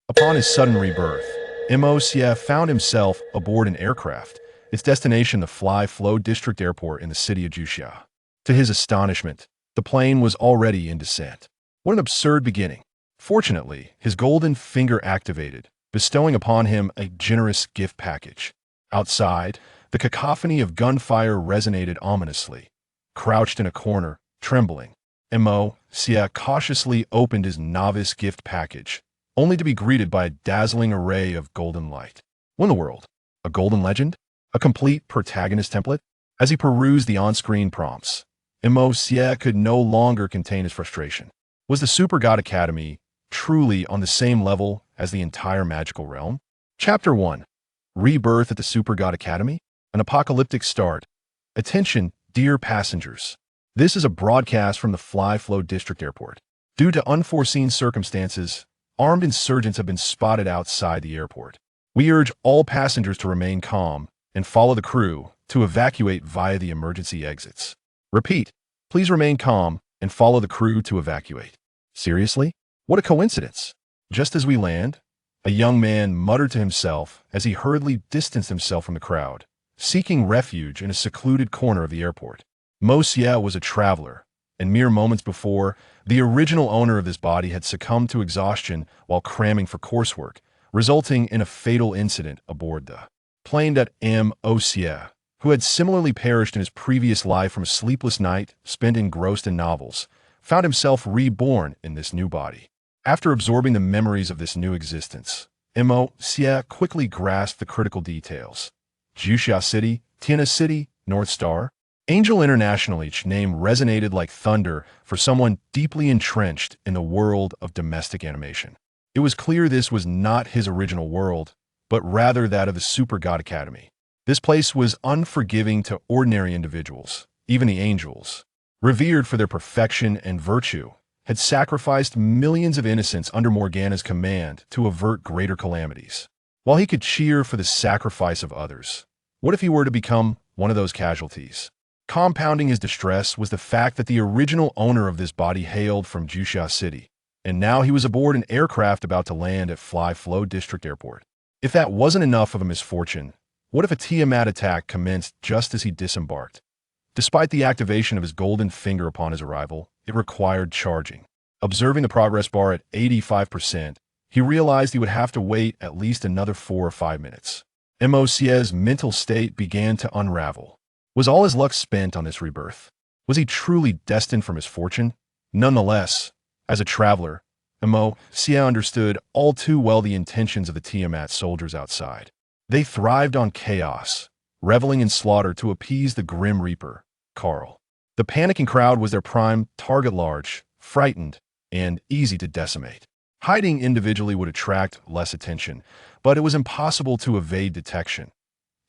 Upon his sudden rebirth, Juxia found himself aboard an aircraft, its destination the Fly-Flow District Airport in the city of Juxia. To his astonishment, the plane was already in descent. What an absurd beginning. Fortunately, his golden finger activated, bestowing upon him a generous gift package. Outside, the cacophony of gunfire resonated ominously. Crouched in a corner, trembling, Juxia cautiously opened his novice gift package, only to be greeted by a dazzling array of golden light. What in the world? A golden legend? A complete protagonist template? As he perused the on-screen prompts, Juxia could no longer contain his frustration. Was the Super God Academy truly on the same level as the entire magical realm? Chapter 1. Rebirth at the Super God Academy? An apocalyptic start. Attention, dear passengers. This is a broadcast from the Fly-Flow District Airport. Due to unforeseen circumstances, armed insurgents have been spotted outside the airport. We urge all passengers to remain calm and follow the crew to evacuate via the emergency exits. Repeat, please remain calm and follow the crew to evacuate. Seriously? What a coincidence. Just as we land, a young man muttered to himself as he hurriedly distanced himself from the crowd, seeking refuge in a secluded corner of the airport. Juxia was a traveler, and mere moments before, the original owner of this body had succumbed to exhaustion while cramming for coursework, resulting in a fatal incident aboard the plane that Juxia, who had similarly perished in his previous life from a sleepless night spent engrossed in novels, found himself reborn in this new body. After absorbing the memories of this new existence, Juxia quickly grasped the critical details. Juxia City, Tiana City, North Star, Angel International. Each name resonated like thunder for someone deeply entrenched in the world of domestic animation. It was clear this was not his original world, but rather that of the Super God Academy. This place was unforgiving to ordinary individuals, even the angels, revered for their perfection and virtue, had sacrificed millions of innocents under Morgana's command to avert greater calamities. While he could cheer for the sacrifice of others, what if he were to become one of those casualties? Compounding his distress was the fact that the original owner of this body hailed from Juxia City, and now he was aboard an aircraft about to land at Fly-Flow District Airport. If that wasn't enough of a misfortune, what if a Tiamat attack commenced just as he disembarked? Despite the activation of his golden finger upon his arrival, it required charging. Observing the progress bar at 85%, he realized he would have to wait at least another 4 or 5 minutes. Juxia's mental state began to unravel. Was all his luck spent on this rebirth? Was he truly destined for misfortune? Nonetheless, as a traveler, Juxia understood all too well the intentions of the Tiamat soldiers outside. They thrived on chaos, reveling in slaughter to appease the Grim Reaper, Carl. The panicking crowd was their prime target, large, frightened, and easy to decimate. Hiding individually would attract less attention, but it was impossible to evade detection.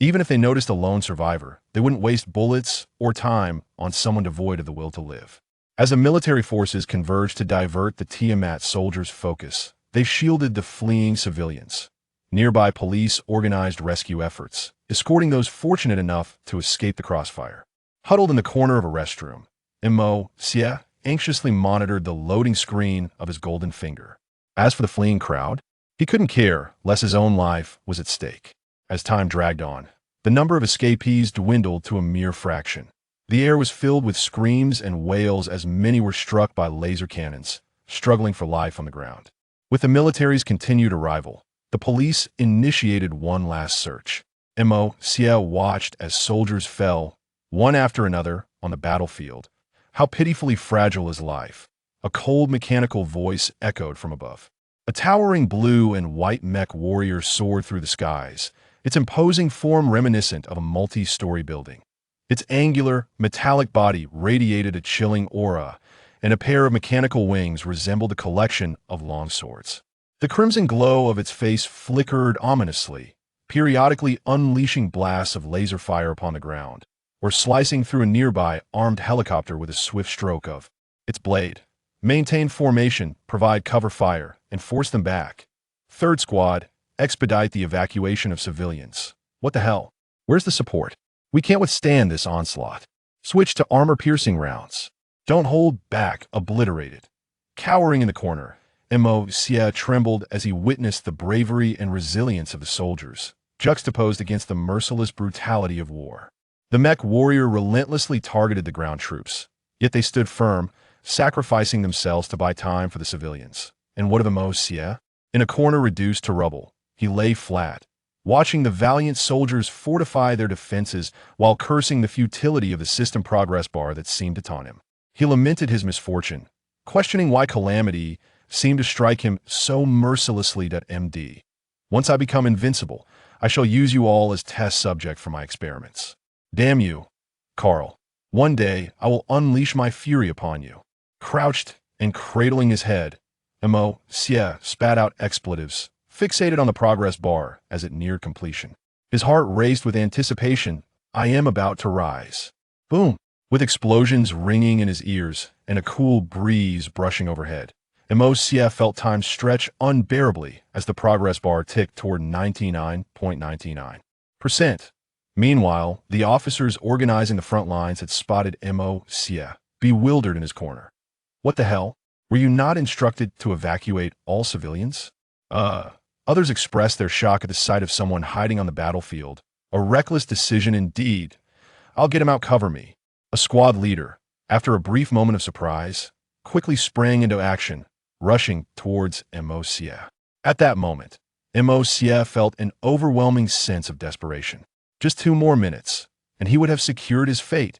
Even if they noticed a lone survivor, they wouldn't waste bullets or time on someone devoid of the will to live. As the military forces converged to divert the Tiamat soldiers' focus, they shielded the fleeing civilians. Nearby police organized rescue efforts, escorting those fortunate enough to escape the crossfire. Huddled in the corner of a restroom, Juxia anxiously monitored the loading screen of his golden finger. As for the fleeing crowd, he couldn't care less his own life was at stake. As time dragged on, the number of escapees dwindled to a mere fraction. The air was filled with screams and wails as many were struck by laser cannons, struggling for life on the ground. With the military's continued arrival, the police initiated one last search. Juxia watched as soldiers fell, one after another, on the battlefield. How pitifully fragile is life. A cold mechanical voice echoed from above. A towering blue and white mech warrior soared through the skies, its imposing form reminiscent of a multi-story building. Its angular, metallic body radiated a chilling aura, and a pair of mechanical wings resembled a collection of long swords. The crimson glow of its face flickered ominously, periodically unleashing blasts of laser fire upon the ground, or slicing through a nearby armed helicopter with a swift stroke of its blade. Maintain formation, provide cover fire, and force them back. Third squad, expedite the evacuation of civilians. What the hell? Where's the support? We can't withstand this onslaught. Switch to armor-piercing rounds. Don't hold back, obliterated. Cowering in the corner, Juxia trembled as he witnessed the bravery and resilience of the soldiers, juxtaposed against the merciless brutality of war. The mech warrior relentlessly targeted the ground troops, yet they stood firm, sacrificing themselves to buy time for the civilians. And what of Juxia? In a corner reduced to rubble, he lay flat, watching the valiant soldiers fortify their defenses while cursing the futility of the system progress bar that seemed to taunt him. He lamented his misfortune, questioning why calamity seemed to strike him so mercilessly. MD. Once I become invincible, I shall use you all as test subject for my experiments. Damn you, Carl. One day I will unleash my fury upon you. Crouched and cradling his head, Juxia spat out expletives, fixated on the progress bar as it neared completion. His heart raced with anticipation. I am about to rise. Boom! With explosions ringing in his ears and a cool breeze brushing overhead, Juxia felt time stretch unbearably as the progress bar ticked toward 99.99%. Meanwhile, the officers organizing the front lines had spotted Juxia, bewildered in his corner. What the hell? Were you not instructed to evacuate all civilians? Others expressed their shock at the sight of someone hiding on the battlefield. A reckless decision indeed. I'll get him out, cover me. A squad leader, after a brief moment of surprise, quickly sprang into action, rushing towards Juxia. At that moment, Juxia felt an overwhelming sense of desperation. Just 2 more minutes, and he would have secured his fate.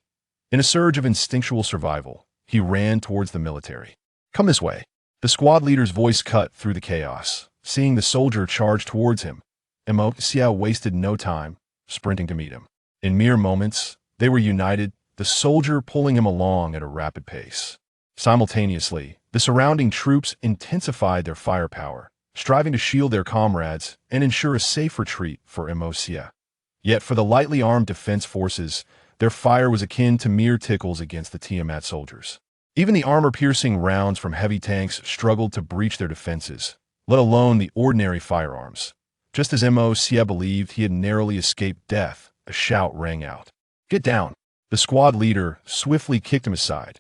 In a surge of instinctual survival, he ran towards the military. Come this way. The squad leader's voice cut through the chaos. Seeing the soldier charge towards him, Juxia wasted no time, sprinting to meet him. In mere moments, they were united, the soldier pulling him along at a rapid pace. Simultaneously, the surrounding troops intensified their firepower, striving to shield their comrades and ensure a safe retreat for Juxia. Yet for the lightly armed defense forces, their fire was akin to mere tickles against the Tiamat soldiers. Even the armor-piercing rounds from heavy tanks struggled to breach their defenses, let alone the ordinary firearms. Just as Juxia believed he had narrowly escaped death, a shout rang out. Get down! The squad leader swiftly kicked him aside.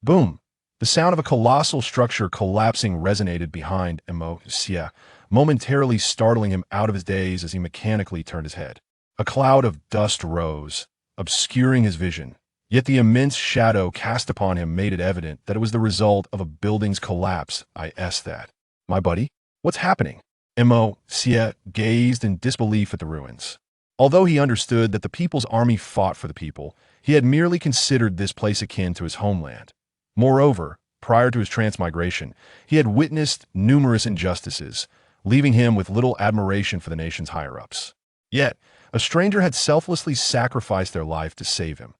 Boom! The sound of a colossal structure collapsing resonated behind Juxia, momentarily startling him out of his daze as he mechanically turned his head. A cloud of dust rose, obscuring his vision, yet the immense shadow cast upon him made it evident that it was the result of a building's collapse. That. My buddy? What's happening? Juxia gazed in disbelief at the ruins. Although he understood that the People's Army fought for the people, he had merely considered this place akin to his homeland. Moreover, prior to his transmigration, he had witnessed numerous injustices, leaving him with little admiration for the nation's higher-ups. Yet, a stranger had selflessly sacrificed their life to save him.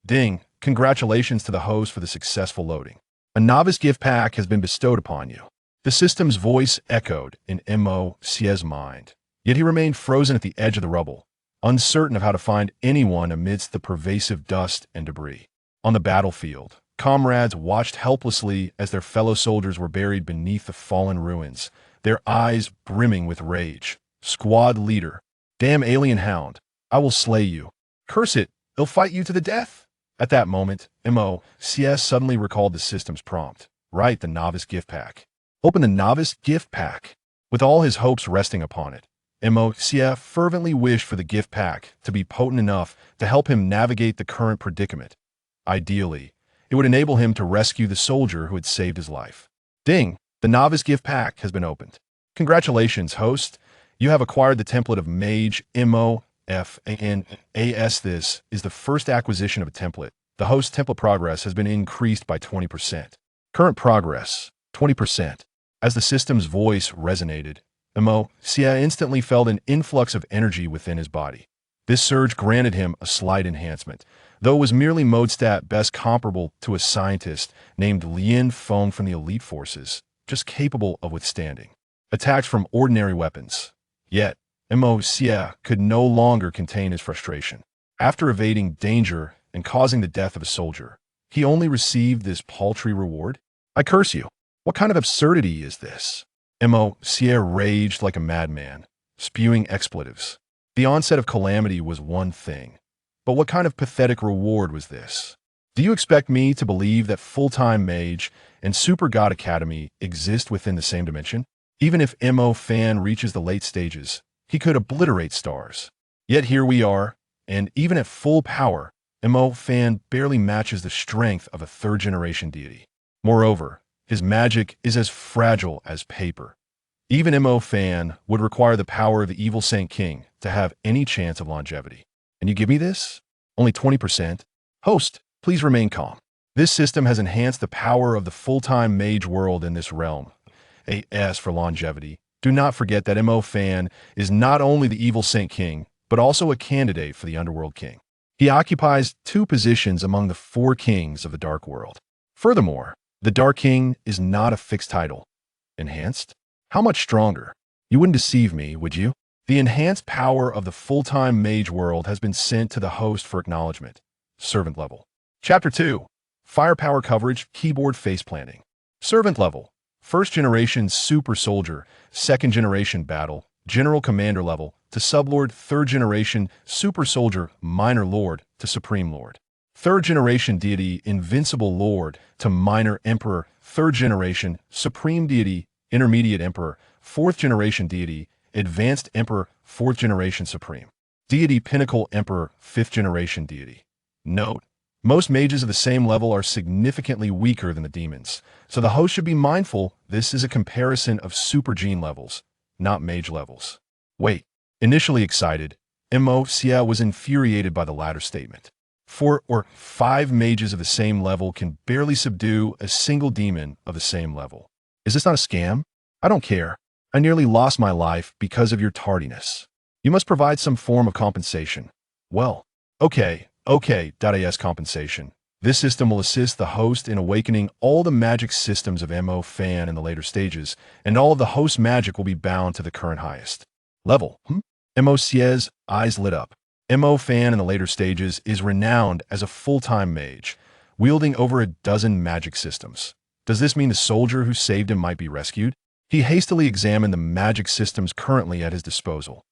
Ding, congratulations to the host for the successful loading. A novice gift pack has been bestowed upon you. The system's voice echoed in Juxia's mind, yet he remained frozen at the edge of the rubble, uncertain of how to find anyone amidst the pervasive dust and debris. On the battlefield, comrades watched helplessly as their fellow soldiers were buried beneath the fallen ruins, their eyes brimming with rage. Squad leader, damn alien hound, I will slay you. Curse it, they'll fight you to the death. At that moment, Juxia suddenly recalled the system's prompt. Write the novice gift pack. Open the novice gift pack. With all his hopes resting upon it, Juxia fervently wished for the gift pack to be potent enough to help him navigate the current predicament. Ideally, it would enable him to rescue the soldier who had saved his life. Ding! The novice gift pack has been opened. Congratulations, host. You have acquired the template of Mage MOFANAS. This is the first acquisition of a template. The host template progress has been increased by 20%. Current progress, 20%. As the system's voice resonated, Juxia instantly felt an influx of energy within his body. This surge granted him a slight enhancement, though it was merely mode stat best comparable to a scientist named Lien Feng from the elite forces, just capable of withstanding attacks from ordinary weapons. Yet, Juxia could no longer contain his frustration. After evading danger and causing the death of a soldier, he only received this paltry reward? I curse you. What kind of absurdity is this? Juxia raged like a madman, spewing expletives. The onset of calamity was one thing, but what kind of pathetic reward was this? Do you expect me to believe that full-time mage and super god academy exist within the same dimension? Even if Mo Fan reaches the late stages, he could obliterate stars. Yet here we are, and even at full power, Mo Fan barely matches the strength of a third-generation deity. Moreover, his magic is as fragile as paper. Even Mo Fan would require the power of the evil Saint King to have any chance of longevity. And you give me this? Only 20%? Host, please remain calm. This system has enhanced the power of the full-time mage world in this realm. As for longevity, do not forget that Mo Fan is not only the evil Saint King, but also a candidate for the Underworld King. He occupies 2 positions among the 4 kings of the Dark World. Furthermore, the Dark King is not a fixed title. Enhanced? How much stronger? You wouldn't deceive me, would you? The enhanced power of the full-time mage world has been sent to the host for acknowledgement. Servant level. Chapter 2. Firepower coverage, keyboard face planting. Servant level. First generation super soldier, second generation battle, general commander level, to sublord, third generation super soldier, minor lord, to supreme lord. Third generation deity, invincible lord, to minor emperor, third generation, supreme deity, intermediate emperor, fourth generation deity, advanced emperor, fourth generation supreme. Deity pinnacle emperor, fifth generation deity. Note: most mages of the same level are significantly weaker than the demons, so the host should be mindful this is a comparison of super gene levels, not mage levels. Wait. Initially excited, Juxia was infuriated by the latter statement. 4 or 5 mages of the same level can barely subdue a single demon of the same level. Is this not a scam? I don't care. I nearly lost my life because of your tardiness. You must provide some form of compensation. Well, okay, as compensation. This system will assist the host in awakening all the magic systems of Mo Fan in the later stages, and all of the host magic will be bound to the current highest level. Juxia's eyes lit up. Mo Fan in the later stages is renowned as a full-time mage, wielding over a dozen magic systems. Does this mean the soldier who saved him might be rescued? He hastily examined the magic systems currently at his disposal.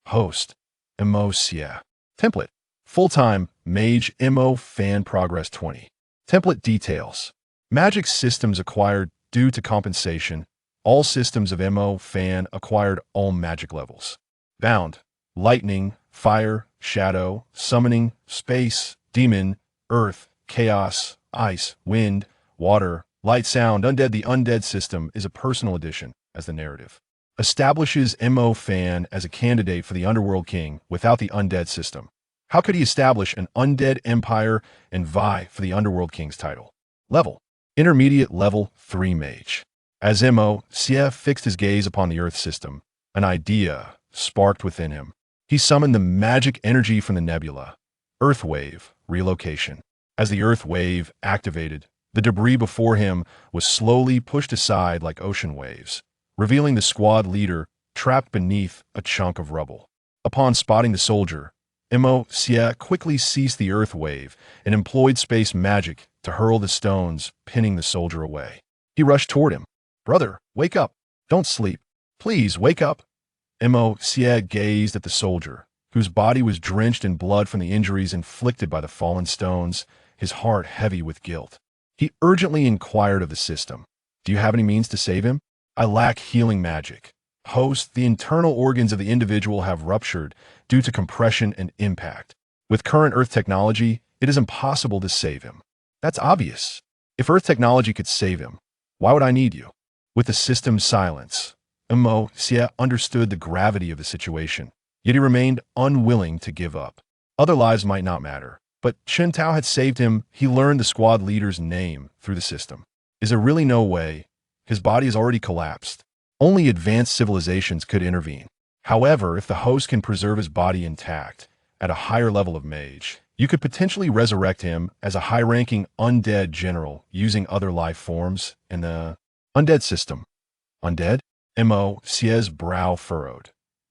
Host, Juxia. Template, full-time mage Mo Fan progress 20. Template details. Magic systems acquired due to compensation. All systems of Mo Fan acquired all magic levels. Bound, lightning, fire, shadow, summoning, space, demon, earth, chaos, ice, wind, water, light, sound, undead. The undead system is a personal addition, as the narrative establishes Mo Fan as a candidate for the Underworld King without the undead system. How could he establish an undead empire and vie for the Underworld King's title? Level. Intermediate level 3 mage. As Juxia fixed his gaze upon the earth system, an idea sparked within him. He summoned the magic energy from the nebula. Earth wave, relocation. As the earth wave activated, the debris before him was slowly pushed aside like ocean waves, revealing the squad leader trapped beneath a chunk of rubble. Upon spotting the soldier, Juxia quickly ceased the earth wave and employed space magic to hurl the stones, pinning the soldier away. He rushed toward him. "Brother, wake up. Don't sleep. Please, wake up." Juxia gazed at the soldier, whose body was drenched in blood from the injuries inflicted by the fallen stones, his heart heavy with guilt. He urgently inquired of the system, "Do you have any means to save him? I lack healing magic. Host, the internal organs of the individual have ruptured due to compression and impact. With current Earth technology, it is impossible to save him." That's obvious. If Earth technology could save him, why would I need you? With the system's silence, Juxia understood the gravity of the situation, yet he remained unwilling to give up. Other lives might not matter, but Chen Tao had saved him. He learned the squad leader's name through the system. Is there really no way? His body has already collapsed. Only advanced civilizations could intervene. However, if the host can preserve his body intact at a higher level of mage, you could potentially resurrect him as a high-ranking undead general using other life forms in the undead system. Undead? Juxia's brow furrowed.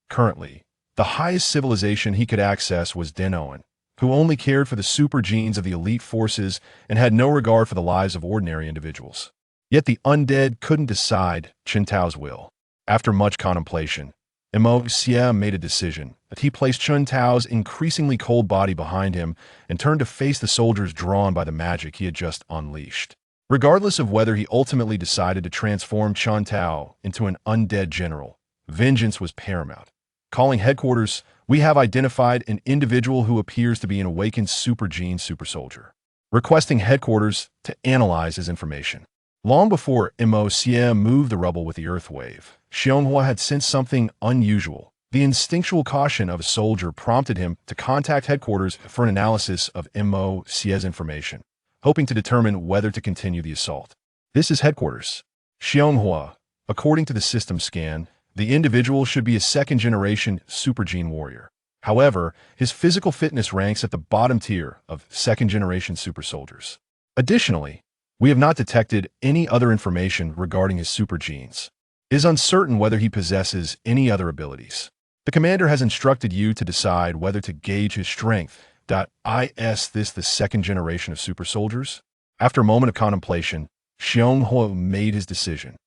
Currently, the highest civilization he could access was Denoan, who only cared for the super genes of the elite forces and had no regard for the lives of ordinary individuals. Yet the undead couldn't decide Chen Tao's will. After much contemplation, Juxia made a decision. He placed Chun Tao's increasingly cold body behind him and turned to face the soldiers drawn by the magic he had just unleashed. Regardless of whether he ultimately decided to transform Chun Tao into an undead general, vengeance was paramount. Calling headquarters, we have identified an individual who appears to be an awakened super gene super soldier. Requesting headquarters to analyze his information. Long before Juxia moved the rubble with the earth wave, Xianghua had sensed something unusual. The instinctual caution of a soldier prompted him to contact headquarters for an analysis of Juxia's information, hoping to determine whether to continue the assault. This is headquarters. Xianghua, according to the system scan, the individual should be a second-generation super gene warrior. However, his physical fitness ranks at the bottom tier of second-generation super soldiers. Additionally, we have not detected any other information regarding his super genes. It is uncertain whether he possesses any other abilities. The commander has instructed you to decide whether to gauge his strength. Is this the second generation of super soldiers? After a moment of contemplation, Xianghua made his decision.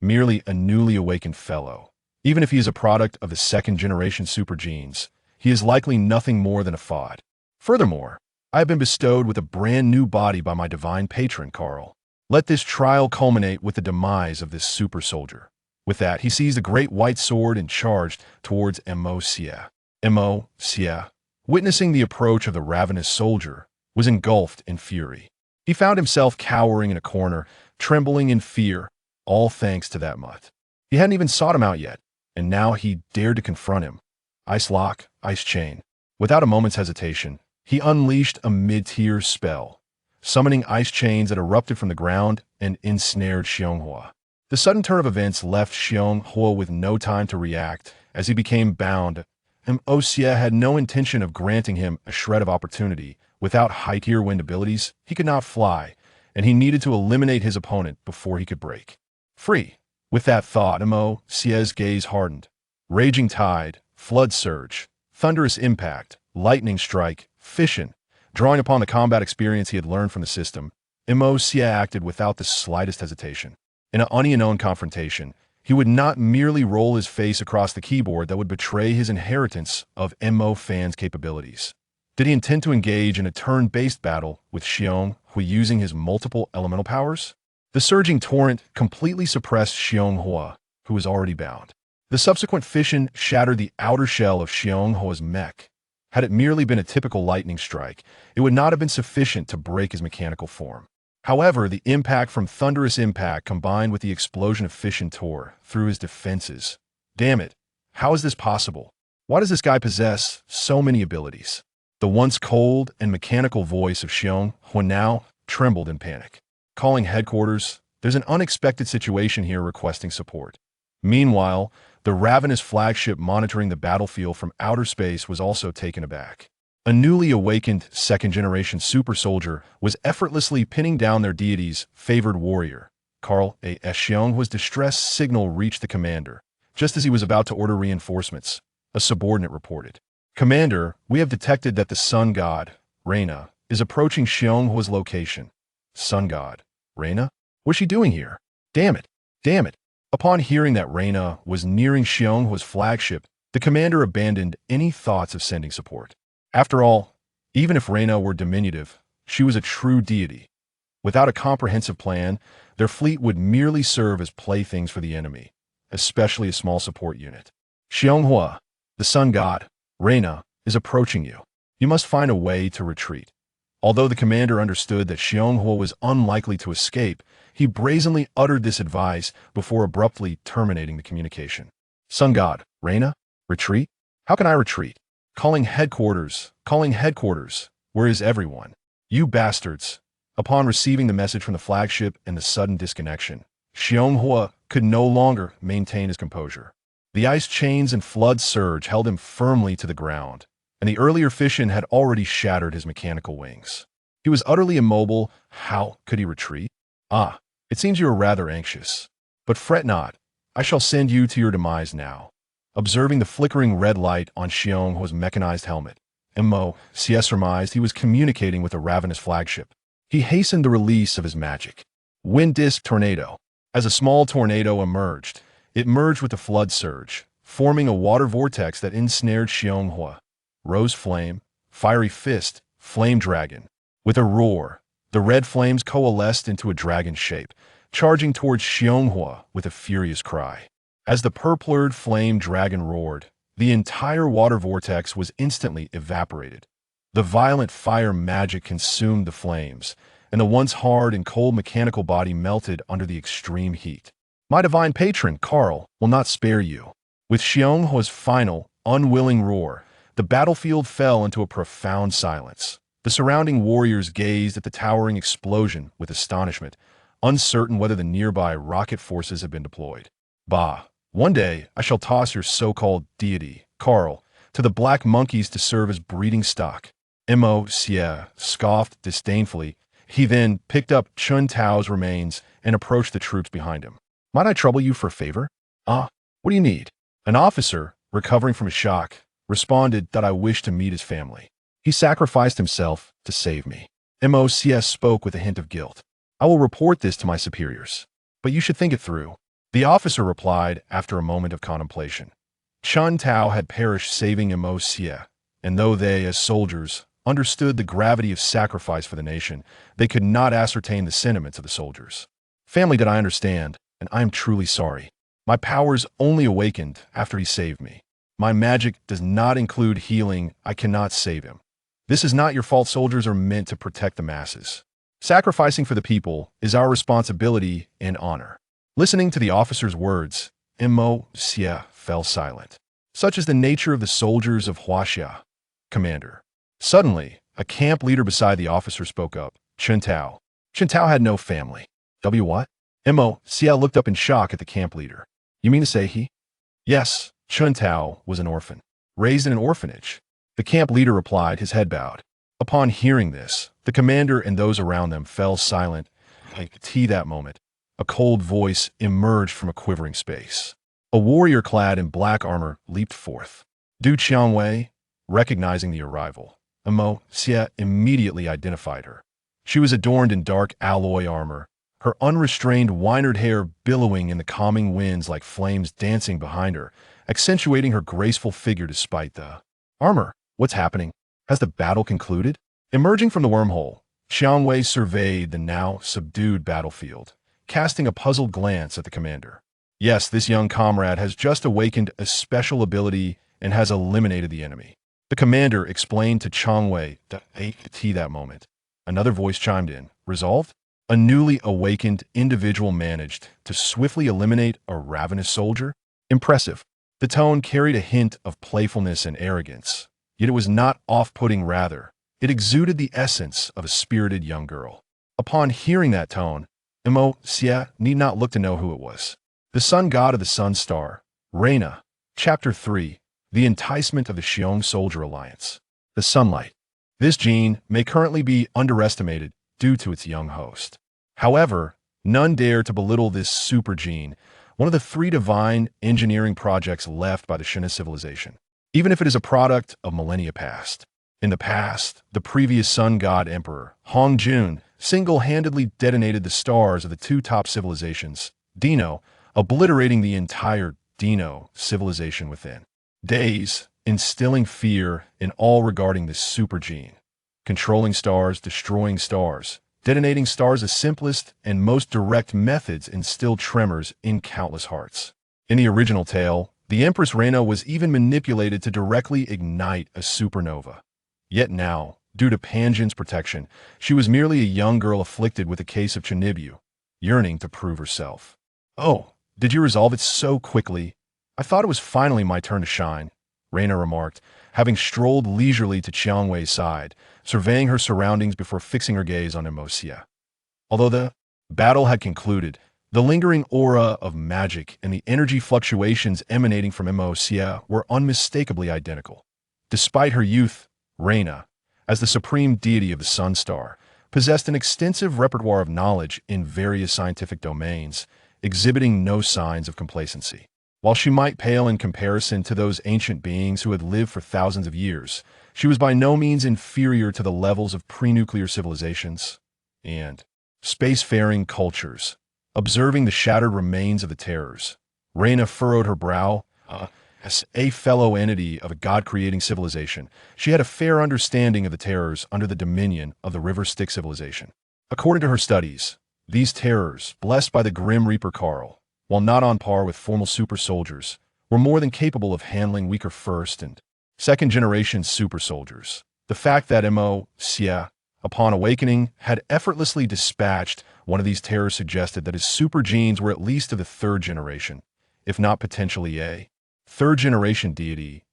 Merely a newly awakened fellow. Even if he is a product of the second-generation super genes, he is likely nothing more than a fraud. Furthermore, I have been bestowed with a brand new body by my divine patron, Carl. Let this trial culminate with the demise of this super soldier. With that, he seized a great white sword and charged towards Juxia. Juxia, witnessing the approach of the ravenous soldier, was engulfed in fury. He found himself cowering in a corner, trembling in fear, all thanks to that mutt. He hadn't even sought him out yet, and now he dared to confront him. Ice lock, ice chain. Without a moment's hesitation, he unleashed a mid-tier spell, summoning ice chains that erupted from the ground and ensnared Xianghua. The sudden turn of events left Xianghua with no time to react as he became bound, and Juxia had no intention of granting him a shred of opportunity. Without high-tier wind abilities, he could not fly, and he needed to eliminate his opponent before he could break free. With that thought, Juxia's gaze hardened. Raging tide, flood surge, thunderous impact, lightning strike, fission. Drawing upon the combat experience he had learned from the system, Juxia acted without the slightest hesitation. In an unknown confrontation, he would not merely roll his face across the keyboard that would betray his inheritance of Fan's capabilities. Did he intend to engage in a turn-based battle with Xianghua using his multiple elemental powers? The surging torrent completely suppressed Xianghua, who was already bound. The subsequent fission shattered the outer shell of Xianghua's mech. Had it merely been a typical lightning strike, it would not have been sufficient to break his mechanical form. However, the impact from thunderous impact combined with the explosion of fission tore through his defenses. Damn it, how is this possible? Why does this guy possess so many abilities? The once cold and mechanical voice of Xianghua now trembled in panic. Calling headquarters, there's an unexpected situation here requesting support. Meanwhile, the ravenous flagship monitoring the battlefield from outer space was also taken aback. A newly awakened second-generation super soldier was effortlessly pinning down their deity's favored warrior. Carl A. Xianghua's distress signal reached the commander, just as he was about to order reinforcements. A subordinate reported. Commander, we have detected that the sun god, Reina, is approaching Xianghua's location. Sun god, Reina? What's she doing here? Damn it! Damn it! Upon hearing that Reina was nearing Xianghua's flagship, the commander abandoned any thoughts of sending support. After all, even if Reina were diminutive, she was a true deity. Without a comprehensive plan, their fleet would merely serve as playthings for the enemy, especially a small support unit. Xianghua, the sun god, Reina, is approaching you. You must find a way to retreat. Although the commander understood that Xianghua was unlikely to escape, he brazenly uttered this advice before abruptly terminating the communication. Sun god, Reina? Retreat? How can I retreat? Calling headquarters, where is everyone? You bastards. Upon receiving the message from the flagship and the sudden disconnection, Xianghua could no longer maintain his composure. The ice chains and flood surge held him firmly to the ground, and the earlier fission had already shattered his mechanical wings. He was utterly immobile. How could he retreat? Ah, it seems you are rather anxious. But fret not, I shall send you to your demise now. Observing the flickering red light on Xianghua's mechanized helmet, Juxia surmised he was communicating with a ravenous flagship. He hastened the release of his magic. Wind Disk Tornado. As a small tornado emerged, it merged with the flood surge, forming a water vortex that ensnared Xianghua. Rose flame, fiery fist, flame dragon. With a roar, the red flames coalesced into a dragon shape, charging towards Xianghua with a furious cry. As the purplured flame dragon roared, the entire water vortex was instantly evaporated. The violent fire magic consumed the flames, and the once hard and cold mechanical body melted under the extreme heat. My divine patron, Karl, will not spare you. With Xianghua's final, unwilling roar, the battlefield fell into a profound silence. The surrounding warriors gazed at the towering explosion with astonishment, uncertain whether the nearby rocket forces had been deployed. Bah, one day I shall toss your so-called deity, Karl, to the black monkeys to serve as breeding stock. Mo Xie scoffed disdainfully. He then picked up Chun Tao's remains and approached the troops behind him. Might I trouble you for a favor? What do you need? An officer, recovering from a shock, responded that I wish to meet his family. He sacrificed himself to save me. Mo Xie spoke with a hint of guilt. I will report this to my superiors, but you should think it through. The officer replied after a moment of contemplation. Chun Tao had perished saving Mo Xie, and though they, as soldiers, understood the gravity of sacrifice for the nation, they could not ascertain the sentiments of the soldiers. Family, did I understand, and I am truly sorry. My powers only awakened after he saved me. My magic does not include healing. I cannot save him. This is not your fault. Soldiers are meant to protect the masses. Sacrificing for the people is our responsibility and honor. Listening to the officer's words, Mo Xie fell silent. Such is the nature of the soldiers of Juxia. Commander. Suddenly, a camp leader beside the officer spoke up. Chun Tao. Chun Tao had no family. What? Mo Xie looked up in shock at the camp leader. You mean to say he? Yes, Chun Tao was an orphan. Raised in an orphanage. The camp leader replied, his head bowed. Upon hearing this, the commander and those around them fell silent. Like that moment, a cold voice emerged from a quivering space. A warrior clad in black armor leaped forth. Du Qiangwei, recognizing the arrival, Mo Xie immediately identified her. She was adorned in dark alloy armor, her unrestrained winded hair billowing in the calming winds like flames dancing behind her, accentuating her graceful figure despite the armor. What's happening? Has the battle concluded? Emerging from the wormhole, Xiangwei surveyed the now subdued battlefield, casting a puzzled glance at the commander. Yes, this young comrade has just awakened a special ability and has eliminated the enemy. The commander explained to Qiangwei that moment. Another voice chimed in. Resolved? A newly awakened individual managed to swiftly eliminate a ravenous soldier? Impressive. The tone carried a hint of playfulness and arrogance, yet it was not off-putting. Rather, it exuded the essence of a spirited young girl. Upon hearing that tone, Mo Xie need not look to know who it was. The sun god of the sun star, Reina. Chapter 3. The enticement of the Xiong Soldier Alliance. The sunlight. This gene may currently be underestimated due to its young host. However, none dare to belittle this super gene, one of the 3 divine engineering projects left by the Shin'a civilization, even if it is a product of millennia past. In the past, the previous sun god emperor, Hong Jun, single-handedly detonated the stars of the 2 top civilizations, Dino, obliterating the entire Dino civilization within days, instilling fear in all regarding this super gene. Controlling stars, destroying stars, detonating stars, the simplest and most direct methods instilled tremors in countless hearts. In the original tale, the Empress Reina was even manipulated to directly ignite a supernova. Yet now, due to Panjin's protection, she was merely a young girl afflicted with a case of Chinibu, yearning to prove herself. Oh, did you resolve it so quickly? I thought it was finally my turn to shine, Reina remarked, having strolled leisurely to Qiangwei's side, surveying her surroundings before fixing her gaze on Mo Xie. Although the battle had concluded, the lingering aura of magic and the energy fluctuations emanating from Mo Xie were unmistakably identical. Despite her youth, Reina, as the supreme deity of the Sun Star, possessed an extensive repertoire of knowledge in various scientific domains, exhibiting no signs of complacency. While she might pale in comparison to those ancient beings who had lived for thousands of years, she was by no means inferior to the levels of pre-nuclear civilizations and spacefaring cultures. Observing the shattered remains of the terrors, Reina furrowed her brow, As a fellow entity of a god-creating civilization, she had a fair understanding of the terrors under the dominion of the River Styx civilization. According to her studies, these terrors, blessed by the Grim Reaper Carl, while not on par with formal super soldiers, were more than capable of handling weaker first and second-generation super soldiers. The fact that Juxia, upon awakening, had effortlessly dispatched one of these terrors suggested that his super genes were at least of the third generation, if not potentially a third-generation deity.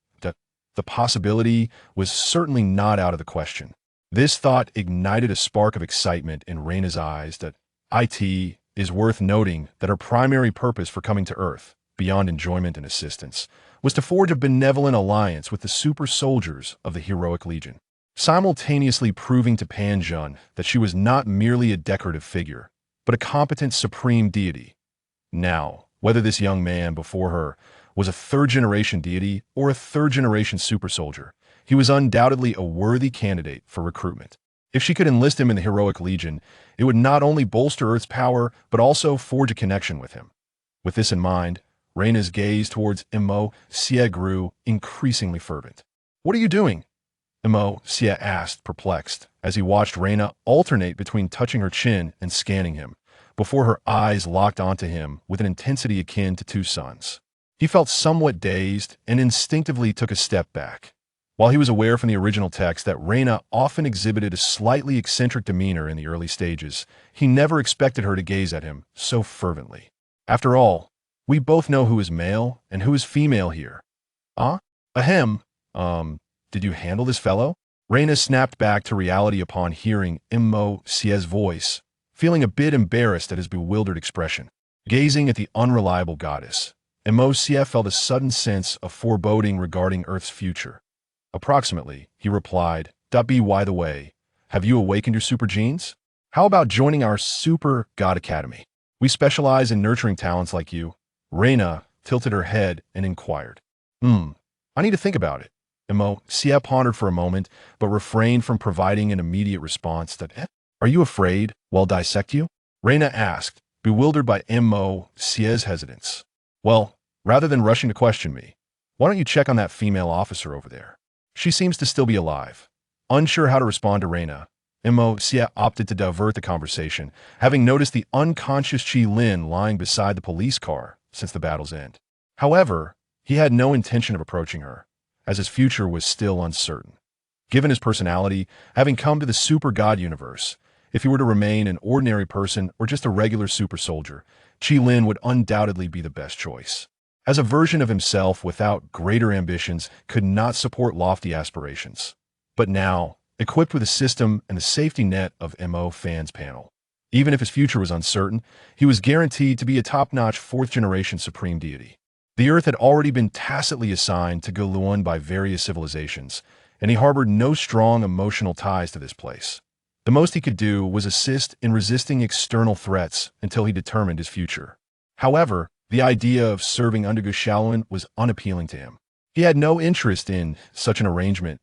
The possibility was certainly not out of the question. This thought ignited a spark of excitement in Reina's eyes. That it is worth noting that her primary purpose for coming to Earth, beyond enjoyment and assistance, was to forge a benevolent alliance with the super soldiers of the Heroic Legion, simultaneously proving to Pan Zhun that she was not merely a decorative figure, but a competent supreme deity. Now, whether this young man before her was a third-generation deity or a third-generation super soldier, he was undoubtedly a worthy candidate for recruitment. If she could enlist him in the Heroic Legion, it would not only bolster Earth's power, but also forge a connection with him. With this in mind, Reina's gaze towards Juxia grew increasingly fervent. "What are you doing?" Juxia asked, perplexed, as he watched Reina alternate between touching her chin and scanning him, before her eyes locked onto him with an intensity akin to two suns. He felt somewhat dazed and instinctively took a step back. While he was aware from the original text that Reina often exhibited a slightly eccentric demeanor in the early stages, he never expected her to gaze at him so fervently. After all, we both know who is male and who is female here. Ahem. Did you handle this fellow? Reina snapped back to reality upon hearing Juxia's voice, feeling a bit embarrassed at his bewildered expression. Gazing at the unreliable goddess, Juxia felt a sudden sense of foreboding regarding Earth's future. Approximately, he replied, by the way, have you awakened your super genes? How about joining our Super God Academy? We specialize in nurturing talents like you. Reina tilted her head and inquired. I need to think about it. Juxia pondered for a moment, but refrained from providing an immediate response. Are you afraid while dissect you? Reina asked, bewildered by Juxia's hesitance. Well, rather than rushing to question me, why don't you check on that female officer over there? She seems to still be alive. Unsure how to respond to Reina, Juxia opted to divert the conversation, having noticed the unconscious Qi Lin lying beside the police car since the battle's end. However, he had no intention of approaching her, as his future was still uncertain. Given his personality, having come to the super god universe, if he were to remain an ordinary person or just a regular super soldier, Qi Lin would undoubtedly be the best choice. As a version of himself without greater ambitions could not support lofty aspirations. But now, equipped with a system and the safety net of Fan's panel, even if his future was uncertain, he was guaranteed to be a top-notch fourth-generation supreme deity. The Earth had already been tacitly assigned to Guluan by various civilizations, and he harbored no strong emotional ties to this place. The most he could do was assist in resisting external threats until he determined his future. However, the idea of serving under Juxia was unappealing to him. He had no interest in such an arrangement.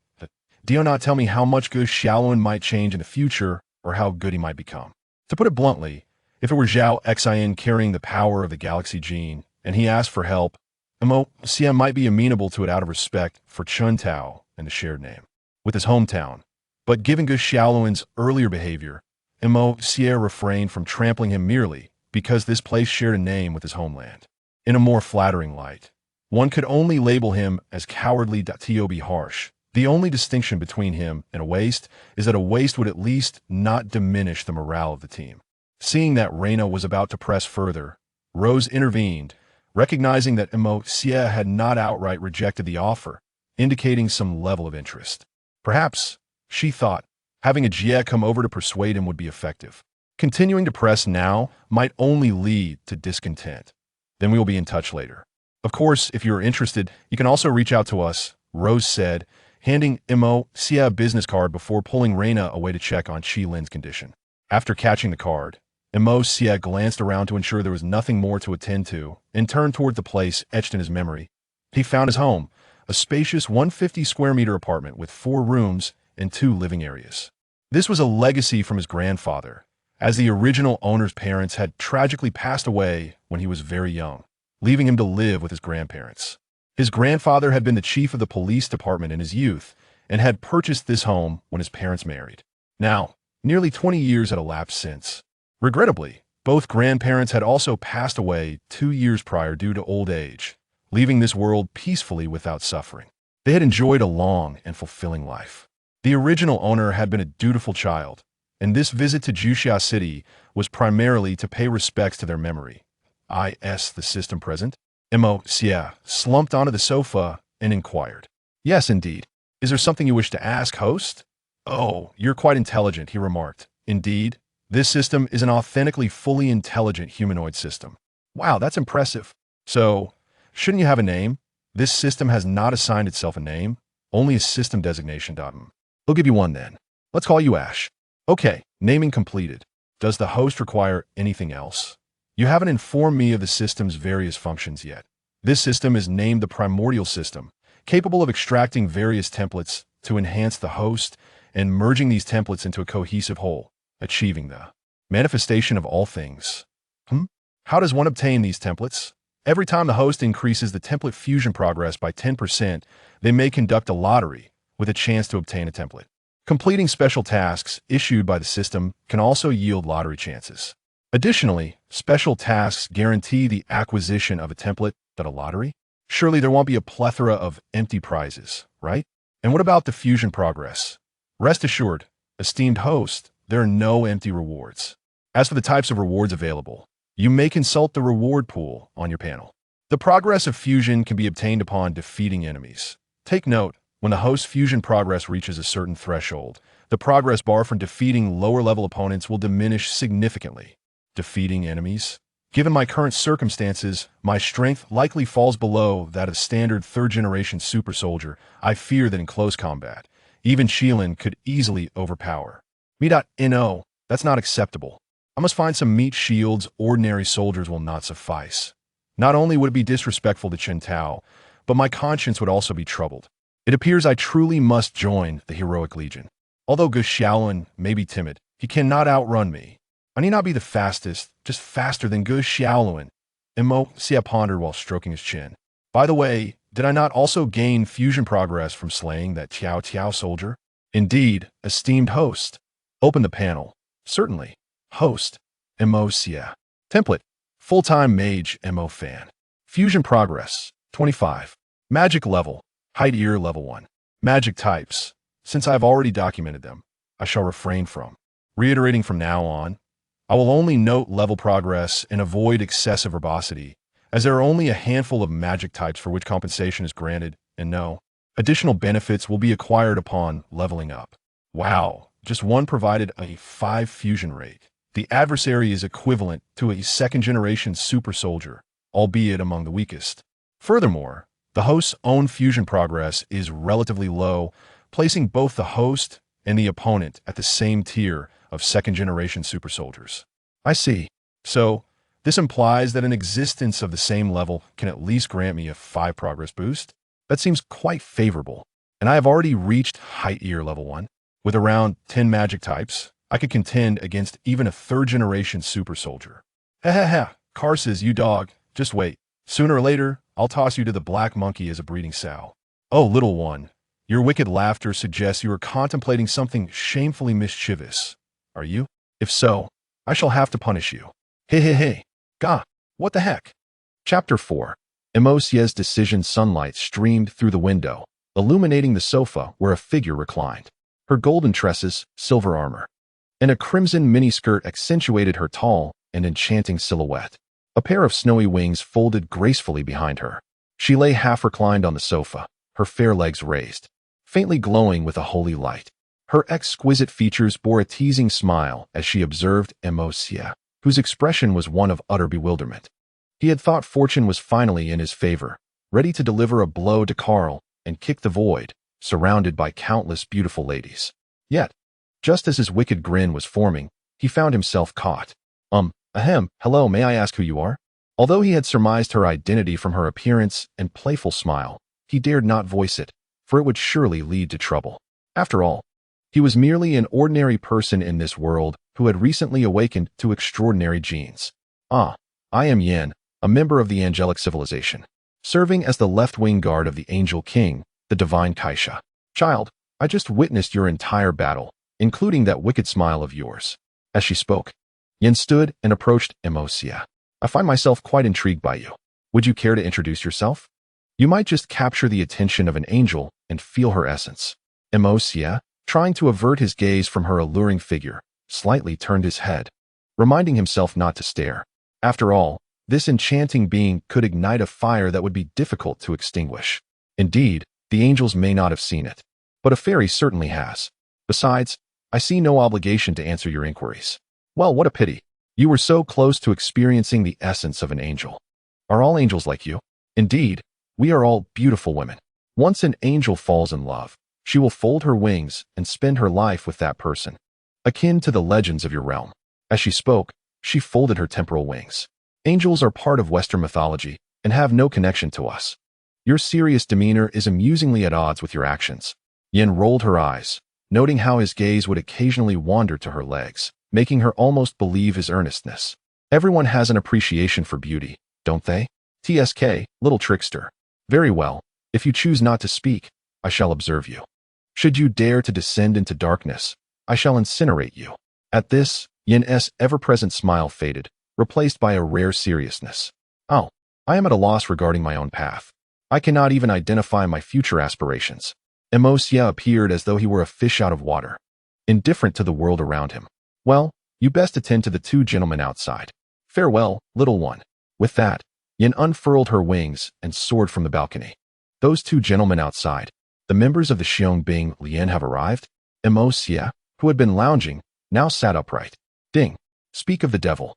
Do not tell me how much Juxia might change in the future or how good he might become. To put it bluntly, if it were Zhao Xin carrying the power of the galaxy gene and he asked for help, Juxia might be amenable to it out of respect for Chun Tao and the shared name with his hometown. But given Juxia's earlier behavior, Juxia refrained from trampling him merely because this place shared a name with his homeland. In a more flattering light, one could only label him as cowardly. To be harsh. The only distinction between him and a waste is that a waste would at least not diminish the morale of the team. Seeing that Reina was about to press further, Rose intervened, recognizing that Juxia had not outright rejected the offer, indicating some level of interest. Perhaps, she thought, having a Jia come over to persuade him would be effective. Continuing to press now might only lead to discontent. Then we will be in touch later. Of course, if you are interested, you can also reach out to us, Rose said, handing Juxia a business card before pulling Reina away to check on Qi Lin's condition. After catching the card, Juxia glanced around to ensure there was nothing more to attend to and turned toward the place etched in his memory. He found his home, a spacious 150-square-meter apartment with 4 rooms and 2 living areas. This was a legacy from his grandfather, as the original owner's parents had tragically passed away when he was very young, leaving him to live with his grandparents. His grandfather had been the chief of the police department in his youth and had purchased this home when his parents married. Now, nearly 20 years had elapsed since. Regrettably, both grandparents had also passed away 2 years prior due to old age, leaving this world peacefully without suffering. They had enjoyed a long and fulfilling life. The original owner had been a dutiful child, and this visit to Juxia City was primarily to pay respects to their memory. The system present? Xia slumped onto the sofa and inquired. Yes, indeed. Is there something you wish to ask, host? Oh, you're quite intelligent, he remarked. Indeed, this system is an authentically fully intelligent humanoid system. Wow, that's impressive. So, shouldn't you have a name? This system has not assigned itself a name, only a system designation. We'll give you one then. Let's call you Ash. Okay, naming completed. Does the host require anything else? You haven't informed me of the system's various functions yet. This system is named the Primordial System, capable of extracting various templates to enhance the host and merging these templates into a cohesive whole, achieving the manifestation of all things. How does one obtain these templates? Every time the host increases the template fusion progress by 10%, they may conduct a lottery with a chance to obtain a template. Completing special tasks issued by the system can also yield lottery chances. Additionally, special tasks guarantee the acquisition of a template at a lottery. Surely there won't be a plethora of empty prizes, right? And what about the fusion progress? Rest assured, esteemed host, there are no empty rewards. As for the types of rewards available, you may consult the reward pool on your panel. The progress of fusion can be obtained upon defeating enemies. Take note, when the host's fusion progress reaches a certain threshold, the progress bar from defeating lower-level opponents will diminish significantly. Defeating enemies? Given my current circumstances, my strength likely falls below that of standard third-generation super soldier. I fear that in close combat, even Shilin could easily overpower me. No, that's not acceptable. I must find some meat shields. Ordinary soldiers will not suffice. Not only would it be disrespectful to Chen Tao, but my conscience would also be troubled. It appears I truly must join the heroic legion. Although Gu Xiaolun may be timid, he cannot outrun me. I need not be the fastest, just faster than Gu Xiaolun. Xia pondered while stroking his chin. By the way, did I not also gain fusion progress from slaying that Tiao soldier? Indeed, esteemed host. Open the panel. Certainly. Host. Xia. Template. Full-time mage fan. Fusion progress. 25. Magic level. Height ear level 1. Magic types. Since I have already documented them, I shall refrain from reiterating from now on. I will only note level progress and avoid excessive verbosity, as there are only a handful of magic types for which compensation is granted, and no additional benefits will be acquired upon leveling up. Wow, just one provided a 5 fusion rate. The adversary is equivalent to a second-generation super soldier, albeit among the weakest. Furthermore, the host's own fusion progress is relatively low, placing both the host and the opponent at the same tier of second-generation super soldiers. I see. So, this implies that an existence of the same level can at least grant me a 5 progress boost? That seems quite favorable, and I have already reached height ear level 1. With around 10 magic types, I could contend against even a third-generation super soldier. Carses, you dog, just wait. Sooner or later, I'll toss you to the black monkey as a breeding sow. Oh, little one, your wicked laughter suggests you are contemplating something shamefully mischievous. Are you? If so, I shall have to punish you. Hey. Gah, what the heck? Chapter 4. Xia's decision. Sunlight streamed through the window, illuminating the sofa where a figure reclined. Her golden tresses, silver armor, and a crimson miniskirt accentuated her tall and enchanting silhouette. A pair of snowy wings folded gracefully behind her. She lay half-reclined on the sofa, her fair legs raised, faintly glowing with a holy light. Her exquisite features bore a teasing smile as she observed Xia, whose expression was one of utter bewilderment. He had thought fortune was finally in his favor, ready to deliver a blow to Karl and kick the void, surrounded by countless beautiful ladies. Yet, just as his wicked grin was forming, he found himself caught. Hello, may I ask who you are? Although he had surmised her identity from her appearance and playful smile, he dared not voice it, for it would surely lead to trouble. After all, he was merely an ordinary person in this world who had recently awakened to extraordinary genes. I am Yin, a member of the angelic civilization. serving as the left-wing guard of the Angel King, the divine Kaisha. Child, I just witnessed your entire battle, including that wicked smile of yours. As she spoke, Yin stood and approached Emosia. I find myself quite intrigued by you. Would you care to introduce yourself? You might just capture the attention of an angel and feel her essence. Emosia, trying to avert his gaze from her alluring figure, slightly turned his head, reminding himself not to stare. After all, this enchanting being could ignite a fire that would be difficult to extinguish. Indeed, the angels may not have seen it, but a fairy certainly has. Besides, I see no obligation to answer your inquiries. Well, what a pity. You were so close to experiencing the essence of an angel. Are all angels like you? Indeed, we are all beautiful women. Once an angel falls in love, she will fold her wings and spend her life with that person, akin to the legends of your realm. As she spoke, she folded her temporal wings. Angels are part of Western mythology and have no connection to us. Your serious demeanor is amusingly at odds with your actions. Yin rolled her eyes, noting how his gaze would occasionally wander to her legs, making her almost believe his earnestness. Everyone has an appreciation for beauty, don't they? TSK, little trickster. Very well, if you choose not to speak, I shall observe you. Should you dare to descend into darkness, I shall incinerate you. At this, Yin's ever-present smile faded, replaced by a rare seriousness. Oh, I am at a loss regarding my own path. I cannot even identify my future aspirations. Emosia appeared as though he were a fish out of water, indifferent to the world around him. Well, you best attend to the two gentlemen outside. Farewell, little one. With that, Yin unfurled her wings and soared from the balcony. Those two gentlemen outside, the members of the Xiong Lian have arrived? Emosia, who had been lounging, now sat upright. Ding, speak of the devil,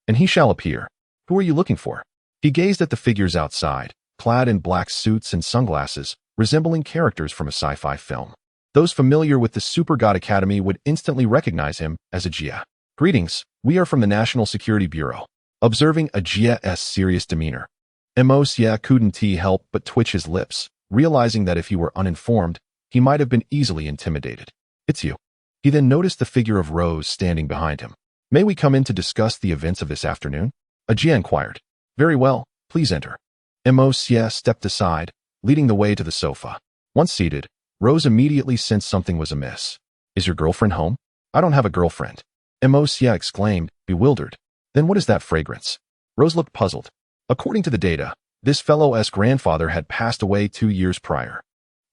and he shall appear. Who are you looking for? He gazed at the figures outside, clad in black suits and sunglasses, resembling characters from a sci-fi film. Those familiar with the Super God Academy would instantly recognize him as Juxia. Greetings, we are from the National Security Bureau. Observing Juxia's serious demeanor, Emosia couldn't help but twitch his lips, realizing that if he were uninformed, he might have been easily intimidated. It's you. He then noticed the figure of Rose standing behind him. May we come in to discuss the events of this afternoon? Juxia inquired. Very well, please enter. Emosia stepped aside, leading the way to the sofa. Once seated, Rose immediately sensed something was amiss. Is your girlfriend home? I don't have a girlfriend. Emosia exclaimed, bewildered. Then what is that fragrance? Rose looked puzzled. According to the data, this fellow's grandfather had passed away 2 years prior.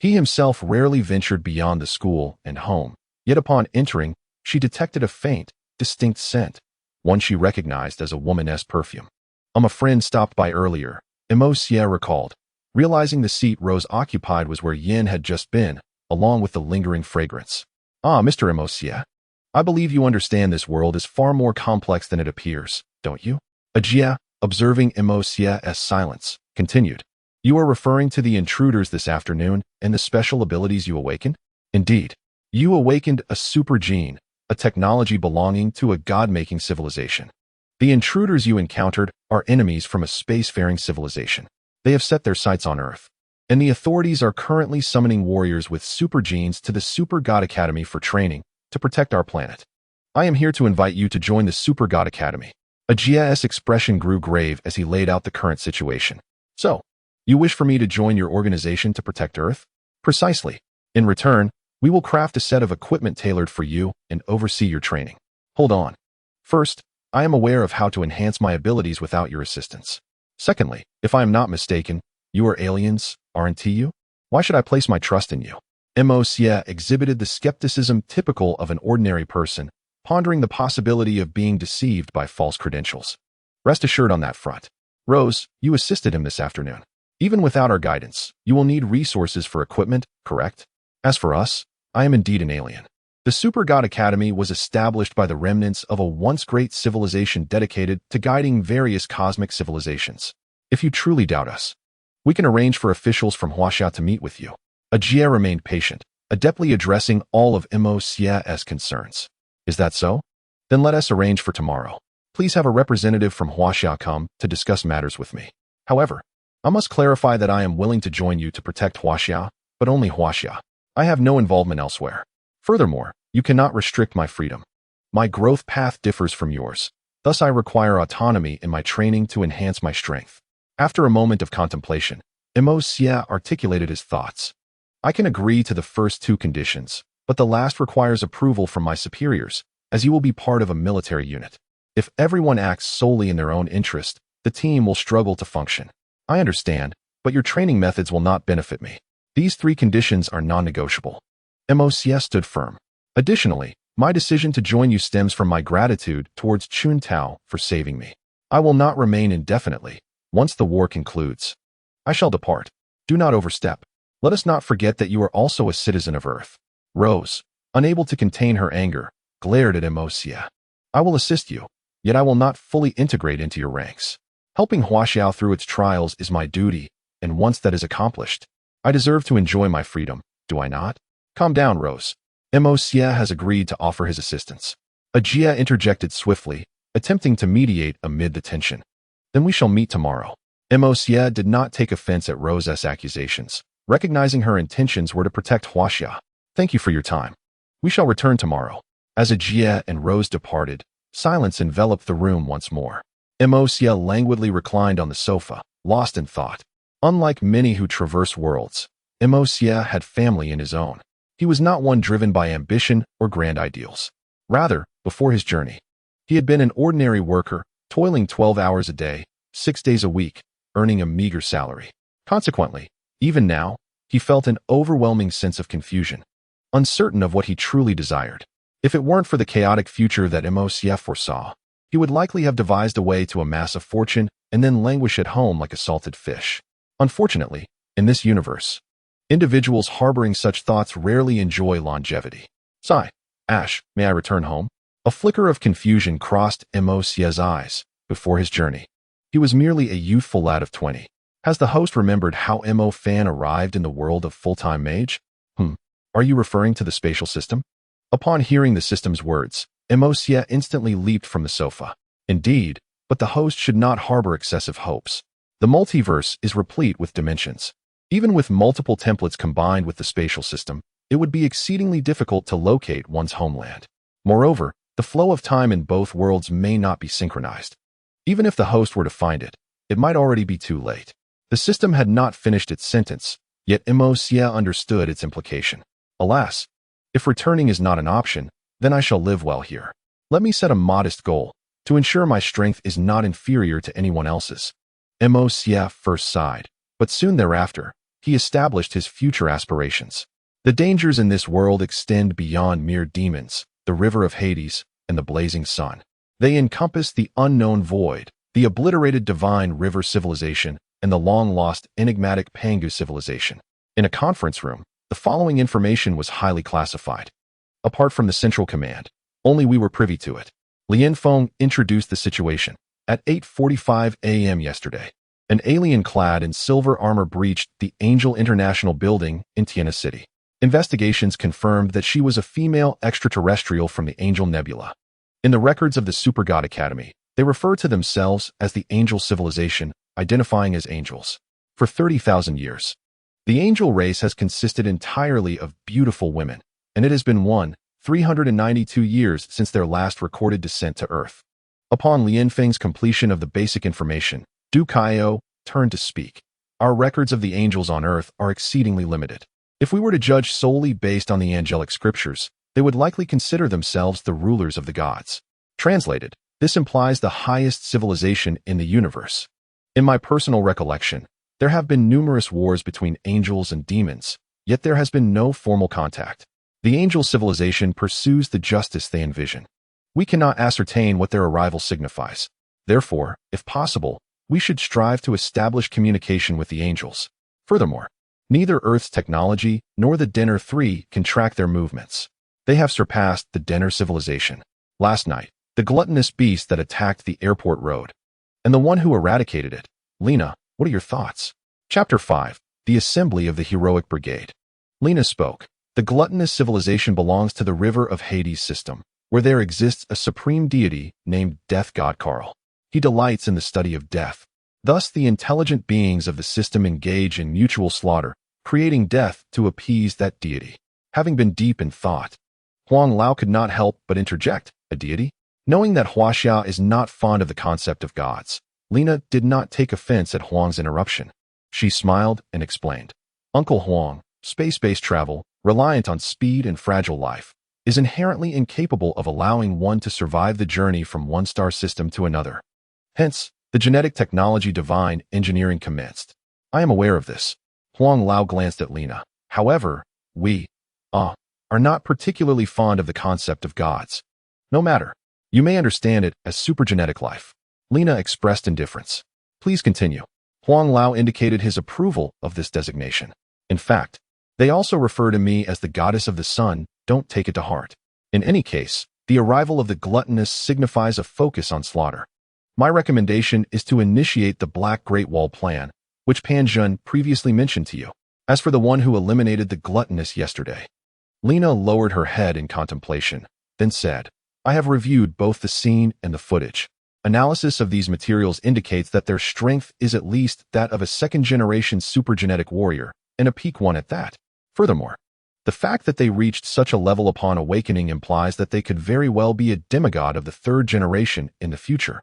He himself rarely ventured beyond the school and home, yet upon entering, she detected a faint, distinct scent, one she recognized as a woman's perfume. A friend stopped by earlier, Emosia recalled, realizing the seat Rose occupied was where Yin had just been, along with the lingering fragrance. Ah, Mr. Emosia, I believe you understand this world is far more complex than it appears, don't you? Juxia, observing Emosia's silence, continued. You are referring to the intruders this afternoon and the special abilities you awakened? Indeed. You awakened a super gene, a technology belonging to a god-making civilization. The intruders you encountered are enemies from a spacefaring civilization. They have set their sights on Earth, and the authorities are currently summoning warriors with super genes to the Super God Academy for training to protect our planet. I am here to invite you to join the Super God Academy. Juxia's expression grew grave as he laid out the current situation. So, you wish for me to join your organization to protect Earth? Precisely. In return, we will craft a set of equipment tailored for you and oversee your training. Hold on. First, I am aware of how to enhance my abilities without your assistance. Secondly, if I am not mistaken, you are aliens, aren't you? Why should I place my trust in you? Emosia exhibited the skepticism typical of an ordinary person, pondering the possibility of being deceived by false credentials. Rest assured on that front. Rose, you assisted him this afternoon. Even without our guidance, you will need resources for equipment, correct? As for us, I am indeed an alien. The Super God Academy was established by the remnants of a once great civilization dedicated to guiding various cosmic civilizations. If you truly doubt us, we can arrange for officials from Juxia to meet with you. Juxia remained patient, adeptly addressing all of Emosia's concerns. Is that so? Then let us arrange for tomorrow. Please have a representative from Juxia come to discuss matters with me. However, I must clarify that I am willing to join you to protect Juxia, but only Juxia. I have no involvement elsewhere. Furthermore, you cannot restrict my freedom. My growth path differs from yours. Thus I require autonomy in my training to enhance my strength. After a moment of contemplation, Xia articulated his thoughts. I can agree to the first two conditions, but the last requires approval from my superiors, as you will be part of a military unit. If everyone acts solely in their own interest, the team will struggle to function. I understand, but your training methods will not benefit me. These three conditions are non-negotiable. Xia stood firm. Additionally, my decision to join you stems from my gratitude towards Chun Tao for saving me. I will not remain indefinitely. Once the war concludes, I shall depart. Do not overstep. Let us not forget that you are also a citizen of Earth. Rose, unable to contain her anger, glared at Xia. I will assist you, yet I will not fully integrate into your ranks. Helping Huaxiao through its trials is my duty, and once that is accomplished, I deserve to enjoy my freedom, do I not? Calm down, Rose. Xia has agreed to offer his assistance. Juxia interjected swiftly, attempting to mediate amid the tension. Then we shall meet tomorrow. Xia did not take offense at Rose's accusations, recognizing her intentions were to protect Huaxia. Thank you for your time. We shall return tomorrow. As Juxia and Rose departed, silence enveloped the room once more. Xia languidly reclined on the sofa, lost in thought. Unlike many who traverse worlds, Xia had family in his own. He was not one driven by ambition or grand ideals. Rather, before his journey, he had been an ordinary worker, toiling 12 hours a day, 6 days a week, earning a meager salary. Consequently, even now, he felt an overwhelming sense of confusion, uncertain of what he truly desired. If it weren't for the chaotic future that Xia foresaw, he would likely have devised a way to amass a fortune and then languish at home like a salted fish. Unfortunately, in this universe, individuals harboring such thoughts rarely enjoy longevity. Sigh. Ash, may I return home? A flicker of confusion crossed Xia's eyes before his journey. He was merely a youthful lad of 20. Has the host remembered how Fan arrived in the world of full-time mage? Are you referring to the spatial system? Upon hearing the system's words, Xia instantly leaped from the sofa. Indeed, but the host should not harbor excessive hopes. The multiverse is replete with dimensions. Even with multiple templates combined with the spatial system, it would be exceedingly difficult to locate one's homeland. Moreover, the flow of time in both worlds may not be synchronized. Even if the host were to find it, it might already be too late. The system had not finished its sentence, yet Xia understood its implication. Alas, if returning is not an option, then I shall live well here. Let me set a modest goal, to ensure my strength is not inferior to anyone else's. Xia first sighed, but soon thereafter, he established his future aspirations. The dangers in this world extend beyond mere demons, the river of Hades, and the blazing sun. They encompass the unknown void, the obliterated divine river civilization, and the long-lost enigmatic Pangu civilization. In a conference room, the following information was highly classified. Apart from the central command, only we were privy to it. Lian Feng introduced the situation. At 8:45 a.m. yesterday, an alien clad in silver armor breached the Angel International building in Tiana City. Investigations confirmed that she was a female extraterrestrial from the Angel Nebula. In the records of the Super God Academy, they refer to themselves as the Angel Civilization, identifying as angels. For 30,000 years, the angel race has consisted entirely of beautiful women, and it has been 392 years since their last recorded descent to Earth. Upon Lian Feng's completion of the basic information, Du Kaio turned to speak. Our records of the angels on Earth are exceedingly limited. If we were to judge solely based on the angelic scriptures, they would likely consider themselves the rulers of the gods. Translated, this implies the highest civilization in the universe. In my personal recollection, there have been numerous wars between angels and demons, yet there has been no formal contact. The angel civilization pursues the justice they envision. We cannot ascertain what their arrival signifies. Therefore, if possible, we should strive to establish communication with the angels. Furthermore, neither Earth's technology nor the Denner 3 can track their movements. They have surpassed the Denner civilization. Last night, the gluttonous beast that attacked the airport road, and the one who eradicated it. Lena, what are your thoughts? Chapter 5. The Assembly of the Heroic Brigade. Lena spoke. The gluttonous civilization belongs to the River of Hades system, where there exists a supreme deity named Death God Karl. He delights in the study of death. Thus, the intelligent beings of the system engage in mutual slaughter, creating death to appease that deity. Having been deep in thought, Huang Lao could not help but interject, a deity? Knowing that Huaxia is not fond of the concept of gods, Lena did not take offense at Huang's interruption. She smiled and explained. Uncle Huang, space-based travel, reliant on speed and fragile life, is inherently incapable of allowing one to survive the journey from one star system to another. Hence, the genetic technology divine engineering commenced. I am aware of this. Huang Lao glanced at Lena. However, we, are not particularly fond of the concept of gods. No matter. You may understand it as supergenetic life. Lena expressed indifference. Please continue. Huang Lao indicated his approval of this designation. In fact, they also refer to me as the goddess of the sun. Don't take it to heart. In any case, the arrival of the gluttonous signifies a focus on slaughter. My recommendation is to initiate the Black Great Wall plan, which Pan Zhun previously mentioned to you. As for the one who eliminated the gluttonous yesterday. Lena lowered her head in contemplation, then said, I have reviewed both the scene and the footage. Analysis of these materials indicates that their strength is at least that of a second-generation supergenetic warrior, and a peak one at that. Furthermore, the fact that they reached such a level upon awakening implies that they could very well be a demigod of the third generation in the future,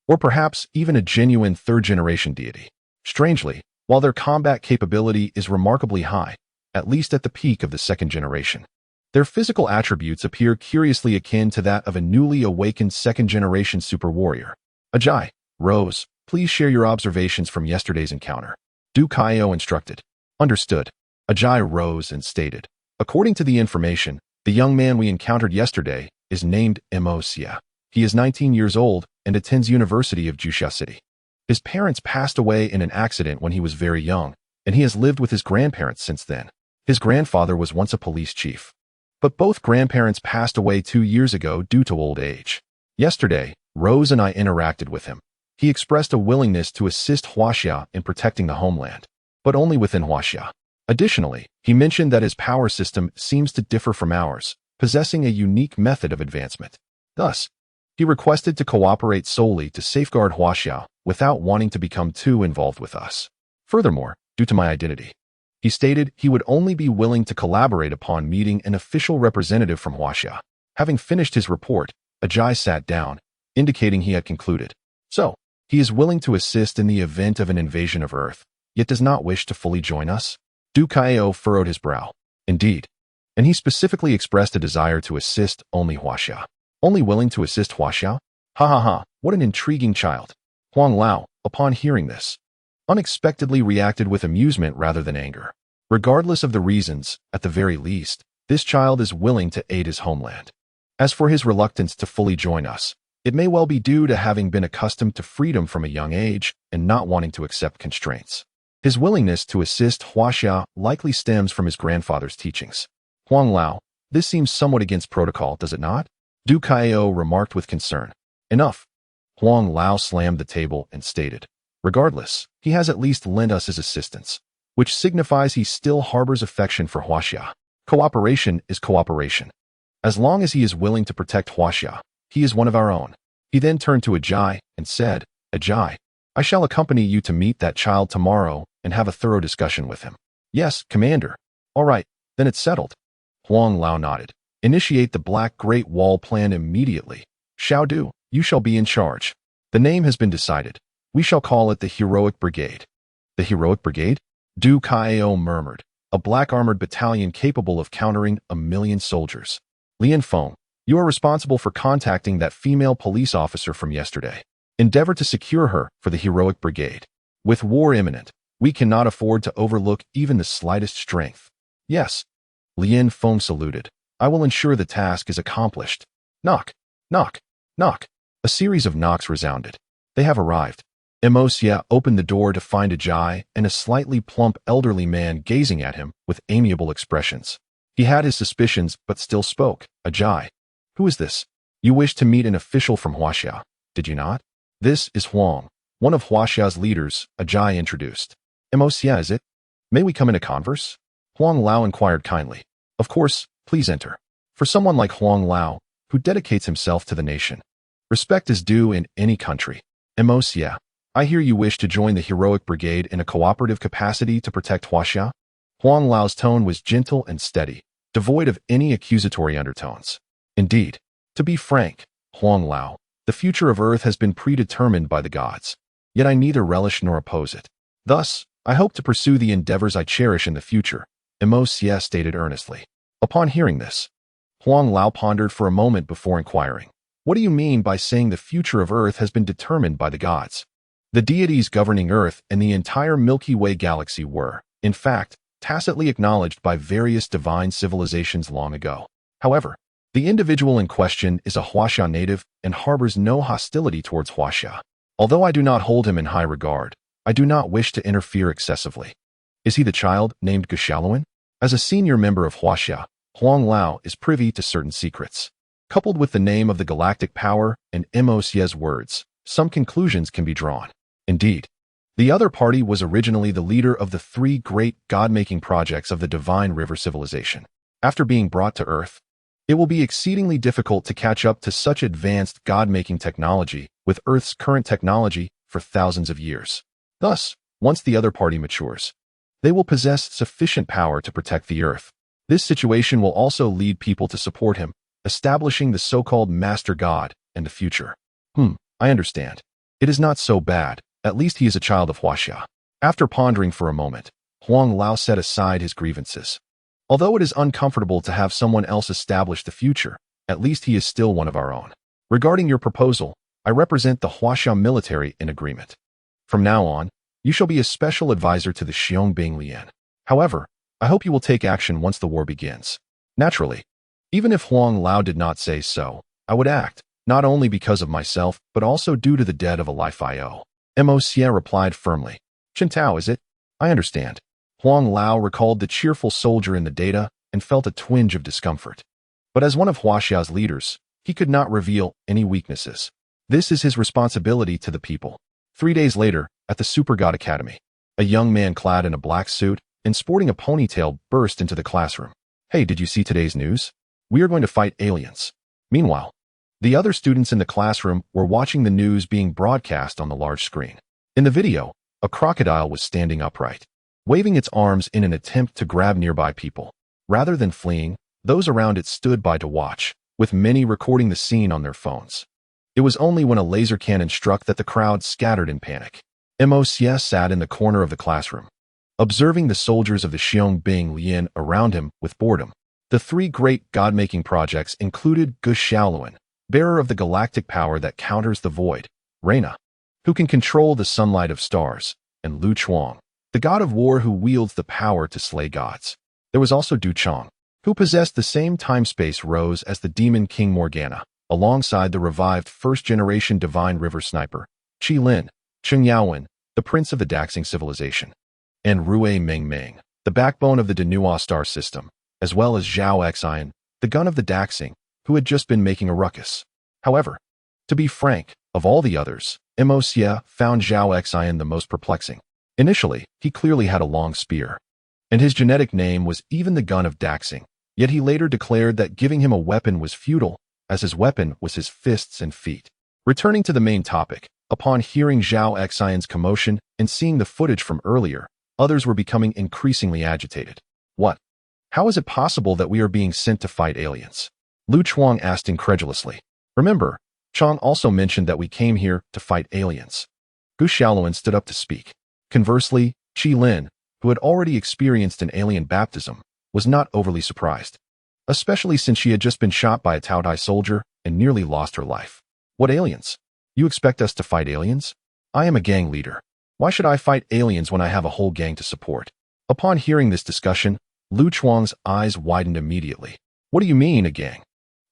or perhaps even a genuine third-generation deity. Strangely, while their combat capability is remarkably high, at least at the peak of the second generation, their physical attributes appear curiously akin to that of a newly awakened second-generation super warrior. Ajay, Rose, please share your observations from yesterday's encounter. Du Kaio instructed. Understood. Ajay rose and stated. According to the information, the young man we encountered yesterday is named Juxia. He is 19 years old and attends University of Juxia City. His parents passed away in an accident when he was very young, and he has lived with his grandparents since then. His grandfather was once a police chief. But both grandparents passed away 2 years ago due to old age. Yesterday, Rose and I interacted with him. He expressed a willingness to assist Juxia in protecting the homeland, but only within Juxia. Additionally, he mentioned that his power system seems to differ from ours, possessing a unique method of advancement. Thus, he requested to cooperate solely to safeguard Juxia without wanting to become too involved with us. Furthermore, due to my identity, he stated he would only be willing to collaborate upon meeting an official representative from Juxia. Having finished his report, Ajay sat down, indicating he had concluded. So, he is willing to assist in the event of an invasion of Earth, yet does not wish to fully join us? Du Kaio furrowed his brow. Indeed. And he specifically expressed a desire to assist only Juxia. Only willing to assist Juxia? Ha ha ha, what an intriguing child. Huang Lao, upon hearing this, unexpectedly reacted with amusement rather than anger. Regardless of the reasons, at the very least, this child is willing to aid his homeland. As for his reluctance to fully join us, it may well be due to having been accustomed to freedom from a young age and not wanting to accept constraints. His willingness to assist Juxia likely stems from his grandfather's teachings. Huang Lao, this seems somewhat against protocol, does it not? Du Kaio remarked with concern. Enough. Huang Lao slammed the table and stated. Regardless, he has at least lent us his assistance, which signifies he still harbors affection for Juxia. Cooperation is cooperation. As long as he is willing to protect Juxia, he is one of our own. He then turned to Ajay and said, Ajay, I shall accompany you to meet that child tomorrow and have a thorough discussion with him. Yes, Commander. All right, then it's settled. Huang Lao nodded. Initiate the Black Great Wall plan immediately. Xiao Du, you shall be in charge. The name has been decided. We shall call it the Heroic Brigade. The Heroic Brigade? Du Kaio murmured. A black armored battalion capable of countering 1,000,000 soldiers. Lian Feng, you are responsible for contacting that female police officer from yesterday. Endeavor to secure her for the Heroic Brigade. With war imminent, we cannot afford to overlook even the slightest strength. Yes. Lian Feng saluted. I will ensure the task is accomplished. Knock, knock, knock. A series of knocks resounded. They have arrived. Juxia opened the door to find Ajay and a slightly plump elderly man gazing at him with amiable expressions. He had his suspicions but still spoke. Ajay. Who is this? You wished to meet an official from Juxia, did you not? This is Huang, one of Huaxia's leaders, Ajay introduced. Juxia, is it? May we come into converse? Huang Lao inquired kindly. Of course, please enter. For someone like Huang Lao, who dedicates himself to the nation, respect is due in any country. Juxia, I hear you wish to join the Heroic Brigade in a cooperative capacity to protect Juxia? Huang Lao's tone was gentle and steady, devoid of any accusatory undertones. Indeed, to be frank, Huang Lao, the future of Earth has been predetermined by the gods, yet I neither relish nor oppose it. Thus, I hope to pursue the endeavors I cherish in the future, Juxia stated earnestly. Upon hearing this, Huang Lao pondered for a moment before inquiring, "What do you mean by saying the future of Earth has been determined by the gods?" The deities governing Earth and the entire Milky Way galaxy were, in fact, tacitly acknowledged by various divine civilizations long ago. However, the individual in question is a Huaxia native and harbors no hostility towards Huaxia. Although I do not hold him in high regard, I do not wish to interfere excessively. Is he the child named Juxia? As a senior member of Huaxia, Huang Lao is privy to certain secrets. Coupled with the name of the galactic power and Juxia's words, some conclusions can be drawn. Indeed, the other party was originally the leader of the three great god-making projects of the Divine River civilization. After being brought to Earth, it will be exceedingly difficult to catch up to such advanced god-making technology with Earth's current technology for thousands of years. Thus, once the other party matures, they will possess sufficient power to protect the Earth. This situation will also lead people to support him, establishing the so-called Master God in the future. I understand. It is not so bad. At least he is a child of Huaxia. After pondering for a moment, Huang Lao set aside his grievances. Although it is uncomfortable to have someone else establish the future, at least he is still one of our own. Regarding your proposal, I represent the Huaxia military in agreement. From now on, you shall be a special advisor to the Xiong Lian. However, I hope you will take action once the war begins. Naturally, even if Huang Lao did not say so, I would act, not only because of myself, but also due to the debt of a life I owe. Juxia replied firmly. "Qintao, is it? I understand." Huang Lao recalled the cheerful soldier in the data and felt a twinge of discomfort. But as one of Huaxia's leaders, he could not reveal any weaknesses. This is his responsibility to the people. 3 days later, at the Super God Academy, a young man clad in a black suit and sporting a ponytail burst into the classroom. "Hey, did you see today's news? We are going to fight aliens." Meanwhile, the other students in the classroom were watching the news being broadcast on the large screen. In the video, a crocodile was standing upright, waving its arms in an attempt to grab nearby people. Rather than fleeing, those around it stood by to watch, with many recording the scene on their phones. It was only when a laser cannon struck that the crowd scattered in panic. Juxia sat in the corner of the classroom, observing the soldiers of the Xiong Lian around him with boredom. The three great god-making projects included Juxia, bearer of the galactic power that counters the void, Reina, who can control the sunlight of stars, and Lu Chuang, the god of war who wields the power to slay gods. There was also Du Chang, who possessed the same time-space rose as the demon King Morgana, alongside the revived first-generation Divine River sniper, Qi Lin, Cheng Yaowen, the prince of the Daxing civilization, and Rui Mengmeng, the backbone of the Denua star system, as well as Zhao Xian, the gun of the Daxing, who had just been making a ruckus. However, to be frank, of all the others, Juxia found Zhao Xian the most perplexing. Initially, he clearly had a long spear, and his genetic name was even the gun of Daxing, yet he later declared that giving him a weapon was futile, as his weapon was his fists and feet. Returning to the main topic, upon hearing Zhao Xian's commotion and seeing the footage from earlier, others were becoming increasingly agitated. "What? How is it possible that we are being sent to fight aliens?" Lu Chuang asked incredulously. "Remember, Chang also mentioned that we came here to fight aliens." Gu Xiaoluan stood up to speak. Conversely, Qi Lin, who had already experienced an alien baptism, was not overly surprised, especially since she had just been shot by a Taotai soldier and nearly lost her life. "What aliens? You expect us to fight aliens? I am a gang leader. Why should I fight aliens when I have a whole gang to support?" Upon hearing this discussion, Lu Chuang's eyes widened immediately. "What do you mean, a gang?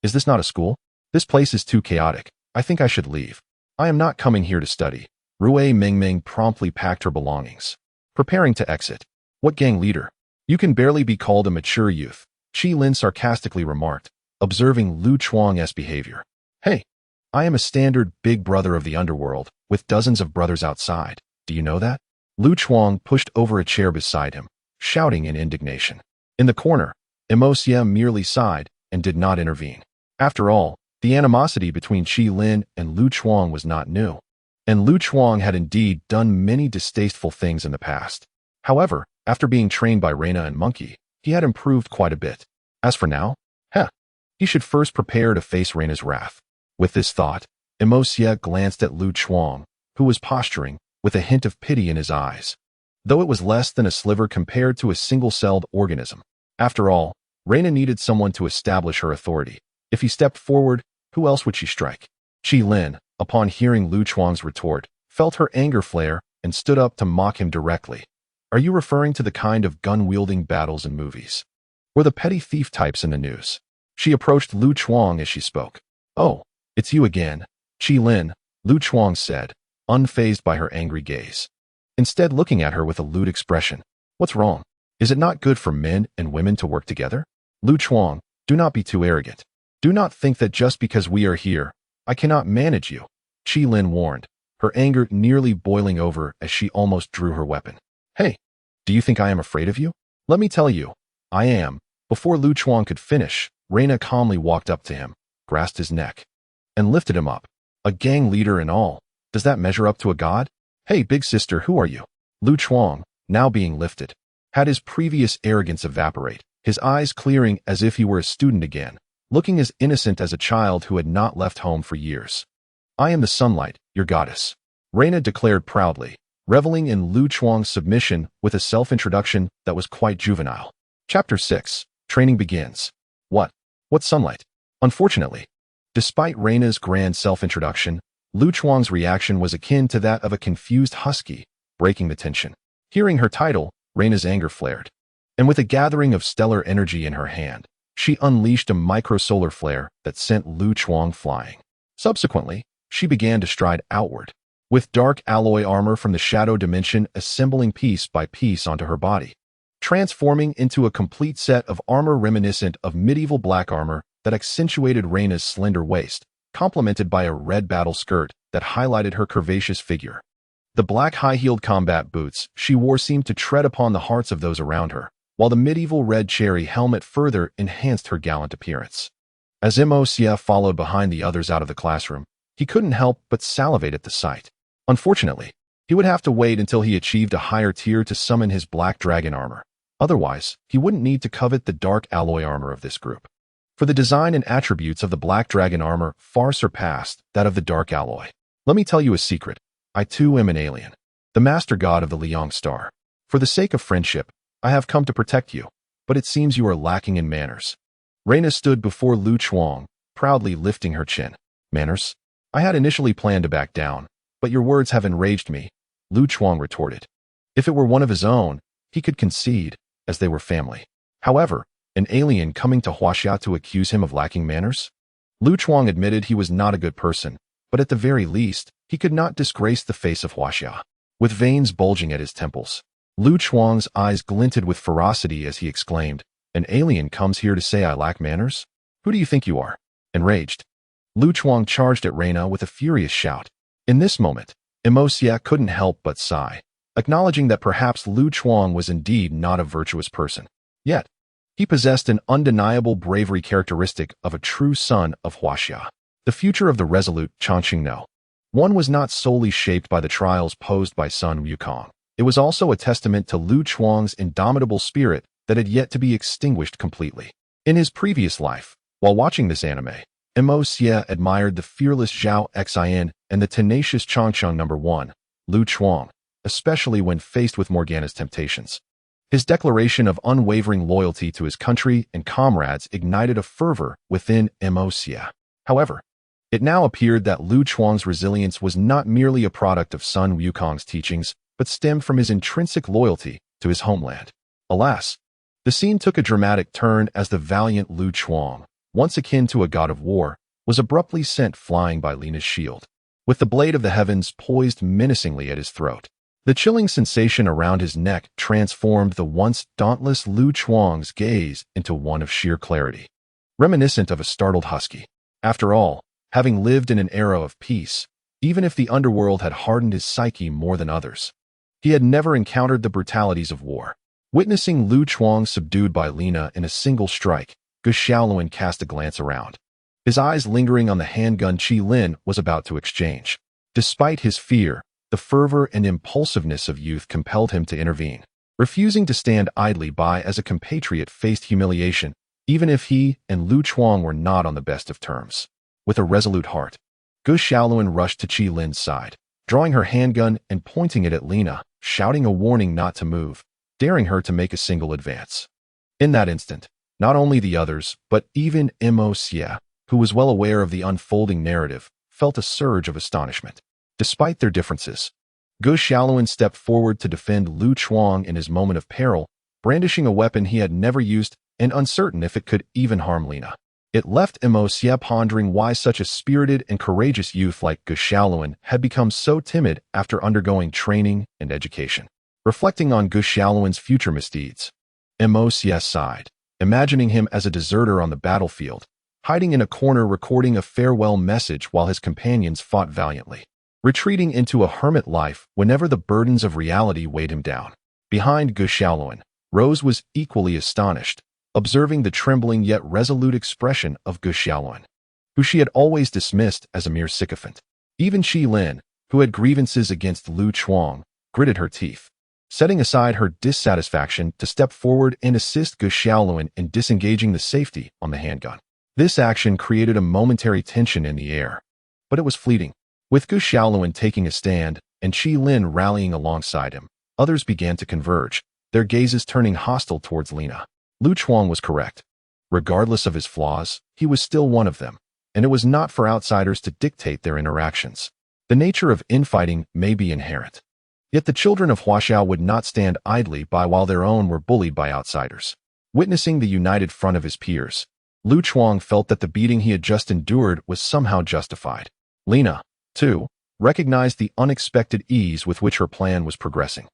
Is this not a school? This place is too chaotic. I think I should leave. I am not coming here to study." Rui Mengmeng promptly packed her belongings, preparing to exit. "What gang leader? You can barely be called a mature youth," Qi Lin sarcastically remarked, observing Lu Chuang's behavior. "Hey, I am a standard big brother of the underworld, with dozens of brothers outside. Do you know that?" Lu Chuang pushed over a chair beside him, shouting in indignation. In the corner, Juxia merely sighed and did not intervene. After all, the animosity between Qi Lin and Lu Chuang was not new, and Lu Chuang had indeed done many distasteful things in the past. However, after being trained by Reina and Monkey, he had improved quite a bit. As for now, he should first prepare to face Reina's wrath. With this thought, Juxia glanced at Lu Chuang, who was posturing, with a hint of pity in his eyes. though it was less than a sliver compared to a single-celled organism. After all, Reina needed someone to establish her authority. If he stepped forward, who else would she strike? Qi Lin, upon hearing Lu Chuang's retort, felt her anger flare and stood up to mock him directly. Are you referring to the kind of gun-wielding battles in movies? Or the petty thief types in the news? She approached Lu Chuang as she spoke. Oh, it's you again, Qi Lin, Lu Chuang said, unfazed by her angry gaze. Instead looking at her with a lewd expression. What's wrong? Is it not good for men and women to work together? Lu Chuang, do not be too arrogant. Do not think that just because we are here, I cannot manage you, Qi Lin warned, her anger nearly boiling over as she almost drew her weapon. Hey, do you think I am afraid of you? Let me tell you, I am. Before Lu Chuang could finish, Reina calmly walked up to him, grasped his neck, and lifted him up. A gang leader and all. Does that measure up to a god? Hey, big sister, who are you? Lu Chuang, now being lifted, had his previous arrogance evaporate, his eyes clearing as if he were a student again, looking as innocent as a child who had not left home for years. I am the sunlight, your goddess, Reina declared proudly, reveling in Lu Chuang's submission with a self-introduction that was quite juvenile. Chapter 6. Training begins. What sunlight? Unfortunately, despite Reina's grand self-introduction, Lu Chuang's reaction was akin to that of a confused husky, breaking the tension. Hearing her title, Reina's anger flared, and with a gathering of stellar energy in her hand, she unleashed a microsolar flare that sent Lu Chuang flying. Subsequently, she began to stride outward, with dark alloy armor from the shadow dimension assembling piece by piece onto her body, transforming into a complete set of armor reminiscent of medieval black armor that accentuated Reina's slender waist, complemented by a red battle skirt that highlighted her curvaceous figure. The black high-heeled combat boots she wore seemed to tread upon the hearts of those around her, while the medieval red cherry helmet further enhanced her gallant appearance. As Juxia followed behind the others out of the classroom, he couldn't help but salivate at the sight. Unfortunately, he would have to wait until he achieved a higher tier to summon his black dragon armor. Otherwise, he wouldn't need to covet the dark alloy armor of this group. For the design and attributes of the black dragon armor far surpassed that of the dark alloy. Let me tell you a secret. I too am an alien, the master god of the Liang star. For the sake of friendship, I have come to protect you, but it seems you are lacking in manners. Reina stood before Lu Chuang, proudly lifting her chin. Manners? I had initially planned to back down, but your words have enraged me, Lu Chuang retorted. If it were one of his own, he could concede, as they were family. However, an alien coming to Juxia to accuse him of lacking manners? Lu Chuang admitted he was not a good person, but at the very least, he could not disgrace the face of Juxia. With veins bulging at his temples, Lu Chuang's eyes glinted with ferocity as he exclaimed, An alien comes here to say I lack manners? Who do you think you are? Enraged, Lu Chuang charged at Reina with a furious shout. In this moment, Juxia couldn't help but sigh, acknowledging that perhaps Lu Chuang was indeed not a virtuous person. Yet, he possessed an undeniable bravery characteristic of a true son of Juxia. The future of the resolute Changqing one was not solely shaped by the trials posed by Sun Wukong. It was also a testament to Lu Chuang's indomitable spirit that had yet to be extinguished completely. In his previous life, while watching this anime, Juxia admired the fearless Zhao Xin and the tenacious Changcheng No. 1, Lu Chuang, especially when faced with Morgana's temptations. His declaration of unwavering loyalty to his country and comrades ignited a fervor within Juxia. However, it now appeared that Lu Chuang's resilience was not merely a product of Sun Wukong's teachings, but stemmed from his intrinsic loyalty to his homeland. Alas, the scene took a dramatic turn as the valiant Lu Chuang, once akin to a god of war, was abruptly sent flying by Lina's shield, with the blade of the heavens poised menacingly at his throat. The chilling sensation around his neck transformed the once dauntless Lu Chuang's gaze into one of sheer clarity, reminiscent of a startled husky. After all, having lived in an era of peace, even if the underworld had hardened his psyche more than others, he had never encountered the brutalities of war. Witnessing Lu Chuang subdued by Lina in a single strike, Gu Xiaoluan cast a glance around, his eyes lingering on the handgun Qi Lin was about to exchange. Despite his fear, the fervor and impulsiveness of youth compelled him to intervene, refusing to stand idly by as a compatriot faced humiliation, even if he and Lu Chuang were not on the best of terms. With a resolute heart, Gu Xiaoluan rushed to Qi Lin's side, drawing her handgun and pointing it at Lina, shouting a warning not to move, daring her to make a single advance. In that instant, not only the others, but even Juxia, who was well aware of the unfolding narrative, felt a surge of astonishment. Despite their differences, Gu Xiaoluan stepped forward to defend Lu Chuang in his moment of peril, brandishing a weapon he had never used and uncertain if it could even harm Lina. It left Juxia pondering why such a spirited and courageous youth like Gu Xiaoluan had become so timid after undergoing training and education. Reflecting on Gu Xiaoluan's future misdeeds, Juxia sighed, imagining him as a deserter on the battlefield, hiding in a corner recording a farewell message while his companions fought valiantly, retreating into a hermit life whenever the burdens of reality weighed him down. Behind Gu Xiaoluan, Rose was equally astonished, observing the trembling yet resolute expression of Gu Xiaoluan, who she had always dismissed as a mere sycophant. Even Shi Lin, who had grievances against Lu Chuang, gritted her teeth, setting aside her dissatisfaction to step forward and assist Gu Xiaoluan in disengaging the safety on the handgun. This action created a momentary tension in the air, but it was fleeting. With Gu Xiaoluan taking a stand and Shi Lin rallying alongside him, others began to converge, their gazes turning hostile towards Lina. Lu Chuang was correct. Regardless of his flaws, he was still one of them, and it was not for outsiders to dictate their interactions. The nature of infighting may be inherent. Yet the children of Huaxiao would not stand idly by while their own were bullied by outsiders. Witnessing the united front of his peers, Lu Chuang felt that the beating he had just endured was somehow justified. Lina, too, recognized the unexpected ease with which her plan was progressing.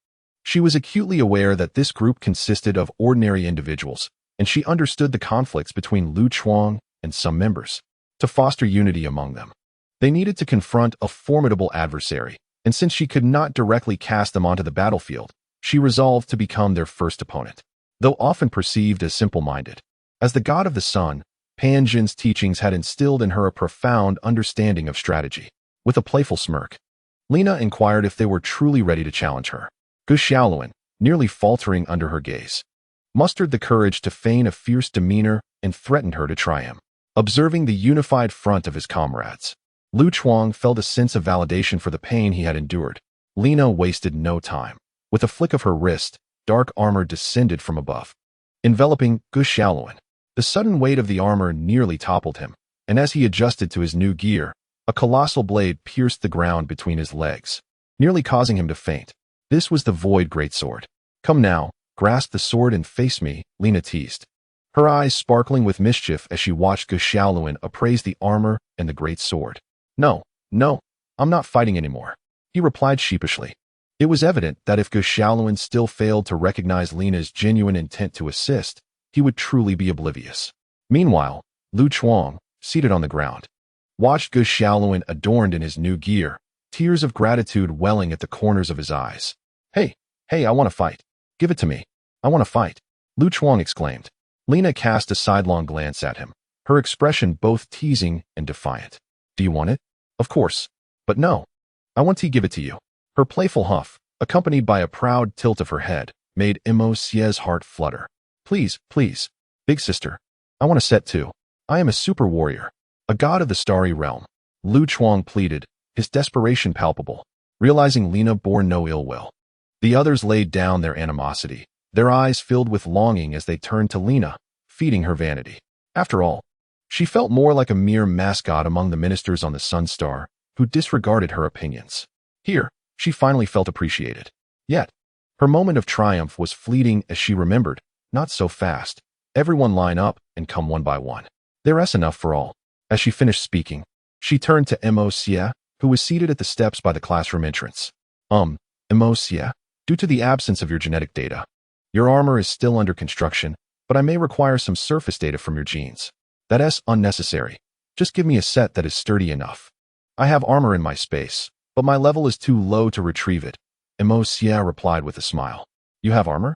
She was acutely aware that this group consisted of ordinary individuals, and she understood the conflicts between Lu Chuang and some members. To foster unity among them, they needed to confront a formidable adversary, and since she could not directly cast them onto the battlefield, she resolved to become their first opponent. Though often perceived as simple-minded, as the god of the sun, Pan Jin's teachings had instilled in her a profound understanding of strategy. With a playful smirk, Lina inquired if they were truly ready to challenge her. Gu Xiaoluan, nearly faltering under her gaze, mustered the courage to feign a fierce demeanor and threatened her to try him. Observing the unified front of his comrades, Lu Chuang felt a sense of validation for the pain he had endured. Lina wasted no time. With a flick of her wrist, dark armor descended from above, enveloping Gu Xiaoluan. The sudden weight of the armor nearly toppled him, and as he adjusted to his new gear, a colossal blade pierced the ground between his legs, nearly causing him to faint. This was the Void Greatsword. Come now, grasp the sword and face me, Lina teased, her eyes sparkling with mischief as she watched Gu Xiaoluan appraise the armor and the great sword. No, I'm not fighting anymore, he replied sheepishly. It was evident that if Gu Xiaoluan still failed to recognize Lina's genuine intent to assist, he would truly be oblivious. Meanwhile, Lu Chuang, seated on the ground, watched Gu Xiaoluan adorned in his new gear, tears of gratitude welling at the corners of his eyes. Hey, I want to fight. Give it to me. I want to fight, Lu Chuang exclaimed. Lina cast a sidelong glance at him, her expression both teasing and defiant. Do you want it? Of course. But no. I want to give it to you. Her playful huff, accompanied by a proud tilt of her head, made Juxia's heart flutter. Please, big sister. I want to set too. I am a super warrior, a god of the starry realm, Lu Chuang pleaded, his desperation palpable. Realizing Lina bore no ill will, the others laid down their animosity, their eyes filled with longing as they turned to Lina, feeding her vanity. After all, she felt more like a mere mascot among the ministers on the Sun Star, who disregarded her opinions. Here, she finally felt appreciated. Yet, her moment of triumph was fleeting as she remembered, not so fast. Everyone line up and come one by one. There's enough for all. As she finished speaking, she turned to Juxia, who was seated at the steps by the classroom entrance. Juxia, due to the absence of your genetic data, your armor is still under construction, but I may require some surface data from your genes. That's unnecessary. Just give me a set that is sturdy enough. I have armor in my space, but my level is too low to retrieve it, Juxia replied with a smile. You have armor?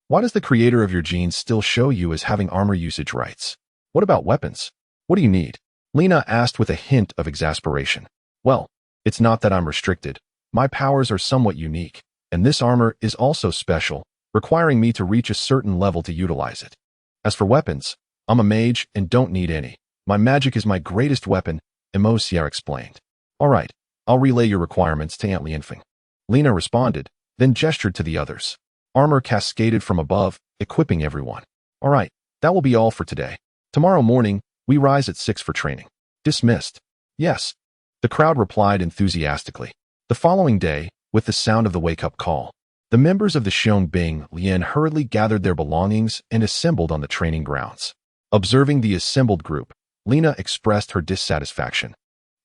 Why does the creator of your genes still show you as having armor usage rights? What about weapons? What do you need? Lina asked with a hint of exasperation. Well, it's not that I'm restricted. My powers are somewhat unique, and this armor is also special, requiring me to reach a certain level to utilize it. As for weapons, I'm a mage and don't need any. My magic is my greatest weapon, Juxia explained. All right, I'll relay your requirements to Aunt Lianfeng. Lina responded, then gestured to the others. Armor cascaded from above, equipping everyone. All right, that will be all for today. Tomorrow morning, we rise at 6 for training. Dismissed. Yes. The crowd replied enthusiastically. The following day, with the sound of the wake-up call, the members of the Xiong Lian hurriedly gathered their belongings and assembled on the training grounds. Observing the assembled group, Lena expressed her dissatisfaction.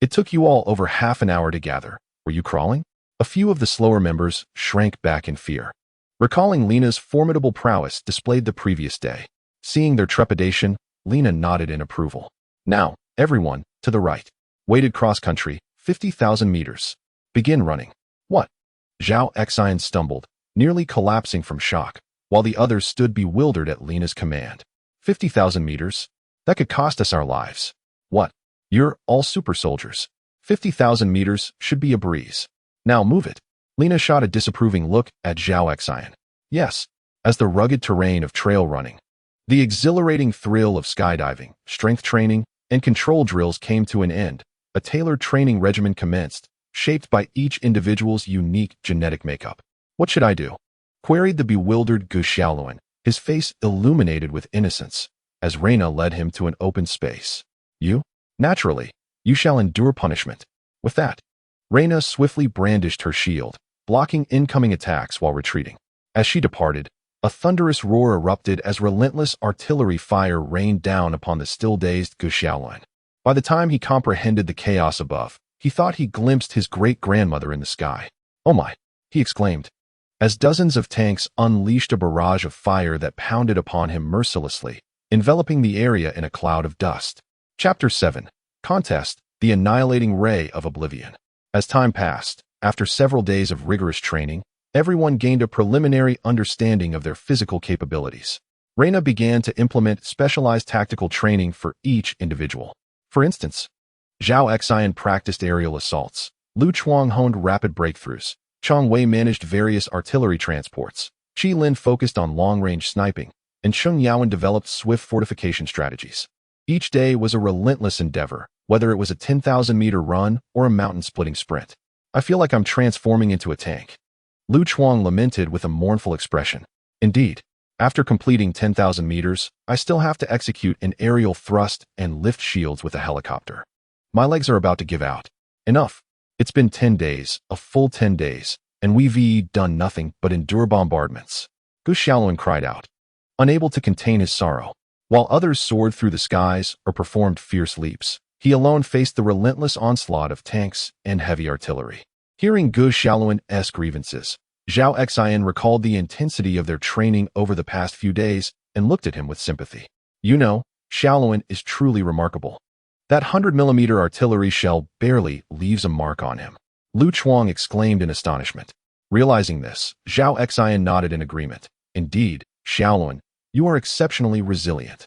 It took you all over half an hour to gather. Were you crawling? A few of the slower members shrank back in fear. Recalling Lena's formidable prowess displayed the previous day. Seeing their trepidation, Lena nodded in approval. Now, everyone, to the right. Weighted cross-country, 50,000 meters. Begin running. What? Zhao Xian stumbled, nearly collapsing from shock, while the others stood bewildered at Lena's command. 50,000 meters? That could cost us our lives. What? You're all super soldiers. 50,000 meters should be a breeze. Now move it. Lena shot a disapproving look at Zhao Xian. Yes, as the rugged terrain of trail running, the exhilarating thrill of skydiving, strength training, and control drills came to an end. A tailored training regimen commenced, shaped by each individual's unique genetic makeup. What should I do? Queried the bewildered Gu Xiaoluan, his face illuminated with innocence, as Reina led him to an open space. You? Naturally, you shall endure punishment. With that, Reina swiftly brandished her shield, blocking incoming attacks while retreating. As she departed, a thunderous roar erupted as relentless artillery fire rained down upon the still-dazed Gu Xiaoluan. By the time he comprehended the chaos above, he thought he glimpsed his great-grandmother in the sky. Oh my, he exclaimed, as dozens of tanks unleashed a barrage of fire that pounded upon him mercilessly, enveloping the area in a cloud of dust. Chapter 7. Contest, the Annihilating Ray of Oblivion. As time passed, after several days of rigorous training, everyone gained a preliminary understanding of their physical capabilities. Reina began to implement specialized tactical training for each individual. For instance, Zhao Xian practiced aerial assaults, Lu Chuang honed rapid breakthroughs, Chang Wei managed various artillery transports, Qi Lin focused on long-range sniping, and Sheng Yaowen developed swift fortification strategies. Each day was a relentless endeavor, whether it was a 10,000-meter run or a mountain-splitting sprint. I feel like I'm transforming into a tank. Lu Chuang lamented with a mournful expression. Indeed, after completing 10,000 meters, I still have to execute an aerial thrust and lift shields with a helicopter. My legs are about to give out. Enough. It's been 10 days, a full 10 days, and we've done nothing but endure bombardments. Gu Xiaoluan cried out, unable to contain his sorrow. While others soared through the skies or performed fierce leaps, he alone faced the relentless onslaught of tanks and heavy artillery. Hearing Gu Xiaoluan's grievances, Zhao Xian recalled the intensity of their training over the past few days and looked at him with sympathy. You know, Xiaoluan is truly remarkable. That 100mm artillery shell barely leaves a mark on him. Lu Chuang exclaimed in astonishment. Realizing this, Zhao Xian nodded in agreement. Indeed, Xiaoluan, you are exceptionally resilient.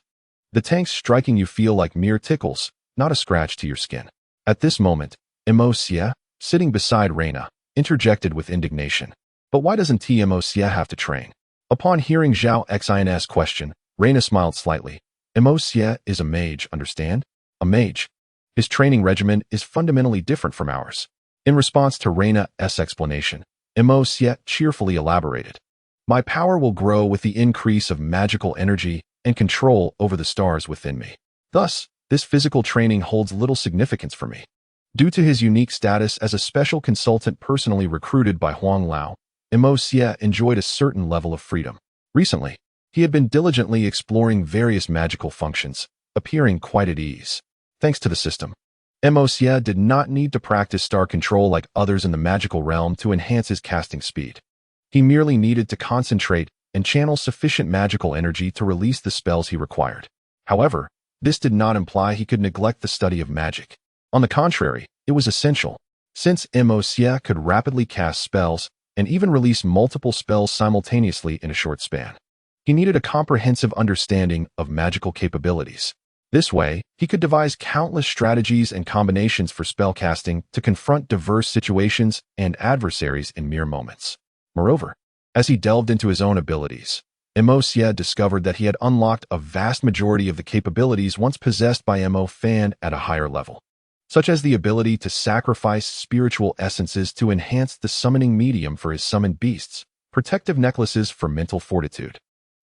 The tanks striking you feel like mere tickles, not a scratch to your skin. At this moment, Xia, sitting beside Reina, interjected with indignation. But why doesn't Xia have to train? Upon hearing Zhao Xian's question, Reina smiled slightly. Xia is a mage, understand? A mage. His training regimen is fundamentally different from ours. In response to Reina's explanation, Xia cheerfully elaborated. My power will grow with the increase of magical energy and control over the stars within me. Thus, this physical training holds little significance for me. Due to his unique status as a special consultant personally recruited by Huang Lao, Xia enjoyed a certain level of freedom. Recently, he had been diligently exploring various magical functions, appearing quite at ease. Thanks to the system, Xia did not need to practice star control like others in the magical realm to enhance his casting speed. He merely needed to concentrate and channel sufficient magical energy to release the spells he required. However, this did not imply he could neglect the study of magic. On the contrary, it was essential, since Xia could rapidly cast spells and even release multiple spells simultaneously in a short span. He needed a comprehensive understanding of magical capabilities. This way, he could devise countless strategies and combinations for spellcasting to confront diverse situations and adversaries in mere moments. Moreover, as he delved into his own abilities, Xia discovered that he had unlocked a vast majority of the capabilities once possessed by Fan at a higher level. such as the ability to sacrifice spiritual essences to enhance the summoning medium for his summoned beasts, protective necklaces for mental fortitude,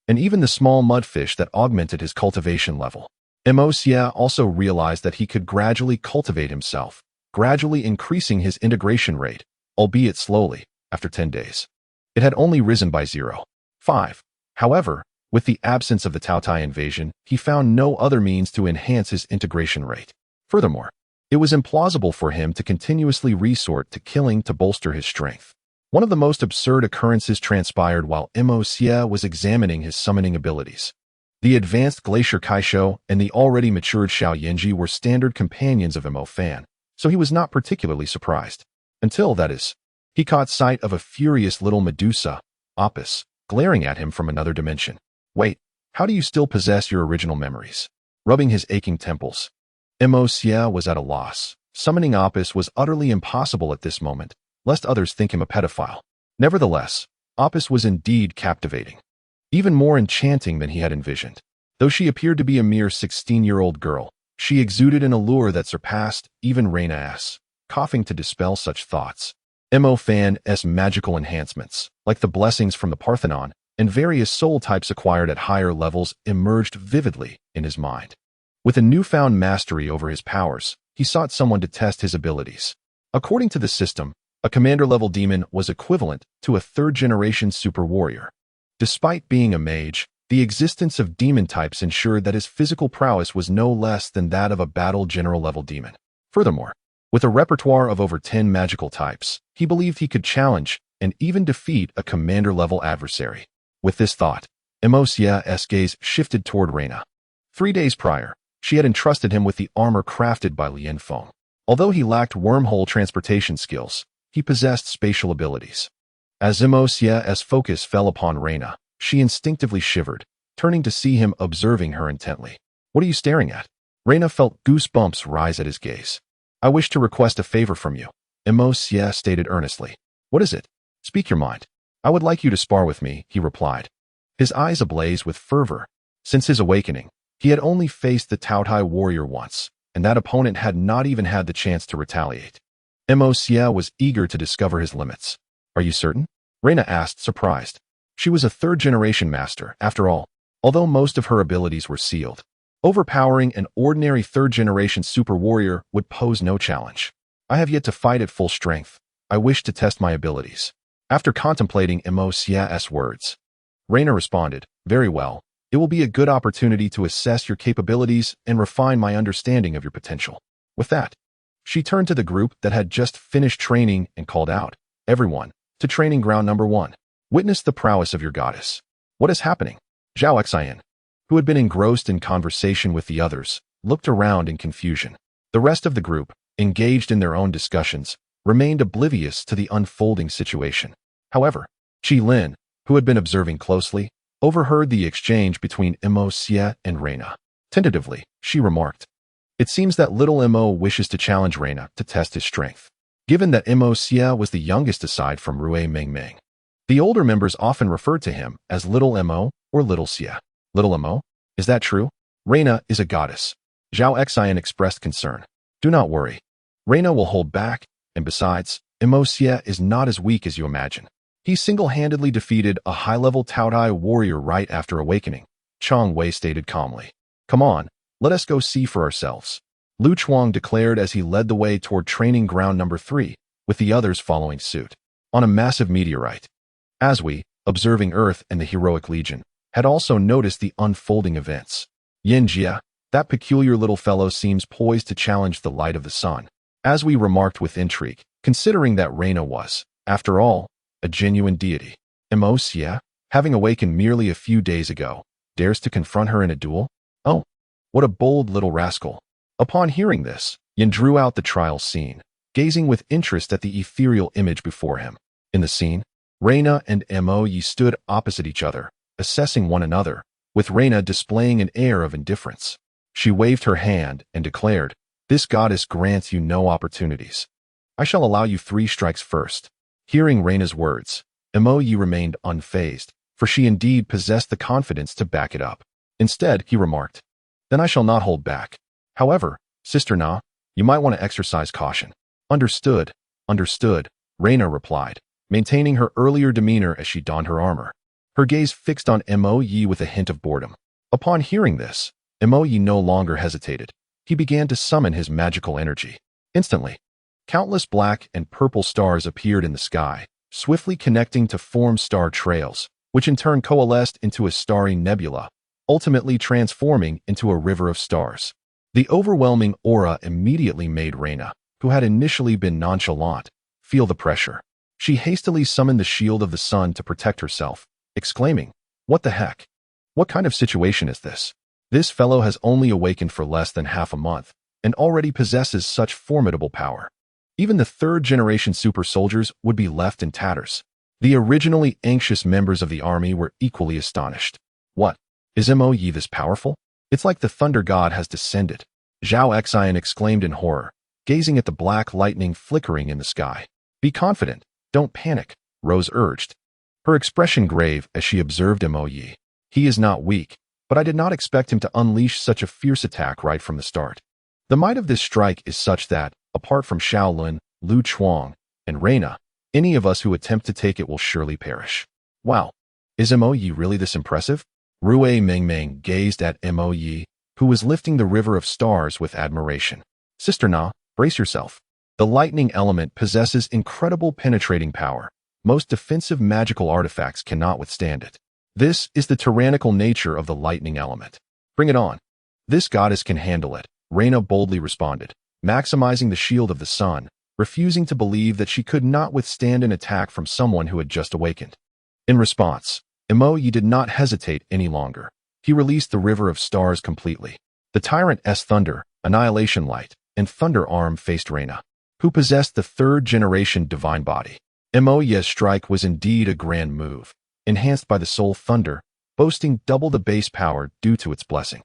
and even the small mudfish that augmented his cultivation level. Juxia also realized that he could gradually cultivate himself, gradually increasing his integration rate, albeit slowly, after 10 days. It had only risen by 0.5. However, with the absence of the Taotai invasion, he found no other means to enhance his integration rate. Furthermore, it was implausible for him to continuously resort to killing to bolster his strength. One of the most absurd occurrences transpired while Juxia was examining his summoning abilities. The advanced Glacier Kaisho and the already matured Xiao Yanji were standard companions of Mo Fan, so he was not particularly surprised. Until, that is, he caught sight of a furious little Medusa, Opus, glaring at him from another dimension. Wait, how do you still possess your original memories? Rubbing his aching temples, Juxia was at a loss. Summoning Opus was utterly impossible at this moment, lest others think him a pedophile. Nevertheless, Opus was indeed captivating, even more enchanting than he had envisioned. Though she appeared to be a mere 16-year-old girl, she exuded an allure that surpassed even Reina's. Coughing to dispel such thoughts, Mo Fan's magical enhancements, like the blessings from the Parthenon and various soul types acquired at higher levels, emerged vividly in his mind. With a newfound mastery over his powers, he sought someone to test his abilities. According to the system, a commander-level demon was equivalent to a third-generation super warrior. Despite being a mage, the existence of demon types ensured that his physical prowess was no less than that of a battle general-level demon. Furthermore, with a repertoire of over 10 magical types, he believed he could challenge and even defeat a commander-level adversary. With this thought, Juxia's gaze shifted toward Reina. 3 days prior, she had entrusted him with the armor crafted by Lien Feng. Although he lacked wormhole transportation skills, he possessed spatial abilities. As Juxia's focus fell upon Reina, she instinctively shivered, turning to see him observing her intently. What are you staring at? Reina felt goosebumps rise at his gaze. I wish to request a favor from you, Juxia stated earnestly. What is it? Speak your mind. I would like you to spar with me, he replied, his eyes ablaze with fervor. Since his awakening, he had only faced the Taotai warrior once, and that opponent had not even had the chance to retaliate. Juxia was eager to discover his limits. Are you certain? Reina asked, surprised. She was a third-generation master, after all, although most of her abilities were sealed. Overpowering an ordinary third-generation super warrior would pose no challenge. I have yet to fight at full strength. I wish to test my abilities. After contemplating Juxia's words, Reina responded, very well. It will be a good opportunity to assess your capabilities and refine my understanding of your potential. With that, she turned to the group that had just finished training and called out, everyone, to training ground number 1. Witness the prowess of your goddess. What is happening? Zhao Xian, who had been engrossed in conversation with the others, looked around in confusion. The rest of the group, engaged in their own discussions, remained oblivious to the unfolding situation. However, Qi Lin, who had been observing closely, overheard the exchange between Juxia and Reina. Tentatively, she remarked, it seems that little Mo wishes to challenge Reina to test his strength. Given that Juxia was the youngest aside from Rui Mengmeng, the older members often referred to him as Little Mo or Little Xia. Little Mo? Is that true? Reina is a goddess. Zhao Xian expressed concern. Do not worry. Reina will hold back, and besides, Juxia is not as weak as you imagine. He single-handedly defeated a high-level Taotai warrior right after awakening, Chang Wei stated calmly. Come on, let us go see for ourselves. Lu Chuang declared as he led the way toward training ground number 3, with the others following suit. On a massive meteorite. As we, observing Earth and the heroic legion, had also noticed the unfolding events. Yin Jia, that peculiar little fellow seems poised to challenge the light of the sun. As we remarked with intrigue, considering that Reina was, after all, a genuine deity. Juxia, having awakened merely a few days ago, dares to confront her in a duel? Oh, what a bold little rascal. Upon hearing this, Yin drew out the trial scene, gazing with interest at the ethereal image before him. In the scene, Reina and Mo Yi stood opposite each other, assessing one another, with Reina displaying an air of indifference. She waved her hand and declared, this goddess grants you no opportunities. I shall allow you 3 strikes first. Hearing Reina's words, Mo Yi remained unfazed, for she indeed possessed the confidence to back it up. Instead, he remarked, then I shall not hold back. However, Sister Na, You might want to exercise caution. Understood, understood, Reyna replied, maintaining her earlier demeanor as she donned her armor. Her gaze fixed on Mo Yi with a hint of boredom. Upon hearing this, Mo Yi no longer hesitated. He began to summon his magical energy. Instantly, countless black and purple stars appeared in the sky, swiftly connecting to form star trails, which in turn coalesced into a starry nebula, ultimately transforming into a river of stars. The overwhelming aura immediately made Reyna, who had initially been nonchalant, feel the pressure. She hastily summoned the shield of the sun to protect herself, exclaiming, "What the heck? What kind of situation is this? This fellow has only awakened for less than half a month, and already possesses such formidable power." Even the third-generation super soldiers would be left in tatters. The originally anxious members of the army were equally astonished. What? Is Mo Yi this powerful? It's like the thunder god has descended, Zhao Xian exclaimed in horror, gazing at the black lightning flickering in the sky. Be confident, don't panic, Rose urged, her expression grave as she observed Mo Yi. He is not weak, but I did not expect him to unleash such a fierce attack right from the start. The might of this strike is such that, apart from Shaolin, Lu Chuang, and Reyna, any of us who attempt to take it will surely perish. Wow, is Mo Yi really this impressive? Rue Mengmeng gazed at Mo Yi, who was lifting the river of stars with admiration. Sister Na, brace yourself. The lightning element possesses incredible penetrating power. Most defensive magical artifacts cannot withstand it. This is the tyrannical nature of the lightning element. Bring it on. This goddess can handle it, Reyna boldly responded, maximizing the shield of the sun, refusing to believe that she could not withstand an attack from someone who had just awakened. In response, Mo Yi did not hesitate any longer. He released the river of stars completely. The tyrant's thunder, annihilation light, and thunder arm faced Reyna, who possessed the third-generation divine body. Mo Yi's strike was indeed a grand move, enhanced by the soul thunder, boasting double the base power due to its blessing.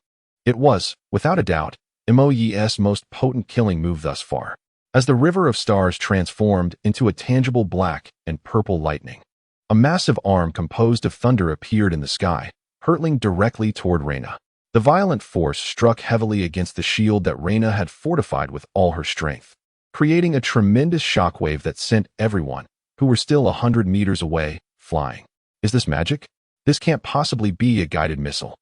It was, without a doubt, Mo Yi's most potent killing move thus far, as the river of stars transformed into a tangible black and purple lightning. A massive arm composed of thunder appeared in the sky, hurtling directly toward Reyna. The violent force struck heavily against the shield that Reyna had fortified with all her strength, creating a tremendous shockwave that sent everyone, who were still 100 meters away, flying. Is this magic? This can't possibly be a guided missile.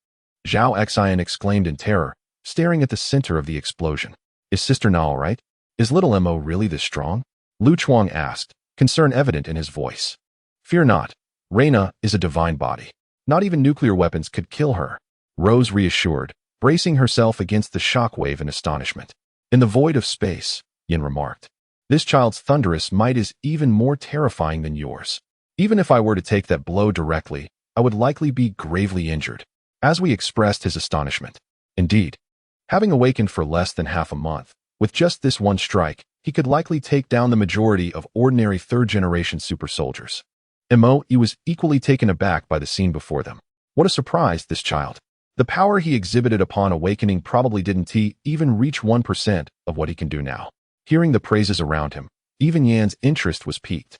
Zhao Xian exclaimed in terror, staring at the center of the explosion. Is Sister Na all right? Is little Mo really this strong? Lu Chuang asked, concern evident in his voice. Fear not. Reyna is a divine body. Not even nuclear weapons could kill her, Rose reassured, bracing herself against the shockwave in astonishment. In the void of space, Yin remarked, this child's thunderous might is even more terrifying than yours. Even if I were to take that blow directly, I would likely be gravely injured. As we expressed his astonishment. Indeed, having awakened for less than half a month, with just this one strike, he could likely take down the majority of ordinary third-generation super soldiers. Mo Yi was equally taken aback by the scene before them. What a surprise, this child. The power he exhibited upon awakening probably didn't even reach 1% of what he can do now. Hearing the praises around him, even Yan's interest was piqued.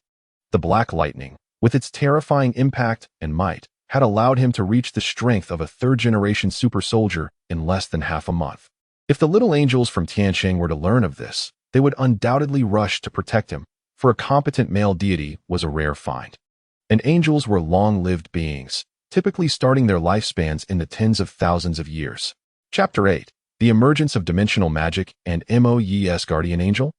The black lightning, with its terrifying impact and might, had allowed him to reach the strength of a third-generation super soldier in less than half a month. If the little angels from Tiansheng were to learn of this, they would undoubtedly rush to protect him, for a competent male deity was a rare find. And angels were long-lived beings, typically starting their lifespans in the tens of thousands of years. Chapter 8. The Emergence of Dimensional Magic and Mo Yi's Guardian Angel?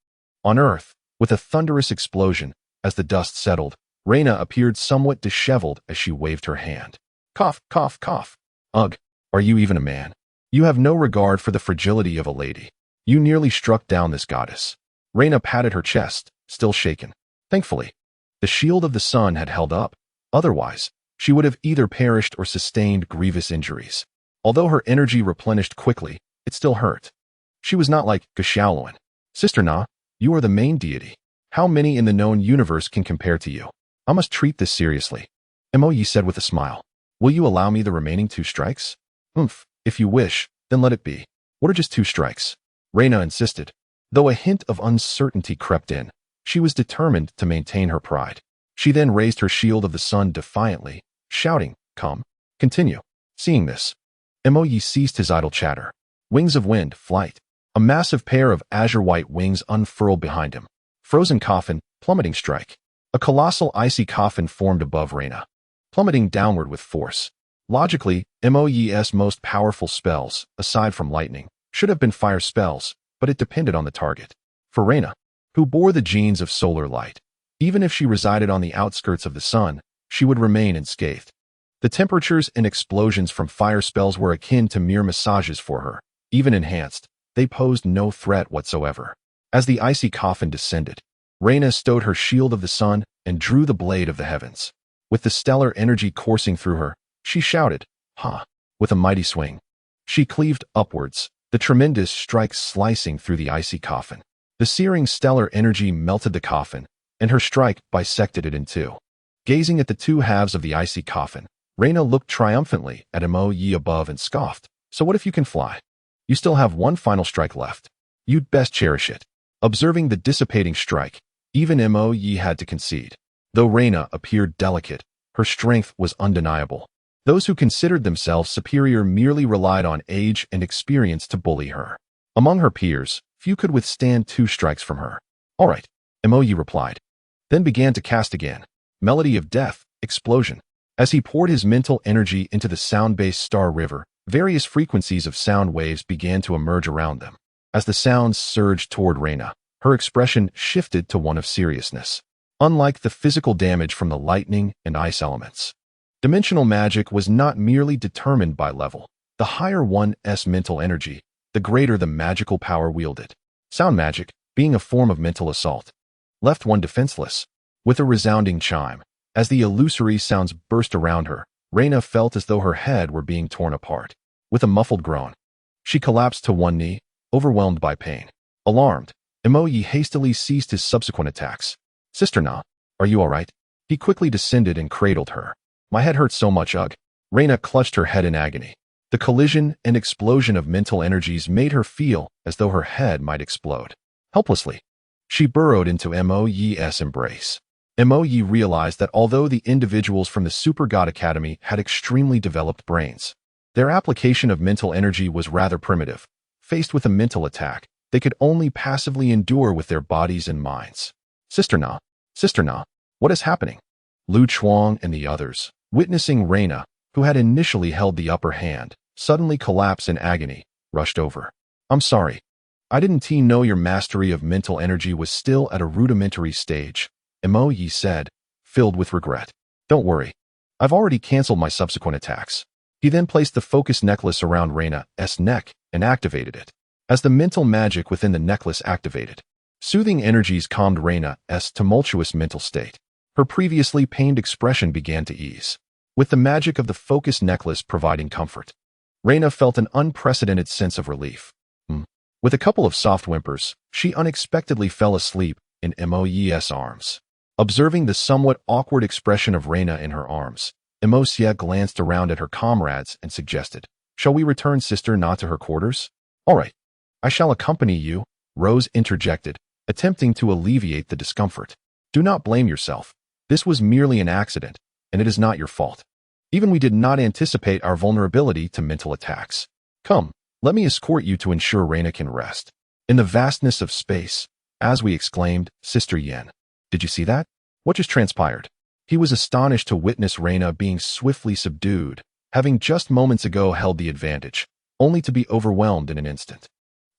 On Earth, with a thunderous explosion, as the dust settled, Reyna appeared somewhat disheveled as she waved her hand. Cough, cough, cough. Ugh, are you even a man? You have no regard for the fragility of a lady. You nearly struck down this goddess. Reyna patted her chest, still shaken. Thankfully, the shield of the sun had held up. Otherwise, she would have either perished or sustained grievous injuries. Although her energy replenished quickly, it still hurt. She was not like Xiaoluan. Sister Na, you are the main deity. How many in the known universe can compare to you? I must treat this seriously. Mo Yi said with a smile. Will you allow me the remaining 2 strikes? If you wish, then let it be. What are just 2 strikes? Reyna insisted. Though a hint of uncertainty crept in, she was determined to maintain her pride. She then raised her shield of the sun defiantly, shouting, come, continue. Seeing this, Mo Yi ceased his idle chatter. Wings of wind, flight. A massive pair of azure-white wings unfurled behind him. Frozen coffin, plummeting strike. A colossal icy coffin formed above Reyna, plummeting downward with force. Logically, MOE's most powerful spells, aside from lightning, should have been fire spells, but it depended on the target. For Reyna, who bore the genes of solar light, even if she resided on the outskirts of the sun, she would remain unscathed. The temperatures and explosions from fire spells were akin to mere massages for her. Even enhanced, they posed no threat whatsoever. As the icy coffin descended, Reyna stowed her shield of the sun and drew the blade of the heavens. With the stellar energy coursing through her, she shouted, "Ha!" With a mighty swing. She cleaved upwards, the tremendous strike slicing through the icy coffin. The searing stellar energy melted the coffin, and her strike bisected it in two. Gazing at the two halves of the icy coffin, Reyna looked triumphantly at MOE above and scoffed. "So what if you can fly? You still have one final strike left. You'd best cherish it." Observing the dissipating strike, even MOE had to concede. Though Reyna appeared delicate, her strength was undeniable. Those who considered themselves superior merely relied on age and experience to bully her. Among her peers, few could withstand two strikes from her. "All right," MOE replied, then began to cast again. Melody of death, explosion. As he poured his mental energy into the sound-based star river, various frequencies of sound waves began to emerge around them. As the sounds surged toward Reyna, her expression shifted to one of seriousness. Unlike the physical damage from the lightning and ice elements, dimensional magic was not merely determined by level. The higher one's mental energy, the greater the magical power wielded. Sound magic, being a form of mental assault, left one defenseless. With a resounding chime, as the illusory sounds burst around her, Reyna felt as though her head were being torn apart. With a muffled groan, she collapsed to one knee, overwhelmed by pain. Alarmed, MOE hastily ceased his subsequent attacks. "Sister Na, are you all right?" He quickly descended and cradled her. "My head hurts so much, ugh." Reyna clutched her head in agony. The collision and explosion of mental energies made her feel as though her head might explode. Helplessly, she burrowed into MOE's embrace. MOE realized that although the individuals from the Super God Academy had extremely developed brains, their application of mental energy was rather primitive. Faced with a mental attack, they could only passively endure with their bodies and minds. Sister Na, what is happening?" Lu Chuang and the others, witnessing Reyna, who had initially held the upper hand, suddenly collapse in agony, rushed over. "I'm sorry. I didn't know your mastery of mental energy was still at a rudimentary stage," MOE said, filled with regret. "Don't worry. I've already canceled my subsequent attacks." He then placed the focus necklace around Reyna's neck and activated it. As the mental magic within the necklace activated, soothing energies calmed Reyna's tumultuous mental state. Her previously pained expression began to ease. With the magic of the focus necklace providing comfort, Reyna felt an unprecedented sense of relief. With a couple of soft whimpers, she unexpectedly fell asleep in MOE's arms. Observing the somewhat awkward expression of Reyna in her arms, Emosia glanced around at her comrades and suggested, "Shall we return Sister Na to her quarters?" "All right. I shall accompany you," Rose interjected, attempting to alleviate the discomfort. "Do not blame yourself. This was merely an accident, and it is not your fault. Even we did not anticipate our vulnerability to mental attacks. Come, let me escort you to ensure Reyna can rest." In the vastness of space, as we exclaimed, "Sister Yen, did you see that? What just transpired?" He was astonished to witness Reyna being swiftly subdued, having just moments ago held the advantage, only to be overwhelmed in an instant.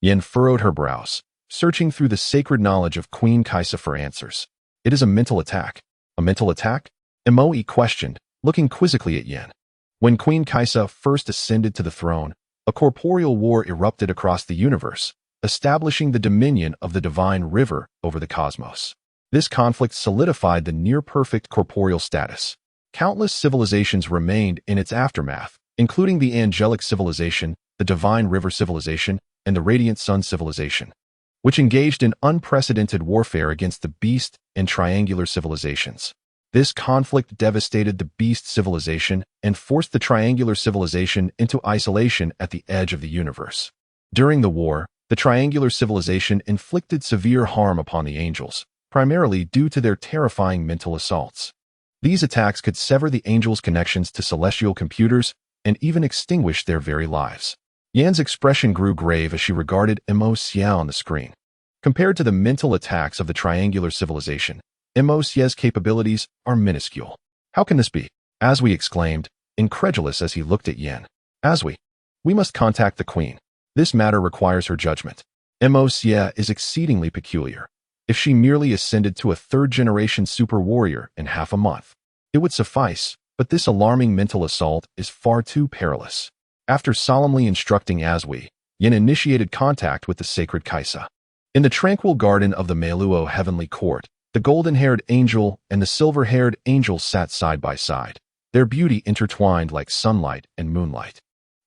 Yen furrowed her brows, searching through the sacred knowledge of Queen Kaisa for answers. "It is a mental attack." "A mental attack?" Emoe questioned, looking quizzically at Yen. When Queen Kaisa first ascended to the throne, a corporeal war erupted across the universe, establishing the dominion of the divine river over the cosmos. This conflict solidified the near-perfect corporeal status. Countless civilizations remained in its aftermath, including the angelic civilization, the divine river civilization, and the radiant sun civilization, which engaged in unprecedented warfare against the beast and triangular civilizations. This conflict devastated the beast civilization and forced the triangular civilization into isolation at the edge of the universe. During the war, the triangular civilization inflicted severe harm upon the angels, primarily due to their terrifying mental assaults. These attacks could sever the angels' connections to celestial computers and even extinguish their very lives. Yan's expression grew grave as she regarded Xia on the screen. Compared to the mental attacks of the triangular civilization, Xia's capabilities are minuscule. How can this be? Asui exclaimed, incredulous as he looked at Yan. Asui, we must contact the queen. This matter requires her judgment. Xia is exceedingly peculiar. If she merely ascended to a third-generation super warrior in half a month, it would suffice, but this alarming mental assault is far too perilous. After solemnly instructing Asui, Yin initiated contact with the sacred Kaisa. In the tranquil garden of the Meluo heavenly court, the golden-haired angel and the silver-haired angel sat side by side, their beauty intertwined like sunlight and moonlight.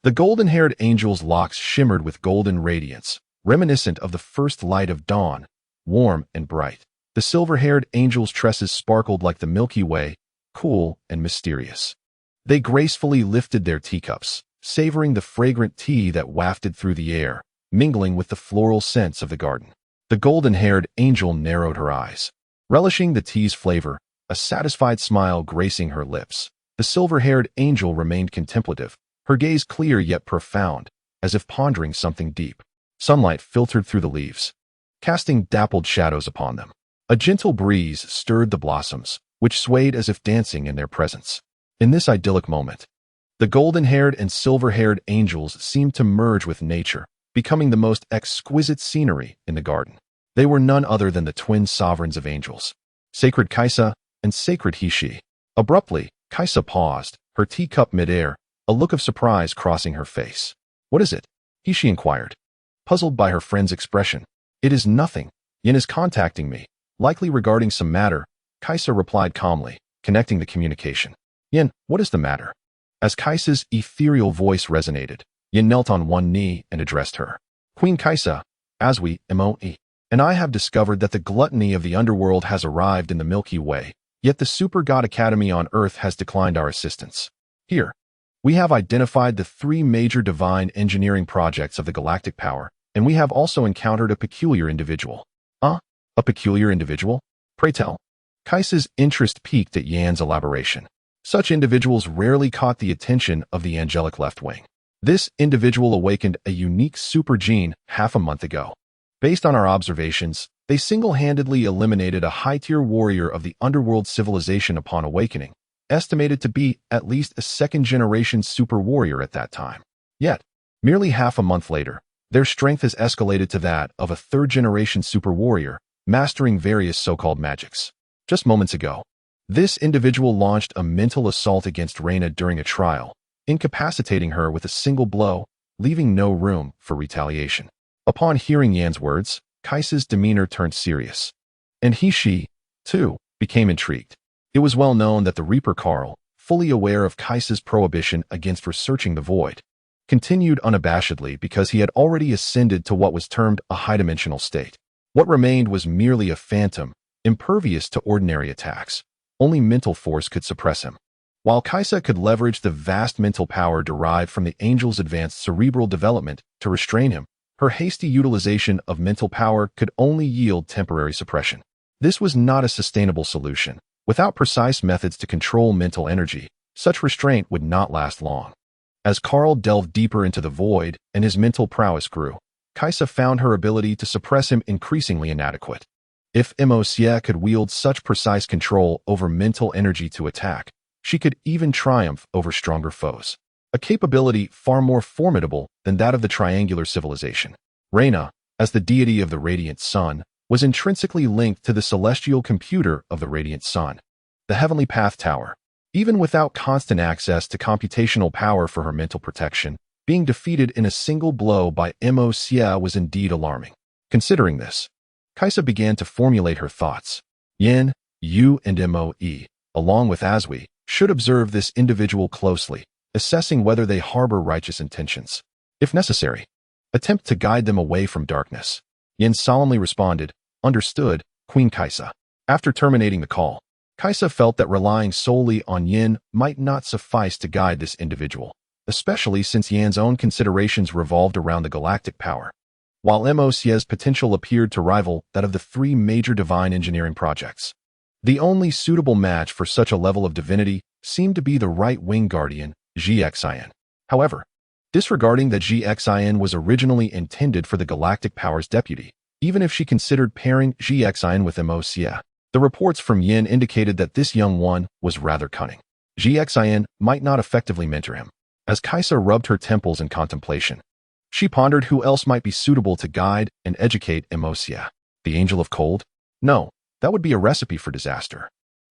The golden-haired angel's locks shimmered with golden radiance, reminiscent of the first light of dawn, warm and bright. The silver-haired angel's tresses sparkled like the Milky Way, cool and mysterious. They gracefully lifted their teacups, savoring the fragrant tea that wafted through the air, mingling with the floral scents of the garden. The golden-haired angel narrowed her eyes, relishing the tea's flavor, a satisfied smile gracing her lips. The silver-haired angel remained contemplative, her gaze clear yet profound, as if pondering something deep. Sunlight filtered through the leaves, casting dappled shadows upon them. A gentle breeze stirred the blossoms, which swayed as if dancing in their presence. In this idyllic moment, the golden-haired and silver-haired angels seemed to merge with nature, becoming the most exquisite scenery in the garden. They were none other than the twin sovereigns of angels, Sacred Kaisa and Sacred Hishi. Abruptly, Kaisa paused, her teacup midair, a look of surprise crossing her face. What is it? Hishi inquired, puzzled by her friend's expression. It is nothing. Yin is contacting me, likely regarding some matter, Kaisa replied calmly, connecting the communication. Yin, what is the matter? As Kaisa's ethereal voice resonated, Yin knelt on one knee and addressed her. Queen Kaisa, Asui, Moe, and I have discovered that the gluttony of the underworld has arrived in the Milky Way, yet the Super God Academy on Earth has declined our assistance. Here, we have identified the 3 major divine engineering projects of the galactic power, and we have also encountered a peculiar individual. A peculiar individual? Pray tell. Kaisa's interest piqued at Yan's elaboration. Such individuals rarely caught the attention of the angelic left wing. This individual awakened a unique super gene half a month ago. Based on our observations, they single-handedly eliminated a high-tier warrior of the underworld civilization upon awakening, estimated to be at least a second-generation super warrior at that time. Yet, merely half a month later, their strength has escalated to that of a third-generation super warrior, mastering various so-called magics. Just moments ago, this individual launched a mental assault against Reina during a trial, incapacitating her with a single blow, leaving no room for retaliation. Upon hearing Yan's words, Kaisa's demeanor turned serious. And he, too, became intrigued. It was well known that the Reaper Carl, fully aware of Kaisa's prohibition against researching the void, continued unabashedly because he had already ascended to what was termed a high-dimensional state. What remained was merely a phantom, impervious to ordinary attacks. Only mental force could suppress him. While Kaisa could leverage the vast mental power derived from the angel's advanced cerebral development to restrain him, her hasty utilization of mental power could only yield temporary suppression. This was not a sustainable solution. Without precise methods to control mental energy, such restraint would not last long. As Carl delved deeper into the void and his mental prowess grew, Kaisa found her ability to suppress him increasingly inadequate. If Xia could wield such precise control over mental energy to attack, she could even triumph over stronger foes, a capability far more formidable than that of the triangular civilization. Reina, as the deity of the radiant sun, was intrinsically linked to the celestial computer of the radiant sun, the heavenly path tower. Even without constant access to computational power for her mental protection, being defeated in a single blow by Xia was indeed alarming. Considering this, Kaisa began to formulate her thoughts. Yin, you and Moe, along with Asui, should observe this individual closely, assessing whether they harbor righteous intentions. If necessary, attempt to guide them away from darkness. Yin solemnly responded, understood, Queen Kaisa. After terminating the call, Kaisa felt that relying solely on Yin might not suffice to guide this individual, especially since Yan's own considerations revolved around the galactic power. While Xia's potential appeared to rival that of the 3 major divine engineering projects, the only suitable match for such a level of divinity seemed to be the right-wing guardian, Juxia. However, disregarding that Juxia was originally intended for the Galactic Power's deputy, even if she considered pairing Juxia with Emosia. The reports from Yin indicated that this young one was rather cunning. Juxia might not effectively mentor him. As Kaisa rubbed her temples in contemplation, she pondered who else might be suitable to guide and educate Emosia. The Angel of Cold? No, that would be a recipe for disaster.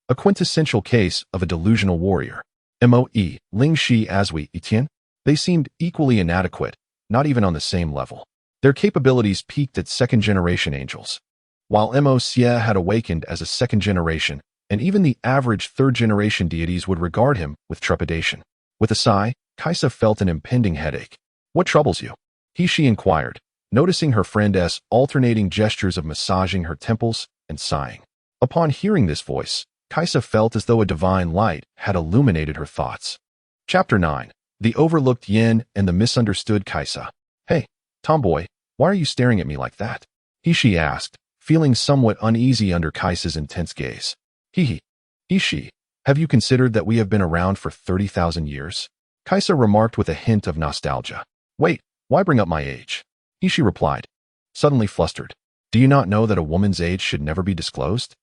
A quintessential case of a delusional warrior. Moe, Ling Shi Azui, Etienne? They seemed equally inadequate, not even on the same level. Their capabilities peaked at second-generation angels. While Emosia had awakened as a second-generation, and even the average third-generation deities would regard him with trepidation. With a sigh, Kaisa felt an impending headache. What troubles you? She inquired, noticing her friend's alternating gestures of massaging her temples and sighing. Upon hearing this voice, Kaisa felt as though a divine light had illuminated her thoughts. Chapter 9. The Overlooked Yin and the Misunderstood Kaisa. Hey, tomboy, why are you staring at me like that? She asked, feeling somewhat uneasy under Kaisa's intense gaze. She, have you considered that we have been around for 30,000 years? Kaisa remarked with a hint of nostalgia. Wait, why bring up my age? She replied, suddenly flustered. Do you not know that a woman's age should never be disclosed?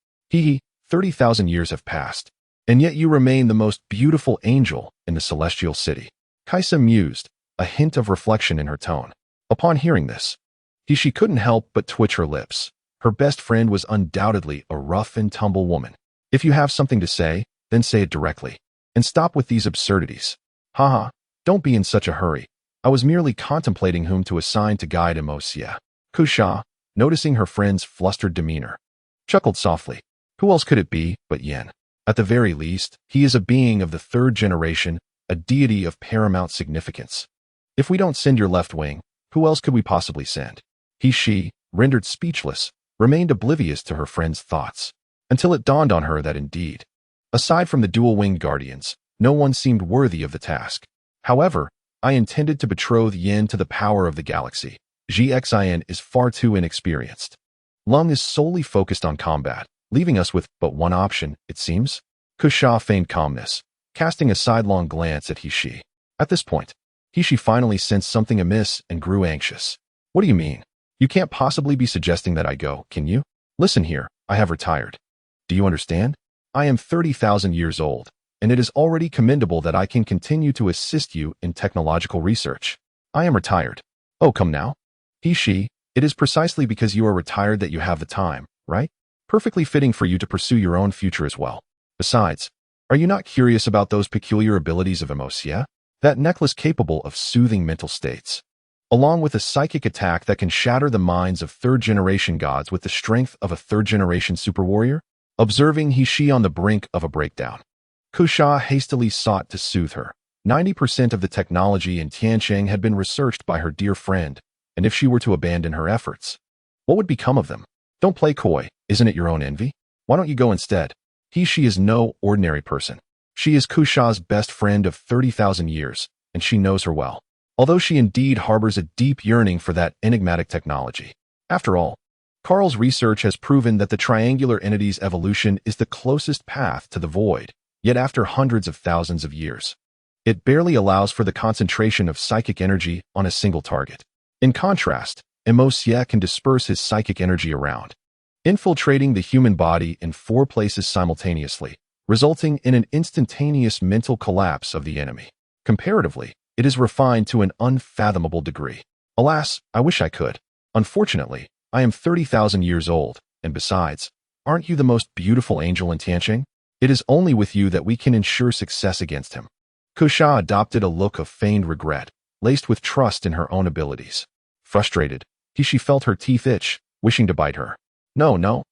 30,000 years have passed, and yet you remain the most beautiful angel in the celestial city. Kaisa mused, a hint of reflection in her tone. Upon hearing this, she couldn't help but twitch her lips. Her best friend was undoubtedly a rough and tumble woman. If you have something to say, then say it directly. And stop with these absurdities. Haha, don't be in such a hurry. I was merely contemplating whom to assign to guide Emosia. Juxia, noticing her friend's flustered demeanor, chuckled softly. Who else could it be but Yin? At the very least, he is a being of the third generation, a deity of paramount significance. If we don't send your left wing, who else could we possibly send? She, rendered speechless, remained oblivious to her friend's thoughts, until it dawned on her that indeed, aside from the dual-winged guardians, no one seemed worthy of the task. However, I intended to betroth Yin to the power of the galaxy. Juxia is far too inexperienced. Lung is solely focused on combat, leaving us with but one option, it seems. Juxia feigned calmness, casting a sidelong glance at She. At this point, She finally sensed something amiss and grew anxious. What do you mean? You can't possibly be suggesting that I go, can you? Listen here, I have retired. Do you understand? I am 30,000 years old, and it is already commendable that I can continue to assist you in technological research. I am retired. Oh, come now. She, it is precisely because you are retired that you have the time, right? Perfectly fitting for you to pursue your own future as well. Besides, are you not curious about those peculiar abilities of Emosia? That necklace capable of soothing mental states, along with a psychic attack that can shatter the minds of third-generation gods with the strength of a third-generation superwarrior? Observing She on the brink of a breakdown, Juxia hastily sought to soothe her. 90% of the technology in Tiancheng had been researched by her dear friend, and if she were to abandon her efforts, what would become of them? Don't play coy, isn't it your own envy? Why don't you go instead? She is no ordinary person. She is Juxia's best friend of 30,000 years, and she knows her well. Although she indeed harbors a deep yearning for that enigmatic technology. After all, Carl's research has proven that the triangular entity's evolution is the closest path to the void, yet after hundreds of thousands of years, it barely allows for the concentration of psychic energy on a single target. In contrast, Emosia can disperse his psychic energy around, infiltrating the human body in 4 places simultaneously, resulting in an instantaneous mental collapse of the enemy. Comparatively, it is refined to an unfathomable degree. Alas, I wish I could. Unfortunately, I am 30,000 years old, and besides, aren't you the most beautiful angel in Tiancheng? It is only with you that we can ensure success against him. Juxia adopted a look of feigned regret, laced with trust in her own abilities. Frustrated, she felt her teeth itch, wishing to bite her. No.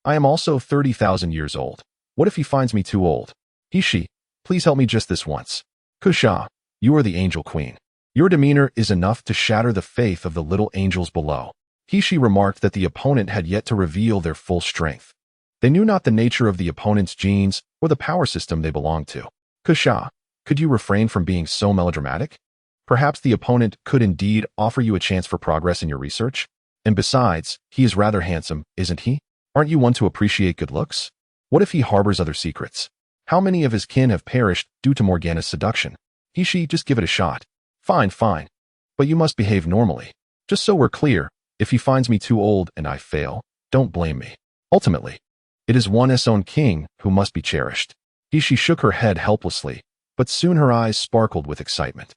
I am also 30,000 years old. What if he finds me too old? She, please help me just this once. Juxia, you are the angel queen. Your demeanor is enough to shatter the faith of the little angels below. She remarked that the opponent had yet to reveal their full strength. They knew not the nature of the opponent's genes or the power system they belonged to. Juxia, could you refrain from being so melodramatic? Perhaps the opponent could indeed offer you a chance for progress in your research. And besides, he is rather handsome, isn't he? Aren't you one to appreciate good looks? What if he harbors other secrets? How many of his kin have perished due to Morgana's seduction? She, just give it a shot. Fine. But you must behave normally. Just so we're clear, if he finds me too old and I fail, don't blame me. Ultimately, it is one's own king who must be cherished. She shook her head helplessly, but soon her eyes sparkled with excitement.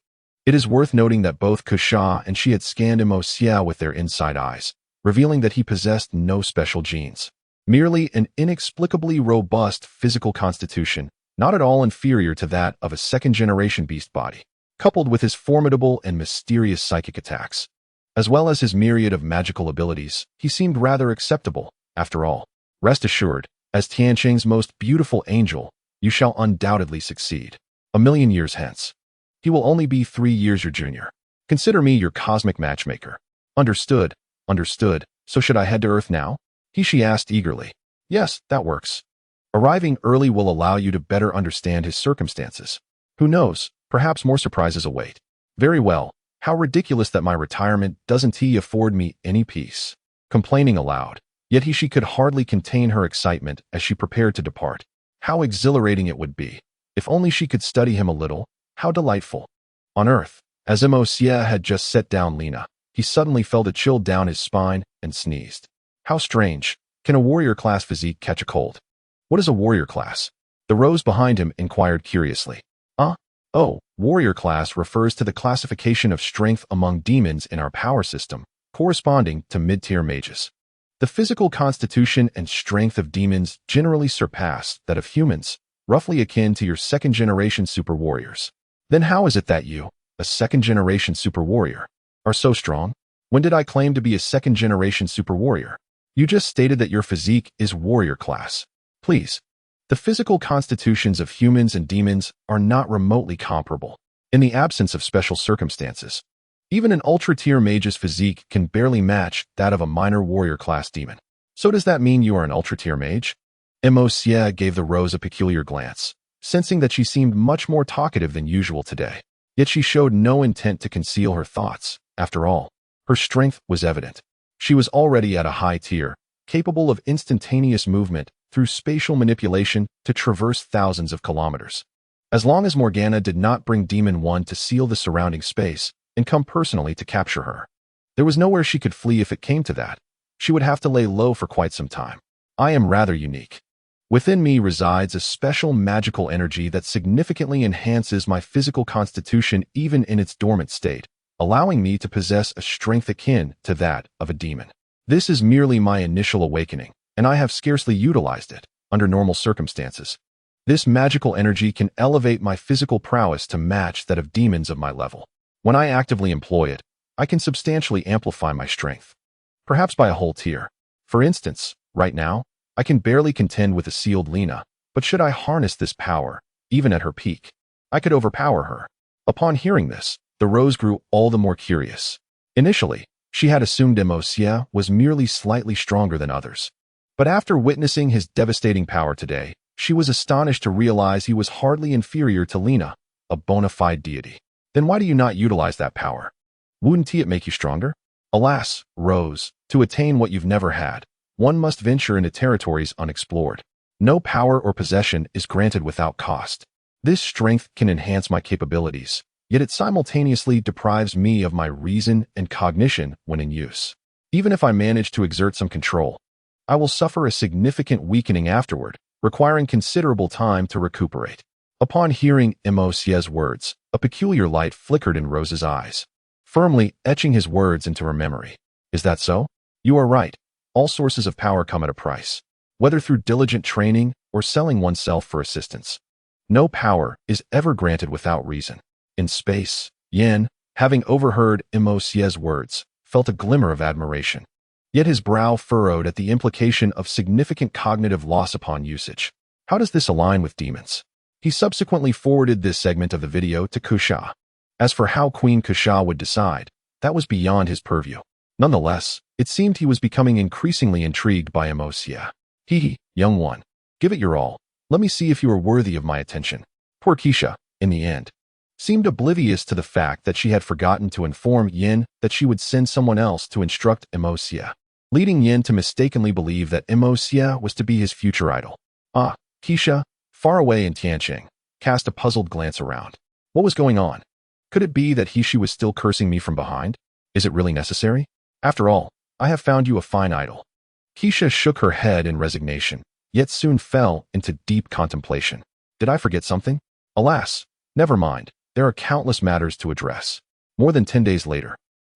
It is worth noting that both Juxia and she had scanned Juxia with their inside eyes, revealing that he possessed no special genes. Merely an inexplicably robust physical constitution, not at all inferior to that of a second-generation beast body, coupled with his formidable and mysterious psychic attacks. As well as his myriad of magical abilities, he seemed rather acceptable, after all. Rest assured, as Tianqing's most beautiful angel, you shall undoubtedly succeed. 1,000,000 years hence. He will only be 3 years your junior. Consider me your cosmic matchmaker. Understood, understood. So should I head to Earth now? She asked eagerly. Yes, that works. Arriving early will allow you to better understand his circumstances. Who knows, perhaps more surprises await. Very well. How ridiculous that my retirement doesn't afford me any peace. Complaining aloud, yet she could hardly contain her excitement as she prepared to depart. How exhilarating it would be. If only she could study him a little, how delightful. On Earth, as Juxia had just set down Lena, he suddenly felt a chill down his spine and sneezed. How strange. Can a warrior class physique catch a cold? What is a warrior class? The rose behind him inquired curiously. Oh, warrior class refers to the classification of strength among demons in our power system, corresponding to mid-tier mages. The physical constitution and strength of demons generally surpass that of humans, roughly akin to your second-generation super warriors. Then how is it that you, a second-generation super warrior, are so strong? When did I claim to be a second-generation super warrior? You just stated that your physique is warrior class. Please. The physical constitutions of humans and demons are not remotely comparable, in the absence of special circumstances. Even an ultra-tier mage's physique can barely match that of a minor warrior class demon. So does that mean you are an ultra-tier mage? Juxia gave the rose a peculiar glance, sensing that she seemed much more talkative than usual today. Yet she showed no intent to conceal her thoughts. After all, her strength was evident. She was already at a high tier, capable of instantaneous movement through spatial manipulation to traverse thousands of kilometers. As long as Morgana did not bring Demon 1 to seal the surrounding space and come personally to capture her, there was nowhere she could flee if it came to that. She would have to lay low for quite some time. I am rather unique. Within me resides a special magical energy that significantly enhances my physical constitution even in its dormant state, allowing me to possess a strength akin to that of a demon. This is merely my initial awakening, and I have scarcely utilized it under normal circumstances. This magical energy can elevate my physical prowess to match that of demons of my level. When I actively employ it, I can substantially amplify my strength, perhaps by a whole tier. For instance, right now, I can barely contend with a sealed Lena, but should I harness this power, even at her peak, I could overpower her. Upon hearing this, the rose grew all the more curious. Initially, she had assumed Juxia was merely slightly stronger than others. But after witnessing his devastating power today, she was astonished to realize he was hardly inferior to Lena, a bona fide deity. Then why do you not utilize that power? Wouldn't it make you stronger? Alas, Rose, to attain what you've never had, one must venture into territories unexplored. No power or possession is granted without cost. This strength can enhance my capabilities, yet it simultaneously deprives me of my reason and cognition when in use. Even if I manage to exert some control, I will suffer a significant weakening afterward, requiring considerable time to recuperate. Upon hearing Juxia's words, a peculiar light flickered in Rose's eyes, firmly etching his words into her memory. Is that so? You are right. All sources of power come at a price, whether through diligent training or selling oneself for assistance. No power is ever granted without reason. In space, Yan, having overheard Juxia's words, felt a glimmer of admiration. Yet his brow furrowed at the implication of significant cognitive loss upon usage. How does this align with demons? He subsequently forwarded this segment of the video to Juxia. As for how Queen Juxia would decide, that was beyond his purview. Nonetheless, it seemed he was becoming increasingly intrigued by Juxia. Young one, give it your all. Let me see if you are worthy of my attention. Poor Juxia, in the end, seemed oblivious to the fact that she had forgotten to inform Yin that she would send someone else to instruct Juxia, leading Yin to mistakenly believe that Juxia was to be his future idol. Juxia, far away in Tianqing, cast a puzzled glance around. What was going on? Could it be that she was still cursing me from behind? Is it really necessary? After all, I have found you a fine idol. Keisha shook her head in resignation, yet soon fell into deep contemplation. Did I forget something? Alas, never mind. There are countless matters to address. More than 10 days later,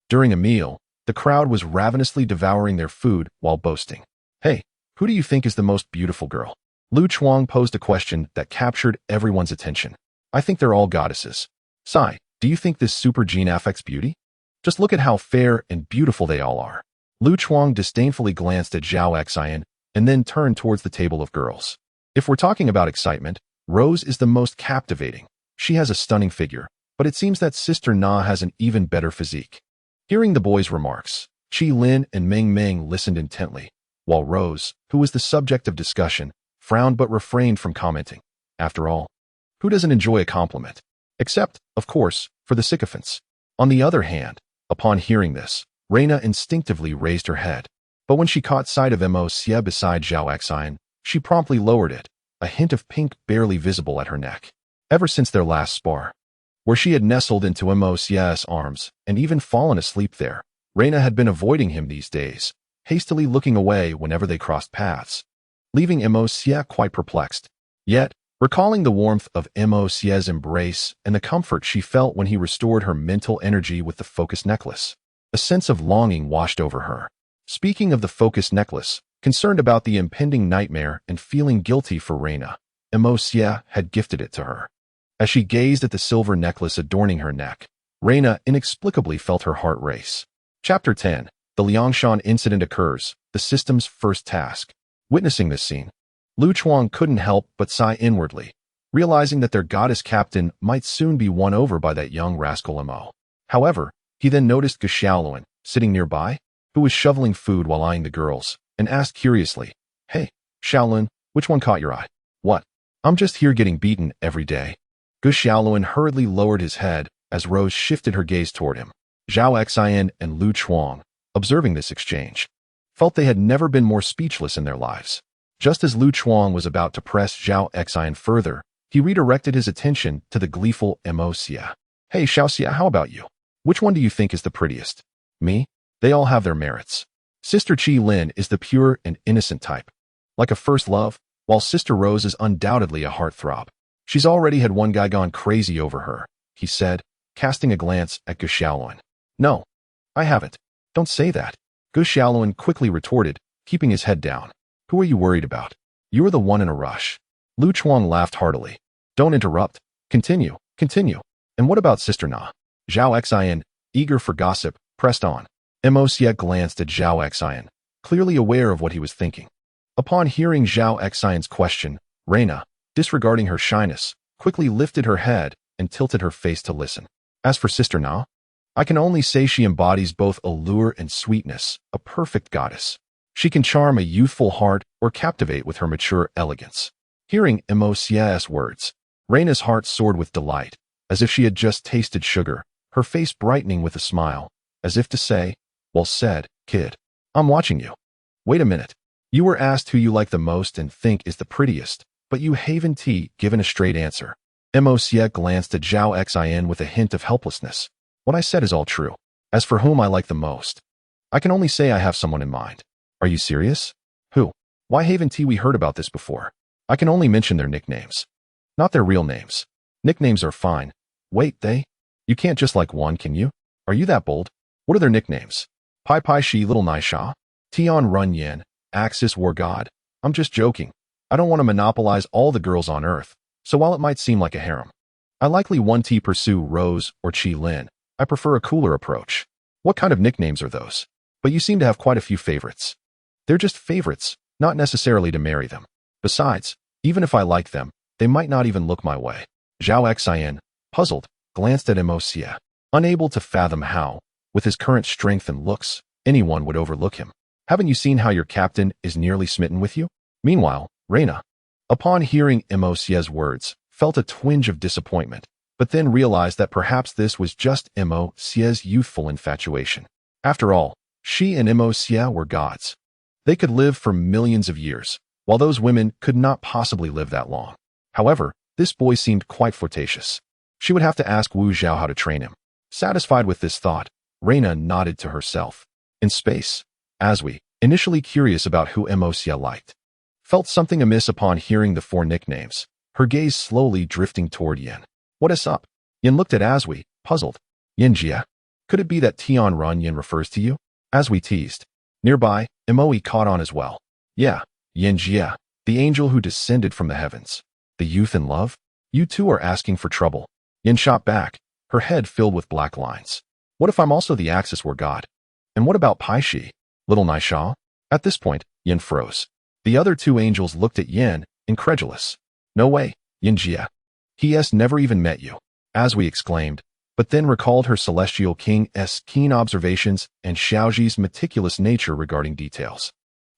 during a meal, the crowd was ravenously devouring their food while boasting. Hey, who do you think is the most beautiful girl? Lu Chuang posed a question that captured everyone's attention. I think they're all goddesses. Sai, do you think this super gene affects beauty? Just look at how fair and beautiful they all are. Lu Chuang disdainfully glanced at Zhao Xian and then turned towards the table of girls. If we're talking about excitement, Rose is the most captivating. She has a stunning figure, but it seems that Sister Na has an even better physique. Hearing the boys' remarks, Qi Lin and Meng Meng listened intently, while Rose, who was the subject of discussion, frowned but refrained from commenting. After all, who doesn't enjoy a compliment? Except, of course, for the sycophants. On the other hand, upon hearing this, Reina instinctively raised her head. But when she caught sight of Mo Xie beside Zhao Xian, she promptly lowered it, a hint of pink barely visible at her neck. Ever since their last spar, where she had nestled into Mo Xie's arms and even fallen asleep there, Reina had been avoiding him these days, hastily looking away whenever they crossed paths, leaving Mo Xie quite perplexed. Yet, recalling the warmth of Mo Xie's embrace and the comfort she felt when he restored her mental energy with the focus necklace, a sense of longing washed over her. Speaking of the focus necklace, concerned about the impending nightmare and feeling guilty for Reina, Mo Xie had gifted it to her. As she gazed at the silver necklace adorning her neck, Reina inexplicably felt her heart race. Chapter 10. The Liangshan incident occurs, the system's first task. Witnessing this scene, Lu Chuang couldn't help but sigh inwardly, realizing that their goddess captain might soon be won over by that young rascal Mo. However, he then noticed Xiaoluan, sitting nearby, who was shoveling food while eyeing the girls, and asked curiously, Hey, Xiaoluan, which one caught your eye? What? I'm just here getting beaten every day. Xiaoluan hurriedly lowered his head as Rose shifted her gaze toward him. Zhao Xian and Lu Chuang, observing this exchange, felt they had never been more speechless in their lives. Just as Lu Chuang was about to press Zhao Xian further, he redirected his attention to the gleeful Mo Xie. Hey Xiaoxia, how about you? Which one do you think is the prettiest? Me? They all have their merits. Sister Qi Lin is the pure and innocent type, like a first love, while Sister Rose is undoubtedly a heartthrob. She's already had one guy gone crazy over her, he said, casting a glance at Xiaoluan. No, I haven't. Don't say that. Xiaoluan quickly retorted, keeping his head down. Who are you worried about? You're the one in a rush. Lu Chuang laughed heartily. Don't interrupt. Continue. And what about Sister Na? Zhao Xian, eager for gossip, pressed on. Mo Xie glanced at Zhao Xian, clearly aware of what he was thinking. Upon hearing Zhao Xian's question, Reina, disregarding her shyness, quickly lifted her head and tilted her face to listen. As for Sister Na, I can only say she embodies both allure and sweetness, a perfect goddess. She can charm a youthful heart or captivate with her mature elegance. Hearing Mo Xie's words, Reina's heart soared with delight, as if she had just tasted sugar, her face brightening with a smile, as if to say, Well said, kid. I'm watching you. Wait a minute. You were asked who you like the most and think is the prettiest, but you haven't given a straight answer. Mo Xie glanced at Zhao Xian with a hint of helplessness. What I said is all true. As for whom I like the most, I can only say I have someone in mind. Are you serious? Who? Why haven't we heard about this before? I can only mention their nicknames. Not their real names. Nicknames are fine. Wait, You can't just like one, can you? Are you that bold? What are their nicknames? Pai Pai Shi Little Nai Sha? Tian Run Yen, Axis War God? I'm just joking. I don't want to monopolize all the girls on Earth, so while it might seem like a harem, I likely won't pursue Rose or Qi Lin. I prefer a cooler approach. What kind of nicknames are those? But you seem to have quite a few favorites. They're just favorites, not necessarily to marry them. Besides, even if I like them, they might not even look my way. Zhao Xian, puzzled, glanced at Mo Xie, unable to fathom how, with his current strength and looks, anyone would overlook him. Haven't you seen how your captain is nearly smitten with you? Meanwhile, Reina, upon hearing Mo Xie's words, felt a twinge of disappointment, but then realized that perhaps this was just Mo Xie's youthful infatuation. After all, she and Mo Xie were gods. They could live for millions of years, while those women could not possibly live that long. However, this boy seemed quite flirtatious. She would have to ask Wu Zhao how to train him. Satisfied with this thought, Reina nodded to herself. In space, Aswi, initially curious about who Moxia liked, felt something amiss upon hearing the 4 nicknames, her gaze slowly drifting toward Yin. What is up? Yin looked at Aswi, puzzled. Yinjia? Could it be that Tian Run Yin refers to you? Aswi teased. Nearby, Moe caught on as well. Yeah, Yinjia, the angel who descended from the heavens. The youth in love? You two are asking for trouble. Yin shot back, her head filled with black lines. What if I'm also the axis where God? And what about Pai Shi? Little Naisha? At this point, Yin froze. The other 2 angels looked at Yin, incredulous. No way, Yinjia. He has never even met you, Aswi exclaimed, but then recalled her celestial king's keen observations and Xiaoji's meticulous nature regarding details.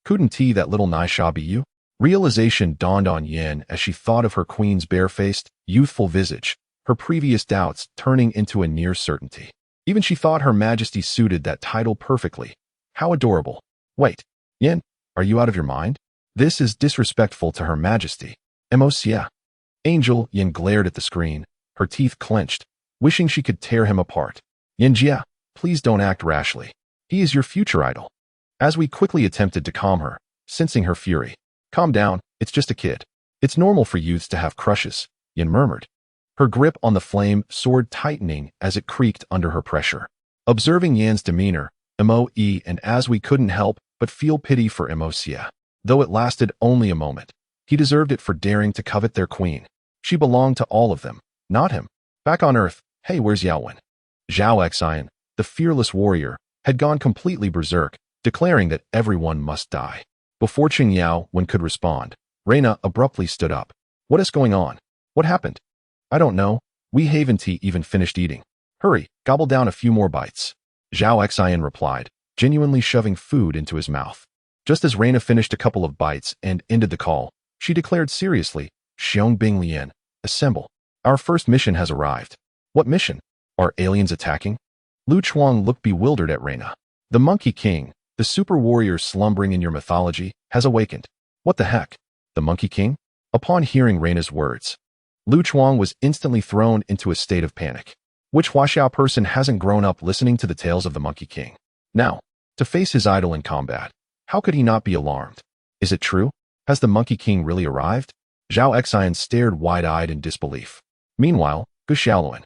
Couldn't that little Naisha be you? Realization dawned on Yin as she thought of her queen's barefaced, youthful visage, her previous doubts turning into a near certainty. Even she thought Her Majesty suited that title perfectly. How adorable. Wait, Yin, are you out of your mind? This is disrespectful to Her Majesty. Moxia. Angel Yin glared at the screen, her teeth clenched, wishing she could tear him apart. Yinjia, please don't act rashly. He is your future idol. Aswi quickly attempted to calm her, sensing her fury. Calm down, it's just a kid. It's normal for youths to have crushes, Yin murmured. Her grip on the flame sword tightening as it creaked under her pressure. Observing Yin's demeanor, Moe and Aswi couldn't help but feel pity for Moxia. Though it lasted only a moment, he deserved it for daring to covet their queen. She belonged to all of them, not him. Back on Earth, hey, where's Yaowen? Zhao Xian, the fearless warrior, had gone completely berserk, declaring that everyone must die. Before Qing Yao could respond, Reina abruptly stood up. What is going on? What happened? I don't know. We haven't even finished eating. Hurry, gobble down a few more bites. Zhao Xian replied, genuinely shoving food into his mouth. Just as Reina finished a couple of bites and ended the call, she declared seriously, Xiong Lian, assemble. Our first mission has arrived. What mission? Are aliens attacking? Lu Chuang looked bewildered at Reina. The Monkey King, the super warrior slumbering in your mythology, has awakened. What the heck? The Monkey King? Upon hearing Reina's words, Lu Chuang was instantly thrown into a state of panic. Which Huaxiao person hasn't grown up listening to the tales of the Monkey King? Now, to face his idol in combat, how could he not be alarmed? Is it true? Has the Monkey King really arrived? Zhao Xian stared wide-eyed in disbelief. Meanwhile, Gu Xiaoluan,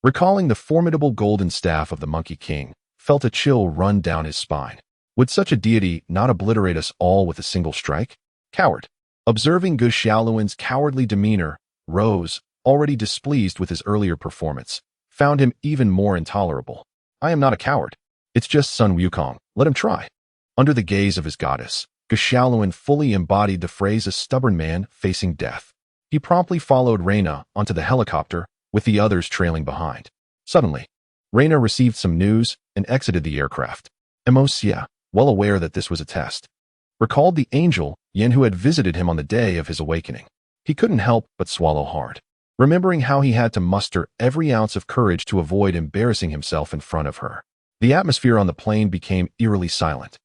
recalling the formidable golden staff of the Monkey King, felt a chill run down his spine. Would such a deity not obliterate us all with a single strike? Coward. Observing Gu Xiaoluan's cowardly demeanor, Rose, already displeased with his earlier performance, found him even more intolerable. I am not a coward. It's just Sun Wukong. Let him try. Under the gaze of his goddess, Gu Xiaoluan fully embodied the phrase a stubborn man facing death. He promptly followed Reina onto the helicopter, with the others trailing behind. Suddenly, Reina received some news and exited the aircraft. Moxia, well aware that this was a test, recalled the angel Yin who had visited him on the day of his awakening. He couldn't help but swallow hard, remembering how he had to muster every ounce of courage to avoid embarrassing himself in front of her. The atmosphere on the plane became eerily silent,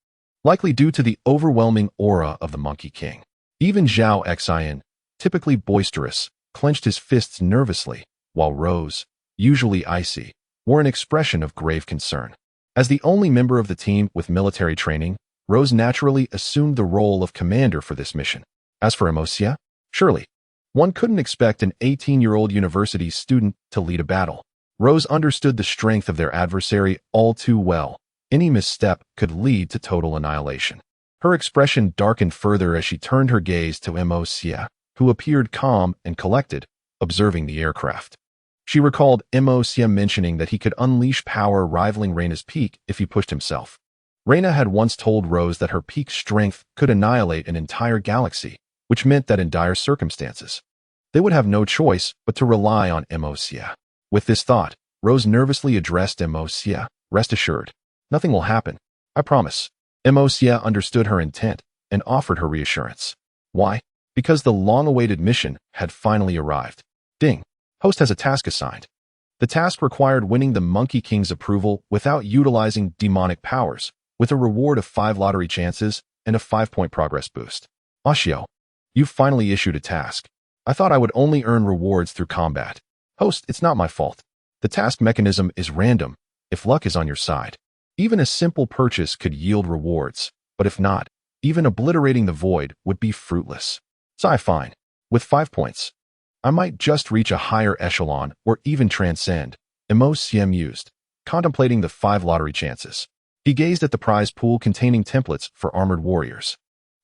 likely due to the overwhelming aura of the Monkey King. Even Zhao Xian, typically boisterous, clenched his fists nervously, while Rose, usually icy, wore an expression of grave concern. As the only member of the team with military training, Rose naturally assumed the role of commander for this mission. As for Moxia, surely, one couldn't expect an 18-year-old university student to lead a battle. Rose understood the strength of their adversary all too well. Any misstep could lead to total annihilation. Her expression darkened further as she turned her gaze to Moxia, who appeared calm and collected, observing the aircraft. She recalled Moxia mentioning that he could unleash power rivaling Reina's peak if he pushed himself. Reina had once told Rose that her peak strength could annihilate an entire galaxy, which meant that in dire circumstances, they would have no choice but to rely on Moxia. With this thought, Rose nervously addressed Moxia, rest assured, nothing will happen, I promise. Moxia understood her intent and offered her reassurance. Why? Because the long-awaited mission had finally arrived. Ding. Host has a task assigned. The task required winning the Monkey King's approval without utilizing demonic powers, with a reward of 5 lottery chances and a 5-point progress boost. Ashio, you've finally issued a task. I thought I would only earn rewards through combat. Host, it's not my fault. The task mechanism is random if luck is on your side. Even a simple purchase could yield rewards, but if not, even obliterating the void would be fruitless. Fine. With 5 points, I might just reach a higher echelon or even transcend. Juxia mused, contemplating the 5 lottery chances. He gazed at the prize pool containing templates for armored warriors.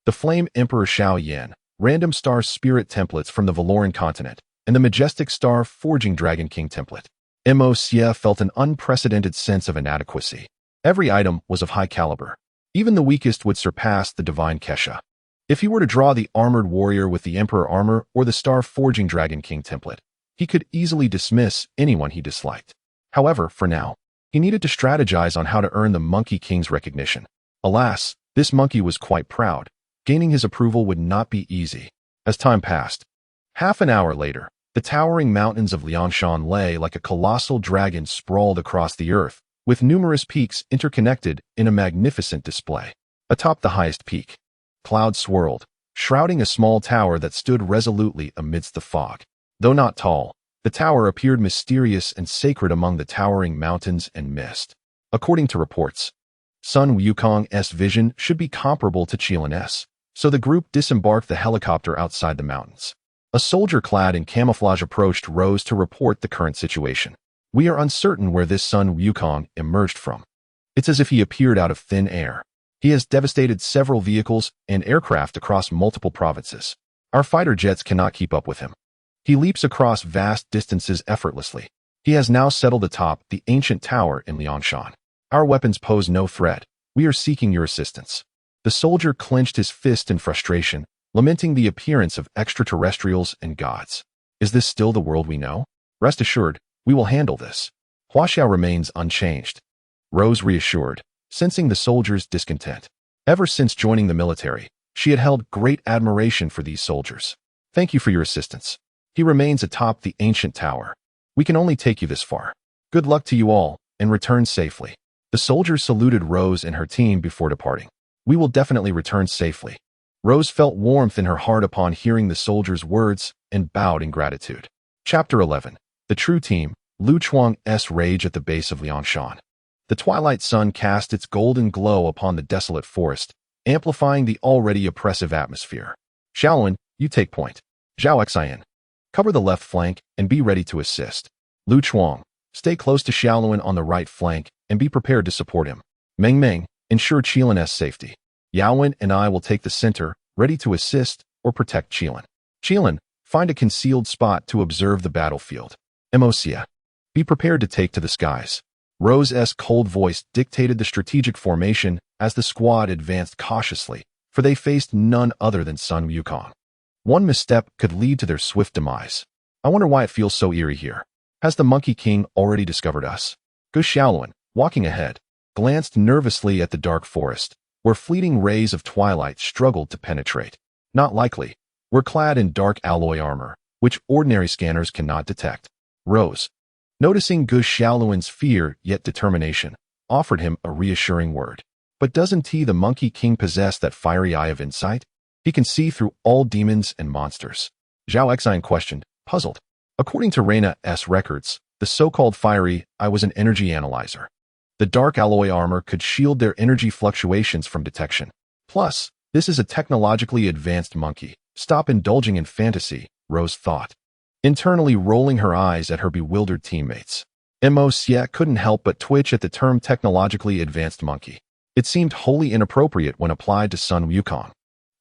The Flame Emperor Xiao Yan, random star spirit templates from the Valoran continent, and the majestic star forging Dragon King template. Juxia felt an unprecedented sense of inadequacy. Every item was of high caliber. Even the weakest would surpass the divine Kesha. If he were to draw the armored warrior with the Emperor armor or the star forging Dragon King template, he could easily dismiss anyone he disliked. However, for now, he needed to strategize on how to earn the Monkey King's recognition. Alas, this monkey was quite proud. Gaining his approval would not be easy. As time passed, half an hour later, the towering mountains of Liangshan lay like a colossal dragon sprawled across the earth, with numerous peaks interconnected in a magnificent display. Atop the highest peak, clouds swirled, shrouding a small tower that stood resolutely amidst the fog. Though not tall, the tower appeared mysterious and sacred among the towering mountains and mist. According to reports, Sun Wukong's vision should be comparable to Qilin's, so the group disembarked the helicopter outside the mountains. A soldier clad in camouflage approached Rose to report the current situation. We are uncertain where this Sun Wukong emerged from. It's as if he appeared out of thin air. He has devastated several vehicles and aircraft across multiple provinces. Our fighter jets cannot keep up with him. He leaps across vast distances effortlessly. He has now settled atop the ancient tower in Liangshan. Our weapons pose no threat. We are seeking your assistance. The soldier clenched his fist in frustration, lamenting the appearance of extraterrestrials and gods. Is this still the world we know? Rest assured, we will handle this. Huaxiao remains unchanged. Rose reassured, sensing the soldier's discontent. Ever since joining the military, she had held great admiration for these soldiers. Thank you for your assistance. He remains atop the ancient tower. We can only take you this far. Good luck to you all, and return safely. The soldiers saluted Rose and her team before departing. We will definitely return safely. Rose felt warmth in her heart upon hearing the soldiers' words and bowed in gratitude. Chapter 11. The True Team, Lu Chuang's Rage at the Base of Liangshan. The twilight sun cast its golden glow upon the desolate forest, amplifying the already oppressive atmosphere. Xiaolun, you take point. Zhao Xian, cover the left flank and be ready to assist. Lu Chuang, stay close to Xiaolun on the right flank and be prepared to support him. Meng Meng, ensure Qilin's safety. Yaowen and I will take the center, ready to assist or protect Qilin. Qilin, find a concealed spot to observe the battlefield. Juxia, be prepared to take to the skies. Rose's cold voice dictated the strategic formation as the squad advanced cautiously, for they faced none other than Sun Wukong. One misstep could lead to their swift demise. I wonder why it feels so eerie here. Has the Monkey King already discovered us? Gu Xiaoluan, walking ahead, glanced nervously at the dark forest, where fleeting rays of twilight struggled to penetrate. Not likely. We're clad in dark alloy armor, which ordinary scanners cannot detect. Rose, noticing Gu Xiaoluan's fear yet determination, offered him a reassuring word. But doesn't the Monkey King possess that fiery eye of insight? He can see through all demons and monsters. Zhao Xian questioned, puzzled. According to Reina's records, the so-called fiery eye was an energy analyzer. The dark alloy armor could shield their energy fluctuations from detection. Plus, this is a technologically advanced monkey. Stop indulging in fantasy, Rose thought, internally rolling her eyes at her bewildered teammates. Juxia couldn't help but twitch at the term technologically advanced monkey. It seemed wholly inappropriate when applied to Sun Wukong.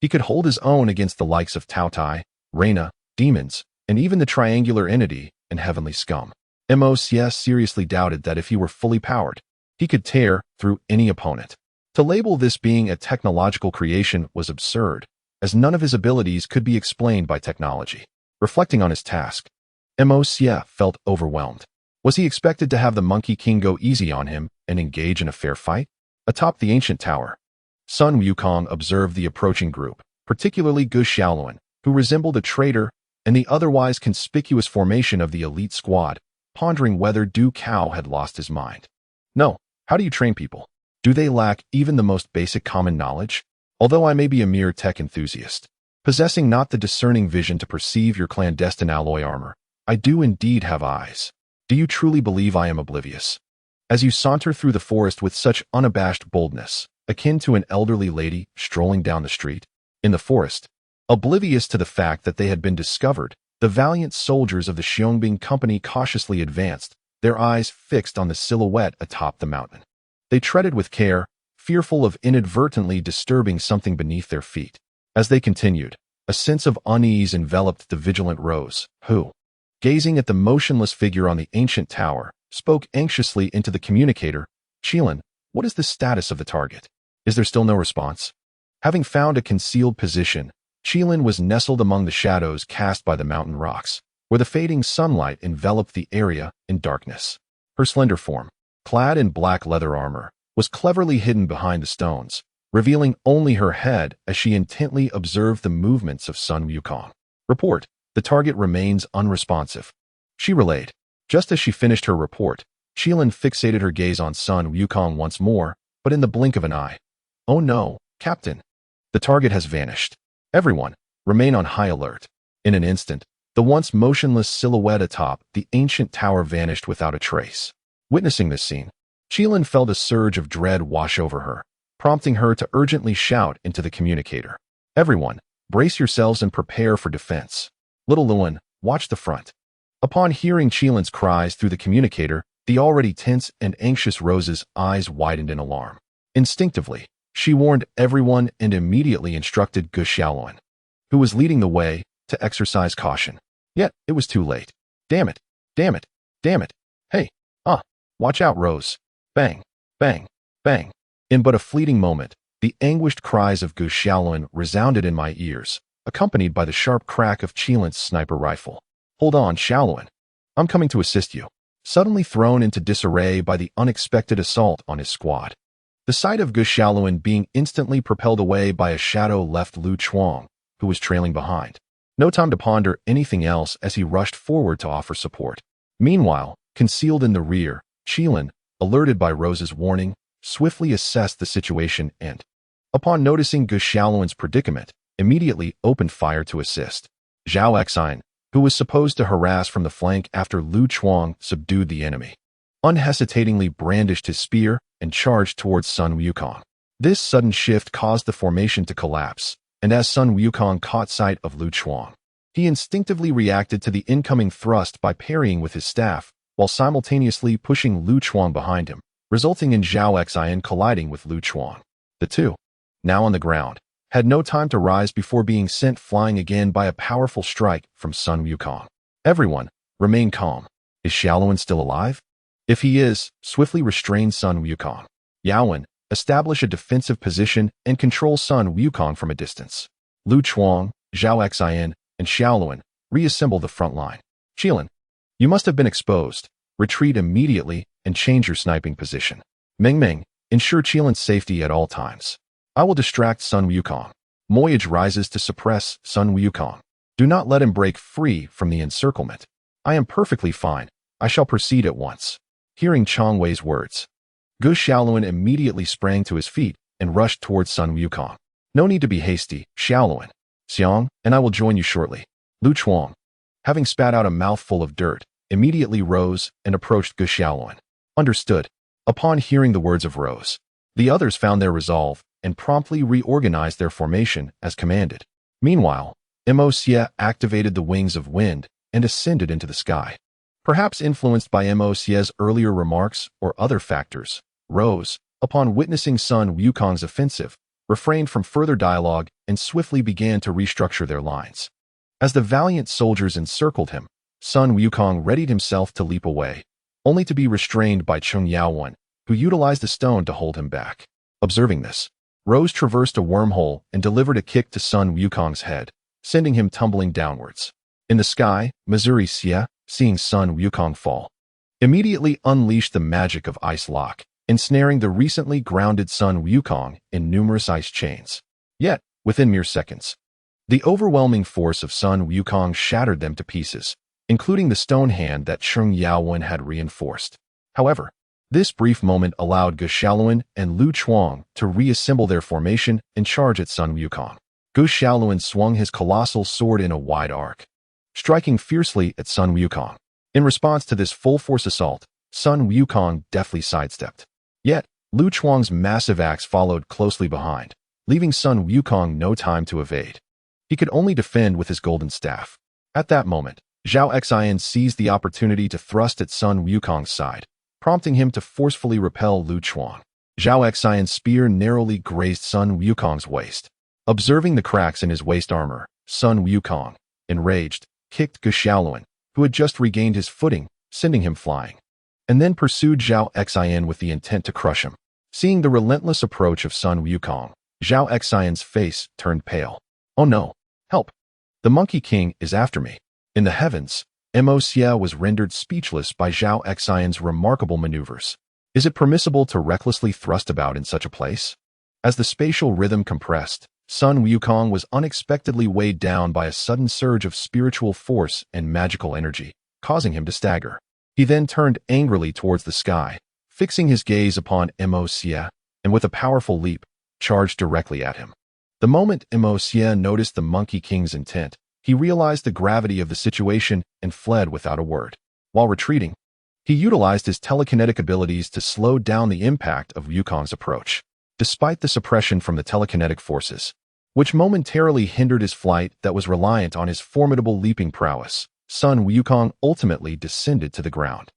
He could hold his own against the likes of Tao Tai, Reina, demons, and even the triangular entity and heavenly scum. Juxia seriously doubted that if he were fully powered, he could tear through any opponent. To label this being a technological creation was absurd, as none of his abilities could be explained by technology. Reflecting on his task, Juxia felt overwhelmed. Was he expected to have the Monkey King go easy on him and engage in a fair fight? Atop the ancient tower, Sun Wukong observed the approaching group, particularly Gu Xiaoluan, who resembled a traitor, and the otherwise conspicuous formation of the elite squad, pondering whether Du Cao had lost his mind. No, how do you train people? Do they lack even the most basic common knowledge? Although I may be a mere tech enthusiast, possessing not the discerning vision to perceive your clandestine alloy armor, I do indeed have eyes. Do you truly believe I am oblivious? As you saunter through the forest with such unabashed boldness, akin to an elderly lady strolling down the street, in the forest, oblivious to the fact that they had been discovered, the valiant soldiers of the Xiongbing Company cautiously advanced, their eyes fixed on the silhouette atop the mountain. They treaded with care, fearful of inadvertently disturbing something beneath their feet. As they continued, a sense of unease enveloped the vigilant Rose, who, gazing at the motionless figure on the ancient tower, spoke anxiously into the communicator. "Qilin, what is the status of the target? Is there still no response?" Having found a concealed position, Qilin was nestled among the shadows cast by the mountain rocks, where the fading sunlight enveloped the area in darkness. Her slender form, clad in black leather armor, was cleverly hidden behind the stones, revealing only her head as she intently observed the movements of Sun Wukong. "Report, the target remains unresponsive," she relayed. Just as she finished her report, Qilin fixated her gaze on Sun Wukong once more, but in the blink of an eye. "Oh no, Captain. The target has vanished. Everyone, remain on high alert." In an instant, the once motionless silhouette atop the ancient tower vanished without a trace. Witnessing this scene, Qilin felt a surge of dread wash over her, prompting her to urgently shout into the communicator. "Everyone, brace yourselves and prepare for defense. Little Luan, watch the front." Upon hearing Qilin's cries through the communicator, the already tense and anxious Rose's eyes widened in alarm. Instinctively, she warned everyone and immediately instructed Juxia, who was leading the way, to exercise caution. Yet, it was too late. "Damn it! Damn it! Damn it! Hey! Watch out, Rose!" Bang! Bang! Bang! In but a fleeting moment, the anguished cries of Juxia resounded in my ears, accompanied by the sharp crack of Qilin's sniper rifle. "Hold on, Xiaoluan. I'm coming to assist you." Suddenly thrown into disarray by the unexpected assault on his squad. The sight of Juxia being instantly propelled away by a shadow left Lu Chuang, who was trailing behind. No time to ponder anything else as he rushed forward to offer support. Meanwhile, concealed in the rear, Qilin, alerted by Rose's warning, swiftly assessed the situation and, upon noticing Juxia's predicament, immediately opened fire to assist. Zhao Exine, who was supposed to harass from the flank after Lu Chuang subdued the enemy, unhesitatingly brandished his spear and charged towards Sun Wukong. This sudden shift caused the formation to collapse, and as Sun Wukong caught sight of Lu Chuang, he instinctively reacted to the incoming thrust by parrying with his staff, while simultaneously pushing Lu Chuang behind him, resulting in Zhao Exine colliding with Lu Chuang. The two, now on the ground, had no time to rise before being sent flying again by a powerful strike from Sun Wukong. "Everyone, remain calm. Is Xiaoluan still alive? If he is, swiftly restrain Sun Wukong. Yaowen, establish a defensive position and control Sun Wukong from a distance. Lu Chuang, Zhao Exine, and Xiaoluan, reassemble the front line. Qilin, you must have been exposed. Retreat immediately and change your sniping position. Meng, ensure Qilin's safety at all times. I will distract Sun Wukong. Moyage rises to suppress Sun Wukong. Do not let him break free from the encirclement. I am perfectly fine. I shall proceed at once." Hearing Chang Wei's words, Juxialuan immediately sprang to his feet and rushed towards Sun Wukong. "No need to be hasty, Xiaoluan. Xiang, and I will join you shortly." Lu Chuang, having spat out a mouthful of dirt, immediately rose and approached Juxialuan. "Understood." Upon hearing the words of Rose, the others found their resolve and promptly reorganized their formation as commanded. Meanwhile, Moxia activated the wings of wind and ascended into the sky. Perhaps influenced by Moxia's earlier remarks or other factors, Rose, upon witnessing Sun Wukong's offensive, refrained from further dialogue and swiftly began to restructure their lines. As the valiant soldiers encircled him, Sun Wukong readied himself to leap away, only to be restrained by Cheng Yaowen, who utilized a stone to hold him back. Observing this, Rose traversed a wormhole and delivered a kick to Sun Wukong's head, sending him tumbling downwards. In the sky, Missouri Xia, seeing Sun Wukong fall, immediately unleashed the magic of Ice Lock, ensnaring the recently grounded Sun Wukong in numerous ice chains. Yet, within mere seconds, the overwhelming force of Sun Wukong shattered them to pieces, including the stone hand that Cheng Yaowen had reinforced. However, this brief moment allowed Juxialuan and Lu Chuang to reassemble their formation and charge at Sun Wukong. Juxialuan swung his colossal sword in a wide arc, striking fiercely at Sun Wukong. In response to this full-force assault, Sun Wukong deftly sidestepped. Yet, Lu Chuang's massive axe followed closely behind, leaving Sun Wukong no time to evade. He could only defend with his golden staff. At that moment, Zhao Xian seized the opportunity to thrust at Sun Wukong's side, prompting him to forcefully repel Lu Chuang. Zhao Xian's spear narrowly grazed Sun Wukong's waist. Observing the cracks in his waist armor, Sun Wukong, enraged, kicked Juxia, who had just regained his footing, sending him flying, and then pursued Zhao Xian with the intent to crush him. Seeing the relentless approach of Sun Wukong, Zhao Xian's face turned pale. Oh no! Help! The Monkey King is after me. In the heavens, Juxia was rendered speechless by Zhao Xian's remarkable maneuvers. Is it permissible to recklessly thrust about in such a place? As the spatial rhythm compressed, Sun Wukong was unexpectedly weighed down by a sudden surge of spiritual force and magical energy, causing him to stagger. He then turned angrily towards the sky, fixing his gaze upon Juxia, and with a powerful leap, charged directly at him. The moment Juxia noticed the Monkey King's intent, he realized the gravity of the situation and fled without a word. While retreating, he utilized his telekinetic abilities to slow down the impact of Wukong's approach. Despite the suppression from the telekinetic forces, which momentarily hindered his flight that was reliant on his formidable leaping prowess, Sun Wukong ultimately descended to the ground.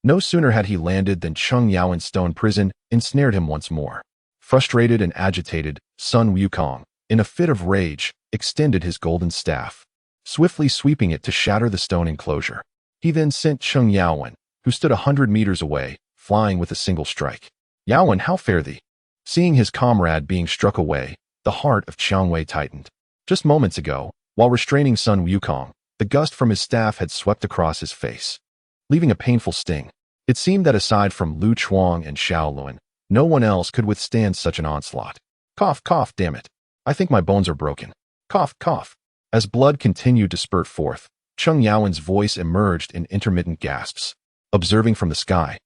No sooner had he landed than Cheng Yao's stone prison ensnared him once more. Frustrated and agitated, Sun Wukong, in a fit of rage, extended his golden staff, swiftly sweeping it to shatter the stone enclosure. He then sent Cheng Yao, who stood 100 meters away, flying with a single strike. Yao, how fare thee? Seeing his comrade being struck away, the heart of Qiang Wei tightened. Just moments ago, while restraining Sun Wukong, the gust from his staff had swept across his face, leaving a painful sting. It seemed that aside from Lu Chuang and Xiao Luan, no one else could withstand such an onslaught. Cough, cough, damn it. I think my bones are broken. Cough, cough. As blood continued to spurt forth, Cheng Yao's voice emerged in intermittent gasps. Observing from the sky,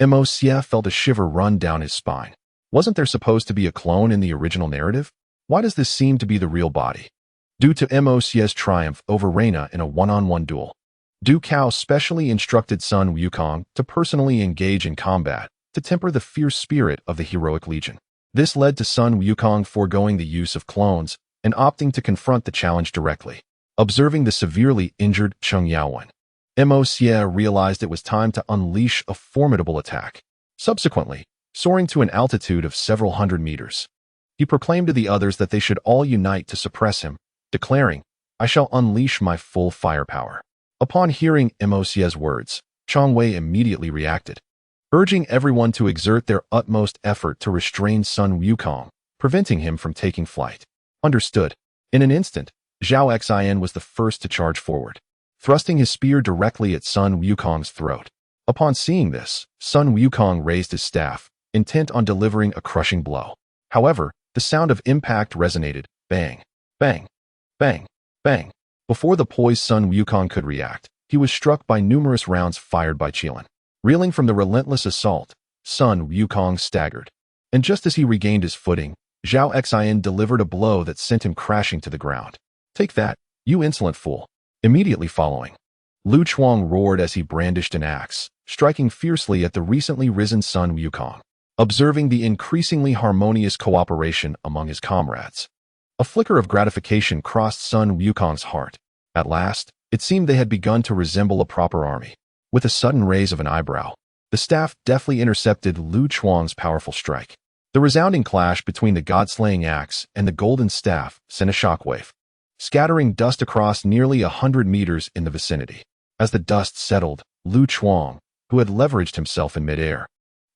Juxia felt a shiver run down his spine. Wasn't there supposed to be a clone in the original narrative? Why does this seem to be the real body? Due to Juxia's triumph over Reina in a one-on-one duel, Du Cao specially instructed Sun Wukong to personally engage in combat to temper the fierce spirit of the heroic legion. This led to Sun Wukong foregoing the use of clones and opting to confront the challenge directly. Observing the severely injured Cheng Yao, Juxia realized it was time to unleash a formidable attack. Subsequently, soaring to an altitude of several hundred meters, he proclaimed to the others that they should all unite to suppress him, declaring, "I shall unleash my full firepower." Upon hearing Juxia's words, Qiang Wei immediately reacted, urging everyone to exert their utmost effort to restrain Sun Wukong, preventing him from taking flight. Understood. In an instant, Zhao Xian was the first to charge forward, thrusting his spear directly at Sun Wukong's throat. Upon seeing this, Sun Wukong raised his staff, intent on delivering a crushing blow. However, the sound of impact resonated, bang, bang, bang, bang. Before the poised Sun Wukong could react, he was struck by numerous rounds fired by Qilin. Reeling from the relentless assault, Sun Wukong staggered. And just as he regained his footing, Zhao Xian delivered a blow that sent him crashing to the ground. "Take that, you insolent fool." Immediately following, Lu Chuang roared as he brandished an axe, striking fiercely at the recently risen Sun Wukong. Observing the increasingly harmonious cooperation among his comrades, a flicker of gratification crossed Sun Wukong's heart. At last, it seemed they had begun to resemble a proper army. With a sudden raise of an eyebrow, the staff deftly intercepted Lu Chuang's powerful strike. The resounding clash between the god-slaying axe and the golden staff sent a shockwave, scattering dust across nearly 100 meters in the vicinity. As the dust settled, Lu Chuang, who had leveraged himself in midair,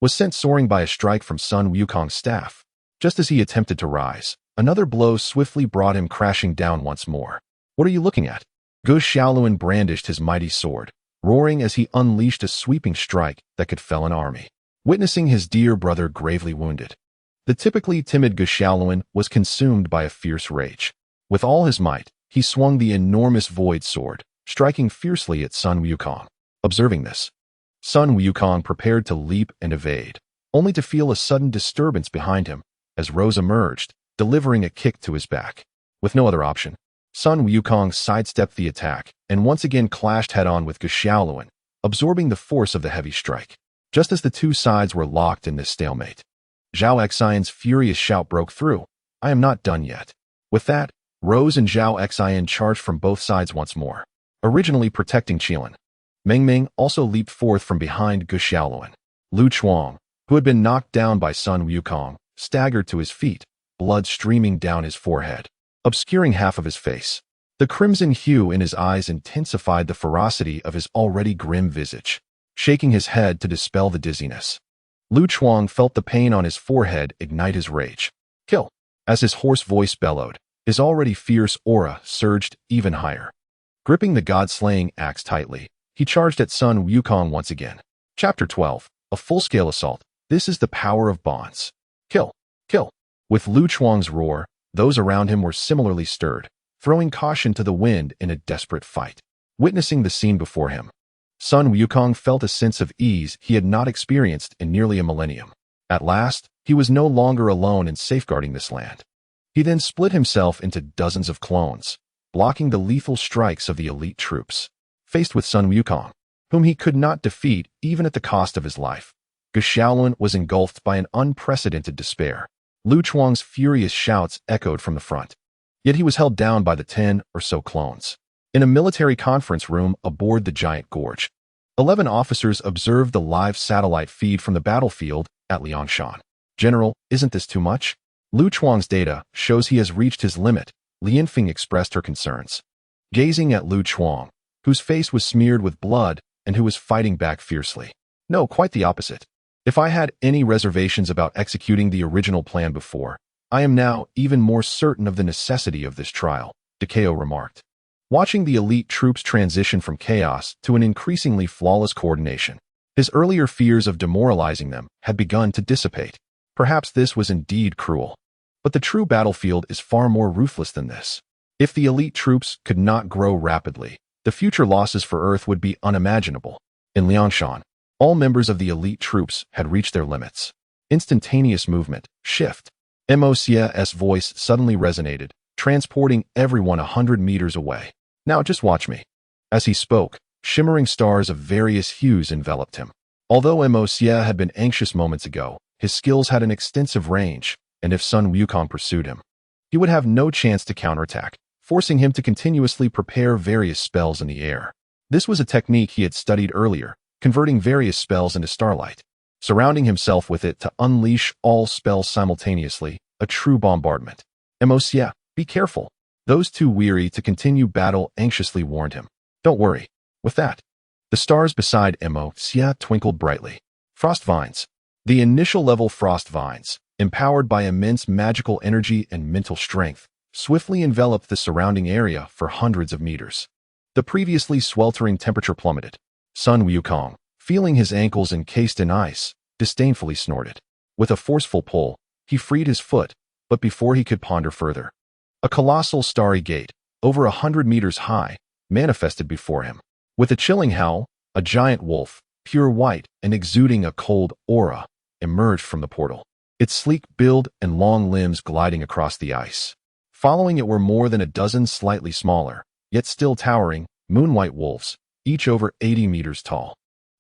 was sent soaring by a strike from Sun Wukong's staff. Just as he attempted to rise, another blow swiftly brought him crashing down once more. "What are you looking at?" Gu Xiaoluan brandished his mighty sword, roaring as he unleashed a sweeping strike that could fell an army. Witnessing his dear brother gravely wounded, the typically timid Gu Xiaoluan was consumed by a fierce rage. With all his might, he swung the enormous void sword, striking fiercely at Sun Wukong. Observing this, Sun Wukong prepared to leap and evade, only to feel a sudden disturbance behind him as Rose emerged, delivering a kick to his back. With no other option, Sun Wukong sidestepped the attack and once again clashed head-on with Juxia, absorbing the force of the heavy strike. Just as the two sides were locked in this stalemate, Zhao Xian's furious shout broke through. "I am not done yet." With that, Rose and Zhao Xian charged from both sides once more, originally protecting Qilin. Meng Meng also leaped forth from behind Juxia. Lu Chuang, who had been knocked down by Sun Wukong, staggered to his feet, blood streaming down his forehead, obscuring half of his face. The crimson hue in his eyes intensified the ferocity of his already grim visage, shaking his head to dispel the dizziness. Lu Chuang felt the pain on his forehead ignite his rage. "Kill!" As his hoarse voice bellowed, his already fierce aura surged even higher. Gripping the god-slaying axe tightly, he charged at Sun Wukong once again. Chapter 12. A full-scale assault. This is the power of bonds. "Kill! Kill!" With Lu Chuang's roar, those around him were similarly stirred, throwing caution to the wind in a desperate fight. Witnessing the scene before him, Sun Wukong felt a sense of ease he had not experienced in nearly a millennium. At last, he was no longer alone in safeguarding this land. He then split himself into dozens of clones, blocking the lethal strikes of the elite troops. Faced with Sun Wukong, whom he could not defeat even at the cost of his life, Juxia was engulfed by an unprecedented despair. Lu Chuang's furious shouts echoed from the front. Yet he was held down by the 10 or so clones. In a military conference room aboard the giant gorge, 11 officers observed the live satellite feed from the battlefield at Liangshan. "General, isn't this too much? Lu Chuang's data shows he has reached his limit," Lianfeng expressed her concerns. Gazing at Lu Chuang, whose face was smeared with blood and who was fighting back fiercely. "No, quite the opposite. If I had any reservations about executing the original plan before, I am now even more certain of the necessity of this trial," Dikeo remarked. Watching the elite troops transition from chaos to an increasingly flawless coordination, his earlier fears of demoralizing them had begun to dissipate. Perhaps this was indeed cruel. But the true battlefield is far more ruthless than this. If the elite troops could not grow rapidly, the future losses for Earth would be unimaginable. In Liangshan, all members of the elite troops had reached their limits. Instantaneous movement, shift. Moxia's voice suddenly resonated, transporting everyone 100 meters away. "Now just watch me." As he spoke, shimmering stars of various hues enveloped him. Although Moxia had been anxious moments ago, his skills had an extensive range, and if Sun Wukong pursued him, he would have no chance to counterattack, forcing him to continuously prepare various spells in the air. This was a technique he had studied earlier, converting various spells into starlight, surrounding himself with it to unleash all spells simultaneously, a true bombardment. "Moxia, be careful." Those too weary to continue battle anxiously warned him. "Don't worry." With that, the stars beside Moxia twinkled brightly. Frost vines. The initial level frost vines, empowered by immense magical energy and mental strength, swiftly enveloped the surrounding area for hundreds of meters. The previously sweltering temperature plummeted. Sun Wukong, feeling his ankles encased in ice, disdainfully snorted. With a forceful pull, he freed his foot, but before he could ponder further, a colossal starry gate, over 100 meters high, manifested before him. With a chilling howl, a giant wolf, pure white and exuding a cold aura, emerged from the portal, its sleek build and long limbs gliding across the ice. Following it were more than a dozen slightly smaller, yet still towering, moon-white wolves, each over 80 meters tall.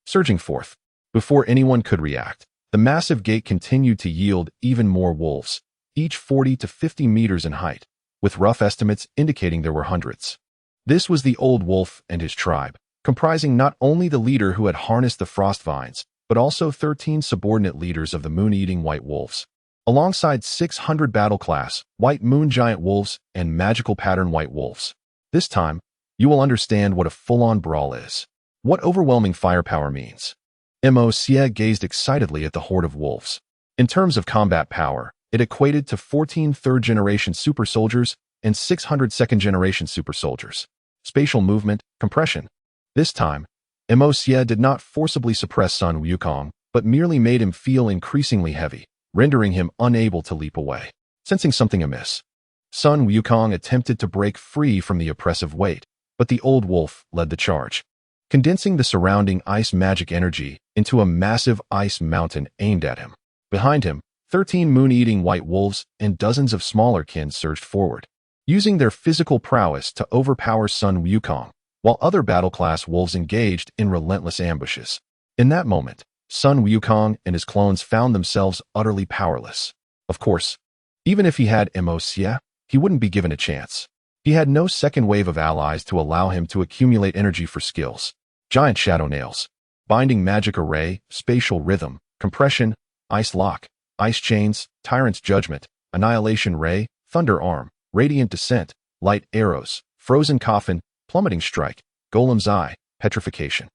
Surging forth, before anyone could react, the massive gate continued to yield even more wolves, each 40 to 50 meters in height, with rough estimates indicating there were hundreds. This was the old wolf and his tribe, comprising not only the leader who had harnessed the frost vines, but also 13 subordinate leaders of the moon-eating white wolves, alongside 600 battle-class white moon giant wolves and magical pattern white wolves. This time, you will understand what a full-on brawl is, what overwhelming firepower means. Moxia gazed excitedly at the horde of wolves. In terms of combat power, it equated to 14 third-generation super soldiers and 600 second-generation super soldiers. Spatial movement, compression. This time, Moxia did not forcibly suppress Sun Wukong, but merely made him feel increasingly heavy, rendering him unable to leap away. Sensing something amiss, Sun Wukong attempted to break free from the oppressive weight, but the old wolf led the charge, condensing the surrounding ice magic energy into a massive ice mountain aimed at him. Behind him, 13 moon-eating white wolves and dozens of smaller kin surged forward, using their physical prowess to overpower Sun Wukong, while other battle-class wolves engaged in relentless ambushes. In that moment, Sun Wukong and his clones found themselves utterly powerless. Of course, even if he had Juxia, he wouldn't be given a chance. He had no second wave of allies to allow him to accumulate energy for skills. Giant Shadow Nails, Binding Magic Array, Spatial Rhythm, Compression, Ice Lock, Ice Chains, Tyrant's Judgment, Annihilation Ray, Thunder Arm, Radiant Descent, Light Arrows, Frozen Coffin, Plummeting Strike, Golem's Eye, Petrification.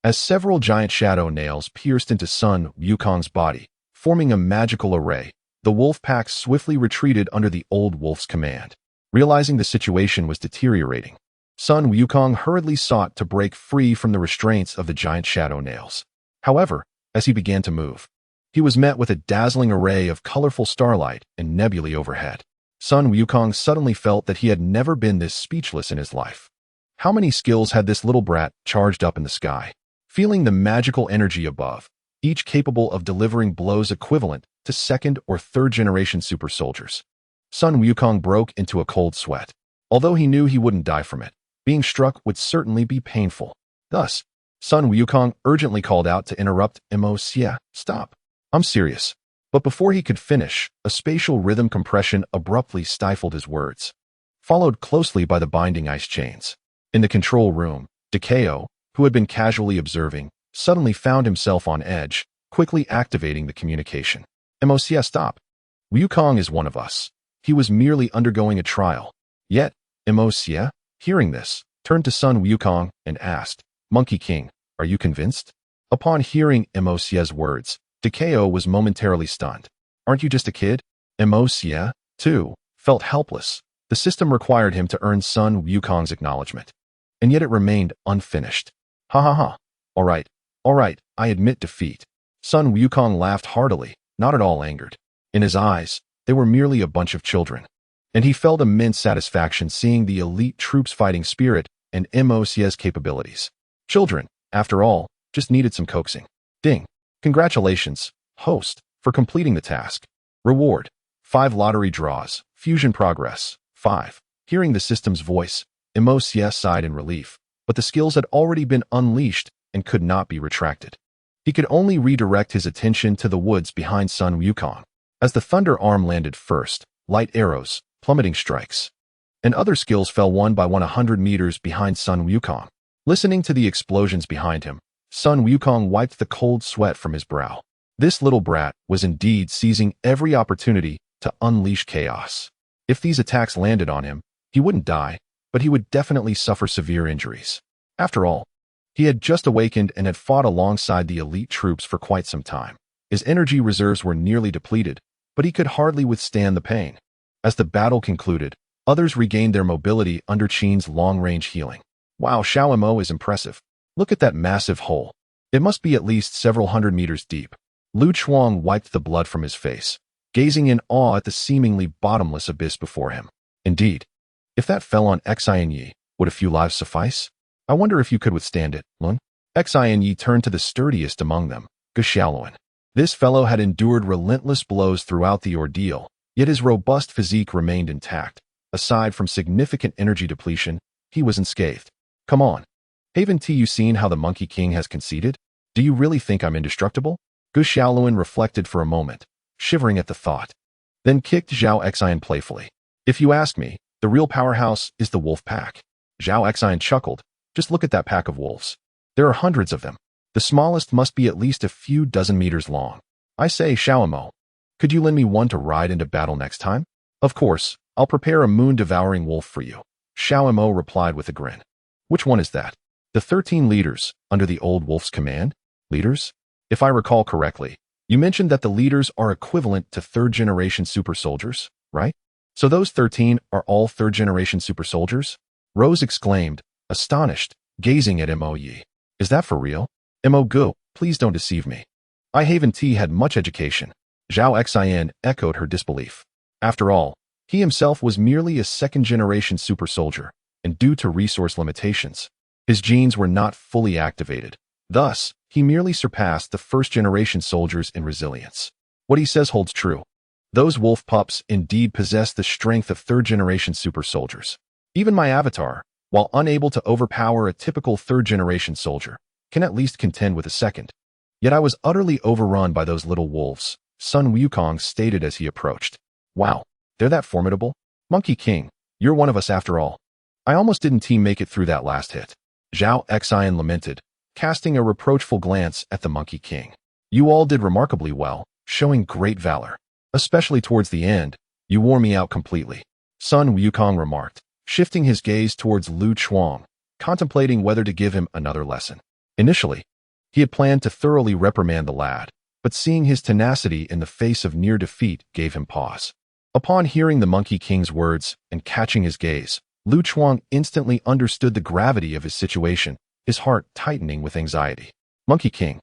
As several giant shadow nails pierced into Sun Wukong's body, forming a magical array, the wolf pack swiftly retreated under the old wolf's command. Realizing the situation was deteriorating, Sun Wukong hurriedly sought to break free from the restraints of the giant shadow nails. However, as he began to move, he was met with a dazzling array of colorful starlight and nebulae overhead. Sun Wukong suddenly felt that he had never been this speechless in his life. How many skills had this little brat charged up in the sky? Feeling the magical energy above, each capable of delivering blows equivalent to second or third generation super soldiers. Sun Wukong broke into a cold sweat. Although he knew he wouldn't die from it, being struck would certainly be painful. Thus, Sun Wukong urgently called out to interrupt Juxia. Stop. I'm serious. But before he could finish, a spatial rhythm compression abruptly stifled his words, followed closely by the binding ice chains. In the control room, Juxia, who had been casually observing, suddenly found himself on edge, quickly activating the communication. Juxia, stop. Wukong is one of us. He was merely undergoing a trial. Yet, Juxia, hearing this, turned to Sun Wukong and asked, Monkey King, are you convinced? Upon hearing Juxia's words, Juxia was momentarily stunned. Aren't you just a kid? Juxia, too, felt helpless. The system required him to earn Sun Wukong's acknowledgement. And yet it remained unfinished. Ha ha ha. All right, I admit defeat. Sun Wukong laughed heartily, not at all angered. In his eyes, they were merely a bunch of children. And he felt immense satisfaction seeing the elite troops' fighting spirit and Juxia's capabilities. Children, after all, just needed some coaxing. Ding. Congratulations, host, for completing the task. Reward. 5 lottery draws. Fusion progress. 5. Hearing the system's voice, Juxia sighed in relief, but the skills had already been unleashed and could not be retracted. He could only redirect his attention to the woods behind Sun Wukong. As the Thunder Arm landed first, light arrows, plummeting strikes, and other skills fell one by 100 meters behind Sun Wukong. Listening to the explosions behind him, Sun Wukong wiped the cold sweat from his brow. This little brat was indeed seizing every opportunity to unleash chaos. If these attacks landed on him, he wouldn't die, but he would definitely suffer severe injuries. After all, he had just awakened and had fought alongside the elite troops for quite some time. His energy reserves were nearly depleted, but he could hardly withstand the pain. As the battle concluded, others regained their mobility under Qin's long-range healing. Wow, Xiao Mo is impressive. Look at that massive hole. It must be at least several hundred meters deep. Lu Chuang wiped the blood from his face, gazing in awe at the seemingly bottomless abyss before him. Indeed, if that fell on Xianyi, would a few lives suffice? I wonder if you could withstand it, Lun? Xianyi turned to the sturdiest among them, Xiaoluan. This fellow had endured relentless blows throughout the ordeal, yet his robust physique remained intact. Aside from significant energy depletion, he was unscathed. Come on. Haven't you seen how the Monkey King has conceded? Do you really think I'm indestructible? Xiaoluan reflected for a moment, shivering at the thought, then kicked Zhao Xian playfully. If you ask me, the real powerhouse is the wolf pack. Zhao Xian chuckled. Just look at that pack of wolves. There are hundreds of them. The smallest must be at least a few dozen meters long. I say, Xiaomo, could you lend me one to ride into battle next time? Of course, I'll prepare a moon-devouring wolf for you. Xiaomo replied with a grin. Which one is that? The 13 leaders, under the old wolf's command? Leaders? If I recall correctly, you mentioned that the leaders are equivalent to third-generation super soldiers, right? So those 13 are all third-generation super soldiers? Rose exclaimed, astonished, gazing at Mo Yi. Is that for real? Mo Gu, please don't deceive me. I Haven T had much education. Zhao Xian echoed her disbelief. After all, he himself was merely a second-generation super soldier, and due to resource limitations, his genes were not fully activated. Thus, he merely surpassed the first-generation soldiers in resilience. What he says holds true. Those wolf pups indeed possess the strength of third-generation super soldiers. Even my avatar, while unable to overpower a typical third-generation soldier, can at least contend with a second. Yet I was utterly overrun by those little wolves, Sun Wukong stated as he approached. Wow, they're that formidable? Monkey King, you're one of us after all. I almost didn't make it through that last hit. Zhao Xian lamented, casting a reproachful glance at the Monkey King. You all did remarkably well, showing great valor. Especially towards the end, you wore me out completely. Sun Wukong remarked, shifting his gaze towards Lu Chuang, contemplating whether to give him another lesson. Initially, he had planned to thoroughly reprimand the lad, but seeing his tenacity in the face of near defeat gave him pause. Upon hearing the Monkey King's words and catching his gaze, Lu Chuang instantly understood the gravity of his situation, his heart tightening with anxiety. Monkey King.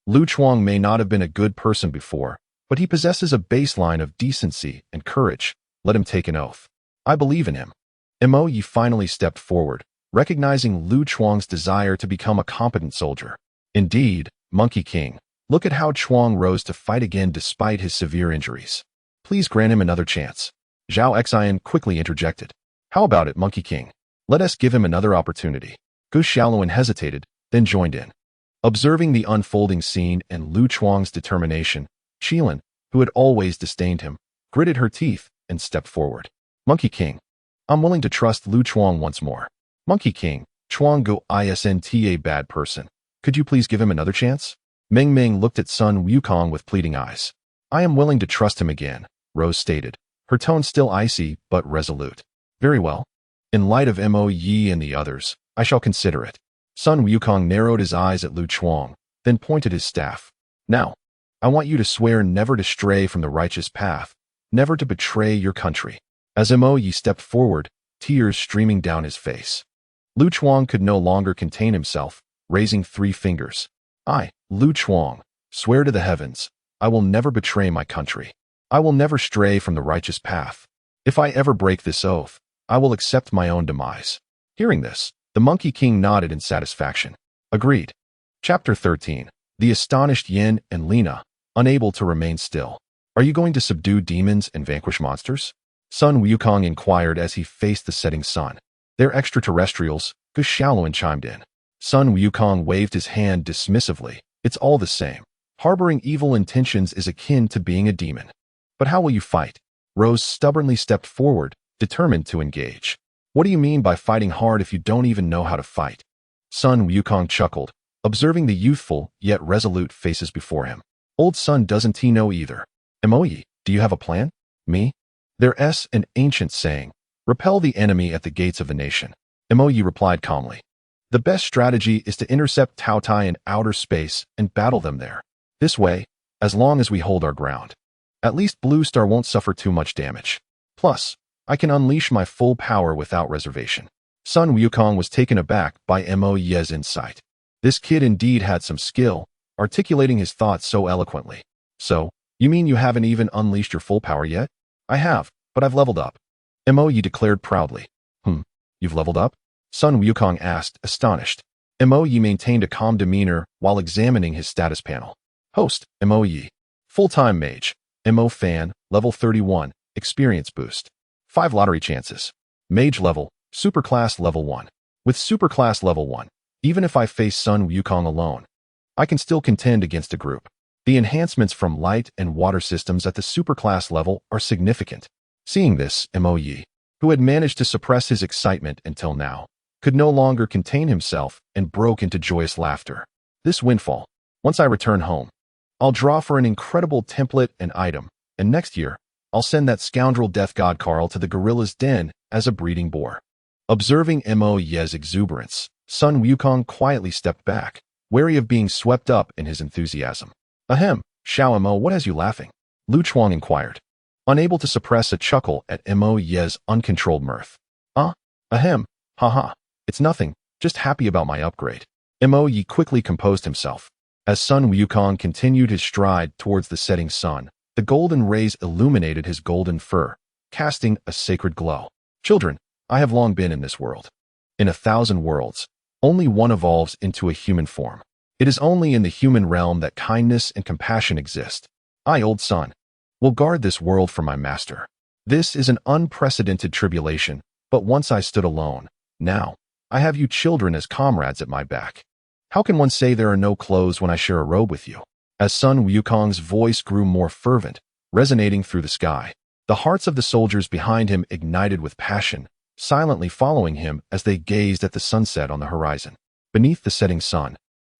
Lu Chuang may not have been a good person before, but he possesses a baseline of decency and courage. Let him take an oath. I believe in him. Mo Yi finally stepped forward, recognizing Lu Chuang's desire to become a competent soldier. Indeed, Monkey King, look at how Chuang rose to fight again despite his severe injuries. Please grant him another chance. Zhao Xian quickly interjected. How about it, Monkey King? Let us give him another opportunity. Gu Xiaoluan hesitated, then joined in. Observing the unfolding scene and Lu Chuang's determination, Qilin, who had always disdained him, gritted her teeth and stepped forward. Monkey King, I'm willing to trust Lu Chuang once more. Monkey King, Chuang Gu isn't a bad person. Could you please give him another chance? Meng Meng looked at Sun Wukong with pleading eyes. I am willing to trust him again, Rose stated, her tone still icy but resolute. Very well. In light of Mo Yi and the others, I shall consider it. Sun Wukong narrowed his eyes at Lu Chuang, then pointed his staff. Now, I want you to swear never to stray from the righteous path, never to betray your country. As Mo Yi stepped forward, tears streaming down his face. Lu Chuang could no longer contain himself, raising 3 fingers. I, Lu Chuang, swear to the heavens, I will never betray my country. I will never stray from the righteous path. If I ever break this oath, I will accept my own demise. Hearing this, the Monkey King nodded in satisfaction. Agreed. Chapter 13. The astonished Yin and Lina, unable to remain still. Are you going to subdue demons and vanquish monsters? Sun Wukong inquired as he faced the setting sun. They're extraterrestrials, Gu Xiaoluan chimed in. Sun Wukong waved his hand dismissively. It's all the same. Harboring evil intentions is akin to being a demon. But how will you fight? Rose stubbornly stepped forward, determined to engage. What do you mean by fighting hard if you don't even know how to fight? Sun Wukong chuckled, observing the youthful yet resolute faces before him. Old Sun doesn't he know either. Mo Yi, do you have a plan? Me? There's an ancient saying, repel the enemy at the gates of the nation. Mo Yi replied calmly. The best strategy is to intercept Tao Tai in outer space and battle them there. This way, as long as we hold our ground, at least Blue Star won't suffer too much damage. Plus, I can unleash my full power without reservation. Sun Wukong was taken aback by Mo Yi's insight. This kid indeed had some skill, articulating his thoughts so eloquently. So, you mean you haven't even unleashed your full power yet? I have, but I've leveled up. Mo Yi declared proudly. You've leveled up? Sun Wukong asked, astonished. Mo Yi maintained a calm demeanor while examining his status panel. Host, Mo Yi. Full-time mage. Mo Fan, level 31, experience boost. 5 lottery chances. Mage level, superclass level 1. With superclass level 1, even if I face Sun Wukong alone, I can still contend against a group. The enhancements from light and water systems at the superclass level are significant. Seeing this, Mo Yi, who had managed to suppress his excitement until now, could no longer contain himself and broke into joyous laughter. This windfall, once I return home, I'll draw for an incredible template and item, and next year, I'll send that scoundrel Death God Carl to the gorilla's den as a breeding boar. Observing Mo Yi's exuberance, Sun Wukong quietly stepped back, wary of being swept up in his enthusiasm. Ahem, Xiao Mo, what has you laughing? Lu Chuang inquired, unable to suppress a chuckle at Mo Yi's uncontrolled mirth. Ahem, haha, it's nothing, just happy about my upgrade. Mo Yi quickly composed himself. As Sun Wukong continued his stride towards the setting sun, the golden rays illuminated his golden fur, casting a sacred glow. Children, I have long been in this world. In 1,000 worlds, only one evolves into a human form. It is only in the human realm that kindness and compassion exist. I, Old Sun, will guard this world from my master. This is an unprecedented tribulation, but once I stood alone. Now, I have you children as comrades at my back. How can one say there are no clothes when I share a robe with you? As Sun Wukong's voice grew more fervent, resonating through the sky, the hearts of the soldiers behind him ignited with passion, silently following him as they gazed at the sunset on the horizon. Beneath the setting sun,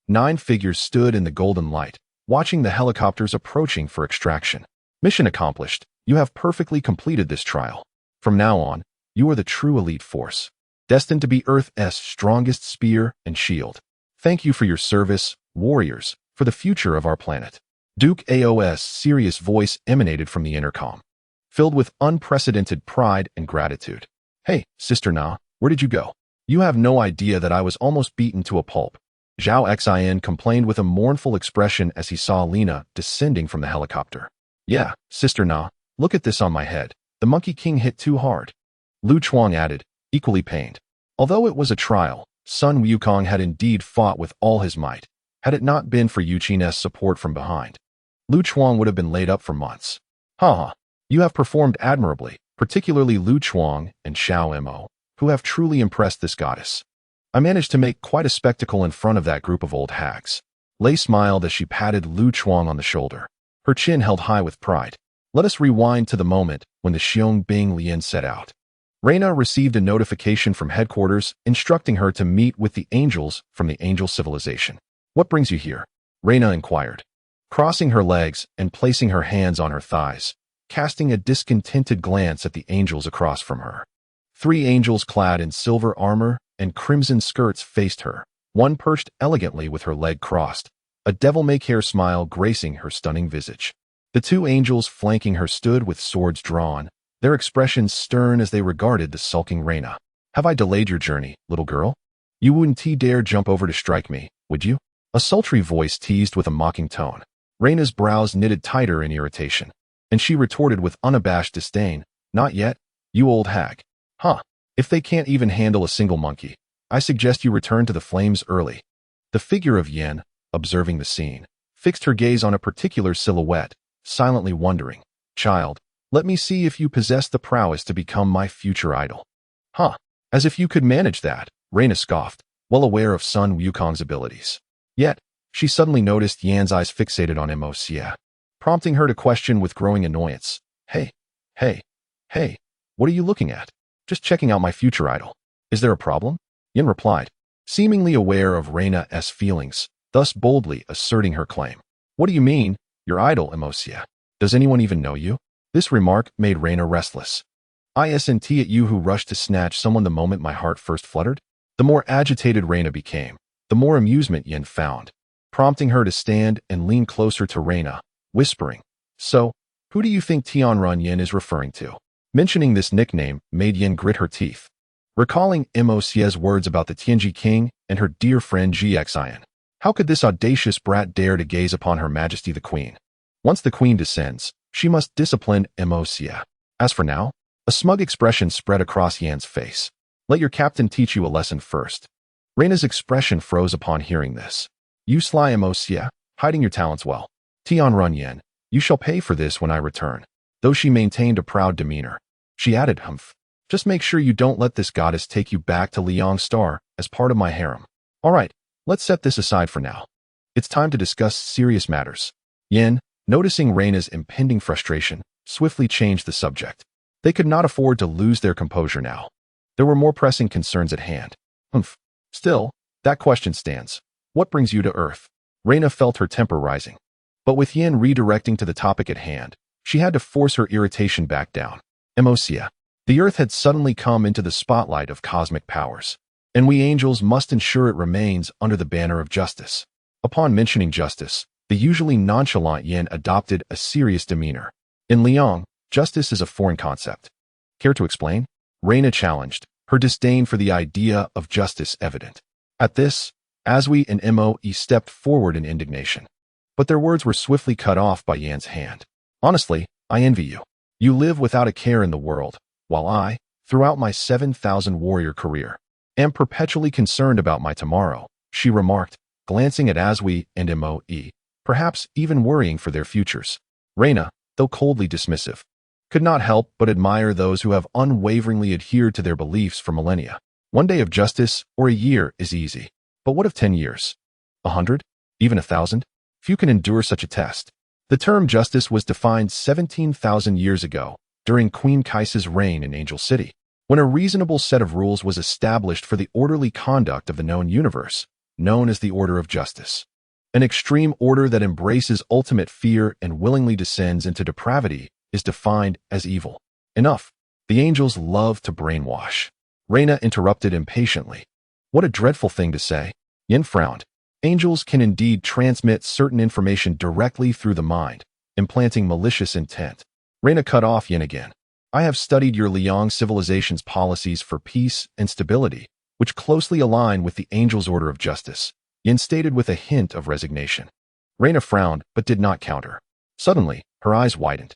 9 figures stood in the golden light, watching the helicopters approaching for extraction. Mission accomplished. You have perfectly completed this trial. From now on, you are the true elite force, destined to be Earth's strongest spear and shield. Thank you for your service, warriors, for the future of our planet. Duke Ao's serious voice emanated from the intercom, filled with unprecedented pride and gratitude. Hey, Sister Na, where did you go? You have no idea that I was almost beaten to a pulp. Zhao Xin complained with a mournful expression as he saw Lina descending from the helicopter. Yeah, Sister Na, look at this on my head. The Monkey King hit too hard. Lu Chuang added, equally pained. Although it was a trial, Sun Wukong had indeed fought with all his might. Had it not been for Yu Qin's support from behind, Lu Chuang would have been laid up for months. Haha, you have performed admirably, particularly Lu Chuang and Xiao Mo, who have truly impressed this goddess. I managed to make quite a spectacle in front of that group of old hags. Lei smiled as she patted Lu Chuang on the shoulder, her chin held high with pride. Let us rewind to the moment when the Xiong Bing Lian set out. Reina received a notification from headquarters instructing her to meet with the angels from the angel civilization. What brings you here? Reina inquired, crossing her legs and placing her hands on her thighs, casting a discontented glance at the angels across from her. 3 angels clad in silver armor and crimson skirts faced her, one perched elegantly with her leg crossed, a devil-may-care smile gracing her stunning visage. The 2 angels flanking her stood with swords drawn, their expressions stern as they regarded the sulking Reina. Have I delayed your journey, little girl? You wouldn't dare jump over to strike me, would you? A sultry voice teased with a mocking tone. Reina's brows knitted tighter in irritation, and she retorted with unabashed disdain, not yet, you old hag. Huh, if they can't even handle a single monkey, I suggest you return to the flames early. The figure of Yen, observing the scene, fixed her gaze on a particular silhouette, silently wondering, child, let me see if you possess the prowess to become my future idol. Huh, as if you could manage that, Reina scoffed, well aware of Sun Wukong's abilities. Yet, she suddenly noticed Yan's eyes fixated on Moxia, prompting her to question with growing annoyance. Hey, what are you looking at? Just checking out my future idol. Is there a problem? Yan replied, seemingly aware of Reina's feelings, thus boldly asserting her claim. What do you mean, your idol, Moxia? Does anyone even know you? This remark made Reina restless. Isn't it you who rushed to snatch someone the moment my heart first fluttered? The more agitated Reina became, the more amusement Yen found, prompting her to stand and lean closer to Reina, whispering, so, who do you think Tianrun Yen is referring to? Mentioning this nickname made Yen grit her teeth, recalling Moxia's words about the Tianji King and her dear friend Juxia. How could this audacious brat dare to gaze upon Her Majesty the Queen? Once the Queen descends, she must discipline Moxia. As for now, a smug expression spread across Yan's face. Let your captain teach you a lesson first. Reina's expression froze upon hearing this. You sly Moxia, hiding your talents well. Tianrun Yen, you shall pay for this when I return. Though she maintained a proud demeanor, she added, humph. Just make sure you don't let this goddess take you back to Liang Star as part of my harem. All right, let's set this aside for now. It's time to discuss serious matters. Yen, noticing Reina's impending frustration, swiftly changed the subject. They could not afford to lose their composure now. There were more pressing concerns at hand. Humph. Still, that question stands. What brings you to Earth? Reina felt her temper rising. But with Yen redirecting to the topic at hand, she had to force her irritation back down. Moxia. The Earth had suddenly come into the spotlight of cosmic powers, and we angels must ensure it remains under the banner of justice. Upon mentioning justice, the usually nonchalant Yen adopted a serious demeanor. In Liang, justice is a foreign concept. Care to explain? Reina challenged, her disdain for the idea of justice evident. At this, Asui and Moe stepped forward in indignation. But their words were swiftly cut off by Yan's hand. Honestly, I envy you. You live without a care in the world, while I, throughout my 7,000 warrior career, am perpetually concerned about my tomorrow, she remarked, glancing at Asui and Moe, perhaps even worrying for their futures. Reina, though coldly dismissive, could not help but admire those who have unwaveringly adhered to their beliefs for millennia. One day of justice or a year is easy, but what of 10 years? 100? Even 1,000? Few can endure such a test. The term justice was defined 17,000 years ago, during Queen Kaisa's reign in Angel City, when a reasonable set of rules was established for the orderly conduct of the known universe, known as the Order of Justice. An extreme order that embraces ultimate fear and willingly descends into depravity is defined as evil. Enough. The angels love to brainwash. Reina interrupted impatiently. What a dreadful thing to say. Yin frowned. Angels can indeed transmit certain information directly through the mind, implanting malicious intent. Reina cut off Yin again. I have studied your Liang civilization's policies for peace and stability, which closely align with the Angel's Order of Justice, Yin stated with a hint of resignation. Reina frowned, but did not counter. Suddenly, her eyes widened.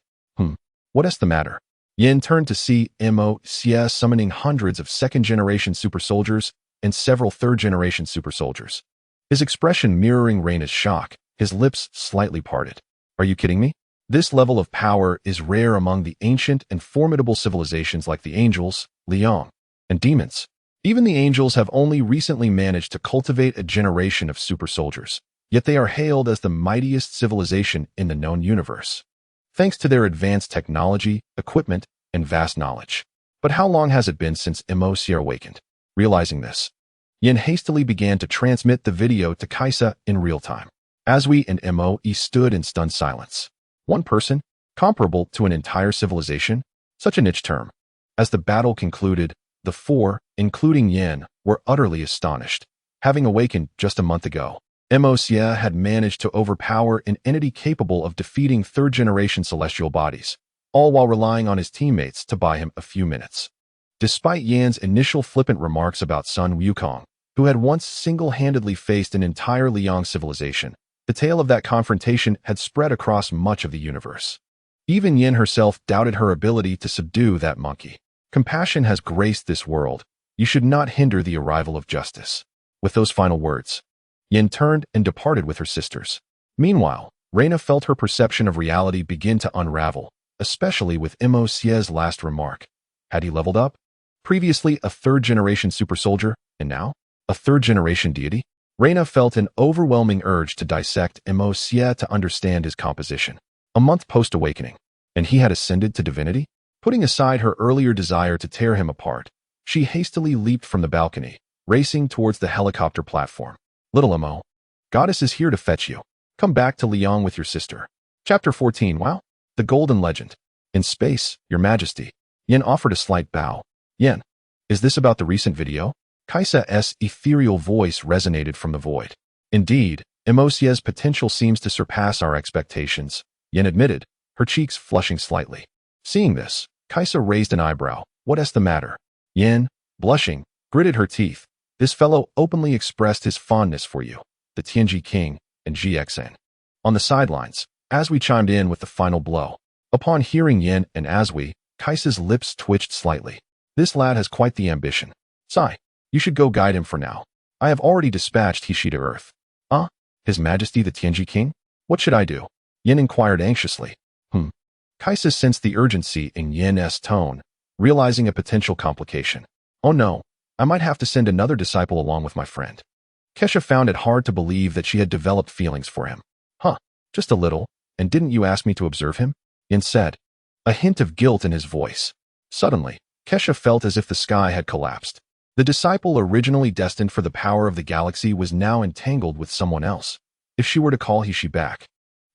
What is the matter? Yin turned to see Mo-Xia summoning hundreds of second-generation super soldiers and several third-generation super soldiers. His expression mirroring Reina's shock, his lips slightly parted. Are you kidding me? This level of power is rare among the ancient and formidable civilizations like the angels, Liang, and demons. Even the angels have only recently managed to cultivate a generation of super soldiers, yet they are hailed as the mightiest civilization in the known universe, thanks to their advanced technology, equipment, and vast knowledge. But how long has it been since Mo-Xia awakened? Realizing this, Yin hastily began to transmit the video to Kaisa in real time. Aswi and Mo-E stood in stunned silence. One person, comparable to an entire civilization? Such a niche term. As the battle concluded, the four, including Yin, were utterly astonished. Having awakened just a month ago, Mo-Xia had managed to overpower an entity capable of defeating third-generation celestial bodies, all while relying on his teammates to buy him a few minutes. Despite Yan's initial flippant remarks about Sun Wukong, who had once single-handedly faced an entire Liang civilization, the tale of that confrontation had spread across much of the universe. Even Yin herself doubted her ability to subdue that monkey. Compassion has graced this world. You should not hinder the arrival of justice. With those final words, Yin turned and departed with her sisters. Meanwhile, Reina felt her perception of reality begin to unravel, especially with Mo-Xia's last remark. Had he leveled up? Previously a third-generation super soldier, and now a third-generation deity? Reina felt an overwhelming urge to dissect Mo-Xia to understand his composition. A month post-awakening, and he had ascended to divinity? Putting aside her earlier desire to tear him apart, she hastily leaped from the balcony, racing towards the helicopter platform. Little Mo, Goddess is here to fetch you. Come back to Liang with your sister. Chapter 14. Wow. The Golden Legend. In space, Your Majesty. Yin offered a slight bow. Yin, is this about the recent video? Kaisa's ethereal voice resonated from the void. Indeed, Mo-Xia's potential seems to surpass our expectations, Yin admitted, her cheeks flushing slightly. Seeing this, Kaisa raised an eyebrow. What is the matter? Yin, blushing, gritted her teeth. This fellow openly expressed his fondness for you, the Tianji King, and GXN. On the sidelines, Aswi chimed in with the final blow. Upon hearing Yin and Aswi, Kaisa's lips twitched slightly. This lad has quite the ambition. Sigh. You should go guide him for now. I have already dispatched He to Earth. His Majesty the Tianji King? What should I do? Yin inquired anxiously. Kaisa sensed the urgency in Yin's tone, realizing a potential complication. Oh no, I might have to send another disciple along with my friend. Kesha found it hard to believe that she had developed feelings for him. Just a little, and didn't you ask me to observe him? Yin said, a hint of guilt in his voice. Suddenly, Kesha felt as if the sky had collapsed. The disciple originally destined for the power of the galaxy was now entangled with someone else. If she were to call He back,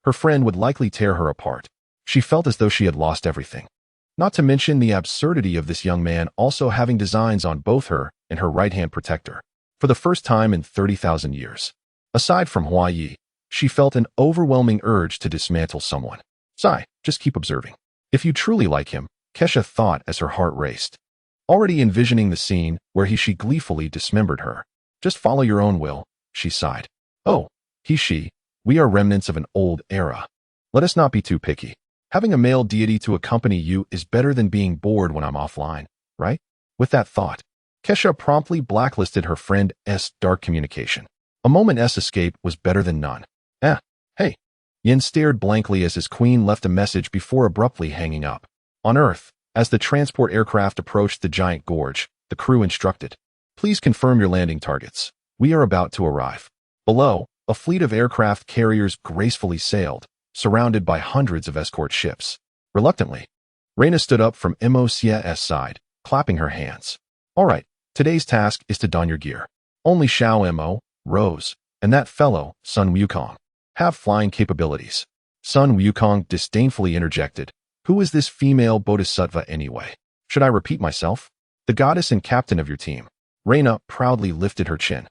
her friend would likely tear her apart. She felt as though she had lost everything. Not to mention the absurdity of this young man also having designs on both her and her right-hand protector. For the first time in 30,000 years. Aside from Hua Yi, she felt an overwhelming urge to dismantle someone. Sigh, just keep observing. If you truly like him, Kesha thought as her heart raced. Already envisioning the scene where she gleefully dismembered her. Just follow your own will, she sighed. Oh, she, we are remnants of an old era. Let us not be too picky. Having a male deity to accompany you is better than being bored when I'm offline, right? With that thought, Kesha promptly blacklisted her friend's dark communication. A moment's escape was better than none. Hey. Yin stared blankly as his queen left a message before abruptly hanging up. On Earth, as the transport aircraft approached the giant gorge, the crew instructed, "Please confirm your landing targets. We are about to arrive." Below, a fleet of aircraft carriers gracefully sailed, surrounded by hundreds of escort ships. Reluctantly, Reina stood up from Moxia's side, clapping her hands. "All right, today's task is to don your gear. Only Xiao Mo, Rose, and that fellow, Sun Wukong, have flying capabilities." Sun Wukong disdainfully interjected, "Who is this female bodhisattva anyway? Should I repeat myself? The goddess and captain of your team." Reina proudly lifted her chin.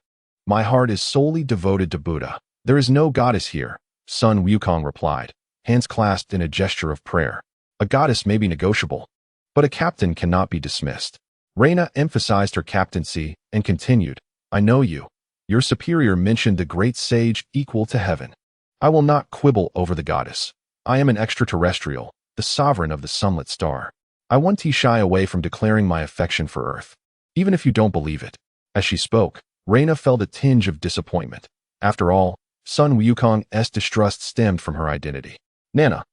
"My heart is solely devoted to Buddha. There is no goddess here," Sun Wukong replied, hands clasped in a gesture of prayer. "A goddess may be negotiable, but a captain cannot be dismissed." Reina emphasized her captaincy and continued, "I know you. Your superior mentioned the great sage equal to heaven. I will not quibble over the goddess. I am an extraterrestrial, the sovereign of the sunlit star. I won't shy away from declaring my affection for Earth, even if you don't believe it." As she spoke, Reina felt a tinge of disappointment. After all, Sun Wukong's distrust stemmed from her identity. "Nana,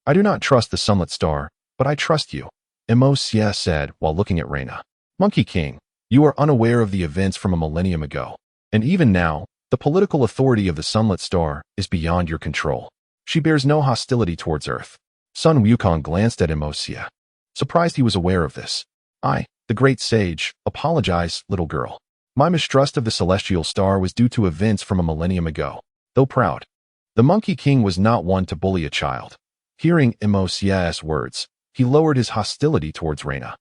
I do not trust the sunlit star, but I trust you," Moxia said while looking at Reina. "Monkey King, you are unaware of the events from a millennium ago, and even now, the political authority of the sunlit star is beyond your control. She bears no hostility towards Earth." Sun Wukong glanced at Moxia, surprised he was aware of this. "I, the great sage, apologize, little girl. My mistrust of the celestial star was due to events from a millennium ago." Though proud, the Monkey King was not one to bully a child. Hearing Moxia's words, he lowered his hostility towards Reina.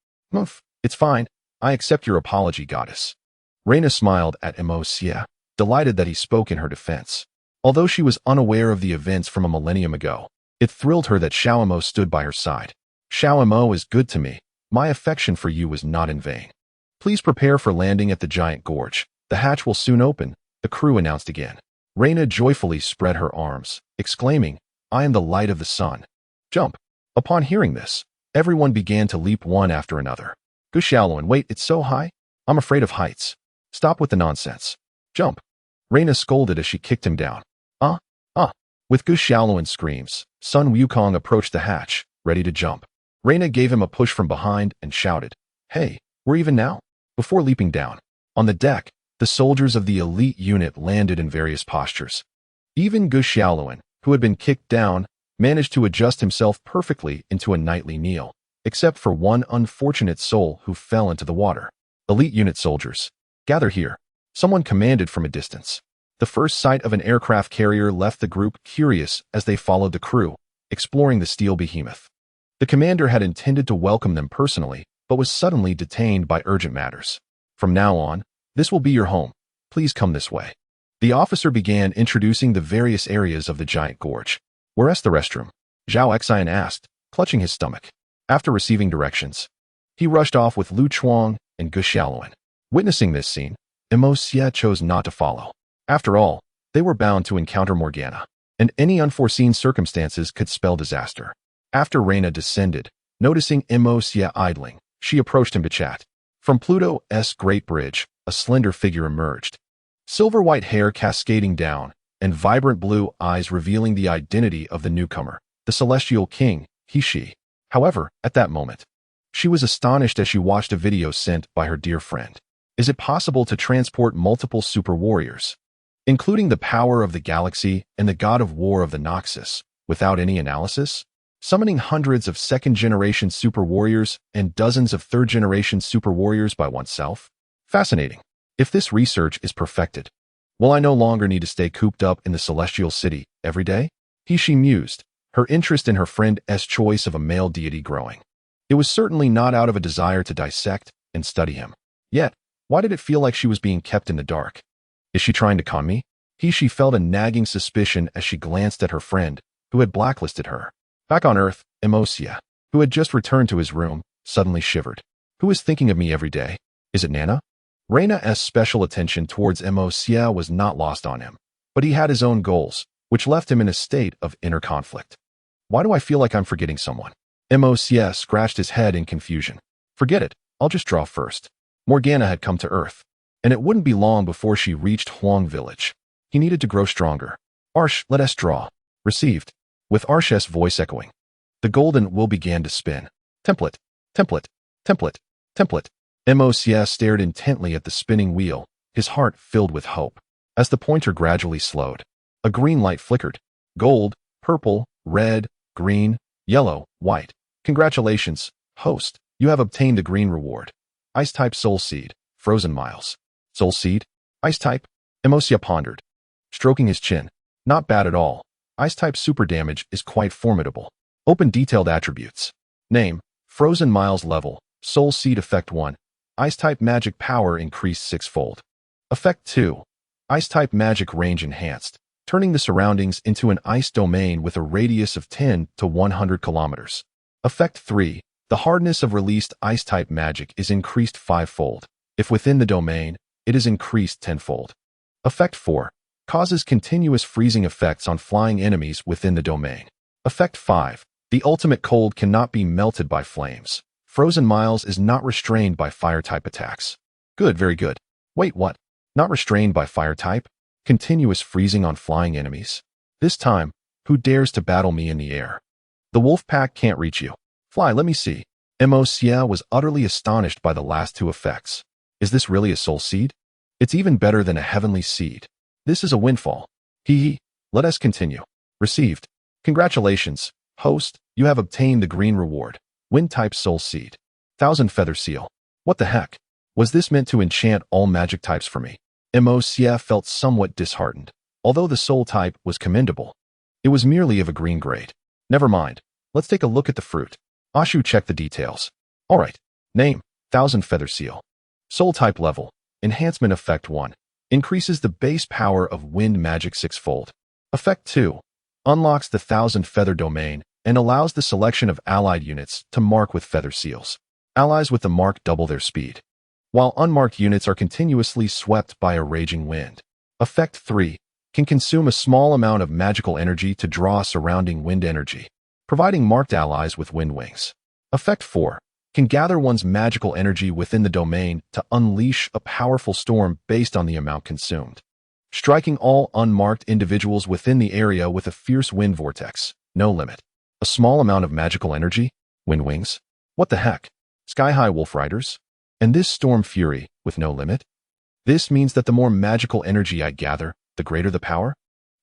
"It's fine. I accept your apology, goddess." Reina smiled at Moxia, delighted that he spoke in her defense. Although she was unaware of the events from a millennium ago, it thrilled her that Xiao Mo stood by her side. "Xiao Mo is good to me. My affection for you was not in vain. Please prepare for landing at the giant gorge. The hatch will soon open," the crew announced again. Reina joyfully spread her arms, exclaiming, "I am the light of the sun. Jump." Upon hearing this, everyone began to leap one after another. "Guxiaoluan, wait, it's so high? I'm afraid of heights. Stop with the nonsense. Jump." Reina scolded as she kicked him down. With Guxiaoluan's screams, Sun Wukong approached the hatch, ready to jump. Reina gave him a push from behind and shouted, "Hey, we're even now?" Before leaping down. On the deck, the soldiers of the elite unit landed in various postures. Even Guxiaoluan, who had been kicked down, managed to adjust himself perfectly into a nightly kneel, except for one unfortunate soul who fell into the water. "Elite unit soldiers, gather here," someone commanded from a distance. The first sight of an aircraft carrier left the group curious as they followed the crew, exploring the steel behemoth. The commander had intended to welcome them personally, but was suddenly detained by urgent matters. "From now on, this will be your home. Please come this way." The officer began introducing the various areas of the giant gorge. "Where's the restroom?" Zhao Xian asked, clutching his stomach. After receiving directions, he rushed off with Lu Chuang and Guxiaoluan. Witnessing this scene, Moxia chose not to follow. After all, they were bound to encounter Morgana, and any unforeseen circumstances could spell disaster. After Reina descended, noticing Moxia idling, she approached him to chat. From Pluto's Great Bridge, a slender figure emerged. Silver-white hair cascading down, and vibrant blue eyes revealing the identity of the newcomer, the Celestial King, He-She. However, at that moment, she was astonished as she watched a video sent by her dear friend. Is it possible to transport multiple super warriors, including the power of the galaxy and the god of war of the Noxus, without any analysis? Summoning hundreds of second-generation super warriors and dozens of third-generation super warriors by oneself? Fascinating. If this research is perfected, will I no longer need to stay cooped up in the celestial city every day? He-She mused, her interest in her friend's choice of a male deity growing. It was certainly not out of a desire to dissect and study him. Yet, why did it feel like she was being kept in the dark? Is she trying to con me? He-She felt a nagging suspicion as she glanced at her friend, who had blacklisted her. Back on Earth, Moxia, who had just returned to his room, suddenly shivered. Who is thinking of me every day? Is it Nana? Reina's special attention towards Moxia was not lost on him, but he had his own goals, which left him in a state of inner conflict. Why do I feel like I'm forgetting someone? Moxia scratched his head in confusion. Forget it, I'll just draw first. Morgana had come to Earth, and it wouldn't be long before she reached Huang Village. He needed to grow stronger. Arsh, let us draw. Received. with Arsh's voice echoing. The golden wheel began to spin. Template, template, template, template. Mocs stared intently at the spinning wheel, his heart filled with hope. As the pointer gradually slowed, a green light flickered. Gold, purple, red, green, yellow, white. Congratulations, host. You have obtained a green reward. Ice-type soul seed, frozen miles. Soul seed? Ice-type? Mocs pondered, stroking his chin. Not bad at all. Ice-type super damage is quite formidable. Open detailed attributes. Name, frozen miles level, soul seed effect 1. Ice-type magic power increased 6-fold. Effect 2. Ice-type magic range enhanced, turning the surroundings into an ice domain with a radius of 10 to 100 kilometers. Effect 3. The hardness of released ice-type magic is increased 5-fold. If within the domain, it is increased 10-fold. Effect 4. Causes continuous freezing effects on flying enemies within the domain. Effect 5. The ultimate cold cannot be melted by flames. Frozen miles is not restrained by fire-type attacks. Good, very good. Wait, what? Not restrained by fire-type? Continuous freezing on flying enemies? This time, who dares to battle me in the air? The wolf pack can't reach you. Fly, let me see. Mocs was utterly astonished by the last two effects. Is this really a soul seed? It's even better than a heavenly seed. This is a windfall. Hee. Let us continue. Received. Congratulations, host. You have obtained the green reward. Wind-type soul seed. 1,000 feather seal. What the heck? Was this meant to enchant all magic types for me? Mocs felt somewhat disheartened. Although the soul type was commendable, it was merely of a green grade. Never mind. Let's take a look at the fruit. Ashu checked the details. Alright. Name, 1,000 feather seal. Soul type level. Enhancement effect 1. Increases the base power of wind magic 6-fold. Effect 2. Unlocks the 1,000 feather domain and allows the selection of allied units to mark with feather seals. Allies with the mark double their speed, while unmarked units are continuously swept by a raging wind. Effect 3. Can consume a small amount of magical energy to draw surrounding wind energy, providing marked allies with wind wings. Effect 4. Can gather one's magical energy within the domain to unleash a powerful storm based on the amount consumed, striking all unmarked individuals within the area with a fierce wind vortex. No limit. A small amount of magical energy? Wind wings? What the heck? Sky-high wolf riders? And this storm fury with no limit? This means that the more magical energy I gather, the greater the power?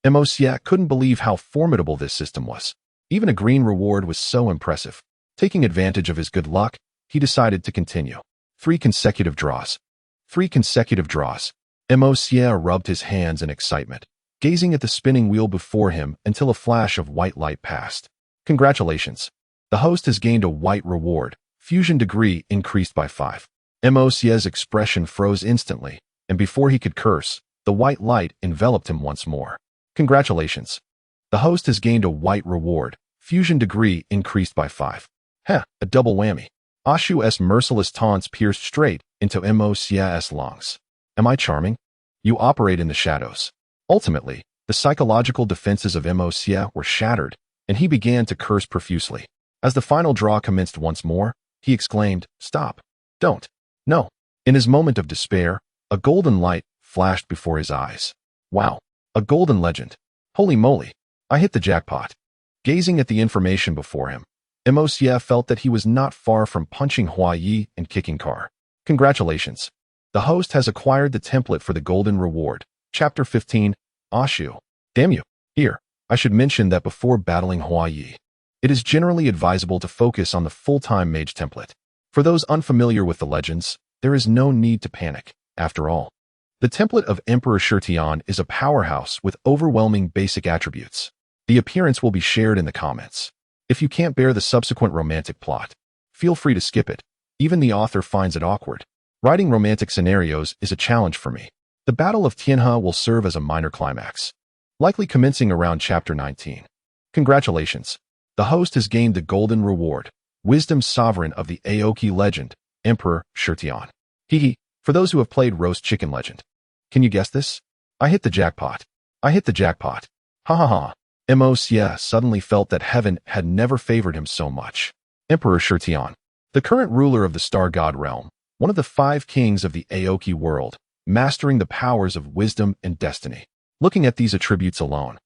Mocs couldn't believe how formidable this system was. Even a green reward was so impressive. Taking advantage of his good luck, he decided to continue. 3 consecutive draws. 3 consecutive draws. Mocs rubbed his hands in excitement, gazing at the spinning wheel before him until a flash of white light passed. Congratulations. The host has gained a white reward. Fusion degree increased by 5. Mocs' expression froze instantly, and before he could curse, the white light enveloped him once more. Congratulations. The host has gained a white reward. Fusion degree increased by 5. Heh, a double whammy. Ashu's merciless taunts pierced straight into Mocs' lungs. Am I charming? You operate in the shadows. Ultimately, the psychological defenses of Mocs were shattered, and he began to curse profusely. As the final draw commenced once more, he exclaimed, "Stop. Don't. No." In his moment of despair, a golden light flashed before his eyes. Wow. A golden legend. Holy moly. I hit the jackpot. Gazing at the information before him, Mocs felt that he was not far from punching Huayi and kicking Car. Congratulations. The host has acquired the template for the golden reward. Chapter 15. Ashu. Damn you. Here, I should mention that before battling Huayi, it is generally advisable to focus on the full-time mage template. For those unfamiliar with the legends, there is no need to panic. After all, the template of Emperor Shirtian is a powerhouse with overwhelming basic attributes. The appearance will be shared in the comments. If you can't bear the subsequent romantic plot, feel free to skip it. Even the author finds it awkward. Writing romantic scenarios is a challenge for me. The Battle of Tianhe will serve as a minor climax, likely commencing around Chapter 19. Congratulations. The host has gained the golden reward, Wisdom Sovereign of the Aoki legend, Emperor Shirtian. Hee. For those who have played Roast Chicken Legend. Can you guess this? I hit the jackpot. I hit the jackpot. Ha ha ha. Mocs suddenly felt that heaven had never favored him so much. Emperor Shirtian, the current ruler of the Star God realm, one of the 5 kings of the Aoki world, mastering the powers of wisdom and destiny. Looking at these attributes alone,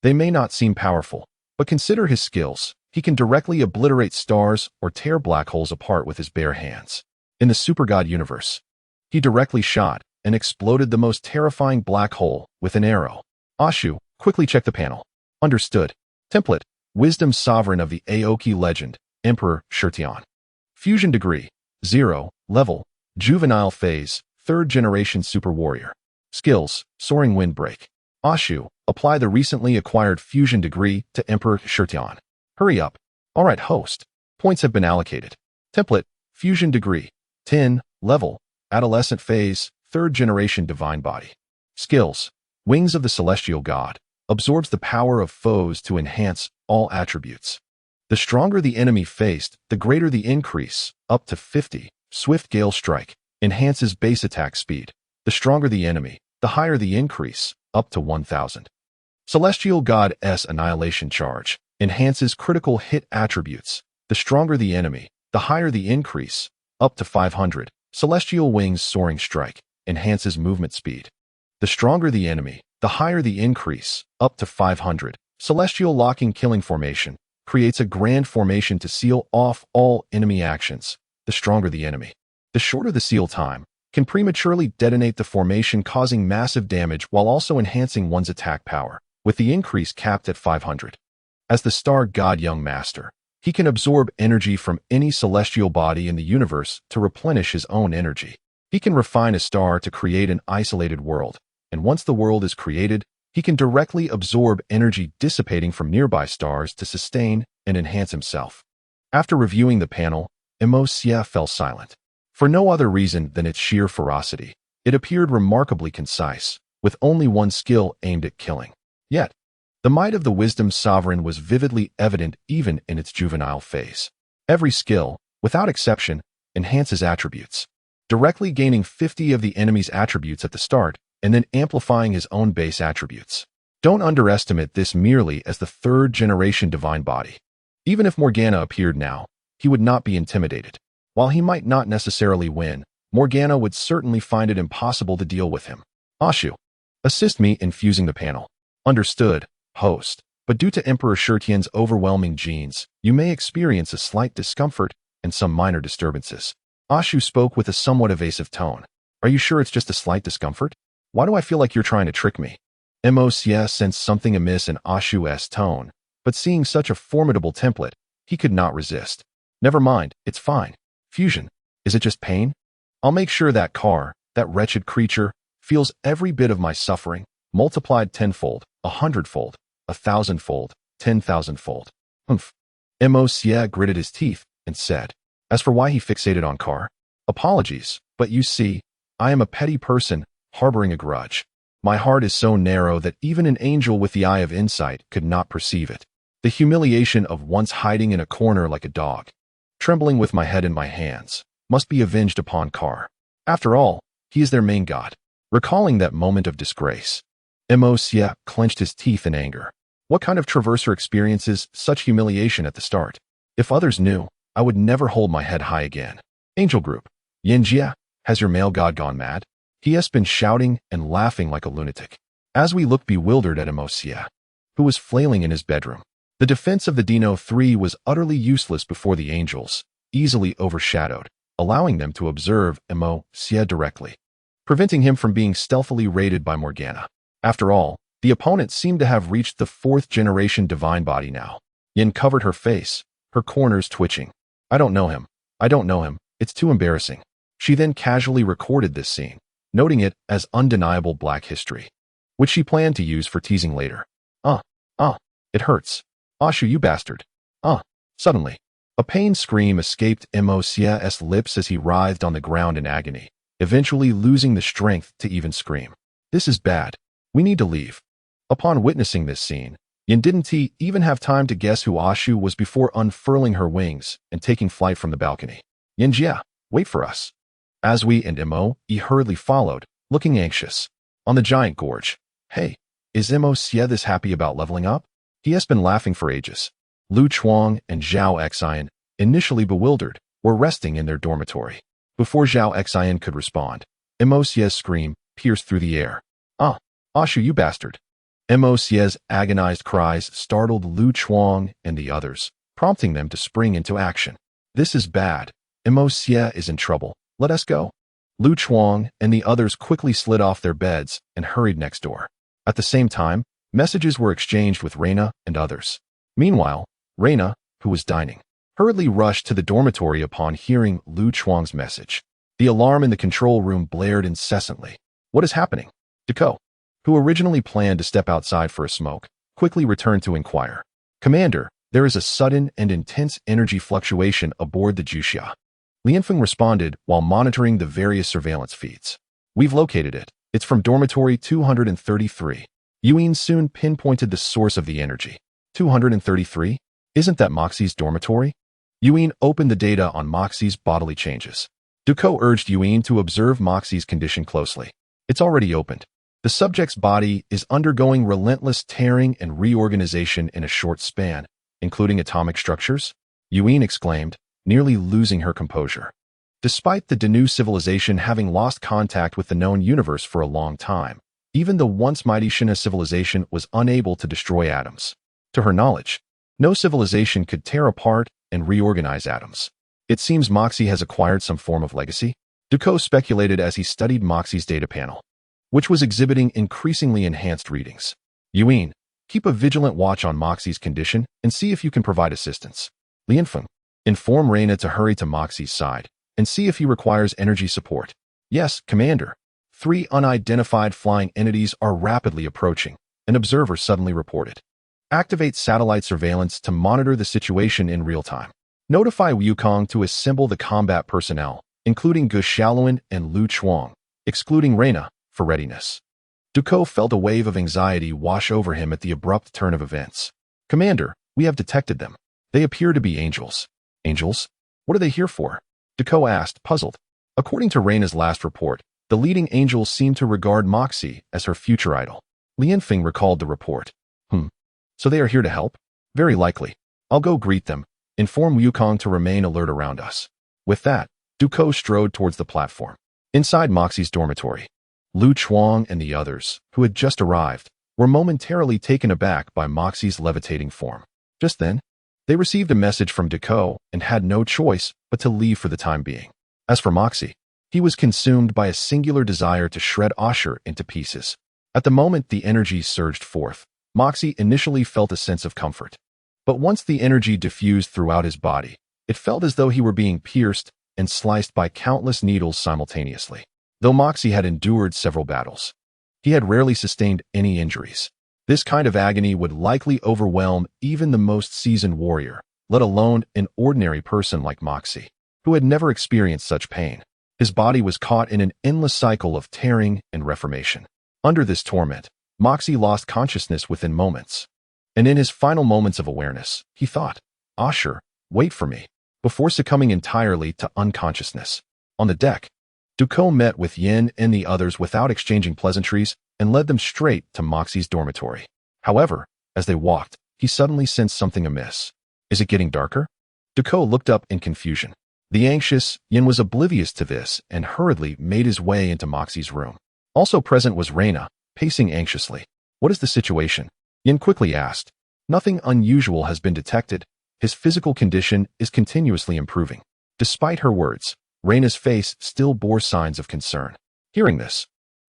they may not seem powerful, But consider his skills. He can directly obliterate stars or tear black holes apart with his bare hands. In the Supergod universe, he directly shot and exploded the most terrifying black hole with an arrow. Ashu, quickly check the panel. Understood. Template, Wisdom Sovereign of the Aoki legend, Emperor Shirtion. Fusion degree, 0, level, juvenile phase, 3rd generation super warrior. Skills, soaring windbreak. Ashu, apply the recently acquired fusion degree to Emperor Shirtion. Hurry up. Alright host. Points have been allocated. Template, fusion degree, 10, level, adolescent phase, 3rd generation divine body. Skills, wings of the celestial god, absorbs the power of foes to enhance all attributes. The stronger the enemy faced, the greater the increase, up to 50. Swift gale strike, enhances base attack speed. The stronger the enemy, the higher the increase, up to 1000. Celestial god S annihilation charge, enhances critical hit attributes. The stronger the enemy, the higher the increase, up to 500. Celestial wings soaring strike, enhances movement speed. The stronger the enemy, the higher the increase, up to 500. Celestial locking killing formation, creates a grand formation to seal off all enemy actions. The stronger the enemy, the shorter the seal time, can prematurely detonate the formation causing massive damage while also enhancing one's attack power, with the increase capped at 500. As the star god young master, he can absorb energy from any celestial body in the universe to replenish his own energy. He can refine a star to create an isolated world, and once the world is created, he can directly absorb energy dissipating from nearby stars to sustain and enhance himself. After reviewing the panel, Juxia fell silent. For no other reason than its sheer ferocity. It appeared remarkably concise, with only one skill aimed at killing. Yet, the might of the Wisdom Sovereign was vividly evident even in its juvenile phase. Every skill, without exception, enhances attributes, directly gaining 50 of the enemy's attributes at the start, and then amplifying his own base attributes. Don't underestimate this merely as the 3rd generation divine body. Even if Morgana appeared now, he would not be intimidated. While he might not necessarily win, Morgana would certainly find it impossible to deal with him. Ashu, assist me in fusing the panel. Understood, host, but due to Emperor Shirtion's overwhelming genes, you may experience a slight discomfort and some minor disturbances. Ashu spoke with a somewhat evasive tone. Are you sure it's just a slight discomfort? Why do I feel like you're trying to trick me? Juxia sensed something amiss in Ashu's tone, but seeing such a formidable template, he could not resist. Never mind, it's fine. Fusion, is it just pain? I'll make sure that that wretched creature, feels every bit of my suffering, multiplied 10-fold, 100-fold, 1,000-fold, 10,000-fold. Juxia gritted his teeth and said, as for why he fixated on apologies, but you see, I am a petty person, harboring a grudge. My heart is so narrow that even an angel with the eye of insight could not perceive it. The humiliation of once hiding in a corner like a dog, trembling with my head in my hands, must be avenged upon After all, he is their main god. Recalling that moment of disgrace, Juxia clenched his teeth in anger. What kind of traverser experiences such humiliation at the start? If others knew, I would never hold my head high again. Angel group, Yinjia, has your male god gone mad? He has been shouting and laughing like a lunatic. As we looked bewildered at Juxia, who was flailing in his bedroom. The defense of the Dino 3 was utterly useless before the angels, easily overshadowed, allowing them to observe Juxia directly, preventing him from being stealthily raided by Morgana. After all, the opponent seemed to have reached the 4th generation divine body now. Yin covered her face, her corners twitching. I don't know him. It's too embarrassing. She then casually recorded this scene, noting it as undeniable black history, which she planned to use for teasing later. It hurts. Ashu, you bastard. Suddenly, a pain scream escaped Juxia's lips as he writhed on the ground in agony, eventually losing the strength to even scream. This is bad. We need to leave. Upon witnessing this scene, Yin didn't even have time to guess who Ashu was before unfurling her wings and taking flight from the balcony. Yinjia, wait for us. As we and hurriedly followed, looking anxious. On the giant gorge. Hey, is Juxia this happy about leveling up? He has been laughing for ages. Lu Chuang and Zhao Xian, initially bewildered, were resting in their dormitory. Before Zhao Xian could respond, Juxia's scream pierced through the air. Ashu, you bastard. Mosie's agonized cries startled Lu Chuang and the others, prompting them to spring into action. This is bad. Mosie is in trouble. Let us go. Lu Chuang and the others quickly slid off their beds and hurried next door. At the same time, messages were exchanged with Reina and others. Meanwhile, Reina, who was dining, hurriedly rushed to the dormitory upon hearing Lu Chuang's message. The alarm in the control room blared incessantly. What is happening? Deco, who originally planned to step outside for a smoke, quickly returned to inquire. Commander, there is a sudden and intense energy fluctuation aboard the Juxia. Lianfeng responded while monitoring the various surveillance feeds. We've located it. It's from dormitory 233. Yuan soon pinpointed the source of the energy. 233? Isn't that Moxie's dormitory? Yuan opened the data on Moxie's bodily changes. Deco urged Yuan to observe Moxie's condition closely. It's already opened. The subject's body is undergoing relentless tearing and reorganization in a short span, including atomic structures, Yuan exclaimed, nearly losing her composure. Despite the Danu civilization having lost contact with the known universe for a long time, even the once mighty Shina civilization was unable to destroy atoms. To her knowledge, no civilization could tear apart and reorganize atoms. It seems Moxie has acquired some form of legacy, Deco speculated as he studied Moxie's data panel, which was exhibiting increasingly enhanced readings. Yuan, keep a vigilant watch on Moxie's condition and see if you can provide assistance. Lianfeng, inform Reina to hurry to Moxie's side and see if he requires energy support. Yes, Commander. 3 unidentified flying entities are rapidly approaching, an observer suddenly reported. Activate satellite surveillance to monitor the situation in real time. Notify Wukong to assemble the combat personnel, including Gu Xiaoluan and Lu Chuang, excluding Reina, for readiness. Deco felt a wave of anxiety wash over him at the abrupt turn of events. Commander, we have detected them. They appear to be angels. Angels? What are they here for? Deco asked, puzzled. According to Reina's last report, the leading angel seemed to regard Moxie as her future idol. Lianfeng recalled the report. So they are here to help? Very likely. I'll go greet them. Inform Wukong to remain alert around us. With that, Deco strode towards the platform. Inside Moxie's dormitory, Lu Chuang and the others, who had just arrived, were momentarily taken aback by Moxie's levitating form. Just then, they received a message from Deco and had no choice but to leave for the time being. As for Moxie, he was consumed by a singular desire to shred Asher into pieces. At the moment the energy surged forth, Moxie initially felt a sense of comfort. But once the energy diffused throughout his body, it felt as though he were being pierced and sliced by countless needles simultaneously. Though Moxie had endured several battles, he had rarely sustained any injuries. This kind of agony would likely overwhelm even the most seasoned warrior, let alone an ordinary person like Moxie, who had never experienced such pain. His body was caught in an endless cycle of tearing and reformation. Under this torment, Moxie lost consciousness within moments. And in his final moments of awareness, he thought, Asher, wait for me, before succumbing entirely to unconsciousness. On the deck, Deco met with Yin and the others without exchanging pleasantries and led them straight to Moxie's dormitory. However, as they walked, he suddenly sensed something amiss. Is it getting darker? Deco looked up in confusion. The anxious Yin was oblivious to this and hurriedly made his way into Moxie's room. Also present was Reina, pacing anxiously. What is the situation? Yin quickly asked. Nothing unusual has been detected. His physical condition is continuously improving. Despite her words, Reina's face still bore signs of concern. Hearing this,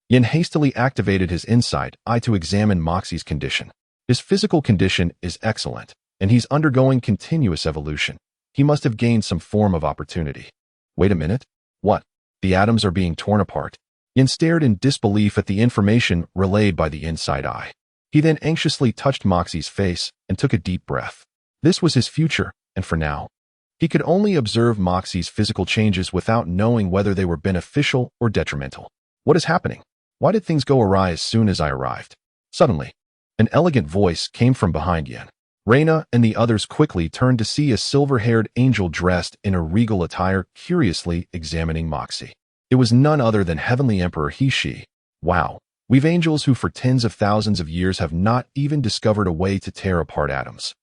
Yin hastily activated his insight eye to examine Moxie's condition. His physical condition is excellent, and he's undergoing continuous evolution. He must have gained some form of opportunity. Wait a minute. What? The atoms are being torn apart. Yin stared in disbelief at the information relayed by the inside eye. He then anxiously touched Moxie's face and took a deep breath. This was his future, and for now, he could only observe Moxie's physical changes without knowing whether they were beneficial or detrimental. What is happening? Why did things go awry as soon as I arrived? Suddenly, an elegant voice came from behind Yin. Reina and the others quickly turned to see a silver-haired angel dressed in a regal attire curiously examining Moxie. It was none other than Heavenly Emperor He-Shi. Wow, we've angels who for tens of thousands of years have not even discovered a way to tear apart atoms.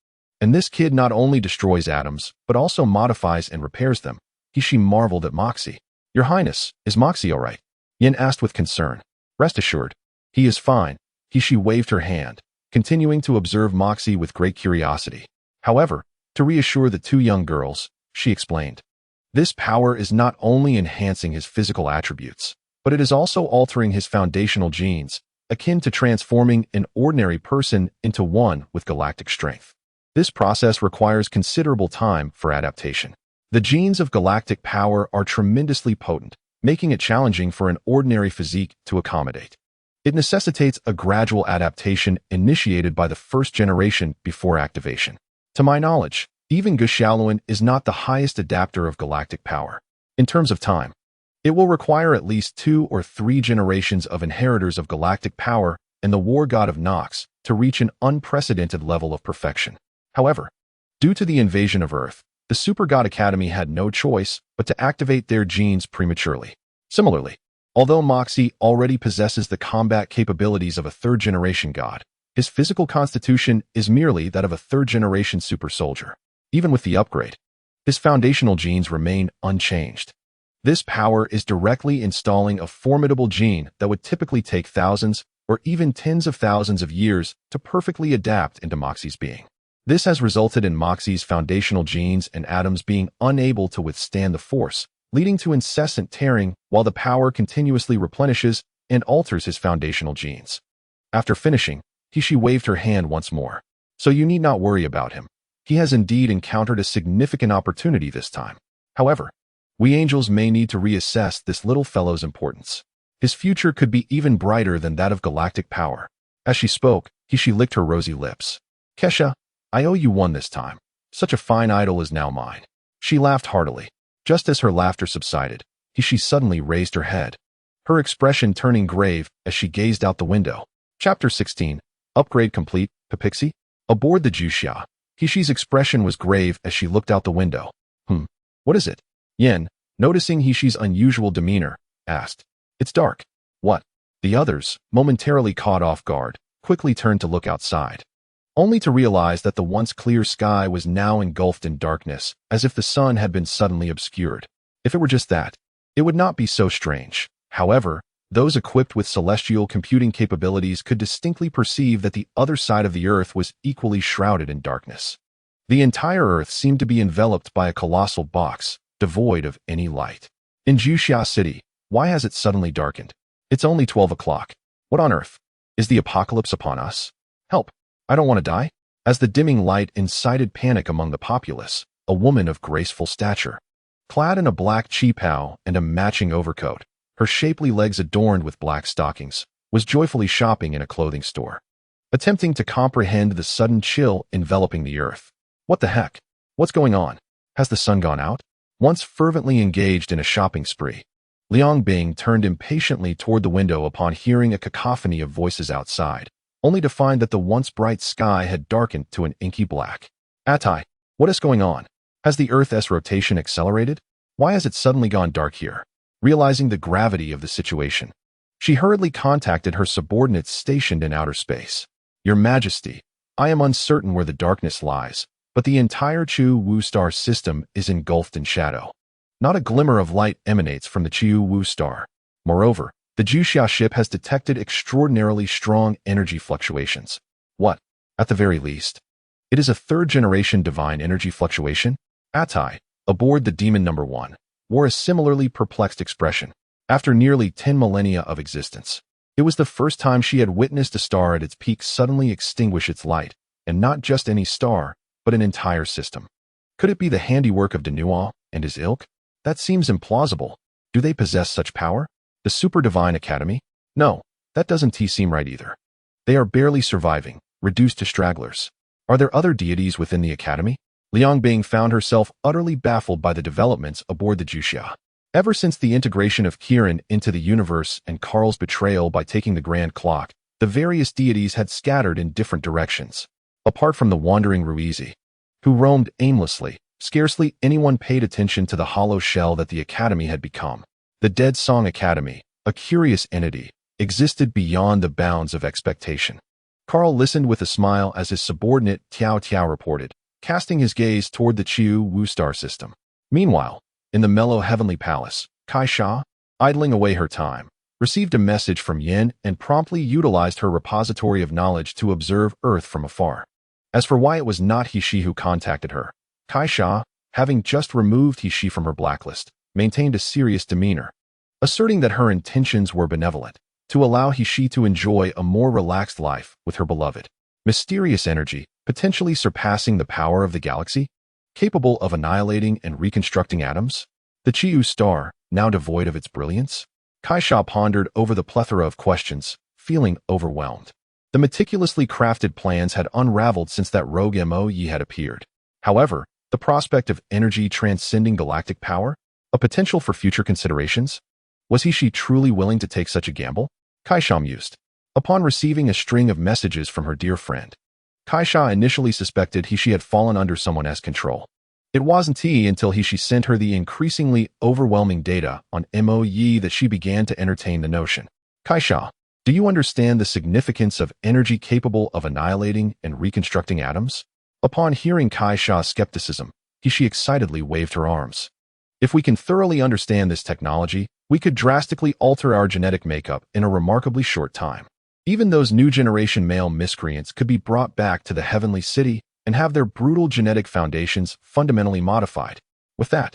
And this kid not only destroys atoms, but also modifies and repairs them. He-Shi marveled at Moxie. Your Highness, is Moxie all right? Yin asked with concern. Rest assured, he is fine. He-Shi waved her hand, continuing to observe Moxie with great curiosity. However, to reassure the two young girls, she explained, "This power is not only enhancing his physical attributes, but it is also altering his foundational genes, akin to transforming an ordinary person into one with galactic strength. This process requires considerable time for adaptation. The genes of galactic power are tremendously potent, making it challenging for an ordinary physique to accommodate. It necessitates a gradual adaptation initiated by the first generation before activation. To my knowledge, even Juxia is not the highest adapter of galactic power. In terms of time, it will require at least 2 or 3 generations of inheritors of galactic power and the war god of Nox to reach an unprecedented level of perfection. However, due to the invasion of Earth, the Super God Academy had no choice but to activate their genes prematurely. Similarly, although Moxie already possesses the combat capabilities of a third-generation god, his physical constitution is merely that of a third-generation super soldier. Even with the upgrade, his foundational genes remain unchanged. This power is directly installing a formidable gene that would typically take thousands or even tens of thousands of years to perfectly adapt into Moxie's being. This has resulted in Moxie's foundational genes and atoms being unable to withstand the force, leading to incessant tearing while the power continuously replenishes and alters his foundational genes. After finishing, she waved her hand once more. "So you need not worry about him. He has indeed encountered a significant opportunity this time. However, we angels may need to reassess this little fellow's importance. His future could be even brighter than that of galactic power." As she spoke, she licked her rosy lips. "Kesha, I owe you one this time. Such a fine idol is now mine." She laughed heartily. Just as her laughter subsided, she suddenly raised her head, her expression turning grave as she gazed out the window. Chapter 16. Upgrade complete, Pepixie? Aboard the Juxia, Hishi's expression was grave as she looked out the window. What is it?" Yen, noticing Hishi's unusual demeanor, asked. "It's dark." "What?" The others, momentarily caught off guard, quickly turned to look outside, only to realize that the once clear sky was now engulfed in darkness, as if the sun had been suddenly obscured. If it were just that, it would not be so strange. However, those equipped with celestial computing capabilities could distinctly perceive that the other side of the Earth was equally shrouded in darkness. The entire Earth seemed to be enveloped by a colossal box, devoid of any light. In Juxia City, why has it suddenly darkened? It's only 12 o'clock. What on earth? Is the apocalypse upon us? Help! I don't want to die." As the dimming light incited panic among the populace, a woman of graceful stature, clad in a black qipao and a matching overcoat, her shapely legs adorned with black stockings, was joyfully shopping in a clothing store, attempting to comprehend the sudden chill enveloping the earth. What the heck? What's going on? Has the sun gone out? Once fervently engaged in a shopping spree, Liang Bing turned impatiently toward the window upon hearing a cacophony of voices outside, only to find that the once bright sky had darkened to an inky black. "Atai, what is going on? Has the Earth's rotation accelerated? Why has it suddenly gone dark here?" Realizing the gravity of the situation, she hurriedly contacted her subordinates stationed in outer space. "Your Majesty, I am uncertain where the darkness lies, but the entire Chu Wu star system is engulfed in shadow. Not a glimmer of light emanates from the Chu Wu star. Moreover, the Juxia ship has detected extraordinarily strong energy fluctuations." "What? At the very least, it is a third-generation divine energy fluctuation?" Atai, aboard the Demon No. 1, wore a similarly perplexed expression. After nearly 10 millennia of existence, it was the first time she had witnessed a star at its peak suddenly extinguish its light, and not just any star, but an entire system. Could it be the handiwork of Denua and his ilk? That seems implausible. Do they possess such power? The Super Divine Academy? No, that doesn't seem right either. They are barely surviving, reduced to stragglers. Are there other deities within the Academy? Liang Bing found herself utterly baffled by the developments aboard the Juxia. Ever since the integration of Kirin into the universe and Karl's betrayal by taking the Grand Clock, the various deities had scattered in different directions. Apart from the wandering Ruizi, who roamed aimlessly, scarcely anyone paid attention to the hollow shell that the Academy had become. The Dead Song Academy, a curious entity, existed beyond the bounds of expectation. Karl listened with a smile as his subordinate Tiao Tiao reported, casting his gaze toward the Chu Wu star system. Meanwhile, in the mellow heavenly palace, Kai Sha, idling away her time, received a message from Yin and promptly utilized her repository of knowledge to observe Earth from afar. As for why it was not He who contacted her, Kaisha, having just removed He from her blacklist, maintained a serious demeanor, asserting that her intentions were benevolent, to allow He to enjoy a more relaxed life with her beloved. Mysterious energy, potentially surpassing the power of the galaxy, capable of annihilating and reconstructing atoms? The Chiyu star, now devoid of its brilliance? Kaisha pondered over the plethora of questions, feeling overwhelmed. The meticulously crafted plans had unraveled since that rogue Mo Yi had appeared. However, the prospect of energy transcending galactic power, a potential for future considerations? Was she truly willing to take such a gamble? Kaisha mused. Upon receiving a string of messages from her dear friend, Kaisha initially suspected she had fallen under someone else's control. It wasn't until she sent her the increasingly overwhelming data on Mo Yi that she began to entertain the notion. Kaisha, do you understand the significance of energy capable of annihilating and reconstructing atoms? Upon hearing Kaisha's skepticism, she excitedly waved her arms. If we can thoroughly understand this technology, we could drastically alter our genetic makeup in a remarkably short time. Even those new generation male miscreants could be brought back to the heavenly city and have their brutal genetic foundations fundamentally modified. With that,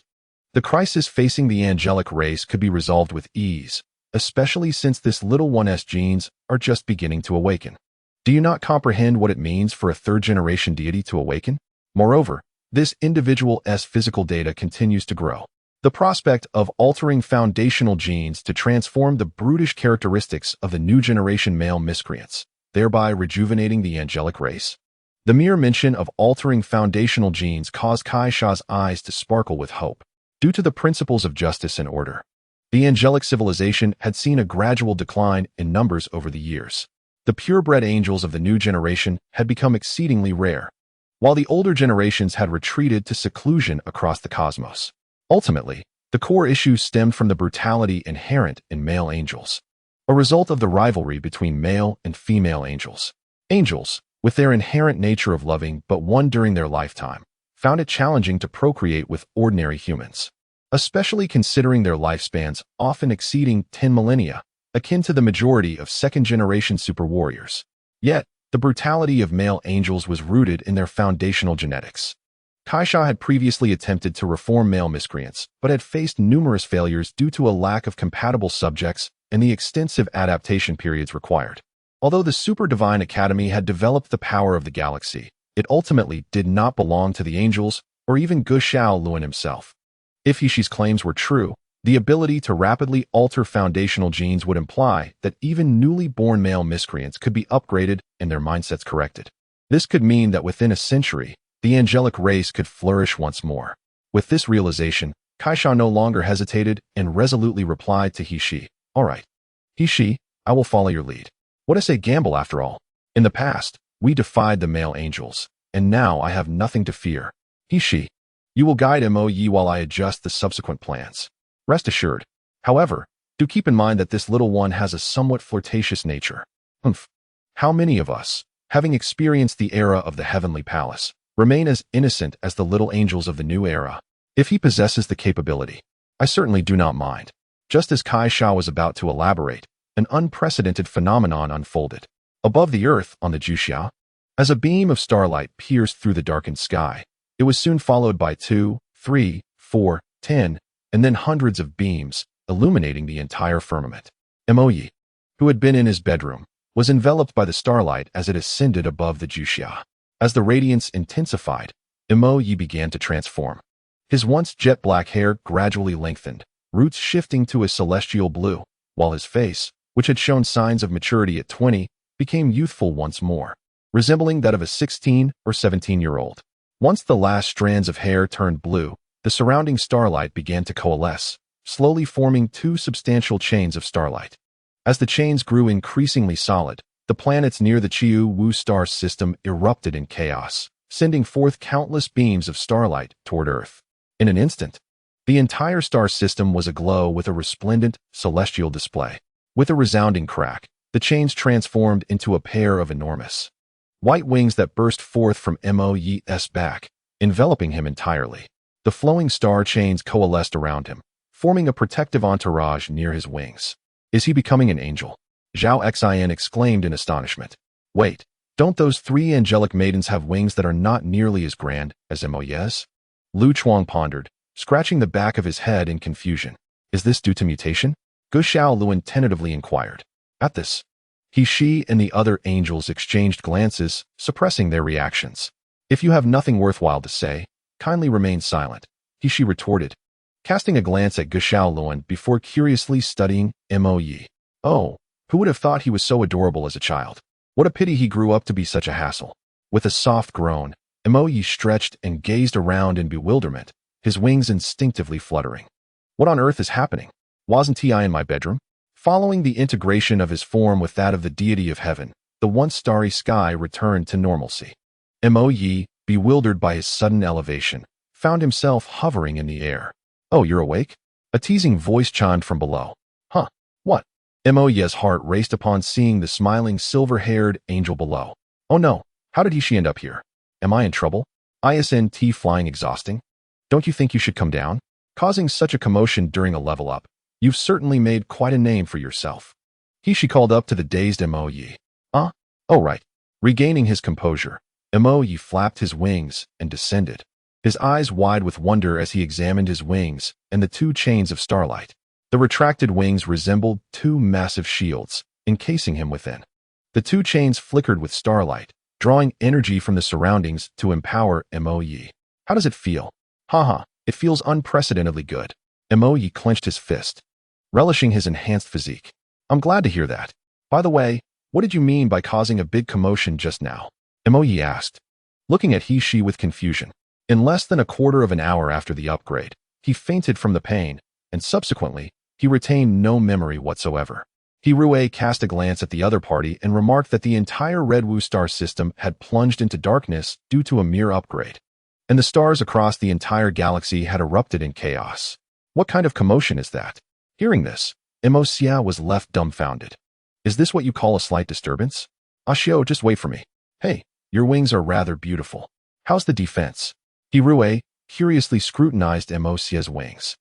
the crisis facing the angelic race could be resolved with ease, especially since this little one's genes are just beginning to awaken. Do you not comprehend what it means for a third-generation deity to awaken? Moreover, this individual's physical data continues to grow. The prospect of altering foundational genes to transform the brutish characteristics of the new generation male miscreants, thereby rejuvenating the angelic race. The mere mention of altering foundational genes caused Kaisha's eyes to sparkle with hope. Due to the principles of justice and order, the angelic civilization had seen a gradual decline in numbers over the years. The purebred angels of the new generation had become exceedingly rare, while the older generations had retreated to seclusion across the cosmos. Ultimately, the core issue stemmed from the brutality inherent in male angels, a result of the rivalry between male and female angels. Angels, with their inherent nature of loving but one during their lifetime, found it challenging to procreate with ordinary humans, especially considering their lifespans often exceeding 10 millennia, akin to the majority of second-generation super warriors. Yet, the brutality of male angels was rooted in their foundational genetics. Kaisha had previously attempted to reform male miscreants, but had faced numerous failures due to a lack of compatible subjects and the extensive adaptation periods required. Although the Super Divine Academy had developed the power of the galaxy, it ultimately did not belong to the angels or even Gu Xiaoluan himself. If Hishi's claims were true, the ability to rapidly alter foundational genes would imply that even newly born male miscreants could be upgraded and their mindsets corrected. This could mean that within a century, the angelic race could flourish once more. With this realization, Kaisha no longer hesitated and resolutely replied to Hishi, "All right, Hishi, I will follow your lead. What is a gamble after all? In the past, we defied the male angels, and now I have nothing to fear. Hishi, you will guide Mo Yi while I adjust the subsequent plans. Rest assured. However, do keep in mind that this little one has a somewhat flirtatious nature. How many of us, having experienced the era of the heavenly palace, remain as innocent as the little angels of the new era? If he possesses the capability, I certainly do not mind." Just as Kaisha was about to elaborate, an unprecedented phenomenon unfolded. Above the earth on the Juxia, as a beam of starlight pierced through the darkened sky, it was soon followed by 2, 3, 4, 10, and then hundreds of beams, illuminating the entire firmament. Mo Yi, who had been in his bedroom, was enveloped by the starlight as it ascended above the Juxia. As the radiance intensified, Mo Yi began to transform. His once jet-black hair gradually lengthened, roots shifting to a celestial blue, while his face, which had shown signs of maturity at 20, became youthful once more, resembling that of a 16 or 17-year-old. Once the last strands of hair turned blue, the surrounding starlight began to coalesce, slowly forming two substantial chains of starlight. As the chains grew increasingly solid, the planets near the Chiyu Wu star system erupted in chaos, sending forth countless beams of starlight toward Earth. In an instant, the entire star system was aglow with a resplendent, celestial display. With a resounding crack, the chains transformed into a pair of enormous white wings that burst forth from Mo Yi's back, enveloping him entirely. The flowing star chains coalesced around him, forming a protective entourage near his wings. Is he becoming an angel? Zhao Xin exclaimed in astonishment. Wait, don't those three angelic maidens have wings that are not nearly as grand as Moye's? Lu Chuang pondered, scratching the back of his head in confusion. Is this due to mutation? Gu Xiaoluan tentatively inquired. At this, she and the other angels exchanged glances, suppressing their reactions. If you have nothing worthwhile to say, kindly remain silent, she retorted, casting a glance at Gu Xiaoluan before curiously studying Mo Yi. Oh, who would have thought he was so adorable as a child? What a pity he grew up to be such a hassle. With a soft groan, Mo Yi stretched and gazed around in bewilderment, his wings instinctively fluttering. What on earth is happening? Wasn't I in my bedroom? Following the integration of his form with that of the deity of heaven, the once starry sky returned to normalcy. Mo Yi, bewildered by his sudden elevation, found himself hovering in the air. Oh, you're awake? A teasing voice chimed from below. Huh, what? Mo Yi's heart raced upon seeing the smiling silver-haired angel below. Oh no, how did she end up here? Am I in trouble? Isn't flying exhausting? Don't you think you should come down? Causing such a commotion during a level up, you've certainly made quite a name for yourself. She called up to the dazed Mo Yi. Oh right. Regaining his composure, Mo Yi flapped his wings and descended, his eyes wide with wonder as he examined his wings and the two chains of starlight. The retracted wings resembled two massive shields, encasing him within. The two chains flickered with starlight, drawing energy from the surroundings to empower Mo Yi. How does it feel? Haha, it feels unprecedentedly good. Mo Yi clenched his fist, relishing his enhanced physique. I'm glad to hear that. By the way, what did you mean by causing a big commotion just now? Mo Yi asked, looking at she with confusion. In less than a quarter of an hour after the upgrade, he fainted from the pain, and subsequently, he retained no memory whatsoever. Rue cast a glance at the other party and remarked that the entire Red Wu star system had plunged into darkness due to a mere upgrade, and the stars across the entire galaxy had erupted in chaos. What kind of commotion is that? Hearing this, Xia was left dumbfounded. Is this what you call a slight disturbance? Ashio, just wait for me. Hey, your wings are rather beautiful. How's the defense? Rue curiously scrutinized Xia's wings.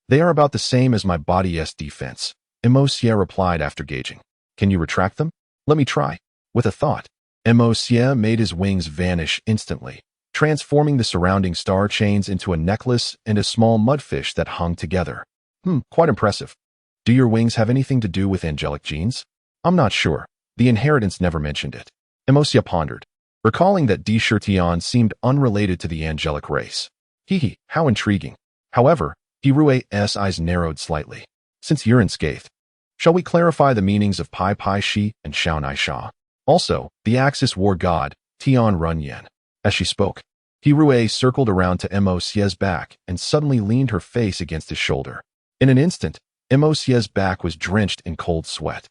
They are about the same as my body's defense, Xia replied after gauging. Can you retract them? Let me try. With a thought, Xia made his wings vanish instantly, transforming the surrounding star chains into a necklace and a small mudfish that hung together. Quite impressive. Do your wings have anything to do with angelic genes? I'm not sure. The inheritance never mentioned it. Xia pondered, recalling that Di Shirtian seemed unrelated to the angelic race. How intriguing. However, Rue's eyes narrowed slightly. Since you're unscathed, shall we clarify the meanings of Pai Pai Shi and Shao Nai Sha? Also, the Axis War God, Tian Run Yen. As she spoke, Rue circled around to Xia's back and suddenly leaned her face against his shoulder. In an instant, Xia's back was drenched in cold sweat.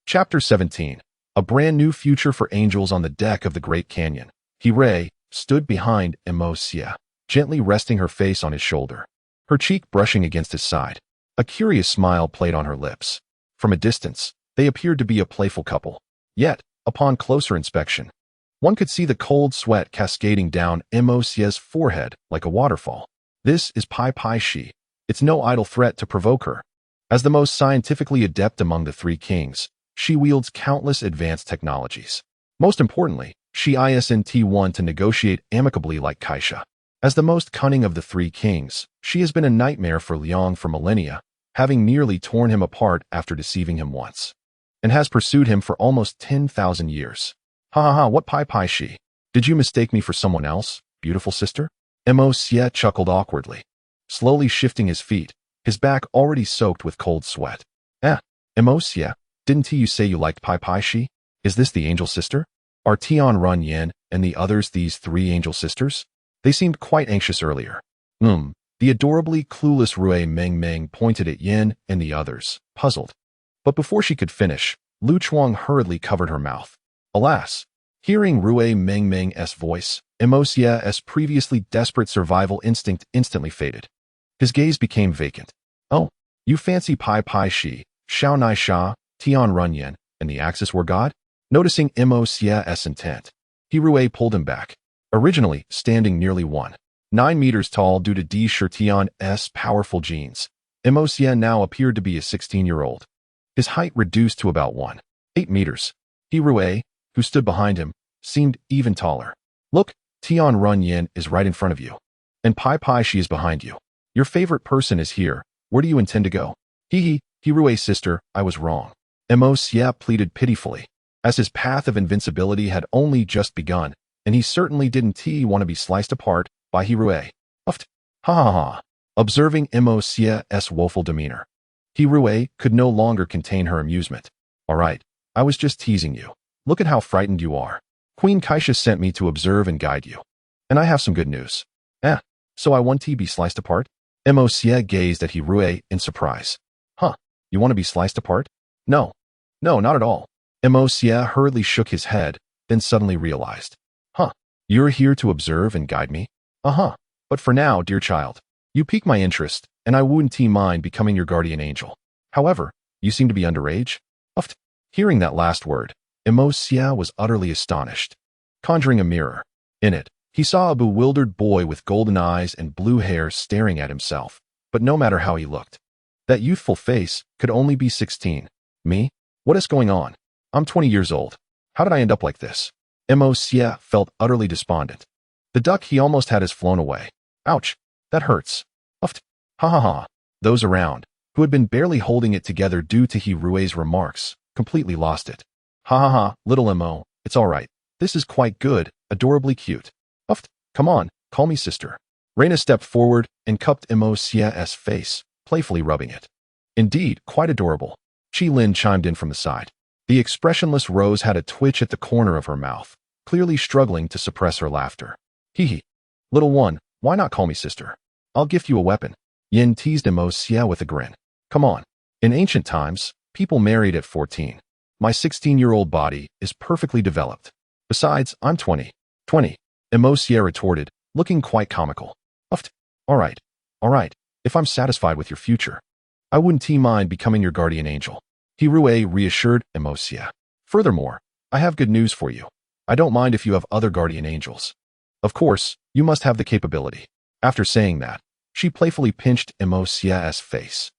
Chapter 17. A brand new future for angels on the deck of the Great Canyon. Rue stood behind Xia, gently resting her face on his shoulder, her cheek brushing against his side. A curious smile played on her lips. From a distance, they appeared to be a playful couple. Yet, upon closer inspection, one could see the cold sweat cascading down Xia's forehead like a waterfall. This is Pai Pai Shi. It's no idle threat to provoke her. As the most scientifically adept among the three kings, she wields countless advanced technologies. Most importantly, she isn't one to negotiate amicably like Kaisha. As the most cunning of the three kings, she has been a nightmare for Liang for millennia, having nearly torn him apart after deceiving him once, and has pursued him for almost 10,000 years. What Pai Pai Shi? Did you mistake me for someone else, beautiful sister? Xia chuckled awkwardly, slowly shifting his feet, his back already soaked with cold sweat. Xia, didn't you say you liked Pai Pai Shi? Is this the angel sister? Are Tian Run Yen and the others these three angel sisters? They seemed quite anxious earlier. The adorably clueless Rue Meng pointed at Yin and the others, puzzled. But before she could finish, Lu Chuang hurriedly covered her mouth. Alas, hearing Rue Meng's voice, Xia's previously desperate survival instinct instantly faded. His gaze became vacant. Oh, you fancy Pai Pai Shi, Shao Nai Sha, Tian Run Yen, and the Axis War God? Noticing Xia's intent, Rue pulled him back. Originally standing nearly 9 meters tall due to Di Shirtian's powerful genes, Xia now appeared to be a 16-year-old. his height reduced to about 1.8 meters. Hirue, who stood behind him, seemed even taller. Look, Tian Run Yin is right in front of you. And Pai Pai she is behind you. Your favorite person is here. Where do you intend to go? Hee, Hirue's sister, I was wrong. Mo Xia pleaded pitifully, as his path of invincibility had only just begun, and he certainly didn't want to be sliced apart by Hirue. Uffed. Ha ha ha. Observing Mo Xia's woeful demeanor, Hirue could no longer contain her amusement. All right, I was just teasing you. Look at how frightened you are. Queen Kaisha sent me to observe and guide you. And I have some good news. So I want to be sliced apart? Mo Xia gazed at Hirue in surprise. Huh, you want to be sliced apart? No, not at all. Mo Xia hurriedly shook his head, then suddenly realized. You're here to observe and guide me? But for now, dear child, you pique my interest, and I wouldn't mind becoming your guardian angel. However, you seem to be underage? Uffed. Hearing that last word, Mo Xia was utterly astonished. Conjuring a mirror. In it, he saw a bewildered boy with golden eyes and blue hair staring at himself, but no matter how he looked, that youthful face could only be 16. Me? What is going on? I'm 20 years old. How did I end up like this? Mo Xia felt utterly despondent. The duck he almost had has flown away. Ouch, that hurts. Uffed. Ha ha ha. Those around, who had been barely holding it together due to Hirue's remarks, completely lost it. Ha ha ha, little Mo, it's all right. This is quite good, adorably cute. Uffed. Come on, call me sister. Reina stepped forward and cupped Mo Xia's face, playfully rubbing it. Indeed, quite adorable. Chi Lin chimed in from the side. The expressionless Rose had a twitch at the corner of her mouth, clearly struggling to suppress her laughter. Hee. Little one, why not call me sister? I'll gift you a weapon. Yin teased Mo Xia with a grin. Come on. In ancient times, people married at 14. My 16-year-old body is perfectly developed. Besides, I'm 20. 20. Mo Xia retorted, looking quite comical. Uffed. All right. If I'm satisfied with your future, I wouldn't mind becoming your guardian angel. Hirue reassured Mo Xia. Furthermore, I have good news for you. I don't mind if you have other guardian angels. Of course, you must have the capability. After saying that, she playfully pinched Mo Xia's face.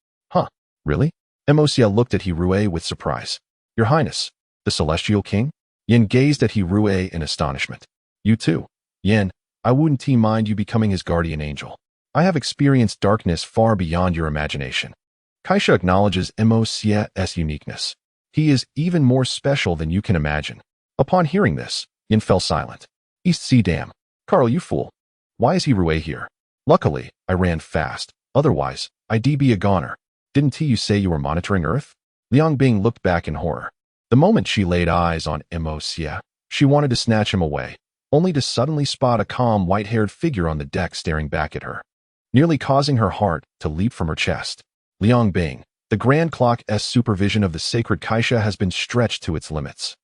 Really? Mo Xia looked at Hirue with surprise. Your Highness, the Celestial King? Yin gazed at Hirue in astonishment. You too. Yin, I wouldn't mind you becoming his guardian angel. I have experienced darkness far beyond your imagination. Kaisha acknowledges Mo Xia's uniqueness. He is even more special than you can imagine. Upon hearing this, Yin fell silent. East Sea Dam. Carl, you fool. Why is Hirue here? Luckily, I ran fast. Otherwise, I'd be a goner. Didn't you say you were monitoring Earth? Liang Bing looked back in horror. The moment she laid eyes on Mo Xia, she wanted to snatch him away, only to suddenly spot a calm, white-haired figure on the deck staring back at her, nearly causing her heart to leap from her chest. Liang Bing, the Grand Clock's supervision of the sacred Kaisha has been stretched to its limits.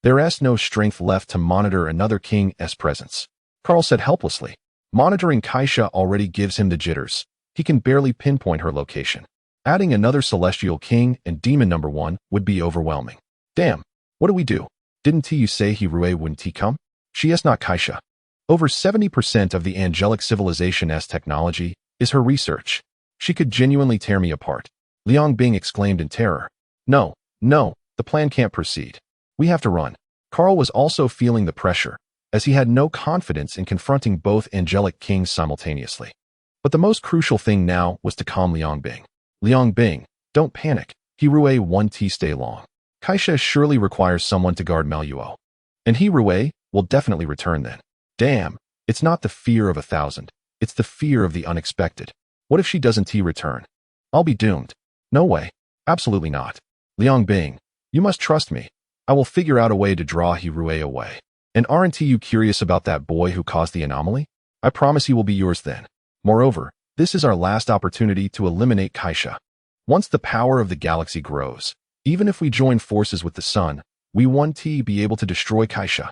There's no strength left to monitor another king's presence. Carl said helplessly. Monitoring Kaisha already gives him the jitters. He can barely pinpoint her location. Adding another celestial king and demon number 1 would be overwhelming. Damn, what do we do? Didn't you say Hirue wouldn't come? She is not Kaisha. Over 70% of the angelic civilization's technology is her research. She could genuinely tear me apart. Liang Bing exclaimed in terror. No, the plan can't proceed. We have to run. Carl was also feeling the pressure, as he had no confidence in confronting both angelic kings simultaneously. But the most crucial thing now was to calm Liang Bing. Liang Bing, don't panic. Hirue won't stay long. Kaisha surely requires someone to guard Meluo. And Hirue will definitely return then. Damn, it's not the fear of 1,000. It's the fear of the unexpected. What if she doesn't return? I'll be doomed. No way. Absolutely not. Liang Bing, you must trust me. I will figure out a way to draw Hirue away. And aren't you curious about that boy who caused the anomaly? I promise he will be yours then. Moreover, this is our last opportunity to eliminate Kaisha. Once the power of the galaxy grows, even if we join forces with the sun, we won't be able to destroy Kaisha.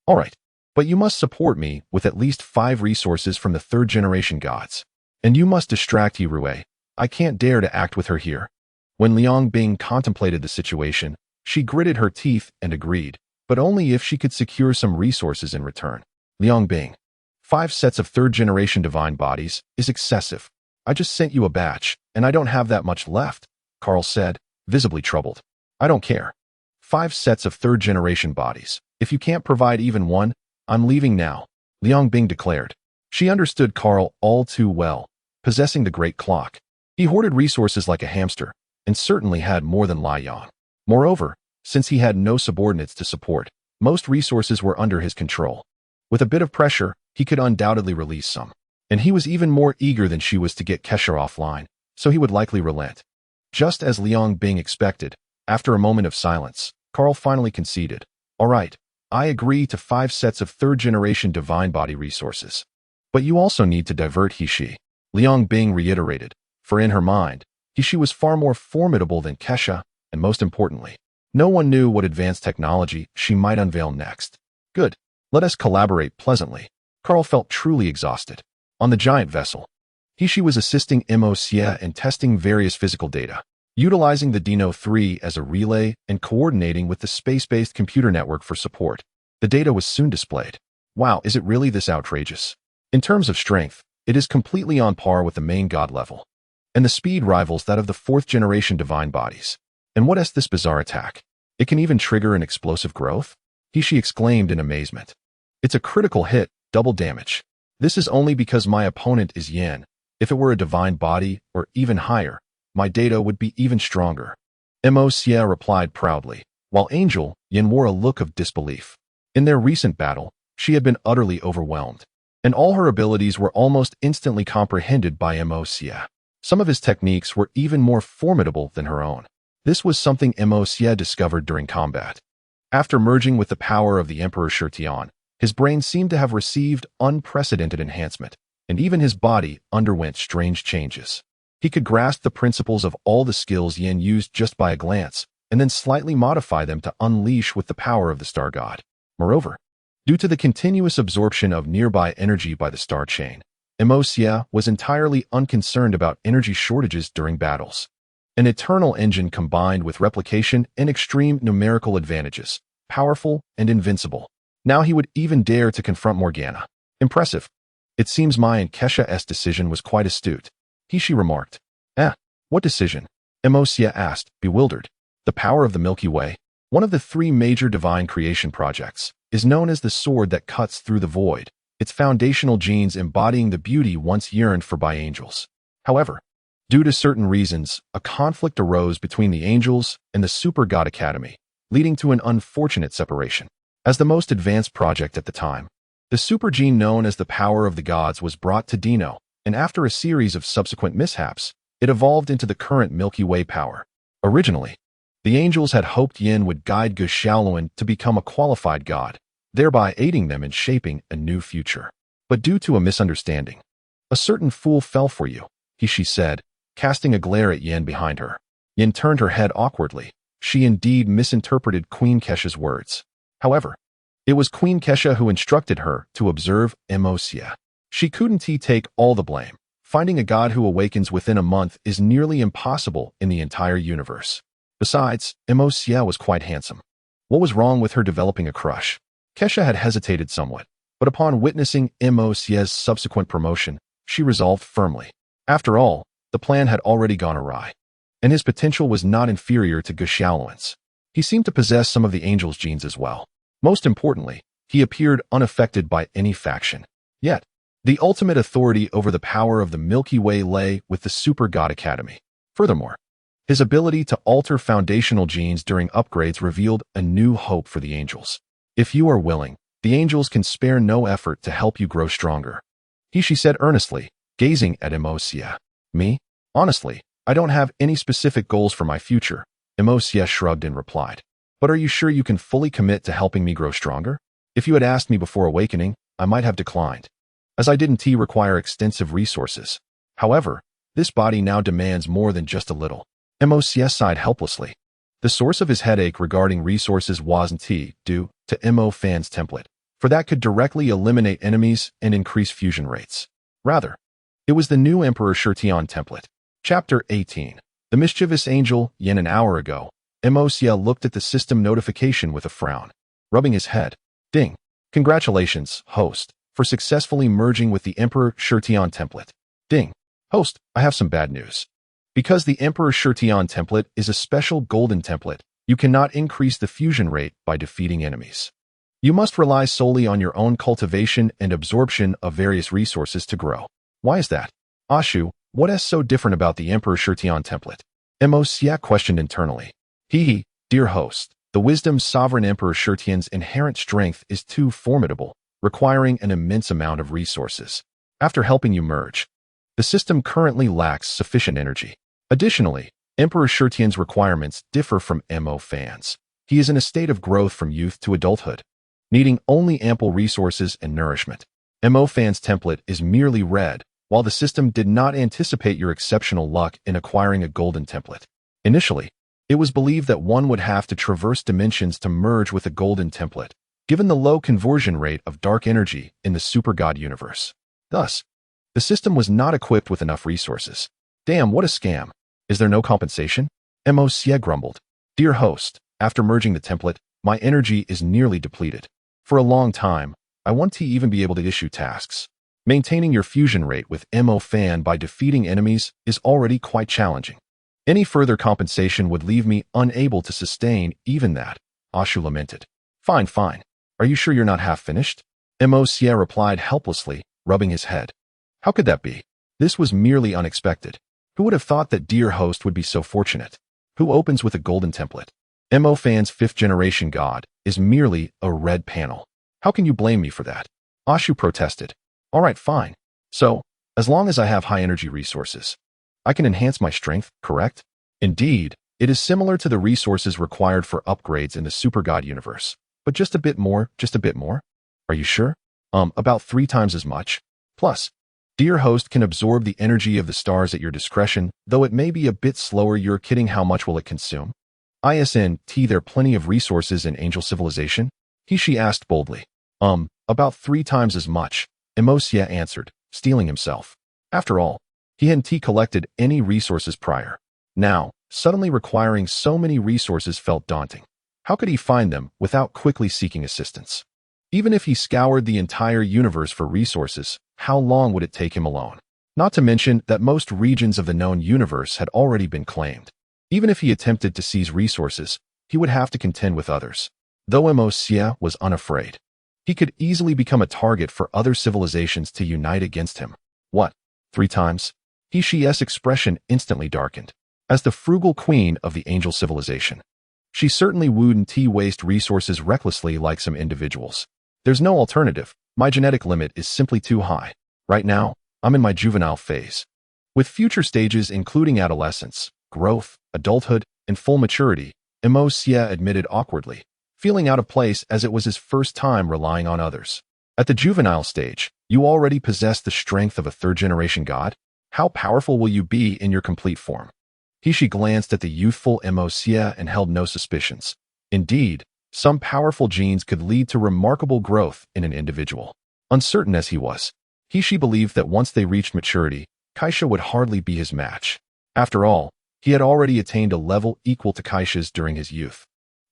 Alright, but you must support me with at least 5 resources from the 3rd generation gods. And you must distract Hirue. I can't dare to act with her here. When Liang Bing contemplated the situation, she gritted her teeth and agreed, but only if she could secure some resources in return. Liang Bing, 5 sets of 3rd generation divine bodies is excessive. I just sent you a batch, and I don't have that much left, Carl said, visibly troubled. I don't care. 5 sets of third-generation bodies. If you can't provide even one, I'm leaving now, Liang Bing declared. She understood Carl all too well, possessing the great clock. He hoarded resources like a hamster, and certainly had more than Lai Yang. Moreover, since he had no subordinates to support, most resources were under his control. With a bit of pressure, he could undoubtedly release some. And he was even more eager than she was to get Kesha offline, so he would likely relent. Just as Liang Bing expected, after a moment of silence, Carl finally conceded. All right, I agree to 5 sets of third-generation divine body resources. But you also need to divert He-She. Liang Bing reiterated, for in her mind, He-She was far more formidable than Kesha, and most importantly, no one knew what advanced technology she might unveil next. Good. Let us collaborate pleasantly. Carl felt truly exhausted. On the giant vessel, He-She was assisting Juxia in testing various physical data, utilizing the Dino 3 as a relay and coordinating with the space-based computer network for support. The data was soon displayed. Wow, is it really this outrageous? In terms of strength, it is completely on par with the main god level, and the speed rivals that of the 4th-generation divine bodies. And what is this bizarre attack? It can even trigger an explosive growth? He-She exclaimed in amazement. It's a critical hit, double damage. This is only because my opponent is Yin. If it were a divine body, or even higher, my data would be even stronger. Juxia replied proudly, while Angel Yin wore a look of disbelief. In their recent battle, she had been utterly overwhelmed, and all her abilities were almost instantly comprehended by Juxia. Some of his techniques were even more formidable than her own. This was something Juxia discovered during combat. After merging with the power of the Emperor Shirtian, his brain seemed to have received unprecedented enhancement, and even his body underwent strange changes. He could grasp the principles of all the skills Yin used just by a glance, and then slightly modify them to unleash with the power of the star god. Moreover, due to the continuous absorption of nearby energy by the star chain, Juxia was entirely unconcerned about energy shortages during battles. An eternal engine combined with replication and extreme numerical advantages, powerful and invincible. Now he would even dare to confront Morgana. Impressive. It seems my and Kesha's decision was quite astute. He-She remarked. What decision? Juxia asked, bewildered. The power of the Milky Way, one of the 3 major divine creation projects, is known as the sword that cuts through the void, its foundational genes embodying the beauty once yearned for by angels. However, due to certain reasons, a conflict arose between the angels and the Super God Academy, leading to an unfortunate separation. As the most advanced project at the time, the super gene known as the Power of the Gods was brought to Dino, and after a series of subsequent mishaps, it evolved into the current Milky Way power. Originally, the angels had hoped Yin would guide Guxiaoluan to become a qualified god, thereby aiding them in shaping a new future. But due to a misunderstanding, a certain fool fell for you, He-She said, casting a glare at Yin behind her. Yin turned her head awkwardly. She indeed misinterpreted Queen Kesha's words. However, it was Queen Kesha who instructed her to observe Juxia. She couldn't take all the blame. Finding a god who awakens within a month is nearly impossible in the entire universe. Besides, Juxia was quite handsome. What was wrong with her developing a crush? Kesha had hesitated somewhat, but upon witnessing Juxia's subsequent promotion, she resolved firmly. After all, the plan had already gone awry, and his potential was not inferior to Guxiaoluan's. He seemed to possess some of the angel's genes as well. Most importantly, he appeared unaffected by any faction. Yet, the ultimate authority over the power of the Milky Way lay with the Super God Academy. Furthermore, his ability to alter foundational genes during upgrades revealed a new hope for the angels. If you are willing, the angels can spare no effort to help you grow stronger. He-She said earnestly, gazing at Juxia. Me? Honestly, I don't have any specific goals for my future, Juxia shrugged and replied. But are you sure you can fully commit to helping me grow stronger? If you had asked me before awakening, I might have declined, as I didn't require extensive resources. However, this body now demands more than just a little. Juxia sighed helplessly. The source of his headache regarding resources wasn't due to Mo Fan's template, for that could directly eliminate enemies and increase fusion rates. Rather, it was the new Emperor Shirtian template. Chapter 18. The mischievous angel, Yin. An hour ago, Juxia looked at the system notification with a frown, rubbing his head. Ding. Congratulations, host, for successfully merging with the Emperor Shirtian template. Ding. Host, I have some bad news. Because the Emperor Shirtion template is a special golden template, you cannot increase the fusion rate by defeating enemies. You must rely solely on your own cultivation and absorption of various resources to grow. Why is that? Ashu, what is so different about the Emperor Shirtion template? Mosia questioned internally. Dear host, the wisdom's sovereign Emperor Shirtion's inherent strength is too formidable, requiring an immense amount of resources. After helping you merge, the system currently lacks sufficient energy. Additionally, Emperor Shirtion's requirements differ from Mo Fan's. He is in a state of growth from youth to adulthood, needing only ample resources and nourishment. Mo Fan's template is merely red, while the system did not anticipate your exceptional luck in acquiring a golden template. Initially, it was believed that one would have to traverse dimensions to merge with a golden template, given the low conversion rate of dark energy in the super god universe. Thus, the system was not equipped with enough resources. Damn, what a scam. Is there no compensation? Mosia grumbled. Dear host, after merging the template, my energy is nearly depleted. For a long time, I want to even be able to issue tasks. Maintaining your fusion rate with Mo Fan by defeating enemies is already quite challenging. Any further compensation would leave me unable to sustain even that, Ashu lamented. Fine. Are you sure you're not half finished? Mosia replied helplessly, rubbing his head. How could that be? This was merely unexpected. Who would have thought that dear host would be so fortunate? Who opens with a golden template? Mo Fan's 5th generation god is merely a red panel. How can you blame me for that? Ashu protested. Alright, fine. So, as long as I have high energy resources, I can enhance my strength, correct? Indeed, it is similar to the resources required for upgrades in the super god universe. But just a bit more. Are you sure? About 3 times as much. Plus, dear host can absorb the energy of the stars at your discretion, though it may be a bit slower. You're kidding, how much will it consume? There plenty of resources in angel civilization? She asked boldly. About 3 times as much, Mosia answered, steeling himself. After all, he hadn't collected any resources prior. Now, suddenly requiring so many resources felt daunting. How could he find them without quickly seeking assistance? Even if he scoured the entire universe for resources, how long would it take him alone? Not to mention that most regions of the known universe had already been claimed. Even if he attempted to seize resources, he would have to contend with others. Though Mosia was unafraid, he could easily become a target for other civilizations to unite against him. What? 3 times? She's expression instantly darkened. As the frugal queen of the angel civilization, she certainly wouldn't waste resources recklessly like some individuals. There's no alternative. My genetic limit is simply too high. Right now, I'm in my juvenile phase. With future stages including adolescence, growth, adulthood, and full maturity, Mosia admitted awkwardly, feeling out of place as it was his first time relying on others. At the juvenile stage, you already possess the strength of a 3rd-generation god? How powerful will you be in your complete form? She glanced at the youthful Mosia and held no suspicions. Indeed, some powerful genes could lead to remarkable growth in an individual. Uncertain as he was, she believed that once they reached maturity, Kaisha would hardly be his match. After all, he had already attained a level equal to Kaisha's during his youth.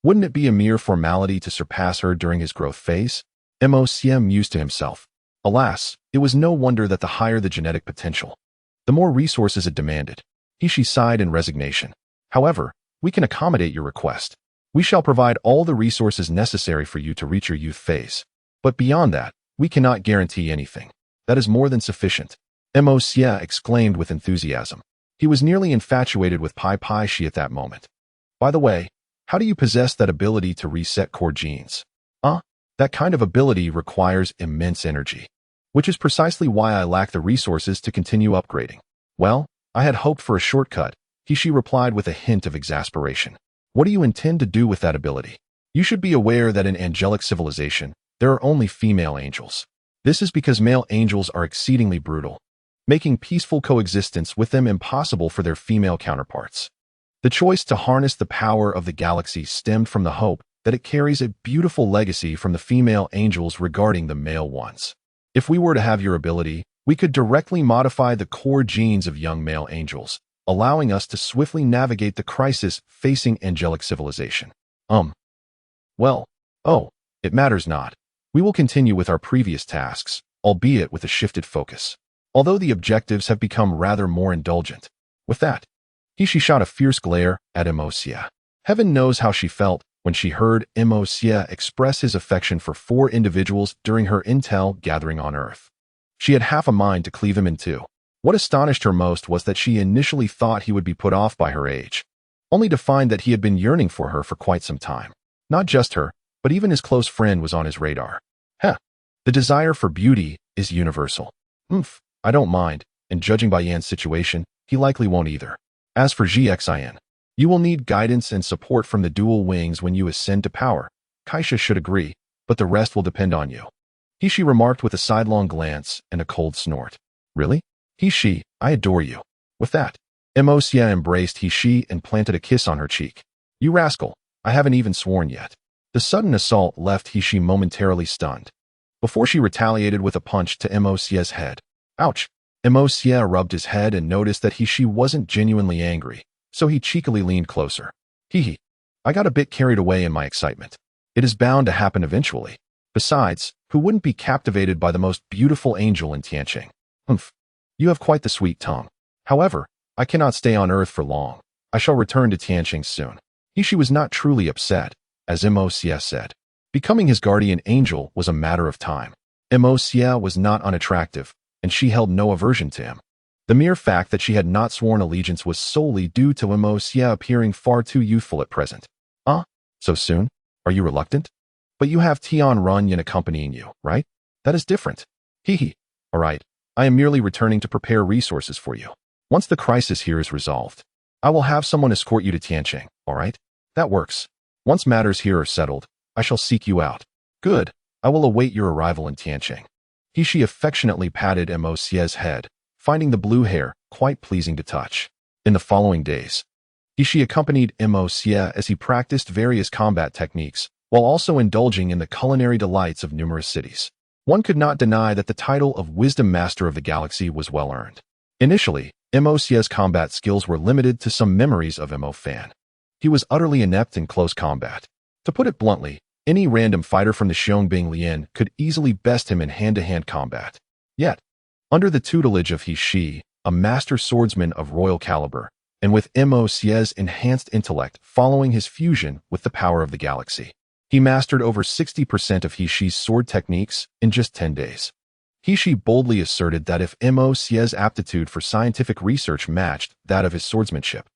Wouldn't it be a mere formality to surpass her during his growth phase? Mosia mused to himself. Alas, it was no wonder that the higher the genetic potential, the more resources it demanded. She sighed in resignation. However, we can accommodate your request. We shall provide all the resources necessary for you to reach your youth phase. But beyond that, we cannot guarantee anything. That is more than sufficient. Mosia exclaimed with enthusiasm. He was nearly infatuated with Shi at that moment. By the way, how do you possess that ability to reset core genes? That kind of ability requires immense energy, which is precisely why I lack the resources to continue upgrading. Well, I had hoped for a shortcut, she replied with a hint of exasperation. What do you intend to do with that ability? You should be aware that in angelic civilization, there are only female angels. This is because male angels are exceedingly brutal, making peaceful coexistence with them impossible for their female counterparts. The choice to harness the power of the galaxy stemmed from the hope that it carries a beautiful legacy from the female angels regarding the male ones. If we were to have your ability, we could directly modify the core genes of young male angels, allowing us to swiftly navigate the crisis facing angelic civilization. It matters not. We will continue with our previous tasks, albeit with a shifted focus. Although the objectives have become rather more indulgent. With that, She shot a fierce glare at Juxia. Heaven knows how she felt when she heard Juxia express his affection for 4 individuals during her intel gathering on Earth. She had half a mind to cleave him in two. What astonished her most was that she initially thought he would be put off by her age, only to find that he had been yearning for her for quite some time. Not just her, but even his close friend was on his radar. The desire for beauty is universal. I don't mind, and judging by Yan's situation, he likely won't either. As for Juxia, you will need guidance and support from the dual wings when you ascend to power. Kaisha should agree, but the rest will depend on you. She remarked with a sidelong glance and a cold snort. Really? I adore you. With that, Juxia embraced she and planted a kiss on her cheek. You rascal, I haven't even sworn yet. The sudden assault left she momentarily stunned, before she retaliated with a punch to Juxia's head. Ouch! Juxia rubbed his head and noticed that she wasn't genuinely angry, so he cheekily leaned closer. I got a bit carried away in my excitement. It is bound to happen eventually. Besides, who wouldn't be captivated by the most beautiful angel in Tianqing? You have quite the sweet tongue. However, I cannot stay on Earth for long. I shall return to Tianqing soon. She was not truly upset, as Juxia said. Becoming his guardian angel was a matter of time. Juxia was not unattractive, and she held no aversion to him. The mere fact that she had not sworn allegiance was solely due to Juxia appearing far too youthful at present. So soon? Are you reluctant? But you have Tian Runyan accompanying you, right? That is different. All right, I am merely returning to prepare resources for you. Once the crisis here is resolved, I will have someone escort you to Tianqing, all right? That works. Once matters here are settled, I shall seek you out. Good, I will await your arrival in Tianqing. She affectionately patted Juxia's head, finding the blue hair quite pleasing to touch. In the following days, she accompanied Juxia as he practiced various combat techniques, while also indulging in the culinary delights of numerous cities. One could not deny that the title of Wisdom Master of the Galaxy was well earned. Initially, Juxia's combat skills were limited to some memories of Fan. He was utterly inept in close combat. To put it bluntly, any random fighter from the Xiongбing Lian could easily best him in hand-to-hand combat. Yet, under the tutelage of he, a master swordsman of royal caliber, and with Juxia's enhanced intellect following his fusion with the power of the galaxy, he mastered over 60% of He's sword techniques in just 10 days. He boldly asserted that if Juxia's aptitude for scientific research matched that of his swordsmanship,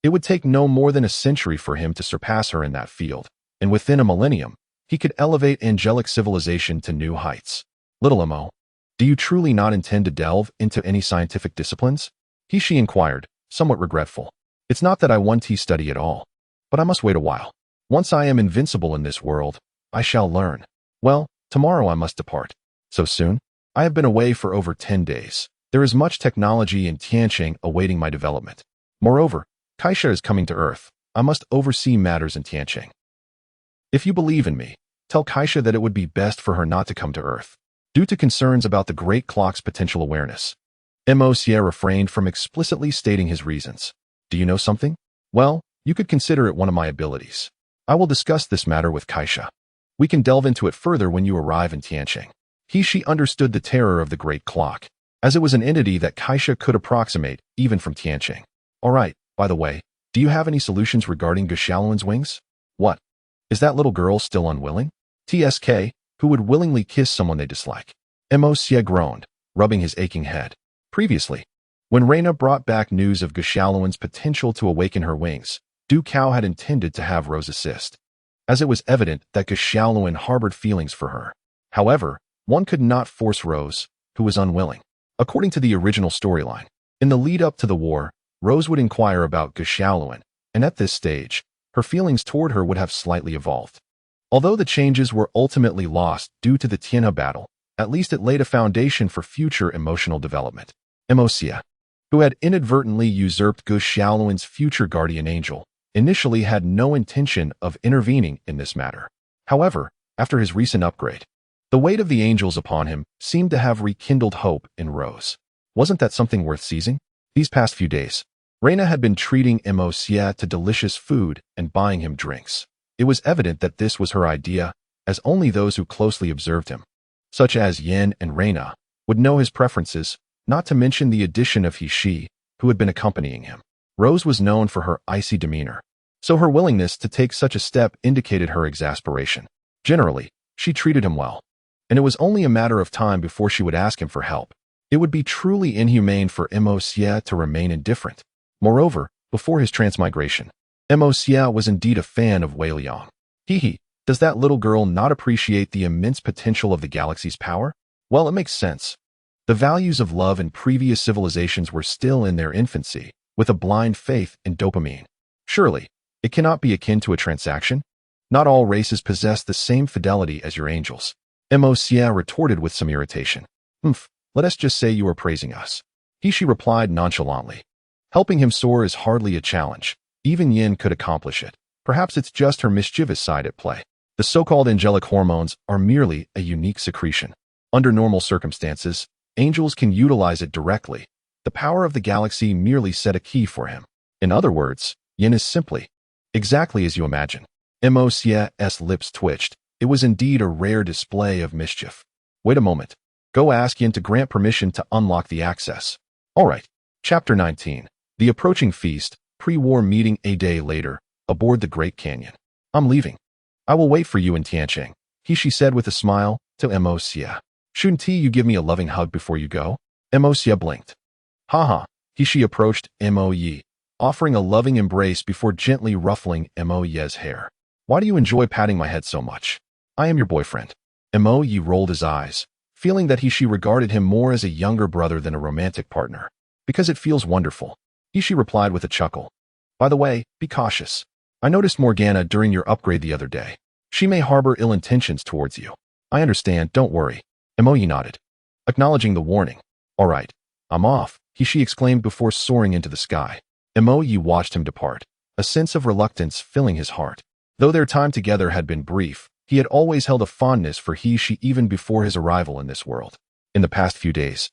it would take no more than a century for him to surpass her in that field, and within a millennium, he could elevate angelic civilization to new heights. Little Mo, do you truly not intend to delve into any scientific disciplines? She inquired, somewhat regretful. It's not that I want to study at all, but I must wait a while. Once I am invincible in this world, I shall learn. Well, tomorrow I must depart. So soon? I have been away for over 10 days. There is much technology in Tianqing awaiting my development. Moreover, Kaisha is coming to Earth. I must oversee matters in Tianqing. If you believe in me, tell Kaisha that it would be best for her not to come to Earth, due to concerns about the Great Clock's potential awareness. Juxia refrained from explicitly stating his reasons. Do you know something? Well, you could consider it one of my abilities. I will discuss this matter with Kaisha. We can delve into it further when you arrive in Tianqing. She understood the terror of the Great Clock, as it was an entity that Kaisha could approximate even from Tianqing. All right, by the way, do you have any solutions regarding Guxialuan's wings? What? Is that little girl still unwilling? TSK, who would willingly kiss someone they dislike? Juxia groaned, rubbing his aching head. Previously, when Reina brought back news of Guxialuan's potential to awaken her wings, Du Cao had intended to have Rose assist, as it was evident that Guxialuan harbored feelings for her. However, one could not force Rose, who was unwilling. According to the original storyline, in the lead-up to the war, Rose would inquire about Guxialuan, and at this stage, her feelings toward her would have slightly evolved. Although the changes were ultimately lost due to the Tianhe battle, at least it laid a foundation for future emotional development. Juxia, who had inadvertently usurped Guxialuan's future guardian angel, initially had no intention of intervening in this matter. However, after his recent upgrade, the weight of the angels upon him seemed to have rekindled hope in Rose. Wasn't that something worth seizing? These past few days, Reina had been treating Juxia to delicious food and buying him drinks. It was evident that this was her idea, as only those who closely observed him, such as Yin and Reina, would know his preferences, not to mention the addition of he, who had been accompanying him. Rose was known for her icy demeanor, so her willingness to take such a step indicated her exasperation. Generally, she treated him well, and it was only a matter of time before she would ask him for help. It would be truly inhumane for Juxia to remain indifferent. Moreover, before his transmigration, Juxia was indeed a fan of Wei Liang. Does that little girl not appreciate the immense potential of the galaxy's power? Well, it makes sense. The values of love in previous civilizations were still in their infancy, with a blind faith in dopamine. Surely, it cannot be akin to a transaction? Not all races possess the same fidelity as your angels. Juxia retorted with some irritation. Let us just say you are praising us. She replied nonchalantly. Helping him soar is hardly a challenge. Even Yin could accomplish it. Perhaps it's just her mischievous side at play. The so-called angelic hormones are merely a unique secretion. Under normal circumstances, angels can utilize it directly. The power of the galaxy merely set a key for him. In other words, Yin is simply exactly as you imagine. Juxia's lips twitched. It was indeed a rare display of mischief. Wait a moment. Go ask Yin to grant permission to unlock the access. All right. Chapter 19. The approaching feast, pre-war meeting a day later, aboard the Great Canyon. I'm leaving. I will wait for you in Tiancheng, she said with a smile to Juxia. Shouldn't you give me a loving hug before you go? Juxia blinked. Haha. She approached Mo, offering a loving embrace before gently ruffling Mo's hair. Why do you enjoy patting my head so much? I am your boyfriend. Mo rolled his eyes, feeling that she regarded him more as a younger brother than a romantic partner. Because it feels wonderful. She replied with a chuckle. By the way, be cautious. I noticed Morgana during your upgrade the other day. She may harbor ill intentions towards you. I understand, don't worry. Mo nodded, acknowledging the warning. All right, I'm off, she exclaimed before soaring into the sky. Mo watched him depart, a sense of reluctance filling his heart. Though their time together had been brief, he had always held a fondness for she even before his arrival in this world. In the past few days,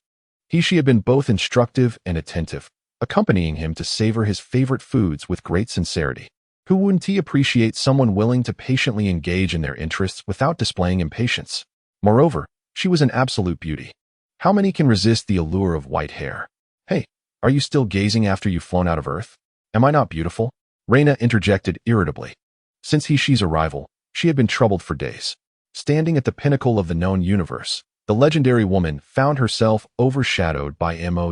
she had been both instructive and attentive, accompanying him to savor his favorite foods with great sincerity. Who wouldn't appreciate someone willing to patiently engage in their interests without displaying impatience? Moreover, she was an absolute beauty. How many can resist the allure of white hair? Hey, are you still gazing after you've flown out of Earth? Am I not beautiful? Reina interjected irritably. Since she's arrival, she had been troubled for days. Standing at the pinnacle of the known universe, the legendary woman found herself overshadowed by Mo,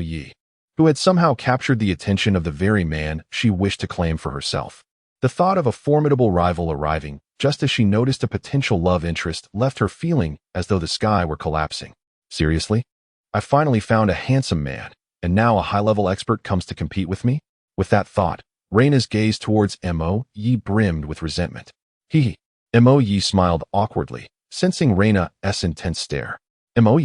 who had somehow captured the attention of the very man she wished to claim for herself. The thought of a formidable rival arriving, just as she noticed a potential love interest, left her feeling as though the sky were collapsing. Seriously? I finally found a handsome man, and now a high-level expert comes to compete with me? With that thought, Reina's gaze towards Mo brimmed with resentment. Mo smiled awkwardly, sensing Reina's intense stare. Mo,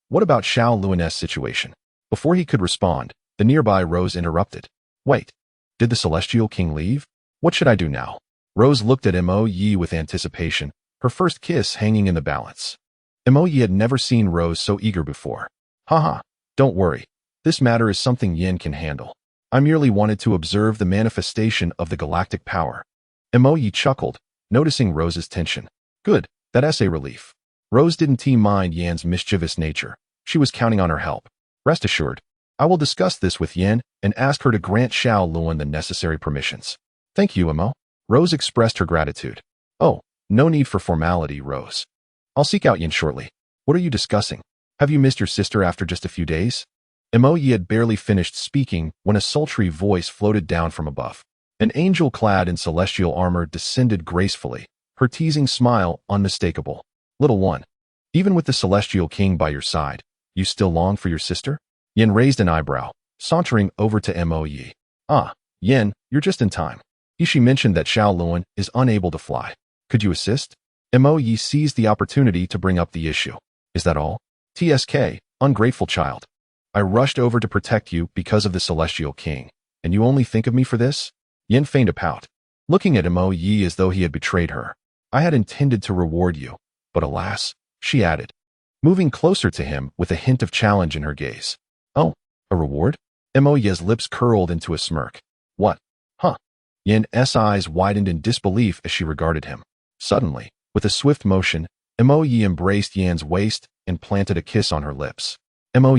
what about Xiao Luan's situation? Before he could respond, the nearby Rose interrupted. Wait, did the Celestial King leave? What should I do now? Rose looked at Mo with anticipation, her first kiss hanging in the balance. Mo had never seen Rose so eager before. Haha, don't worry. This matter is something Yin can handle. I merely wanted to observe the manifestation of the galactic power. Mo chuckled, noticing Rose's tension. Good, that's a relief. Rose didn't mind Yan's mischievous nature. She was counting on her help. Rest assured, I will discuss this with Yin and ask her to grant Xiao Luan the necessary permissions. Thank you, Mo. Rose expressed her gratitude. Oh, no need for formality, Rose. I'll seek out Yin shortly. What are you discussing? Have you missed your sister after just a few days? Mo had barely finished speaking when a sultry voice floated down from above. An angel clad in celestial armor descended gracefully, her teasing smile unmistakable. Little one, even with the Celestial King by your side, you still long for your sister? Yin raised an eyebrow, sauntering over to Mo. Ah, Yin, you're just in time. She mentioned that Xiao Luan is unable to fly. Could you assist? Mo seized the opportunity to bring up the issue. Is that all? TSK, ungrateful child. I rushed over to protect you because of the Celestial King, and you only think of me for this? Yin feigned a pout, looking at Mo as though he had betrayed her. I had intended to reward you, but alas, she added, moving closer to him with a hint of challenge in her gaze. Oh, a reward? Mo's lips curled into a smirk. What? Huh? Yin's eyes widened in disbelief as she regarded him. Suddenly, with a swift motion, Mo embraced Yan's waist and planted a kiss on her lips. Mo.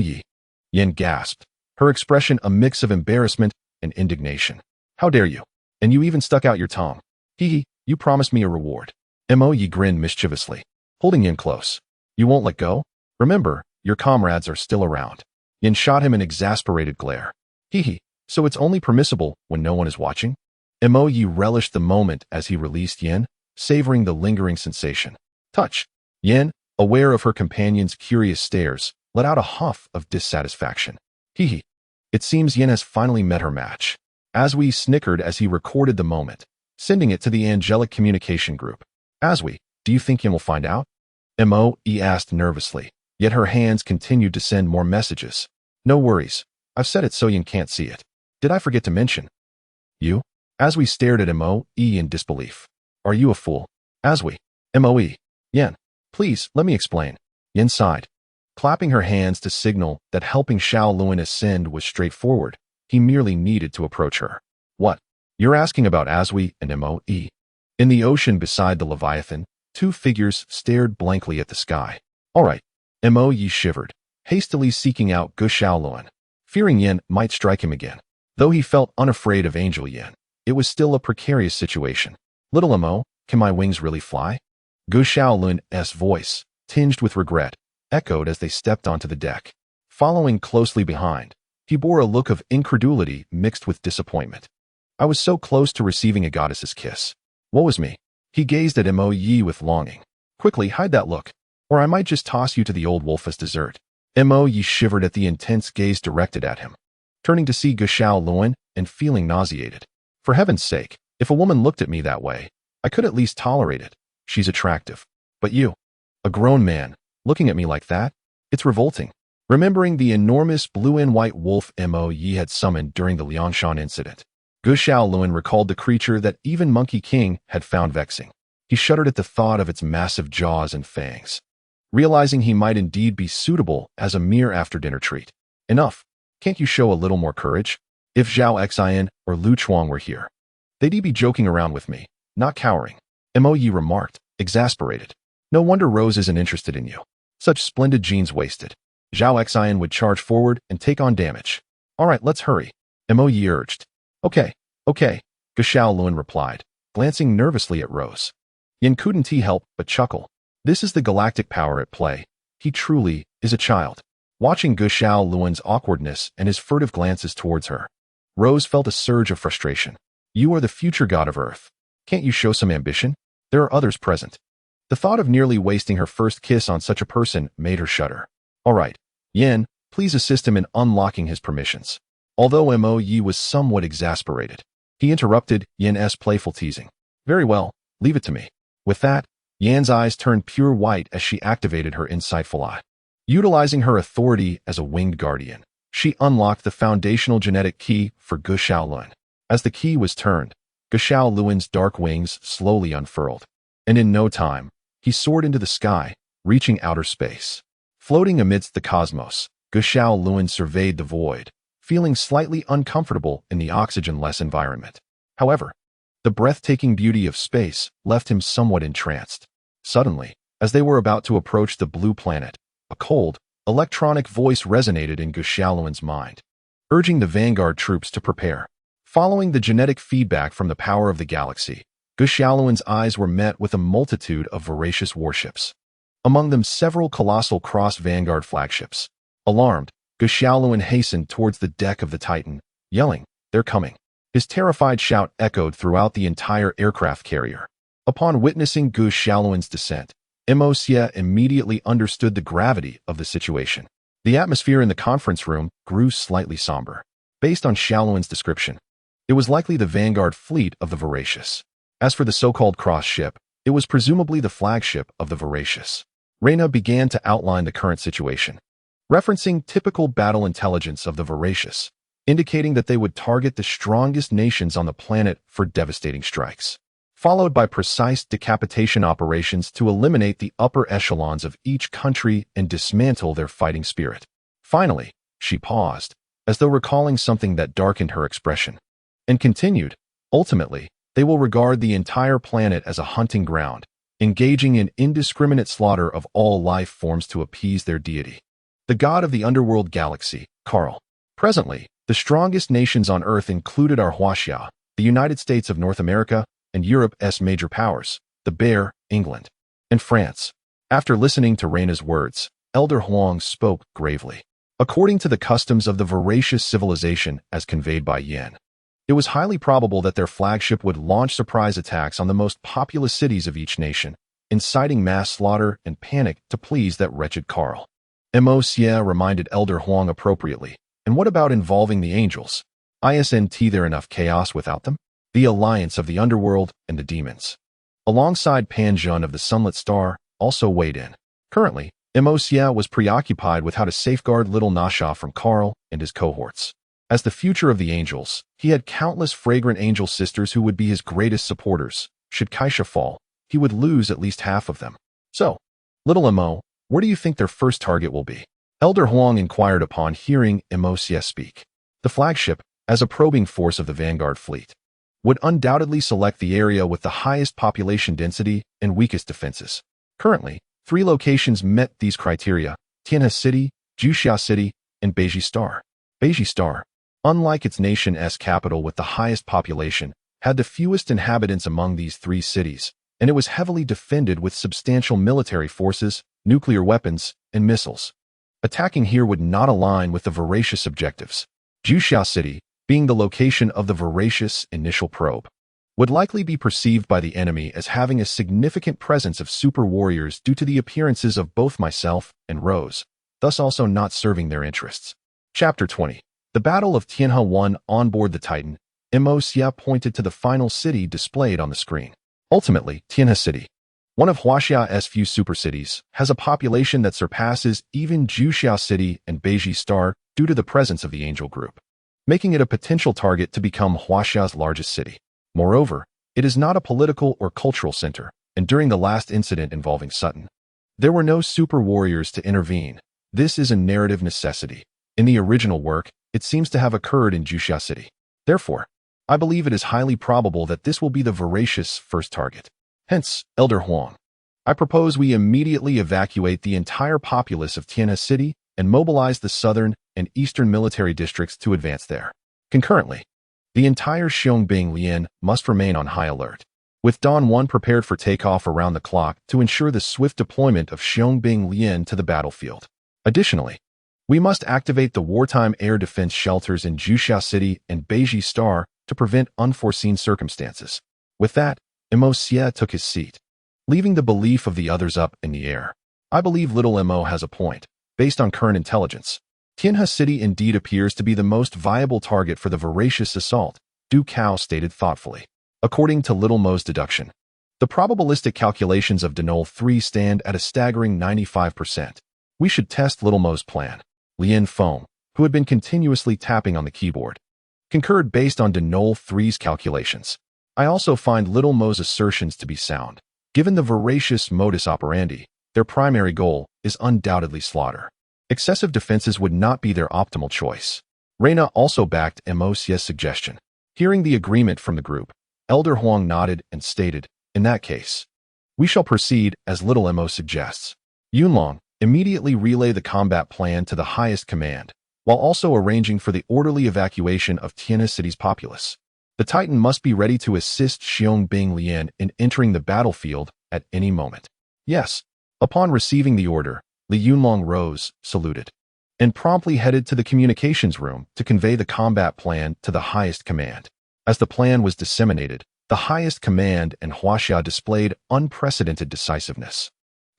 Yin gasped, her expression a mix of embarrassment and indignation. How dare you? And you even stuck out your tongue. Hee, you promised me a reward. Yi grinned mischievously, holding Yin close. You won't let go? Remember, your comrades are still around. Yin shot him an exasperated glare. So it's only permissible when no one is watching? Yi relished the moment as he released Yin, savoring the lingering sensation. Touch. Yin, aware of her companion's curious stares, let out a huff of dissatisfaction. It seems Yin has finally met her match. Aswi snickered as he recorded the moment, sending it to the angelic communication group. Aswi, do you think Yin will find out? Yi asked nervously, yet her hands continued to send more messages. No worries. I've set it so Yin can't see it. Did I forget to mention? You? Aswi stared at Yi in disbelief. Are you a fool? Aswi. Moe. Yin. Please, let me explain. Yin sighed. Clapping her hands to signal that helping Xiao Luan ascend was straightforward, he merely needed to approach her. What? You're asking about Aswi and Moe? In the ocean beside the Leviathan, two figures stared blankly at the sky. All right. Yi shivered, hastily seeking out Xiao Luan, fearing Yin might strike him again. Though he felt unafraid of Angel Yin, it was still a precarious situation. Little Mo, can my wings really fly? Xiao Luan's voice, tinged with regret, echoed as they stepped onto the deck. Following closely behind, he bore a look of incredulity mixed with disappointment. I was so close to receiving a goddess's kiss. Woe is me. He gazed at Yi with longing. Quickly, hide that look, or I might just toss you to the old wolf as dessert. Yi shivered at the intense gaze directed at him, turning to see Xiao Luan and feeling nauseated. For heaven's sake, if a woman looked at me that way, I could at least tolerate it. She's attractive. But you, a grown man, looking at me like that? It's revolting. Remembering the enormous blue and white wolf Yi had summoned during the Lianshan incident, Xiao Luan recalled the creature that even Monkey King had found vexing. He shuddered at the thought of its massive jaws and fangs, realizing he might indeed be suitable as a mere after-dinner treat. Enough. Can't you show a little more courage? If Zhao Xian or Lu Chuang were here, they'd be joking around with me, not cowering. Yi remarked, exasperated. No wonder Rose isn't interested in you. Such splendid genes wasted. Zhao Xian would charge forward and take on damage. All right, let's hurry. Yi urged. Okay. Xiao Luan replied, glancing nervously at Rose. Yin couldn't help but chuckle. This is the galactic power at play. He truly is a child. Watching Xiao Luan's awkwardness and his furtive glances towards her, Rose felt a surge of frustration. You are the future god of Earth. Can't you show some ambition? There are others present. The thought of nearly wasting her first kiss on such a person made her shudder. All right, Yin, please assist him in unlocking his permissions. Although Yi was somewhat exasperated, he interrupted Yin's playful teasing. Very well, leave it to me. With that, Yan's eyes turned pure white as she activated her insightful eye. Utilizing her authority as a winged guardian, she unlocked the foundational genetic key for Xiao Luan. As the key was turned, Xiao Luan's dark wings slowly unfurled, and in no time, he soared into the sky, reaching outer space. Floating amidst the cosmos, Xiao Luan surveyed the void, feeling slightly uncomfortable in the oxygen-less environment. However, the breathtaking beauty of space left him somewhat entranced. Suddenly, as they were about to approach the blue planet, a cold, electronic voice resonated in Xiao Luan's mind, urging the vanguard troops to prepare. Following the genetic feedback from the power of the galaxy, Xiao Luan's eyes were met with a multitude of voracious warships. Among them several colossal cross-vanguard flagships. Alarmed, Xiao Luan hastened towards the deck of the Titan, yelling, "They're coming." His terrified shout echoed throughout the entire aircraft carrier. Upon witnessing Xiao Luan's descent, Juxia immediately understood the gravity of the situation. The atmosphere in the conference room grew slightly somber. Based on Xiao Luan's description, it was likely the vanguard fleet of the Voracious. As for the so-called cross ship, it was presumably the flagship of the Voracious. Reina began to outline the current situation, referencing typical battle intelligence of the Voracious, indicating that they would target the strongest nations on the planet for devastating strikes, followed by precise decapitation operations to eliminate the upper echelons of each country and dismantle their fighting spirit. Finally, she paused, as though recalling something that darkened her expression, and continued, ultimately, they will regard the entire planet as a hunting ground, engaging in indiscriminate slaughter of all life forms to appease their deity, the god of the underworld galaxy, Karl. Presently, The strongest nations on Earth included our Juxia, the United States of North America, and Europe's major powers, the Bear, England, and France. After listening to Reina's words, Elder Huang spoke gravely. According to the customs of the voracious civilization as conveyed by Yin, it was highly probable that their flagship would launch surprise attacks on the most populous cities of each nation, inciting mass slaughter and panic to please that wretched Carl. Mosia reminded Elder Huang appropriately. And what about involving the angels? Isn't there enough chaos without them? The alliance of the underworld and the demons. Alongside Pan Zhun of the Sunlit Star also weighed in. Currently, Mosia was preoccupied with how to safeguard little Nasha from Carl and his cohorts. As the future of the angels, he had countless fragrant angel sisters who would be his greatest supporters. Should Kaisha fall, he would lose at least half of them. So, little Mo, where do you think their first target will be? Elder Huang inquired upon hearing Mosia speak. The flagship, as a probing force of the vanguard fleet, would undoubtedly select the area with the highest population density and weakest defenses. Currently, 3 locations met these criteria: Tianhe City, Juxia City, and Beiji Star. Beiji Star, unlike its nation's capital with the highest population, had the fewest inhabitants among these 3 cities, and it was heavily defended with substantial military forces, nuclear weapons, and missiles. Attacking here would not align with the voracious objectives. Juxia City, being the location of the voracious initial probe, would likely be perceived by the enemy as having a significant presence of super warriors due to the appearances of both myself and Rose, thus also not serving their interests. Chapter 20. The Battle of Tianhe 1 on board the Titan. Mosia pointed to the final city displayed on the screen. Ultimately, Tianhe City, one of Huaxia's few super cities, has a population that surpasses even Juxia City and Beiji Star due to the presence of the Angel Group, making it a potential target to become Huaxia's largest city. Moreover, it is not a political or cultural center, and during the last incident involving Sutton, there were no super warriors to intervene. This is a narrative necessity. In the original work, it seems to have occurred in Juxia City. Therefore, I believe it is highly probable that this will be the voracious first target. Hence, Elder Huang, I propose we immediately evacuate the entire populace of Tianhe City and mobilize the southern and eastern military districts to advance there. Concurrently, the entire Xiong Lian must remain on high alert, with Dawn 1 prepared for takeoff around the clock to ensure the swift deployment of Xiong Lian to the battlefield. Additionally, we must activate the wartime air defense shelters in Juxia City and Beiji Star to prevent unforeseen circumstances. With that, Mosia took his seat, leaving the belief of the others up in the air. I believe little Mo has a point. Based on current intelligence, Tianhe City indeed appears to be the most viable target for the voracious assault, Du Cao stated thoughtfully. According to Little Mo's deduction, the probabilistic calculations of Denol 3 stand at a staggering 95%. We should test Little Mo's plan. Lien Feng, who had been continuously tapping on the keyboard, concurred based on Denol 3's calculations. I also find Little Mo's assertions to be sound. Given the voracious modus operandi, their primary goal is undoubtedly slaughter. Excessive defenses would not be their optimal choice. Reina also backed Mosia's suggestion. Hearing the agreement from the group, Elder Huang nodded and stated, in that case, we shall proceed as Little Mo suggests. Yunlong, immediately relay the combat plan to the highest command, while also arranging for the orderly evacuation of Tianhe City's populace. The Titan must be ready to assist Xiong Lian in entering the battlefield at any moment. Yes. Upon receiving the order, Li Yunlong rose, saluted, and promptly headed to the communications room to convey the combat plan to the highest command. As the plan was disseminated, the highest command and Huaxia displayed unprecedented decisiveness.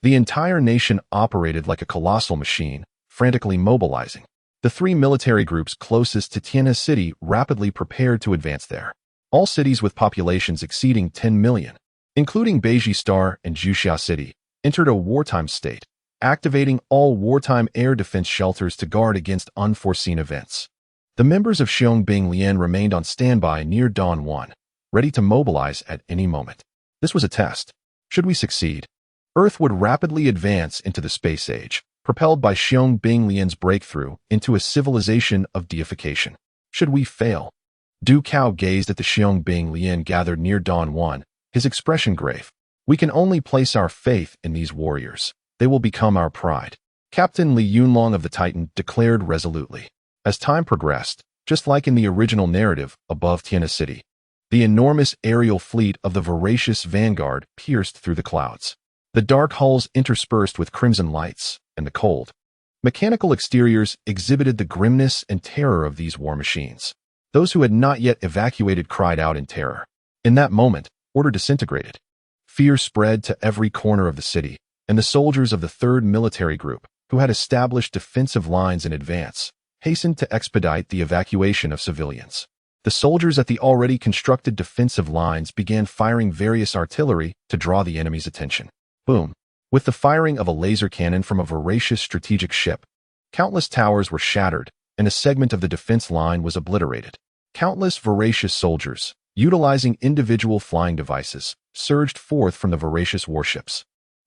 The entire nation operated like a colossal machine, frantically mobilizing. The 3 military groups closest to Tianhe City rapidly prepared to advance there. All cities with populations exceeding 10 million, including Beiji Star and Juxia City, entered a wartime state, activating all wartime air defense shelters to guard against unforeseen events. The members of Xiong Lian remained on standby near Dawn 1, ready to mobilize at any moment. This was a test. Should we succeed, Earth would rapidly advance into the space age, propelled by Xiong Lian's breakthrough into a civilization of deification. Should we fail? Du Cao gazed at the Xiong Lian gathered near Dawn 1, his expression grave. We can only place our faith in these warriors. They will become our pride. Captain Li Yunlong of the Titan declared resolutely. As time progressed, just like in the original narrative above Tianhe City. The enormous aerial fleet of the voracious vanguard pierced through the clouds. The dark hulls interspersed with crimson lights, and the cold, mechanical exteriors exhibited the grimness and terror of these war machines. Those who had not yet evacuated cried out in terror. In that moment, order disintegrated. Fear spread to every corner of the city, and the soldiers of the 3rd Military Group, who had established defensive lines in advance, hastened to expedite the evacuation of civilians. The soldiers at the already constructed defensive lines began firing various artillery to draw the enemy's attention. Boom! With the firing of a laser cannon from a voracious strategic ship, countless towers were shattered, and a segment of the defense line was obliterated. Countless voracious soldiers, utilizing individual flying devices, surged forth from the voracious warships,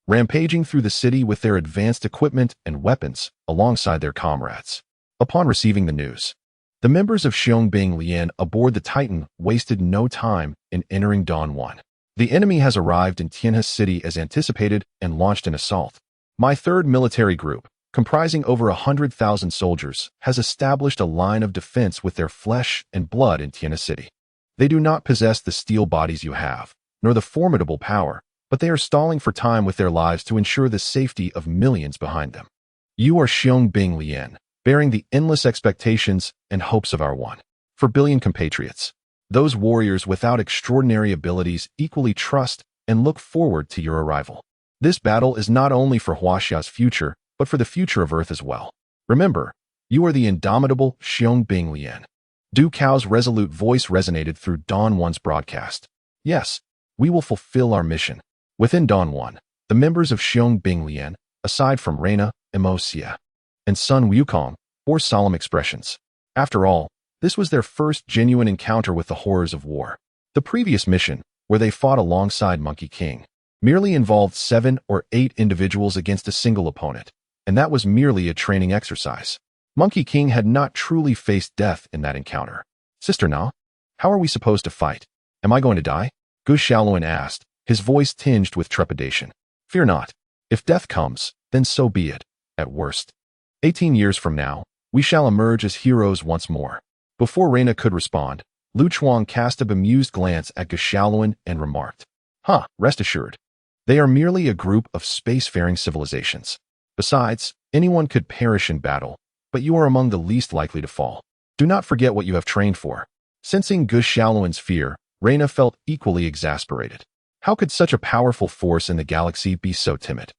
rampaging through the city with their advanced equipment and weapons alongside their comrades. Upon receiving the news, the members of Xiong Lian aboard the Titan wasted no time in entering Dawn 1. The enemy has arrived in Tianhe City as anticipated and launched an assault. My 3rd Military Group, comprising over 100,000 soldiers, has established a line of defense with their flesh and blood in Tianhe City. They do not possess the steel bodies you have, nor the formidable power, but they are stalling for time with their lives to ensure the safety of millions behind them. You are Xiong Lian, bearing the endless expectations and hopes of our 1 billion compatriots. Those warriors without extraordinary abilities equally trust and look forward to your arrival. This battle is not only for Huaxia's future, but for the future of Earth as well. Remember, you are the indomitable Xiong Lian. Du Cao's resolute voice resonated through Dawn 1's broadcast. Yes, we will fulfill our mission. Within Dawn 1, the members of Xiong Lian, aside from Reina, Xia, and Sun Wukong, bore solemn expressions. After all, this was their first genuine encounter with the horrors of war. The previous mission, where they fought alongside Monkey King, merely involved 7 or 8 individuals against a single opponent, and that was merely a training exercise. Monkey King had not truly faced death in that encounter. Sister Na, how are we supposed to fight? Am I going to die? Gu Xiaoluan asked, his voice tinged with trepidation. Fear not. If death comes, then so be it. At worst, 18 years from now, we shall emerge as heroes once more. Before Reina could respond, Lu Chuang cast a bemused glance at Gu Xiaoluan and remarked, rest assured. They are merely a group of spacefaring civilizations. Besides, anyone could perish in battle, but you are among the least likely to fall. Do not forget what you have trained for. Sensing Gu Xiaoluan's fear, Reina felt equally exasperated. How could such a powerful force in the galaxy be so timid?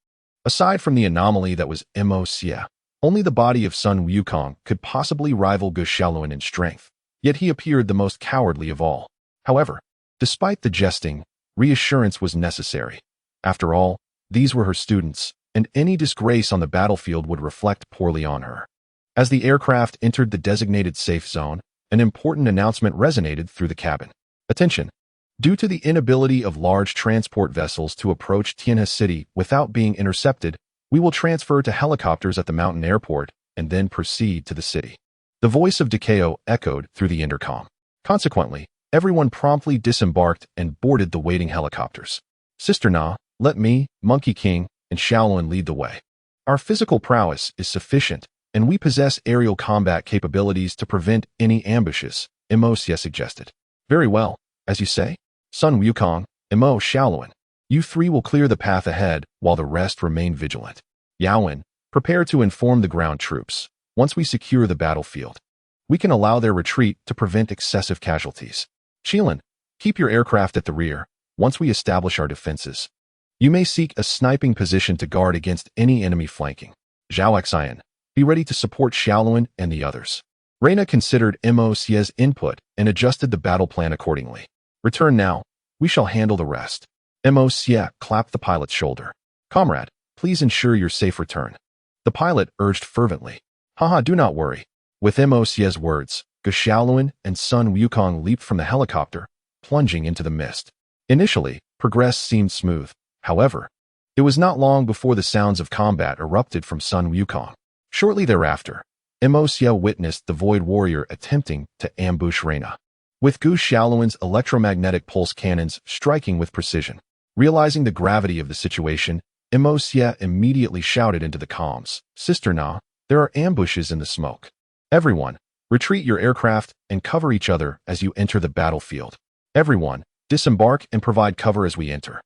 Aside from the anomaly that was Xia, only the body of Sun Wukong could possibly rival Gu Xiaoluan in strength, yet he appeared the most cowardly of all. However, despite the jesting, reassurance was necessary. After all, these were her students, and any disgrace on the battlefield would reflect poorly on her. As the aircraft entered the designated safe zone, an important announcement resonated through the cabin. Attention! Due to the inability of large transport vessels to approach Tianhe City without being intercepted, we will transfer to helicopters at the mountain airport and then proceed to the city. The voice of Decao echoed through the intercom. Consequently, everyone promptly disembarked and boarded the waiting helicopters. Sister Na, let me, Monkey King, and Xiaoluan lead the way. Our physical prowess is sufficient, and we possess aerial combat capabilities to prevent any ambushes, Xia suggested. Very well, as you say. Sun Wukong, Xiaoluan, you 3 will clear the path ahead while the rest remain vigilant. Yaowen, prepare to inform the ground troops. Once we secure the battlefield, we can allow their retreat to prevent excessive casualties. Qilin, keep your aircraft at the rear. Once we establish our defenses, you may seek a sniping position to guard against any enemy flanking. Zhao Xian, be ready to support Xiaoluan and the others. Reina considered Xia's input and adjusted the battle plan accordingly. Return now. We shall handle the rest. Xia clapped the pilot's shoulder. Comrade, please ensure your safe return. The pilot urged fervently. Do not worry. With Xia's words, Gu Xiaoluan and Sun Wukong leaped from the helicopter, plunging into the mist. Initially, progress seemed smooth. However, it was not long before the sounds of combat erupted from Sun Wukong. Shortly thereafter, Xia witnessed the Void Warrior attempting to ambush Reina, with Gu Xiaoluan's electromagnetic pulse cannons striking with precision. Realizing the gravity of the situation, Xia immediately shouted into the comms, Sister Na, there are ambushes in the smoke. Everyone, Retreat your aircraft and cover each other as you enter the battlefield. Everyone, disembark and provide cover as we enter.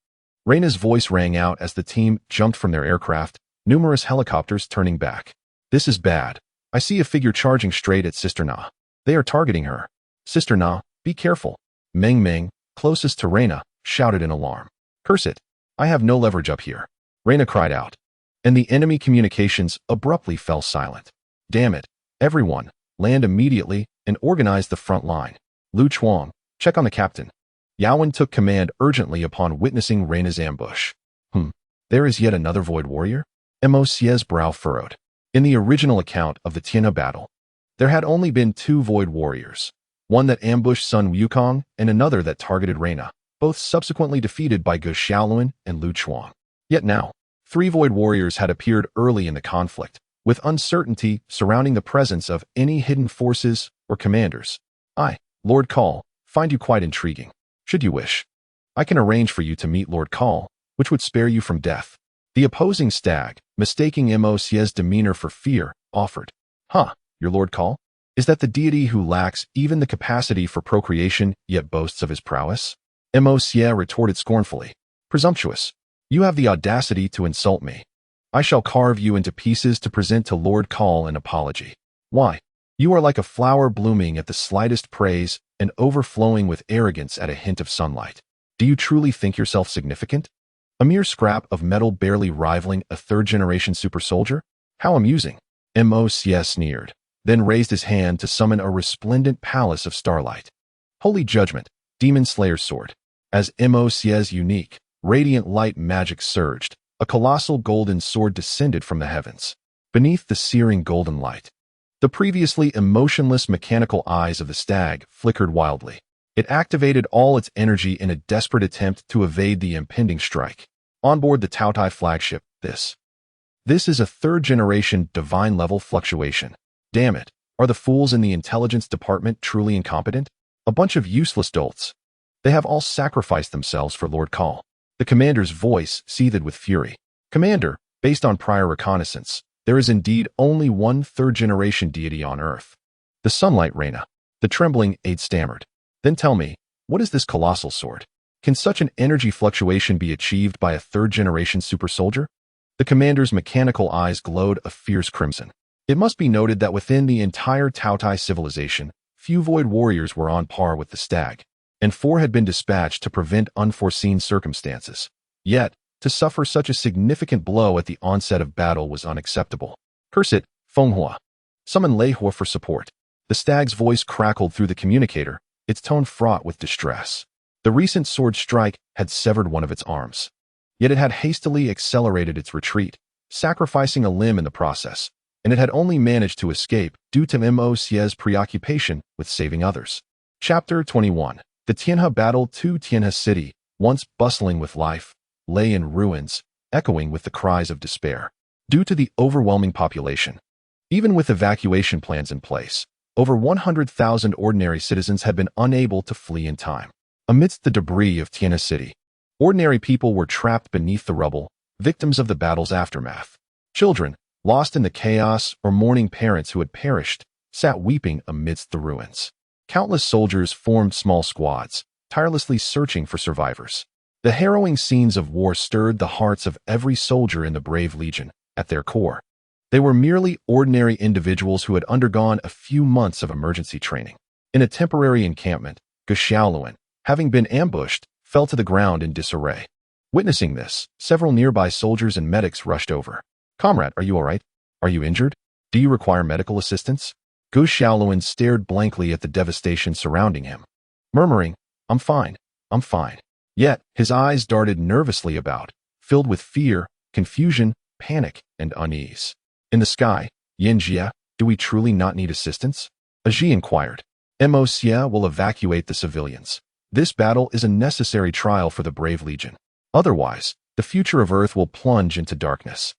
Reina's voice rang out as the team jumped from their aircraft, numerous helicopters turning back. This is bad. I see a figure charging straight at Sister Na. They are targeting her. Sister Na, be careful. Meng Meng, closest to Reina, shouted in alarm. Curse it. I have no leverage up here. Reina cried out. And the enemy communications abruptly fell silent. Damn it. Everyone, land immediately and organize the front line. Lu Chuang, check on the captain. Yaowen took command urgently upon witnessing Reina's ambush. There is yet another Void Warrior? Mo Xie's brow furrowed. In the original account of the Tianhe battle, there had only been 2 Void Warriors, one that ambushed Sun Wukong and another that targeted Reina, both subsequently defeated by Ge Xiaoluan and Lu Chuang. Yet now, 3 Void Warriors had appeared early in the conflict, with uncertainty surrounding the presence of any hidden forces or commanders. I, Lord Call, find you quite intriguing. Should you wish, I can arrange for you to meet Lord Call, which would spare you from death. The opposing stag, mistaking Mo Xie's demeanor for fear, offered. Your Lord Call? Is that the deity who lacks even the capacity for procreation yet boasts of his prowess? Mo Xie retorted scornfully. Presumptuous. You have the audacity to insult me. I shall carve you into pieces to present to Lord Call an apology. Why? You are like a flower blooming at the slightest praise and overflowing with arrogance at a hint of sunlight. Do you truly think yourself significant? A mere scrap of metal barely rivaling a third-generation super soldier? How amusing. Mo Xie sneered, then raised his hand to summon a resplendent palace of starlight. Holy Judgment, Demon Slayer's sword. As Mo Xie's unique, radiant light magic surged, a colossal golden sword descended from the heavens. Beneath the searing golden light, the previously emotionless mechanical eyes of the stag flickered wildly. It activated all its energy in a desperate attempt to evade the impending strike. On board the Taotai flagship, this is a third-generation divine-level fluctuation. Damn it, are the fools in the intelligence department truly incompetent? A bunch of useless dolts. They have all sacrificed themselves for Lord Call. The commander's voice seethed with fury. Commander, based on prior reconnaissance, there is indeed only one third-generation deity on Earth. The Sunlight Reina. The trembling aide stammered. Then tell me, what is this colossal sword? Can such an energy fluctuation be achieved by a third-generation super soldier? The commander's mechanical eyes glowed a fierce crimson. It must be noted that within the entire Taotai civilization, few Void Warriors were on par with the stag, and 4 had been dispatched to prevent unforeseen circumstances. Yet, to suffer such a significant blow at the onset of battle was unacceptable. Curse it, Fenghua. Summon Lei Hua for support. The stag's voice crackled through the communicator, its tone fraught with distress. The recent sword strike had severed one of its arms. Yet it had hastily accelerated its retreat, sacrificing a limb in the process, and it had only managed to escape due to Mo Xie's preoccupation with saving others. Chapter 21. The Tianhe Battle. Tianhe City, once bustling with life, lay in ruins, echoing with the cries of despair, due to the overwhelming population. Even with evacuation plans in place, over 100,000 ordinary citizens had been unable to flee in time. Amidst the debris of Tianhe City, ordinary people were trapped beneath the rubble, victims of the battle's aftermath. Children, lost in the chaos, or mourning parents who had perished, sat weeping amidst the ruins. Countless soldiers formed small squads, tirelessly searching for survivors. The harrowing scenes of war stirred the hearts of every soldier in the brave legion. At their core, they were merely ordinary individuals who had undergone a few months of emergency training. In a temporary encampment, Ge Xiaoluan, having been ambushed, fell to the ground in disarray. Witnessing this, several nearby soldiers and medics rushed over. Comrade, are you all right? Are you injured? Do you require medical assistance? Ge Xiaoluan stared blankly at the devastation surrounding him, murmuring, I'm fine. Yet, his eyes darted nervously about, filled with fear, confusion, panic, and unease. In the sky, Yanjia, do we truly not need assistance? Aji inquired. Mo Xie will evacuate the civilians. This battle is a necessary trial for the brave legion. Otherwise, the future of Earth will plunge into darkness.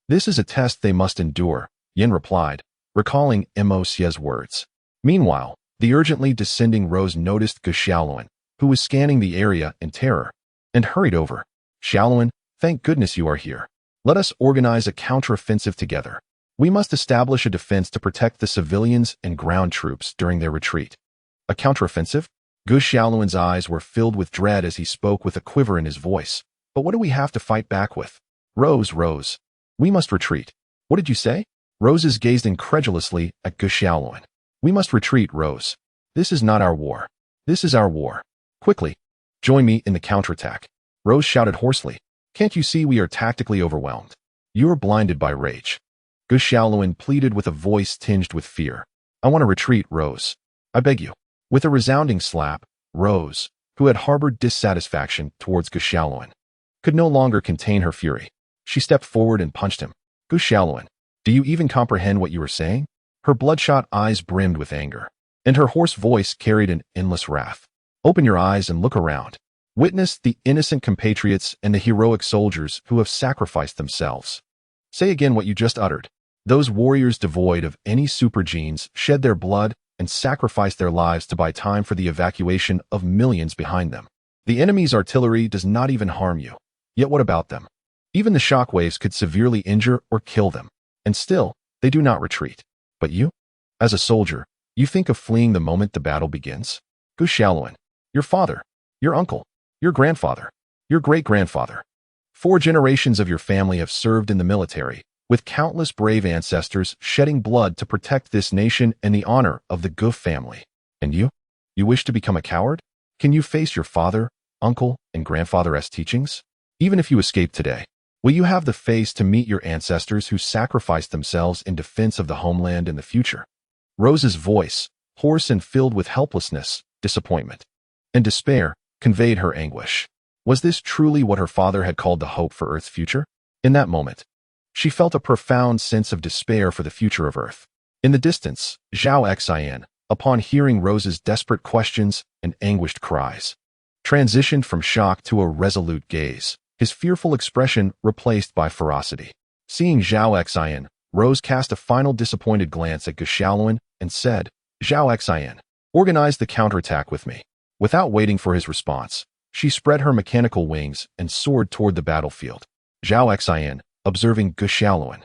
This is a test they must endure, Yin replied, recalling Mo Xie's words. Meanwhile, the urgently descending Rose noticed Ge Xiaoluan, who was scanning the area in terror, and hurried over. Xiaoluan, thank goodness you are here. Let us organize a counteroffensive together. We must establish a defense to protect the civilians and ground troops during their retreat. A counteroffensive? Gu Xiaoluan's eyes were filled with dread as he spoke with a quiver in his voice. But what do we have to fight back with? Rose. We must retreat. What did you say? Roses gazed incredulously at Gu Xiaoluan. We must retreat, Rose. This is not our war. This is our war. Quickly, join me in the counterattack. Rose shouted hoarsely. Can't you see we are tactically overwhelmed? You are blinded by rage. Gu Xiaoluan pleaded with a voice tinged with fear. I want to retreat, Rose. I beg you. With a resounding slap, Rose, who had harbored dissatisfaction towards Gu Xiaoluan, could no longer contain her fury. She stepped forward and punched him. Gu Xiaoluan, do you even comprehend what you are saying? Her bloodshot eyes brimmed with anger, and her hoarse voice carried an endless wrath. Open your eyes and look around. Witness the innocent compatriots and the heroic soldiers who have sacrificed themselves. Say again what you just uttered. Those warriors devoid of any super genes shed their blood and sacrificed their lives to buy time for the evacuation of millions behind them. The enemy's artillery does not even harm you. Yet what about them? Even the shockwaves could severely injure or kill them. And still, they do not retreat. But you? As a soldier, you think of fleeing the moment the battle begins? Gu Xiaoluan, your father, your uncle, your grandfather, your great-grandfather. 4 generations of your family have served in the military, with countless brave ancestors shedding blood to protect this nation and the honor of the Gu family. And you? You wish to become a coward? Can you face your father, uncle, and grandfather's teachings? Even if you escape today, will you have the face to meet your ancestors who sacrificed themselves in defense of the homeland in the future? Rose's voice, hoarse and filled with helplessness, disappointment, and despair, conveyed her anguish. Was this truly what her father had called the hope for Earth's future? In that moment, she felt a profound sense of despair for the future of Earth. In the distance, Zhao Xian, upon hearing Rose's desperate questions and anguished cries, transitioned from shock to a resolute gaze, his fearful expression replaced by ferocity. Seeing Zhao Xian, Rose cast a final disappointed glance at Gu Xiaoluan and said, Zhao Xian, organize the counterattack with me. Without waiting for his response, she spread her mechanical wings and soared toward the battlefield. Zhao Xian, observing Gu Xiaoluan,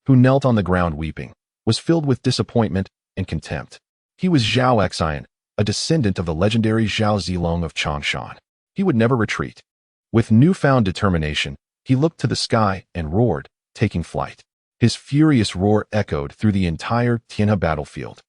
who knelt on the ground weeping, was filled with disappointment and contempt. He was Zhao Xian, a descendant of the legendary Zhao Zilong of Changshan. He would never retreat. With newfound determination, he looked to the sky and roared, taking flight. His furious roar echoed through the entire Tianhe battlefield,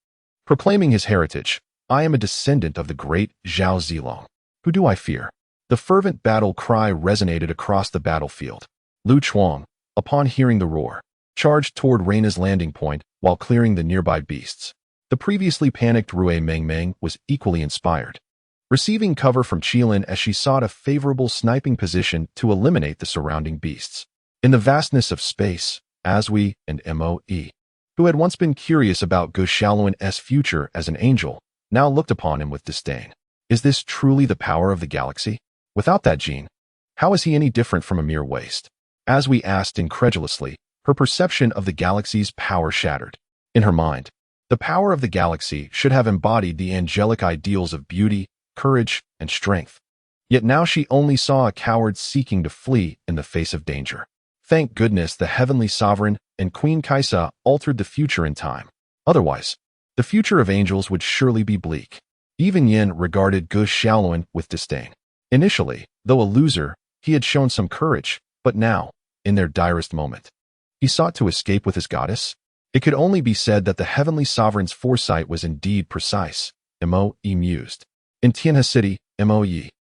proclaiming his heritage. I am a descendant of the great Zhao Zilong. Who do I fear? The fervent battle cry resonated across the battlefield. Lu Chuang, upon hearing the roar, charged toward Reina's landing point while clearing the nearby beasts. The previously panicked Rui Mengmeng was equally inspired, receiving cover from Qilin as she sought a favorable sniping position to eliminate the surrounding beasts. In the vastness of space, Azui and Moe, who had once been curious about Gu Xiaoluan's future as an angel, now looked upon him with disdain. Is this truly the power of the galaxy? Without that gene, how is he any different from a mere waste? Azui asked incredulously, her perception of the galaxy's power shattered. In her mind, the power of the galaxy should have embodied the angelic ideals of beauty, courage, and strength. Yet now she only saw a coward seeking to flee in the face of danger. Thank goodness the Heavenly Sovereign and Queen Kaisa altered the future in time. Otherwise, the future of angels would surely be bleak. Even Yin regarded Gu Xiaoluan with disdain. Initially, though a loser, he had shown some courage, but now, in their direst moment, he sought to escape with his goddess. It could only be said that the Heavenly Sovereign's foresight was indeed precise. Moe mused. In Tianhe City, Moe,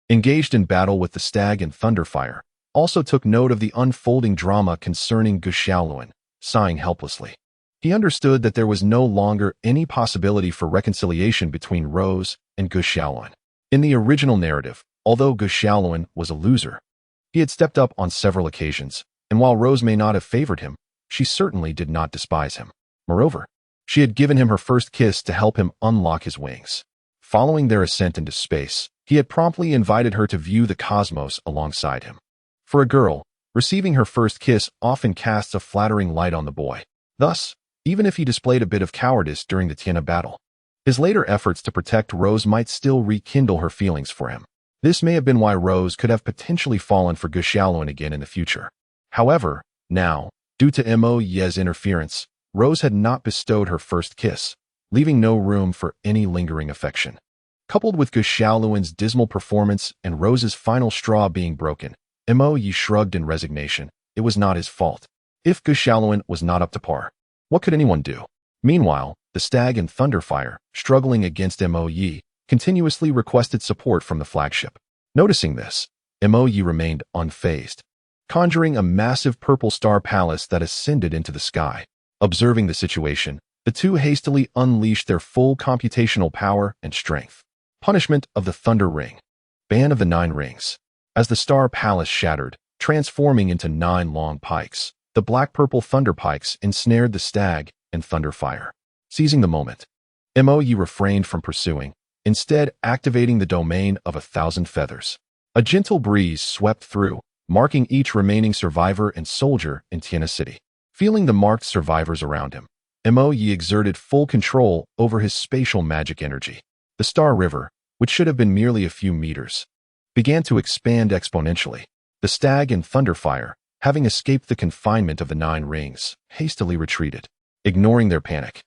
engaged in battle with the stag and thunderfire, also took note of the unfolding drama concerning Gu Xiaoluan, sighing helplessly. He understood that there was no longer any possibility for reconciliation between Rose and Gu Xiaoluan. In the original narrative, although Gu Xiaoluan was a loser, he had stepped up on several occasions, and while Rose may not have favored him, she certainly did not despise him. Moreover, she had given him her first kiss to help him unlock his wings. Following their ascent into space, he had promptly invited her to view the cosmos alongside him. For a girl, receiving her first kiss often casts a flattering light on the boy. Thus, even if he displayed a bit of cowardice during the Tianhe battle, his later efforts to protect Rose might still rekindle her feelings for him. This may have been why Rose could have potentially fallen for Gu Xiaoluan again in the future. However, now, due to Moe's interference, Rose had not bestowed her first kiss, leaving no room for any lingering affection. Coupled with Gu Xiaoluan's dismal performance and Rose's final straw being broken, Mo Yi shrugged in resignation. It was not his fault. If Gu Xiaoluan was not up to par, what could anyone do? Meanwhile, the Stag and Thunderfire, struggling against Mo Yi, continuously requested support from the flagship. Noticing this, Mo Yi remained unfazed, conjuring a massive purple star palace that ascended into the sky. Observing the situation, the two hastily unleashed their full computational power and strength. Punishment of the Thunder Ring. Ban of the 9 rings. As the star palace shattered, transforming into 9 long pikes, the black-purple thunder pikes ensnared the Stag and Thunderfire. Seizing the moment, Mo Yi refrained from pursuing, instead activating the domain of 1,000 feathers. A gentle breeze swept through, marking each remaining survivor and soldier in Tiana City. Feeling the marked survivors around him, Mo Yi exerted full control over his spatial magic energy. The Star River, which should have been merely a few meters, began to expand exponentially. The Stag and Thunderfire, having escaped the confinement of the 9 rings, hastily retreated. Ignoring their panic,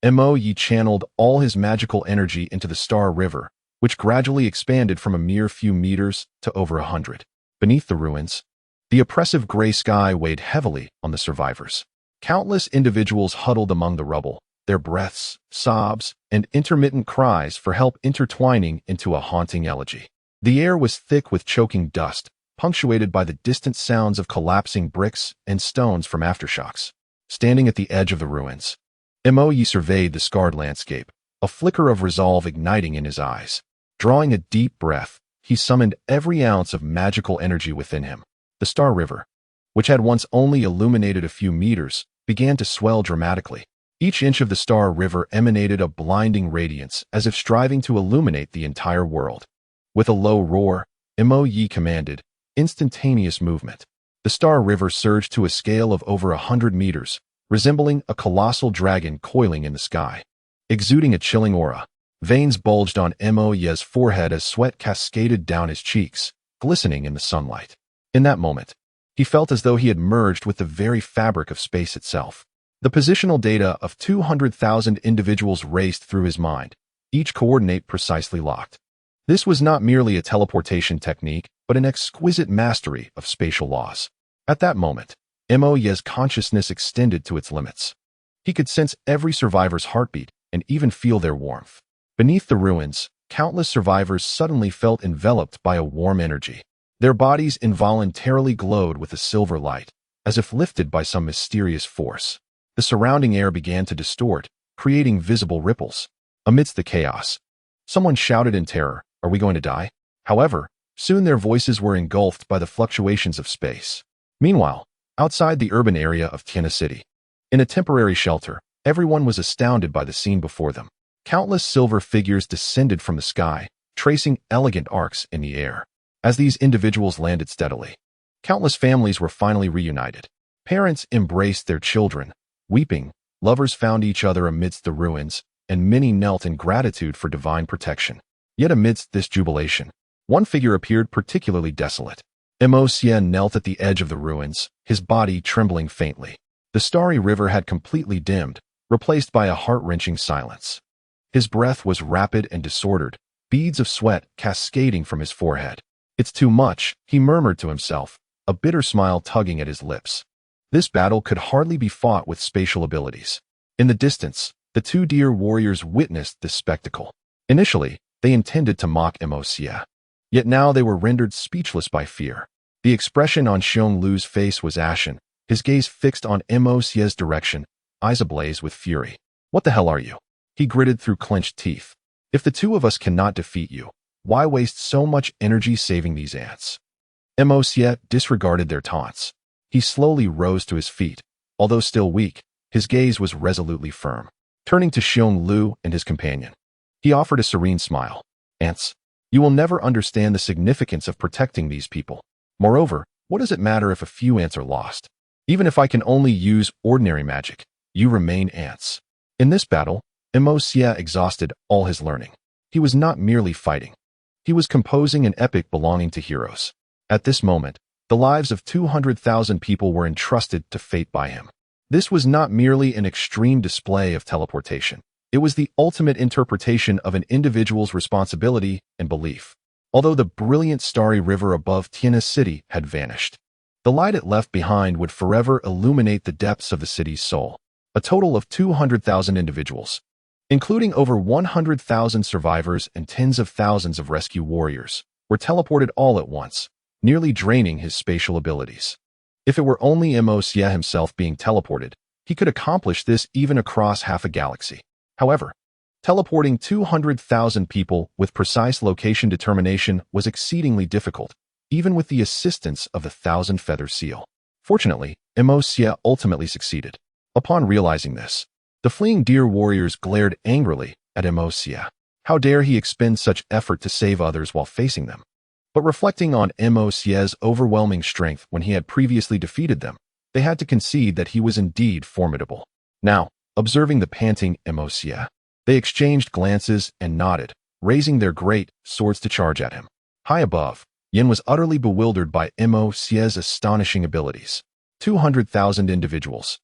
Mo Yi channeled all his magical energy into the Star River, which gradually expanded from a mere few meters to over 100. Beneath the ruins, the oppressive gray sky weighed heavily on the survivors. Countless individuals huddled among the rubble, their breaths, sobs, and intermittent cries for help intertwining into a haunting elegy. The air was thick with choking dust, punctuated by the distant sounds of collapsing bricks and stones from aftershocks. Standing at the edge of the ruins, Mo Yi surveyed the scarred landscape, a flicker of resolve igniting in his eyes. Drawing a deep breath, he summoned every ounce of magical energy within him. The Star River, which had once only illuminated a few meters, began to swell dramatically. Each inch of the Star River emanated a blinding radiance, as if striving to illuminate the entire world. With a low roar, Mo Yi commanded instantaneous movement. The Star River surged to a scale of over 100 meters, resembling a colossal dragon coiling in the sky. Exuding a chilling aura, veins bulged on Mo Yi's forehead as sweat cascaded down his cheeks, glistening in the sunlight. In that moment, he felt as though he had merged with the very fabric of space itself. The positional data of 200,000 individuals raced through his mind, each coordinate precisely locked. This was not merely a teleportation technique, but an exquisite mastery of spatial laws. At that moment, Mo Yi's consciousness extended to its limits. He could sense every survivor's heartbeat and even feel their warmth. Beneath the ruins, countless survivors suddenly felt enveloped by a warm energy. Their bodies involuntarily glowed with a silver light, as if lifted by some mysterious force. The surrounding air began to distort, creating visible ripples. Amidst the chaos, someone shouted in terror, "Are we going to die?" However, soon their voices were engulfed by the fluctuations of space. Meanwhile, outside the urban area of Tiana City, in a temporary shelter, everyone was astounded by the scene before them. Countless silver figures descended from the sky, tracing elegant arcs in the air. As these individuals landed steadily, countless families were finally reunited. Parents embraced their children, weeping, lovers found each other amidst the ruins, and many knelt in gratitude for divine protection. Yet amidst this jubilation, one figure appeared particularly desolate. Mo Yi knelt at the edge of the ruins, his body trembling faintly. The starry river had completely dimmed, replaced by a heart-wrenching silence. His breath was rapid and disordered, beads of sweat cascading from his forehead. "It's too much," he murmured to himself, a bitter smile tugging at his lips. This battle could hardly be fought with spatial abilities. In the distance, the 2 dear warriors witnessed this spectacle. Initially, they intended to mock Mo Yi. Yet now they were rendered speechless by fear. The expression on Xiong Lu's face was ashen, his gaze fixed on Mo Yi's direction, eyes ablaze with fury. "What the hell are you?" he gritted through clenched teeth. "If the 2 of us cannot defeat you, why waste so much energy saving these ants?" Mo Yi disregarded their taunts. He slowly rose to his feet. Although still weak, his gaze was resolutely firm. Turning to Xiong Lu and his companion, he offered a serene smile. "Ants, you will never understand the significance of protecting these people. Moreover, what does it matter if a few ants are lost? Even if I can only use ordinary magic, you remain ants." In this battle, Mo Yi exhausted all his learning. He was not merely fighting. He was composing an epic belonging to heroes. At this moment, the lives of 200,000 people were entrusted to fate by him. This was not merely an extreme display of teleportation. It was the ultimate interpretation of an individual's responsibility and belief. Although the brilliant starry river above Tianhe City had vanished, the light it left behind would forever illuminate the depths of the city's soul. A total of 200,000 individuals, including over 100,000 survivors and tens of thousands of rescue warriors, were teleported all at once, nearly draining his spatial abilities. If it were only Juxia himself being teleported, he could accomplish this even across half a galaxy. However, teleporting 200,000 people with precise location determination was exceedingly difficult, even with the assistance of the thousand-feather seal. Fortunately, Juxia ultimately succeeded. Upon realizing this, the fleeing deer warriors glared angrily at Juxia. How dare he expend such effort to save others while facing them? But reflecting on Juxia's overwhelming strength when he had previously defeated them, they had to concede that he was indeed formidable. Now, observing the panting Juxia, they exchanged glances and nodded, raising their great swords to charge at him. High above, Yin was utterly bewildered by Juxia's astonishing abilities. 200,000 individuals.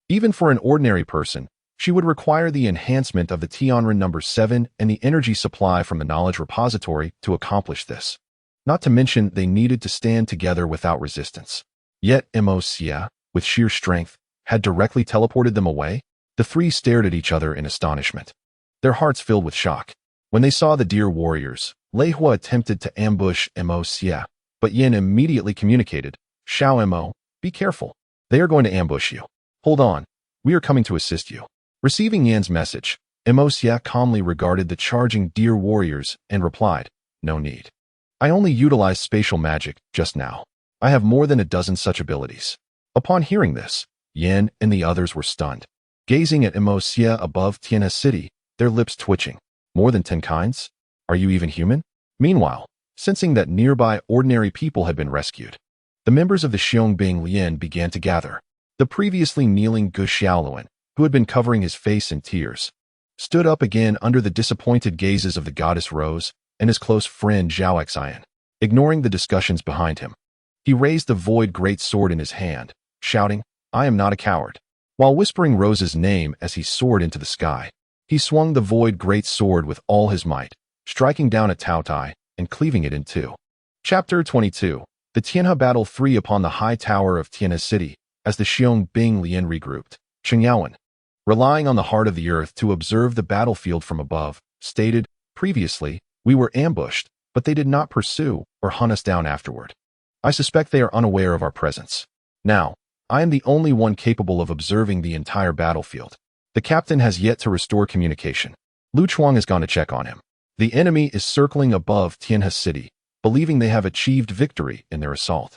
Even for an ordinary person, she would require the enhancement of the Tianren number 7 and the energy supply from the knowledge repository to accomplish this. Not to mention they needed to stand together without resistance. Yet Juxia, with sheer strength, had directly teleported them away. The three stared at each other in astonishment, their hearts filled with shock. When they saw the deer warriors, Lei Hua attempted to ambush Juxia, but Yin immediately communicated, "Xiao Mo, be careful. They are going to ambush you. Hold on, we are coming to assist you." Receiving Yan's message, Juxia calmly regarded the charging deer warriors and replied, "No need. I only utilized spatial magic just now. I have more than a dozen such abilities." Upon hearing this, Yan and the others were stunned, gazing at Juxia above Tianhe City, their lips twitching. "More than 10 kinds? Are you even human?" Meanwhile, sensing that nearby ordinary people had been rescued, the members of the Xiong Lian began to gather. The previously kneeling Gu Xiaoluan, who had been covering his face in tears, stood up again under the disappointed gazes of the goddess Rose and his close friend Zhao Xian. Ignoring the discussions behind him, he raised the void great sword in his hand, shouting, "I am not a coward." While whispering Rose's name as he soared into the sky, he swung the void great sword with all his might, striking down at Tao Tai and cleaving it in two. Chapter 22. The Tianhe Battle 3. Upon the high tower of Tianhe City, as the Xiong Lian regrouped, Chengyaowen, relying on the heart of the earth to observe the battlefield from above, stated, "Previously, we were ambushed, but they did not pursue or hunt us down afterward. I suspect they are unaware of our presence. Now, I am the only one capable of observing the entire battlefield. The captain has yet to restore communication. Lu Chuang has gone to check on him. The enemy is circling above Tianhe City, believing they have achieved victory in their assault.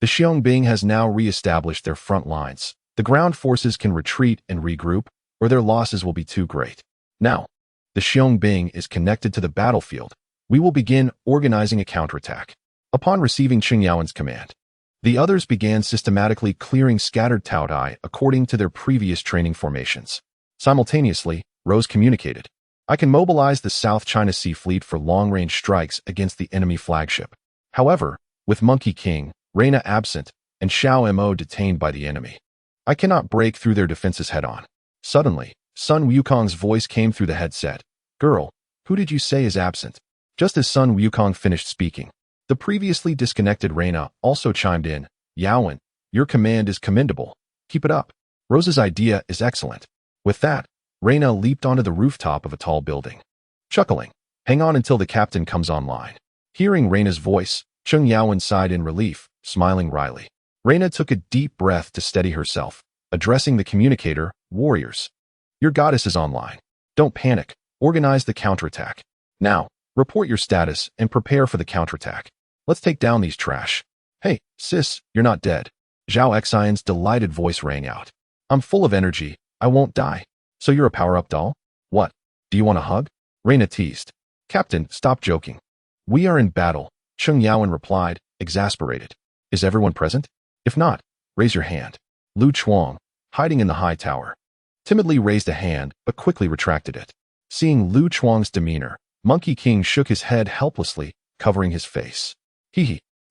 The Xiong has now re-established their front lines. The ground forces can retreat and regroup, or their losses will be too great. Now, the Xiong is connected to the battlefield. We will begin organizing a counterattack." Upon receiving Chengyaowen's command, the others began systematically clearing scattered Tao Tai according to their previous training formations. Simultaneously, Rose communicated, "I can mobilize the South China Sea Fleet for long-range strikes against the enemy flagship. However, with Monkey King, Reina absent, and Xiao Mo detained by the enemy, I cannot break through their defenses head-on." Suddenly, Sun Wukong's voice came through the headset. "Girl, who did you say is absent?" Just as Sun Wukong finished speaking, the previously disconnected Reina also chimed in, "Yaowen, your command is commendable. Keep it up. Rose's idea is excellent." With that, Reina leaped onto the rooftop of a tall building, chuckling, "Hang on until the captain comes online." Hearing Reina's voice, Cheng Yaowen sighed in relief, smiling wryly. Reina took a deep breath to steady herself, addressing the communicator, "Warriors, your goddess is online. Don't panic. Organize the counterattack. Now, report your status and prepare for the counterattack. Let's take down these trash." "Hey, sis, you're not dead." Zhao Xian's delighted voice rang out. "I'm full of energy. I won't die." "So you're a power-up doll? What? Do you want a hug?" Reina teased. "Captain, stop joking. We are in battle," Cheng Yaowen replied, exasperated. "Is everyone present? If not, raise your hand." Lu Chuang, hiding in the high tower, timidly raised a hand but quickly retracted it. Seeing Lu Chuang's demeanor, Monkey King shook his head helplessly, covering his face.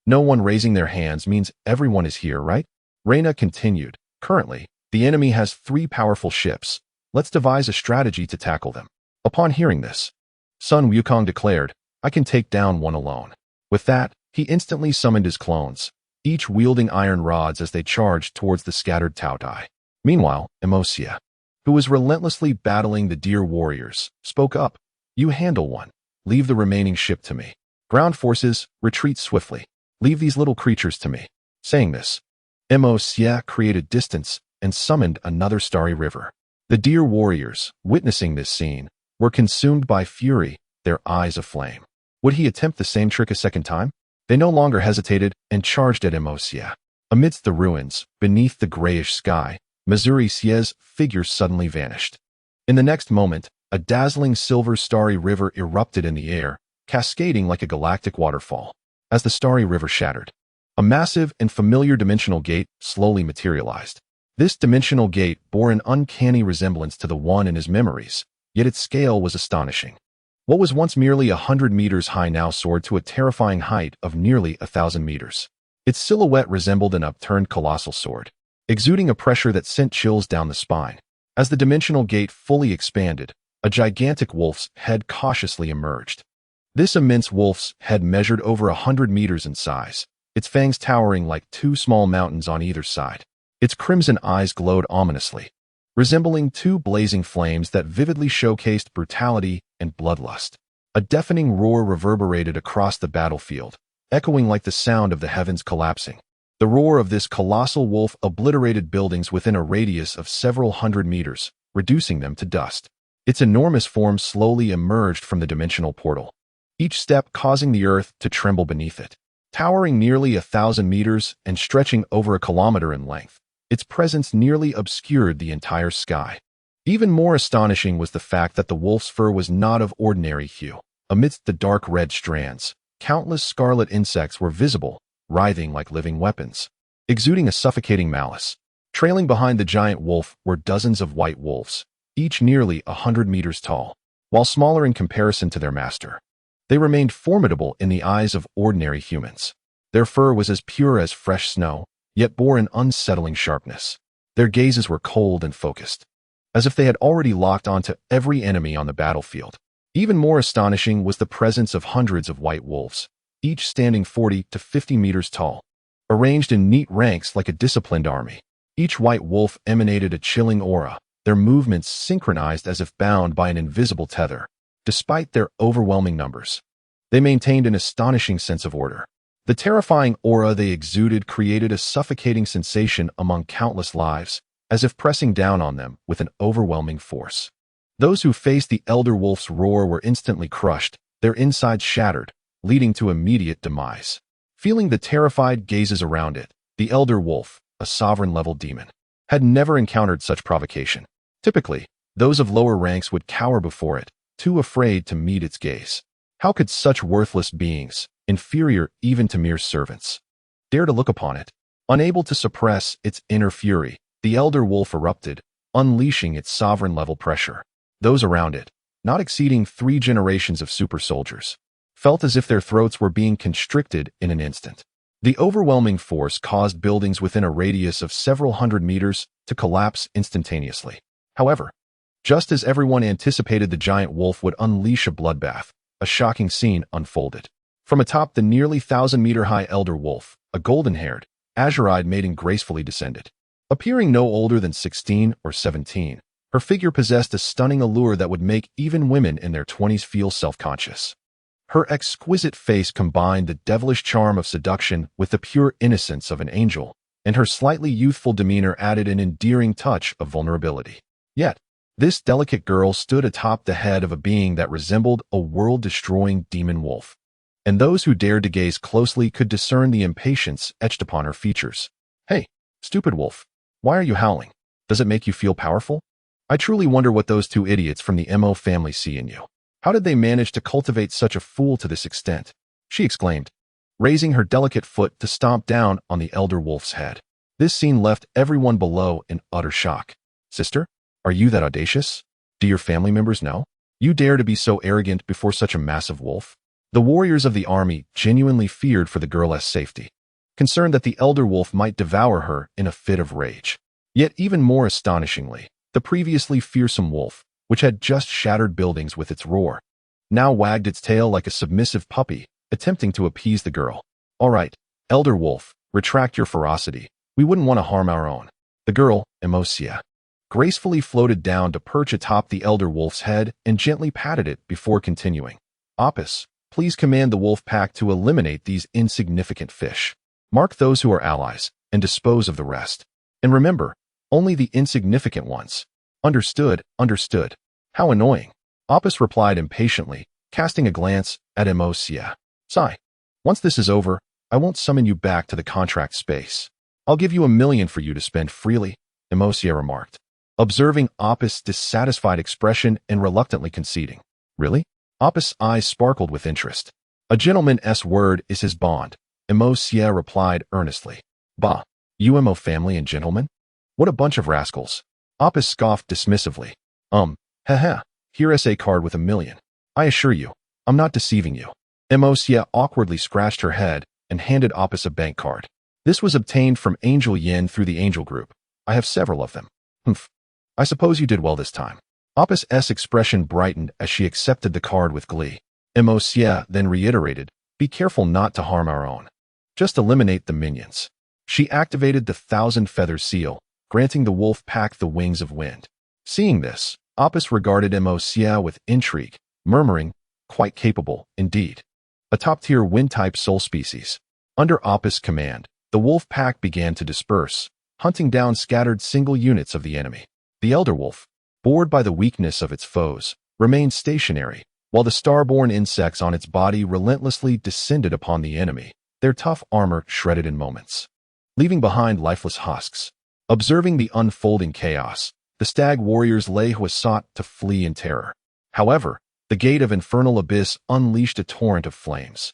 "No one raising their hands means everyone is here, right?" Reina continued. "Currently, The enemy has 3 powerful ships. Let's devise a strategy to tackle them. Upon hearing this, Sun Wukong declared, I can take down one alone. With that, he instantly summoned his clones, each wielding iron rods as they charged towards the scattered Tao Dai. Meanwhile, Emosia, who was relentlessly battling the deer warriors, spoke up. You handle one. Leave the remaining ship to me. Ground forces, retreat swiftly. Leave these little creatures to me. Saying this, Emosia created distance and summoned another starry river. The deer warriors, witnessing this scene, were consumed by fury, their eyes aflame. Would he attempt the same trick a second time? They no longer hesitated and charged at Emosia. Amidst the ruins, beneath the grayish sky, Missouri Sie's figure suddenly vanished. In the next moment, a dazzling silver starry river erupted in the air, cascading like a galactic waterfall. As the starry river shattered, a massive and familiar dimensional gate slowly materialized. This dimensional gate bore an uncanny resemblance to the one in his memories, yet its scale was astonishing. What was once merely 100 meters high now soared to a terrifying height of nearly 1,000 meters. Its silhouette resembled an upturned colossal sword, exuding a pressure that sent chills down the spine. As the dimensional gate fully expanded, a gigantic wolf's head cautiously emerged. This immense wolf's head measured over 100 meters in size, its fangs towering like 2 small mountains on either side. Its crimson eyes glowed ominously, resembling 2 blazing flames that vividly showcased brutality and bloodlust. A deafening roar reverberated across the battlefield, echoing like the sound of the heavens collapsing. The roar of this colossal wolf obliterated buildings within a radius of several hundred meters, reducing them to dust. Its enormous form slowly emerged from the dimensional portal, each step causing the earth to tremble beneath it. Towering nearly 1,000 meters and stretching over 1 kilometer in length, its presence nearly obscured the entire sky. Even more astonishing was the fact that the wolf's fur was not of ordinary hue. Amidst the dark red strands, countless scarlet insects were visible, writhing like living weapons, exuding a suffocating malice. Trailing behind the giant wolf were dozens of white wolves, each nearly 100 meters tall. While smaller in comparison to their master, they remained formidable in the eyes of ordinary humans. Their fur was as pure as fresh snow, yet bore an unsettling sharpness. Their gazes were cold and focused, as if they had already locked onto every enemy on the battlefield. Even more astonishing was the presence of hundreds of white wolves, each standing 40 to 50 meters tall, arranged in neat ranks like a disciplined army. Each white wolf emanated a chilling aura, their movements synchronized as if bound by an invisible tether. Despite their overwhelming numbers, they maintained an astonishing sense of order. The terrifying aura they exuded created a suffocating sensation among countless lives, as if pressing down on them with an overwhelming force. Those who faced the elder wolf's roar were instantly crushed, their insides shattered, leading to immediate demise. Feeling the terrified gazes around it, the elder wolf, a sovereign-level demon, had never encountered such provocation. Typically, those of lower ranks would cower before it, too afraid to meet its gaze. How could such worthless beings, inferior even to mere servants, dare to look upon it? Unable to suppress its inner fury, the elder wolf erupted, unleashing its sovereign-level pressure. Those around it, not exceeding 3 generations of super soldiers, felt as if their throats were being constricted in an instant. The overwhelming force caused buildings within a radius of several hundred meters to collapse instantaneously. However, just as everyone anticipated the giant wolf would unleash a bloodbath, a shocking scene unfolded. From atop the nearly 1,000-meter-high elder wolf, a golden-haired, azure-eyed maiden gracefully descended. Appearing no older than 16 or 17, her figure possessed a stunning allure that would make even women in their 20s feel self-conscious. Her exquisite face combined the devilish charm of seduction with the pure innocence of an angel, and her slightly youthful demeanor added an endearing touch of vulnerability. Yet, this delicate girl stood atop the head of a being that resembled a world-destroying demon wolf, and those who dared to gaze closely could discern the impatience etched upon her features. Hey, stupid wolf, why are you howling? Does it make you feel powerful? I truly wonder what those 2 idiots from the Mo family see in you. How did they manage to cultivate such a fool to this extent? She exclaimed, raising her delicate foot to stomp down on the elder wolf's head. This scene left everyone below in utter shock. Sister, are you that audacious? Do your family members know? You dare to be so arrogant before such a massive wolf? The warriors of the army genuinely feared for the girl's safety, concerned that the elder wolf might devour her in a fit of rage. Yet even more astonishingly, the previously fearsome wolf, which had just shattered buildings with its roar, now wagged its tail like a submissive puppy, attempting to appease the girl. All right, elder wolf, retract your ferocity. We wouldn't want to harm our own. The girl, Juxia, gracefully floated down to perch atop the elder wolf's head and gently patted it before continuing. Opus, please command the wolf pack to eliminate these insignificant fish. Mark those who are allies and dispose of the rest. And remember, only the insignificant ones. Understood, understood. How annoying. Opus replied impatiently, casting a glance at Juxia. Sigh. Once this is over, I won't summon you back to the contract space. I'll give you 1,000,000 for you to spend freely, Juxia remarked, observing Opus' dissatisfied expression and reluctantly conceding. Really? Opus' eyes sparkled with interest. A gentleman's word is his bond, Juxia replied earnestly. Bah, UMO family and gentlemen? What a bunch of rascals. Opus scoffed dismissively. Haha, here's a card with 1,000,000. I assure you, I'm not deceiving you. Juxia awkwardly scratched her head and handed Opus a bank card. This was obtained from Angel Yin through the Angel Group. I have several of them. Humph. I suppose you did well this time. Opus' expression brightened as she accepted the card with glee. Juxia then reiterated, be careful not to harm our own. Just eliminate the minions. She activated the 1,000-feather seal, granting the wolf pack the wings of wind. Seeing this, Opus regarded Juxia with intrigue, murmuring, quite capable, indeed. A top-tier wind-type soul species. Under Opus' command, the wolf pack began to disperse, hunting down scattered single units of the enemy. The elder wolf, bored by the weakness of its foes, remained stationary, while the star-born insects on its body relentlessly descended upon the enemy, their tough armor shredded in moments, leaving behind lifeless husks. Observing the unfolding chaos, the stag warriors Lei Hua sought to flee in terror. However, the gate of infernal abyss unleashed a torrent of flames,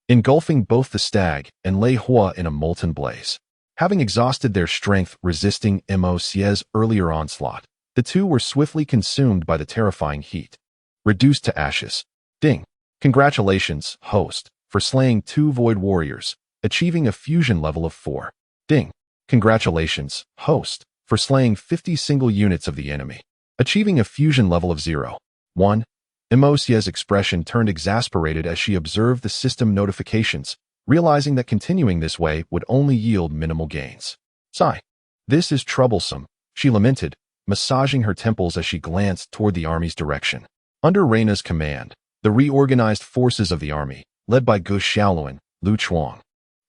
engulfing both the stag and Lei Hua in a molten blaze. Having exhausted their strength resisting Juxia's earlier onslaught, the two were swiftly consumed by the terrifying heat. Reduced to ashes. Ding. Congratulations, host, for slaying 2 void warriors, achieving a fusion level of 4. Ding. Congratulations, host, for slaying 50 single units of the enemy, achieving a fusion level of 0. 1. Juxia's expression turned exasperated as she observed the system notifications, realizing that continuing this way would only yield minimal gains. Sigh. This is troublesome, she lamented, massaging her temples as she glanced toward the army's direction. Under Reina's command, the reorganized forces of the army, led by Gu Xiaoluan, Lu Chuang,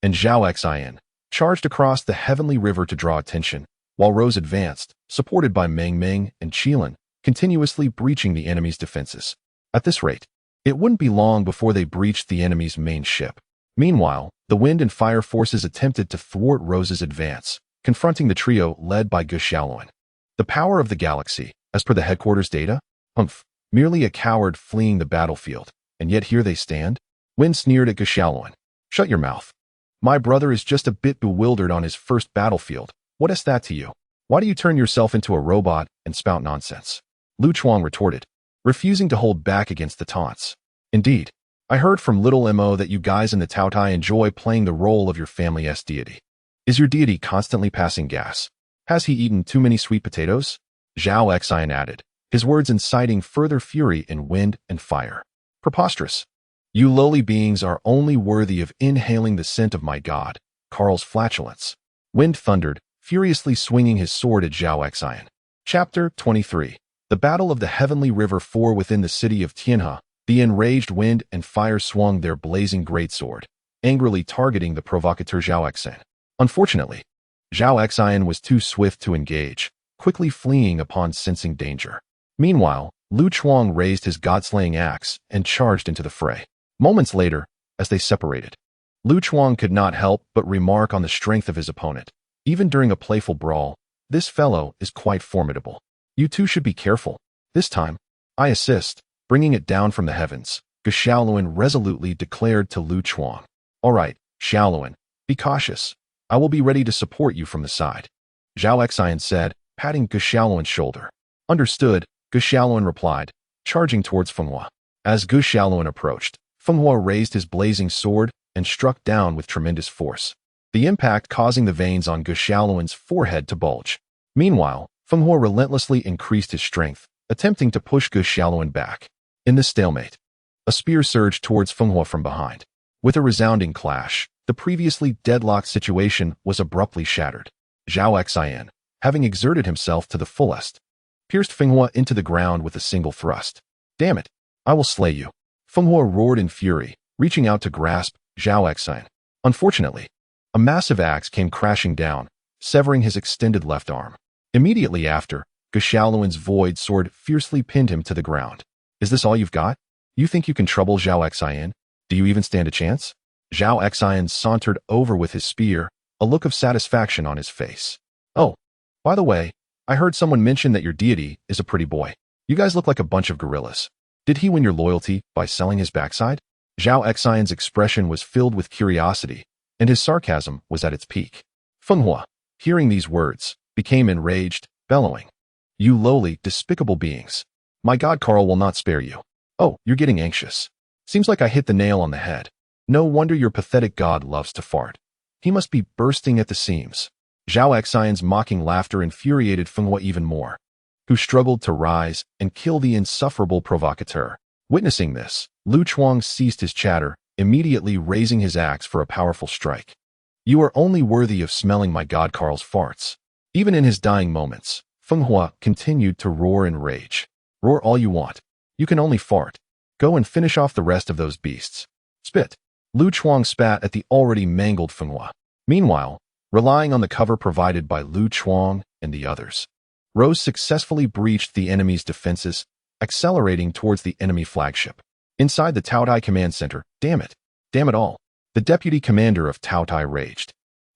and Zhao Xian, charged across the heavenly river to draw attention, while Rose advanced, supported by Meng Meng and Qilin, continuously breaching the enemy's defenses. At this rate, it wouldn't be long before they breached the enemy's main ship. Meanwhile, the wind and fire forces attempted to thwart Rose's advance, confronting the trio led by Gu Xiaoluan. The power of the galaxy, as per the headquarters data? Merely a coward fleeing the battlefield, and yet here they stand? Wind sneered at Gu Xiaoluan. Shut your mouth. My brother is just a bit bewildered on his first battlefield. What is that to you? Why do you turn yourself into a robot and spout nonsense? Lu Chuang retorted, refusing to hold back against the taunts. Indeed, I heard from Little Mo that you guys in the Taotai enjoy playing the role of your family's deity. Is your deity constantly passing gas? Has he eaten too many sweet potatoes? Zhao Xian added, his words inciting further fury in wind and fire. Preposterous. You lowly beings are only worthy of inhaling the scent of my god, Carl's flatulence. Wind thundered, furiously swinging his sword at Zhao Xian. Chapter 23. The Battle of the Heavenly River 4. Within the city of Tianhe, the enraged wind and fire swung their blazing greatsword, angrily targeting the provocateur Zhao Xian. Unfortunately, Zhao Xian was too swift to engage, quickly fleeing upon sensing danger. Meanwhile, Lu Chuang raised his god-slaying axe and charged into the fray. Moments later, as they separated, Lu Chuang could not help but remark on the strength of his opponent. Even during a playful brawl, this fellow is quite formidable. You two should be careful. This time, I assist, bringing it down from the heavens, Gu Xiaoluan resolutely declared to Lu Chuang. All right, Xiaoluan, be cautious. I will be ready to support you from the side. Zhao Xian said, patting Gu Xiaoluan's shoulder. Understood, Gu Xiaoluan replied, charging towards Feng Hua. As Gu Xiaoluan approached, Feng Hua raised his blazing sword and struck down with tremendous force, the impact causing the veins on Gu Xiaoluan's forehead to bulge. Meanwhile, Fenghua relentlessly increased his strength, attempting to push Juxia back. In this stalemate, a spear surged towards Fenghua from behind. With a resounding clash, the previously deadlocked situation was abruptly shattered. Zhao Xian, having exerted himself to the fullest, pierced Fenghua into the ground with a single thrust. Damn it! I will slay you. Fenghua roared in fury, reaching out to grasp Zhao Xian. Unfortunately, a massive axe came crashing down, severing his extended left arm. Immediately after, Juxia's void sword fiercely pinned him to the ground. Is this all you've got? You think you can trouble Zhao Xian? Do you even stand a chance? Zhao Xian sauntered over with his spear, a look of satisfaction on his face. Oh, by the way, I heard someone mention that your deity is a pretty boy. You guys look like a bunch of gorillas. Did he win your loyalty by selling his backside? Zhao Xian's expression was filled with curiosity, and his sarcasm was at its peak. Fenghua, hearing these words, became enraged, bellowing. You lowly, despicable beings. My god Carl will not spare you. Oh, you're getting anxious. Seems like I hit the nail on the head. No wonder your pathetic god loves to fart. He must be bursting at the seams. Zhao Xian's mocking laughter infuriated Fenghua even more, who struggled to rise and kill the insufferable provocateur. Witnessing this, Lu Chuang ceased his chatter, immediately raising his axe for a powerful strike. You are only worthy of smelling my god Carl's farts. Even in his dying moments, Fenghua continued to roar in rage. Roar all you want. You can only fart. Go and finish off the rest of those beasts. Spit. Lu Chuang spat at the already mangled Fenghua. Meanwhile, relying on the cover provided by Lu Chuang and the others, Rose successfully breached the enemy's defenses, accelerating towards the enemy flagship. Inside the Taotai command center, damn it all, the deputy commander of Taotai raged.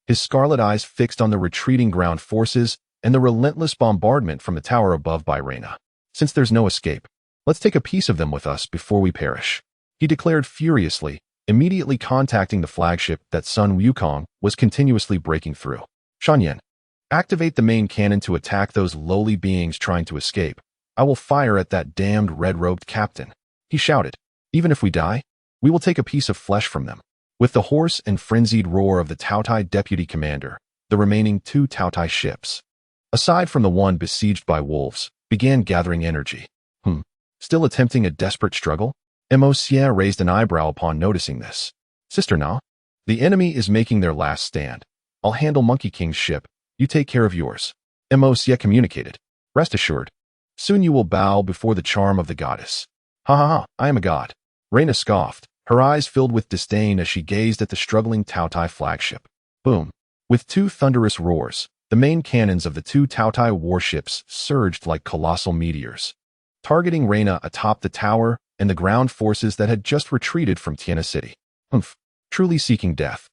His scarlet eyes fixed on the retreating ground forces and the relentless bombardment from the tower above by Reina. Since there's no escape, let's take a piece of them with us before we perish, he declared furiously, immediately contacting the flagship that Sun Wukong was continuously breaking through. Shanyan, activate the main cannon to attack those lowly beings trying to escape. I will fire at that damned red-robed captain, he shouted. Even if we die, we will take a piece of flesh from them. With the hoarse and frenzied roar of the Taotai deputy commander, the remaining 2 Taotai ships, aside from the one besieged by wolves, began gathering energy. Still attempting a desperate struggle? Juxia raised an eyebrow upon noticing this. Sister Na, the enemy is making their last stand. I'll handle Monkey King's ship. You take care of yours. Juxia communicated. Rest assured, soon you will bow before the charm of the goddess. Ha ha ha, I am a god. Reina scoffed, her eyes filled with disdain as she gazed at the struggling Taotai flagship. Boom. With 2 thunderous roars, the main cannons of the 2 Taotai warships surged like colossal meteors, targeting Reina atop the tower and the ground forces that had just retreated from Tianhe City. Truly seeking death.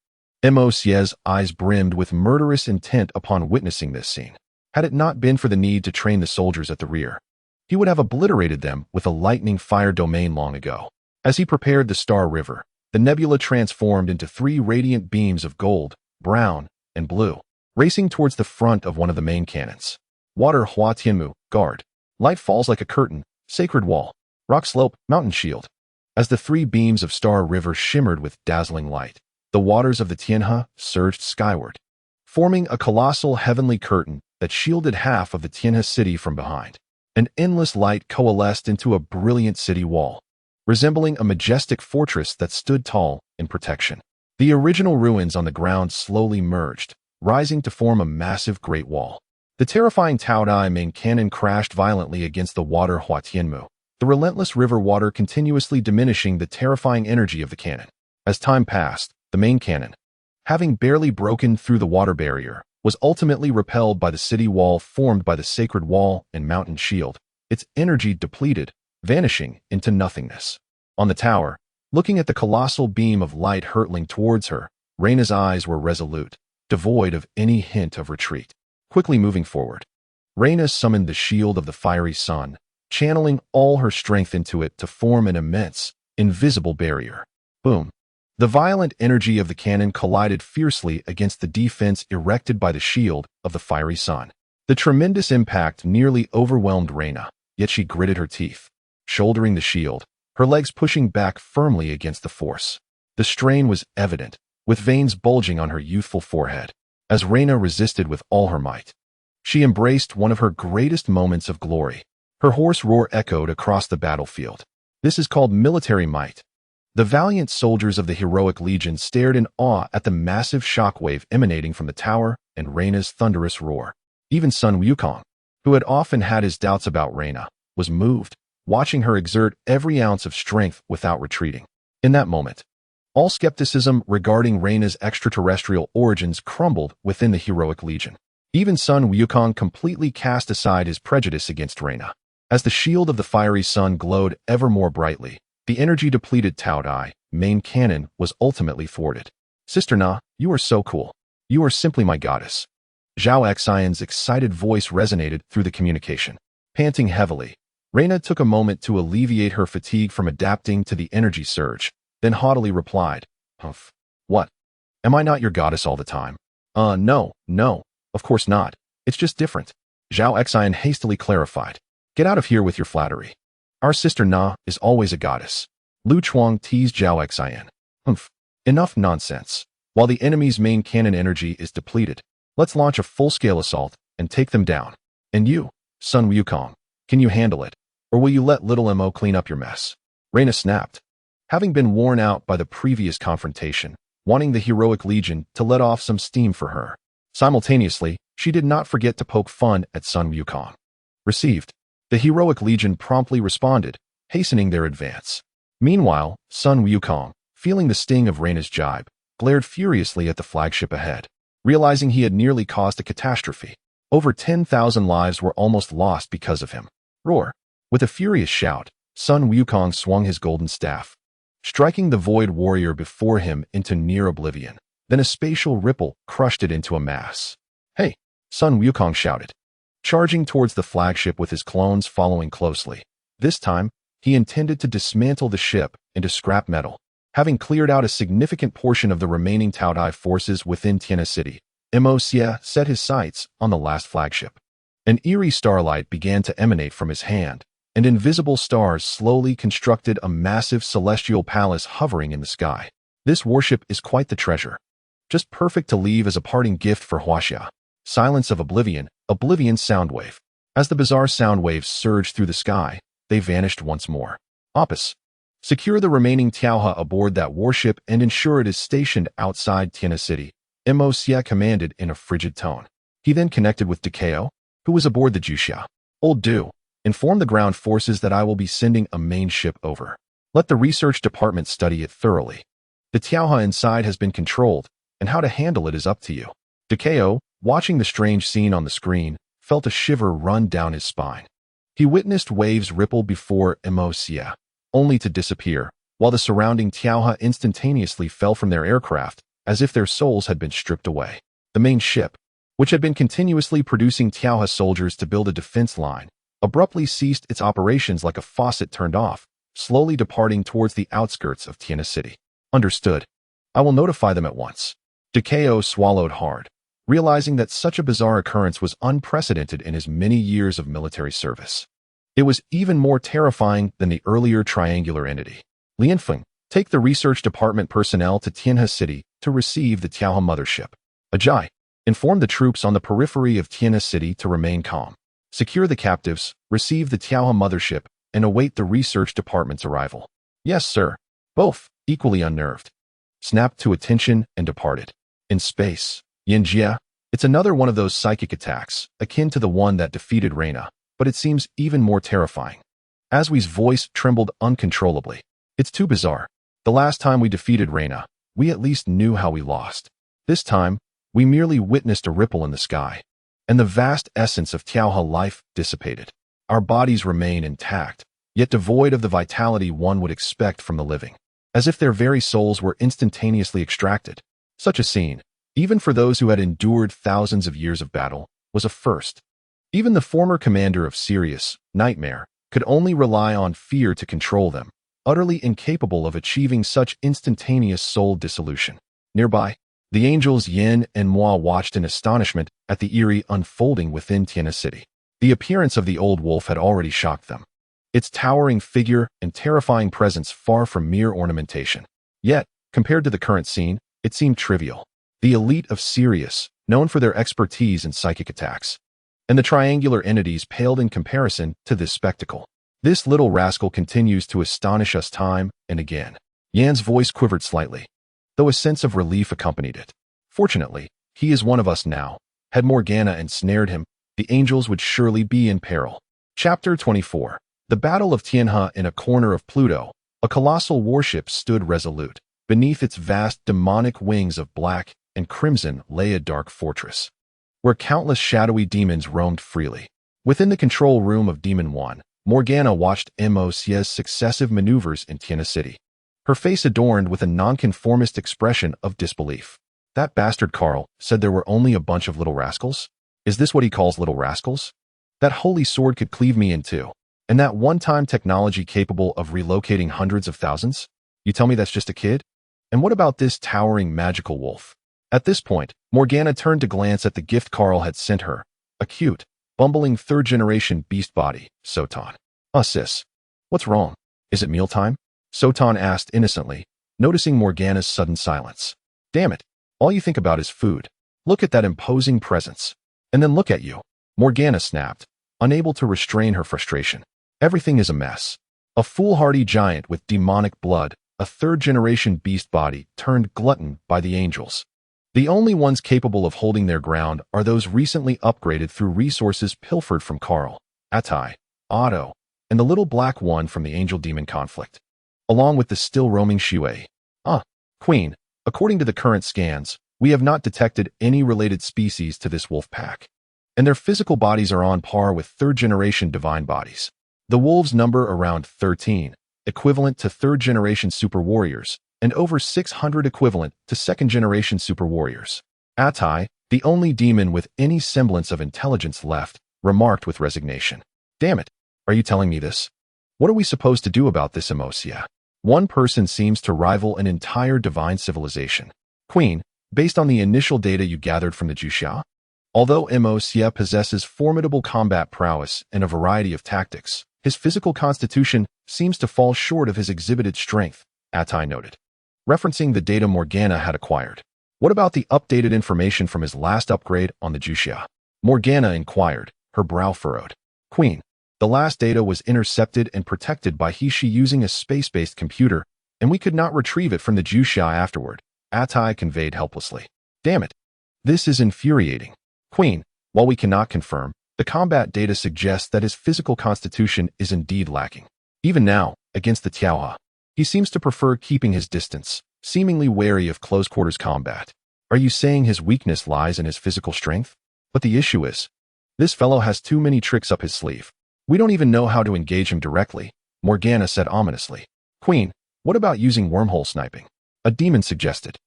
Juxia's eyes brimmed with murderous intent upon witnessing this scene. Had it not been for the need to train the soldiers at the rear, he would have obliterated them with a lightning fire domain long ago. As he prepared the Star River, the nebula transformed into 3 radiant beams of gold, brown, and blue, racing towards the front of one of the main cannons. Water Hua Tianmu, guard. Light falls like a curtain, sacred wall, rock slope, mountain shield. As the 3 beams of Star River shimmered with dazzling light, the waters of the Tianhe surged skyward, forming a colossal heavenly curtain that shielded half of the Tianhe city from behind. An endless light coalesced into a brilliant city wall, resembling a majestic fortress that stood tall in protection. The original ruins on the ground slowly merged, rising to form a massive great wall. The terrifying Taotai main cannon crashed violently against the water Hua Tianmu, the relentless river water continuously diminishing the terrifying energy of the cannon. As time passed, the main cannon, having barely broken through the water barrier, was ultimately repelled by the city wall formed by the sacred wall and mountain shield, its energy depleted, vanishing into nothingness. On the tower, looking at the colossal beam of light hurtling towards her, Reina's eyes were resolute, devoid of any hint of retreat. Quickly moving forward, Reina summoned the shield of the fiery sun, channeling all her strength into it to form an immense, invisible barrier. Boom. The violent energy of the cannon collided fiercely against the defense erected by the shield of the fiery sun. The tremendous impact nearly overwhelmed Reina, yet she gritted her teeth, shouldering the shield, her legs pushing back firmly against the force. The strain was evident, with veins bulging on her youthful forehead, as Reina resisted with all her might. She embraced one of her greatest moments of glory. Her hoarse roar echoed across the battlefield. This is called military might. The valiant soldiers of the heroic legion stared in awe at the massive shockwave emanating from the tower and Reina's thunderous roar. Even Sun Wukong, who had often had his doubts about Reina, was moved, watching her exert every ounce of strength without retreating. In that moment, all skepticism regarding Reina's extraterrestrial origins crumbled within the heroic legion. Even Sun Wukong completely cast aside his prejudice against Reina. As the shield of the fiery sun glowed ever more brightly, the energy-depleted Tao Dai main cannon was ultimately thwarted. Sister Na, you are so cool. You are simply my goddess. Zhao Xian's excited voice resonated through the communication. Panting heavily, Reina took a moment to alleviate her fatigue from adapting to the energy surge, then haughtily replied, "Humph. What? Am I not your goddess all the time?" No, of course not. It's just different." Zhao Xian hastily clarified. "Get out of here with your flattery. Our sister Na is always a goddess." Lu Chuang teased Zhao Xian. "Humph. Enough nonsense. While the enemy's main cannon energy is depleted, let's launch a full-scale assault and take them down. And you, Sun Wukong, can you handle it? Or will you let little Mo clean up your mess?" Reina snapped. Having been worn out by the previous confrontation, wanting the heroic legion to let off some steam for her. Simultaneously, she did not forget to poke fun at Sun Wukong. Received. The heroic legion promptly responded, hastening their advance. Meanwhile, Sun Wukong, feeling the sting of Reina's jibe, glared furiously at the flagship ahead, realizing he had nearly caused a catastrophe. Over 10,000 lives were almost lost because of him. Roar. With a furious shout, Sun Wukong swung his golden staff, striking the void warrior before him into near oblivion. Then a spatial ripple crushed it into a mass. "Hey!" Sun Wukong shouted, charging towards the flagship with his clones following closely. This time, he intended to dismantle the ship into scrap metal. Having cleared out a significant portion of the remaining Tao Dai forces within Tianhe City, Mo Xie set his sights on the last flagship. An eerie starlight began to emanate from his hand, and invisible stars slowly constructed a massive celestial palace hovering in the sky. This warship is quite the treasure. Just perfect to leave as a parting gift for Juxia. Silence of Oblivion soundwave. As the bizarre soundwaves surged through the sky, they vanished once more. Opus. Secure the remaining Tiaohe aboard that warship and ensure it is stationed outside Tianhe City, Mo Xie commanded in a frigid tone. He then connected with Decao, who was aboard the Juxia. "Old Du, inform the ground forces that I will be sending a main ship over. Let the research department study it thoroughly. The Tiaohe inside has been controlled, and how to handle it is up to you." Decao, watching the strange scene on the screen, felt a shiver run down his spine. He witnessed waves ripple before Mo Xie, only to disappear, while the surrounding Tiaohe instantaneously fell from their aircraft, as if their souls had been stripped away. The main ship, which had been continuously producing Tiaohe soldiers to build a defense line, abruptly ceased its operations like a faucet turned off, slowly departing towards the outskirts of Tianhe City. "Understood. I will notify them at once." Decao swallowed hard, realizing that such a bizarre occurrence was unprecedented in his many years of military service. It was even more terrifying than the earlier triangular entity. "Lianfeng, take the research department personnel to Tianhe City to receive the Tiaohe mothership. Ajay, inform the troops on the periphery of Tianhe City to remain calm. Secure the captives, receive the Tiaohe mothership, and await the research department's arrival." "Yes, sir." Both, equally unnerved, snapped to attention and departed. In space, Yinjia, it's another one of those psychic attacks, akin to the one that defeated Reina, but it seems even more terrifying. Aswi's voice trembled uncontrollably. "It's too bizarre. The last time we defeated Reina, we at least knew how we lost. This time, we merely witnessed a ripple in the sky, and the vast essence of Tiaohe life dissipated. Our bodies remain intact, yet devoid of the vitality one would expect from the living, as if their very souls were instantaneously extracted. Such a scene, even for those who had endured thousands of years of battle, was a first. Even the former commander of Sirius, Nightmare, could only rely on fear to control them, utterly incapable of achieving such instantaneous soul dissolution. Nearby, the angels Yin and Moi watched in astonishment at the eerie unfolding within Tianhe City. The appearance of the old wolf had already shocked them, its towering figure and terrifying presence far from mere ornamentation. Yet, compared to the current scene, it seemed trivial. The elite of Sirius, known for their expertise in psychic attacks, and the triangular entities paled in comparison to this spectacle. This little rascal continues to astonish us time and again. Yan's voice quivered slightly, though a sense of relief accompanied it. Fortunately, he is one of us now. Had Morgana ensnared him, the angels would surely be in peril. Chapter 24. The Battle of Tianhe. In a corner of Pluto, a colossal warship stood resolute. Beneath its vast demonic wings of black and crimson lay a dark fortress, where countless shadowy demons roamed freely. Within the control room of Demon 1, Morgana watched Mocia's successive maneuvers in Tianhe City, her face adorned with a nonconformist expression of disbelief. That bastard Carl said there were only a bunch of little rascals? Is this what he calls little rascals? That holy sword could cleave me in two. And that one-time technology capable of relocating hundreds of thousands? You tell me that's just a kid? And what about this towering magical wolf? At this point, Morgana turned to glance at the gift Carl had sent her, a cute, bumbling third-generation beast body, Sotan. Sis. What's wrong? Is it mealtime? Sotan asked innocently, noticing Morgana's sudden silence. Damn it. All you think about is food. Look at that imposing presence. And then look at you. Morgana snapped, unable to restrain her frustration. Everything is a mess. A foolhardy giant with demonic blood, a third-generation beast body turned glutton by the angels. The only ones capable of holding their ground are those recently upgraded through resources pilfered from Carl, Atai, Otto, and the little black one from the angel-demon conflict, along with the still-roaming Shui. Queen, according to the current scans, we have not detected any related species to this wolf pack, and their physical bodies are on par with third-generation divine bodies. The wolves number around 13, equivalent to third-generation super warriors, and over 600 equivalent to second-generation super warriors. Atai, the only demon with any semblance of intelligence left, remarked with resignation. Damn it, are you telling me this? What are we supposed to do about this, Mocia? One person seems to rival an entire divine civilization. Queen, based on the initial data you gathered from the Juxia, although Mocia possesses formidable combat prowess and a variety of tactics, his physical constitution seems to fall short of his exhibited strength, Atai noted, referencing the data Morgana had acquired. What about the updated information from his last upgrade on the Juxia? Morgana inquired, her brow furrowed. Queen, the last data was intercepted and protected by Hishi using a space-based computer, and we could not retrieve it from the Juxia afterward, Atai conveyed helplessly. Damn it. This is infuriating. Queen, while we cannot confirm, the combat data suggests that his physical constitution is indeed lacking. Even now, against the Tiaohe, he seems to prefer keeping his distance, seemingly wary of close-quarters combat. Are you saying his weakness lies in his physical strength? But the issue is, this fellow has too many tricks up his sleeve. We don't even know how to engage him directly, Morgana said ominously. Queen, what about using wormhole sniping? A demon suggested.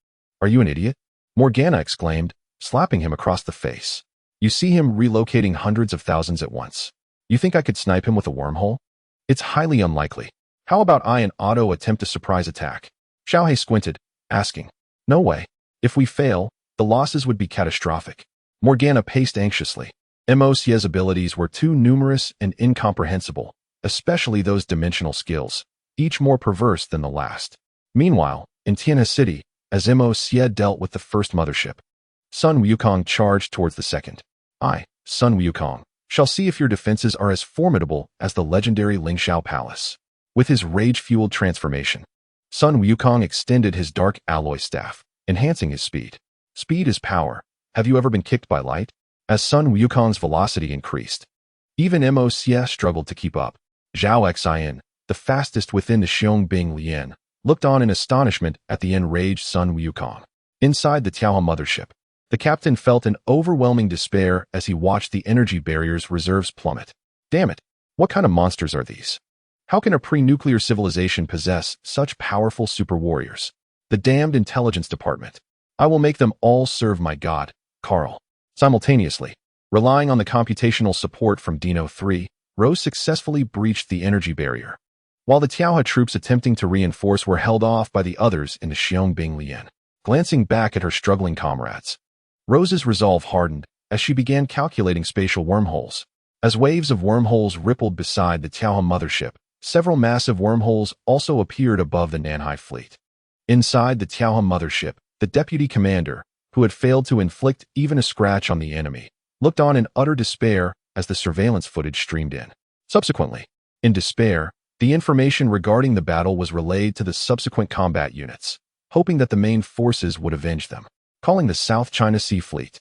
Are you an idiot? Morgana exclaimed, slapping him across the face. You see him relocating hundreds of thousands at once. You think I could snipe him with a wormhole? It's highly unlikely. How about I and Otto attempt a surprise attack? Xiaohe squinted, asking. No way. If we fail, the losses would be catastrophic. Morgana paced anxiously. Mocia's abilities were too numerous and incomprehensible, especially those dimensional skills, each more perverse than the last. Meanwhile, in Tianhe City, as Mocia dealt with the first mothership, Sun Wukong charged towards the second. I, Sun Wukong, shall see if your defenses are as formidable as the legendary Lingxiao Palace. With his rage-fueled transformation, Sun Wukong extended his dark alloy staff, enhancing his speed. Speed is power. Have you ever been kicked by light? As Sun Wukong's velocity increased, even Mocia struggled to keep up. Zhao Xian, the fastest within the Xiong Lian, looked on in astonishment at the enraged Sun Wukong. Inside the Tiaohe mothership, the captain felt an overwhelming despair as he watched the energy barrier's reserves plummet. Damn it, what kind of monsters are these? How can a pre-nuclear civilization possess such powerful super warriors? The damned intelligence department. I will make them all serve my god, Carl. Simultaneously, relying on the computational support from Dino 3, Rose successfully breached the energy barrier, while the Tiaohe troops attempting to reinforce were held off by the others in the Xiong Lian. Glancing back at her struggling comrades, Rose's resolve hardened as she began calculating spatial wormholes. As waves of wormholes rippled beside the Tiaohe mothership, several massive wormholes also appeared above the Nanhai fleet. Inside the Tiaohe mothership, the deputy commander, who had failed to inflict even a scratch on the enemy, looked on in utter despair as the surveillance footage streamed in. Subsequently, in despair, the information regarding the battle was relayed to the subsequent combat units, hoping that the main forces would avenge them. Calling the South China Sea Fleet.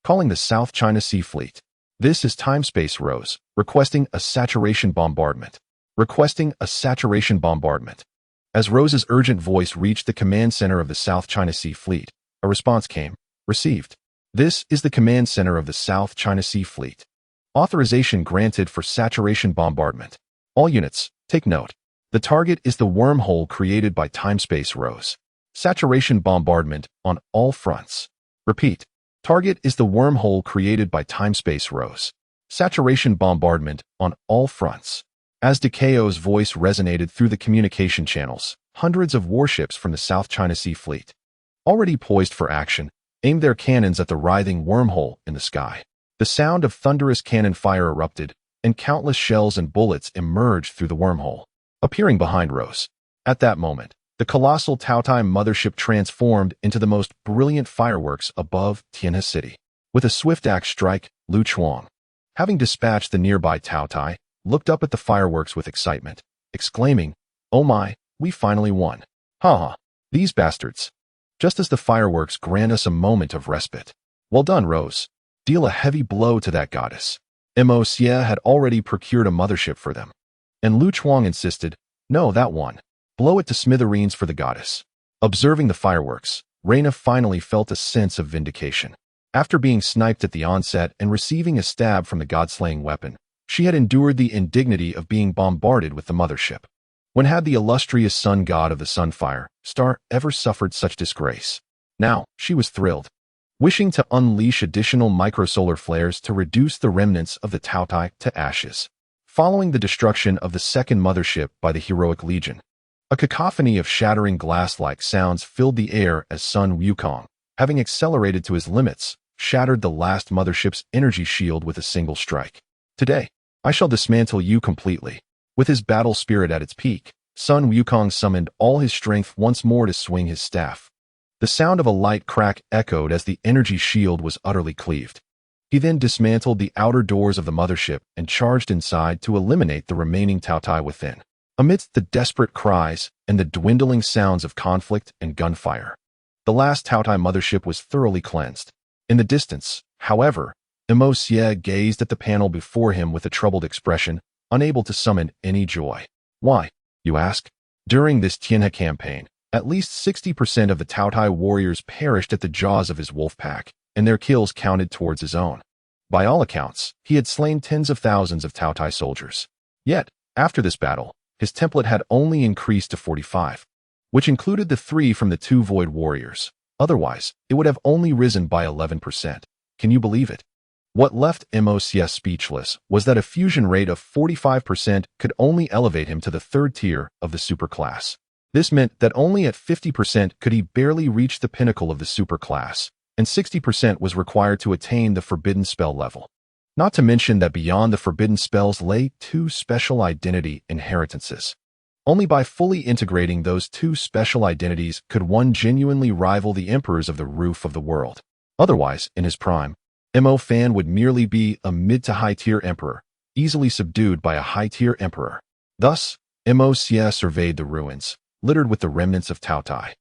Calling the South China Sea Fleet. This is Timespace Rose, requesting a saturation bombardment. Requesting a saturation bombardment. As Rose's urgent voice reached the command center of the South China Sea Fleet, a response came. Received. This is the command center of the South China Sea Fleet. Authorization granted for saturation bombardment. All units, take note. The target is the wormhole created by Timespace Rose. Saturation bombardment on all fronts. Repeat. Target is the wormhole created by Timespace Rose. Saturation bombardment on all fronts. As DeKo's voice resonated through the communication channels, hundreds of warships from the South China Sea Fleet, already poised for action, aimed their cannons at the writhing wormhole in the sky. The sound of thunderous cannon fire erupted, and countless shells and bullets emerged through the wormhole, appearing behind Rose. At that moment, the colossal Taotai mothership transformed into the most brilliant fireworks above Tianhe City. With a swift axe strike, Lu Chuang, having dispatched the nearby Taotai, looked up at the fireworks with excitement, exclaiming, "Oh my, we finally won. Ha! These bastards." Just as the fireworks grant us a moment of respite. Well done, Rose. Deal a heavy blow to that goddess. Moxia had already procured a mothership for them. And Lu Chuang insisted, "No, that one. Blow it to smithereens for the goddess." Observing the fireworks, Reina finally felt a sense of vindication. After being sniped at the onset and receiving a stab from the god-slaying weapon, she had endured the indignity of being bombarded with the mothership. When had the illustrious sun god of the Sunfire Star ever suffered such disgrace? Now, she was thrilled, wishing to unleash additional microsolar flares to reduce the remnants of the Taotai to ashes. Following the destruction of the second mothership by the heroic legion, a cacophony of shattering glass-like sounds filled the air as Sun Wukong, having accelerated to his limits, shattered the last mothership's energy shield with a single strike. Today, I shall dismantle you completely. With his battle spirit at its peak, Sun Wukong summoned all his strength once more to swing his staff. The sound of a light crack echoed as the energy shield was utterly cleaved. He then dismantled the outer doors of the mothership and charged inside to eliminate the remaining Taotai within. Amidst the desperate cries and the dwindling sounds of conflict and gunfire, the last Taotai mothership was thoroughly cleansed. In the distance, however, Moxia gazed at the panel before him with a troubled expression, unable to summon any joy. Why, you ask? During this Tianhe campaign, at least 60% of the Taotai warriors perished at the jaws of his wolf pack, and their kills counted towards his own. By all accounts, he had slain tens of thousands of Taotai soldiers. Yet, after this battle, his template had only increased to 45, which included the 3 from the 2 Void warriors. Otherwise, it would have only risen by 11%. Can you believe it? What left Moxia speechless was that a fusion rate of 45% could only elevate him to the 3rd tier of the superclass. This meant that only at 50% could he barely reach the pinnacle of the superclass, and 60% was required to attain the forbidden spell level. Not to mention that beyond the forbidden spells lay 2 special identity inheritances. Only by fully integrating those 2 special identities could one genuinely rival the emperors of the roof of the world. Otherwise, in his prime, Mo Fan would merely be a mid to high tier emperor, easily subdued by a high tier emperor. Thus, Moxia surveyed the ruins, littered with the remnants of Taotai,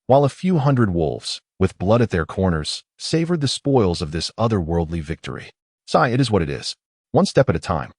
while a few hundred wolves, with blood at their corners, savored the spoils of this otherworldly victory. Sigh, it is what it is. One step at a time.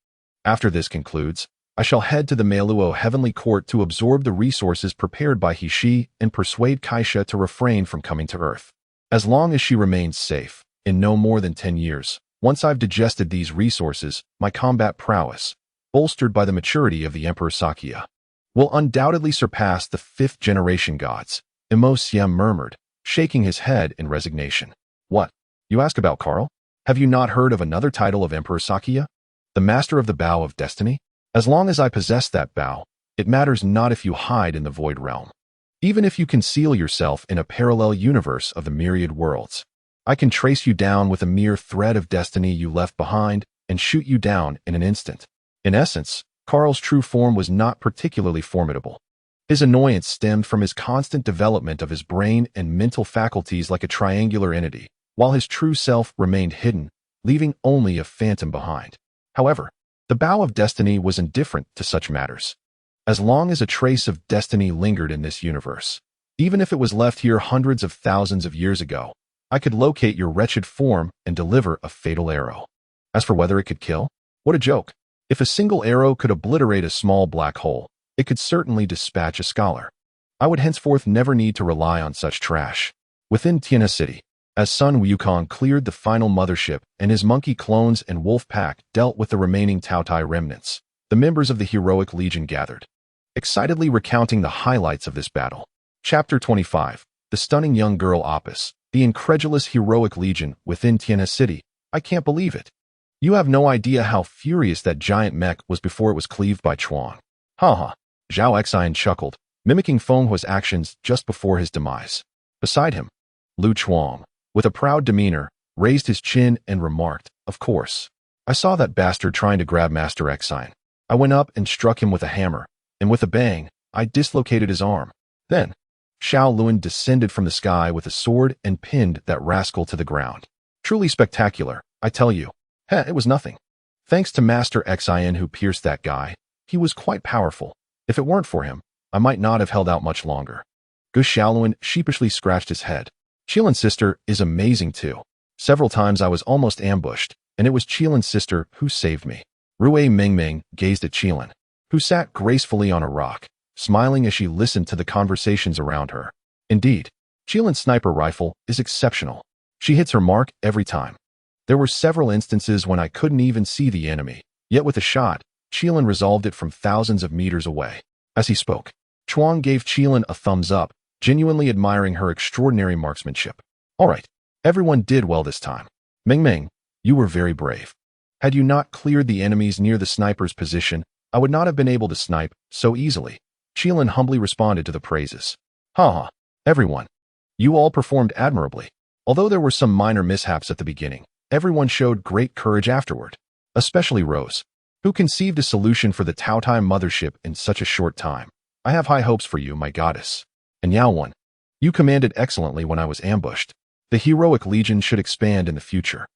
After this concludes, I shall head to the Meiluo Heavenly Court to absorb the resources prepared by He and persuade Kaisha to refrain from coming to Earth. As long as she remains safe, in no more than 10 years, once I've digested these resources, my combat prowess, bolstered by the maturity of the Emperor Sakya, will undoubtedly surpass the 5th generation gods, Moxia murmured, shaking his head in resignation. What? You ask about Karl? Have you not heard of another title of Emperor Sakya? The Master of the Bow of Destiny? As long as I possess that bow, it matters not if you hide in the Void Realm. Even if you conceal yourself in a parallel universe of the myriad worlds, I can trace you down with a mere thread of destiny you left behind and shoot you down in an instant. In essence, Karl's true form was not particularly formidable. His annoyance stemmed from his constant development of his brain and mental faculties like a triangular entity, while his true self remained hidden, leaving only a phantom behind. However, the bow of destiny was indifferent to such matters. As long as a trace of destiny lingered in this universe, even if it was left here hundreds of thousands of years ago, I could locate your wretched form and deliver a fatal arrow. As for whether it could kill, what a joke. If a single arrow could obliterate a small black hole, it could certainly dispatch a scholar. I would henceforth never need to rely on such trash. Within Tiana City, as Sun Wukong cleared the final mothership and his monkey clones and wolf pack dealt with the remaining Taotai remnants, the members of the heroic legion gathered, excitedly recounting the highlights of this battle. Chapter 25. The stunning young girl Opus, the incredulous heroic legion within Tiana City. I can't believe it. You have no idea how furious that giant mech was before it was cleaved by Chuang. Haha. Zhao Xian chuckled, mimicking Feng Hua's actions just before his demise. Beside him, Lu Chuang, with a proud demeanor, raised his chin and remarked, "Of course. I saw that bastard trying to grab Master Xian. I went up and struck him with a hammer, and with a bang, I dislocated his arm. Then, Xiao Luan descended from the sky with a sword and pinned that rascal to the ground. Truly spectacular, I tell you. It was nothing. Thanks to Master Xian who pierced that guy. He was quite powerful. If it weren't for him, I might not have held out much longer." Gu Xiaoluan sheepishly scratched his head. "Qilin's sister is amazing too. Several times I was almost ambushed, and it was Qilin's sister who saved me." Rui Mingming gazed at Qilin, who sat gracefully on a rock, smiling as she listened to the conversations around her. Indeed, Qilin's sniper rifle is exceptional. She hits her mark every time. There were several instances when I couldn't even see the enemy, yet with a shot, Qilin resolved it from thousands of meters away. As he spoke, Chuang gave Qilin a thumbs up, genuinely admiring her extraordinary marksmanship. "All right, everyone did well this time. Mingming, you were very brave. Had you not cleared the enemies near the sniper's position, I would not have been able to snipe so easily." Qilin humbly responded to the praises. "Haha, everyone. You all performed admirably. Although there were some minor mishaps at the beginning, everyone showed great courage afterward, especially Rose, who conceived a solution for the Taotai mothership in such a short time. I have high hopes for you, my goddess. And Yaowen, you commanded excellently when I was ambushed. The heroic legion should expand in the future.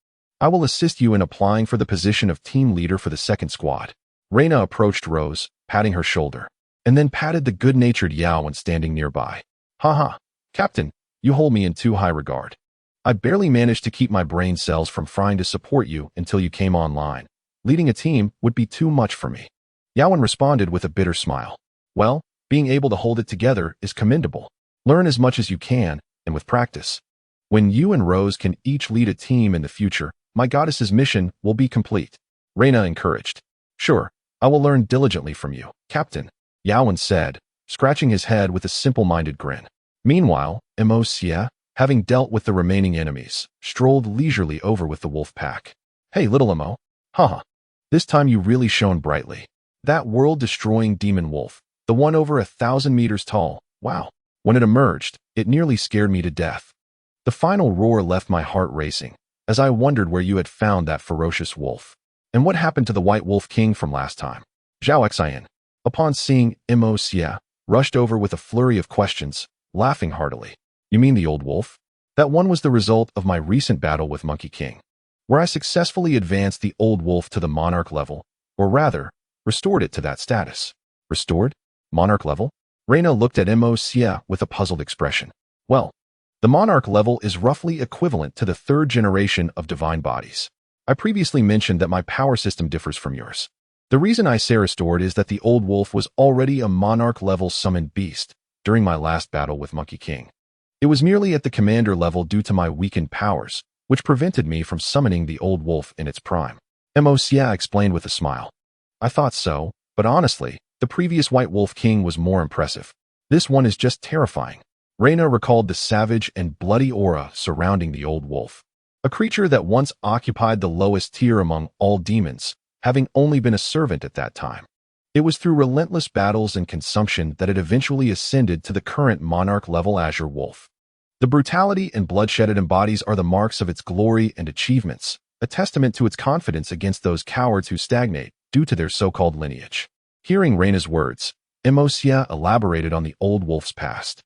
I will assist you in applying for the position of team leader for the second squad." Reina approached Rose, patting her shoulder, and then patted the good-natured Yaowen standing nearby. "Haha, Captain, you hold me in too high regard. I barely managed to keep my brain cells from frying to support you until you came online. Leading a team would be too much for me." Yaowen responded with a bitter smile. "Well, being able to hold it together is commendable. Learn as much as you can, and with practice. When you and Rose can each lead a team in the future, my goddess's mission will be complete." Reina encouraged. "Sure, I will learn diligently from you, Captain," Yaowen said, scratching his head with a simple-minded grin. Meanwhile, Moxia, having dealt with the remaining enemies, strolled leisurely over with the wolf pack. "Hey, little Mo. Haha. This time you really shone brightly. That world-destroying demon wolf, the one over 1,000 meters tall, wow. When it emerged, it nearly scared me to death. The final roar left my heart racing, as I wondered where you had found that ferocious wolf. And what happened to the White Wolf King from last time?" Zhao Xian, upon seeing Moxia, rushed over with a flurry of questions, laughing heartily. "You mean the old wolf? That one was the result of my recent battle with Monkey King, where I successfully advanced the old wolf to the monarch level, or rather, restored it to that status." "Restored? Monarch level?" Reina looked at Moxia with a puzzled expression. "Well, the monarch level is roughly equivalent to the third generation of divine bodies. I previously mentioned that my power system differs from yours. The reason I say restored is that the old wolf was already a monarch-level summoned beast during my last battle with Monkey King. It was merely at the commander level due to my weakened powers, which prevented me from summoning the old wolf in its prime." Moxia explained with a smile. "I thought so, but honestly, the previous White Wolf King was more impressive. This one is just terrifying." Reina recalled the savage and bloody aura surrounding the old wolf, a creature that once occupied the lowest tier among all demons, having only been a servant at that time. It was through relentless battles and consumption that it eventually ascended to the current monarch-level Azure Wolf. The brutality and bloodshed it embodies are the marks of its glory and achievements, a testament to its confidence against those cowards who stagnate due to their so-called lineage. Hearing Reina's words, Moxia elaborated on the old wolf's past.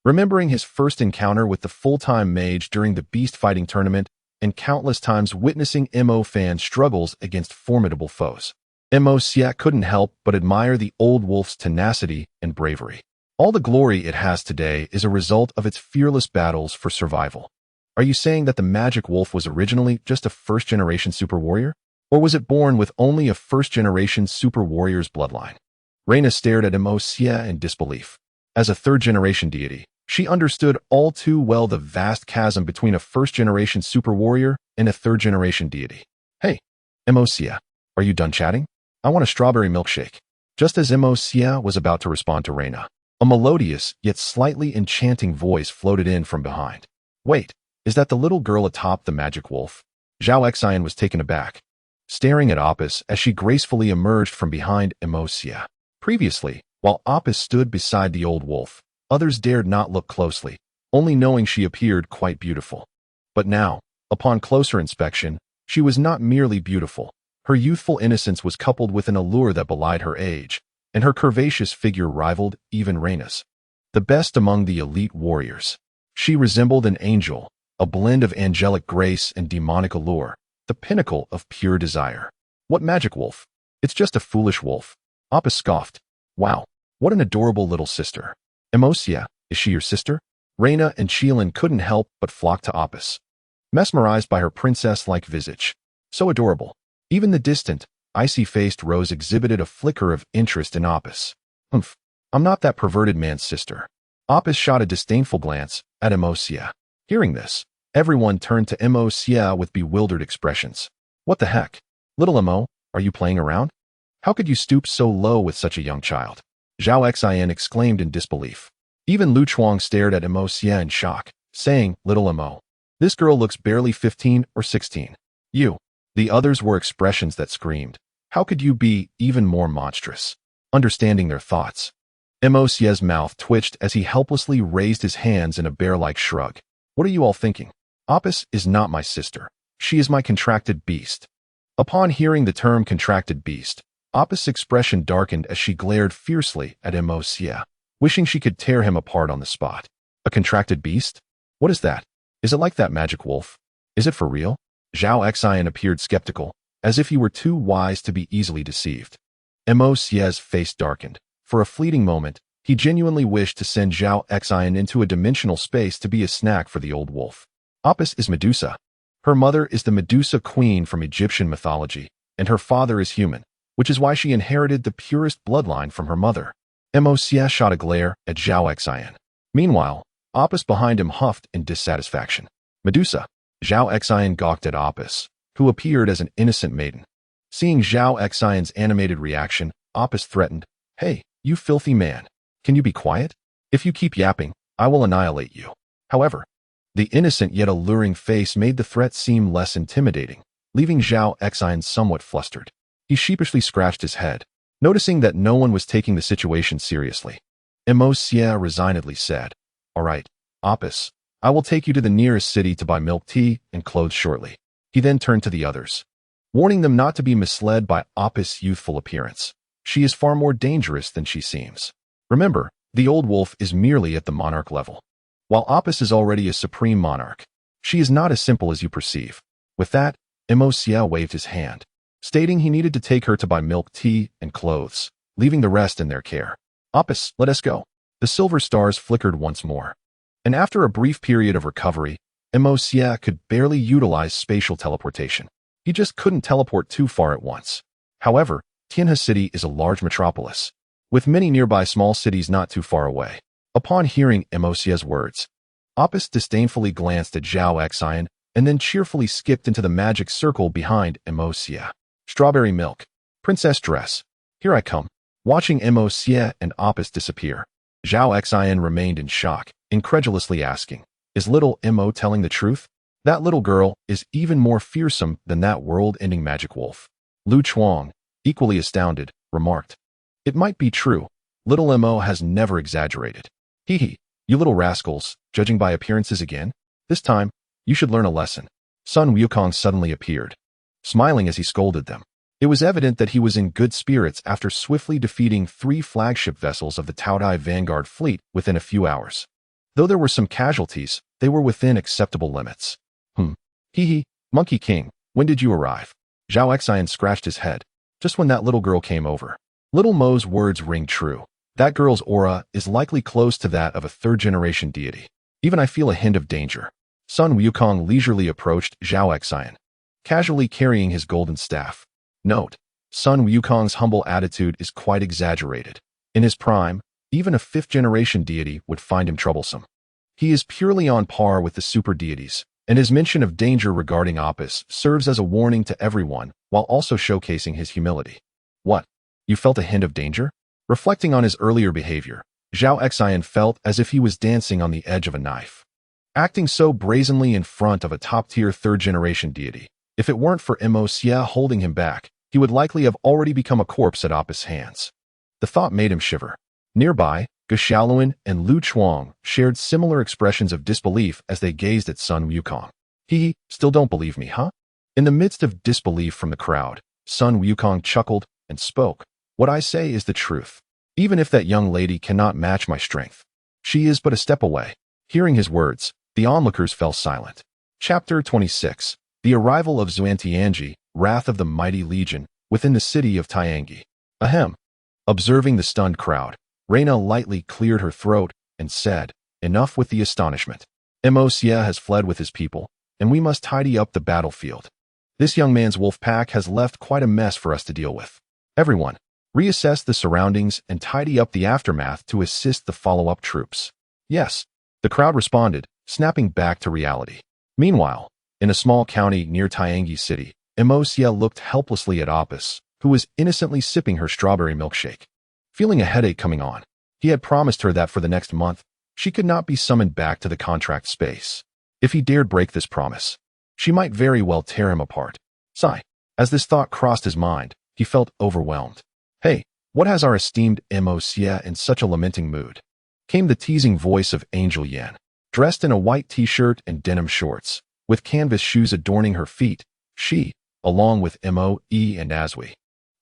Remembering his first encounter with the full-time mage during the beast fighting tournament, and countless times witnessing MO fans' struggles against formidable foes. Juxia couldn't help but admire the old wolf's tenacity and bravery. All the glory it has today is a result of its fearless battles for survival. Are you saying that the magic wolf was originally just a first-generation super warrior? Or was it born with only a first-generation super warrior's bloodline? Reina stared at Juxia in disbelief. As a third-generation deity, she understood all too well the vast chasm between a first-generation super warrior and a third-generation deity. Hey, Juxia, are you done chatting? I want a strawberry milkshake. Just as Juxia was about to respond to Reina, a melodious yet slightly enchanting voice floated in from behind. Wait, is that the little girl atop the magic wolf? Juxia was taken aback, staring at Opus as she gracefully emerged from behind Juxia. Previously, while Opus stood beside the old wolf, others dared not look closely, only knowing she appeared quite beautiful. But now, upon closer inspection, she was not merely beautiful. Her youthful innocence was coupled with an allure that belied her age, and her curvaceous figure rivaled even Reina's. The best among the elite warriors. She resembled an angel, a blend of angelic grace and demonic allure, the pinnacle of pure desire. What magic wolf? It's just a foolish wolf. Opus scoffed. Wow, what an adorable little sister. Juxia, is she your sister? Reina and Qilin couldn't help but flock to Opus, mesmerized by her princess-like visage. So adorable. Even the distant, icy-faced Rose exhibited a flicker of interest in Opus. Humph, I'm not that perverted man's sister. Opus shot a disdainful glance at Juxia. Hearing this, everyone turned to Juxia with bewildered expressions. What the heck? Little Mo, are you playing around? How could you stoop so low with such a young child? Juxia exclaimed in disbelief. Even Lu Chuang stared at Juxia in shock, saying, Little Mo, this girl looks barely 15 or 16. You. The others were expressions that screamed, how could you be even more monstrous? Understanding their thoughts, Juxia's mouth twitched as he helplessly raised his hands in a bear-like shrug. What are you all thinking? Opus is not my sister. She is my contracted beast. Upon hearing the term contracted beast, Opus' expression darkened as she glared fiercely at Juxia, wishing she could tear him apart on the spot. A contracted beast? What is that? Is it like that magic wolf? Is it for real? Juxia appeared skeptical, as if he were too wise to be easily deceived. Juxia's face darkened. For a fleeting moment, he genuinely wished to send Juxia into a dimensional space to be a snack for the old wolf. Opus is Medusa. Her mother is the Medusa queen from Egyptian mythology, and her father is human, which is why she inherited the purest bloodline from her mother. Juxia shot a glare at Juxia. Meanwhile, Opus behind him huffed in dissatisfaction. Medusa. Juxia gawked at Opus, who appeared as an innocent maiden. Seeing Juxia's animated reaction, Opus threatened, Hey, you filthy man. Can you be quiet? If you keep yapping, I will annihilate you. However, the innocent yet alluring face made the threat seem less intimidating, leaving Juxia somewhat flustered. He sheepishly scratched his head, noticing that no one was taking the situation seriously. Juxia resignedly said, All right, Opus, I will take you to the nearest city to buy milk tea and clothes shortly. He then turned to the others, warning them not to be misled by Opus' youthful appearance. She is far more dangerous than she seems. Remember, the old wolf is merely at the monarch level. While Opus is already a supreme monarch, she is not as simple as you perceive. With that, Juxia waved his hand, stating he needed to take her to buy milk tea and clothes, leaving the rest in their care. Opus, let us go. The silver stars flickered once more. And after a brief period of recovery, Juxia could barely utilize spatial teleportation. He just couldn't teleport too far at once. However, Tianhe City is a large metropolis, with many nearby small cities not too far away. Upon hearing Juxia's words, Opus disdainfully glanced at Juxia and then cheerfully skipped into the magic circle behind Juxia. Strawberry milk. Princess dress. Here I come. Watching Juxia and Opus disappear, Juxia remained in shock, incredulously asking, Is little Mo telling the truth? That little girl is even more fearsome than that world-ending magic wolf. Lu Chuang, equally astounded, remarked, It might be true. Little Mo has never exaggerated. Hee hee, you little rascals, judging by appearances again? This time, you should learn a lesson. Sun Wukong suddenly appeared, smiling as he scolded them. It was evident that he was in good spirits after swiftly defeating 3 flagship vessels of the Taodai Vanguard fleet within a few hours. Though there were some casualties, they were within acceptable limits. Hee hee, Monkey King, when did you arrive? Zhao Xian scratched his head. Just when that little girl came over. Little Mo's words ring true. That girl's aura is likely close to that of a third-generation deity. Even I feel a hint of danger. Sun Wukong leisurely approached Zhao Xian, casually carrying his golden staff. Note: Sun Wukong's humble attitude is quite exaggerated. In his prime, even a fifth-generation deity would find him troublesome. He is purely on par with the super deities, and his mention of danger regarding Apis serves as a warning to everyone while also showcasing his humility. What? You felt a hint of danger? Reflecting on his earlier behavior, Zhao Xian felt as if he was dancing on the edge of a knife. Acting so brazenly in front of a top-tier third-generation deity, if it weren't for Mo Xia holding him back, he would likely have already become a corpse at Apis' hands. The thought made him shiver. Nearby, Ge Xiaoluan and Lu Chuang shared similar expressions of disbelief as they gazed at Sun Wukong. Still don't believe me, huh? In the midst of disbelief from the crowd, Sun Wukong chuckled and spoke. What I say is the truth. Even if that young lady cannot match my strength, she is but a step away. Hearing his words, the onlookers fell silent. Chapter 26. The arrival of Xuantianji, Wrath of the Mighty Legion, within the city of Tiangi. Ahem. Observing the stunned crowd, Reina lightly cleared her throat and said, enough with the astonishment. Mo Xia has fled with his people, and we must tidy up the battlefield. This young man's wolf pack has left quite a mess for us to deal with. Everyone, reassess the surroundings and tidy up the aftermath to assist the follow-up troops. Yes, the crowd responded, snapping back to reality. Meanwhile, in a small county near Tiangi City, Mo Xia looked helplessly at Apis, who was innocently sipping her strawberry milkshake. Feeling a headache coming on, he had promised her that for the next month, she could not be summoned back to the contract space. If he dared break this promise, she might very well tear him apart. Sigh. As this thought crossed his mind, he felt overwhelmed. Hey, what has our esteemed Mo Xia in such a lamenting mood? Came the teasing voice of Angel Yan. Dressed in a white t-shirt and denim shorts, with canvas shoes adorning her feet, she, along with Mo, and Aswi,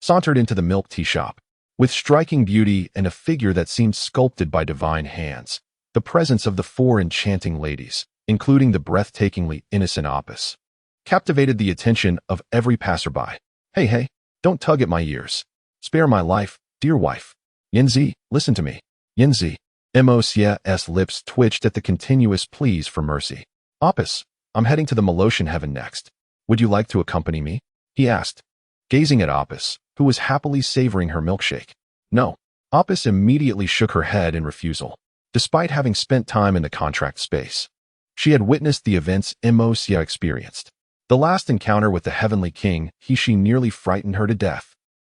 sauntered into the milk tea shop. With striking beauty and a figure that seemed sculpted by divine hands, the presence of the four enchanting ladies, including the breathtakingly innocent Apis, captivated the attention of every passerby. Hey, don't tug at my ears. Spare my life, dear wife. Yanzi, listen to me. Yanzi. Mo Xia's lips twitched at the continuous pleas for mercy. Apis, I'm heading to the Maloshan heaven next. Would you like to accompany me? He asked, gazing at Apis, who was happily savoring her milkshake. No. Apis immediately shook her head in refusal, despite having spent time in the contract space. She had witnessed the events Mo Xia experienced. The last encounter with the Heavenly King, she nearly frightened her to death.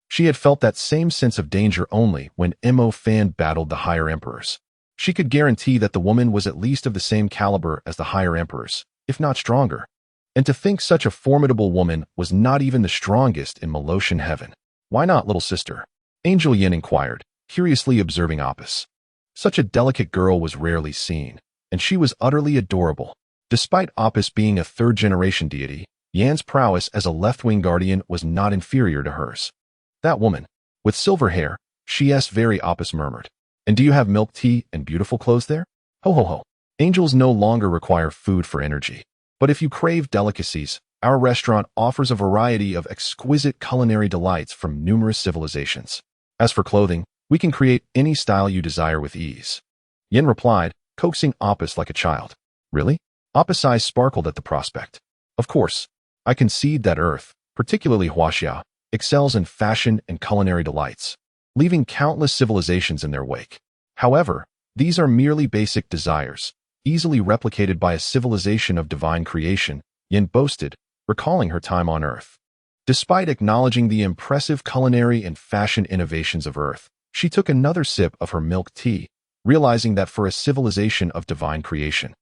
She had felt that same sense of danger only when Mo Fan battled the higher emperors. She could guarantee that the woman was at least of the same caliber as the higher emperors, if not stronger. And to think such a formidable woman was not even the strongest in Maloshan heaven. Why not, little sister? Angel Yin inquired, curiously observing Apis. Such a delicate girl was rarely seen, and she was utterly adorable. Despite Apis being a third-generation deity, Yan's prowess as a left-wing guardian was not inferior to hers. That woman, with silver hair, she's very Apis murmured. And do you have milk tea and beautiful clothes there? Ho ho ho. Angels no longer require food for energy. But if you crave delicacies, our restaurant offers a variety of exquisite culinary delights from numerous civilizations. As for clothing, we can create any style you desire with ease. Yin replied, coaxing Apis like a child. Really? Apis' eyes sparkled at the prospect. Of course, I concede that Earth, particularly Juxia, excels in fashion and culinary delights, leaving countless civilizations in their wake. However, these are merely basic desires, easily replicated by a civilization of divine creation, Yin boasted, recalling her time on Earth. Despite acknowledging the impressive culinary and fashion innovations of Earth, she took another sip of her milk tea, realizing that for a civilization of divine creation,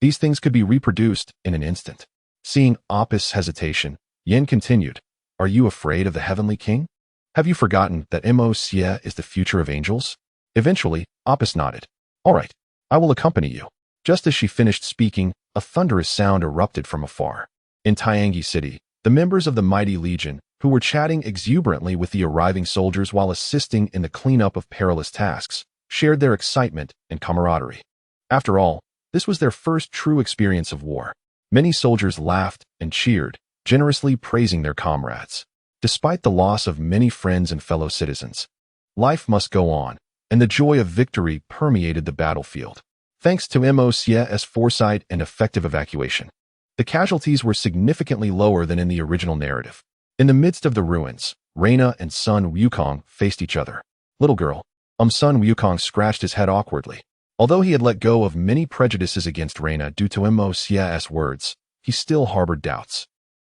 these things could be reproduced in an instant. Seeing Apis' hesitation, Yin continued, Are you afraid of the Heavenly King? Have you forgotten that Mo Xia is the future of angels? Eventually, Apis nodded. All right, I will accompany you. Just as she finished speaking, a thunderous sound erupted from afar. In Tiangi City, the members of the Mighty Legion, who were chatting exuberantly with the arriving soldiers while assisting in the cleanup of perilous tasks, shared their excitement and camaraderie. After all, this was their first true experience of war. Many soldiers laughed and cheered, generously praising their comrades. Despite the loss of many friends and fellow citizens, life must go on, and the joy of victory permeated the battlefield. Thanks to MOC's foresight and effective evacuation, the casualties were significantly lower than in the original narrative. In the midst of the ruins, Reina and Sun Wukong faced each other. Little girl. Sun Wukong scratched his head awkwardly. Although he had let go of many prejudices against Reina due to MOC's words, he still harbored doubts.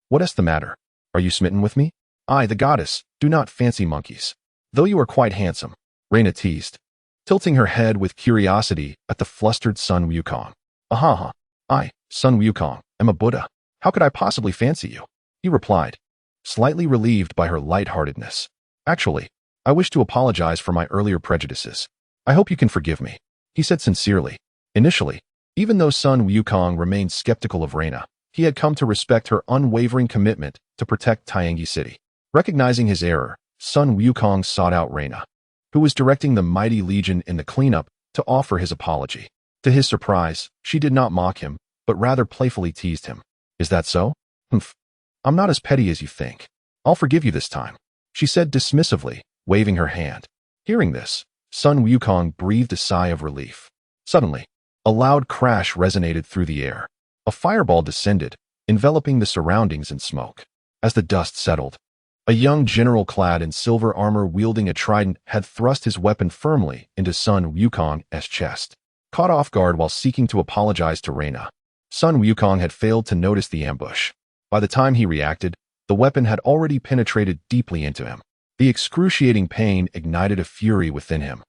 What is the matter? Are you smitten with me? I, the goddess, do not fancy monkeys. Though you are quite handsome, Reina teased, tilting her head with curiosity at the flustered Sun Wukong. Ahaha. I, Sun Wukong, am a Buddha. How could I possibly fancy you? He replied, slightly relieved by her lightheartedness. Actually, I wish to apologize for my earlier prejudices. I hope you can forgive me, he said sincerely. Initially, even though Sun Wukong remained skeptical of Reina, he had come to respect her unwavering commitment to protect Tiangi City. Recognizing his error, Sun Wukong sought out Reina, who was directing the mighty legion in the cleanup, to offer his apology. To his surprise, she did not mock him, but rather playfully teased him. Is that so? Humph. I'm not as petty as you think. I'll forgive you this time, she said dismissively, waving her hand. Hearing this, Sun Wukong breathed a sigh of relief. Suddenly, a loud crash resonated through the air. A fireball descended, enveloping the surroundings in smoke. As the dust settled, a young general clad in silver armor wielding a trident had thrust his weapon firmly into Sun Wukong's chest. Caught off guard while seeking to apologize to Reina, Sun Wukong had failed to notice the ambush. By the time he reacted, the weapon had already penetrated deeply into him. The excruciating pain ignited a fury within him,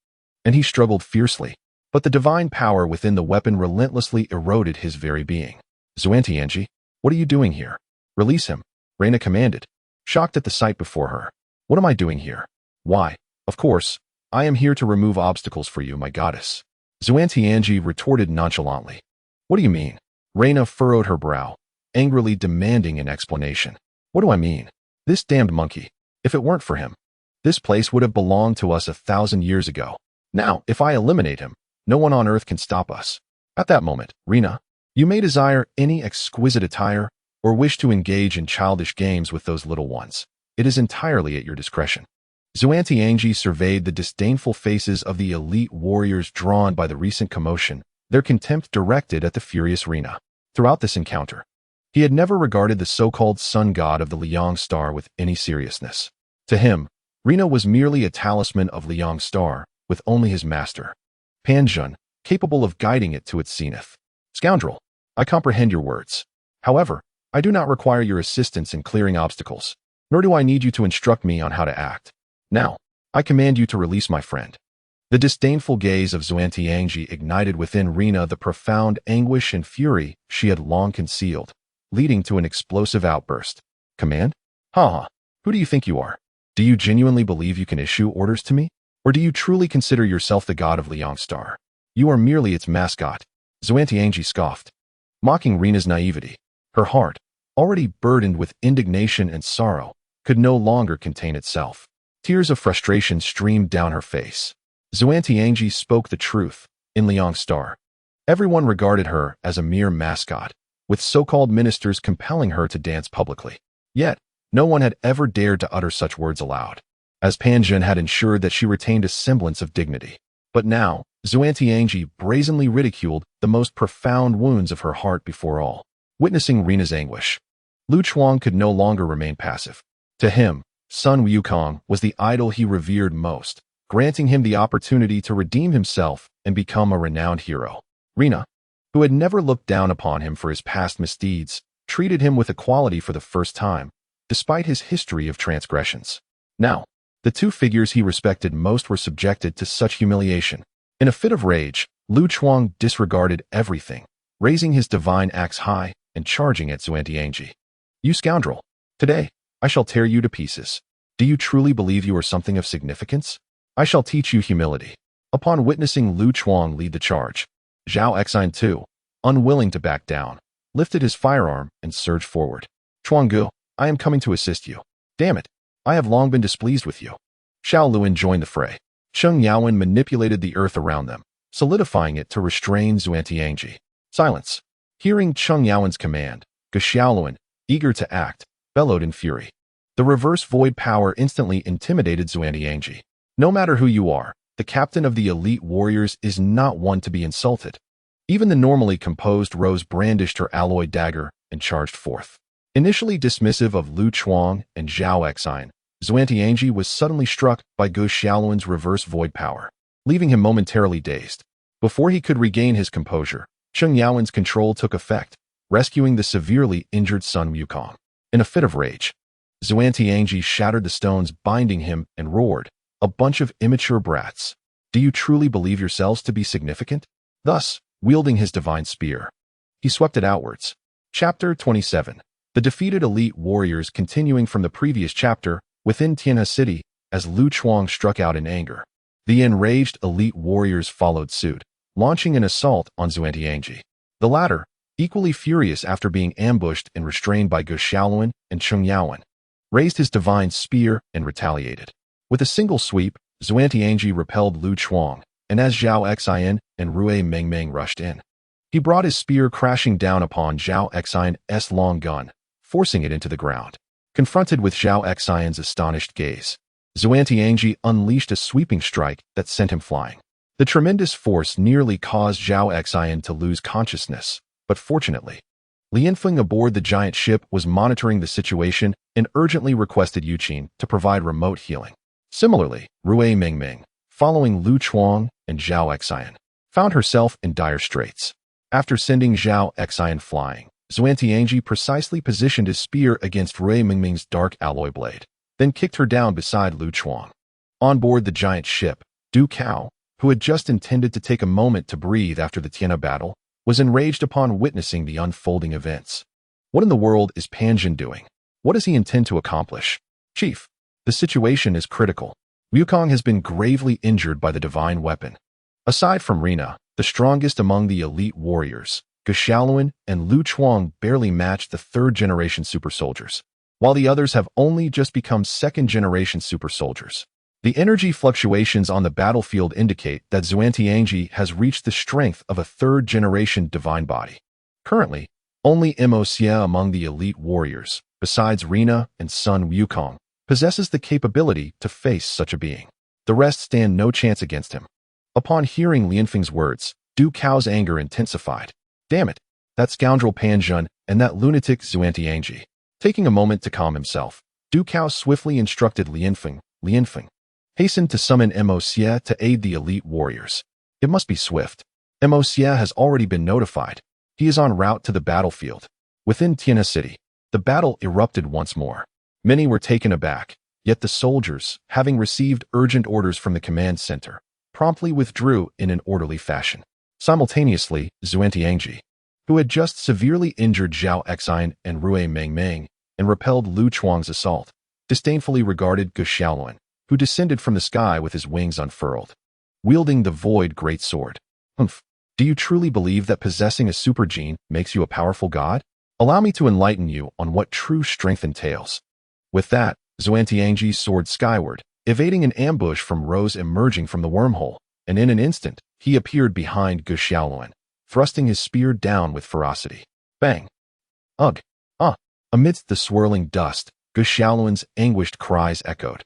and he struggled fiercely, but the divine power within the weapon relentlessly eroded his very being. Xuantianji, what are you doing here? Release him, Reina commanded, shocked at the sight before her. What am I doing here? Why, of course, I am here to remove obstacles for you, my goddess. Xuantianji retorted nonchalantly. What do you mean? Reina furrowed her brow, angrily demanding an explanation. What do I mean? This damned monkey. If it weren't for him, this place would have belonged to us 1,000 years ago. Now, if I eliminate him, no one on earth can stop us. At that moment, Reina, you may desire any exquisite attire or wish to engage in childish games with those little ones. It is entirely at your discretion. Xuantianji surveyed the disdainful faces of the elite warriors drawn by the recent commotion, their contempt directed at the furious Reina. Throughout this encounter, he had never regarded the so-called sun god of the Liang star with any seriousness. To him, Reina was merely a talisman of Liang star, with only his master, Panjun, capable of guiding it to its zenith. Scoundrel, I comprehend your words. However, I do not require your assistance in clearing obstacles, nor do I need you to instruct me on how to act. Now, I command you to release my friend. The disdainful gaze of Xuantianji ignited within Reina the profound anguish and fury she had long concealed, leading to an explosive outburst. Command? Ha! Who do you think you are? Do you genuinely believe you can issue orders to me? Or do you truly consider yourself the god of Liang Star? You are merely its mascot, Xuantianji scoffed, mocking Reina's naivety. Her heart, already burdened with indignation and sorrow, could no longer contain itself. Tears of frustration streamed down her face. Xuantianji spoke the truth. In Liang Star, everyone regarded her as a mere mascot, with so-called ministers compelling her to dance publicly. Yet, no one had ever dared to utter such words aloud, as Panjun had ensured that she retained a semblance of dignity. But now, Xuantianji brazenly ridiculed the most profound wounds of her heart before all. Witnessing Reina's anguish, Lu Chuang could no longer remain passive. To him, Sun Wukong was the idol he revered most, granting him the opportunity to redeem himself and become a renowned hero. Reina, who had never looked down upon him for his past misdeeds, treated him with equality for the first time, despite his history of transgressions. Now, the two figures he respected most were subjected to such humiliation. In a fit of rage, Lu Chuang disregarded everything, raising his divine axe high and charging at Xuantianji. You scoundrel! Today, I shall tear you to pieces. Do you truly believe you are something of significance? I shall teach you humility. Upon witnessing Lu Chuang lead the charge, Zhao Exine too, unwilling to back down, lifted his firearm and surged forward. Chuanggu, I am coming to assist you. Damn it, I have long been displeased with you. Xiao Luan joined the fray. Cheng Yaowen manipulated the earth around them, solidifying it to restrain Xuantianji. Silence. Hearing Cheng Yaowen's command, Xiao Luan, eager to act, bellowed in fury. The reverse void power instantly intimidated Xuantianji. No matter who you are, the captain of the elite warriors is not one to be insulted. Even the normally composed Rose brandished her alloy dagger and charged forth. Initially dismissive of Lu Chuang and Zhao Exine, Xuantianji was suddenly struck by Gu Xiaoluan's reverse void power, leaving him momentarily dazed. Before he could regain his composure, Cheng Yaowen's control took effect, rescuing the severely injured Sun Wukong. In a fit of rage, Xuantianji shattered the stones binding him and roared, "A bunch of immature brats. Do you truly believe yourselves to be significant?" Thus, wielding his divine spear, he swept it outwards. Chapter 27. The defeated elite warriors continuing from the previous chapter within Tianhe City as Lu Chuang struck out in anger. The enraged elite warriors followed suit, launching an assault on Xuantianji. The latter, equally furious after being ambushed and restrained by Gu Xiaoluan and Cheng Yaowen, raised his divine spear and retaliated. With a single sweep, Xuantianji repelled Lu Chuang, and as Zhao Exine and Rui Mengmeng rushed in, he brought his spear crashing down upon Zhao Exine's long gun, forcing it into the ground. Confronted with Zhao Exine's astonished gaze, Xuantianji unleashed a sweeping strike that sent him flying. The tremendous force nearly caused Zhao Exine to lose consciousness, but fortunately, Lianfeng aboard the giant ship was monitoring the situation and urgently requested Yuqin to provide remote healing. Similarly, Rui Mengmeng, following Lu Chuang and Zhao Exine, found herself in dire straits. After sending Zhao Exine flying, Xuantianji precisely positioned his spear against Rui Mengmeng's dark alloy blade, then kicked her down beside Lu Chuang. On board the giant ship, Du Cao, who had just intended to take a moment to breathe after the Tianhe battle, was enraged upon witnessing the unfolding events. What in the world is Panjin doing? What does he intend to accomplish? Chief, the situation is critical. Wukong has been gravely injured by the divine weapon. Aside from Rina, the strongest among the elite warriors, Gu Xiaoluan and Lu Chuang barely matched the third-generation super soldiers, while the others have only just become second-generation super soldiers. The energy fluctuations on the battlefield indicate that Xuantianji has reached the strength of a third-generation divine body. Currently, only Moxia among the elite warriors, besides Rina and Sun Wukong, possesses the capability to face such a being. The rest stand no chance against him. Upon hearing Lianfeng's words, Du Cao's anger intensified. Damn it, that scoundrel Panjun and that lunatic Xuantianji. Taking a moment to calm himself, Du Cao swiftly instructed Lianfeng, hasten to summon Moxia to aid the elite warriors. It must be swift. Moxia has already been notified. He is en route to the battlefield. Within Tianhe City, the battle erupted once more. Many were taken aback, yet the soldiers, having received urgent orders from the command center, promptly withdrew in an orderly fashion. Simultaneously, Xuantianji, who had just severely injured Zhao Exine and Rui Mengmeng and repelled Lu Chuang's assault, disdainfully regarded Gu Xiaoluan, who descended from the sky with his wings unfurled, wielding the void greatsword. Humph, do you truly believe that possessing a super gene makes you a powerful god? Allow me to enlighten you on what true strength entails. With that, Xuantianji soared skyward, evading an ambush from Rose emerging from the wormhole, and in an instant, he appeared behind Gu Xiaoluan, thrusting his spear down with ferocity. Bang! Ugh! Ah! Amidst the swirling dust, Gu Xiaoluan's anguished cries echoed.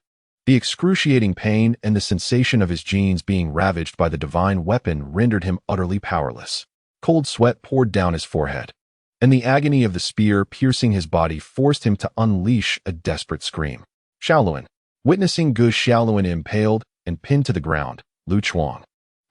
The excruciating pain and the sensation of his genes being ravaged by the divine weapon rendered him utterly powerless. Cold sweat poured down his forehead, and the agony of the spear piercing his body forced him to unleash a desperate scream. Xiaoluan, witnessing Gu Xiaoluan impaled and pinned to the ground, Lu Chuang,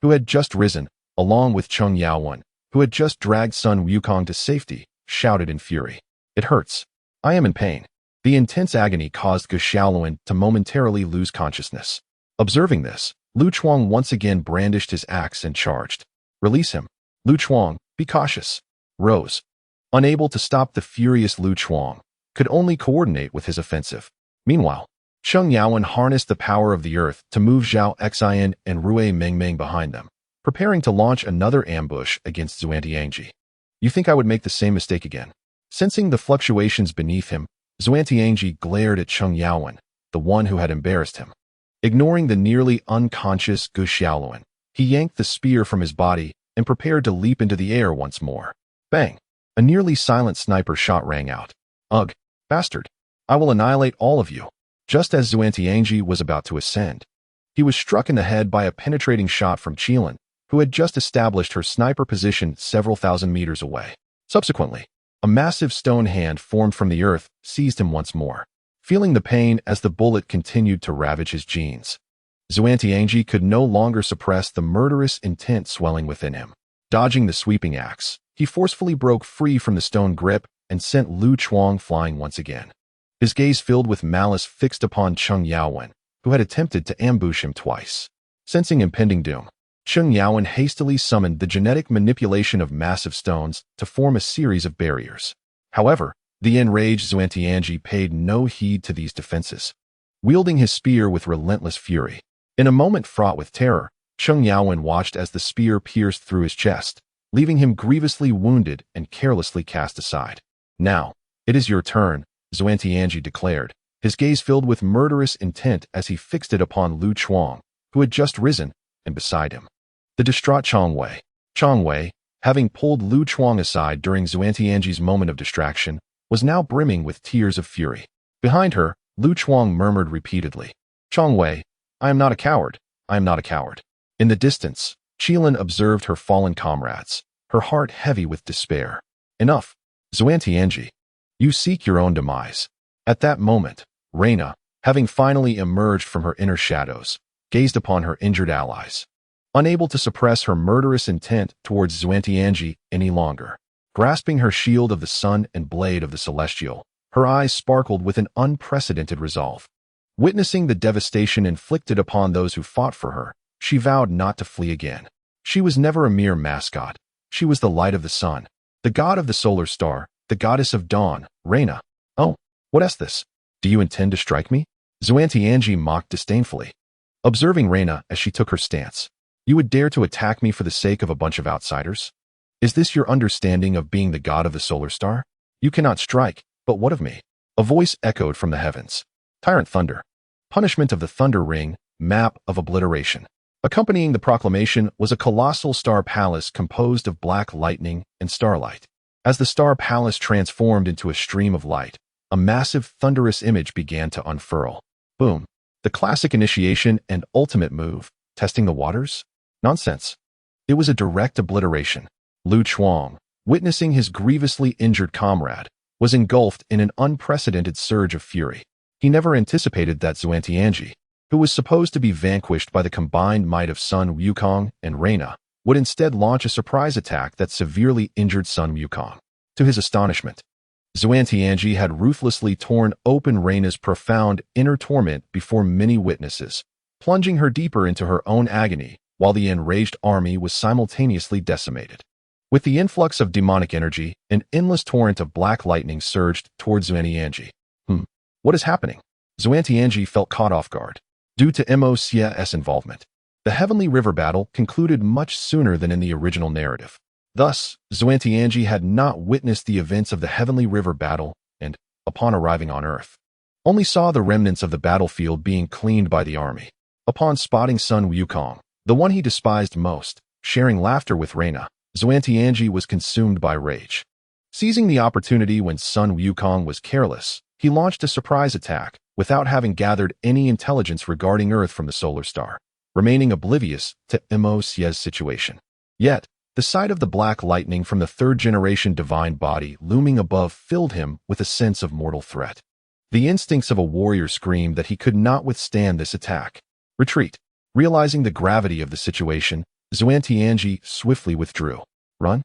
who had just risen, along with Cheng Yaowen, who had just dragged Sun Wukong to safety, shouted in fury. It hurts. I am in pain. The intense agony caused Gu Xiaoluan to momentarily lose consciousness. Observing this, Lu Chuang once again brandished his axe and charged. Release him. Lu Chuang, be cautious. Rose, unable to stop the furious Lu Chuang, could only coordinate with his offensive. Meanwhile, Cheng Yaowen harnessed the power of the earth to move Zhao Exine and Rui Mengmeng behind them, preparing to launch another ambush against Xuantianji. You think I would make the same mistake again? Sensing the fluctuations beneath him, Xuantianji glared at Cheng Yaowen, the one who had embarrassed him. Ignoring the nearly unconscious Gu Xiaoluan, he yanked the spear from his body and prepared to leap into the air once more. Bang! A nearly silent sniper shot rang out. Ugh, bastard! I will annihilate all of you. Just as Xuantiangji was about to ascend, he was struck in the head by a penetrating shot from Qilin, who had just established her sniper position several thousand meters away. Subsequently, a massive stone hand formed from the earth seized him once more. Feeling the pain as the bullet continued to ravage his genes, Xuantiangji could no longer suppress the murderous intent swelling within him. Dodging the sweeping axe, he forcefully broke free from the stone grip and sent Lu Chuang flying once again. His gaze filled with malice fixed upon Cheng Yaowen, who had attempted to ambush him twice. Sensing impending doom, Cheng Yaowen hastily summoned the genetic manipulation of massive stones to form a series of barriers. However, the enraged Xuantiangji paid no heed to these defenses. Wielding his spear with relentless fury, in a moment fraught with terror, Cheng Yaowen watched as the spear pierced through his chest, leaving him grievously wounded and carelessly cast aside. Now, it is your turn, Xuantiangji declared, his gaze filled with murderous intent as he fixed it upon Lu Chuang, who had just risen, and beside him, the distraught Chang Wei. Chang Wei, having pulled Lu Chuang aside during Xuantiangji's moment of distraction, was now brimming with tears of fury. Behind her, Lu Chuang murmured repeatedly, "Chang Wei, I am not a coward, I am not a coward." In the distance, Qilin observed her fallen comrades, her heart heavy with despair. "Enough, Xuantiangji. You seek your own demise." At that moment, Reina, having finally emerged from her inner shadows, gazed upon her injured allies. Unable to suppress her murderous intent towards Xuantiangji any longer, grasping her shield of the sun and blade of the celestial, her eyes sparkled with an unprecedented resolve. Witnessing the devastation inflicted upon those who fought for her, she vowed not to flee again. She was never a mere mascot. She was the light of the sun, the god of the solar star, the goddess of dawn, Reina. "Oh, what is this? Do you intend to strike me?" Xuantiangji mocked disdainfully, observing Reina as she took her stance. "You would dare to attack me for the sake of a bunch of outsiders? Is this your understanding of being the god of the solar star? You cannot strike, but what of me?" A voice echoed from the heavens. "Tyrant thunder. Punishment of the thunder ring, map of obliteration." Accompanying the proclamation was a colossal star palace composed of black lightning and starlight. As the star palace transformed into a stream of light, a massive thunderous image began to unfurl. Boom. The classic initiation and ultimate move, testing the waters? Nonsense. It was a direct obliteration. Lu Chuang, witnessing his grievously injured comrade, was engulfed in an unprecedented surge of fury. He never anticipated that Xuantiangji, who was supposed to be vanquished by the combined might of Sun Wukong and Reina, would instead launch a surprise attack that severely injured Sun Wukong. To his astonishment, Xuantiangji had ruthlessly torn open Reina's profound inner torment before many witnesses, plunging her deeper into her own agony while the enraged army was simultaneously decimated. With the influx of demonic energy, an endless torrent of black lightning surged towards Xuantiangji. What is happening? Xuantiangji felt caught off guard. Due to Mo's involvement, the Heavenly River battle concluded much sooner than in the original narrative. Thus, Xuantiangji had not witnessed the events of the Heavenly River battle and, upon arriving on Earth, only saw the remnants of the battlefield being cleaned by the army. Upon spotting Sun Wukong, the one he despised most, sharing laughter with Reina, Xuantiangji was consumed by rage. Seizing the opportunity when Sun Wukong was careless, he launched a surprise attack without having gathered any intelligence regarding Earth from the solar star, remaining oblivious to Mo's situation. Yet, the sight of the black lightning from the third-generation divine body looming above filled him with a sense of mortal threat. The instincts of a warrior screamed that he could not withstand this attack. Retreat. Realizing the gravity of the situation, Xuantiangji swiftly withdrew. "Run?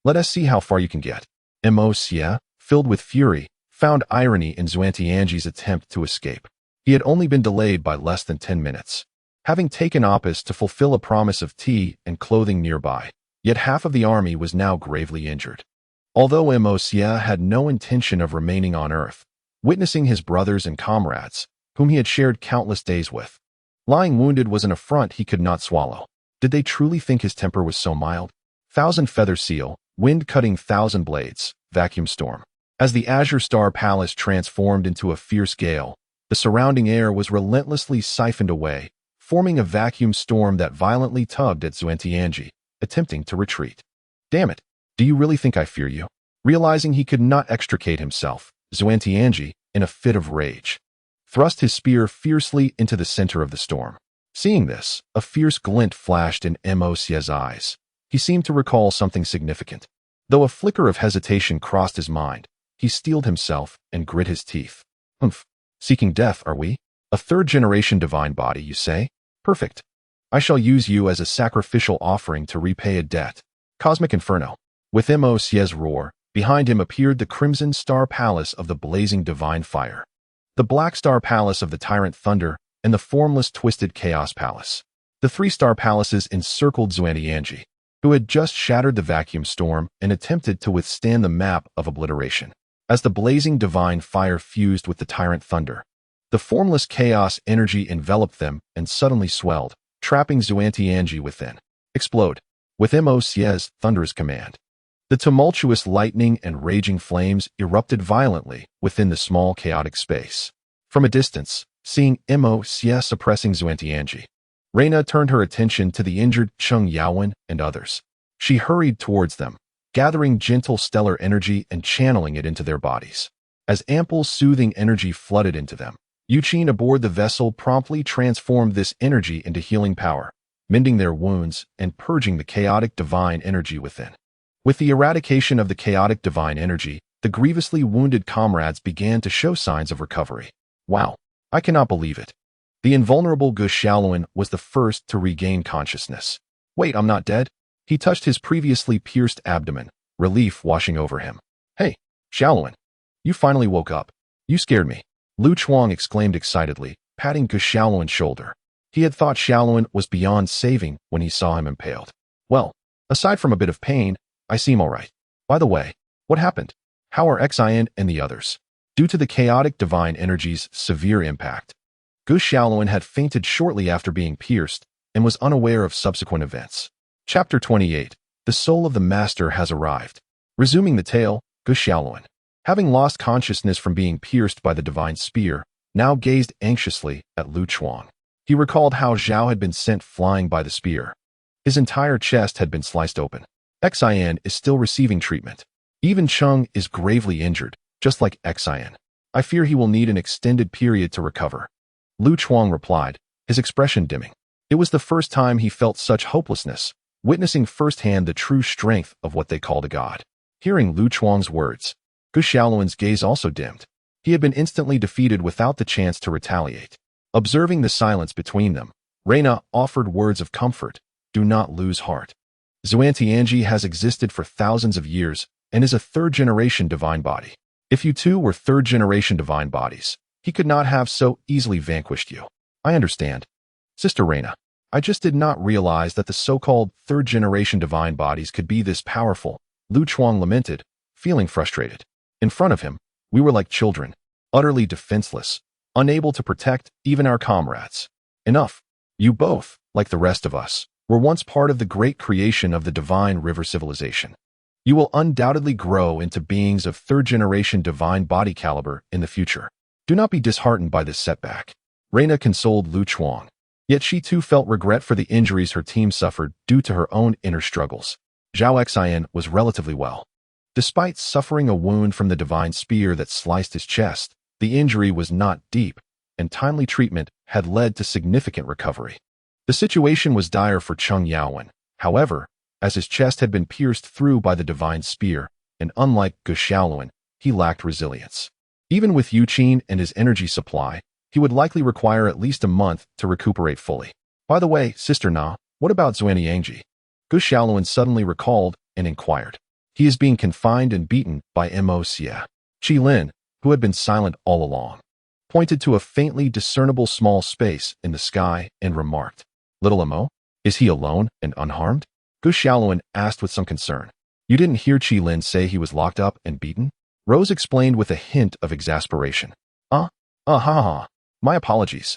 Let us see how far you can get." Mo's, filled with fury, found irony in Xuantiangji's attempt to escape. He had only been delayed by less than 10 minutes, having taken Opus to fulfill a promise of tea and clothing nearby, yet half of the army was now gravely injured. Although Mo's had no intention of remaining on Earth, witnessing his brothers and comrades, whom he had shared countless days with, lying wounded was an affront he could not swallow. Did they truly think his temper was so mild? Thousand feather seal, wind cutting thousand blades, vacuum storm. As the Azure Star Palace transformed into a fierce gale, the surrounding air was relentlessly siphoned away, forming a vacuum storm that violently tugged at Xuantiangji, attempting to retreat. "Damn it, do you really think I fear you?" Realizing he could not extricate himself, Xuantiangji, in a fit of rage, thrust his spear fiercely into the center of the storm. Seeing this, a fierce glint flashed in Mo's eyes. He seemed to recall something significant. Though a flicker of hesitation crossed his mind, he steeled himself and grit his teeth. Humph. Seeking death, are we? A third-generation divine body, you say? Perfect. I shall use you as a sacrificial offering to repay a debt. Cosmic Inferno. With Mo's roar, behind him appeared the Crimson Star Palace of the blazing divine fire, the Black Star Palace of the Tyrant Thunder, and the formless Twisted Chaos Palace. The 3-star palaces encircled Xuantianji, who had just shattered the vacuum storm and attempted to withstand the map of obliteration. As the blazing divine fire fused with the Tyrant Thunder, the formless chaos energy enveloped them and suddenly swelled, trapping Xuantianji within. Explode. With Mo's thunderous command, the tumultuous lightning and raging flames erupted violently within the small chaotic space. From a distance, seeing Mo's suppressing Xuantianji, Reina turned her attention to the injured Cheng Yaowen and others. She hurried towards them, gathering gentle stellar energy and channeling it into their bodies. As ample soothing energy flooded into them, Yuqin aboard the vessel promptly transformed this energy into healing power, mending their wounds and purging the chaotic divine energy within. With the eradication of the chaotic divine energy, the grievously wounded comrades began to show signs of recovery. Wow, I cannot believe it. The invulnerable Gu Xiaoluan was the first to regain consciousness. Wait, I'm not dead? He touched his previously pierced abdomen, relief washing over him. Hey, Xiaoluan, you finally woke up. You scared me. Lu Chuang exclaimed excitedly, patting Gu Xiaoluan's shoulder. He had thought Xiaoluan was beyond saving when he saw him impaled. Well, aside from a bit of pain, I seem all right. By the way, what happened? How are Xian and the others? Due to the chaotic divine energy's severe impact, Gu Xiaoluan had fainted shortly after being pierced and was unaware of subsequent events. Chapter 28. The soul of the master has arrived. Resuming the tale, Gu Xiaoluan, having lost consciousness from being pierced by the divine spear, now gazed anxiously at Lu Chuang. He recalled how Zhao had been sent flying by the spear. His entire chest had been sliced open. Xian is still receiving treatment. Even Cheng is gravely injured, just like Xian. I fear he will need an extended period to recover. Lu Chuang replied, his expression dimming. It was the first time he felt such hopelessness, witnessing firsthand the true strength of what they called a god. Hearing Lu Chuang's words, Gu Xiaoluan's gaze also dimmed. He had been instantly defeated without the chance to retaliate. Observing the silence between them, Reina offered words of comfort. Do not lose heart. Xuantianji has existed for thousands of years and is a third-generation divine body. If you two were third-generation divine bodies, he could not have so easily vanquished you. I understand. Sister Reina, I just did not realize that the so-called third-generation divine bodies could be this powerful, Lu Chuang lamented, feeling frustrated. In front of him, we were like children, utterly defenseless, unable to protect even our comrades. Enough. You both, like the rest of us, were once part of the great creation of the divine river civilization. You will undoubtedly grow into beings of third-generation divine body caliber in the future. Do not be disheartened by this setback. Reina consoled Lu Chuang. Yet she too felt regret for the injuries her team suffered due to her own inner struggles. Zhao Xian was relatively well. Despite suffering a wound from the divine spear that sliced his chest, the injury was not deep, and timely treatment had led to significant recovery. The situation was dire for Cheng Yaowen, however, as his chest had been pierced through by the divine spear, and unlike Gu Xiaoluan, he lacked resilience. Even with Yuqin and his energy supply, he would likely require at least a month to recuperate fully. By the way, Sister Na, what about Xuantianji? Gu Xiaoluan suddenly recalled and inquired. He is being confined and beaten by Mo's. Qi Lin, who had been silent all along, pointed to a faintly discernible small space in the sky and remarked, Little Mo, is he alone and unharmed? Gu Xiaoluan asked with some concern. You didn't hear Qi Lin say he was locked up and beaten? Rose explained with a hint of exasperation. Ha. My apologies.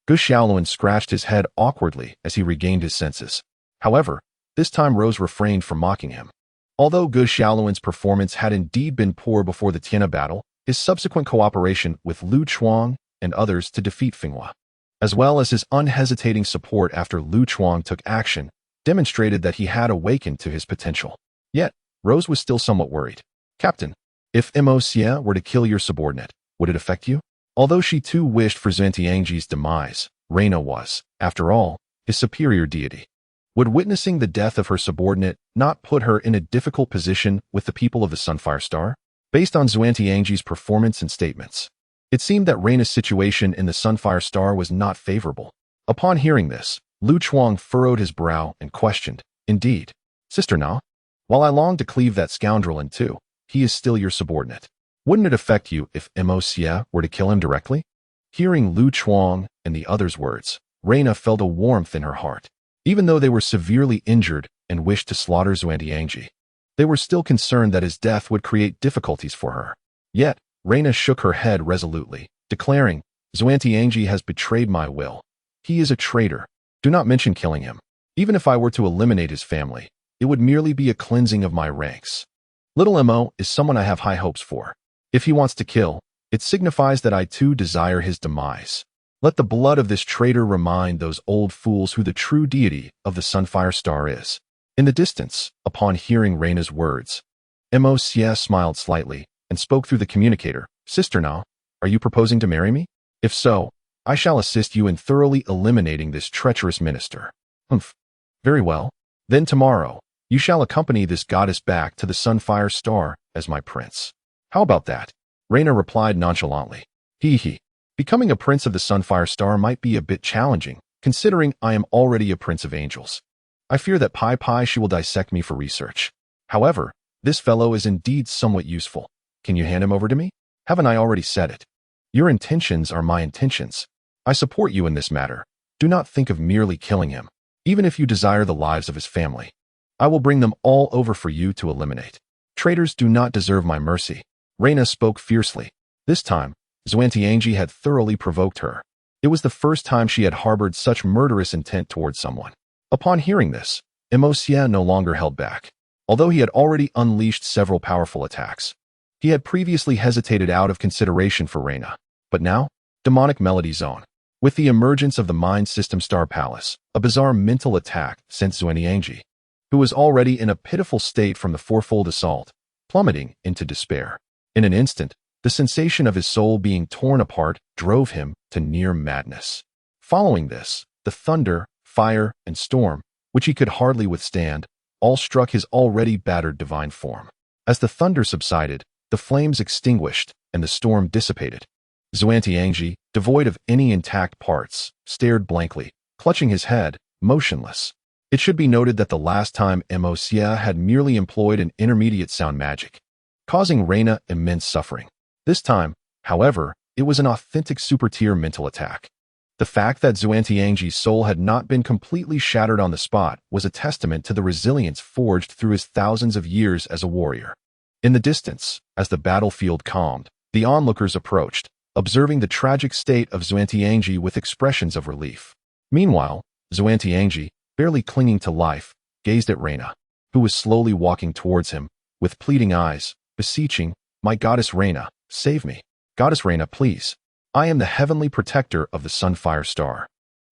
Gu Xiaoluan scratched his head awkwardly as he regained his senses. However, this time Rose refrained from mocking him. Although Gu Xiaoluan's performance had indeed been poor before the Tianna battle, his subsequent cooperation with Lu Chuang and others to defeat Finghua, as well as his unhesitating support after Lu Chuang took action, demonstrated that he had awakened to his potential. Yet, Rose was still somewhat worried. Captain, if Mo's were to kill your subordinate, Would it affect you? Although she too wished for Xuantianji's demise, Reina was, after all, his superior deity. Would witnessing the death of her subordinate not put her in a difficult position with the people of the Sunfire Star? Based on Xuantianji's performance and statements, it seemed that Reina's situation in the Sunfire Star was not favorable. Upon hearing this, Lu Chuang furrowed his brow and questioned, "Indeed, Sister Na? While I long to cleave that scoundrel in two, he is still your subordinate. Wouldn't it affect you if Xia were to kill him directly?" Hearing Lu Chuang and the other's words, Reina felt a warmth in her heart. Even though they were severely injured and wished to slaughter Xuantianji, they were still concerned that his death would create difficulties for her. Yet, Reina shook her head resolutely, declaring, "Xuantianji has betrayed my will. He is a traitor. Do not mention killing him. Even if I were to eliminate his family, it would merely be a cleansing of my ranks. Little Mo is someone I have high hopes for. If he wants to kill, it signifies that I too desire his demise. Let the blood of this traitor remind those old fools who the true deity of the Sunfire Star is." In the distance, upon hearing Reina's words, Xia smiled slightly and spoke through the communicator. "Sister Na, are you proposing to marry me? If so, I shall assist you in thoroughly eliminating this treacherous minister." "Humph. Very well. Then tomorrow, you shall accompany this goddess back to the Sunfire Star as my prince." "How about that?" Reina replied nonchalantly. He. Becoming a prince of the Sunfire Star might be a bit challenging, considering I am already a prince of angels. I fear that Pai she will dissect me for research. However, this fellow is indeed somewhat useful. Can you hand him over to me? Haven't I already said it? Your intentions are my intentions. I support you in this matter. Do not think of merely killing him, even if you desire the lives of his family. I will bring them all over for you to eliminate. Traitors do not deserve my mercy." Reina spoke fiercely. This time, Xuantianji had thoroughly provoked her. It was the first time she had harbored such murderous intent towards someone. Upon hearing this, Xia no longer held back. Although he had already unleashed several powerful attacks, he had previously hesitated out of consideration for Reina. But now, demonic melody zone. With the emergence of the Mind System Star Palace, a bizarre mental attack sent Xuantianji, who was already in a pitiful state from the fourfold assault, plummeting into despair. In an instant, the sensation of his soul being torn apart drove him to near madness. Following this, the thunder, fire, and storm, which he could hardly withstand, all struck his already battered divine form. As the thunder subsided, the flames extinguished and the storm dissipated. Xuantianji, devoid of any intact parts, stared blankly, clutching his head, motionless. It should be noted that the last time Xia had merely employed an intermediate sound magic, causing Reina immense suffering. This time, however, it was an authentic super-tier mental attack. The fact that Xuantianji's soul had not been completely shattered on the spot was a testament to the resilience forged through his thousands of years as a warrior. In the distance, as the battlefield calmed, the onlookers approached, observing the tragic state of Xuantianji with expressions of relief. Meanwhile, Xuantianji, barely clinging to life, gazed at Reina, who was slowly walking towards him, with pleading eyes, beseeching, "My goddess Reina, save me. Goddess Reina, please. I am the heavenly protector of the Sunfire Star.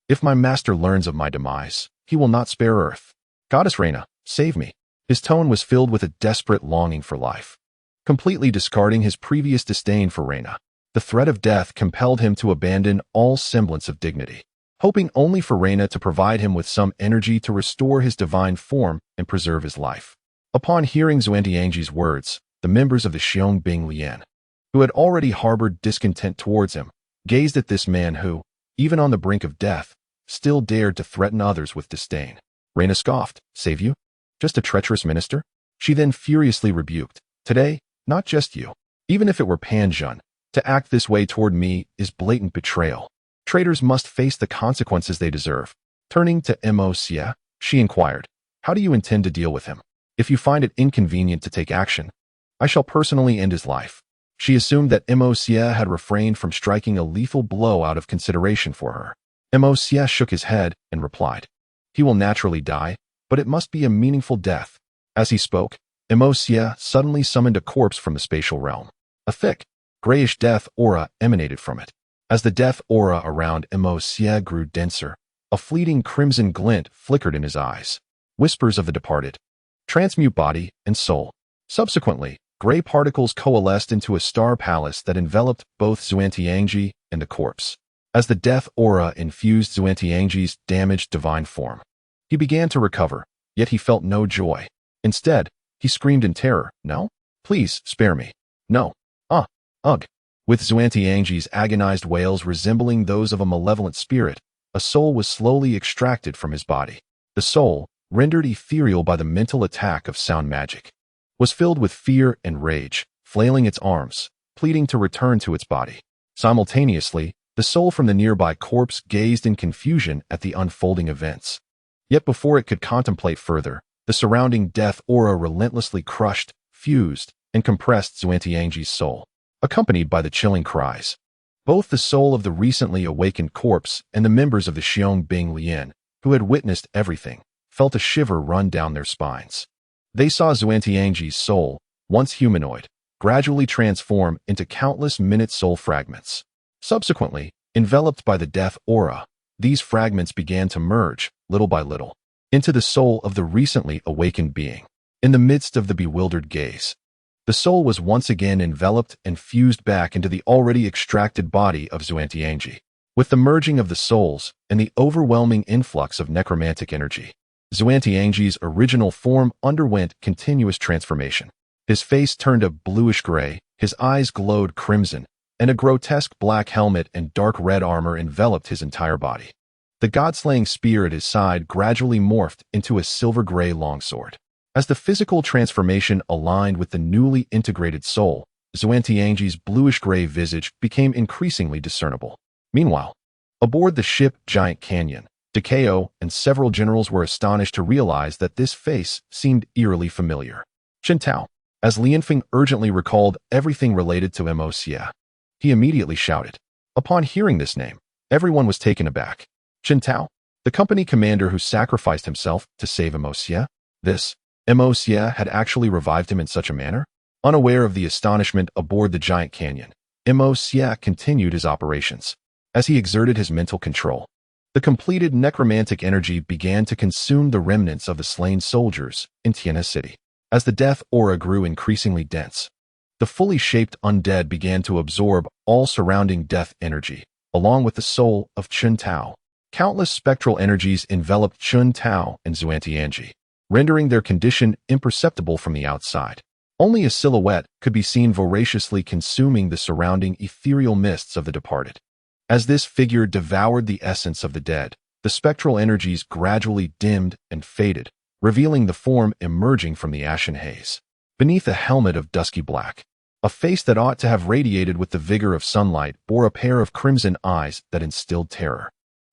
If my master learns of my demise, he will not spare Earth. Goddess Reina, save me." His tone was filled with a desperate longing for life. Completely discarding his previous disdain for Reina, the threat of death compelled him to abandon all semblance of dignity, hoping only for Reina to provide him with some energy to restore his divine form and preserve his life. Upon hearing Xuantianji's words, the members of the Xiong Lian, who had already harbored discontent towards him, gazed at this man who, even on the brink of death, still dared to threaten others with disdain. Reina scoffed, "Save you? Just a treacherous minister?" She then furiously rebuked, "Today, not just you. Even if it were Pan Zhun, to act this way toward me is blatant betrayal. Traitors must face the consequences they deserve." Turning to Xia, she inquired, "How do you intend to deal with him? If you find it inconvenient to take action, I shall personally end his life." She assumed that Xia had refrained from striking a lethal blow out of consideration for her. Xia shook his head and replied, "He will naturally die, but it must be a meaningful death." As he spoke, Xia suddenly summoned a corpse from the spatial realm. A thick, grayish death aura emanated from it. As the death aura around Xia grew denser, a fleeting crimson glint flickered in his eyes. Whispers of the departed. Transmute body and soul. Subsequently, Gray particles coalesced into a star palace that enveloped both Xuantiangji and the corpse. As the death aura infused Xuantiangji's damaged divine form, he began to recover, yet he felt no joy. Instead, he screamed in terror, "No? Please, spare me. No. Ugh." With Xuantiangji's agonized wails resembling those of a malevolent spirit, a soul was slowly extracted from his body. The soul, rendered ethereal by the mental attack of sound magic, was filled with fear and rage, flailing its arms, pleading to return to its body. Simultaneously, the soul from the nearby corpse gazed in confusion at the unfolding events. Yet before it could contemplate further, the surrounding death aura relentlessly crushed, fused, and compressed Xuantiangji's soul, accompanied by the chilling cries. Both the soul of the recently awakened corpse and the members of the Xiong Bing Lian, who had witnessed everything, felt a shiver run down their spines. They saw Xuantiangji's soul, once humanoid, gradually transform into countless minute soul fragments. Subsequently, enveloped by the death aura, these fragments began to merge, little by little, into the soul of the recently awakened being. In the midst of the bewildered gaze, the soul was once again enveloped and fused back into the already extracted body of Xuantiangji. With the merging of the souls and the overwhelming influx of necromantic energy, Xuantiangji's original form underwent continuous transformation. His face turned a bluish gray, his eyes glowed crimson, and a grotesque black helmet and dark red armor enveloped his entire body. The god-slaying spear at his side gradually morphed into a silver-gray longsword. As the physical transformation aligned with the newly integrated soul, Xuantiangji's bluish-gray visage became increasingly discernible. Meanwhile, aboard the ship Giant Canyon, Juxia and several generals were astonished to realize that this face seemed eerily familiar. Qintao. As Lianfeng urgently recalled everything related to Moxia, he immediately shouted. Upon hearing this name, everyone was taken aback. Qintao, the company commander who sacrificed himself to save Moxia? This Moxia had actually revived him in such a manner? Unaware of the astonishment aboard the Giant Canyon, Moxia continued his operations. As he exerted his mental control, the completed necromantic energy began to consume the remnants of the slain soldiers in Tianhe City. As the death aura grew increasingly dense, the fully shaped undead began to absorb all surrounding death energy, along with the soul of Qintao. Countless spectral energies enveloped Qintao and Xuantiangji, rendering their condition imperceptible from the outside. Only a silhouette could be seen voraciously consuming the surrounding ethereal mists of the departed. As this figure devoured the essence of the dead, the spectral energies gradually dimmed and faded, revealing the form emerging from the ashen haze. Beneath a helmet of dusky black, a face that ought to have radiated with the vigor of sunlight bore a pair of crimson eyes that instilled terror.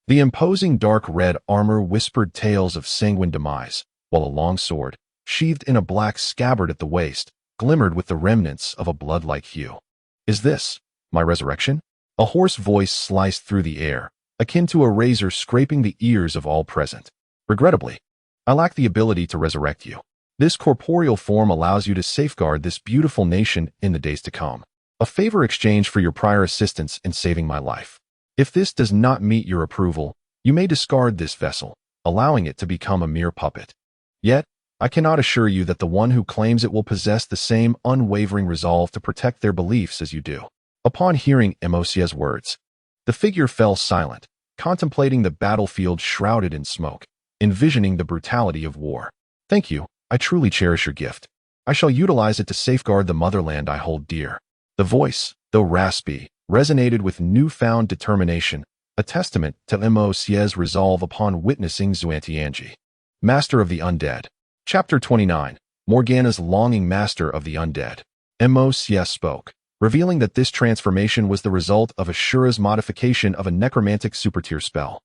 The imposing dark red armor whispered tales of sanguine demise, while a long sword, sheathed in a black scabbard at the waist, glimmered with the remnants of a blood-like hue. "Is this my resurrection?" A hoarse voice sliced through the air, akin to a razor scraping the ears of all present. "Regrettably, I lack the ability to resurrect you. This corporeal form allows you to safeguard this beautiful nation in the days to come. A favor exchanged for your prior assistance in saving my life. If this does not meet your approval, you may discard this vessel, allowing it to become a mere puppet. Yet, I cannot assure you that the one who claims it will possess the same unwavering resolve to protect their beliefs as you do." Upon hearing Moxia's words, the figure fell silent, contemplating the battlefield shrouded in smoke, envisioning the brutality of war. "Thank you, I truly cherish your gift. I shall utilize it to safeguard the motherland I hold dear." The voice, though raspy, resonated with newfound determination, a testament to Moxia's resolve upon witnessing Xuantiangji. Master of the Undead. Chapter 29. Morgana's longing master of the undead. Moxia spoke, revealing that this transformation was the result of Ashura's modification of a necromantic supertier spell.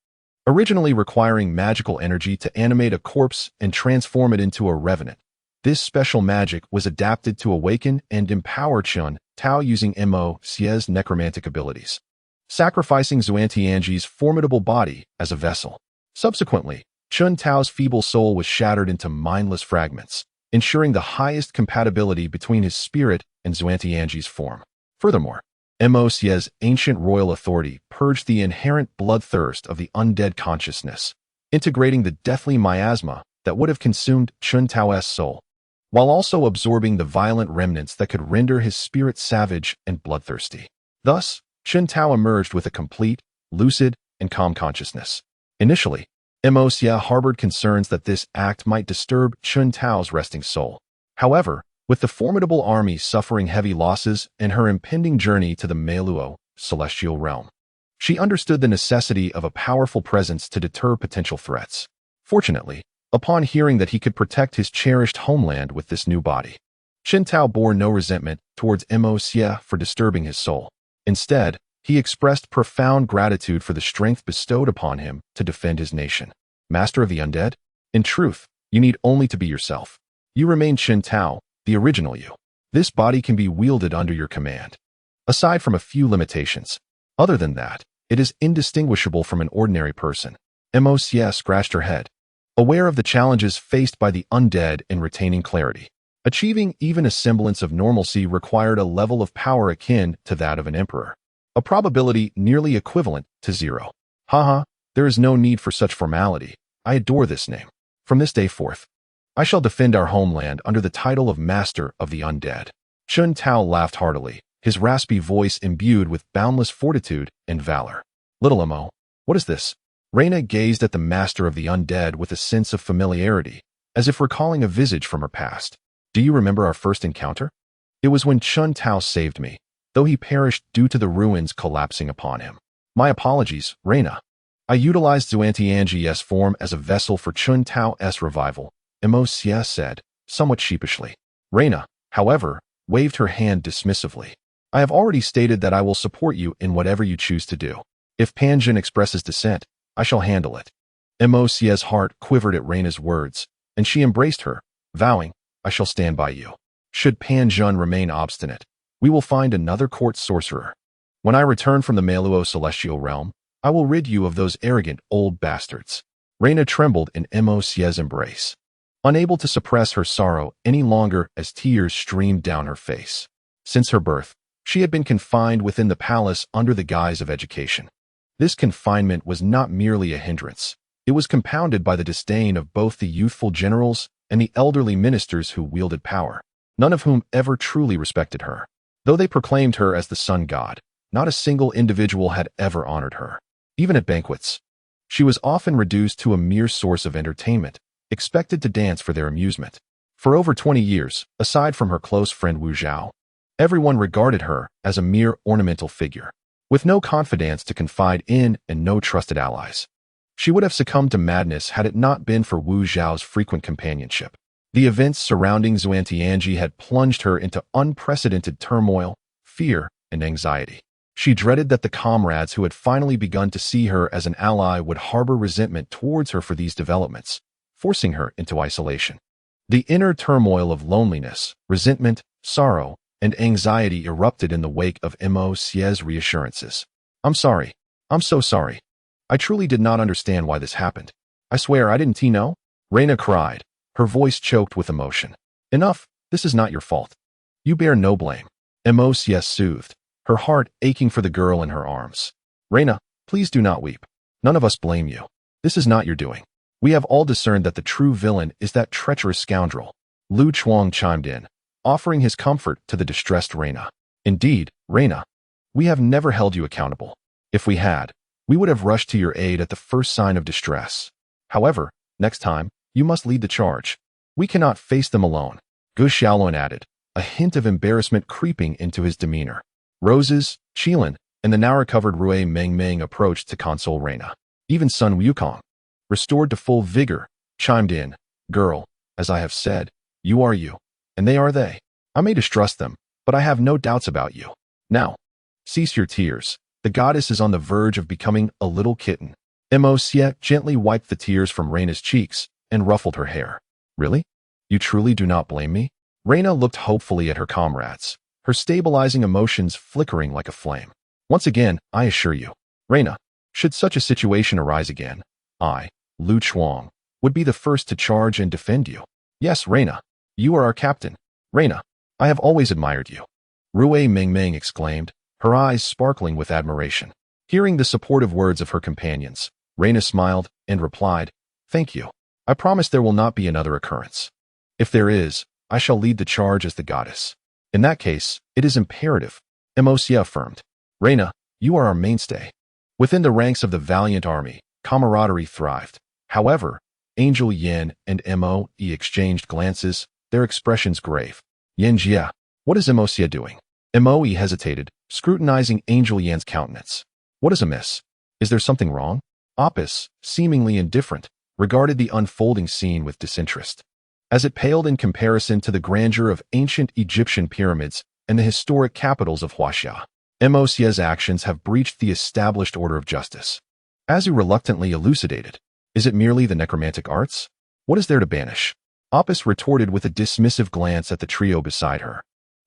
Originally requiring magical energy to animate a corpse and transform it into a revenant, this special magic was adapted to awaken and empower Qintao using Moxia's necromantic abilities, sacrificing Xuantiangji's formidable body as a vessel. Subsequently, Qintao's feeble soul was shattered into mindless fragments, ensuring the highest compatibility between his spirit and Xuantiangji's form. Furthermore, Moxia's ancient royal authority purged the inherent bloodthirst of the undead consciousness, integrating the deathly miasma that would have consumed Qintao's soul. while also absorbing the violent remnants that could render his spirit savage and bloodthirsty. Thus, Chun Tao emerged with a complete, lucid, and calm consciousness. Initially, Xia harbored concerns that this act might disturb Chun Tao's resting soul. However, with the formidable army suffering heavy losses and her impending journey to the Meluo, celestial realm, she understood the necessity of a powerful presence to deter potential threats. Fortunately, upon hearing that he could protect his cherished homeland with this new body, Chun Tao bore no resentment towards Xia for disturbing his soul. Instead, he expressed profound gratitude for the strength bestowed upon him to defend his nation. Master of the Undead? In truth, you need only to be yourself. You remain Chun Tao, the original you. This body can be wielded under your command. Aside from a few limitations, other than that, it is indistinguishable from an ordinary person. Xia scratched her head, aware of the challenges faced by the undead in retaining clarity. Achieving even a semblance of normalcy required a level of power akin to that of an emperor, a probability nearly equivalent to 0. Haha, there is no need for such formality. I adore this name. From this day forth, I shall defend our homeland under the title of Master of the Undead. Chun Tao laughed heartily, his raspy voice imbued with boundless fortitude and valor. Little Mo, what is this? Reina gazed at the Master of the Undead with a sense of familiarity, as if recalling a visage from her past. Do you remember our first encounter? It was when Chun Tao saved me, though he perished due to the ruins collapsing upon him. My apologies, Reina. I utilized Xuantianji's form as a vessel for Chun Tao's revival, Xia said, somewhat sheepishly. Reina, however, waved her hand dismissively. I have already stated that I will support you in whatever you choose to do. If Panjin expresses dissent, I shall handle it. Xia's heart quivered at Reina's words, and she embraced her, vowing, I shall stand by you. Should Panjin remain obstinate, we will find another court sorcerer. When I return from the Meluo celestial realm, I will rid you of those arrogant old bastards. Reina trembled in Xia's embrace, unable to suppress her sorrow any longer as tears streamed down her face. Since her birth, she had been confined within the palace under the guise of education. This confinement was not merely a hindrance. It was compounded by the disdain of both the youthful generals and the elderly ministers who wielded power, none of whom ever truly respected her. Though they proclaimed her as the sun god, not a single individual had ever honored her. Even at banquets, she was often reduced to a mere source of entertainment, expected to dance for their amusement. For over 20 years, aside from her close friend Wu Zhao, everyone regarded her as a mere ornamental figure, with no confidants to confide in and no trusted allies. She would have succumbed to madness had it not been for Wu Zhao's frequent companionship. The events surrounding Xuantianji had plunged her into unprecedented turmoil, fear, and anxiety. She dreaded that the comrades who had finally begun to see her as an ally would harbor resentment towards her for these developments, forcing her into isolation. The inner turmoil of loneliness, resentment, sorrow, and anxiety erupted in the wake of Xia's reassurances. I'm sorry. I'm so sorry. I truly did not understand why this happened. I swear I didn't know. Reina cried, her voice choked with emotion. Enough, this is not your fault. You bear no blame. Xia soothed, her heart aching for the girl in her arms. Reina, please do not weep. None of us blame you. This is not your doing. We have all discerned that the true villain is that treacherous scoundrel. Lu Chuang chimed in, offering his comfort to the distressed Reina. Indeed, Reina, we have never held you accountable. If we had, we would have rushed to your aid at the first sign of distress. However, next time, you must lead the charge. We cannot face them alone. Gu Xiaolun added, a hint of embarrassment creeping into his demeanor. Roses, Qilin, and the now-recovered Rui Mengmeng approached to console Reina. Even Sun Wukong, restored to full vigor, chimed in, Girl, as I have said, you are you, and they are they. I may distrust them, but I have no doubts about you. Now, cease your tears. The goddess is on the verge of becoming a little kitten. Xia gently wiped the tears from Reina's cheeks and ruffled her hair. Really? You truly do not blame me? Reina looked hopefully at her comrades, her stabilizing emotions flickering like a flame. Once again, I assure you, Reina, should such a situation arise again, I, Lu Chuang, would be the first to charge and defend you. Yes, Reina, you are our captain. Reina, I have always admired you. Rui Mengmeng exclaimed, her eyes sparkling with admiration. Hearing the supportive words of her companions, Reina smiled and replied, Thank you. I promise there will not be another occurrence. If there is, I shall lead the charge as the goddess. In that case, it is imperative, Mosia affirmed. Reina, you are our mainstay. Within the ranks of the valiant army, camaraderie thrived. However, Angel Yin and Moe exchanged glances, their expressions grave. Yin Jia, what is Mosia doing? Moe hesitated, scrutinizing Angel Yan's countenance. What is amiss? Is there something wrong? Apis, seemingly indifferent, regarded the unfolding scene with disinterest. As it paled in comparison to the grandeur of ancient Egyptian pyramids and the historic capitals of Juxia, Mosia's actions have breached the established order of justice. Azu reluctantly elucidated. Is it merely the necromantic arts? What is there to banish? Apis retorted with a dismissive glance at the trio beside her,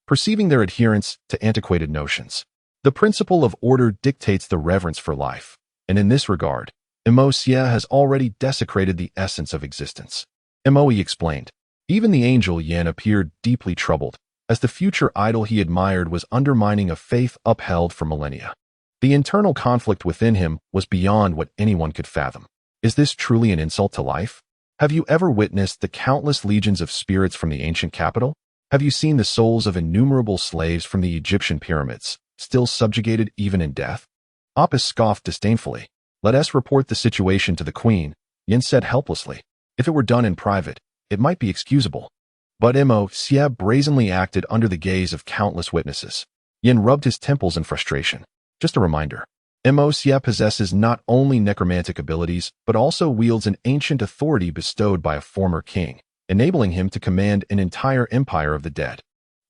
perceiving their adherence to antiquated notions. The principle of order dictates the reverence for life, and in this regard, Mosia has already desecrated the essence of existence. Moe explained. Even the angel Yin appeared deeply troubled, as the future idol he admired was undermining a faith upheld for millennia. The internal conflict within him was beyond what anyone could fathom. Is this truly an insult to life? Have you ever witnessed the countless legions of spirits from the ancient capital? Have you seen the souls of innumerable slaves from the Egyptian pyramids, still subjugated even in death? Apis scoffed disdainfully. Let us report the situation to the queen, Yin said helplessly. If it were done in private, it might be excusable. But Mosia brazenly acted under the gaze of countless witnesses. Yin rubbed his temples in frustration. Just a reminder. Mosia possesses not only necromantic abilities, but also wields an ancient authority bestowed by a former king, enabling him to command an entire empire of the dead,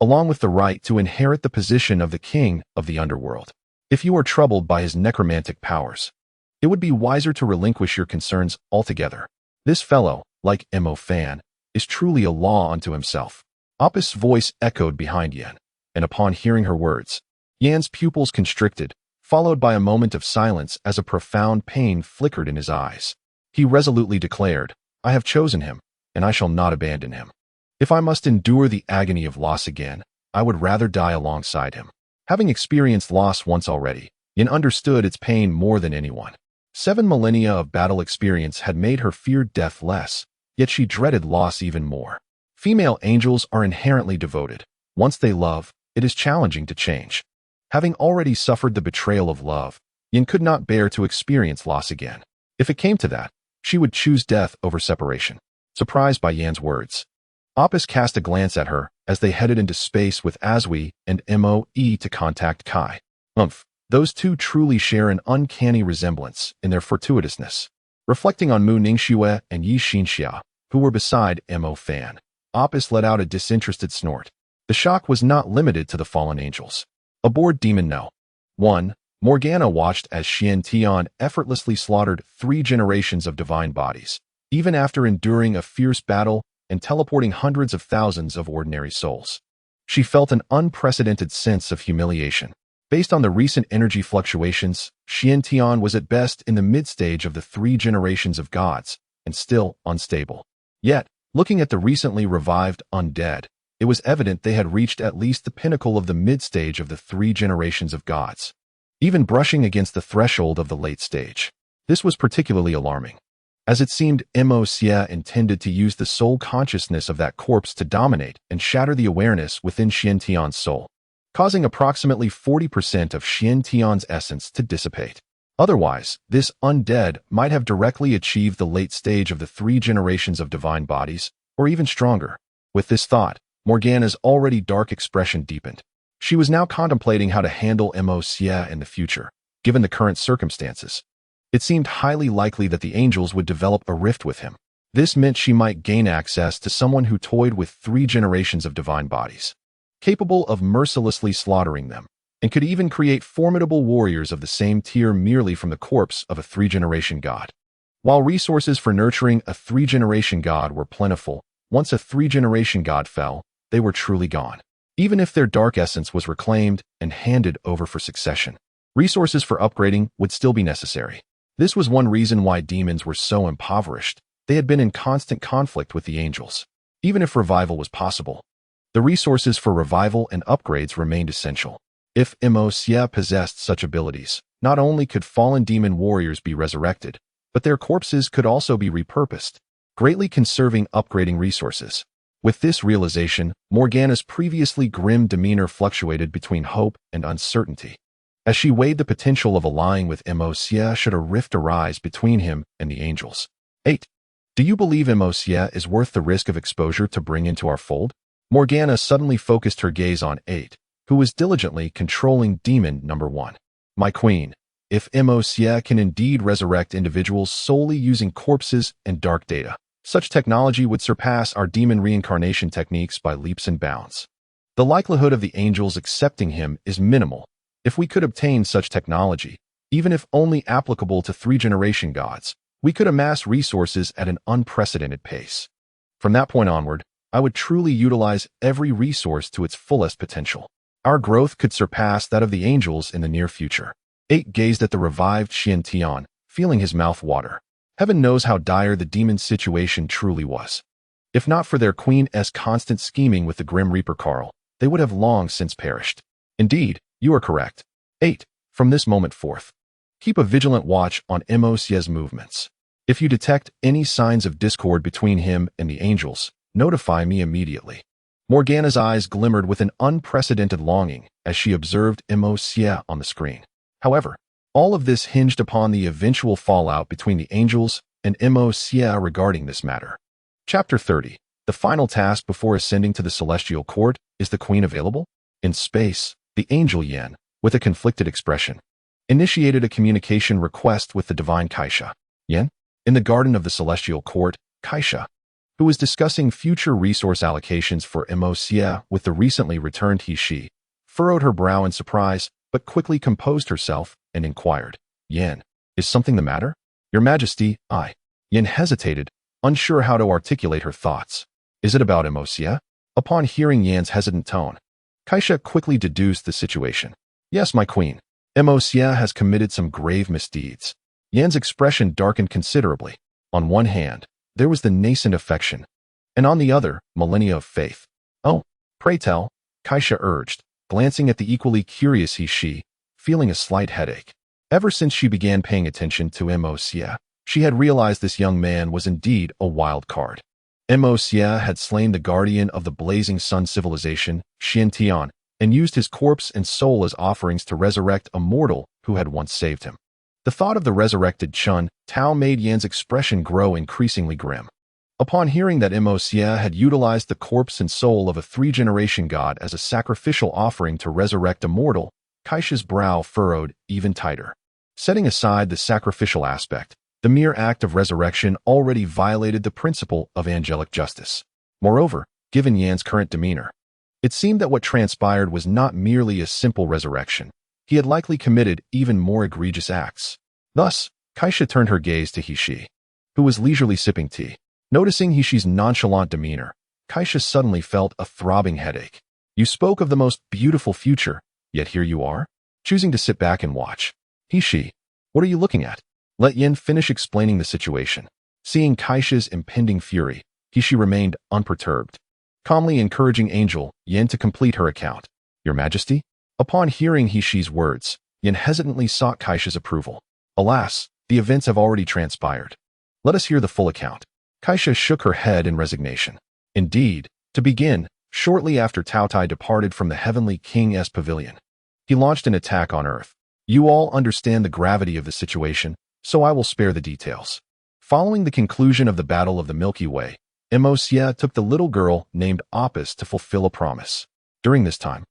along with the right to inherit the position of the king of the underworld. If you are troubled by his necromantic powers, it would be wiser to relinquish your concerns altogether. This fellow, like Mo Fan, is truly a law unto himself. Apis' voice echoed behind Yin, and upon hearing her words, Yan's pupils constricted, followed by a moment of silence as a profound pain flickered in his eyes. He resolutely declared, I have chosen him, and I shall not abandon him. If I must endure the agony of loss again, I would rather die alongside him. Having experienced loss once already, Yin understood its pain more than anyone. 7 millennia of battle experience had made her fear death less, yet she dreaded loss even more. Female angels are inherently devoted. Once they love, it is challenging to change. Having already suffered the betrayal of love, Yin could not bear to experience loss again. If it came to that, she would choose death over separation. Surprised by Yan's words, Apis cast a glance at her as they headed into space with Azui and Moe to contact Kai. Those two truly share an uncanny resemblance in their fortuitousness. Reflecting on Mu Ningxue and Yi Xinxia, who were beside Mo Fan, Apis let out a disinterested snort. The shock was not limited to the fallen angels. Aboard Demon No. 1, Morgana watched as Xian Tian effortlessly slaughtered 3 generations of divine bodies, even after enduring a fierce battle and teleporting hundreds of thousands of ordinary souls. She felt an unprecedented sense of humiliation. Based on the recent energy fluctuations, Xian Tian was at best in the mid-stage of the 3 generations of gods, and still unstable. Yet, looking at the recently revived undead, it was evident they had reached at least the pinnacle of the mid-stage of the 3 generations of gods, even brushing against the threshold of the late stage. This was particularly alarming, as it seemed Mosia intended to use the soul consciousness of that corpse to dominate and shatter the awareness within Xian Tian's soul, causing approximately 40% of Xian Tian's essence to dissipate. Otherwise, this undead might have directly achieved the late stage of the 3 generations of divine bodies, or even stronger. With this thought, Morgana's already dark expression deepened. She was now contemplating how to handle Mosia in the future, given the current circumstances. It seemed highly likely that the angels would develop a rift with him. This meant she might gain access to someone who toyed with 3 generations of divine bodies, capable of mercilessly slaughtering them, and could even create formidable warriors of the same tier merely from the corpse of a 3-generation god. While resources for nurturing a 3-generation god were plentiful, once a 3-generation god fell, they were truly gone. Even if their dark essence was reclaimed and handed over for succession, resources for upgrading would still be necessary. This was one reason why demons were so impoverished. They had been in constant conflict with the angels. Even if revival was possible, the resources for revival and upgrades remained essential. If Mosia possessed such abilities, not only could fallen demon warriors be resurrected, but their corpses could also be repurposed, greatly conserving upgrading resources. With this realization, Morgana's previously grim demeanor fluctuated between hope and uncertainty. As she weighed the potential of allying with Juxia should a rift arise between him and the angels. 8. Do you believe Juxia is worth the risk of exposure to bring into our fold? Morgana suddenly focused her gaze on 8, who was diligently controlling demon number 1. My queen, if Juxia can indeed resurrect individuals solely using corpses and dark data, such technology would surpass our demon reincarnation techniques by leaps and bounds. The likelihood of the angels accepting him is minimal. If we could obtain such technology, even if only applicable to 3-generation gods, we could amass resources at an unprecedented pace. From that point onward, I would truly utilize every resource to its fullest potential. Our growth could surpass that of the angels in the near future. 8 gazed at the revived Xiantian, feeling his mouth water. Heaven knows how dire the demon's situation truly was. If not for their queen's constant scheming with the Grim Reaper Carl, they would have long since perished. Indeed, you are correct. 8. From this moment forth, keep a vigilant watch on Juxia's movements. If you detect any signs of discord between him and the angels, notify me immediately. Morgana's eyes glimmered with an unprecedented longing as she observed Juxia on the screen. However, all of this hinged upon the eventual fallout between the angels and Juxia regarding this matter. Chapter 30. The final task before ascending to the celestial court. Is the queen available? In space, the angel Yan, with a conflicted expression, initiated a communication request with the divine Kaisha. Yan? In the garden of the celestial court, Kaisha, who was discussing future resource allocations for Juxia with the recently returned He, furrowed her brow in surprise, but quickly composed herself and inquired, Yan, is something the matter? Your Majesty, Yan hesitated, unsure how to articulate her thoughts. Is it about Juxia? Upon hearing Yan's hesitant tone, Kaisha quickly deduced the situation. Yes, my queen. Juxia has committed some grave misdeeds. Yan's expression darkened considerably. On one hand, there was the nascent affection, and on the other, millennia of faith. Oh, pray tell, Kaisha urged, glancing at the equally curious He, feeling a slight headache. Ever since she began paying attention to Juxia, she had realized this young man was indeed a wild card. Juxia had slain the guardian of the blazing sun civilization, Xiantian, and used his corpse and soul as offerings to resurrect a mortal who had once saved him. The thought of the resurrected Chun Tao made Yan's expression grow increasingly grim. Upon hearing that Juxia had utilized the corpse and soul of a 3-generation god as a sacrificial offering to resurrect a mortal, Kaisha's brow furrowed even tighter. Setting aside the sacrificial aspect, the mere act of resurrection already violated the principle of angelic justice. Moreover, given Yan's current demeanor, it seemed that what transpired was not merely a simple resurrection. He had likely committed even more egregious acts. Thus, Kaisha turned her gaze to He, who was leisurely sipping tea. Noticing He's nonchalant demeanor, Kaisha suddenly felt a throbbing headache. You spoke of the most beautiful future, yet here you are, choosing to sit back and watch. He, what are you looking at? Let Yin finish explaining the situation. Seeing Kaisha's impending fury, He remained unperturbed, calmly encouraging Angel Yin to complete her account. Your Majesty? Upon hearing He's words, Yin hesitantly sought Kaisha's approval. Alas, the events have already transpired. Let us hear the full account. Kaisha shook her head in resignation. Indeed, to begin, shortly after Tao Tai departed from the Heavenly King's pavilion, he launched an attack on Earth. You all understand the gravity of the situation, so I will spare the details. Following the conclusion of the Battle of the Milky Way, Juxia took the little girl named Opus to fulfill a promise. During this time,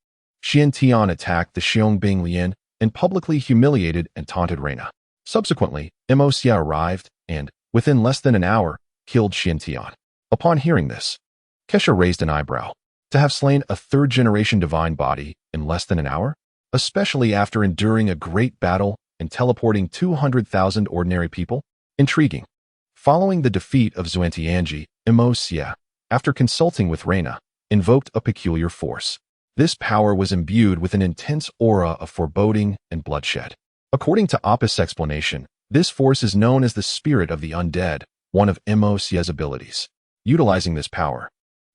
Xiantian attacked the Xiongbing Lian and publicly humiliated and taunted Reina. Subsequently, Juxia arrived and, within less than an hour, killed Xiantian. Upon hearing this, Kesha raised an eyebrow. To have slain a 3rd-generation divine body in less than an hour? Especially after enduring a great battle and teleporting 200,000 ordinary people? Intriguing. Following the defeat of Xuantianji, Juxia, after consulting with Reina, invoked a peculiar force. This power was imbued with an intense aura of foreboding and bloodshed. According to Opus' explanation, this force is known as the spirit of the undead, one of Juxia's abilities. Utilizing this power,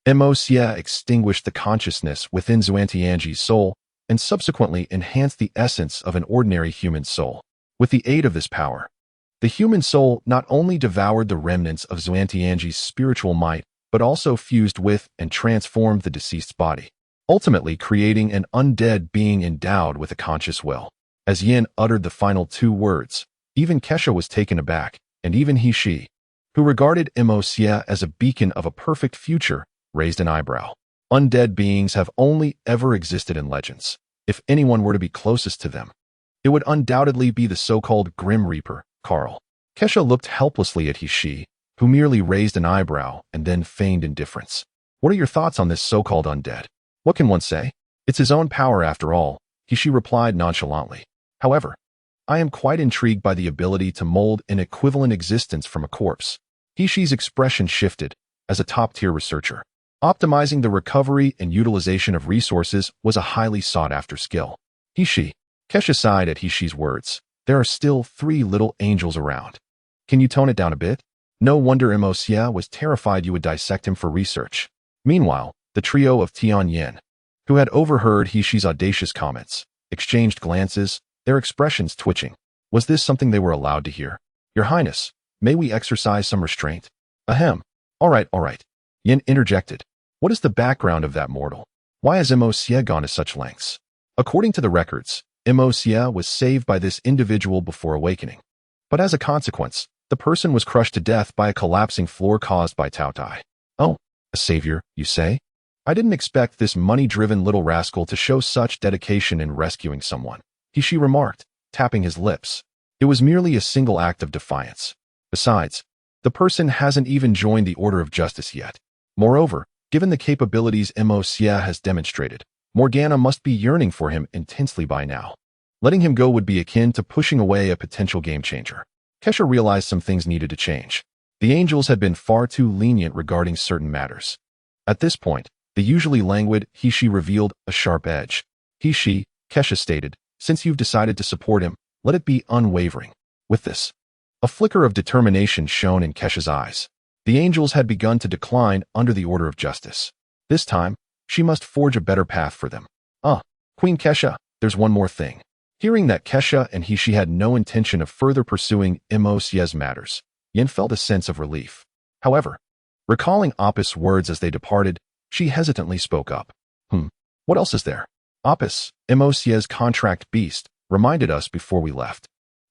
Juxia extinguished the consciousness within Xuantianji's soul and subsequently enhanced the essence of an ordinary human soul. With the aid of this power, the human soul not only devoured the remnants of Xuantianji's spiritual might, but also fused with and transformed the deceased's body, ultimately creating an undead being endowed with a conscious will. As Yin uttered the final two words, even Kesha was taken aback, and even she, who regarded Juxia as a beacon of a perfect future, raised an eyebrow. Undead beings have only ever existed in legends. If anyone were to be closest to them, it would undoubtedly be the so-called Grim Reaper, Carl. Kesha looked helplessly at she, who merely raised an eyebrow and then feigned indifference. What are your thoughts on this so-called undead? What can one say? It's his own power after all, she replied nonchalantly. However, I am quite intrigued by the ability to mold an equivalent existence from a corpse. She's expression shifted. As a top-tier researcher, optimizing the recovery and utilization of resources was a highly sought-after skill. Kesha sighed at she's words. There are still 3 little angels around. Can you tone it down a bit? No wonder Juxia was terrified you would dissect him for research. Meanwhile, the trio of Tian Yin, who had overheard she's audacious comments, exchanged glances, their expressions twitching. Was this something they were allowed to hear? Your Highness, may we exercise some restraint? Ahem. All right. Yin interjected. What is the background of that mortal? Why has Juxia gone to such lengths? According to the records, Juxia was saved by this individual before awakening. But as a consequence, the person was crushed to death by a collapsing floor caused by Tao Tai. Oh, a savior, you say? I didn't expect this money-driven little rascal to show such dedication in rescuing someone, she remarked, tapping his lips. It was merely a single act of defiance. Besides, the person hasn't even joined the Order of Justice yet. Moreover, given the capabilities Juxia has demonstrated, Morgana must be yearning for him intensely by now. Letting him go would be akin to pushing away a potential game-changer. Kesha realized some things needed to change. The angels had been far too lenient regarding certain matters. At this point, the usually languid she revealed a sharp edge. Kesha stated, since you've decided to support him, let it be unwavering. With this, a flicker of determination shone in Kesha's eyes. The angels had begun to decline under the Order of Justice. This time, she must forge a better path for them. Queen Kesha, there's one more thing. Hearing that Kesha and she had no intention of further pursuing Juxia's matters, Yin felt a sense of relief. However, recalling Apis' words as they departed, she hesitantly spoke up. What else is there? Apis, Juxia's contract beast, reminded us before we left.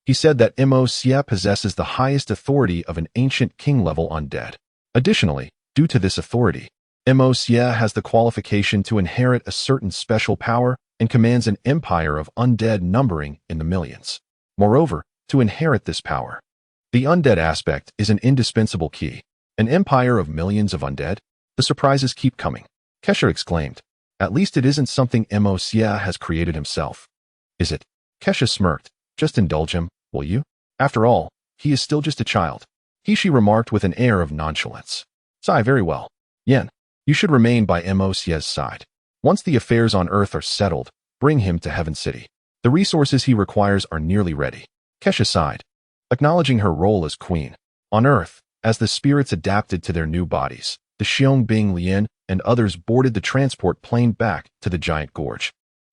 He said that Juxia possesses the highest authority of an ancient king-level undead. Additionally, due to this authority, Juxia has the qualification to inherit a certain special power and commands an empire of undead numbering in the millions. Moreover, to inherit this power, the undead aspect is an indispensable key. An empire of millions of undead? The surprises keep coming. Kesha exclaimed. At least it isn't something Juxia has created himself. Is it? Kesha smirked. Just indulge him, will you? After all, he is still just a child. She remarked with an air of nonchalance. Sigh, very well. Yen, you should remain by Juxia's side. Once the affairs on Earth are settled, bring him to Heaven City. The resources he requires are nearly ready. Kesha sighed, acknowledging her role as queen. On Earth, as the spirits adapted to their new bodies, the Xiong Lian and others boarded the transport plane back to the giant gorge.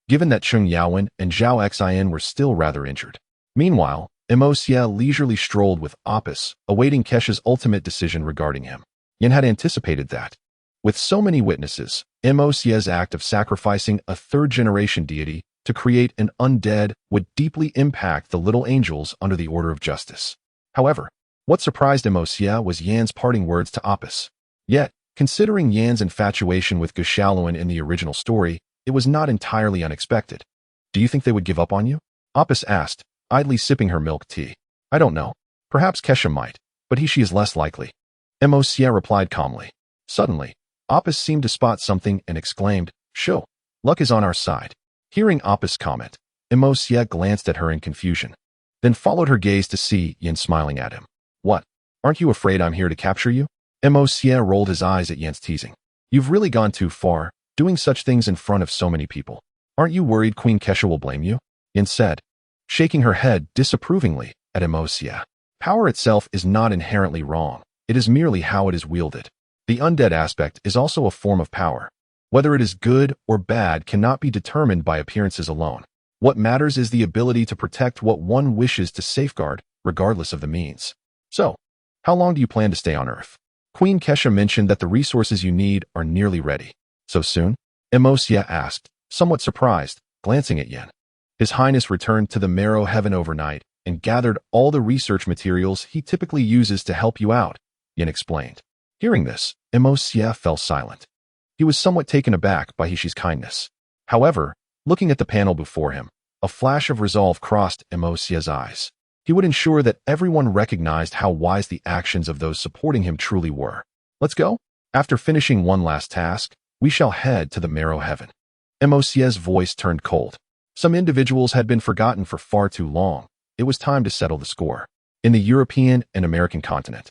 Given that Cheng Yaowen and Zhao Xian were still rather injured. Meanwhile, Juxia leisurely strolled with Apis, awaiting Kesha's ultimate decision regarding him. Yin had anticipated that. With so many witnesses, Juxia's act of sacrificing a third-generation deity to create an undead would deeply impact the little angels under the Order of Justice. However, what surprised Juxia was Yan's parting words to Apis. Yet, considering Yan's infatuation with Geshaluan in the original story, it was not entirely unexpected. Do you think they would give up on you? Apis asked, idly sipping her milk tea. I don't know. Perhaps Kesha might, but she is less likely. Juxia replied calmly. Suddenly, Apis seemed to spot something and exclaimed, Sho, luck is on our side. Hearing Apis' comment, Juxia glanced at her in confusion, then followed her gaze to see Yin smiling at him. What? Aren't you afraid I'm here to capture you? Juxia rolled his eyes at Yin's teasing. You've really gone too far, doing such things in front of so many people. Aren't you worried Queen Kesha will blame you? Yin said, shaking her head disapprovingly at Juxia. Power itself is not inherently wrong. It is merely how it is wielded. The undead aspect is also a form of power. Whether it is good or bad cannot be determined by appearances alone. What matters is the ability to protect what one wishes to safeguard, regardless of the means. So, how long do you plan to stay on Earth? Queen Kesha mentioned that the resources you need are nearly ready. So soon? Emosia asked, somewhat surprised, glancing at Yen. His Highness returned to the Marrow Heaven overnight and gathered all the research materials he typically uses to help you out, Yen explained. Hearing this, Emosia fell silent. He was somewhat taken aback by Hishi's kindness. However, looking at the panel before him, a flash of resolve crossed Emosia's eyes. He would ensure that everyone recognized how wise the actions of those supporting him truly were. Let's go. After finishing one last task, we shall head to the Marrow Heaven. Emosia's voice turned cold. Some individuals had been forgotten for far too long. It was time to settle the score. In the European and American continent,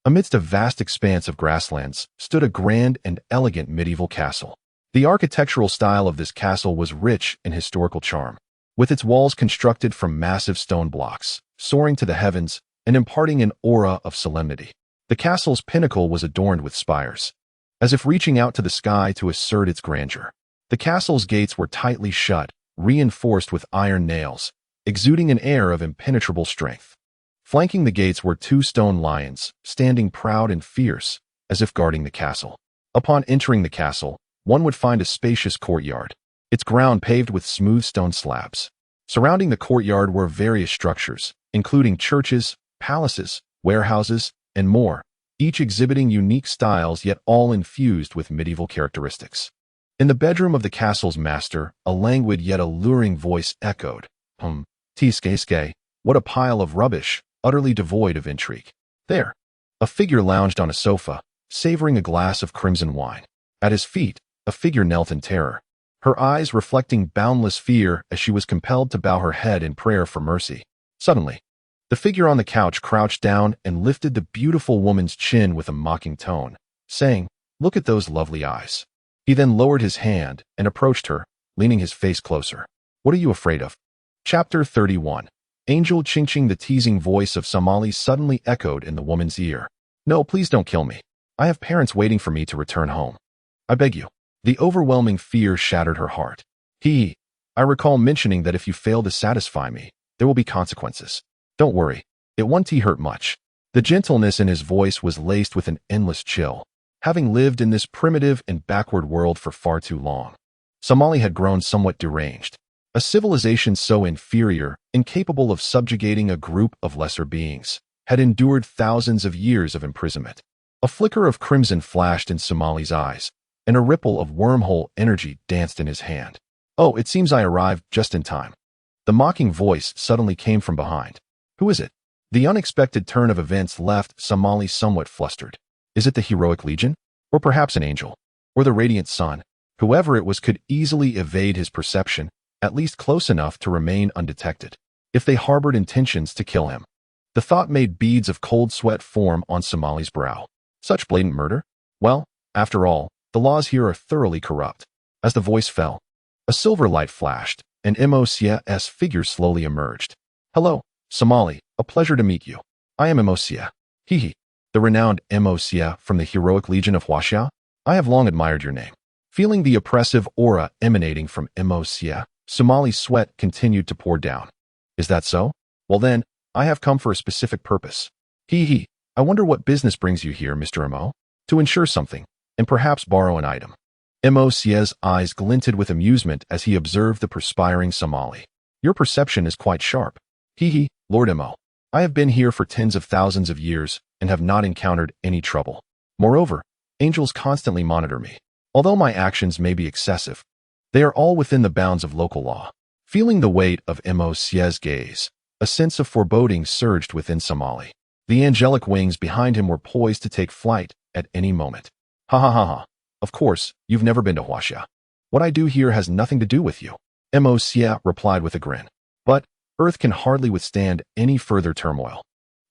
amidst a vast expanse of grasslands, stood a grand and elegant medieval castle. The architectural style of this castle was rich in historical charm, with its walls constructed from massive stone blocks, soaring to the heavens and imparting an aura of solemnity. The castle's pinnacle was adorned with spires, as if reaching out to the sky to assert its grandeur. The castle's gates were tightly shut, reinforced with iron nails, exuding an air of impenetrable strength. Flanking the gates were two stone lions, standing proud and fierce, as if guarding the castle. Upon entering the castle, one would find a spacious courtyard, its ground paved with smooth stone slabs. Surrounding the courtyard were various structures, including churches, palaces, warehouses, and more, each exhibiting unique styles yet all infused with medieval characteristics. In the bedroom of the castle's master, a languid yet alluring voice echoed, Tske, what a pile of rubbish, utterly devoid of intrigue. There, a figure lounged on a sofa, savoring a glass of crimson wine. At his feet, a figure knelt in terror, her eyes reflecting boundless fear as she was compelled to bow her head in prayer for mercy. Suddenly, the figure on the couch crouched down and lifted the beautiful woman's chin with a mocking tone, saying, "Look at those lovely eyes." He then lowered his hand and approached her, leaning his face closer. "What are you afraid of?" Chapter 31. Angel Chingching. The teasing voice of Somali suddenly echoed in the woman's ear. "No, please don't kill me. I have parents waiting for me to return home. I beg you." The overwhelming fear shattered her heart. I recall mentioning that if you fail to satisfy me, there will be consequences. Don't worry, it won't hurt much. The gentleness in his voice was laced with an endless chill. Having lived in this primitive and backward world for far too long, Somali had grown somewhat deranged. A civilization so inferior, incapable of subjugating a group of lesser beings, had endured thousands of years of imprisonment. A flicker of crimson flashed in Somali's eyes, and a ripple of wormhole energy danced in his hand. "Oh, it seems I arrived just in time." The mocking voice suddenly came from behind. "Who is it?" The unexpected turn of events left Somali somewhat flustered. Is it the heroic legion? Or perhaps an angel? Or the radiant sun? Whoever it was could easily evade his perception, at least close enough to remain undetected. If they harbored intentions to kill him. The thought made beads of cold sweat form on Somali's brow. Such blatant murder? Well, after all, the laws here are thoroughly corrupt. As the voice fell, a silver light flashed, and Emosia's figure slowly emerged. "Hello, Somali, a pleasure to meet you. I am Emosia. The renowned Emosia from the heroic legion of Juxia. I have long admired your name." Feeling the oppressive aura emanating from Emosia, Somali's sweat continued to pour down. "Is that so? Well then, I have come for a specific purpose. I wonder what business brings you here, Mr. Emo? To ensure something, and perhaps borrow an item." Emosia's eyes glinted with amusement as he observed the perspiring Somali. "Your perception is quite sharp." Lord Emo. "I have been here for tens of thousands of years and have not encountered any trouble. Moreover, angels constantly monitor me. Although my actions may be excessive, they are all within the bounds of local law." Feeling the weight of Emosia's gaze, a sense of foreboding surged within Somali. The angelic wings behind him were poised to take flight at any moment. Ha. Of course, you've never been to Juxia. What I do here has nothing to do with you." Emosia replied with a grin. "But Earth can hardly withstand any further turmoil."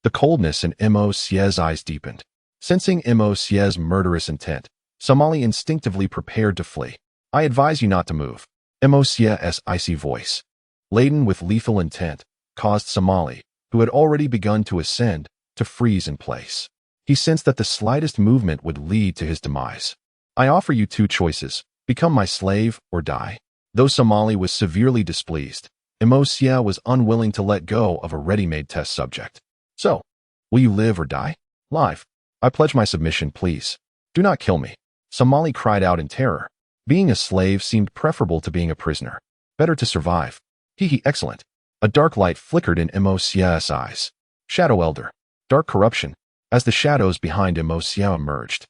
The coldness in Emosia's eyes deepened. Sensing Emosia's murderous intent, Somali instinctively prepared to flee. "I advise you not to move." Emosia's icy voice, laden with lethal intent, caused Somali, who had already begun to ascend, to freeze in place. He sensed that the slightest movement would lead to his demise. "I offer you two choices: become my slave or die." Though Somali was severely displeased, Emosia was unwilling to let go of a ready-made test subject. "So, will you live or die?" "Live." I pledge my submission, please. Do not kill me. Somali cried out in terror. Being a slave seemed preferable to being a prisoner. Better to survive. Hee, excellent. A dark light flickered in Imosia's eyes. Shadow Elder. Dark corruption. As the shadows behind Imosia emerged,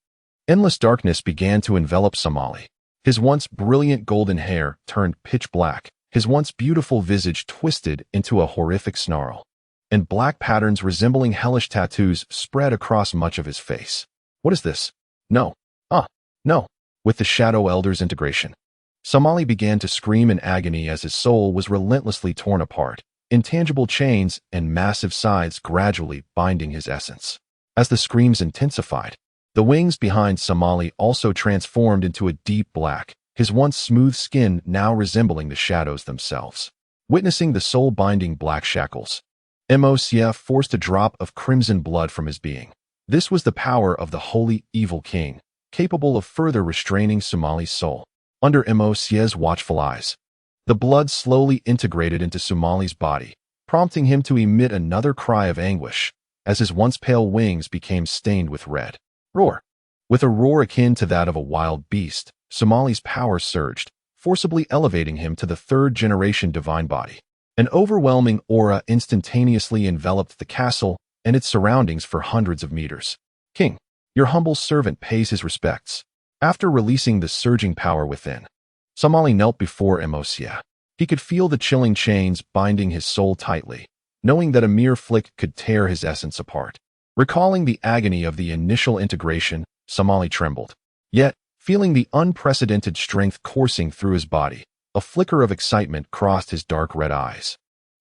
endless darkness began to envelop Somali. His once brilliant golden hair turned pitch black, his once beautiful visage twisted into a horrific snarl, and black patterns resembling hellish tattoos spread across much of his face. What is this? No. No. With the Shadow Elder's integration, Somali began to scream in agony as his soul was relentlessly torn apart, intangible chains and massive scythes gradually binding his essence. As the screams intensified, the wings behind Somali also transformed into a deep black, his once smooth skin now resembling the shadows themselves. Witnessing the soul-binding black shackles, Imosia forced a drop of crimson blood from his being. This was the power of the holy evil king, capable of further restraining Somali's soul. Under Imosia's watchful eyes, the blood slowly integrated into Somali's body, prompting him to emit another cry of anguish as his once pale wings became stained with red. Roar! With a roar akin to that of a wild beast, Somali's power surged, forcibly elevating him to the third-generation divine body. An overwhelming aura instantaneously enveloped the castle and its surroundings for hundreds of meters. King, your humble servant pays his respects. After releasing the surging power within, Somali knelt before Imosia. He could feel the chilling chains binding his soul tightly, knowing that a mere flick could tear his essence apart. Recalling the agony of the initial integration, Somali trembled. Yet, feeling the unprecedented strength coursing through his body, a flicker of excitement crossed his dark red eyes.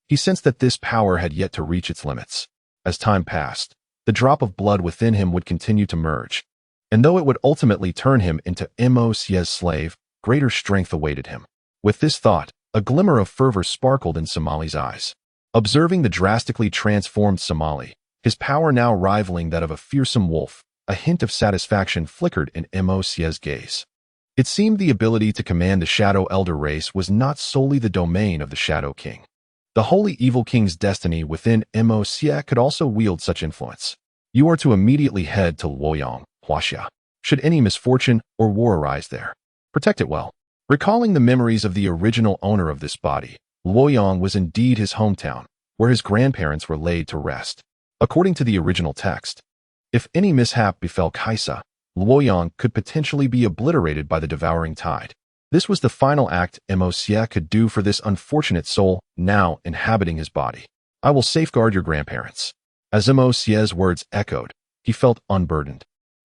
He sensed that this power had yet to reach its limits. As time passed, the drop of blood within him would continue to merge, and though it would ultimately turn him into Imosia's slave, greater strength awaited him. With this thought, a glimmer of fervor sparkled in Somali's eyes. Observing the drastically transformed Somali, his power now rivaling that of a fearsome wolf, a hint of satisfaction flickered in Imosia's gaze. It seemed the ability to command the Shadow Elder race was not solely the domain of the Shadow King. The Holy Evil King's destiny within Imosia could also wield such influence. You are to immediately head to Luoyang, Juxia. Should any misfortune or war arise there, protect it well. Recalling the memories of the original owner of this body, Luoyang was indeed his hometown, where his grandparents were laid to rest. According to the original text, if any mishap befell Kaisa, Luoyang could potentially be obliterated by the devouring tide. This was the final act Imosia could do for this unfortunate soul now inhabiting his body. I will safeguard your grandparents. As Imosia's words echoed, he felt unburdened.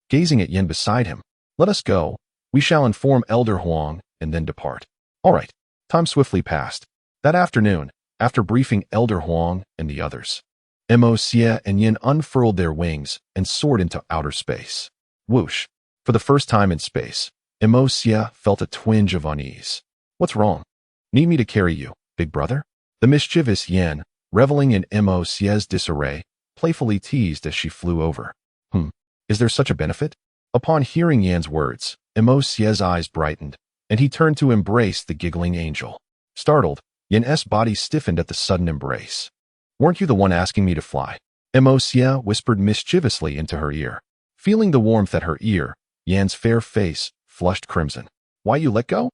Gazing at Yin beside him, let us go. We shall inform Elder Huang and then depart. All right. Time swiftly passed. That afternoon, after briefing Elder Huang and the others, Imosia and Yin unfurled their wings and soared into outer space. Whoosh. For the first time in space, Imosia felt a twinge of unease. What's wrong? Need me to carry you, big brother? The mischievous Yin, reveling in Imosia's disarray, playfully teased as she flew over. Is there such a benefit? Upon hearing Yan's words, Imosia's eyes brightened, and he turned to embrace the giggling angel. Startled, Yan's body stiffened at the sudden embrace. Weren't you the one asking me to fly? Imosia whispered mischievously into her ear. Feeling the warmth at her ear, Yan's fair face flushed crimson. Why you let go?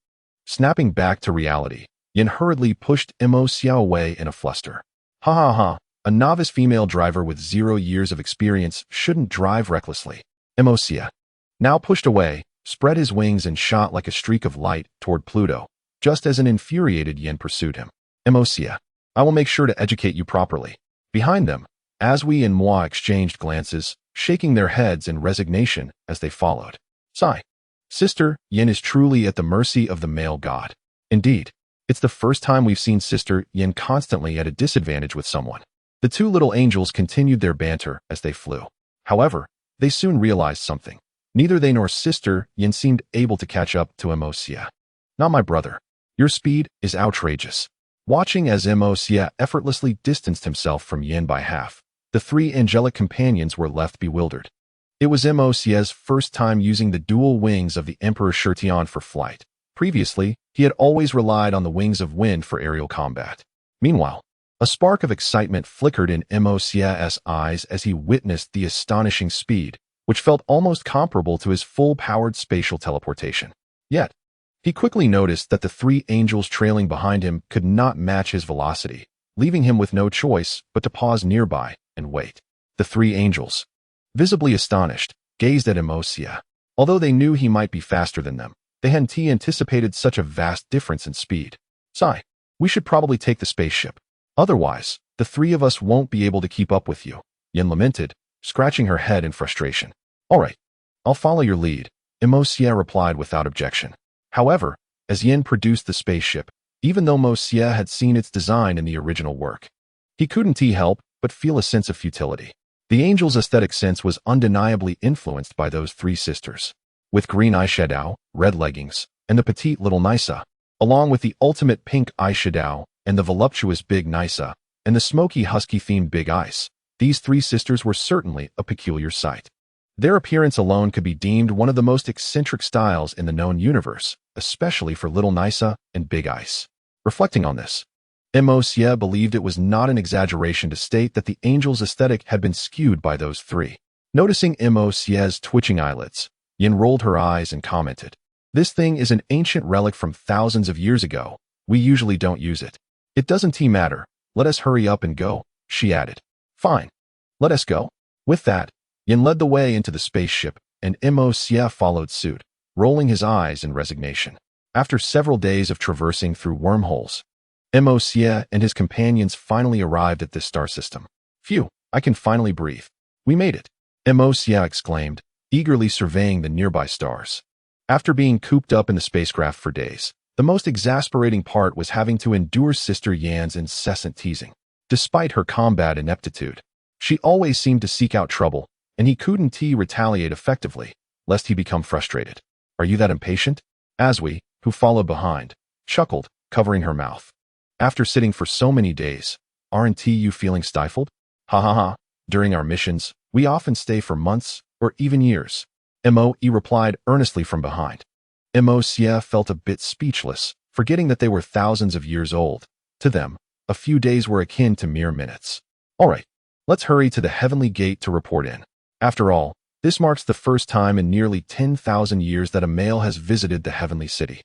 Snapping back to reality, Yan hurriedly pushed Imosia away in a fluster. Ha ha ha. A novice female driver with 0 years of experience shouldn't drive recklessly. Imosia, now pushed away, spread his wings and shot like a streak of light toward Pluto, just as an infuriated Yin pursued him. Imosia, I will make sure to educate you properly. Behind them, Asui and Moi exchanged glances, shaking their heads in resignation as they followed. Sigh. Sister, Yin is truly at the mercy of the male god. Indeed, it's the first time we've seen Sister Yin constantly at a disadvantage with someone. The two little angels continued their banter as they flew. However, they soon realized something. Neither they nor Sister Yin seemed able to catch up to Imosia. Not my brother. Your speed is outrageous. Watching as Imosia effortlessly distanced himself from Yin by half, the three angelic companions were left bewildered. It was Imosia's first time using the dual wings of the Emperor Shirtian for flight. Previously, he had always relied on the wings of wind for aerial combat. Meanwhile, a spark of excitement flickered in Imosia's eyes as he witnessed the astonishing speed which felt almost comparable to his full-powered spatial teleportation. Yet, he quickly noticed that the three angels trailing behind him could not match his velocity, leaving him with no choice but to pause nearby and wait. The three angels, visibly astonished, gazed at Juxia. Although they knew he might be faster than them, they hadn't anticipated such a vast difference in speed. "Sigh, we should probably take the spaceship. Otherwise, the three of us won't be able to keep up with you," Yin lamented, scratching her head in frustration. "All right, I'll follow your lead," Juxia replied without objection. However, as Yin produced the spaceship, even though Juxia had seen its design in the original work, he couldn't help but feel a sense of futility. The angel's aesthetic sense was undeniably influenced by those three sisters. With green eyeshadow, red leggings, and the petite little Nisa, along with the ultimate pink eyeshadow and the voluptuous big Nisa, and the smoky husky-themed big eyes, these three sisters were certainly a peculiar sight. Their appearance alone could be deemed one of the most eccentric styles in the known universe, especially for little Nisa and big ice. Reflecting on this, Juxia believed it was not an exaggeration to state that the angel's aesthetic had been skewed by those three. Noticing Juxia's twitching eyelids, Yin rolled her eyes and commented, "This thing is an ancient relic from thousands of years ago. We usually don't use it. It doesn't matter. Let us hurry up and go," she added. "Fine. Let us go." With that, Yin led the way into the spaceship, and Juxia followed suit, rolling his eyes in resignation. After several days of traversing through wormholes, Juxia and his companions finally arrived at this star system. "Phew, I can finally breathe. We made it," Juxia exclaimed, eagerly surveying the nearby stars. After being cooped up in the spacecraft for days, the most exasperating part was having to endure Sister Yan's incessant teasing. Despite her combat ineptitude, she always seemed to seek out trouble, and he couldn't retaliate effectively, lest he become frustrated. "Are you that impatient?" Aswi, who followed behind, chuckled, covering her mouth. "After sitting for so many days, aren't you feeling stifled?" "Ha ha ha, during our missions, we often stay for months or even years," Moe replied earnestly from behind. Juxia felt a bit speechless, forgetting that they were thousands of years old. To them, a few days were akin to mere minutes. "All right, let's hurry to the heavenly gate to report in. After all, this marks the first time in nearly 10,000 years that a male has visited the heavenly city.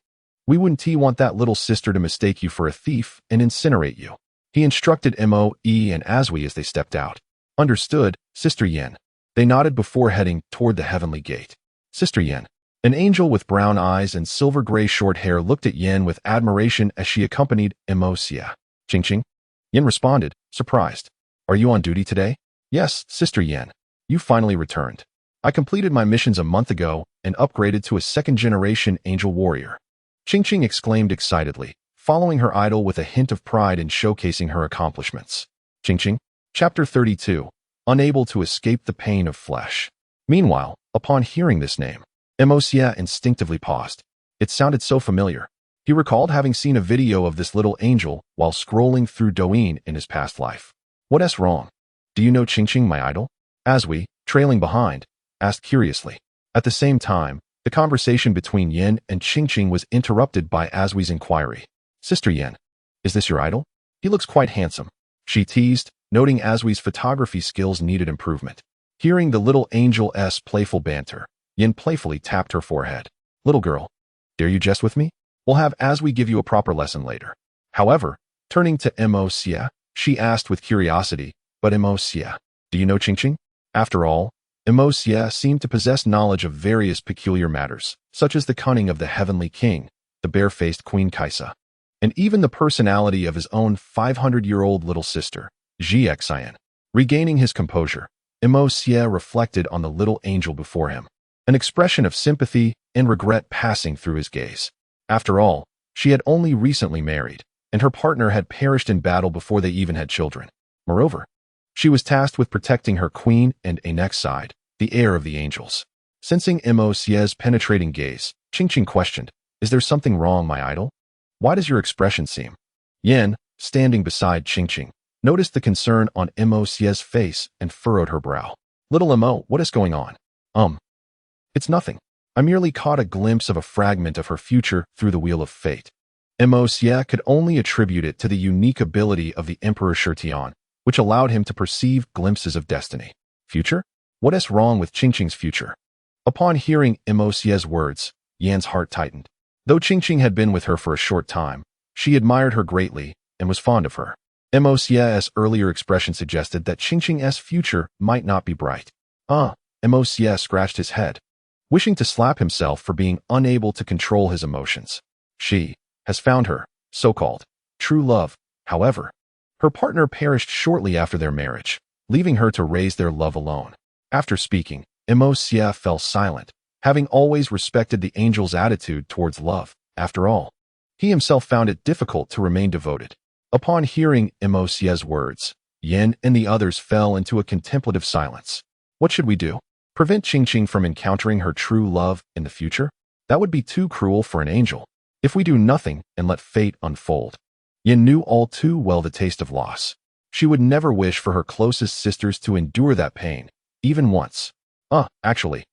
We wouldn't want that little sister to mistake you for a thief and incinerate you," he instructed Moe and Aswi as they stepped out. "Understood, Sister Yin." They nodded before heading toward the heavenly gate. Sister Yin, an angel with brown eyes and silver-gray short hair, looked at Yin with admiration as she accompanied Juxia. "Ching Ching?" Yin responded, surprised. "Are you on duty today?" "Yes, Sister Yin. You finally returned. I completed my missions a month ago and upgraded to a second-generation angel warrior," Ching Ching exclaimed excitedly, following her idol with a hint of pride in showcasing her accomplishments. Ching Ching. Chapter 32. Unable to escape the pain of flesh. Meanwhile, upon hearing this name, Juxia instinctively paused. It sounded so familiar. He recalled having seen a video of this little angel while scrolling through Douyin in his past life. "What's wrong? Do you know Ching Ching, my idol?" Aswi, trailing behind, asked curiously. At the same time, the conversation between Yin and Ching Ching was interrupted by Aswi's inquiry. "Sister Yin, is this your idol? He looks quite handsome," she teased, noting Aswi's photography skills needed improvement. Hearing the little angel's playful banter, Yin playfully tapped her forehead. "Little girl, dare you jest with me? We'll have Aswi give you a proper lesson later." However, turning to Juxia, she asked with curiosity, "But Juxia, do you know Ching Ching?" After all, Juxia seemed to possess knowledge of various peculiar matters, such as the cunning of the heavenly king, the bare-faced Queen Kaisa, and even the personality of his own 500-year-old little sister, Juxia. Regaining his composure, Juxia reflected on the little angel before him, an expression of sympathy and regret passing through his gaze. After all, she had only recently married, and her partner had perished in battle before they even had children. Moreover, she was tasked with protecting her queen and a next side, the heir of the angels. Sensing Juxia's penetrating gaze, Ching Ching questioned, "Is there something wrong, my idol? Why does your expression seem?" Yin, standing beside Ching Ching, noticed the concern on Juxia's face and furrowed her brow. "Little Mo, what is going on?" It's nothing. I merely caught a glimpse of a fragment of her future through the wheel of fate." Juxia could only attribute it to the unique ability of the Emperor Shirtian, which allowed him to perceive glimpses of destiny. "Future? What's wrong with Qingqing's future? Upon hearing Xie's words, Yan's heart tightened. Though Qingqing had been with her for a short time, she admired her greatly and was fond of her. Xie's earlier expression suggested that Qingqing's future might not be bright. Xie scratched his head, wishing to slap himself for being unable to control his emotions. She has found her so-called true love. However, her partner perished shortly after their marriage, leaving her to raise their love alone. After speaking, Xie fell silent, having always respected the angel's attitude towards love. After all, he himself found it difficult to remain devoted. Upon hearing Xie's words, Yan and the others fell into a contemplative silence. What should we do? Prevent Qingqing from encountering her true love in the future? That would be too cruel for an angel. If we do nothing and let fate unfold. Yan knew all too well the taste of loss. She would never wish for her closest sisters to endure that pain, even once. Actually,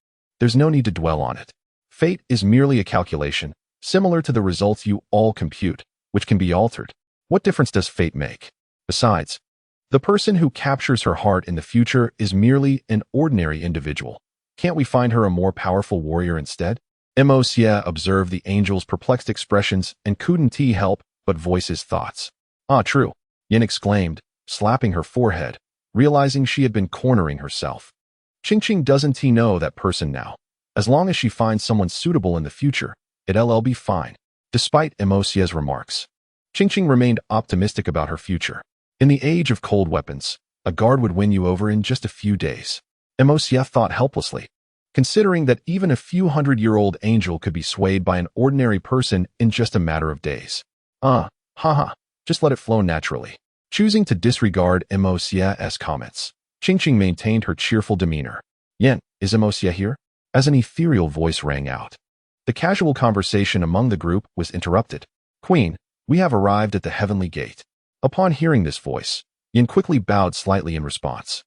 there's no need to dwell on it. Fate is merely a calculation, similar to the results you all compute, which can be altered. What difference does fate make? Besides, the person who captures her heart in the future is merely an ordinary individual. Can't we find her a more powerful warrior instead? Xie observed the angel's perplexed expressions and couldn't help but voice his thoughts. True, Yin exclaimed, slapping her forehead, realizing she had been cornering herself. Qingqing doesn't know that person now. As long as she finds someone suitable in the future, it'll be fine. Despite Xie's remarks, Qingqing remained optimistic about her future. In the age of cold weapons, a guard would win you over in just a few days. Xie thought helplessly, considering that even a few hundred-year-old angel could be swayed by an ordinary person in just a matter of days. Just let it flow naturally. Choosing to disregard Xie's comments, Qingqing maintained her cheerful demeanor. Yan, is Xie here? As an ethereal voice rang out. The casual conversation among the group was interrupted. Queen, we have arrived at the heavenly gate. Upon hearing this voice, Yin quickly bowed slightly in response.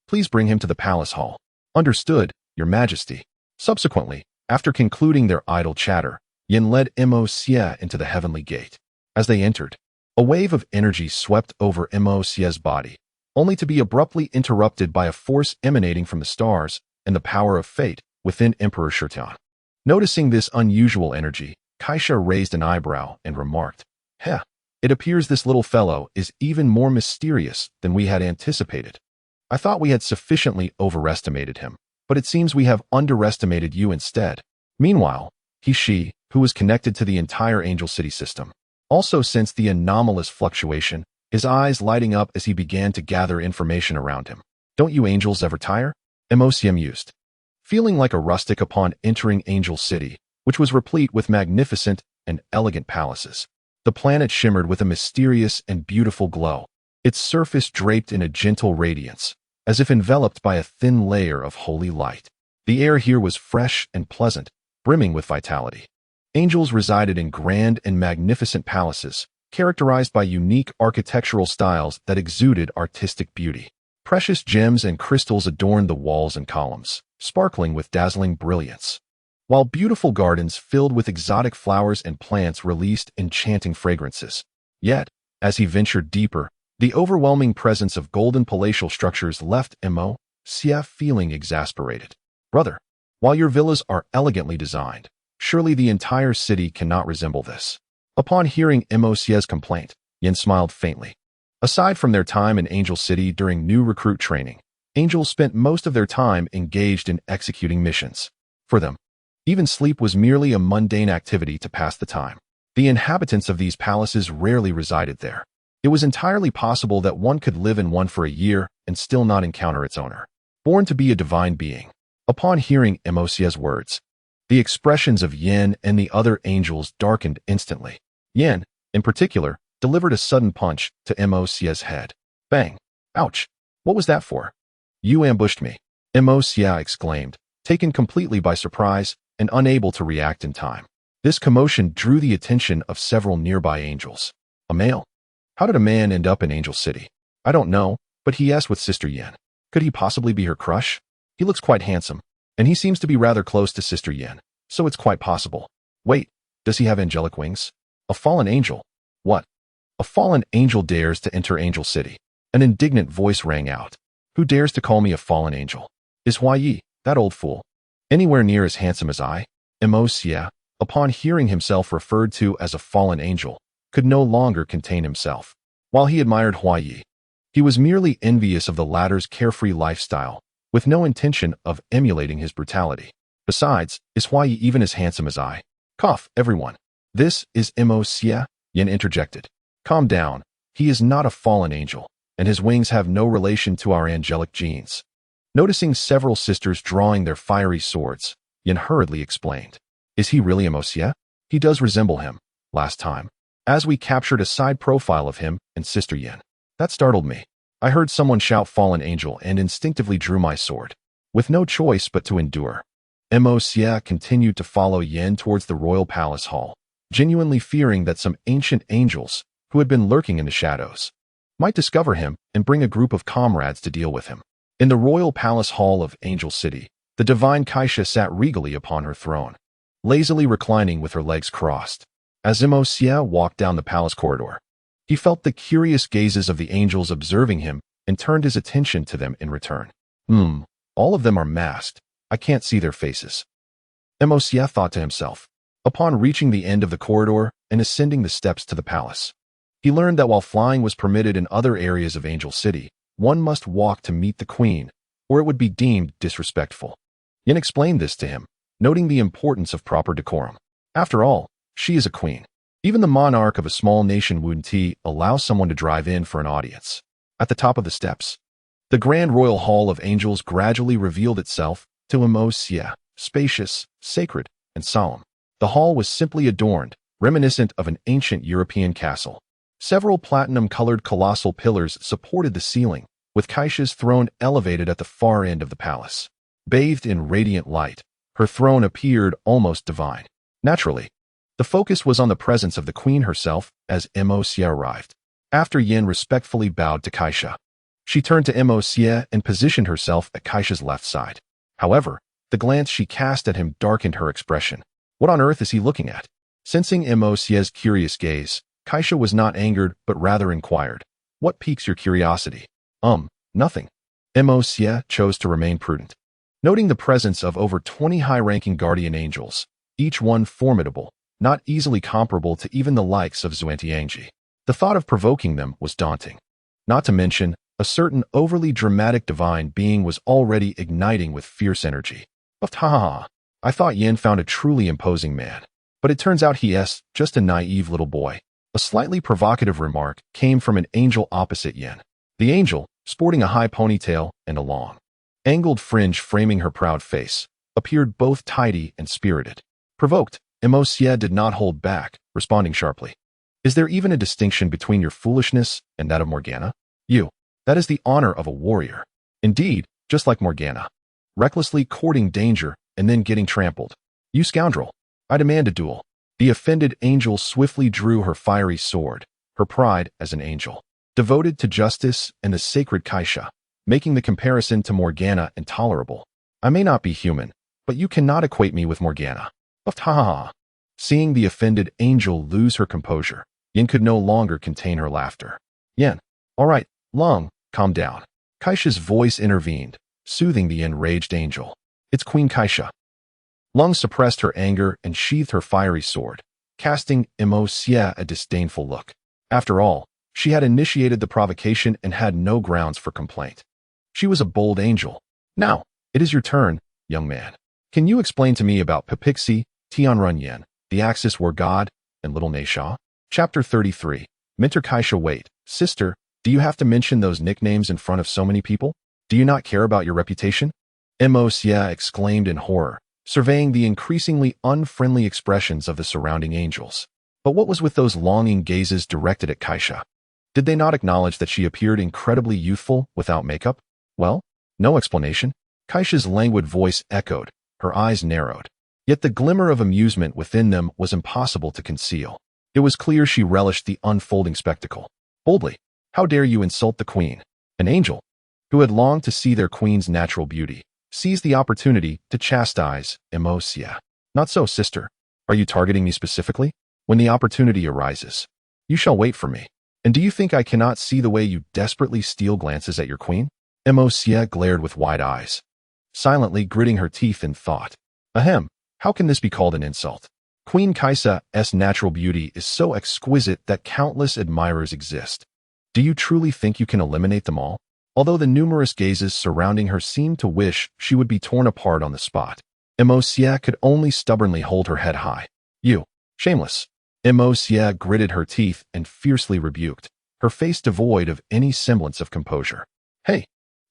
Please bring him to the palace hall. Understood, Your Majesty. Subsequently, after concluding their idle chatter, Yin led Xie into the heavenly gate. As they entered, a wave of energy swept over Xie's body, only to be abruptly interrupted by a force emanating from the stars and the power of fate within Emperor Shirtian. Noticing this unusual energy, Kaisha raised an eyebrow and remarked, It appears this little fellow is even more mysterious than we had anticipated. I thought we had sufficiently overestimated him, but it seems we have underestimated you instead. Meanwhile, she, who was connected to the entire Angel City system, also sensed the anomalous fluctuation, his eyes lighting up as he began to gather information around him. Don't you angels ever tire? Xie mused. Feeling like a rustic upon entering Angel City, which was replete with magnificent and elegant palaces. The planet shimmered with a mysterious and beautiful glow, its surface draped in a gentle radiance, as if enveloped by a thin layer of holy light. The air here was fresh and pleasant, brimming with vitality. Angels resided in grand and magnificent palaces, characterized by unique architectural styles that exuded artistic beauty. Precious gems and crystals adorned the walls and columns, sparkling with dazzling brilliance, while beautiful gardens filled with exotic flowers and plants released enchanting fragrances. Yet, as he ventured deeper, the overwhelming presence of golden palatial structures left Xie feeling exasperated. Brother, while your villas are elegantly designed, surely the entire city cannot resemble this. Upon hearing Xie's complaint, Yin smiled faintly. Aside from their time in Angel City during new recruit training, angels spent most of their time engaged in executing missions. For them, even sleep was merely a mundane activity to pass the time. The inhabitants of these palaces rarely resided there. It was entirely possible that one could live in one for a year and still not encounter its owner. Born to be a divine being. Upon hearing Xie's words, the expressions of Yin and the other angels darkened instantly. Yin, in particular, delivered a sudden punch to Xie's head. Bang! Ouch! What was that for? You ambushed me, Xie exclaimed, taken completely by surprise and unable to react in time. This commotion drew the attention of several nearby angels. A male? How did a man end up in Angel City? I don't know, but he asked with Sister Yin. Could he possibly be her crush? He looks quite handsome, and he seems to be rather close to Sister Yin, so it's quite possible. Wait, does he have angelic wings? A fallen angel? What? A fallen angel dares to enter Angel City. An indignant voice rang out. Who dares to call me a fallen angel? Is Huayi, that old fool, anywhere near as handsome as I? Xia, upon hearing himself referred to as a fallen angel, could no longer contain himself. While he admired Huayi, he was merely envious of the latter's carefree lifestyle, with no intention of emulating his brutality. Besides, is Huayi even as handsome as I? Cough, everyone. This is Xia, Yin interjected. Calm down. He is not a fallen angel, and his wings have no relation to our angelic genes. Noticing several sisters drawing their fiery swords, Yin hurriedly explained. Is he really Xia? He does resemble him. Last time, as we captured a side profile of him and Sister Yin. That startled me. I heard someone shout fallen angel and instinctively drew my sword, with no choice but to endure. Xia continued to follow Yin towards the royal palace hall, genuinely fearing that some ancient angels, who had been lurking in the shadows, might discover him and bring a group of comrades to deal with him. In the royal palace hall of Angel City, the divine Kaisha sat regally upon her throne, lazily reclining with her legs crossed. As Xia walked down the palace corridor, he felt the curious gazes of the angels observing him and turned his attention to them in return. All of them are masked. I can't see their faces. Xia thought to himself. Upon reaching the end of the corridor and ascending the steps to the palace, he learned that while flying was permitted in other areas of Angel City, one must walk to meet the queen, or it would be deemed disrespectful. Yin explained this to him, noting the importance of proper decorum. After all, she is a queen. Even the monarch of a small nation wouldn't allow someone to drive in for an audience. At the top of the steps, the grand royal hall of angels gradually revealed itself to Xia, spacious, sacred, and solemn. The hall was simply adorned, reminiscent of an ancient European castle. Several platinum-colored colossal pillars supported the ceiling, with Kaisha's throne elevated at the far end of the palace. Bathed in radiant light, her throne appeared almost divine. Naturally, the focus was on the presence of the queen herself as Xia arrived. After Yin respectfully bowed to Kaisha, she turned to Xia and positioned herself at Kaisha's left side. However, the glance she cast at him darkened her expression. What on earth is he looking at? Sensing Xia's curious gaze, Kaisha was not angered but rather inquired. What piques your curiosity? Nothing. Xia chose to remain prudent. Noting the presence of over 20 high-ranking guardian angels, each one formidable, not easily comparable to even the likes of Xuantiangji. The thought of provoking them was daunting. Not to mention, a certain overly dramatic divine being was already igniting with fierce energy. I thought Yin found a truly imposing man, but it turns out he's just a naive little boy. A slightly provocative remark came from an angel opposite Yin. The angel, sporting a high ponytail and a long, angled fringe framing her proud face, appeared both tidy and spirited. Provoked, Xia did not hold back, responding sharply. Is there even a distinction between your foolishness and that of Morgana? That is the honor of a warrior. Indeed, just like Morgana. Recklessly courting danger and then getting trampled. You scoundrel. I demand a duel. The offended angel swiftly drew her fiery sword, her pride as an angel, devoted to justice and the sacred Kaisha, making the comparison to Morgana intolerable. I may not be human, but you cannot equate me with Morgana. Seeing the offended angel lose her composure, Yin could no longer contain her laughter. Yin, all right, calm down. Kaisha's voice intervened, soothing the enraged angel. It's Queen Kaisha. Lung suppressed her anger and sheathed her fiery sword, casting Xia a disdainful look. After all, she had initiated the provocation and had no grounds for complaint. She was a bold angel. Now, it is your turn, young man. Can you explain to me about Pepixi, Tianrun Yen, the Axis War God, and Little Naisha? Chapter 33. Mentor Kaisha, wait, sister, do you have to mention those nicknames in front of so many people? Do you not care about your reputation? Xia exclaimed in horror, surveying the increasingly unfriendly expressions of the surrounding angels. But what was with those longing gazes directed at Kaisha? Did they not acknowledge that she appeared incredibly youthful without makeup? Well, no explanation. Kaisha's languid voice echoed, her eyes narrowed. Yet the glimmer of amusement within them was impossible to conceal. It was clear she relished the unfolding spectacle. Boldly, how dare you insult the queen? An angel, who had longed to see their queen's natural beauty, seized the opportunity to chastise Xia. Not so, sister. Are you targeting me specifically? When the opportunity arises, you shall wait for me. And do you think I cannot see the way you desperately steal glances at your queen? Xia glared with wide eyes. silently gritting her teeth in thought. Ahem, how can this be called an insult? Queen Kaisa's natural beauty is so exquisite that countless admirers exist. Do you truly think you can eliminate them all? Although the numerous gazes surrounding her seemed to wish she would be torn apart on the spot, Juxia could only stubbornly hold her head high. You, shameless. Juxia gritted her teeth and fiercely rebuked, her face devoid of any semblance of composure. Hey,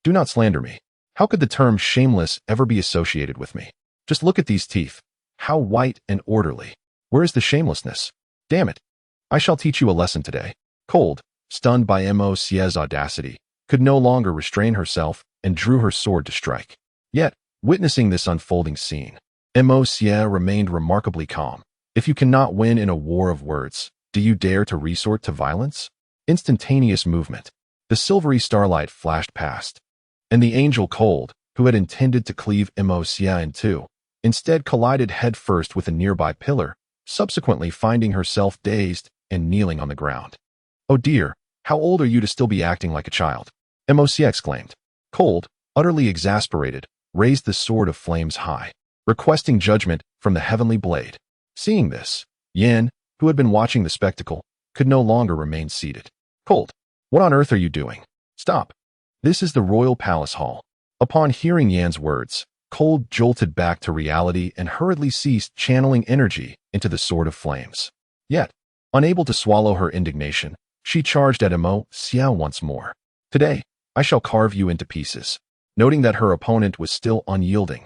do not slander me. How could the term shameless ever be associated with me? Just look at these teeth. How white and orderly. Where is the shamelessness? Damn it. I shall teach you a lesson today. Cold, stunned by Juxia's audacity, could no longer restrain herself and drew her sword to strike. Yet, witnessing this unfolding scene, Juxia remained remarkably calm. If you cannot win in a war of words, do you dare to resort to violence? Instantaneous movement. The silvery starlight flashed past, and the angel Cold, who had intended to cleave Juxia in two, instead collided headfirst with a nearby pillar, subsequently finding herself dazed and kneeling on the ground. Oh dear, how old are you to still be acting like a child? Juxia exclaimed. Cold, utterly exasperated, raised the sword of flames high, requesting judgment from the heavenly blade. Seeing this, Yan, who had been watching the spectacle, could no longer remain seated. Cold, what on earth are you doing? Stop. This is the royal palace hall. Upon hearing Yan's words, Cold jolted back to reality and hurriedly ceased channeling energy into the sword of flames. Yet, unable to swallow her indignation, she charged at Juxia once more. Today, I shall carve you into pieces. Noting that her opponent was still unyielding,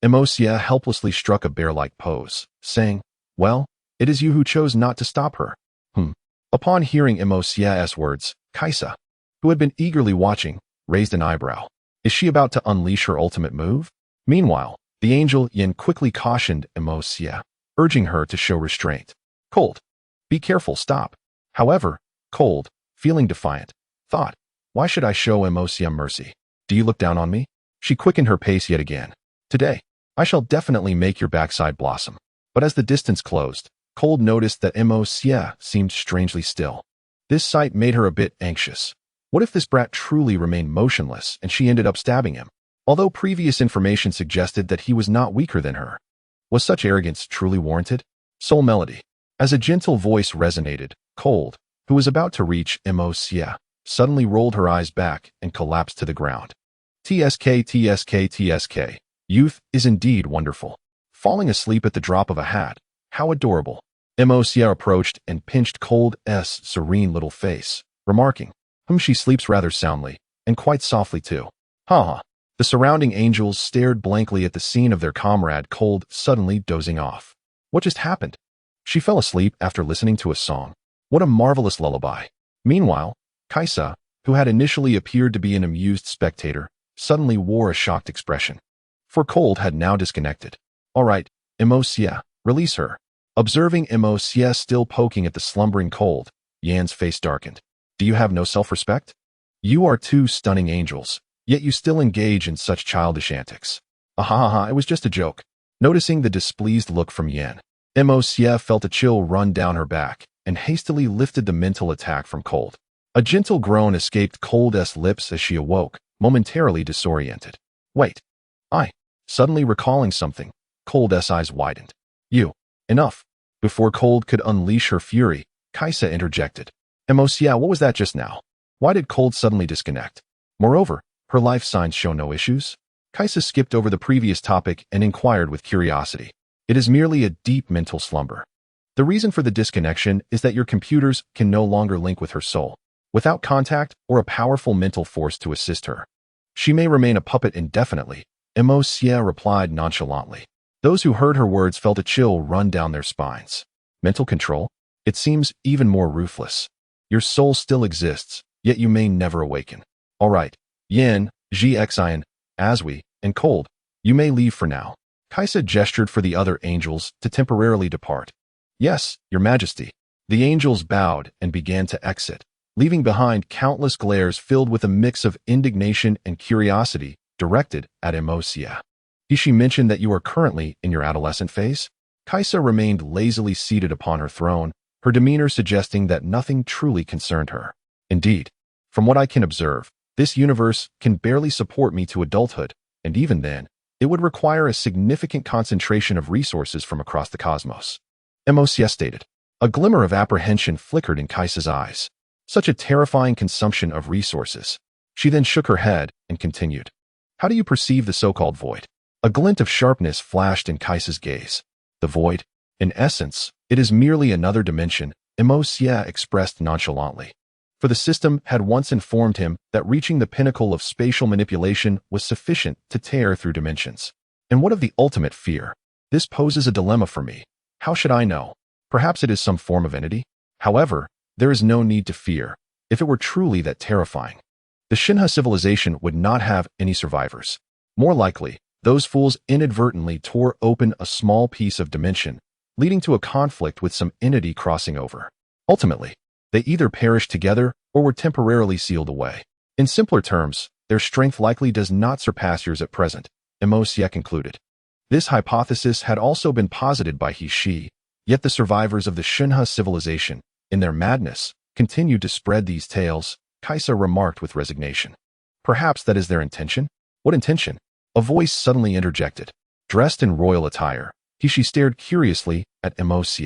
Juxia helplessly struck a bear-like pose, saying, Well, it is you who chose not to stop her. Upon hearing Juxia's words, Kaisa, who had been eagerly watching, raised an eyebrow. Is she about to unleash her ultimate move? Meanwhile, the angel Yin quickly cautioned Juxia, urging her to show restraint. Cold, be careful, stop. However, Cold, feeling defiant, thought, why should I show Juxia mercy? Do you look down on me? She quickened her pace yet again. Today, I shall definitely make your backside blossom. But as the distance closed, Cold noticed that Juxia seemed strangely still. This sight made her a bit anxious. What if this brat truly remained motionless and she ended up stabbing him? Although previous information suggested that he was not weaker than her. Was such arrogance truly warranted? Soul Melody. As a gentle voice resonated, Cold, who was about to reach Juxia, suddenly rolled her eyes back and collapsed to the ground. TSK. Youth is indeed wonderful. Falling asleep at the drop of a hat. How adorable. Juxia approached and pinched Cold's serene little face, remarking, she sleeps rather soundly, and quite softly too. Ha. The surrounding angels stared blankly at the scene of their comrade Cold suddenly dozing off. What just happened? She fell asleep after listening to a song. What a marvelous lullaby. Meanwhile, Kaisa, who had initially appeared to be an amused spectator, suddenly wore a shocked expression. For Cold had now disconnected. All right, Juxia, release her. Observing Juxia still poking at the slumbering Cold, Yan's face darkened. Do you have no self-respect? You are two stunning angels, yet you still engage in such childish antics. It was just a joke. Noticing the displeased look from Yan, Juxia felt a chill run down her back and hastily lifted the mental attack from Cold. A gentle groan escaped Cold's lips as she awoke, momentarily disoriented. Wait. Suddenly recalling something, Cold's eyes widened. You. Enough. Before Cold could unleash her fury, Kaisa interjected. Juxia, what was that just now? Why did Cold suddenly disconnect? Moreover, her life signs show no issues. Kaisa skipped over the previous topic and inquired with curiosity. It is merely a deep mental slumber. The reason for the disconnection is that your computers can no longer link with her soul, without contact or a powerful mental force to assist her. She may remain a puppet indefinitely, Juxia replied nonchalantly. Those who heard her words felt a chill run down their spines. Mental control? It seems even more ruthless. Your soul still exists, yet you may never awaken. All right, Yin, Xian, Aswi, and Cold, you may leave for now. Kaisa gestured for the other angels to temporarily depart. Yes, your majesty. The angels bowed and began to exit, leaving behind countless glares filled with a mix of indignation and curiosity directed at Juxia. Did she mention that you are currently in your adolescent phase? Kaisa remained lazily seated upon her throne, her demeanor suggesting that nothing truly concerned her. Indeed, from what I can observe, this universe can barely support me to adulthood, and even then, It would require a significant concentration of resources from across the cosmos. Emos stated. A glimmer of apprehension flickered in Kaisa's eyes. Such a terrifying consumption of resources. She then shook her head and continued. How do you perceive the so-called void? A glint of sharpness flashed in Kaisa's gaze. The void? In essence, it is merely another dimension, Emos expressed nonchalantly. For the system had once informed him that reaching the pinnacle of spatial manipulation was sufficient to tear through dimensions. And what of the ultimate fear? This poses a dilemma for me. How should I know? Perhaps it is some form of entity? However, there is no need to fear, if it were truly that terrifying. The Shinha civilization would not have any survivors. More likely, those fools inadvertently tore open a small piece of dimension, leading to a conflict with some entity crossing over. Ultimately, they either perished together or were temporarily sealed away. In simpler terms, their strength likely does not surpass yours at present, Emos concluded. This hypothesis had also been posited by Hishi, yet the survivors of the Shinha civilization, in their madness, continued to spread these tales, Kaisa remarked with resignation. Perhaps that is their intention? What intention? A voice suddenly interjected. Dressed in royal attire, Hishi stared curiously at Emos.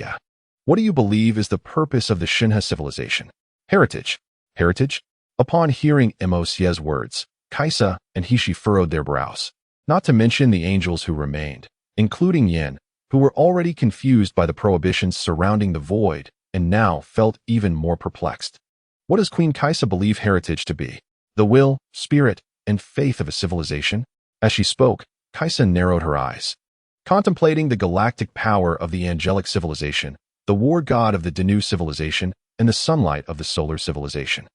What do you believe is the purpose of the Shinha civilization? Heritage. Heritage? Upon hearing Emos' words, Kaisa and Hishi furrowed their brows. Not to mention the angels who remained, including Yin, who were already confused by the prohibitions surrounding the void and now felt even more perplexed. What does Queen Kaisa believe heritage to be? The will, spirit, and faith of a civilization? As she spoke, Kaisa narrowed her eyes. Contemplating the galactic power of the angelic civilization, the war god of the Danu civilization, and the sunlight of the solar civilization.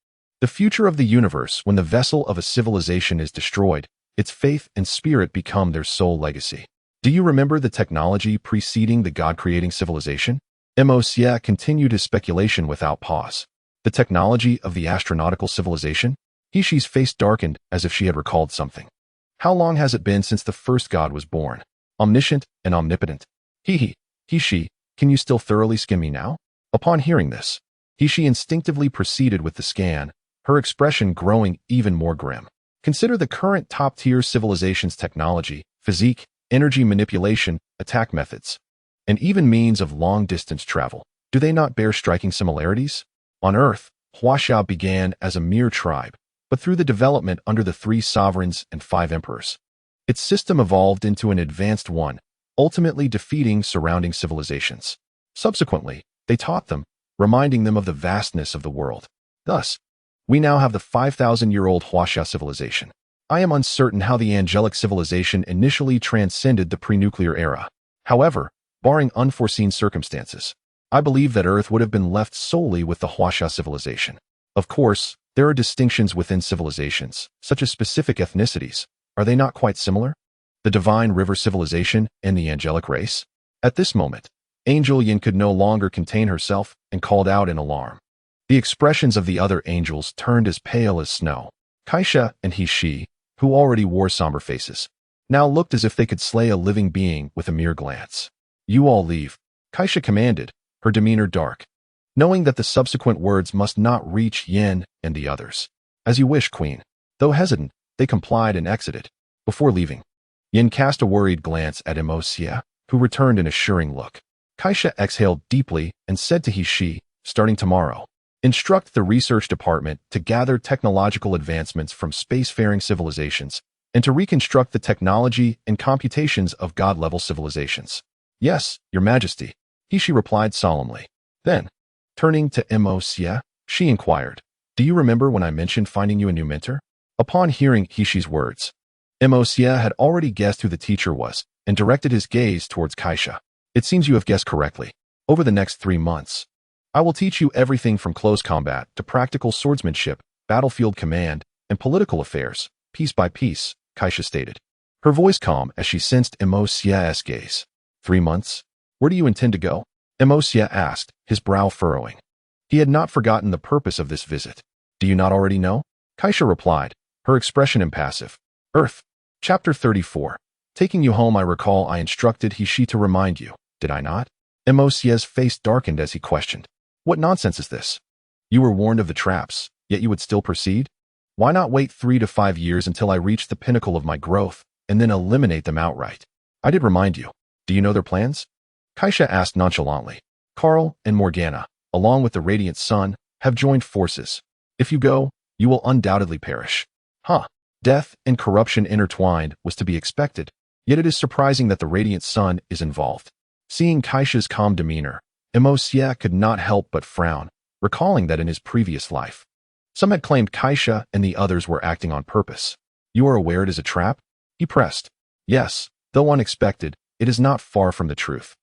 The future of the universe when the vessel of a civilization is destroyed, its faith and spirit become their sole legacy. Do you remember the technology preceding the god-creating civilization? Emos continued his speculation without pause. The technology of the astronautical civilization? Hishi's face darkened as if she had recalled something. How long has it been since the first god was born? Omniscient and omnipotent. Hishi, can you still thoroughly skim me now? Upon hearing this, Hishi instinctively proceeded with the scan, her expression growing even more grim. Consider the current top-tier civilization's technology, physique, energy manipulation, attack methods, and even means of long-distance travel. Do they not bear striking similarities? On Earth, Huaxia began as a mere tribe, but through the development under the 3 sovereigns and 5 emperors, its system evolved into an advanced one, ultimately defeating surrounding civilizations. Subsequently, they taught them, reminding them of the vastness of the world. Thus, we now have the 5,000-year-old Huaxia civilization. I am uncertain how the angelic civilization initially transcended the pre-nuclear era. However, barring unforeseen circumstances, I believe that Earth would have been left solely with the Huaxia civilization. Of course, there are distinctions within civilizations, such as specific ethnicities. Are they not quite similar? The divine river civilization and the angelic race? At this moment, Angel Yin could no longer contain herself and called out in alarm. The expressions of the other angels turned as pale as snow. Kaisa and Hishi, who already wore somber faces, now looked as if they could slay a living being with a mere glance. You all leave, Kaisa commanded, her demeanor dark, knowing that the subsequent words must not reach Yin and the others. As you wish, Queen. Though hesitant, they complied and exited. Before leaving, Yin cast a worried glance at Emos, who returned an assuring look. Kaisa exhaled deeply and said to Hishi, starting tomorrow, instruct the research department to gather technological advancements from spacefaring civilizations and to reconstruct the technology and computations of god-level civilizations. Yes, Your Majesty, Hishi replied solemnly. Then, turning to Emos, she inquired, do you remember when I mentioned finding you a new mentor? Upon hearing Hishi's words, Emos had already guessed who the teacher was and directed his gaze towards Kaisa. It seems you have guessed correctly. Over the next 3 months, I will teach you everything from close combat to practical swordsmanship, battlefield command, and political affairs, piece by piece, Kaisa stated. Her voice calm as she sensed Emos' gaze. 3 months? Where do you intend to go? Emos asked, his brow furrowing. He had not forgotten the purpose of this visit. Do you not already know? Kaisa replied, her expression impassive. Earth. Chapter 34. Taking you home, I recall I instructed Hishi to remind you, did I not? Emos' face darkened as he questioned. What nonsense is this? You were warned of the traps, yet you would still proceed? Why not wait 3 to 5 years until I reach the pinnacle of my growth, and then eliminate them outright. I did remind you. Do you know their plans? Kaisha asked nonchalantly. Carl and Morgana, along with the Radiant Sun, have joined forces. If you go, you will undoubtedly perish. Huh. Death and corruption intertwined was to be expected, yet it is surprising that the Radiant Sun is involved. Seeing Kaisha's calm demeanor, Juxia could not help but frown, recalling that in his previous life, some had claimed Kaisha and the others were acting on purpose. You are aware it is a trap? He pressed. Yes, though unexpected, it is not far from the truth.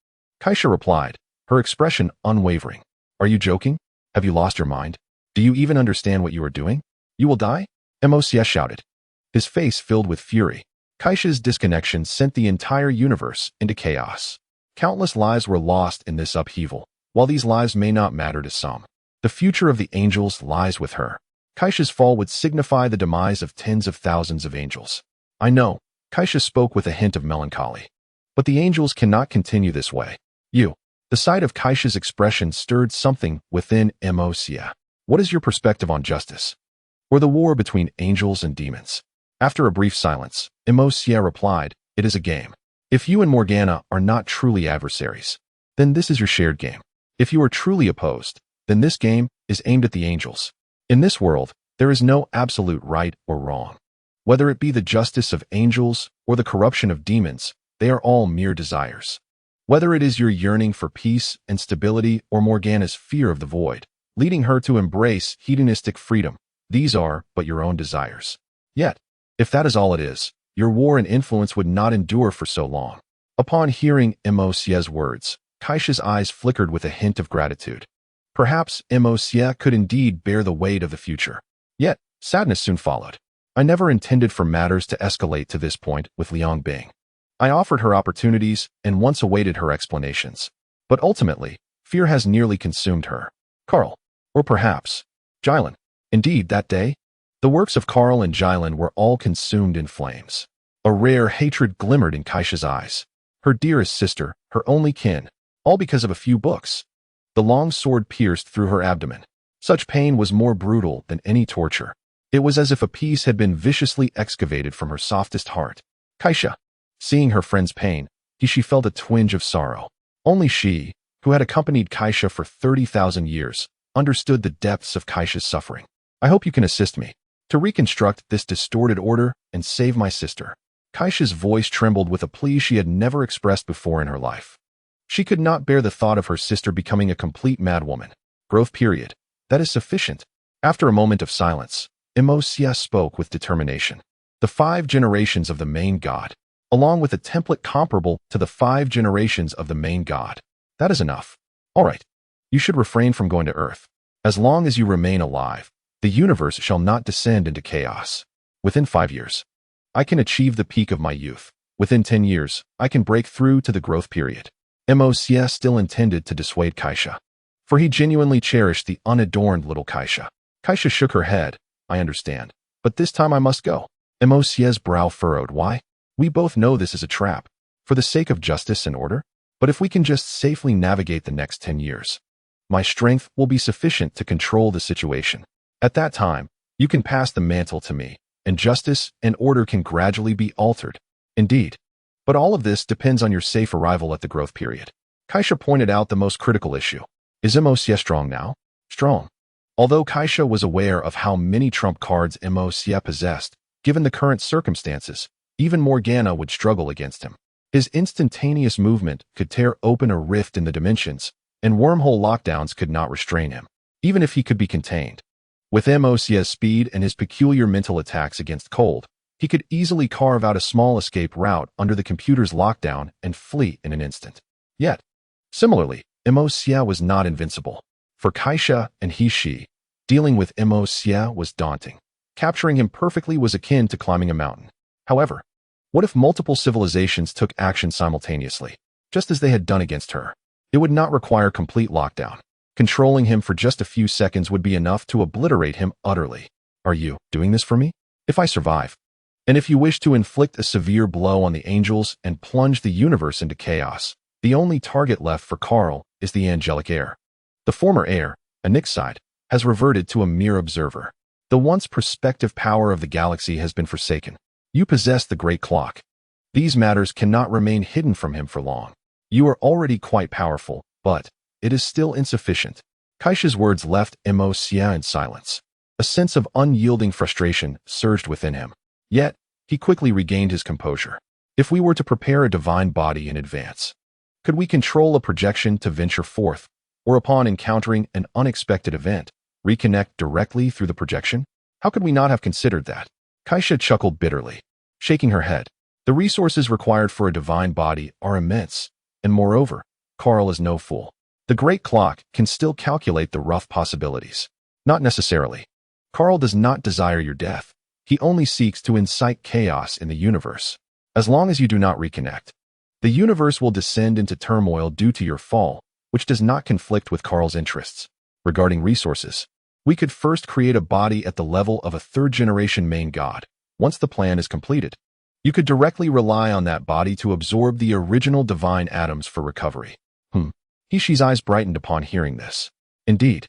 Kaisha replied, her expression unwavering. Are you joking? Have you lost your mind? Do you even understand what you are doing? You will die? Juxia shouted. His face filled with fury. Kaisha's disconnection sent the entire universe into chaos. Countless lives were lost in this upheaval. While these lives may not matter to some, the future of the angels lies with her. Kaisha's fall would signify the demise of tens of thousands of angels. I know, Kaisha spoke with a hint of melancholy. But the angels cannot continue this way. The sight of Kaisha's expression stirred something within Juxia. What is your perspective on justice? Or the war between angels and demons? After a brief silence, Juxia replied, it is a game. If you and Morgana are not truly adversaries, then this is your shared game. If you are truly opposed, then this game is aimed at the angels. In this world, there is no absolute right or wrong. Whether it be the justice of angels or the corruption of demons, they are all mere desires. Whether it is your yearning for peace and stability or Morgana's fear of the void, leading her to embrace hedonistic freedom, these are but your own desires. Yet, if that is all it is, your war and influence would not endure for so long. Upon hearing Juxia's words, Kaisha's eyes flickered with a hint of gratitude. Perhaps Juxia could indeed bear the weight of the future. Yet, sadness soon followed. I never intended for matters to escalate to this point with Liang Bing. I offered her opportunities and once awaited her explanations. But ultimately, fear has nearly consumed her. Carl. Or perhaps, Jilin. Indeed, that day, the works of Carl and Jilin were all consumed in flames. A rare hatred glimmered in Kaisha's eyes. Her dearest sister, her only kin, all because of a few books. The long sword pierced through her abdomen. Such pain was more brutal than any torture. It was as if a piece had been viciously excavated from her softest heart. Kaisha. Seeing her friend's pain, she felt a twinge of sorrow. Only she, who had accompanied Kaisha for 30,000 years, understood the depths of Kaisha's suffering. I hope you can assist me to reconstruct this distorted order and save my sister. Kaisha's voice trembled with a plea she had never expressed before in her life. She could not bear the thought of her sister becoming a complete madwoman. Growth period. That is sufficient. After a moment of silence, Juxia spoke with determination. The 5 generations of the main god, along with a template comparable to the 5 generations of the main god. That is enough. All right. You should refrain from going to Earth. As long as you remain alive, the universe shall not descend into chaos. Within 5 years, I can achieve the peak of my youth. Within 10 years, I can break through to the growth period. Juxia still intended to dissuade Kaisha, for he genuinely cherished the unadorned little Kaisha. Kaisha shook her head. I understand, but this time I must go. Juxia's brow furrowed. Why? We both know this is a trap, for the sake of justice and order. But if we can just safely navigate the next 10 years, my strength will be sufficient to control the situation. At that time, you can pass the mantle to me, and justice and order can gradually be altered. Indeed. But all of this depends on your safe arrival at the growth period. Kaisha pointed out the most critical issue. Is Juxia strong now? Strong. Although Kaisha was aware of how many trump cards Juxia possessed, given the current circumstances, even Morgana would struggle against him. His instantaneous movement could tear open a rift in the dimensions, and wormhole lockdowns could not restrain him, even if he could be contained. With Juxia's speed and his peculiar mental attacks against cold, he could easily carve out a small escape route under the computer's lockdown and flee in an instant. Yet, similarly, Juxia was not invincible. For Kaisha and she, dealing with Juxia was daunting. Capturing him perfectly was akin to climbing a mountain. However, what if multiple civilizations took action simultaneously, just as they had done against her? It would not require complete lockdown. Controlling him for just a few seconds would be enough to obliterate him utterly. Are you doing this for me? If I survive, and if you wish to inflict a severe blow on the angels and plunge the universe into chaos, the only target left for Carl is the angelic heir. The former heir, Anixide, has reverted to a mere observer. The once prospective power of the galaxy has been forsaken. You possess the great clock. These matters cannot remain hidden from him for long. You are already quite powerful, but it is still insufficient. Kaisha's words left Juxia in silence. A sense of unyielding frustration surged within him. Yet, he quickly regained his composure. If we were to prepare a divine body in advance, could we control a projection to venture forth, or upon encountering an unexpected event, reconnect directly through the projection? How could we not have considered that? Kaisha chuckled bitterly, shaking her head. The resources required for a divine body are immense, and moreover, Karl is no fool. The great clock can still calculate the rough possibilities. Not necessarily. Karl does not desire your death. He only seeks to incite chaos in the universe. As long as you do not reconnect, the universe will descend into turmoil due to your fall, which does not conflict with Karl's interests. Regarding resources, we could first create a body at the level of a third-generation main god. Once the plan is completed, you could directly rely on that body to absorb the original divine atoms for recovery. Hishi's eyes brightened upon hearing this. Indeed,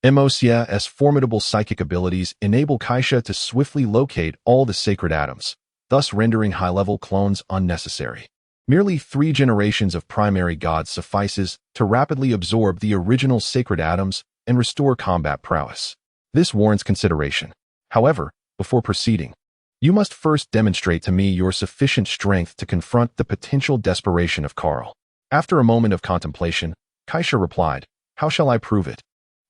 Juxia's formidable psychic abilities enable Kaisha to swiftly locate all the sacred atoms, thus rendering high-level clones unnecessary. Merely 3 generations of primary gods suffices to rapidly absorb the original sacred atoms and restore combat prowess. This warrants consideration. However, before proceeding, you must first demonstrate to me your sufficient strength to confront the potential desperation of Karl. After a moment of contemplation, Kaisha replied, "How shall I prove it?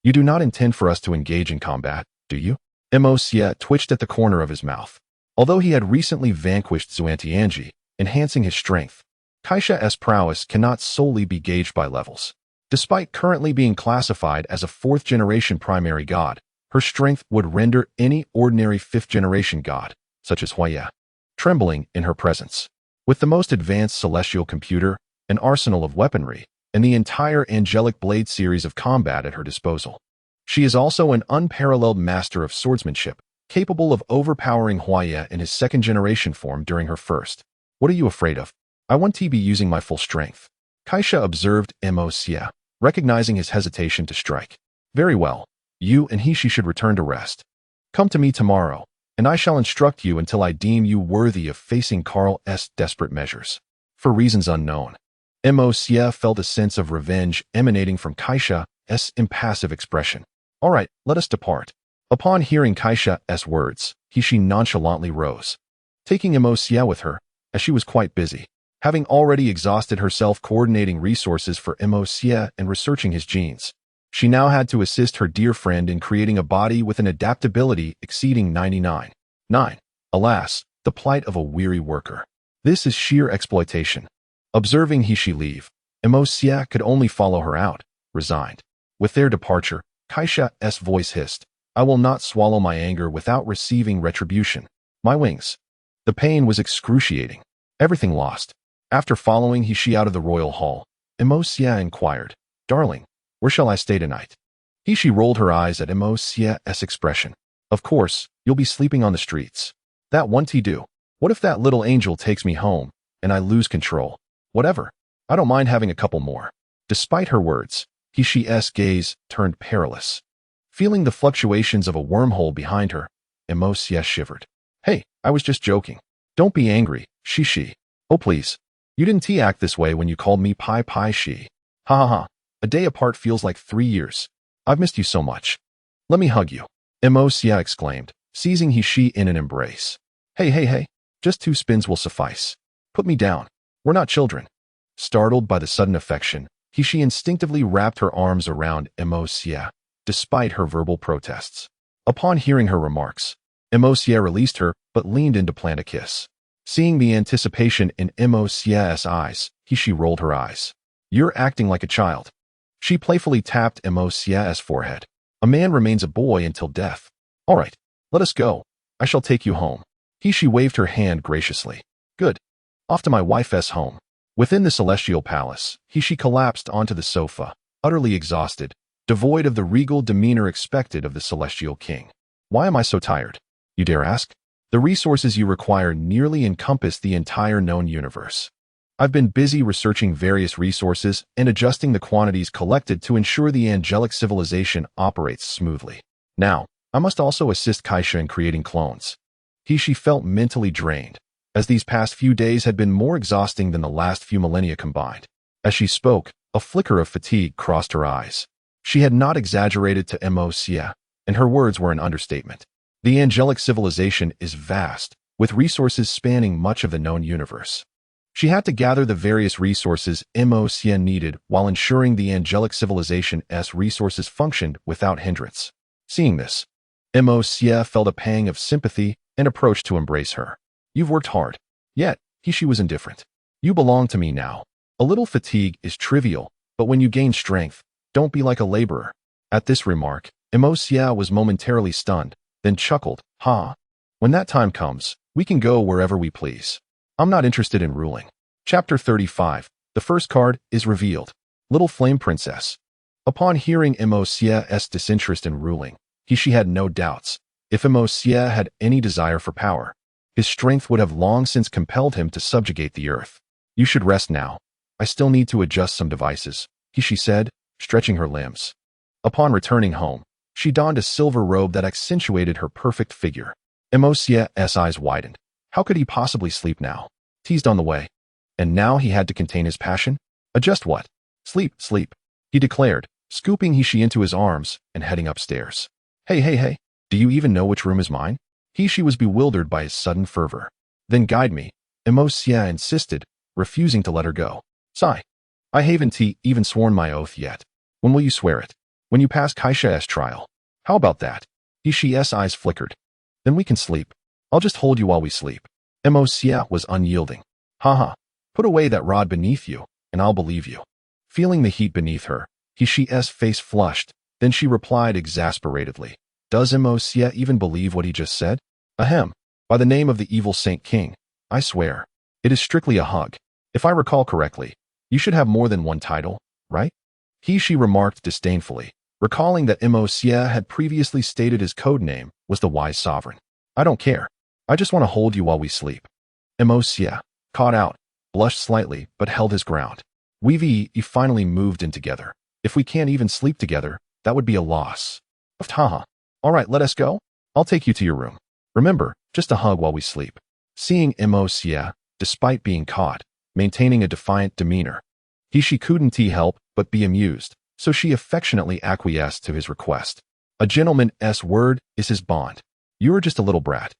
You do not intend for us to engage in combat, do you?" Juxia twitched at the corner of his mouth. Although he had recently vanquished Xuantianji, enhancing his strength, Kaisha's prowess cannot solely be gauged by levels. Despite currently being classified as a 4th-generation primary god, her strength would render any ordinary 5th-generation god, such as Huaya, trembling in her presence. With the most advanced celestial computer, an arsenal of weaponry, and the entire angelic blade series of combat at her disposal, she is also an unparalleled master of swordsmanship, capable of overpowering Huaya in his 2nd-generation form during her first. What are you afraid of? I want to be using my full strength. Kaisha observed Juxia, recognizing his hesitation to strike. Very well. You and Hishi should return to rest. Come to me tomorrow, and I shall instruct you until I deem you worthy of facing Karl's desperate measures. For reasons unknown, Juxia felt a sense of revenge emanating from Kaisha's impassive expression. All right, let us depart. Upon hearing Kaisha's words, Hishi nonchalantly rose, taking Juxia with her, as she was quite busy, having already exhausted herself coordinating resources for Juxia and researching his genes. She now had to assist her dear friend in creating a body with an adaptability exceeding 99.9. Alas, the plight of a weary worker. This is sheer exploitation. Observing Hishi leave, Juxia could only follow her out, resigned. With their departure, Kaisha's voice hissed, "I will not swallow my anger without receiving retribution. My wings." The pain was excruciating. Everything lost. After following Hishi out of the royal hall, Juxia inquired, "Darling, where shall I stay tonight?" Hishi rolled her eyes at Juxia's expression. "Of course, you'll be sleeping on the streets. That won't do. What if that little angel takes me home, and I lose control? Whatever. I don't mind having a couple more." Despite her words, Hishi's gaze turned perilous. Feeling the fluctuations of a wormhole behind her, Juxia shivered. "Hey, I was just joking. Don't be angry, Shishi. Oh please. You didn't act this way when you called me Pai Shi. Ha ha ha. A day apart feels like 3 years. I've missed you so much. Let me hug you," Juxia exclaimed, seizing Hishi in an embrace. Hey. Just 2 spins will suffice. Put me down. We're not children." Startled by the sudden affection, Hishi instinctively wrapped her arms around Juxia, despite her verbal protests. Upon hearing her remarks, Juxia released her but leaned in to plant a kiss. Seeing the anticipation in Juxia's eyes, Hishi rolled her eyes. "You're acting like a child." She playfully tapped Juxia's forehead. "A man remains a boy until death. All right, let us go. I shall take you home." Hishi waved her hand graciously. "Good. Off to my wife's home." Within the celestial palace, Hishi collapsed onto the sofa, utterly exhausted, devoid of the regal demeanor expected of the celestial king. "Why am I so tired? You dare ask? The resources you require nearly encompass the entire known universe. I've been busy researching various resources and adjusting the quantities collected to ensure the angelic civilization operates smoothly. Now, I must also assist Kaisha in creating clones." Hishi felt mentally drained. as these past few days had been more exhausting than the last few millennia combined. As she spoke, a flicker of fatigue crossed her eyes. She had not exaggerated to Juxia, and her words were an understatement. The angelic civilization is vast, with resources spanning much of the known universe. She had to gather the various resources Juxia needed while ensuring the angelic civilization's resources functioned without hindrance. Seeing this, Juxia felt a pang of sympathy and approached to embrace her. You've worked hard. Yet, she was indifferent. You belong to me now. A little fatigue is trivial, but when you gain strength, don't be like a laborer. At this remark, Juxia was momentarily stunned, then chuckled, Ha! When that time comes, we can go wherever we please. I'm not interested in ruling. Chapter 35. The first card is revealed. Little Flame Princess. Upon hearing Juxia's disinterest in ruling, she had no doubts. If Juxia had any desire for power, his strength would have long since compelled him to subjugate the earth. You should rest now. I still need to adjust some devices, she said, stretching her limbs. Upon returning home, she donned a silver robe that accentuated her perfect figure. Juxia's eyes widened. How could he possibly sleep now? Teased on the way. And now he had to contain his passion? Adjust what? Sleep, sleep, he declared, scooping she into his arms and heading upstairs. Hey, do you even know which room is mine? She was bewildered by his sudden fervor. Then guide me, Juxia insisted, refusing to let her go. Sigh. I haven't even sworn my oath yet. When will you swear it? When you pass Kaisha's trial. How about that? She's eyes flickered. Then we can sleep. I'll just hold you while we sleep. Juxia was unyielding. Haha. Put away that rod beneath you, and I'll believe you. Feeling the heat beneath her, she's face flushed, then she replied exasperatedly. Does Juxia even believe what he just said? Ahem. By the name of the evil Saint King, I swear. It is strictly a hug. If I recall correctly, you should have more than one title, right? She remarked disdainfully, recalling that Juxia had previously stated his code name was the Wise Sovereign. I don't care. I just want to hold you while we sleep. Juxia, caught out, blushed slightly but held his ground. We finally moved in together. If we can't even sleep together, that would be a loss. Haha. All right, let us go. I'll take you to your room. Remember, just a hug while we sleep. Seeing Juxia, despite being caught, maintaining a defiant demeanor, she couldn't help but be amused, so she affectionately acquiesced to his request. A gentleman's word is his bond. You're just a little brat.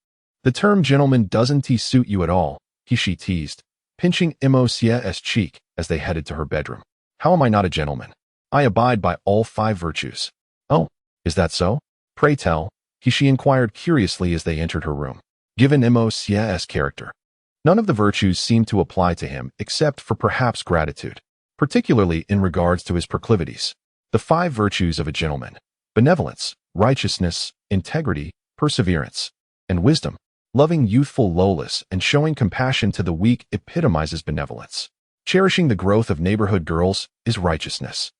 The term gentleman doesn't suit you at all, she teased, pinching Juxia's cheek as they headed to her bedroom. How am I not a gentleman? I abide by all 5 virtues. Oh, is that so? Pray tell, she inquired curiously as they entered her room. Given Juxia's character, none of the virtues seemed to apply to him except for perhaps gratitude, particularly in regards to his proclivities. The 5 virtues of a gentleman: benevolence, righteousness, integrity, perseverance, and wisdom. Loving youthful lowless and showing compassion to the weak epitomizes benevolence. Cherishing the growth of neighborhood girls is righteousness.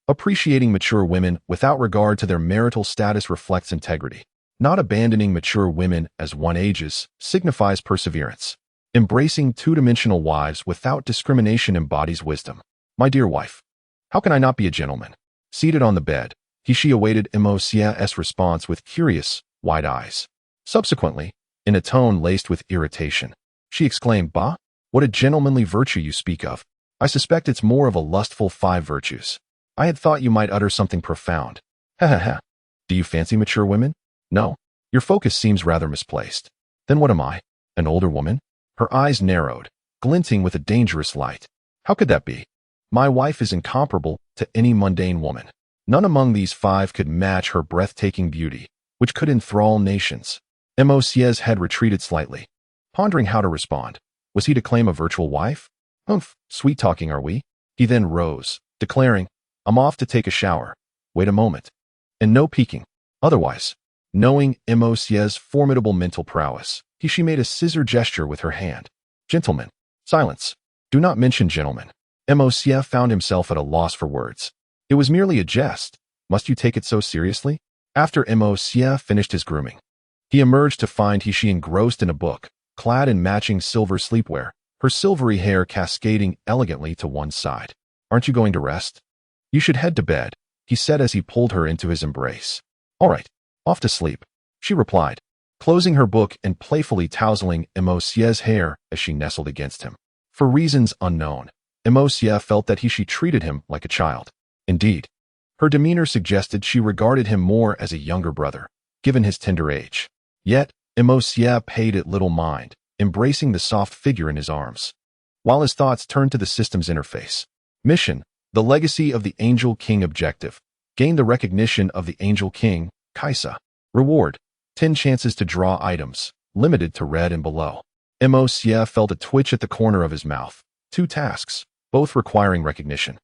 Appreciating mature women without regard to their marital status reflects integrity. Not abandoning mature women as one ages signifies perseverance. Embracing two-dimensional wives without discrimination embodies wisdom. My dear wife, how can I not be a gentleman? Seated on the bed, she awaited Juxia's response with curious, wide eyes. Subsequently, in a tone laced with irritation, she exclaimed, Bah, what a gentlemanly virtue you speak of. I suspect it's more of a lustful 5 virtues. I had thought you might utter something profound. Ha ha ha. Do you fancy mature women? No. Your focus seems rather misplaced. Then what am I? An older woman? Her eyes narrowed, glinting with a dangerous light. How could that be? My wife is incomparable to any mundane woman. None among these 5 could match her breathtaking beauty, which could enthrall nations. Juxia's head retreated slightly, pondering how to respond. Was he to claim a virtual wife? Sweet-talking are we? He then rose, declaring, I'm off to take a shower. Wait a moment. And no peeking. Otherwise, knowing Juxia's formidable mental prowess, she made a scissor gesture with her hand. Gentlemen, silence. Do not mention gentlemen. Juxia found himself at a loss for words. It was merely a jest. Must you take it so seriously? After Juxia finished his grooming, he emerged to find she engrossed in a book, clad in matching silver sleepwear, her silvery hair cascading elegantly to one side. Aren't you going to rest? You should head to bed, he said as he pulled her into his embrace. All right, off to sleep, she replied, closing her book and playfully tousling Emosia's hair as she nestled against him. For reasons unknown, Emosia felt that she treated him like a child. Indeed, her demeanor suggested she regarded him more as a younger brother, given his tender age. Yet, Emosia paid it little mind, embracing the soft figure in his arms, while his thoughts turned to the system's interface. Mission: the legacy of the Angel King. Objective: gain the recognition of the Angel King, Kaisa. Reward: 10 chances to draw items, limited to red and below. Emosia felt a twitch at the corner of his mouth. 2 tasks, both requiring recognition.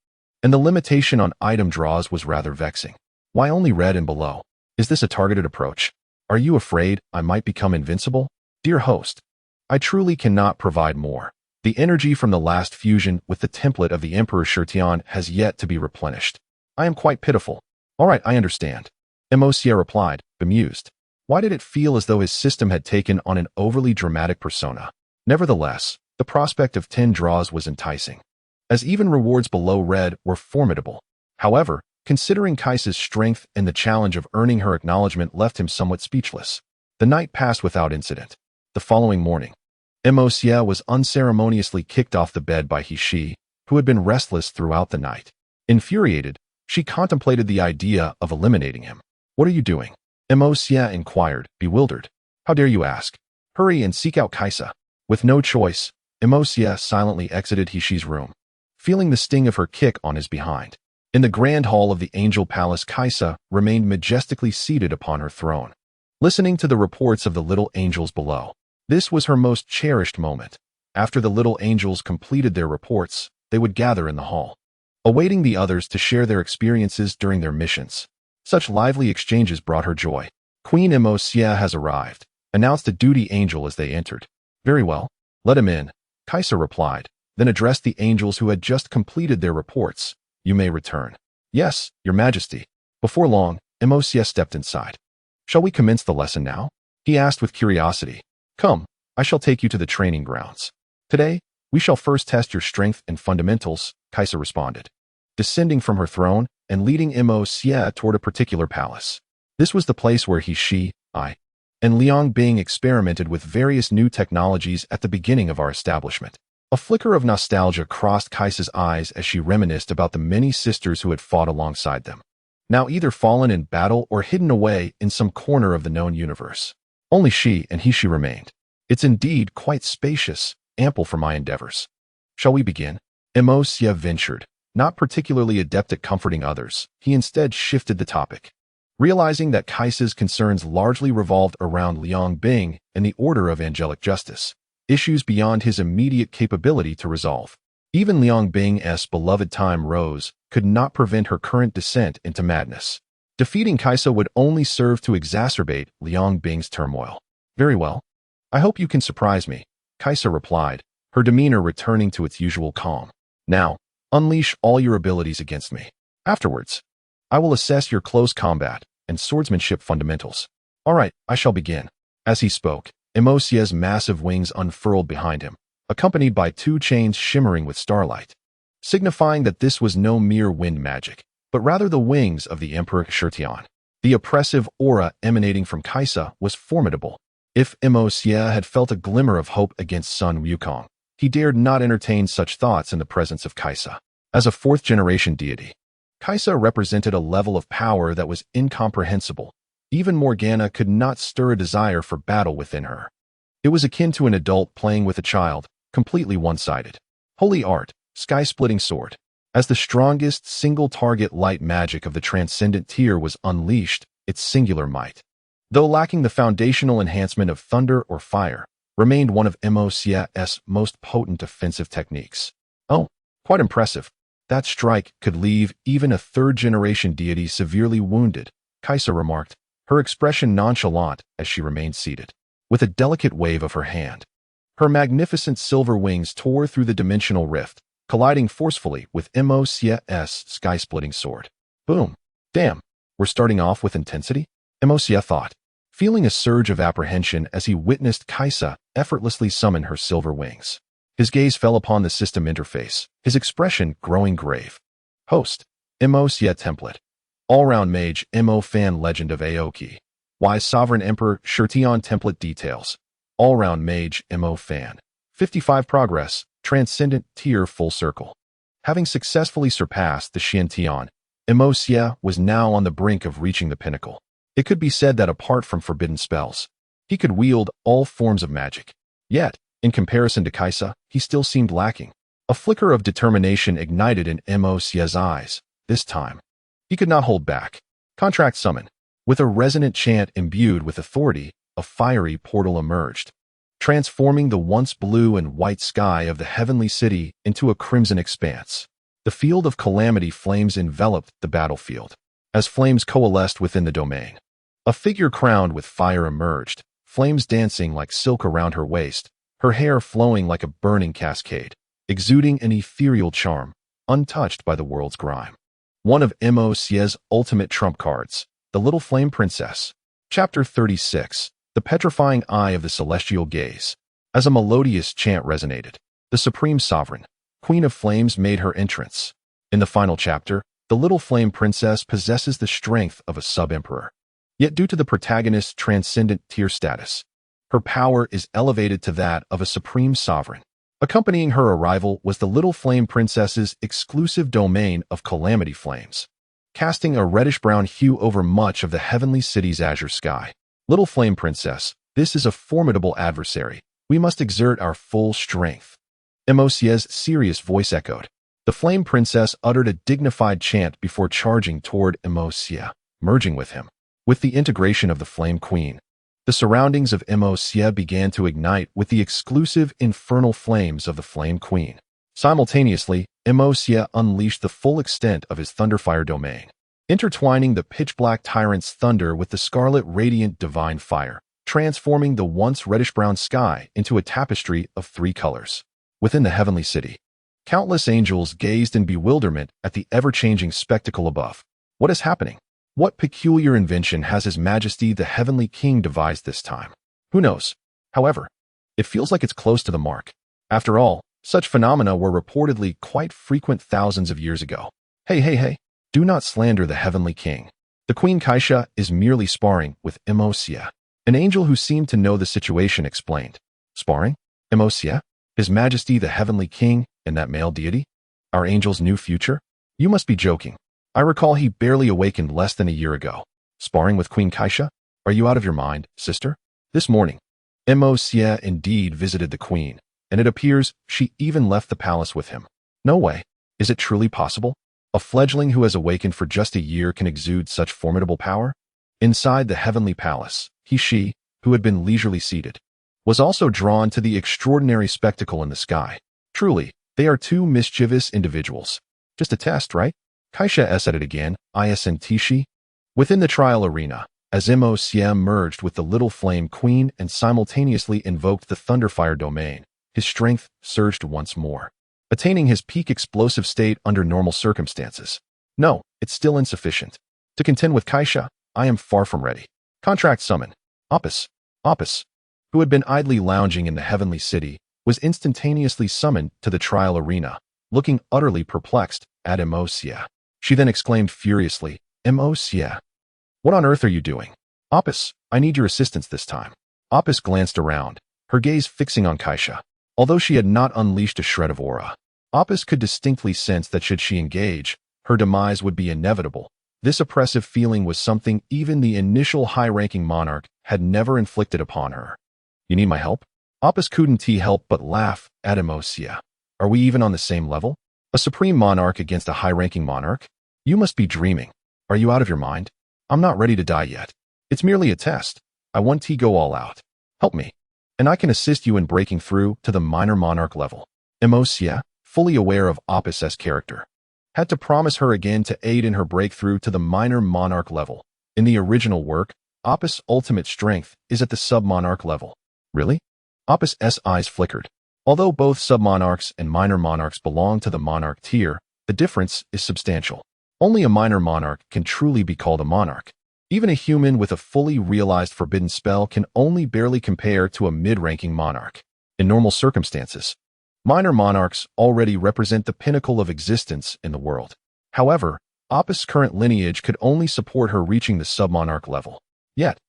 And the limitation on item draws was rather vexing. Why only red and below? Is this a targeted approach? Are you afraid I might become invincible? Dear host, I truly cannot provide more. The energy from the last fusion with the template of the Emperor Shirtion has yet to be replenished. I am quite pitiful. All right, I understand. Emosia replied, bemused. Why did it feel as though his system had taken on an overly dramatic persona? Nevertheless, the prospect of 10 draws was enticing, as even rewards below red were formidable. However, considering Kaisa's strength and the challenge of earning her acknowledgement left him somewhat speechless. The night passed without incident. The following morning, Emosia was unceremoniously kicked off the bed by Hishi, who had been restless throughout the night. Infuriated, she contemplated the idea of eliminating him. What are you doing? Emosia inquired, bewildered. How dare you ask? Hurry and seek out Kaisa. With no choice, Emosia silently exited Hishi's room, feeling the sting of her kick on his behind. In the grand hall of the Angel Palace, Kaisa remained majestically seated upon her throne, listening to the reports of the little angels below. This was her most cherished moment. After the little angels completed their reports, they would gather in the hall, awaiting the others to share their experiences during their missions. Such lively exchanges brought her joy. Queen Emosia has arrived, announced a duty angel as they entered. Very well, let him in, Kaisa replied, then addressed the angels who had just completed their reports. You may return. Yes, Your Majesty. Before long, Emosia stepped inside. Shall we commence the lesson now? He asked with curiosity. Come, I shall take you to the training grounds. Today, we shall first test your strength and fundamentals, Kaisa responded, descending from her throne and leading Emosia toward a particular palace. This was the place where I, and Liang Bing experimented with various new technologies at the beginning of our establishment. A flicker of nostalgia crossed Kaisa's eyes as she reminisced about the many sisters who had fought alongside them, now either fallen in battle or hidden away in some corner of the known universe. Only she and Hishi remained. It's indeed quite spacious, ample for my endeavors. Shall we begin? Emosia ventured. Not particularly adept at comforting others, he instead shifted the topic. Realizing that Kaisa's concerns largely revolved around Liang Bing and the Order of Angelic Justice, issues beyond his immediate capability to resolve. Even Liang Bing's beloved Time Rose could not prevent her current descent into madness. Defeating Kaisa would only serve to exacerbate Liang Bing's turmoil. Very well. I hope you can surprise me, Kaisa replied, her demeanor returning to its usual calm. Now, unleash all your abilities against me. Afterwards, I will assess your close combat and swordsmanship fundamentals. All right, I shall begin. As he spoke, Emosia's massive wings unfurled behind him, accompanied by 2 chains shimmering with starlight, signifying that this was no mere wind magic, but rather the wings of the Emperor Shirtion. The oppressive aura emanating from Kaisa was formidable. If Emosia had felt a glimmer of hope against Sun Wukong, he dared not entertain such thoughts in the presence of Kaisa. As a 4th-generation deity, Kaisa represented a level of power that was incomprehensible. Even Morgana could not stir a desire for battle within her. It was akin to an adult playing with a child, completely one-sided. Holy art, sky-splitting sword. As the strongest single-target light magic of the transcendent tier was unleashed, its singular might, though lacking the foundational enhancement of thunder or fire, remained one of Emosia's most potent offensive techniques. Oh, quite impressive. That strike could leave even a 3rd-generation deity severely wounded, Kaisa remarked, her expression nonchalant as she remained seated. With a delicate wave of her hand, her magnificent silver wings tore through the dimensional rift, colliding forcefully with Emosia's sky-splitting sword. Boom. Damn, we're starting off with intensity? Emosia thought, feeling a surge of apprehension as he witnessed Kaisa effortlessly summon her silver wings. His gaze fell upon the system interface, his expression growing grave. Host, Emosia template. All-round mage Emo fan legend of Aoki. Wise Sovereign Emperor Shirtion template details. All-round mage MO fan. 55 progress, transcendent tier full circle. Having successfully surpassed the Xiantian, Xia was now on the brink of reaching the pinnacle. It could be said that apart from forbidden spells, he could wield all forms of magic. Yet, in comparison to Kaisa, he still seemed lacking. A flicker of determination ignited in Xia's eyes. This time, he could not hold back. Contract summon. With a resonant chant imbued with authority, a fiery portal emerged, transforming the once blue and white sky of the heavenly city into a crimson expanse. The field of calamity flames enveloped the battlefield. As flames coalesced within the domain, a figure crowned with fire emerged, flames dancing like silk around her waist, her hair flowing like a burning cascade, exuding an ethereal charm, untouched by the world's grime. One of Xia's ultimate trump cards, the Little Flame Princess. Chapter 36. The Petrifying Eye of the Celestial Gaze. As a melodious chant resonated, the Supreme Sovereign, Queen of Flames, made her entrance. In the final chapter, the Little Flame Princess possesses the strength of a sub-emperor. Yet due to the protagonist's transcendent tier status, her power is elevated to that of a Supreme Sovereign. Accompanying her arrival was the Little Flame Princess's exclusive domain of Calamity Flames, casting a reddish-brown hue over much of the heavenly city's azure sky. Little Flame Princess, this is a formidable adversary. We must exert our full strength. Xia's serious voice echoed. The Flame Princess uttered a dignified chant before charging toward Xia, merging with him. With the integration of the Flame Queen, the surroundings of Xia began to ignite with the exclusive infernal flames of the Flame Queen. Simultaneously, Xia unleashed the full extent of his Thunderfire domain, intertwining the pitch-black tyrant's thunder with the scarlet radiant divine fire, transforming the once reddish-brown sky into a tapestry of 3 colors. Within the heavenly city, countless angels gazed in bewilderment at the ever-changing spectacle above. What is happening? What peculiar invention has His Majesty the Heavenly King devised this time? Who knows? However, it feels like it's close to the mark. After all, such phenomena were reportedly quite frequent thousands of years ago. Hey, do not slander the Heavenly King. The Queen Kaisha is merely sparring with Xia. An angel who seemed to know the situation explained. Sparring? Xia? His Majesty the Heavenly King and that male deity? Our angel's new future? You must be joking. I recall he barely awakened less than a year ago. Sparring with Queen Kaisha? Are you out of your mind, sister? This morning, Xia indeed visited the Queen, and it appears she even left the palace with him. No way. Is it truly possible? A fledgling who has awakened for just a year can exude such formidable power? Inside the heavenly palace, she, who had been leisurely seated, was also drawn to the extraordinary spectacle in the sky. Truly, they are 2 mischievous individuals. Just a test, right? Kaisha said it again, isn't. Within the trial arena, as Xia merged with the Little Flame Queen and simultaneously invoked the Thunderfire domain, his strength surged once more, attaining his peak explosive state under normal circumstances. No, it's still insufficient. To contend with Kaisha, I am far from ready. Contract summon. Opus, who had been idly lounging in the heavenly city, was instantaneously summoned to the trial arena, looking utterly perplexed at Xia. She then exclaimed furiously, Xia, what on earth are you doing? Opus, I need your assistance this time. Opus glanced around, her gaze fixing on Kaisha. Although she had not unleashed a shred of aura, Opus could distinctly sense that should she engage, her demise would be inevitable. This oppressive feeling was something even the initial high-ranking monarch had never inflicted upon her. You need my help? Opus couldn't help but laugh at Xia. Are we even on the same level? A supreme monarch against a high-ranking monarch? You must be dreaming. Are you out of your mind? I'm not ready to die yet. It's merely a test. I want to go all out. Help me, and I can assist you in breaking through to the minor monarch level. Xia, fully aware of Opus's character, had to promise her again to aid in her breakthrough to the minor monarch level. In the original work, Opus' ultimate strength is at the sub-monarch level. Really? Opus's eyes flickered. Although both sub-monarchs and minor monarchs belong to the monarch tier, the difference is substantial. Only a minor monarch can truly be called a monarch. Even a human with a fully realized forbidden spell can only barely compare to a mid-ranking monarch. In normal circumstances, minor monarchs already represent the pinnacle of existence in the world. However, Opus' current lineage could only support her reaching the sub-monarch level. Yet,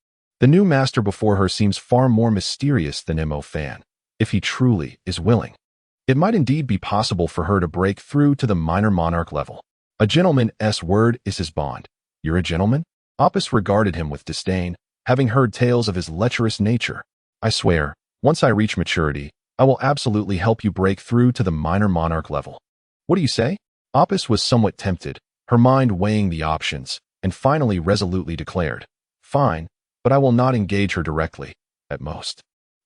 The new master before her seems far more mysterious than Mo Fan, if he truly is willing. It might indeed be possible for her to break through to the minor monarch level. A gentleman's word is his bond. You're a gentleman? Opus regarded him with disdain, having heard tales of his lecherous nature. I swear, once I reach maturity, I will absolutely help you break through to the minor monarch level. What do you say? Opus was somewhat tempted, her mind weighing the options, and finally resolutely declared, Fine, but I will not engage her directly, at most.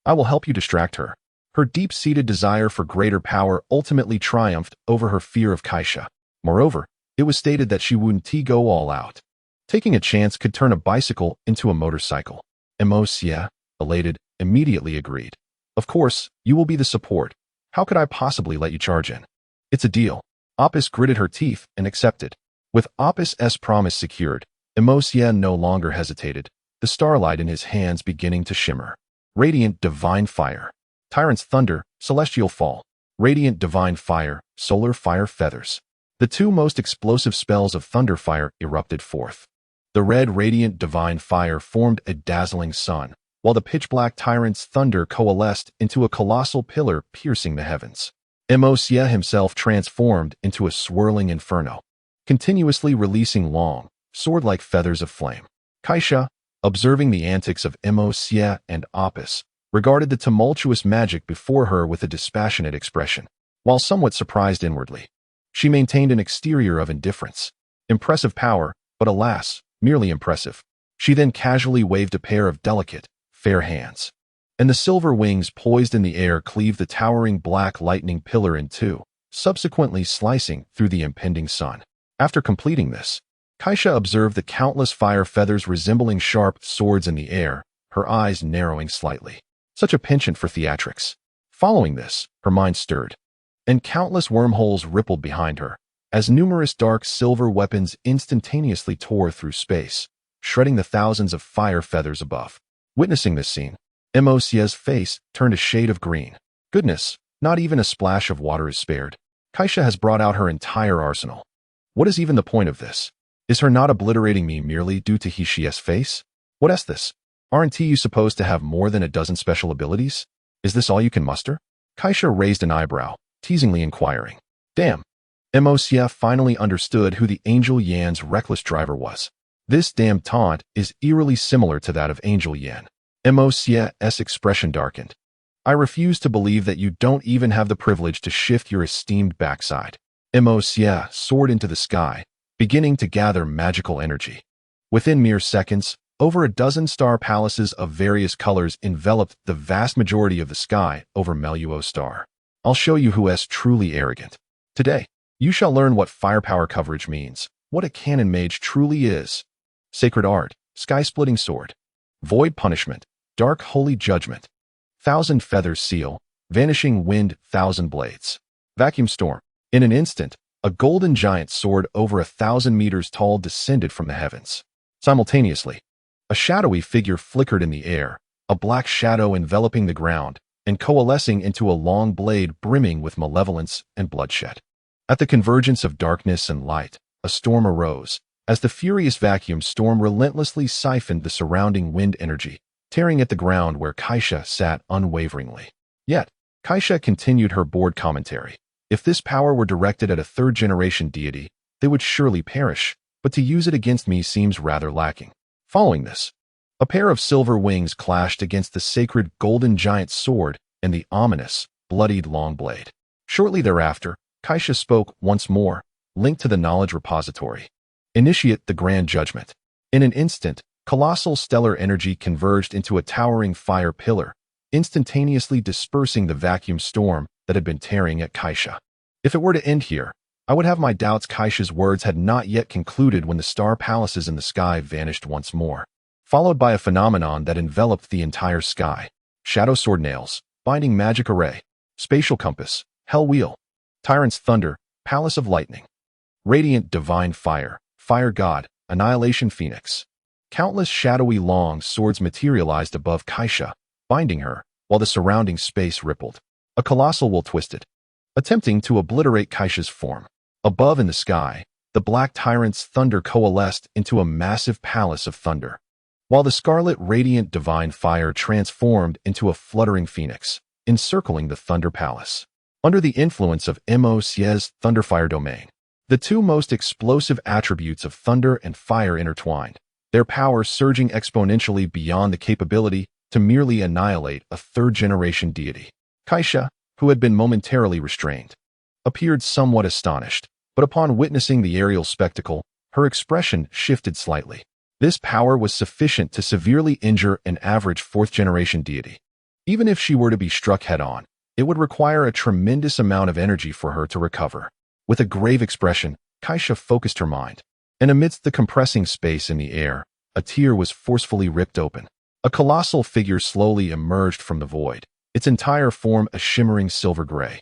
I will help you distract her. Her deep-seated desire for greater power ultimately triumphed over her fear of Kaisha. Moreover, it was stated that she wouldn't go all out. Taking a chance could turn a bicycle into a motorcycle. Juxia, elated, immediately agreed. Of course, you will be the support. How could I possibly let you charge in? It's a deal. Opus gritted her teeth and accepted. With Opus's promise secured, Juxia no longer hesitated, the starlight in his hands beginning to shimmer. Radiant divine fire. Tyrant's thunder, celestial fall. Radiant divine fire, solar fire feathers. The two most explosive spells of thunderfire erupted forth. The red radiant divine fire formed a dazzling sun, while the pitch-black tyrant's thunder coalesced into a colossal pillar piercing the heavens. Juxia himself transformed into a swirling inferno, continuously releasing long, sword-like feathers of flame. Kaisha, observing the antics of Juxia and Opus, regarded the tumultuous magic before her with a dispassionate expression, while somewhat surprised inwardly. She maintained an exterior of indifference. Impressive power, but alas, merely impressive. She then casually waved a pair of delicate, fair hands, and the silver wings poised in the air cleaved the towering black lightning pillar in two, subsequently slicing through the impending sun. After completing this, Kaisha observed the countless fire feathers resembling sharp swords in the air, her eyes narrowing slightly. Such a penchant for theatrics. Following this, her mind stirred, and countless wormholes rippled behind her, as numerous dark silver weapons instantaneously tore through space, shredding the thousands of fire feathers above. Witnessing this scene, Juxia's face turned a shade of green. Goodness, not even a splash of water is spared. Kaisha has brought out her entire arsenal. What is even the point of this? Is her not obliterating me merely due to Juxia's face? What is this? Aren't you supposed to have more than a dozen special abilities? Is this all you can muster? Kaisha raised an eyebrow, teasingly inquiring. Damn. Juxia finally understood who the Angel Yan's reckless driver was. This damn taunt is eerily similar to that of Angel Yan. Juxia's expression darkened. I refuse to believe that you don't even have the privilege to shift your esteemed backside. Juxia soared into the sky, beginning to gather magical energy. Within mere seconds, over a dozen star palaces of various colors enveloped the vast majority of the sky over Meluo Star. I'll show you who is truly arrogant. Today, you shall learn what firepower coverage means, what a cannon mage truly is. Sacred art, sky-splitting sword. Void punishment, dark holy judgment. Thousand feathers seal, vanishing wind, thousand blades. Vacuum storm. In an instant, a golden giant sword over 1,000 meters tall descended from the heavens. Simultaneously, a shadowy figure flickered in the air, a black shadow enveloping the ground and coalescing into a long blade brimming with malevolence and bloodshed. At the convergence of darkness and light, a storm arose, as the furious vacuum storm relentlessly siphoned the surrounding wind energy, tearing at the ground where Kaisha sat unwaveringly. Yet, Kaisha continued her bored commentary. If this power were directed at a third-generation deity, they would surely perish, but to use it against me seems rather lacking. Following this, a pair of silver wings clashed against the sacred golden giant sword and the ominous, bloodied long blade. Shortly thereafter, Kaisha spoke once more, linked to the knowledge repository. Initiate the grand judgment. In an instant, colossal stellar energy converged into a towering fire pillar, instantaneously dispersing the vacuum storm that had been tearing at Kaisha. If it were to end here, I would have my doubts Kaisha's words had not yet concluded when the star palaces in the sky vanished once more, followed by a phenomenon that enveloped the entire sky. Shadow sword nails, binding magic array, spatial compass, hell wheel, tyrant's thunder, palace of lightning, radiant divine fire, fire god, annihilation phoenix. Countless shadowy long swords materialized above Kaisha, binding her, while the surrounding space rippled. A colossal will twisted, attempting to obliterate Kaisha's form. Above in the sky, the black tyrant's thunder coalesced into a massive palace of thunder. while the scarlet radiant divine fire transformed into a fluttering phoenix, encircling the Thunder Palace. Under the influence of Moc's Thunderfire domain, the two most explosive attributes of thunder and fire intertwined, their power surging exponentially beyond the capability to merely annihilate a third-generation deity. Juxia, who had been momentarily restrained, appeared somewhat astonished, but upon witnessing the aerial spectacle, her expression shifted slightly. This power was sufficient to severely injure an average fourth-generation deity. Even if she were to be struck head-on, it would require a tremendous amount of energy for her to recover. With a grave expression, Juxia focused her mind, and amidst the compressing space in the air, a tear was forcefully ripped open. A colossal figure slowly emerged from the void, its entire form a shimmering silver gray,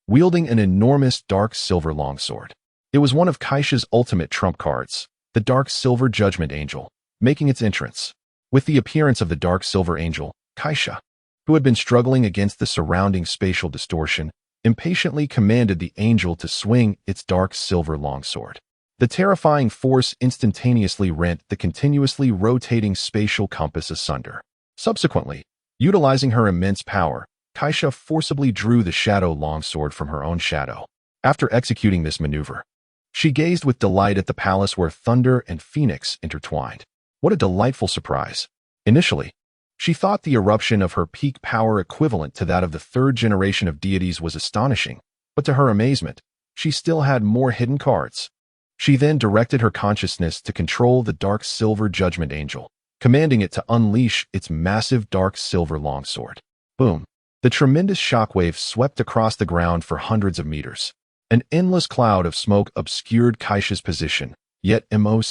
wielding an enormous dark silver longsword. It was one of Juxia's ultimate trump cards, the dark silver judgment angel, making its entrance. With the appearance of the dark silver angel, Juxia, who had been struggling against the surrounding spatial distortion, impatiently commanded the angel to swing its dark silver longsword. The terrifying force instantaneously rent the continuously rotating spatial compass asunder. Subsequently, utilizing her immense power, Juxia forcibly drew the shadow longsword from her own shadow. After executing this maneuver, she gazed with delight at the palace where thunder and phoenix intertwined. What a delightful surprise! Initially, she thought the eruption of her peak power equivalent to that of the third generation of deities was astonishing, but to her amazement, she still had more hidden cards. She then directed her consciousness to control the dark silver judgment angel, commanding it to unleash its massive dark silver longsword. Boom! The tremendous shockwave swept across the ground for hundreds of meters. An endless cloud of smoke obscured Juxia's position, yet Moc,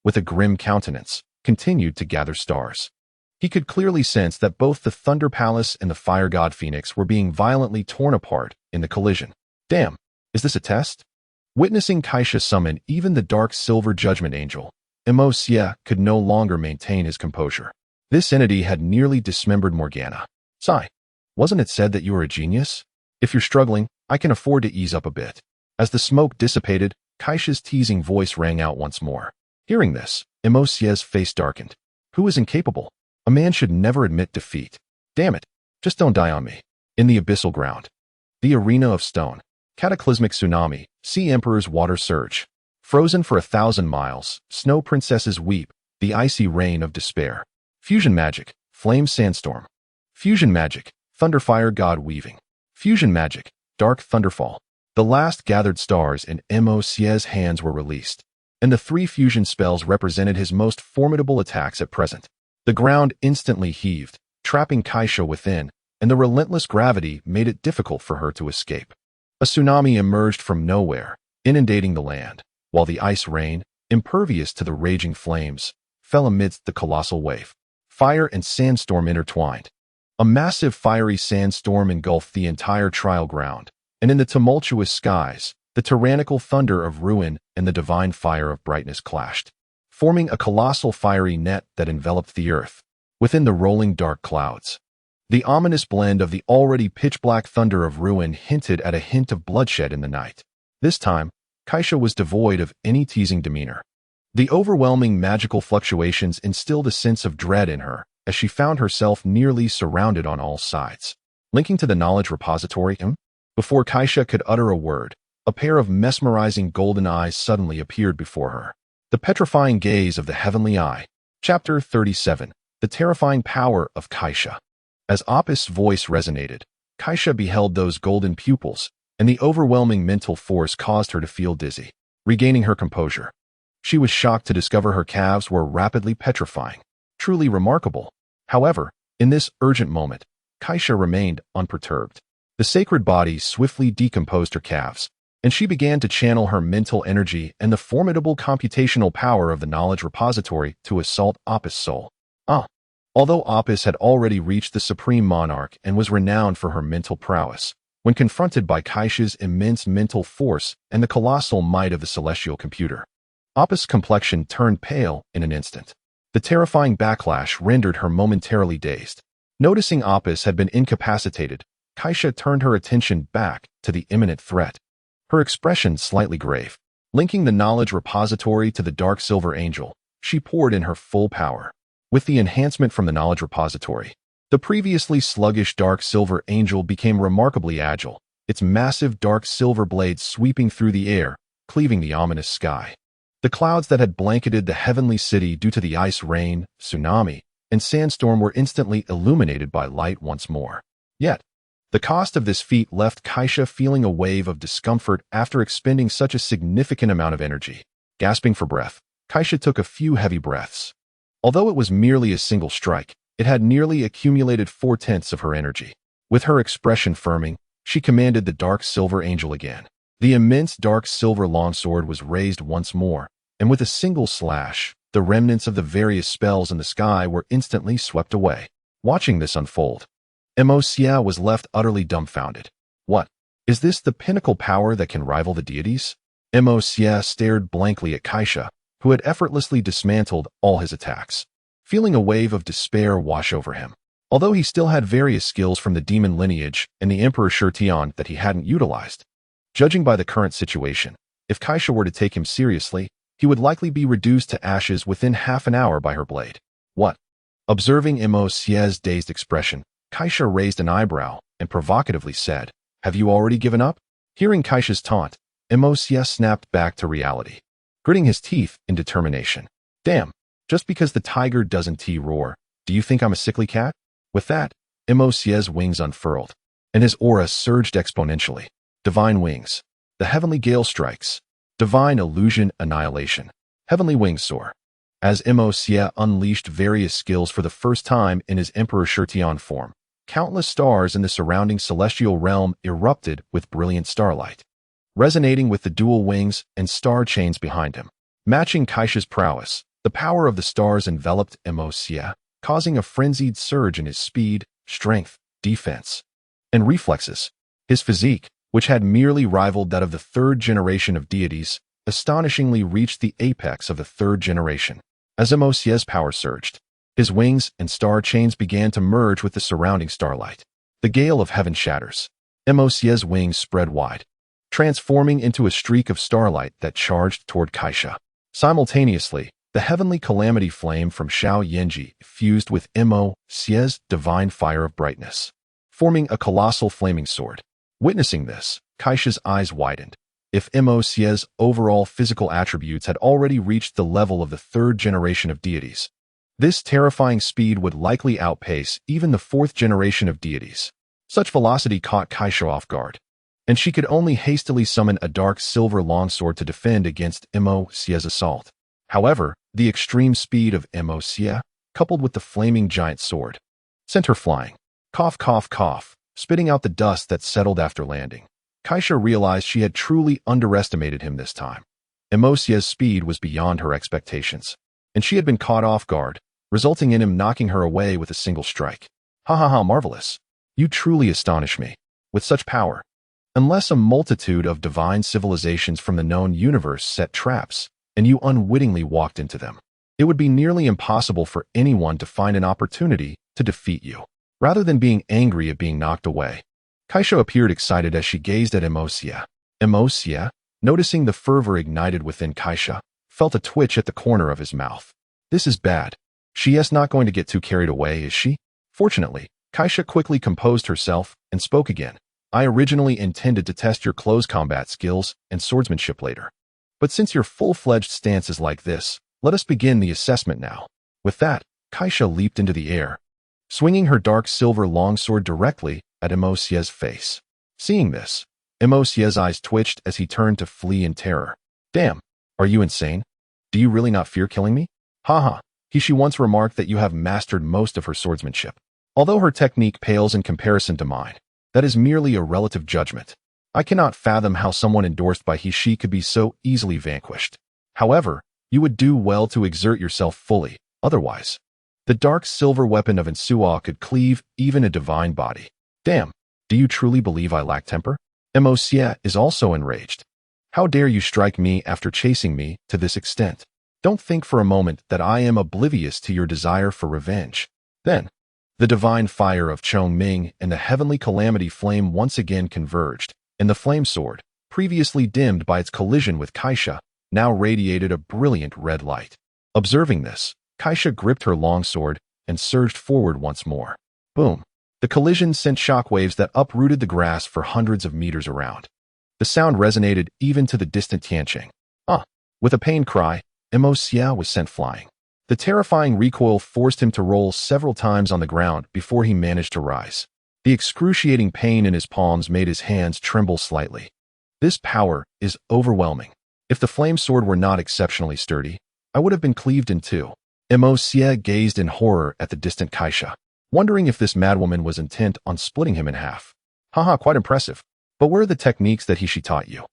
with a grim countenance, continued to gather stars. He could clearly sense that both the Thunder Palace and the Fire God Phoenix were being violently torn apart in the collision. Damn, is this a test? Witnessing Juxia summon even the dark silver judgment angel, Moc could no longer maintain his composure. This entity had nearly dismembered Morgana. Sigh, wasn't it said that you were a genius? If you're struggling, I can afford to ease up a bit. As the smoke dissipated, Juxia's teasing voice rang out once more. Hearing this, Moc's face darkened. Who is incapable? A man should never admit defeat. Damn it, just don't die on me. In the abyssal ground. The arena of stone. Cataclysmic tsunami, sea emperor's water surge. Frozen for 1,000 miles, snow princesses weep, the icy rain of despair. Fusion magic, flame sandstorm. Fusion magic, thunderfire god weaving. Fusion magic, dark thunderfall. The last gathered stars in Moc's hands were released, and the 3 fusion spells represented his most formidable attacks at present. The ground instantly heaved, trapping Juxia within, and the relentless gravity made it difficult for her to escape. A tsunami emerged from nowhere, inundating the land, while the ice rain, impervious to the raging flames, fell amidst the colossal wave. Fire and sandstorm intertwined. A massive fiery sandstorm engulfed the entire trial ground, and in the tumultuous skies, the tyrannical thunder of ruin and the divine fire of brightness clashed, forming a colossal fiery net that enveloped the earth. Within the rolling dark clouds, the ominous blend of the already pitch-black thunder of ruin hinted at a hint of bloodshed in the night. This time, Juxia was devoid of any teasing demeanor. The overwhelming magical fluctuations instilled a sense of dread in her as she found herself nearly surrounded on all sides. Linking to the knowledge repository, before Juxia could utter a word, a pair of mesmerizing golden eyes suddenly appeared before her. The petrifying gaze of the heavenly eye. Chapter 37. The terrifying power of Juxia. As Opus' voice resonated, Juxia beheld those golden pupils, and the overwhelming mental force caused her to feel dizzy. Regaining her composure, she was shocked to discover her calves were rapidly petrifying. Truly remarkable. However, in this urgent moment, Juxia remained unperturbed. The sacred body swiftly decomposed her calves, and she began to channel her mental energy and the formidable computational power of the knowledge repository to assault Opus' soul. Although Opus had already reached the supreme monarch and was renowned for her mental prowess, when confronted by Juxia's immense mental force and the colossal might of the celestial computer, Opus' complexion turned pale in an instant. The terrifying backlash rendered her momentarily dazed. Noticing Opus had been incapacitated, Juxia turned her attention back to the imminent threat. Her expression slightly grave. Linking the knowledge repository to the dark silver angel, she poured in her full power. With the enhancement from the knowledge repository, the previously sluggish dark silver angel became remarkably agile, its massive dark silver blade sweeping through the air, cleaving the ominous sky. The clouds that had blanketed the heavenly city due to the ice rain, tsunami, and sandstorm were instantly illuminated by light once more. Yet, the cost of this feat left Kaisha feeling a wave of discomfort after expending such a significant amount of energy. Gasping for breath, Kaisha took a few heavy breaths. Although it was merely a single strike, it had nearly accumulated 4/10 of her energy. With her expression firming, she commanded the dark silver angel again. The immense dark silver longsword was raised once more, and with a single slash, the remnants of the various spells in the sky were instantly swept away. Watching this unfold, Juxia was left utterly dumbfounded. What? Is this the pinnacle power that can rival the deities? Juxia stared blankly at Kaisha, who had effortlessly dismantled all his attacks, feeling a wave of despair wash over him. Although he still had various skills from the demon lineage and the Emperor Shurtion that he hadn't utilized. Judging by the current situation, if Kaisha were to take him seriously, he would likely be reduced to ashes within half an hour by her blade. What? Observing Juxia's dazed expression, Kaisha raised an eyebrow and provocatively said, "Have you already given up?" Hearing Kaisha's taunt, Juxia snapped back to reality, gritting his teeth in determination. Damn, just because the tiger doesn't roar, do you think I'm a sickly cat? With that, Juxia's wings unfurled, and his aura surged exponentially. Divine wings. The heavenly gale strikes. Divine illusion annihilation. Heavenly wings soar. As Juxia unleashed various skills for the first time in his Emperor Shurtion form, countless stars in the surrounding celestial realm erupted with brilliant starlight, resonating with the dual wings and star chains behind him. Matching Kaisha's prowess, the power of the stars enveloped Juxia, causing a frenzied surge in his speed, strength, defense, and reflexes. His physique, which had merely rivaled that of the third generation of deities, astonishingly reached the apex of the third generation. As Juxia's power surged, his wings and star chains began to merge with the surrounding starlight. The gale of heaven shatters. Juxia's wings spread wide, transforming into a streak of starlight that charged toward Kaisha. Simultaneously, the heavenly calamity flame from Shao Yenji fused with Juxia's divine fire of brightness, forming a colossal flaming sword. Witnessing this, Kaisha's eyes widened. If Juxia's overall physical attributes had already reached the level of the third generation of deities, this terrifying speed would likely outpace even the fourth generation of deities. Such velocity caught Kaisha off guard, and she could only hastily summon a dark silver longsword to defend against Juxia's assault. However, the extreme speed of Juxia, coupled with the flaming giant sword, sent her flying. Cough, cough, cough. Spitting out the dust that settled after landing, Kaisha realized she had truly underestimated him this time. Juxia's speed was beyond her expectations, and she had been caught off guard, resulting in him knocking her away with a single strike. Ha ha ha, marvelous. You truly astonish me. With such power, unless a multitude of divine civilizations from the known universe set traps, and you unwittingly walked into them, it would be nearly impossible for anyone to find an opportunity to defeat you. Rather than being angry at being knocked away, Kaisha appeared excited as she gazed at Juxia. Juxia, noticing the fervor ignited within Kaisha, felt a twitch at the corner of his mouth. This is bad. She is not going to get too carried away, is she? Fortunately, Kaisha quickly composed herself and spoke again. I originally intended to test your close combat skills and swordsmanship later. But since your full-fledged stance is like this, let us begin the assessment now. With that, Kaisha leaped into the air, swinging her dark silver longsword directly at Juxia's face. Seeing this, Juxia's eyes twitched as he turned to flee in terror. Damn, are you insane? Do you really not fear killing me? Haha, she once remarked that you have mastered most of her swordsmanship. Although her technique pales in comparison to mine, that is merely a relative judgment. I cannot fathom how someone endorsed by she could be so easily vanquished. However, you would do well to exert yourself fully, otherwise the dark silver weapon of Nsua could cleave even a divine body. Damn, do you truly believe I lack temper? Juxia is also enraged. How dare you strike me after chasing me to this extent? Don't think for a moment that I am oblivious to your desire for revenge. Then, the divine fire of Chongming and the heavenly calamity flame once again converged, and the flame sword, previously dimmed by its collision with Kaisha, now radiated a brilliant red light. Observing this, Kaisha gripped her longsword and surged forward once more. Boom. The collision sent shockwaves that uprooted the grass for hundreds of meters around. The sound resonated even to the distant Tianqing. With a pained cry, Xia was sent flying. The terrifying recoil forced him to roll several times on the ground before he managed to rise. The excruciating pain in his palms made his hands tremble slightly. This power is overwhelming. If the flame sword were not exceptionally sturdy, I would have been cleaved in two. Xia gazed in horror at the distant Kaisha, wondering if this madwoman was intent on splitting him in half. Haha, quite impressive. But where are the techniques that she taught you?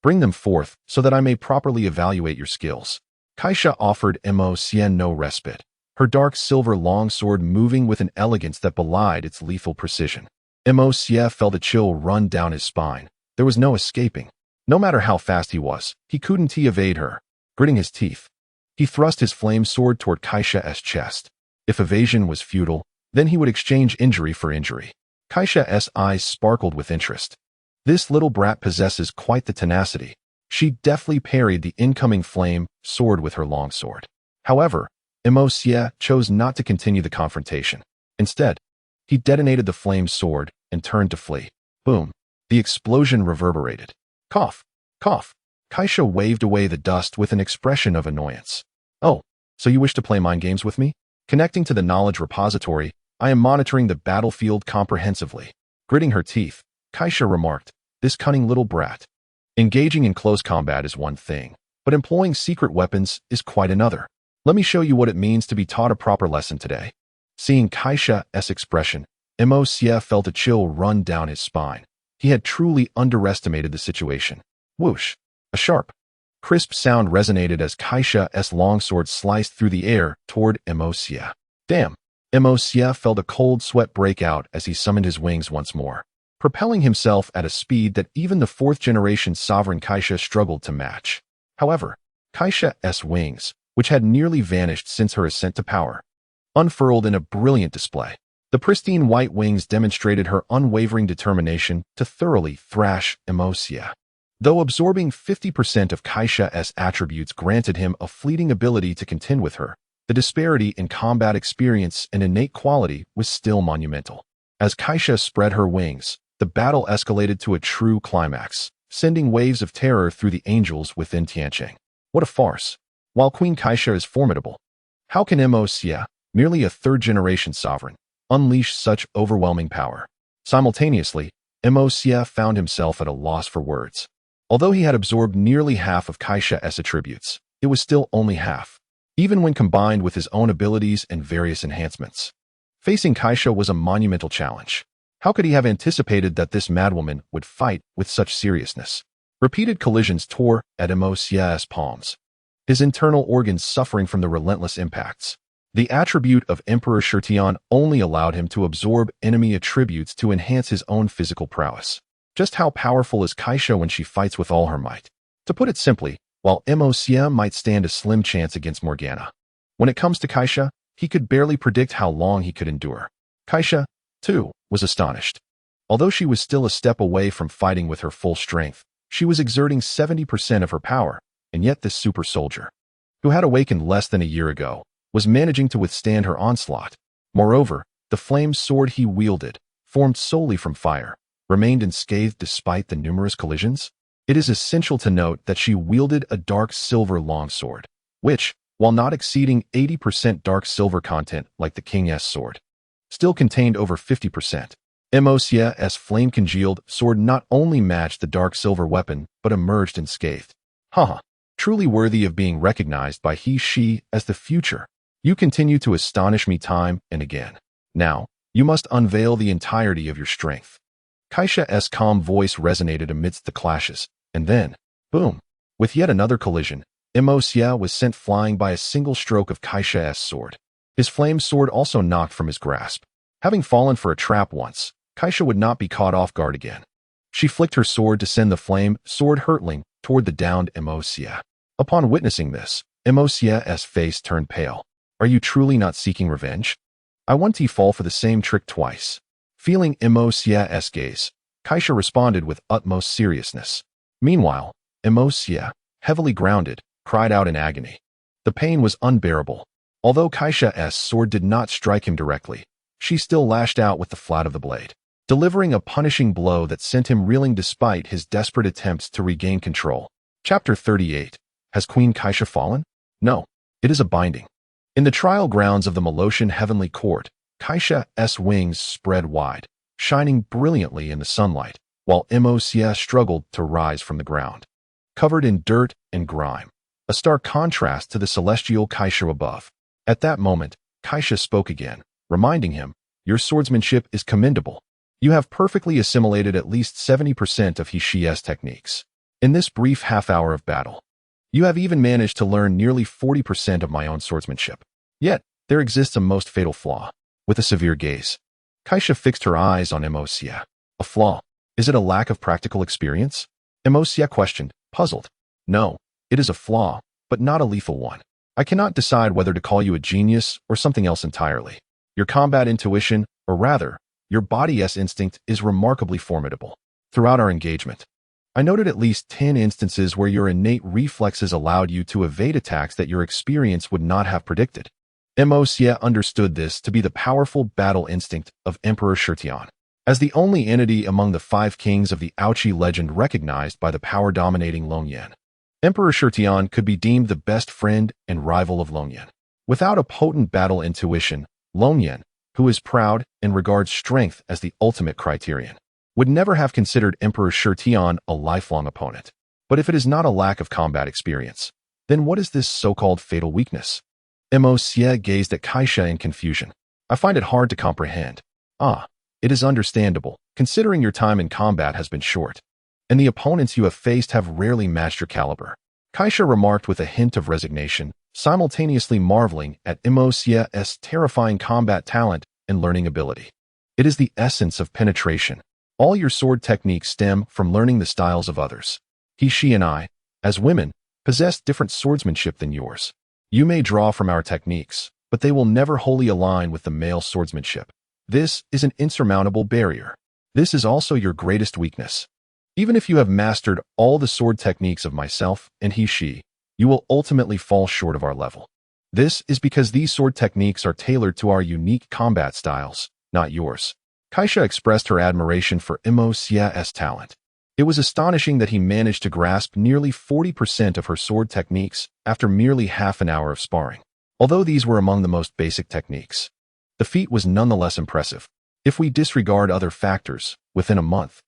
Bring them forth so that I may properly evaluate your skills. Kaisha offered Xia no respite, her dark silver longsword moving with an elegance that belied its lethal precision. Xia felt a chill run down his spine. There was no escaping. No matter how fast he was, he couldn't evade her. Gritting his teeth, he thrust his flame sword toward Kaisha's chest. If evasion was futile, then he would exchange injury for injury. Kaisha's eyes sparkled with interest. This little brat possesses quite the tenacity. She deftly parried the incoming flame sword with her longsword. However, Xia chose not to continue the confrontation. Instead, he detonated the flame sword and turned to flee. Boom. The explosion reverberated. Cough. Cough. Kaisha waved away the dust with an expression of annoyance. Oh, so you wish to play mind games with me? Connecting to the knowledge repository, I am monitoring the battlefield comprehensively. Gritting her teeth, Kaisha remarked, this cunning little brat. Engaging in close combat is one thing, but employing secret weapons is quite another. Let me show you what it means to be taught a proper lesson today. Seeing Kaisha's expression, Xia felt a chill run down his spine. He had truly underestimated the situation. Whoosh! A sharp, crisp sound resonated as Kaisha's longsword sliced through the air toward Xia. Damn! Xia felt a cold sweat break out as he summoned his wings once more, propelling himself at a speed that even the fourth-generation sovereign Kaisha struggled to match. However, Kaisha's wings, which had nearly vanished since her ascent to power, unfurled in a brilliant display. The pristine white wings demonstrated her unwavering determination to thoroughly thrash Xia. Though absorbing 50% of Kaisha's attributes granted him a fleeting ability to contend with her, the disparity in combat experience and innate quality was still monumental. As Kaisha spread her wings, the battle escalated to a true climax, sending waves of terror through the angels within Tianqing. What a farce! While Queen Kaisha is formidable, how can Xia, merely a third-generation sovereign, unleash such overwhelming power? Simultaneously, Xia found himself at a loss for words. Although he had absorbed nearly half of Kaisha's attributes, it was still only half, even when combined with his own abilities and various enhancements. Facing Kaisha was a monumental challenge. How could he have anticipated that this madwoman would fight with such seriousness? Repeated collisions tore at Xia's palms, his internal organs suffering from the relentless impacts. The attribute of Emperor Shirtian only allowed him to absorb enemy attributes to enhance his own physical prowess. Just how powerful is Kaisha when she fights with all her might? To put it simply, while Xia might stand a slim chance against Morgana, when it comes to Kaisha, he could barely predict how long he could endure. Kaisha, too, was astonished. Although she was still a step away from fighting with her full strength, she was exerting 70% of her power, and yet this super soldier, who had awakened less than a year ago, was managing to withstand her onslaught. Moreover, the flame sword he wielded, formed solely from fire, remained unscathed despite the numerous collisions. It is essential to note that she wielded a dark silver longsword, which, while not exceeding 80% dark silver content like the king's sword, still contained over 50%. Xia's flame-congealed sword not only matched the dark silver weapon, but emerged unscathed. Haha, truly worthy of being recognized by she as the future. You continue to astonish me time and again. Now, you must unveil the entirety of your strength. Kaisha's calm voice resonated amidst the clashes, and then, boom, with yet another collision, Xia was sent flying by a single stroke of Kaisha's sword. His flame sword also knocked from his grasp. Having fallen for a trap once, Kaisha would not be caught off guard again. She flicked her sword to send the flame sword hurtling toward the downed Xia. Upon witnessing this, Xia's face turned pale. Are you truly not seeking revenge? I want to fall for the same trick twice. Feeling Xia's gaze, Kaisha responded with utmost seriousness. Meanwhile, Xia, heavily grounded, cried out in agony. The pain was unbearable. Although Kaisha's sword did not strike him directly, she still lashed out with the flat of the blade, delivering a punishing blow that sent him reeling despite his desperate attempts to regain control. Chapter 38. Has Queen Kaisha fallen? No, it is a binding. In the trial grounds of the Melosian Heavenly Court, Kaisha's wings spread wide, shining brilliantly in the sunlight, while Mosia struggled to rise from the ground, covered in dirt and grime, a stark contrast to the celestial Kaisha above. At that moment, Kaisha spoke again, reminding him, "Your swordsmanship is commendable. You have perfectly assimilated at least 70% of Juxia's techniques. In this brief half-hour of battle, you have even managed to learn nearly 40% of my own swordsmanship. Yet, there exists a most fatal flaw." With a severe gaze, Kaisha fixed her eyes on Mosia. "A flaw? Is it a lack of practical experience?" Mosia questioned, puzzled. "No, it is a flaw, but not a lethal one. I cannot decide whether to call you a genius or something else entirely. Your combat intuition, or rather, your body's instinct, is remarkably formidable. Throughout our engagement, I noted at least 10 instances where your innate reflexes allowed you to evade attacks that your experience would not have predicted." Mosia understood this to be the powerful battle instinct of Emperor Shurtian. As the only entity among the 5 kings of the Ouchi legend recognized by the power-dominating Longyan, Emperor Shurtian could be deemed the best friend and rival of Longyan. Without a potent battle intuition, Longyan, who is proud and regards strength as the ultimate criterion, would never have considered Emperor Shurtian a lifelong opponent. But if it is not a lack of combat experience, then what is this so-called fatal weakness? Mosia gazed at Kaisha in confusion. "I find it hard to comprehend." "Ah, it is understandable, considering your time in combat has been short, and the opponents you have faced have rarely matched your caliber," Kaisha remarked with a hint of resignation, simultaneously marveling at Mosia's terrifying combat talent and learning ability. "It is the essence of penetration. All your sword techniques stem from learning the styles of others. She and I, as women, possess different swordsmanship than yours. You may draw from our techniques, but they will never wholly align with the male swordsmanship. This is an insurmountable barrier. This is also your greatest weakness. Even if you have mastered all the sword techniques of myself and she, you will ultimately fall short of our level. This is because these sword techniques are tailored to our unique combat styles, not yours." Kaisha expressed her admiration for Mosia's talent. It was astonishing that he managed to grasp nearly 40% of her sword techniques after merely half an hour of sparring. Although these were among the most basic techniques, the feat was nonetheless impressive. If we disregard other factors, within a month,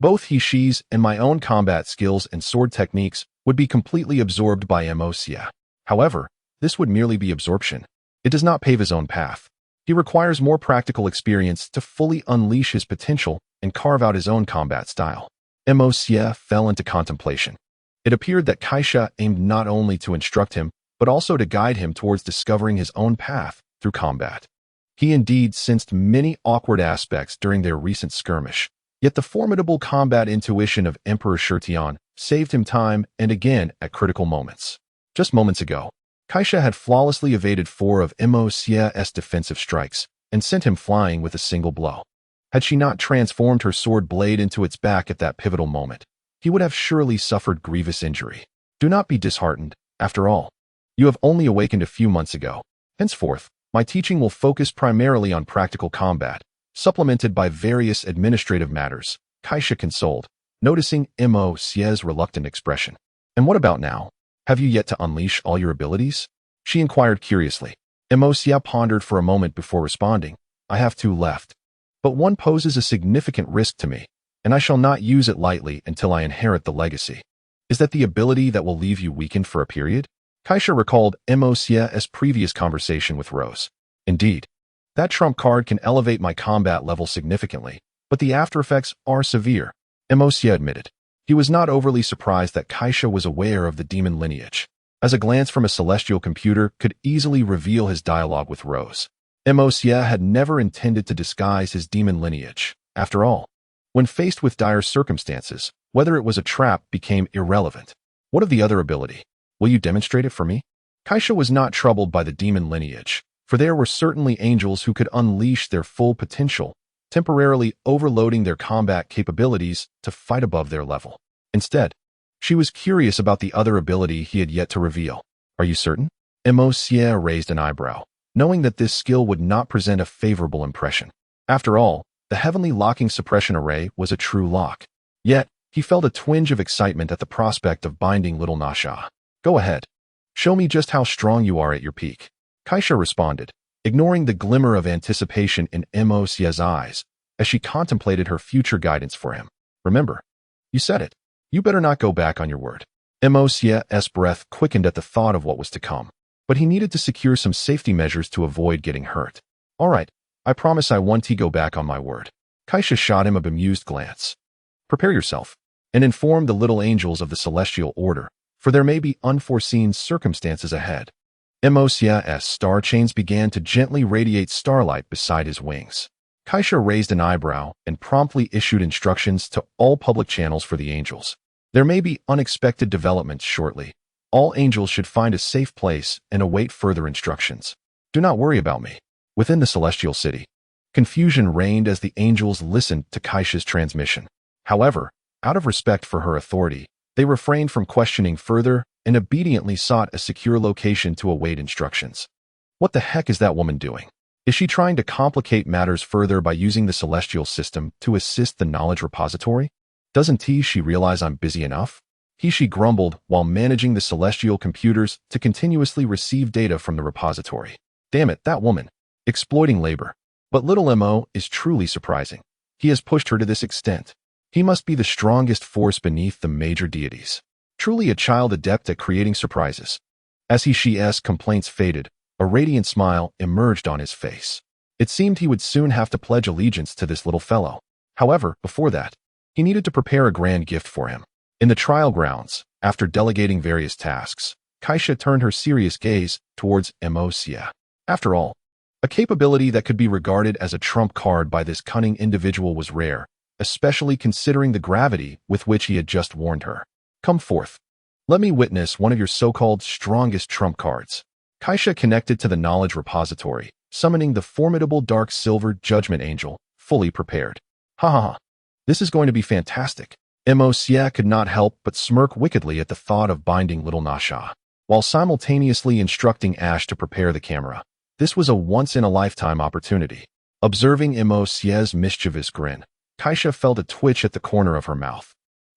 both Hishi's and my own combat skills and sword techniques would be completely absorbed by Mosia. However, this would merely be absorption. It does not pave his own path. He requires more practical experience to fully unleash his potential and carve out his own combat style. Mosia fell into contemplation. It appeared that Kaisha aimed not only to instruct him, but also to guide him towards discovering his own path through combat. He indeed sensed many awkward aspects during their recent skirmish, yet the formidable combat intuition of Emperor Shurtian saved him time and again at critical moments. Just moments ago, Kaisha had flawlessly evaded 4 of Mosia's defensive strikes and sent him flying with a single blow. Had she not transformed her sword blade into its back at that pivotal moment, he would have surely suffered grievous injury. Do not be disheartened. After all, you have only awakened a few months ago. Henceforth, my teaching will focus primarily on practical combat, supplemented by various administrative matters, Kaisha consoled, noticing Mosia's reluctant expression. "And what about now? Have you yet to unleash all your abilities?" she inquired curiously. Mosia pondered for a moment before responding. "I have 2 left. But one poses a significant risk to me, and I shall not use it lightly until I inherit the legacy." "Is that the ability that will leave you weakened for a period?" Kaisha recalled Mosia's previous conversation with Rose. "Indeed. That trump card can elevate my combat level significantly, but the after effects are severe," Mosia admitted. He was not overly surprised that Kaisha was aware of the demon lineage, as a glance from a celestial computer could easily reveal his dialogue with Rose. Mosia had never intended to disguise his demon lineage. After all, when faced with dire circumstances, whether it was a trap became irrelevant. "What of the other ability? Will you demonstrate it for me?" Kaisha was not troubled by the demon lineage, for there were certainly angels who could unleash their full potential, temporarily overloading their combat capabilities to fight above their level. Instead, she was curious about the other ability he had yet to reveal. "Are you certain?" Juxia raised an eyebrow, knowing that this skill would not present a favorable impression. After all, the heavenly locking suppression array was a true lock. Yet, he felt a twinge of excitement at the prospect of binding little Nasha. Go ahead. Show me just how strong you are at your peak. Kaisha responded, ignoring the glimmer of anticipation in Juxia's eyes as she contemplated her future guidance for him. Remember, you said it. You better not go back on your word. Juxia's breath quickened at the thought of what was to come, but he needed to secure some safety measures to avoid getting hurt. All right, I promise I won't go back on my word. Kaisha shot him a bemused glance. Prepare yourself, and inform the little angels of the celestial order, for there may be unforeseen circumstances ahead. Juxia's star chains began to gently radiate starlight beside his wings. Kaisha raised an eyebrow and promptly issued instructions to all public channels for the angels. There may be unexpected developments shortly. All angels should find a safe place and await further instructions. Do not worry about me. Within the celestial city, confusion reigned as the angels listened to Kaisha's transmission. However, out of respect for her authority, they refrained from questioning further and obediently sought a secure location to await instructions. What the heck is that woman doing? Is she trying to complicate matters further by using the celestial system to assist the knowledge repository? Doesn't she realize I'm busy enough? She grumbled while managing the celestial computers to continuously receive data from the repository. Damn it, that woman. Exploiting labor. But little Mo is truly surprising. He has pushed her to this extent. He must be the strongest force beneath the major deities. Truly a child adept at creating surprises. As she's complaints faded, a radiant smile emerged on his face. It seemed he would soon have to pledge allegiance to this little fellow. However, before that, he needed to prepare a grand gift for him. In the trial grounds, after delegating various tasks, Kaisha turned her serious gaze towards Juxia. After all, a capability that could be regarded as a trump card by this cunning individual was rare, especially considering the gravity with which he had just warned her. Come forth. Let me witness one of your so-called strongest trump cards. Kaisha connected to the knowledge repository, summoning the formidable dark silver judgment angel, fully prepared. Ha ha ha. This is going to be fantastic. Juxia could not help but smirk wickedly at the thought of binding little Nasha, while simultaneously instructing Ash to prepare the camera. This was a once-in-a-lifetime opportunity. Observing Juxia's mischievous grin, Kaisha felt a twitch at the corner of her mouth.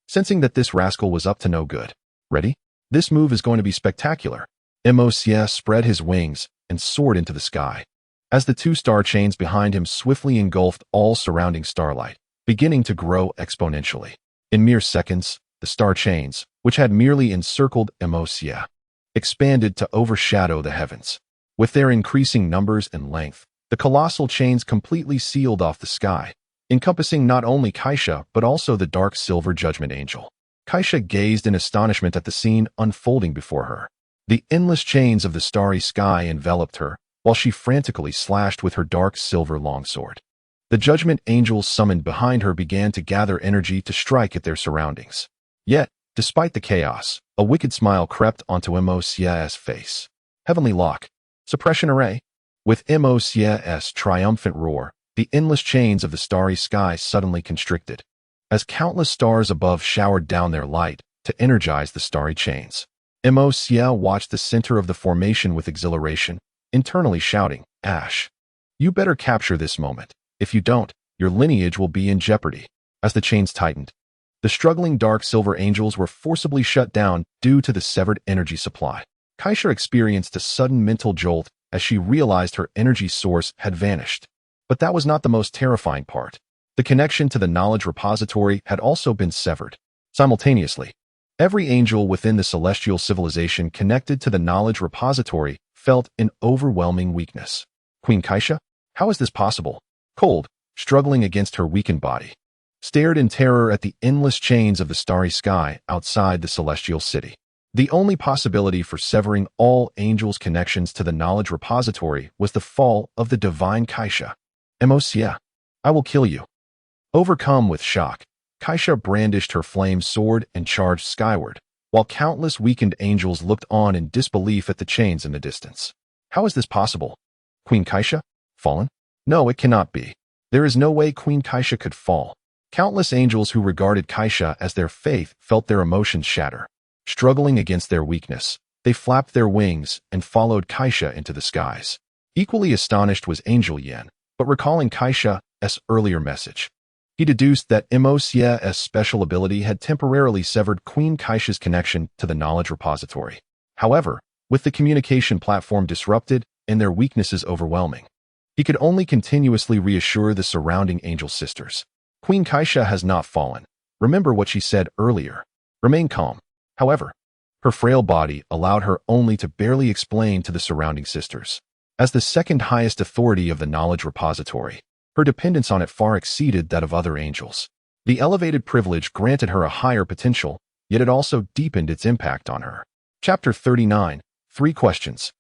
Sensing that this rascal was up to no good. Ready? This move is going to be spectacular. Juxia spread his wings and soared into the sky, as the two star chains behind him swiftly engulfed all surrounding starlight, beginning to grow exponentially. In mere seconds, the star chains, which had merely encircled Juxia, expanded to overshadow the heavens. With their increasing numbers and length, the colossal chains completely sealed off the sky, encompassing not only Kaisha but also the dark silver judgment angel. Kaisha gazed in astonishment at the scene unfolding before her. The endless chains of the starry sky enveloped her, while she frantically slashed with her dark silver longsword. The judgment angels summoned behind her began to gather energy to strike at their surroundings. Yet, despite the chaos, a wicked smile crept onto Juxia's face. Heavenly lock. Suppression array. With Juxia's triumphant roar, the endless chains of the starry sky suddenly constricted, as countless stars above showered down their light to energize the starry chains. Juxia watched the center of the formation with exhilaration, internally shouting, Ash, you better capture this moment. If you don't, your lineage will be in jeopardy. As the chains tightened, the struggling dark silver angels were forcibly shut down due to the severed energy supply. Kaisha experienced a sudden mental jolt as she realized her energy source had vanished. But that was not the most terrifying part. The connection to the knowledge repository had also been severed. Simultaneously, every angel within the celestial civilization connected to the knowledge repository felt an overwhelming weakness. Queen Kaisha? How is this possible? Cold, struggling against her weakened body, stared in terror at the endless chains of the starry sky outside the celestial city. The only possibility for severing all angels' connections to the knowledge repository was the fall of the divine Kaisha. Juxia, I will kill you. Overcome with shock, Kaisha brandished her flame sword and charged skyward, while countless weakened angels looked on in disbelief at the chains in the distance. How is this possible? Queen Kaisha? Fallen? No, it cannot be. There is no way Queen Kaisha could fall. Countless angels who regarded Kaisha as their faith felt their emotions shatter. Struggling against their weakness, They flapped their wings and followed Kaisha into the skies. Equally astonished was Angel Yen, but recalling Kaisha's earlier message, he deduced that Imosia's special ability had temporarily severed Queen Kaisha's connection to the knowledge repository. However, with the communication platform disrupted and their weaknesses overwhelming, he could only continuously reassure the surrounding angel sisters. Queen Kaisha has not fallen. Remember what she said earlier. Remain calm. However, her frail body allowed her only to barely explain to the surrounding sisters. As the second highest authority of the knowledge repository, her dependence on it far exceeded that of other angels. The elevated privilege granted her a higher potential, yet it also deepened its impact on her. Chapter 39. 3 Questions.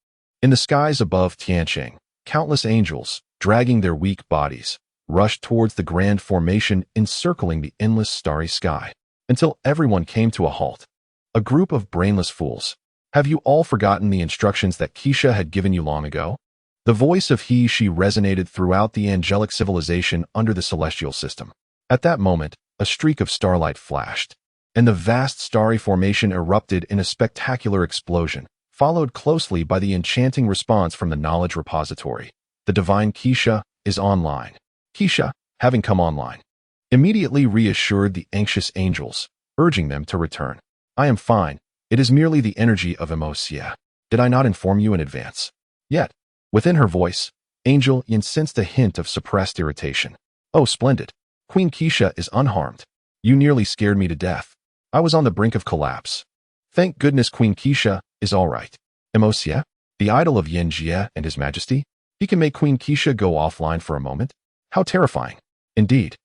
In the skies above Tiancheng, countless angels, dragging their weak bodies, rushed towards the grand formation encircling the endless starry sky, until everyone came to a halt. A group of brainless fools. Have you all forgotten the instructions that Keisha had given you long ago? The voice of he/she resonated throughout the angelic civilization under the celestial system. At that moment, a streak of starlight flashed, and the vast starry formation erupted in a spectacular explosion, followed closely by the enchanting response from the knowledge repository. The divine Keisha is online. Keisha, having come online, immediately reassured the anxious angels, urging them to return. I am fine. It is merely the energy of Emosia. Did I not inform you in advance? Yet, within her voice, Angel Yin sensed a hint of suppressed irritation. Oh, splendid. Queen Keisha is unharmed. You nearly scared me to death. I was on the brink of collapse. Thank goodness Queen Keisha is all right. Emosia, the idol of Yin Jie and His Majesty, he can make Queen Keisha go offline for a moment? How terrifying. Indeed.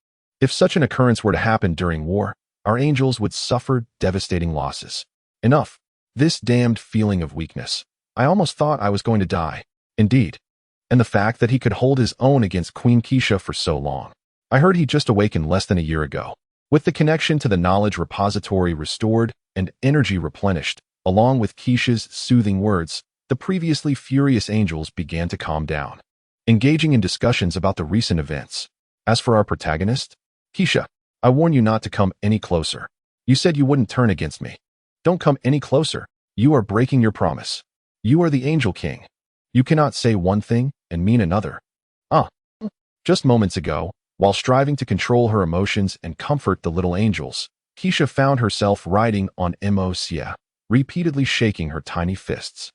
If such an occurrence were to happen during war, our angels would suffer devastating losses. Enough. This damned feeling of weakness. I almost thought I was going to die. Indeed. And the fact that he could hold his own against Queen Keisha for so long. I heard he just awakened less than a year ago. With the connection to the knowledge repository restored and energy replenished, along with Keisha's soothing words, the previously furious angels began to calm down, engaging in discussions about the recent events. As for our protagonist, Keisha, I warn you not to come any closer. You said you wouldn't turn against me. Don't come any closer. You are breaking your promise. You are the Angel King. You cannot say one thing and mean another. Just moments ago, while striving to control her emotions and comfort the little angels, Keisha found herself riding on Emosia, repeatedly shaking her tiny fists.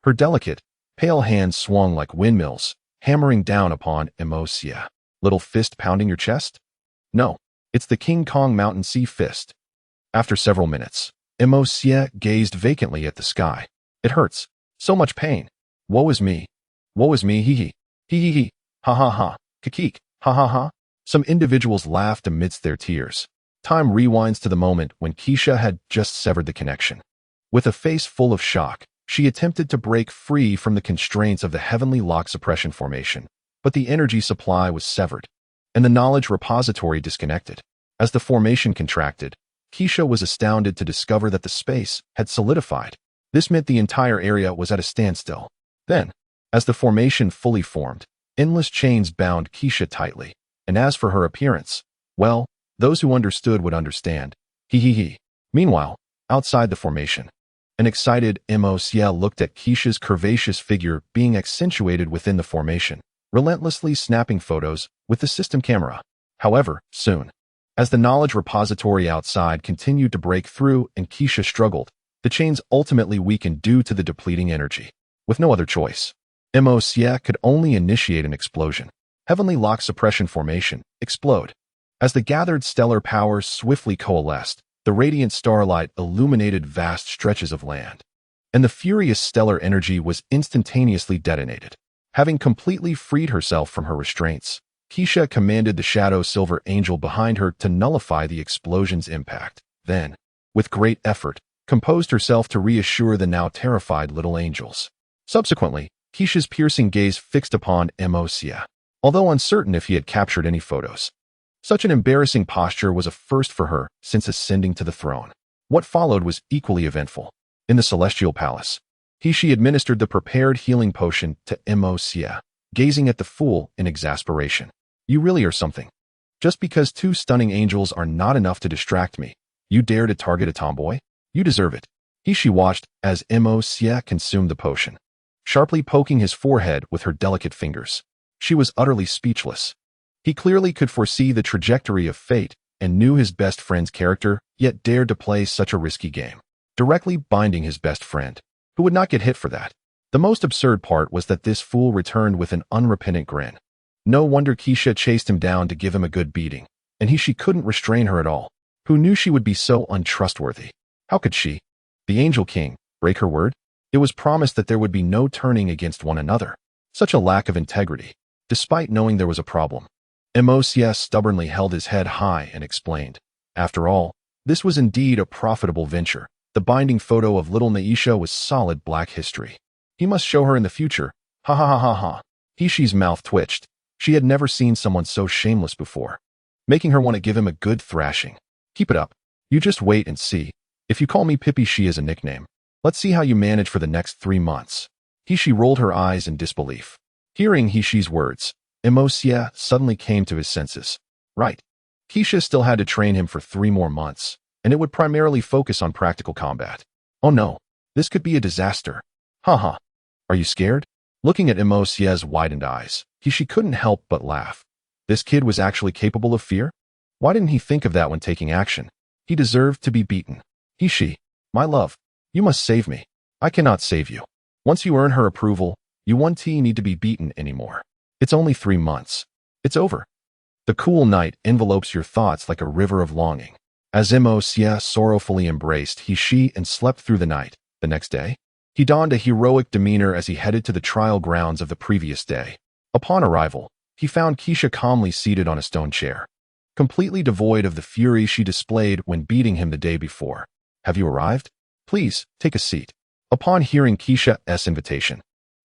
Her delicate, pale hands swung like windmills, hammering down upon Emosia. Little fist pounding your chest? No, it's the King Kong Mountain Sea fist. After several minutes, Emosia gazed vacantly at the sky. It hurts. So much pain. Woe is me. Woe is me, hee hee. Hee hee hee. Ha ha ha. Kikik. Ha ha ha. Some individuals laughed amidst their tears. Time rewinds to the moment when Keisha had just severed the connection. With a face full of shock, she attempted to break free from the constraints of the heavenly lock suppression formation, but the energy supply was severed, and the knowledge repository disconnected. As the formation contracted, Keisha was astounded to discover that the space had solidified. This meant the entire area was at a standstill. Then, as the formation fully formed, endless chains bound Keisha tightly, and as for her appearance, well, those who understood would understand. Hee hee hee. Meanwhile, outside the formation, an excited Emosia looked at Keisha's curvaceous figure being accentuated within the formation, relentlessly snapping photos with the system camera. However, soon, as the knowledge repository outside continued to break through and Keisha struggled, the chains ultimately weakened due to the depleting energy. With no other choice, Emosia could only initiate an explosion. Heavenly lock suppression formation, explode. As the gathered stellar powers swiftly coalesced, the radiant starlight illuminated vast stretches of land, and the furious stellar energy was instantaneously detonated. Having completely freed herself from her restraints, Keisha commanded the shadow silver angel behind her to nullify the explosion's impact. Then, with great effort, composed herself to reassure the now terrified little angels. Subsequently, Keisha's piercing gaze fixed upon Emosia, although uncertain if he had captured any photos. Such an embarrassing posture was a first for her since ascending to the throne. What followed was equally eventful. In the celestial palace, she administered the prepared healing potion to Emosia, gazing at the fool in exasperation. You really are something. Just because 2 stunning angels are not enough to distract me, you dare to target a tomboy? You deserve it. She watched as Juxia consumed the potion, sharply poking his forehead with her delicate fingers. She was utterly speechless. He clearly could foresee the trajectory of fate and knew his best friend's character, yet dared to play such a risky game, directly binding his best friend, who would not get hit for that. The most absurd part was that this fool returned with an unrepentant grin. No wonder Juxia chased him down to give him a good beating, and she couldn't restrain her at all. Who knew she would be so untrustworthy? How could she, the Angel King, break her word? It was promised that there would be no turning against one another. Such a lack of integrity. Despite knowing there was a problem, Juxia stubbornly held his head high and explained. After all, this was indeed a profitable venture. The binding photo of little Naisha was solid black history. He must show her in the future. Ha ha ha ha ha. Hishi's mouth twitched. She had never seen someone so shameless before, making her want to give him a good thrashing. Keep it up. You just wait and see. If you call me Pippi Shi as a nickname, let's see how you manage for the next 3 months. Hishi rolled her eyes in disbelief. Hearing Hishi's words, Juxia suddenly came to his senses. Right. Juxia still had to train him for 3 more months, and it would primarily focus on practical combat. Oh no, this could be a disaster. Haha. Are you scared? Looking at Juxia's widened eyes, Hishi couldn't help but laugh. This kid was actually capable of fear? Why didn't he think of that when taking action? He deserved to be beaten. Hishi, my love, you must save me. I cannot save you. Once you earn her approval, you won't need to be beaten anymore. It's only 3 months. It's over. The cool night envelopes your thoughts like a river of longing. As Juxia sorrowfully embraced Hishi and slept through the night, the next day, he donned a heroic demeanor as he headed to the trial grounds of the previous day. Upon arrival, he found Juxia calmly seated on a stone chair, completely devoid of the fury she displayed when beating him the day before. Have you arrived? Please, take a seat. Upon hearing Juxia's invitation,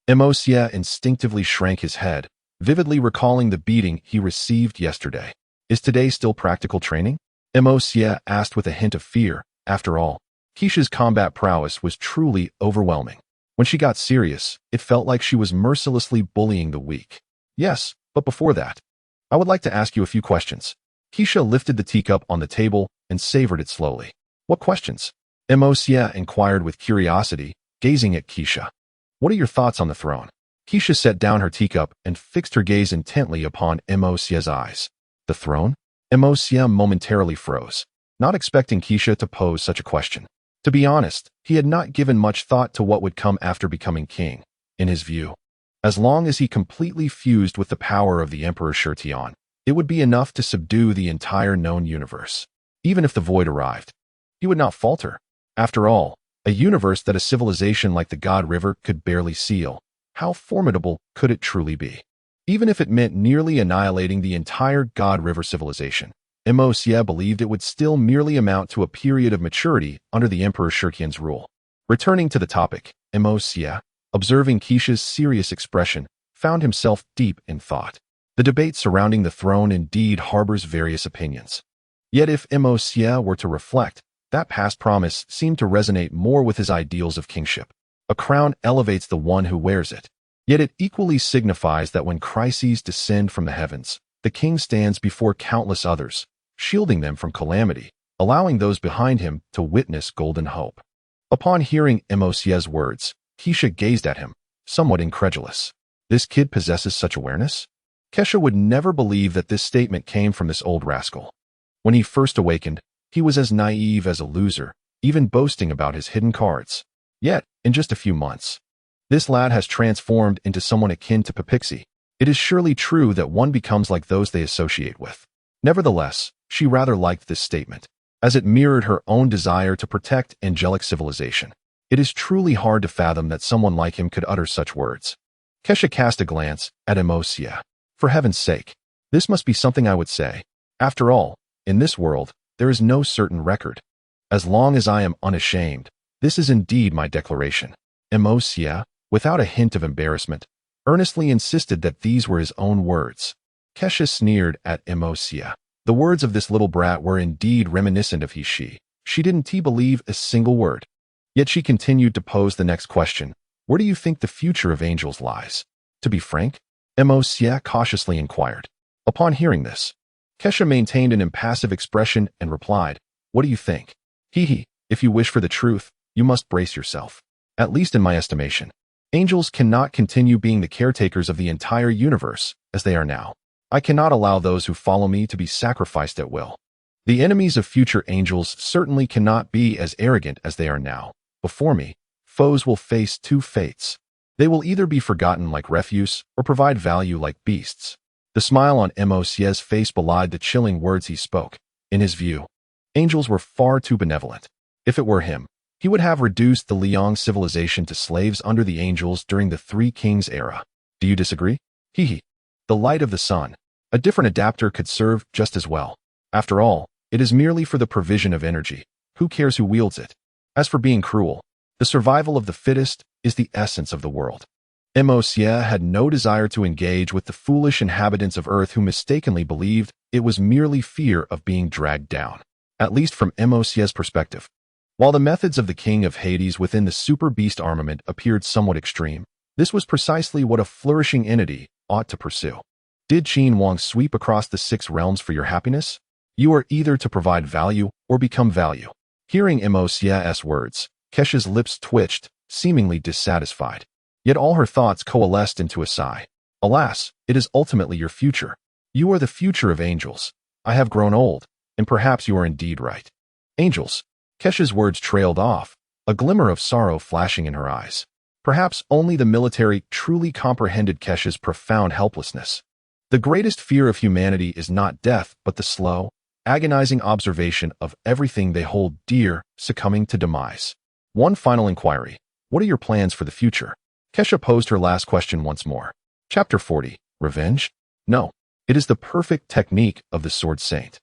Juxia instinctively shrank his head, vividly recalling the beating he received yesterday. Is today still practical training? Juxia asked with a hint of fear. After all, Juxia's combat prowess was truly overwhelming. When she got serious, it felt like she was mercilessly bullying the weak. Yes, but before that, I would like to ask you a few questions. Juxia lifted the teacup on the table and savored it slowly. What questions? Juxia inquired with curiosity, gazing at Juxia. What are your thoughts on the throne? Juxia set down her teacup and fixed her gaze intently upon Juxia's eyes. The throne? Juxia momentarily froze, not expecting Juxia to pose such a question. To be honest, he had not given much thought to what would come after becoming king. In his view, as long as he completely fused with the power of the Emperor Shirtion, it would be enough to subdue the entire known universe. Even if the void arrived, he would not falter. After all, a universe that a civilization like the God River could barely seal, how formidable could it truly be? Even if it meant nearly annihilating the entire God River civilization, Juxia believed it would still merely amount to a period of maturity under the Emperor Shirtion's rule. Returning to the topic, Juxia, observing Juxia's serious expression, found himself deep in thought. The debate surrounding the throne indeed harbors various opinions. Yet if Juxia were to reflect, that past promise seemed to resonate more with his ideals of kingship. A crown elevates the one who wears it. Yet it equally signifies that when crises descend from the heavens, the king stands before countless others, shielding them from calamity, allowing those behind him to witness golden hope. Upon hearing Juxia's words, Juxia gazed at him, somewhat incredulous. This kid possesses such awareness? Juxia would never believe that this statement came from this old rascal. When he first awakened, he was as naive as a loser, even boasting about his hidden cards. Yet, in just a few months, this lad has transformed into someone akin to Pipixie. It is surely true that one becomes like those they associate with. Nevertheless, she rather liked this statement, as it mirrored her own desire to protect angelic civilization. It is truly hard to fathom that someone like him could utter such words. Juxia cast a glance at Juxia. For heaven's sake, this must be something I would say. After all, in this world, there is no certain record. As long as I am unashamed, this is indeed my declaration. Juxia, without a hint of embarrassment, earnestly insisted that these were his own words. Juxia sneered at Juxia. The words of this little brat were indeed reminiscent of Hishi. She didn't believe a single word. Yet she continued to pose the next question. Where do you think the future of angels lies? To be frank, Juxia cautiously inquired. Upon hearing this, Juxia maintained an impassive expression and replied, What do you think? If you wish for the truth, you must brace yourself. At least in my estimation, angels cannot continue being the caretakers of the entire universe as they are now. I cannot allow those who follow me to be sacrificed at will. The enemies of future angels certainly cannot be as arrogant as they are now. Before me, foes will face two fates. They will either be forgotten like refuse or provide value like beasts. The smile on Mosie's face belied the chilling words he spoke. In his view, angels were far too benevolent. If it were him, he would have reduced the Liang civilization to slaves under the angels during the Three Kings era. Do you disagree? Hee. The light of the sun. A different adapter could serve just as well. After all, it is merely for the provision of energy. Who cares who wields it? As for being cruel, the survival of the fittest is the essence of the world. Mosia had no desire to engage with the foolish inhabitants of Earth who mistakenly believed it was merely fear of being dragged down, at least from Mosia's perspective. While the methods of the King of Hades within the super beast armament appeared somewhat extreme, this was precisely what a flourishing entity ought to pursue. Did Qin Wang sweep across the 6 realms for your happiness? You are either to provide value or become value. Hearing Mosia's words, Kesha's lips twitched, seemingly dissatisfied. Yet all her thoughts coalesced into a sigh. Alas, it is ultimately your future. You are the future of angels. I have grown old, and perhaps you are indeed right. Angels. Kesha's words trailed off, a glimmer of sorrow flashing in her eyes. Perhaps only the military truly comprehended Kesha's profound helplessness. The greatest fear of humanity is not death, but the slow, agonizing observation of everything they hold dear succumbing to demise. One final inquiry. What are your plans for the future? Kesha posed her last question once more. Chapter 40. Revenge? No. It is the perfect technique of the Sword Saint.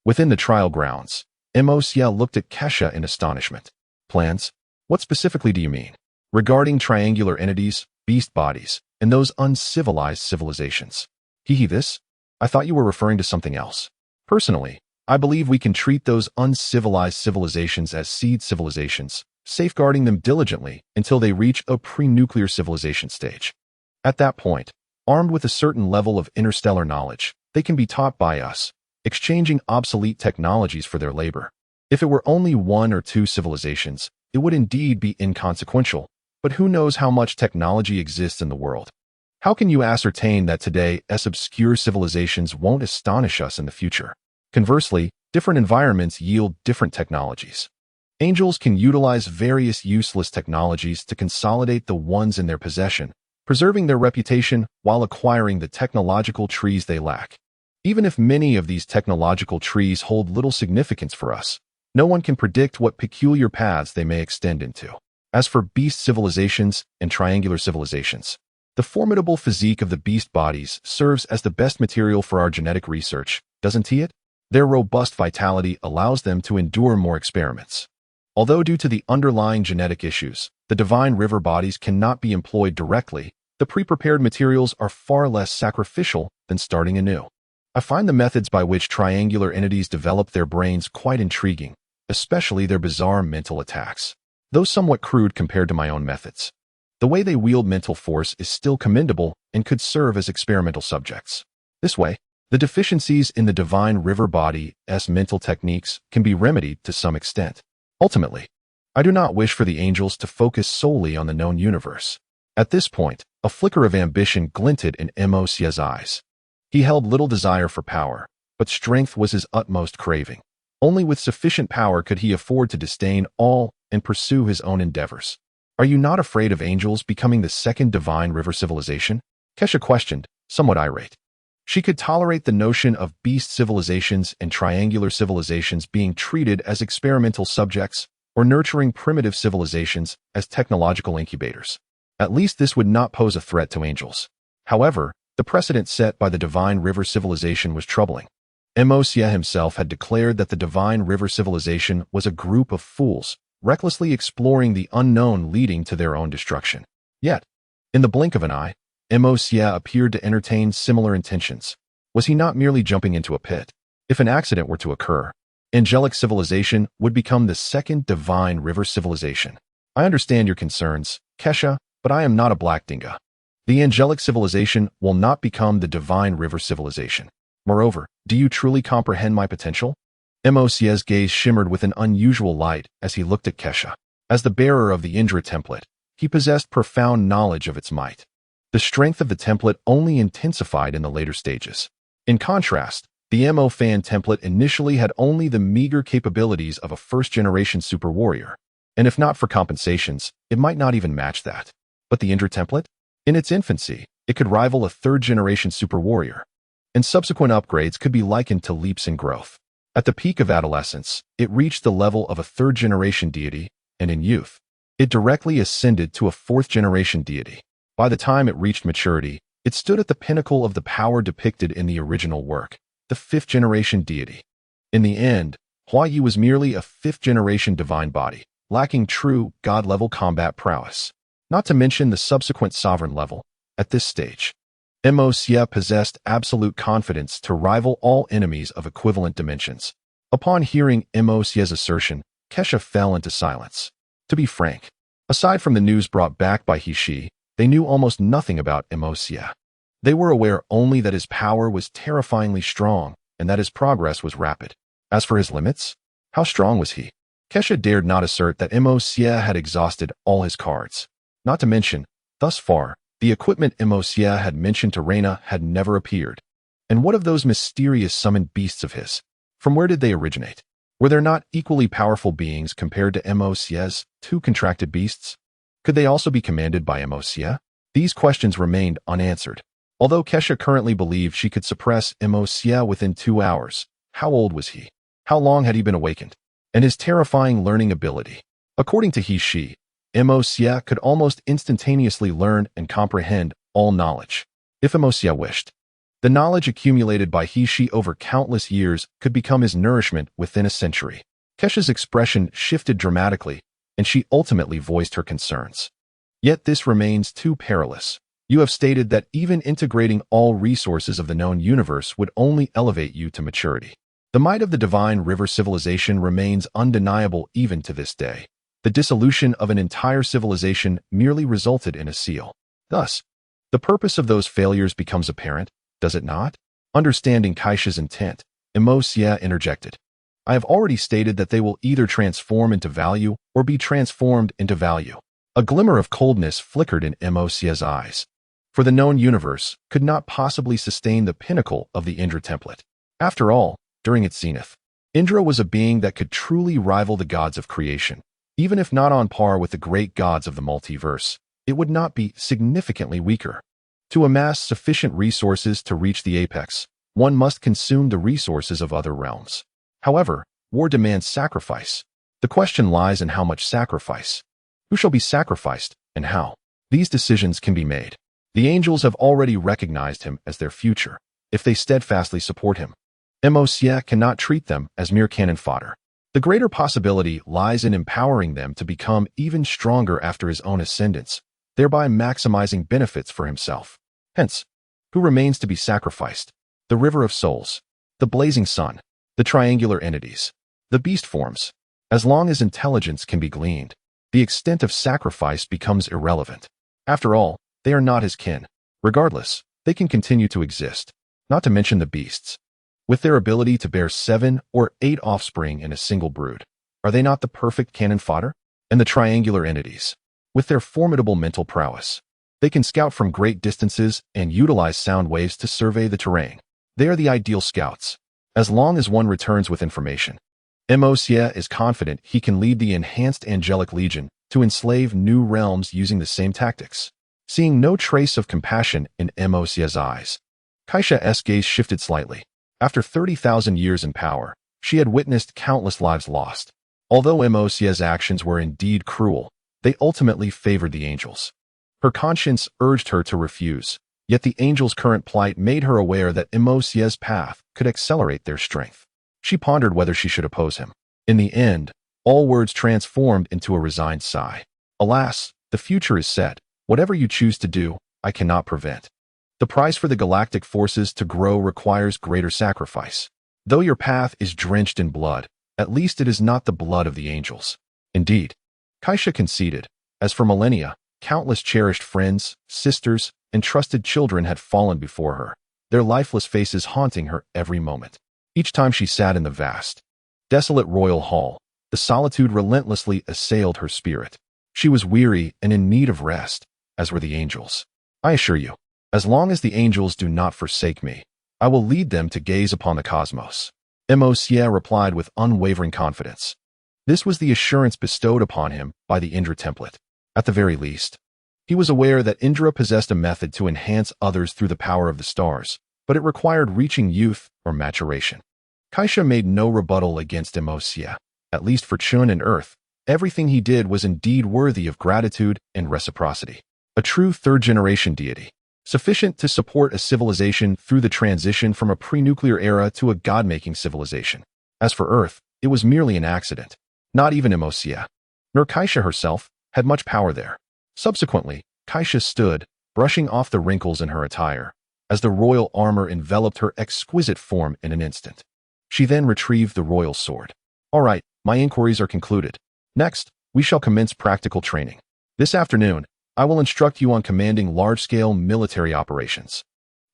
Within the trial grounds, Mosia looked at Kesha in astonishment. Plans? What specifically do you mean? Regarding triangular entities, beast bodies, and those uncivilized civilizations. This? I thought you were referring to something else. Personally, I believe we can treat those uncivilized civilizations as seed civilizations, safeguarding them diligently until they reach a pre-nuclear civilization stage. At that point, armed with a certain level of interstellar knowledge, they can be taught by us, exchanging obsolete technologies for their labor. If it were only 1 or 2 civilizations, it would indeed be inconsequential, but who knows how much technology exists in the world? How can you ascertain that today's obscure civilizations won't astonish us in the future? Conversely, different environments yield different technologies. Angels can utilize various useless technologies to consolidate the ones in their possession, preserving their reputation while acquiring the technological trees they lack. Even if many of these technological trees hold little significance for us, no one can predict what peculiar paths they may extend into. As for beast civilizations and triangular civilizations, the formidable physique of the beast bodies serves as the best material for our genetic research, doesn't it? Their robust vitality allows them to endure more experiments. Although due to the underlying genetic issues, the divine river bodies cannot be employed directly, the pre-prepared materials are far less sacrificial than starting anew. I find the methods by which triangular entities develop their brains quite intriguing, especially their bizarre mental attacks, though somewhat crude compared to my own methods. The way they wield mental force is still commendable and could serve as experimental subjects. This way, the deficiencies in the divine river body's mental techniques can be remedied to some extent. Ultimately, I do not wish for the angels to focus solely on the known universe. At this point, a flicker of ambition glinted in Mosia's eyes. He held little desire for power, but strength was his utmost craving. Only with sufficient power could he afford to disdain all and pursue his own endeavors. Are you not afraid of angels becoming the second divine river civilization? Kesha questioned, somewhat irate. She could tolerate the notion of beast civilizations and triangular civilizations being treated as experimental subjects or nurturing primitive civilizations as technological incubators. At least this would not pose a threat to angels. However, the precedent set by the divine river civilization was troubling. Mosia himself had declared that the divine river civilization was a group of fools, recklessly exploring the unknown leading to their own destruction. Yet, in the blink of an eye, Mosia appeared to entertain similar intentions. Was he not merely jumping into a pit? If an accident were to occur, angelic civilization would become the second divine river civilization. I understand your concerns, Kesha, but I am not a black dinga. The angelic civilization will not become the divine river civilization. Moreover, do you truly comprehend my potential? Mosia's gaze shimmered with an unusual light as he looked at Kesha. As the bearer of the Indra template, he possessed profound knowledge of its might. The strength of the template only intensified in the later stages. In contrast, the Mo Fan template initially had only the meager capabilities of a first-generation super warrior, and if not for compensations, it might not even match that. But the Indra template? In its infancy, it could rival a third-generation super warrior, and subsequent upgrades could be likened to leaps in growth. At the peak of adolescence, it reached the level of a third-generation deity, and in youth, it directly ascended to a fourth-generation deity. By the time it reached maturity, it stood at the pinnacle of the power depicted in the original work, the fifth-generation deity. In the end, Hua Yi was merely a fifth-generation divine body, lacking true, god-level combat prowess. Not to mention the subsequent sovereign level. At this stage, Mo Xie possessed absolute confidence to rival all enemies of equivalent dimensions. Upon hearing Mo Xie's assertion, Kesha fell into silence. To be frank, aside from the news brought back by He Shi, they knew almost nothing about Mo Xie. They were aware only that his power was terrifyingly strong and that his progress was rapid. As for his limits, how strong was he? Kesha dared not assert that Mo Xie had exhausted all his cards. Not to mention, thus far, the equipment Mo Xie had mentioned to Reina had never appeared. And what of those mysterious summoned beasts of his? From where did they originate? Were there not equally powerful beings compared to Mo Xie's two contracted beasts? Could they also be commanded by Mo Xie? These questions remained unanswered. Although Kesha currently believed she could suppress Mo Xie within 2 hours, how old was he? How long had he been awakened? And his terrifying learning ability. According to He Shi, Mo Xie could almost instantaneously learn and comprehend all knowledge, if Mo Xie wished. The knowledge accumulated by He Shi over countless years could become his nourishment within a century. Kesha's expression shifted dramatically, and she ultimately voiced her concerns. Yet this remains too perilous. You have stated that even integrating all resources of the known universe would only elevate you to maturity. The might of the divine river civilization remains undeniable even to this day. The dissolution of an entire civilization merely resulted in a seal. Thus, the purpose of those failures becomes apparent, does it not? Understanding Kaisha's intent, Mo Xie interjected. I have already stated that they will either transform into value or be transformed into value. A glimmer of coldness flickered in Mo Xie's eyes. For the known universe could not possibly sustain the pinnacle of the Indra template. After all, during its zenith, Indra was a being that could truly rival the gods of creation. Even if not on par with the great gods of the multiverse, it would not be significantly weaker. To amass sufficient resources to reach the apex, one must consume the resources of other realms. However, war demands sacrifice. The question lies in how much sacrifice. Who shall be sacrificed, and how? These decisions can be made. The angels have already recognized him as their future, if they steadfastly support him. Mo Xie cannot treat them as mere cannon fodder. The greater possibility lies in empowering them to become even stronger after his own ascendance, thereby maximizing benefits for himself. Hence, who remains to be sacrificed? The river of souls, the blazing sun, the triangular entities, the beast forms. As long as intelligence can be gleaned, the extent of sacrifice becomes irrelevant. After all, they are not his kin. Regardless, they can continue to exist, not to mention the beasts. With their ability to bear 7 or 8 offspring in a single brood, are they not the perfect cannon fodder? And the triangular entities, with their formidable mental prowess, they can scout from great distances and utilize sound waves to survey the terrain. They are the ideal scouts, as long as one returns with information. Mo Xie is confident he can lead the enhanced angelic legion to enslave new realms using the same tactics. Seeing no trace of compassion in Mo Xie's eyes, Kaisha's gaze shifted slightly. After 30,000 years in power, she had witnessed countless lives lost. Although Mo Xie's actions were indeed cruel, they ultimately favored the angels. Her conscience urged her to refuse, yet the angels' current plight made her aware that Mo Xie's path could accelerate their strength. She pondered whether she should oppose him. In the end, all words transformed into a resigned sigh. Alas, the future is set. Whatever you choose to do, I cannot prevent. The price for the galactic forces to grow requires greater sacrifice. Though your path is drenched in blood, at least it is not the blood of the angels. Indeed, Kaisha conceded. As for millennia, countless cherished friends, sisters, and trusted children had fallen before her, their lifeless faces haunting her every moment. Each time she sat in the vast, desolate royal hall, The solitude relentlessly assailed her spirit. She was weary and in need of rest, as were the angels. I assure you, as long as the angels do not forsake me, I will lead them to gaze upon the cosmos. Juxia replied with unwavering confidence. This was the assurance bestowed upon him by the Indra template. At the very least, he was aware that Indra possessed a method to enhance others through the power of the stars, but it required reaching youth or maturation. Juxia made no rebuttal against Juxia. At least for Chun and Earth, everything he did was indeed worthy of gratitude and reciprocity. A true third-generation deity, sufficient to support a civilization through the transition from a pre-nuclear era to a god-making civilization. As for Earth, it was merely an accident. Not even Juxia, nor Juxia herself, had much power there. Subsequently, Juxia stood, brushing off the wrinkles in her attire, as the royal armor enveloped her exquisite form in an instant. She then retrieved the royal sword. All right, my inquiries are concluded. Next, we shall commence practical training. This afternoon, I will instruct you on commanding large-scale military operations.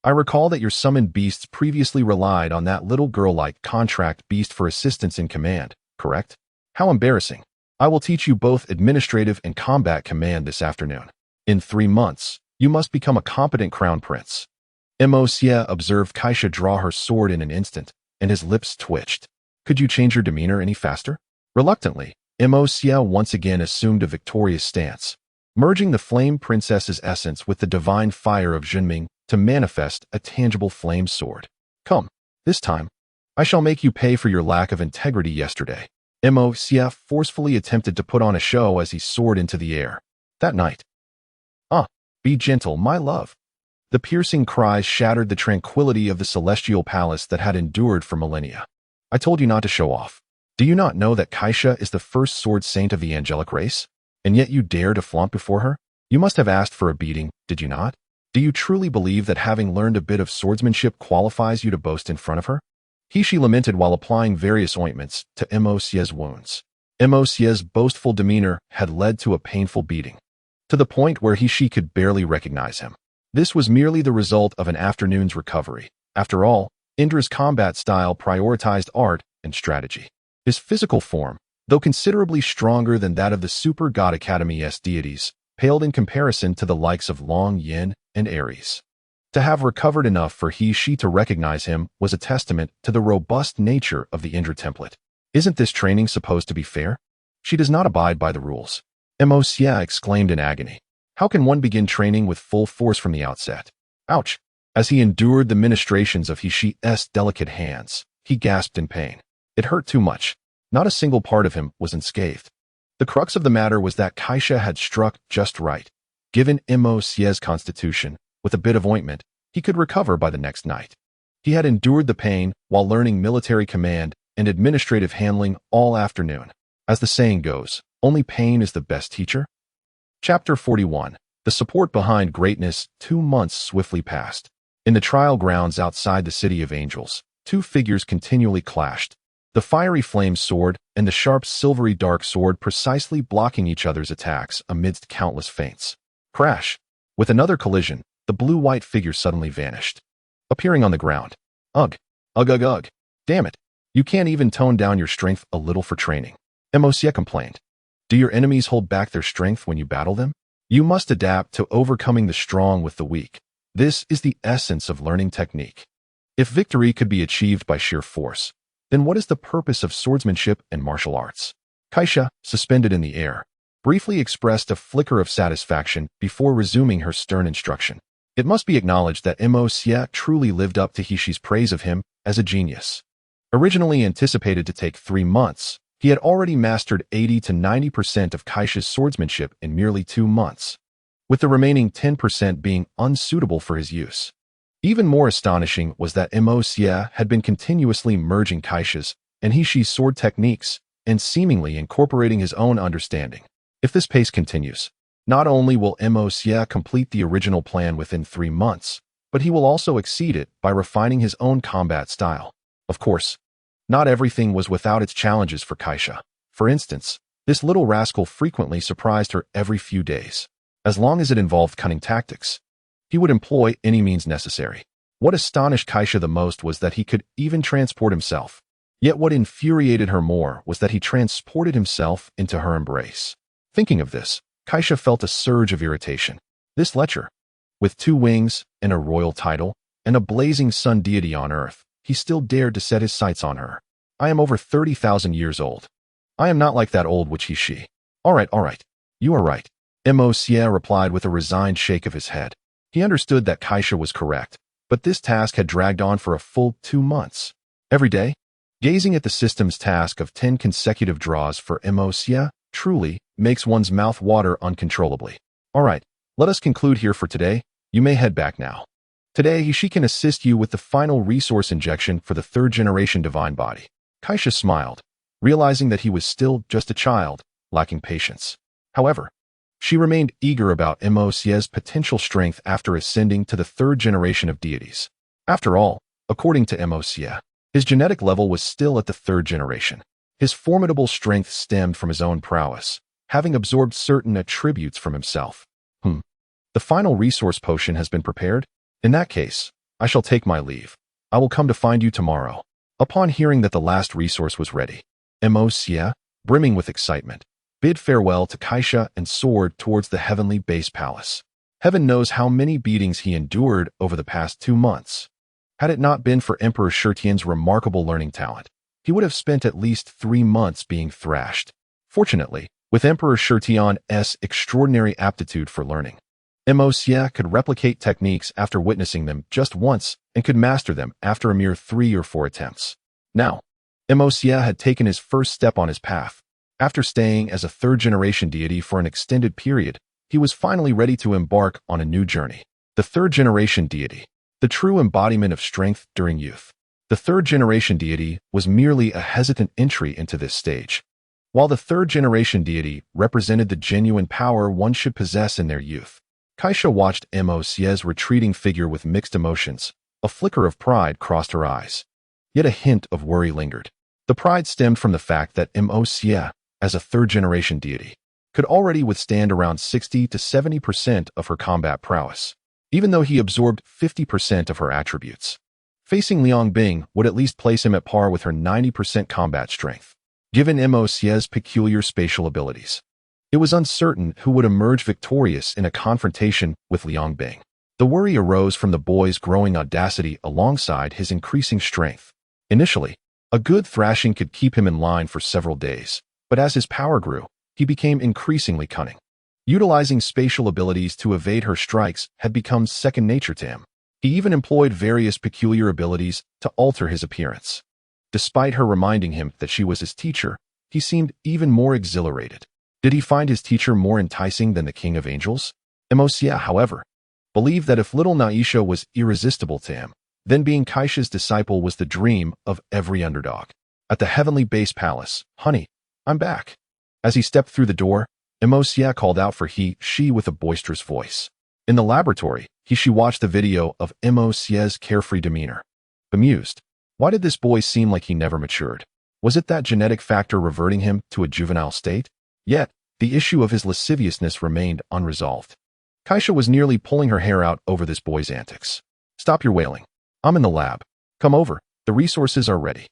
I recall that your summoned beasts previously relied on that little girl-like contract beast for assistance in command, correct? How embarrassing. I will teach you both administrative and combat command this afternoon. In 3 months, you must become a competent crown prince. Juxia observed Juxia draw her sword in an instant, and his lips twitched. Could you change your demeanor any faster? Reluctantly, Juxia once again assumed a victorious stance, merging the flame princess's essence with the divine fire of Zhenming to manifest a tangible flame sword. Come, this time, I shall make you pay for your lack of integrity yesterday. Juxia forcefully attempted to put on a show as he soared into the air. That night. Be gentle, my love. The piercing cries shattered the tranquility of the celestial palace that had endured for millennia. I told you not to show off. Do you not know that Juxia is the first sword saint of the angelic race? And yet you dare to flaunt before her? You must have asked for a beating, did you not? Do you truly believe that having learned a bit of swordsmanship qualifies you to boast in front of her? She lamented while applying various ointments to Juxia's wounds. Juxia's boastful demeanor had led to a painful beating, to the point where she could barely recognize him. This was merely the result of an afternoon's recovery. After all, Indra's combat style prioritized art and strategy. His physical form, though considerably stronger than that of the Super God Academy's deities, paled in comparison to the likes of Long Yin and Ares. To have recovered enough for she to recognize him was a testament to the robust nature of the Indra template. Isn't this training supposed to be fair? She does not abide by the rules. Juxia exclaimed in agony. How can one begin training with full force from the outset? Ouch! As he endured the ministrations of she's delicate hands, he gasped in pain. It hurt too much. Not a single part of him was unscathed. The crux of the matter was that Juxia had struck just right. Given Juxia's constitution, with a bit of ointment, he could recover by the next night. He had endured the pain while learning military command and administrative handling all afternoon. As the saying goes, only pain is the best teacher. Chapter 41. The support behind greatness. 2 months swiftly passed. In the trial grounds outside the City of Angels, 2 figures continually clashed. The fiery flame sword and the sharp silvery dark sword precisely blocking each other's attacks amidst countless feints. Crash! With another collision, the blue-white figure suddenly vanished, appearing on the ground. Ugh! Ugh ugh ugh! Damn it! You can't even tone down your strength a little for training. Juxia complained. Do your enemies hold back their strength when you battle them? You must adapt to overcoming the strong with the weak. This is the essence of learning technique. If victory could be achieved by sheer force, then what is the purpose of swordsmanship and martial arts? Juxia, suspended in the air, briefly expressed a flicker of satisfaction before resuming her stern instruction. It must be acknowledged that Juxia truly lived up to she's praise of him as a genius. Originally anticipated to take 3 months, he had already mastered 80 to 90% of Juxia's swordsmanship in merely 2 months, with the remaining 10% being unsuitable for his use. Even more astonishing was that Juxia had been continuously merging Juxia's and she's sword techniques and seemingly incorporating his own understanding. If this pace continues, not only will Juxia complete the original plan within 3 months, but he will also exceed it by refining his own combat style. Of course, not everything was without its challenges for Juxia. For instance, this little rascal frequently surprised her every few days. As long as it involved cunning tactics, he would employ any means necessary. What astonished Juxia the most was that he could even transport himself. Yet what infuriated her more was that he transported himself into her embrace. Thinking of this, Kaisha felt a surge of irritation. This lecher, with 2 wings and a royal title and a blazing sun deity on earth, he still dared to set his sights on her. I am over 30,000 years old. I am not like that old witch she. All right. You are right. Juxia replied with a resigned shake of his head. He understood that Kaisha was correct, but this task had dragged on for a full 2 months. Every day, gazing at the system's task of 10 consecutive draws for Juxia truly makes one's mouth water uncontrollably. All right, let us conclude here for today. You may head back now. Today, she can assist you with the final resource injection for the 3rd generation divine body. Kaisha smiled, realizing that he was still just a child, lacking patience. However, she remained eager about Juxia's potential strength after ascending to the 3rd generation of deities. After all, according to Juxia, his genetic level was still at the 3rd generation. His formidable strength stemmed from his own prowess, having absorbed certain attributes from himself. The final resource potion has been prepared? In that case, I shall take my leave. I will come to find you tomorrow. Upon hearing that the last resource was ready, Juxia, brimming with excitement, bid farewell to Kaisha and soared towards the heavenly base palace. Heaven knows how many beatings he endured over the past 2 months. Had it not been for Emperor Shirtian's remarkable learning talent, he would have spent at least 3 months being thrashed. Fortunately, with Emperor Shirtian's extraordinary aptitude for learning, Juxia could replicate techniques after witnessing them just once and could master them after a mere 3 or 4 attempts. Now, Juxia had taken his first step on his path. After staying as a 3rd generation deity for an extended period, he was finally ready to embark on a new journey. The 3rd generation deity, the true embodiment of strength during youth. The 3rd generation deity was merely a hesitant entry into this stage, while the 3rd generation deity represented the genuine power one should possess in their youth. Kaisha watched Juxia's retreating figure with mixed emotions. A flicker of pride crossed her eyes. Yet a hint of worry lingered. The pride stemmed from the fact that Juxia, as a 3rd generation deity, could already withstand around 60 to 70% of her combat prowess, even though he absorbed 50% of her attributes. Facing Liang Bing would at least place him at par with her 90% combat strength, given Juxia's peculiar spatial abilities. It was uncertain who would emerge victorious in a confrontation with Liang Bing. The worry arose from the boy's growing audacity alongside his increasing strength. Initially, a good thrashing could keep him in line for several days, but as his power grew, he became increasingly cunning. Utilizing spatial abilities to evade her strikes had become second nature to him. He even employed various peculiar abilities to alter his appearance. Despite her reminding him that she was his teacher, he seemed even more exhilarated. Did he find his teacher more enticing than the King of Angels? Juxia, however, believed that if little Naisha was irresistible to him, then being Kaisha's disciple was the dream of every underdog. At the heavenly base palace, "Honey, I'm back." As he stepped through the door, Juxia called out for she with a boisterous voice. In the laboratory, she watched the video of Juxia's carefree demeanor. Bemused, why did this boy seem like he never matured? Was it that genetic factor reverting him to a juvenile state? Yet, the issue of his lasciviousness remained unresolved. Kaisha was nearly pulling her hair out over this boy's antics. "Stop your wailing. I'm in the lab. Come over. The resources are ready."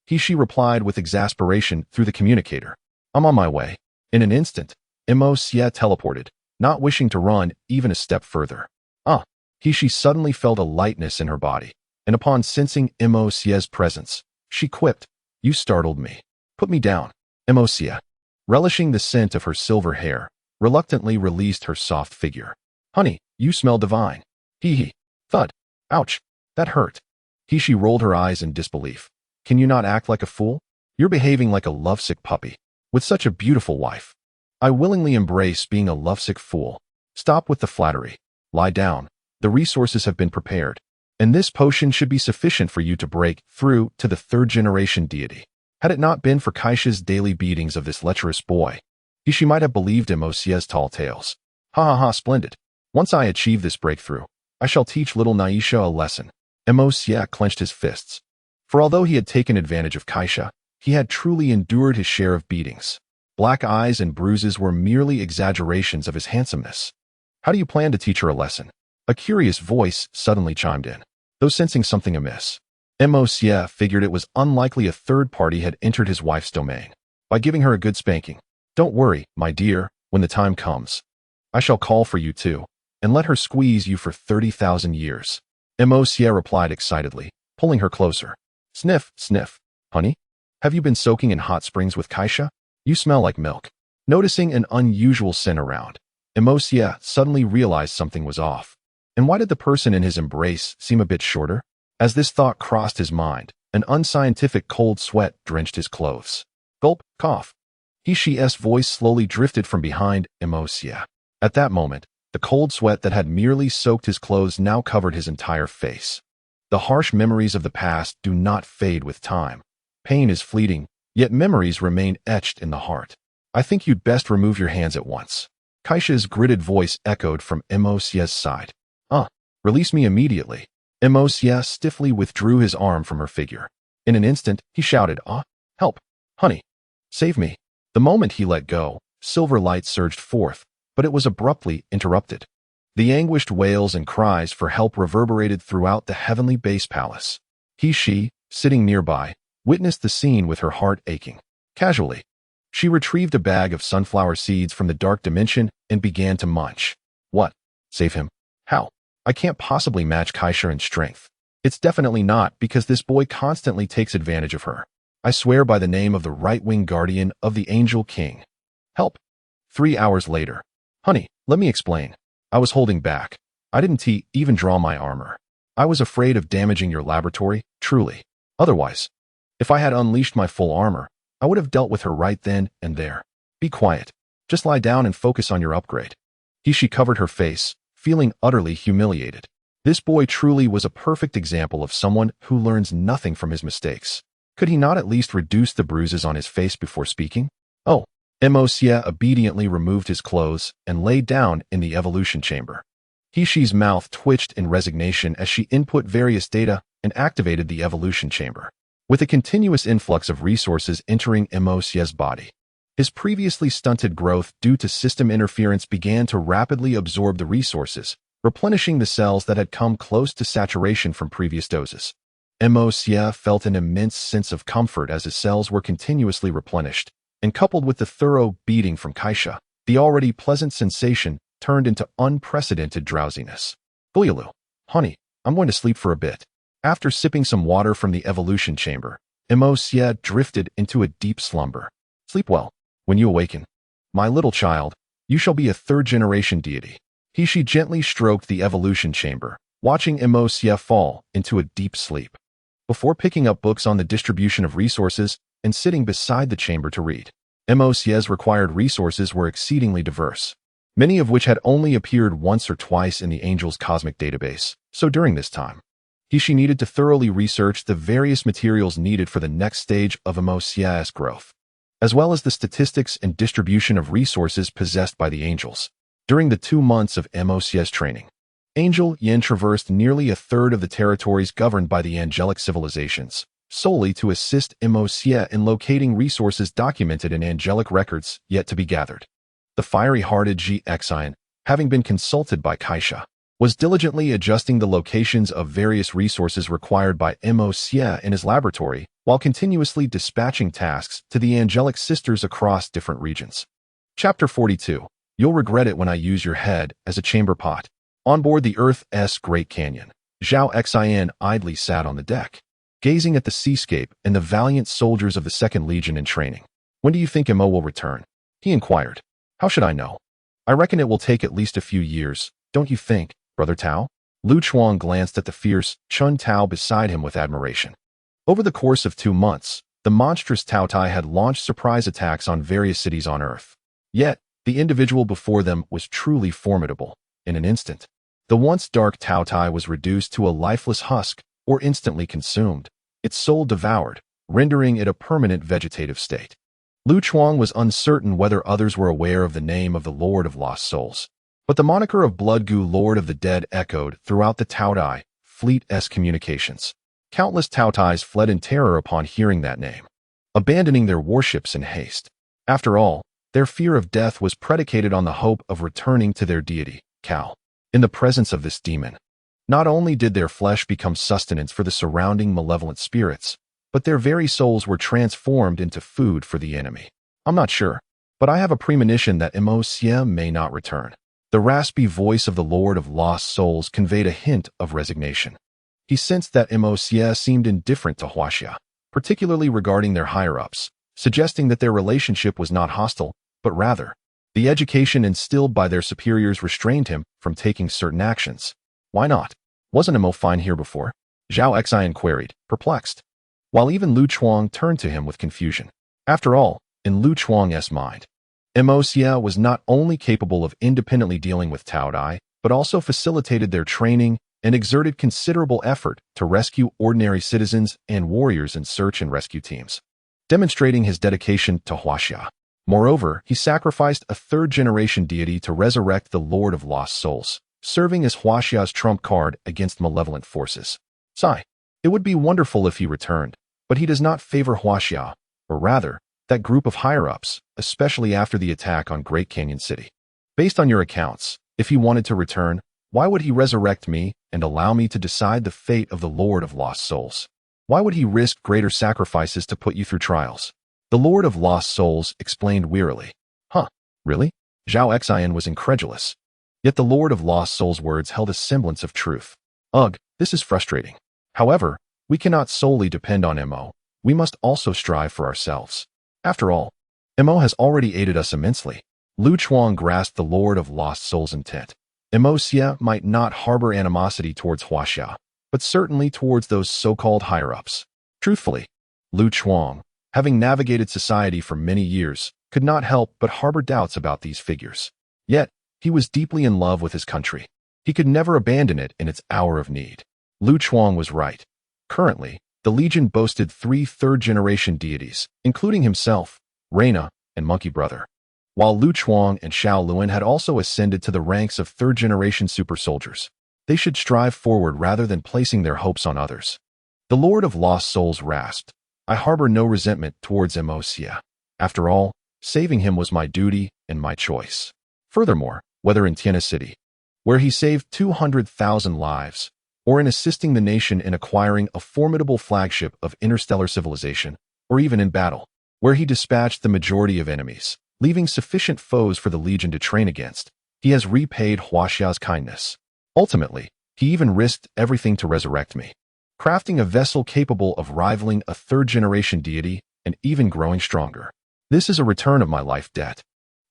She replied with exasperation through the communicator. "I'm on my way." In an instant, Juxia teleported, not wishing to run even a step further. She suddenly felt a lightness in her body, and upon sensing Juxia's presence, she quipped, "You startled me. Put me down." Juxia, relishing the scent of her silver hair, reluctantly released her soft figure. "Honey, you smell divine." Thud. "Ouch. That hurt." She rolled her eyes in disbelief. "Can you not act like a fool? You're behaving like a lovesick puppy. With such a beautiful wife. I willingly embrace being a lovesick fool. Stop with the flattery. Lie down. The resources have been prepared, and this potion should be sufficient for you to break through to the 3rd generation deity." Had it not been for Kaisha's daily beatings of this lecherous boy, she might have believed Juxia's tall tales. Splendid. Once I achieve this breakthrough, I shall teach little Naisha a lesson." Juxia clenched his fists. For although he had taken advantage of Kaisha, he had truly endured his share of beatings. Black eyes and bruises were merely exaggerations of his handsomeness. "How do you plan to teach her a lesson?" A curious voice suddenly chimed in, though sensing something amiss. Mosia figured it was unlikely a third party had entered his wife's domain. By giving her a good spanking, "Don't worry, my dear, when the time comes, I shall call for you too, and let her squeeze you for 30,000 years. Mosia replied excitedly, pulling her closer. Sniff, sniff. Honey, have you been soaking in hot springs with Kaisha? You smell like milk. Noticing an unusual scent around, Mosia suddenly realized something was off. And why did the person in his embrace seem a bit shorter? As this thought crossed his mind, an unscientific cold sweat drenched his clothes. Gulp, cough. He-she's voice slowly drifted from behind Mosia. At that moment, the cold sweat that had merely soaked his clothes now covered his entire face. The harsh memories of the past do not fade with time. Pain is fleeting, yet memories remain etched in the heart. I think you'd best remove your hands at once. Kaisha's gritted voice echoed from Mosia's side. Release me immediately. Mosia stiffly withdrew his arm from her figure. In an instant, he shouted, help, honey, save me. The moment he let go, silver light surged forth, but it was abruptly interrupted. The anguished wails and cries for help reverberated throughout the heavenly base palace. She, sitting nearby, witnessed the scene with her heart aching. Casually, she retrieved a bag of sunflower seeds from the dark dimension and began to munch. What? Save him? How? I can't possibly match Kaisha in strength. It's definitely not, because this boy constantly takes advantage of her. I swear by the name of the right-wing guardian of the Angel King. Help. 3 hours later. Honey, let me explain. I was holding back. I didn't even draw my armor. I was afraid of damaging your laboratory, truly. Otherwise, if I had unleashed my full armor, I would have dealt with her right then and there. Be quiet. Just lie down and focus on your upgrade. She covered her face, feeling utterly humiliated. This boy truly was a perfect example of someone who learns nothing from his mistakes. Could he not at least reduce the bruises on his face before speaking? Mosia obediently removed his clothes and lay down in the evolution chamber. She's mouth twitched in resignation as she input various data and activated the evolution chamber. With a continuous influx of resources entering Mosia's body, his previously stunted growth due to system interference began to rapidly absorb the resources, replenishing the cells that had come close to saturation from previous doses. Mosia felt an immense sense of comfort as his cells were continuously replenished, and coupled with the thorough beating from Kaisha, the already pleasant sensation turned into unprecedented drowsiness. Goyulu, honey, I'm going to sleep for a bit. After sipping some water from the evolution chamber, Mosia drifted into a deep slumber. Sleep well. When you awaken, my little child, you shall be a third-generation deity. She gently stroked the evolution chamber, watching Mosia fall into a deep sleep. Before picking up books on the distribution of resources and sitting beside the chamber to read, Mosia's required resources were exceedingly diverse, many of which had only appeared once or twice in the Angel's cosmic database. So during this time, she needed to thoroughly research the various materials needed for the next stage of Mosia's growth, as well as the statistics and distribution of resources possessed by the angels. During the 2 months of Mosia's training, Angel Yin traversed nearly a third of the territories governed by the angelic civilizations, solely to assist Mosia in locating resources documented in angelic records yet to be gathered. The fiery-hearted Juxia, having been consulted by Kaisha, was diligently adjusting the locations of various resources required by Mosia in his laboratory, while continuously dispatching tasks to the angelic sisters across different regions. Chapter 42. You'll regret it when I use your head as a chamber pot. On board the Earth's Great Canyon, Juxia idly sat on the deck, gazing at the seascape and the valiant soldiers of the 2nd Legion in training. When do you think Mo will return? He inquired. How should I know? I reckon it will take at least a few years, don't you think, Brother Tao? Lu Chuang glanced at the fierce Chun Tao beside him with admiration. Over the course of 2 months, the monstrous Tao Tai had launched surprise attacks on various cities on Earth. Yet, the individual before them was truly formidable. In an instant, the once dark Tao Tai was reduced to a lifeless husk or instantly consumed, its soul devoured, rendering it a permanent vegetative state. Lu Chuang was uncertain whether others were aware of the name of the Lord of Lost Souls, but the moniker of Blood Goo Lord of the Dead echoed throughout the Tao Tai fleet's communications. Countless Tao Tais fled in terror upon hearing that name, abandoning their warships in haste. After all, their fear of death was predicated on the hope of returning to their deity, Cal. In the presence of this demon, Not only did their flesh become sustenance for the surrounding malevolent spirits, but their very souls were transformed into food for the enemy. I'm not sure, but I have a premonition that Juxia may not return. The raspy voice of the Lord of Lost Souls conveyed a hint of resignation. He sensed that Juxia seemed indifferent to Juxia, particularly regarding their higher-ups, suggesting that their relationship was not hostile, but rather, the education instilled by their superiors restrained him from taking certain actions. Why not? Wasn't Mo fine here before? Juxia queried, perplexed, while even Lu Chuang turned to him with confusion. After all, in Lu Chuang's mind, Juxia was not only capable of independently dealing with Tao Dai, but also facilitated their training and exerted considerable effort to rescue ordinary citizens and warriors in search and rescue teams, demonstrating his dedication to Juxia. Moreover, he sacrificed a third-generation deity to resurrect the Lord of Lost Souls, serving as Huaxia's trump card against malevolent forces. Sigh. It would be wonderful if he returned, but he does not favor Huaxia, or rather, that group of higher-ups, especially after the attack on Great Canyon City. Based on your accounts, if he wanted to return, why would he resurrect me and allow me to decide the fate of the Lord of Lost Souls? Why would he risk greater sacrifices to put you through trials? The Lord of Lost Souls explained wearily. Huh, really? Juxia was incredulous. Yet the Lord of Lost Souls' words held a semblance of truth. Ugh, this is frustrating. However, we cannot solely depend on Mo. We must also strive for ourselves. After all, Mo has already aided us immensely. Lu Chuang grasped the Lord of Lost Souls' intent. Juxia might not harbor animosity towards Huaxia, but certainly towards those so-called higher-ups. Truthfully, Lu Chuang, having navigated society for many years, could not help but harbor doubts about these figures. Yet, he was deeply in love with his country. He could never abandon it in its hour of need. Lu Chuang was right. Currently, the Legion boasted 3 third-generation deities, including himself, Reina, and Monkey Brother, while Lu Chuang and Xiao Luan had also ascended to the ranks of third-generation super soldiers. They should strive forward rather than placing their hopes on others. The Lord of Lost Souls rasped, I harbor no resentment towards Juxia. After all, saving him was my duty and my choice. Furthermore, whether in Tiana City, where he saved 200,000 lives, or in assisting the nation in acquiring a formidable flagship of interstellar civilization, or even in battle, where he dispatched the majority of enemies, leaving sufficient foes for the Legion to train against, he has repaid Huaxia's kindness. Ultimately, he even risked everything to resurrect me, crafting a vessel capable of rivaling a third-generation deity and even growing stronger. This is a return of my life debt.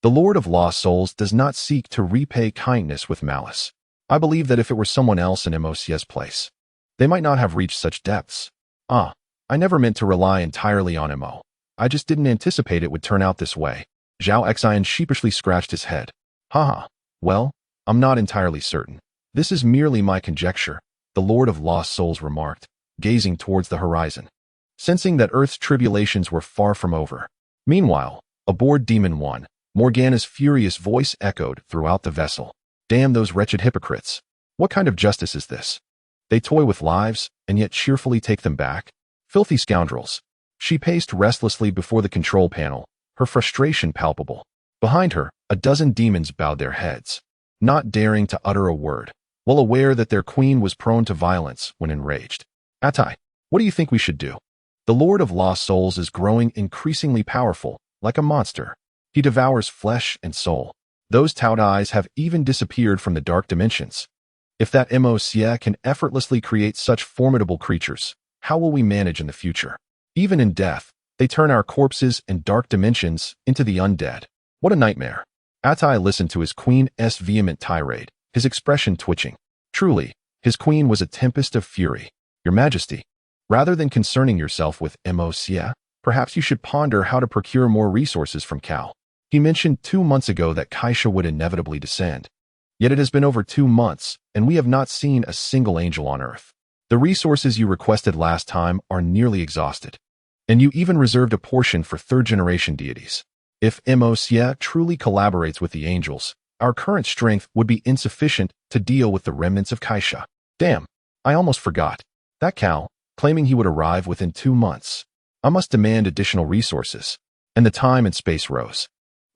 The Lord of Lost Souls does not seek to repay kindness with malice. I believe that if it were someone else in Juxia's place, they might not have reached such depths. I never meant to rely entirely on Mo. I just didn't anticipate it would turn out this way. Juxia sheepishly scratched his head. Haha, well, I'm not entirely certain. This is merely my conjecture, the Lord of Lost Souls remarked, gazing towards the horizon, sensing that Earth's tribulations were far from over. Meanwhile, aboard Demon 1, Morgana's furious voice echoed throughout the vessel. Damn those wretched hypocrites. What kind of justice is this? They toy with lives, and yet cheerfully take them back? Filthy scoundrels. She paced restlessly before the control panel, her frustration palpable. Behind her, a dozen demons bowed their heads, not daring to utter a word, well aware that their queen was prone to violence when enraged. Atai, what do you think we should do? The Lord of Lost Souls is growing increasingly powerful, like a monster. He devours flesh and soul. Those Tao Dais have even disappeared from the dark dimensions. If that Juxia can effortlessly create such formidable creatures, how will we manage in the future? Even in death, they turn our corpses and dark dimensions into the undead. What a nightmare. Atai listened to his queen's vehement tirade, his expression twitching. Truly, his queen was a tempest of fury. Your Majesty, rather than concerning yourself with Juxia, perhaps you should ponder how to procure more resources from Cao. He mentioned 2 months ago that Kaisha would inevitably descend. Yet it has been over 2 months, and we have not seen a single angel on Earth. The resources you requested last time are nearly exhausted, and you even reserved a portion for third-generation deities. If Juxia truly collaborates with the angels, our current strength would be insufficient to deal with the remnants of Kaisha. Damn, I almost forgot. That Cao, claiming he would arrive within 2 months. I must demand additional resources. And the time and space rose.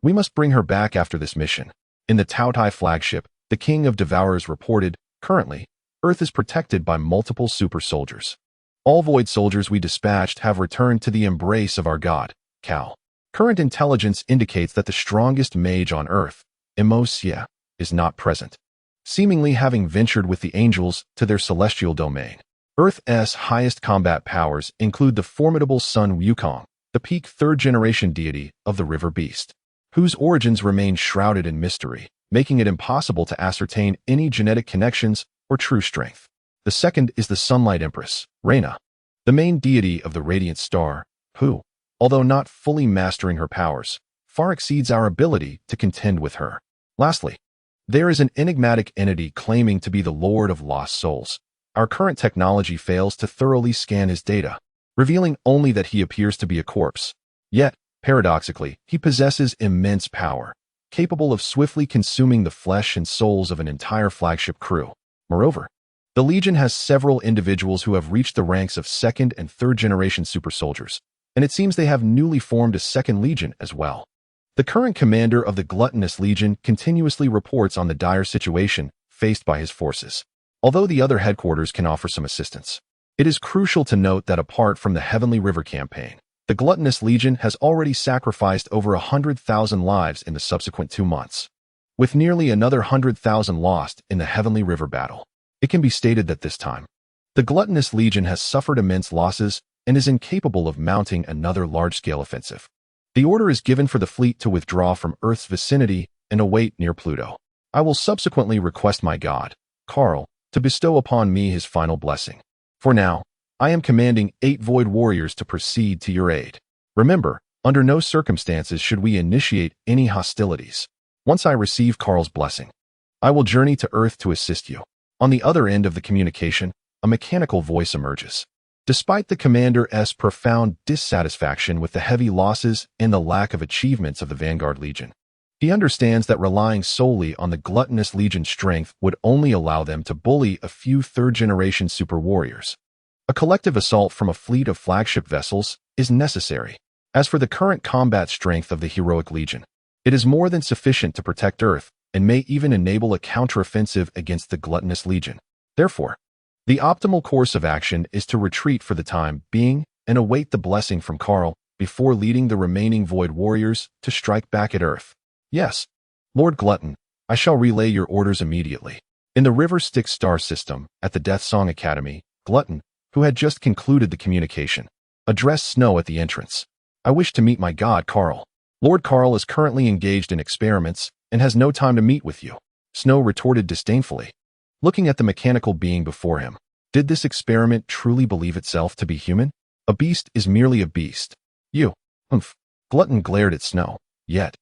We must bring her back after this mission. In the Tao Tai flagship, the King of Devourers reported, currently, Earth is protected by multiple super soldiers. All void soldiers we dispatched have returned to the embrace of our god, Cal. Current intelligence indicates that the strongest mage on Earth, Juxia, is not present, seemingly having ventured with the angels to their celestial domain. Earth's highest combat powers include the formidable Sun Wukong, the peak third-generation deity of the river beast, whose origins remain shrouded in mystery, making it impossible to ascertain any genetic connections or true strength. The second is the Sunlight Empress, Reina, the main deity of the radiant star, who, although not fully mastering her powers, far exceeds our ability to contend with her. Lastly, there is an enigmatic entity claiming to be the Lord of Lost Souls. Our current technology fails to thoroughly scan his data, revealing only that he appears to be a corpse. Yet, paradoxically, he possesses immense power, capable of swiftly consuming the flesh and souls of an entire flagship crew. Moreover, the Legion has several individuals who have reached the ranks of second and third generation super soldiers, and it seems they have newly formed a second Legion as well. The current commander of the Gluttonous Legion continuously reports on the dire situation faced by his forces, although the other headquarters can offer some assistance. It is crucial to note that apart from the Heavenly River campaign, the Gluttonous Legion has already sacrificed over 100,000 lives in the subsequent 2 months, with nearly another 100,000 lost in the Heavenly River battle. It can be stated that this time, the Gluttonous Legion has suffered immense losses and is incapable of mounting another large-scale offensive. The order is given for the fleet to withdraw from Earth's vicinity and await near Pluto. I will subsequently request my god, Carl, to bestow upon me his final blessing. For now, I am commanding 8 Void Warriors to proceed to your aid. Remember, under no circumstances should we initiate any hostilities. Once I receive Carl's blessing, I will journey to Earth to assist you. On the other end of the communication, a mechanical voice emerges. Despite the commander's profound dissatisfaction with the heavy losses and the lack of achievements of the Vanguard Legion, he understands that relying solely on the Gluttonous Legion's strength would only allow them to bully a few third-generation super warriors. A collective assault from a fleet of flagship vessels is necessary. As for the current combat strength of the heroic Legion, it is more than sufficient to protect Earth and may even enable a counteroffensive against the Gluttonous Legion. Therefore, the optimal course of action is to retreat for the time being and await the blessing from Carl before leading the remaining Void Warriors to strike back at Earth. Yes, Lord Glutton, I shall relay your orders immediately. In the River Styx star system, at the Death Song Academy, Glutton, who had just concluded the communication, addressed Snow at the entrance. I wish to meet my god, Carl. Lord Carl is currently engaged in experiments and has no time to meet with you. Snow retorted disdainfully, looking at the mechanical being before him. Did this experiment truly believe itself to be human? A beast is merely a beast. You, Glutton glared at Snow, yet,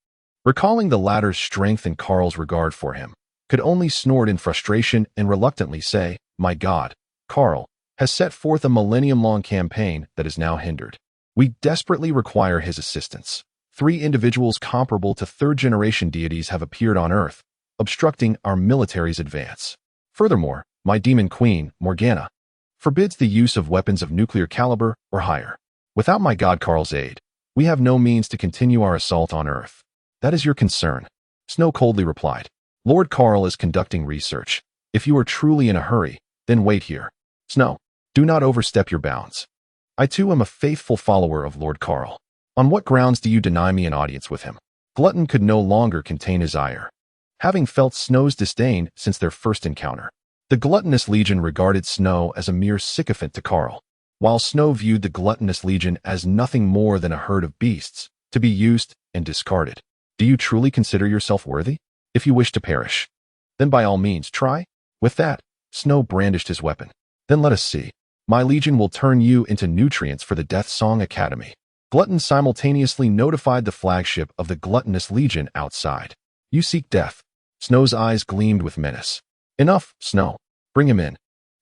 recalling the latter's strength and Carl's regard for him, could only snort in frustration and reluctantly say, my god, Carl, has set forth a millennium-long campaign that is now hindered. We desperately require his assistance. 3 individuals comparable to third-generation deities have appeared on Earth, obstructing our military's advance. Furthermore, my demon queen, Morgana, forbids the use of weapons of nuclear caliber or higher. Without my god Carl's aid, we have no means to continue our assault on Earth. That is your concern. Snow coldly replied. Lord Carl is conducting research. If you are truly in a hurry, then wait here. Snow, do not overstep your bounds. I too am a faithful follower of Lord Carl. On what grounds do you deny me an audience with him? Glutton could no longer contain his ire. Having felt Snow's disdain since their first encounter, the Gluttonous Legion regarded Snow as a mere sycophant to Carl, while Snow viewed the Gluttonous Legion as nothing more than a herd of beasts, to be used and discarded. Do you truly consider yourself worthy? If you wish to perish, then by all means try. With that, Snow brandished his weapon. Then let us see. My Legion will turn you into nutrients for the Death Song Academy. Glutton simultaneously notified the flagship of the Gluttonous Legion outside. You seek death. Snow's eyes gleamed with menace. Enough, Snow. Bring him in.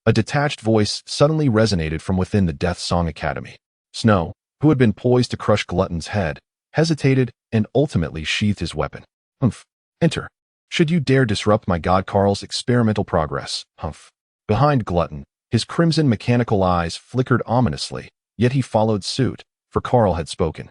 A detached voice suddenly resonated from within the Death Song Academy. Snow, who had been poised to crush Glutton's head, hesitated and ultimately sheathed his weapon. Enter. Should you dare disrupt my god Carl's experimental progress. Behind Glutton, his crimson mechanical eyes flickered ominously, yet he followed suit, for Carl had spoken,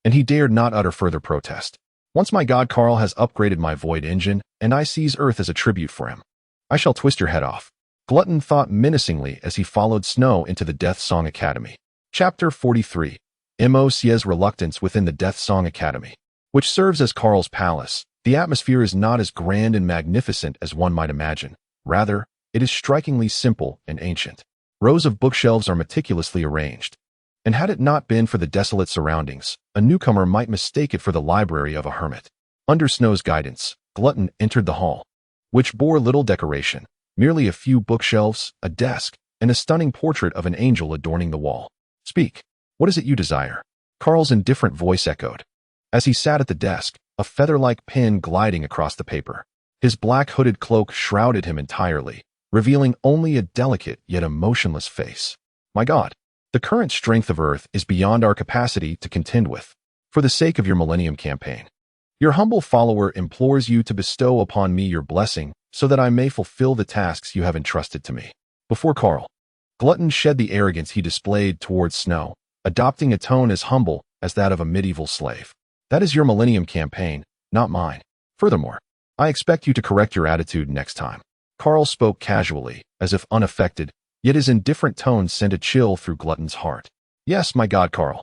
and he dared not utter further protest. Once my god Carl has upgraded my void engine, and I seize Earth as a tribute for him, I shall twist your head off. Glutton thought menacingly as he followed Snow into the Death Song Academy. Chapter 43. Moxia's reluctance within the Death Song Academy, which serves as Karl's palace. The atmosphere is not as grand and magnificent as one might imagine. Rather, it is strikingly simple and ancient. Rows of bookshelves are meticulously arranged. And had it not been for the desolate surroundings, a newcomer might mistake it for the library of a hermit. Under Snow's guidance, Glutton entered the hall, which bore little decoration, merely a few bookshelves, a desk, and a stunning portrait of an angel adorning the wall. "Speak. What is it you desire?" Karl's indifferent voice echoed. As he sat at the desk, a feather-like pen gliding across the paper. His black hooded cloak shrouded him entirely, revealing only a delicate yet emotionless face. "My God, the current strength of Earth is beyond our capacity to contend with. For the sake of your Millennium Campaign, your humble follower implores you to bestow upon me your blessing so that I may fulfill the tasks you have entrusted to me." Before Karl, Glutton shed the arrogance he displayed towards Snow, adopting a tone as humble as that of a medieval slave. "That is your Millennium Campaign, not mine. Furthermore, I expect you to correct your attitude next time." Karl spoke casually, as if unaffected, yet his indifferent tone sent a chill through Glutton's heart. "Yes, my God, Karl.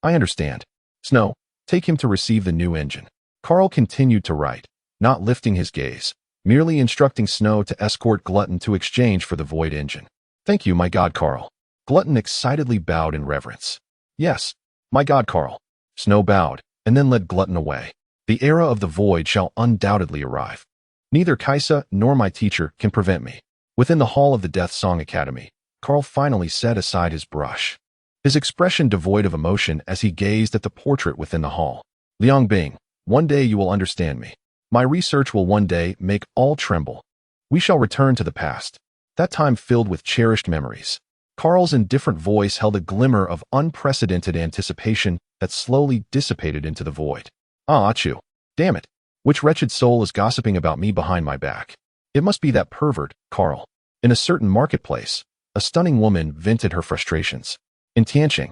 I understand. Snow, take him to receive the new engine." Karl continued to write, not lifting his gaze, merely instructing Snow to escort Glutton to exchange for the void engine. "Thank you, my God, Karl." Glutton excitedly bowed in reverence. "Yes, my God, Karl." Snow bowed, and then led Glutton away. "The era of the void shall undoubtedly arrive. Neither Kaisa nor my teacher can prevent me." Within the hall of the Death Song Academy, Karl finally set aside his brush, his expression devoid of emotion as he gazed at the portrait within the hall. "Liang Bing, one day you will understand me. My research will one day make all tremble. We shall return to the past, that time filled with cherished memories." Karl's indifferent voice held a glimmer of unprecedented anticipation that slowly dissipated into the void. "Ah, Achu. Damn it. Which wretched soul is gossiping about me behind my back? It must be that pervert, Karl." In a certain marketplace, a stunning woman vented her frustrations. In Tianqing,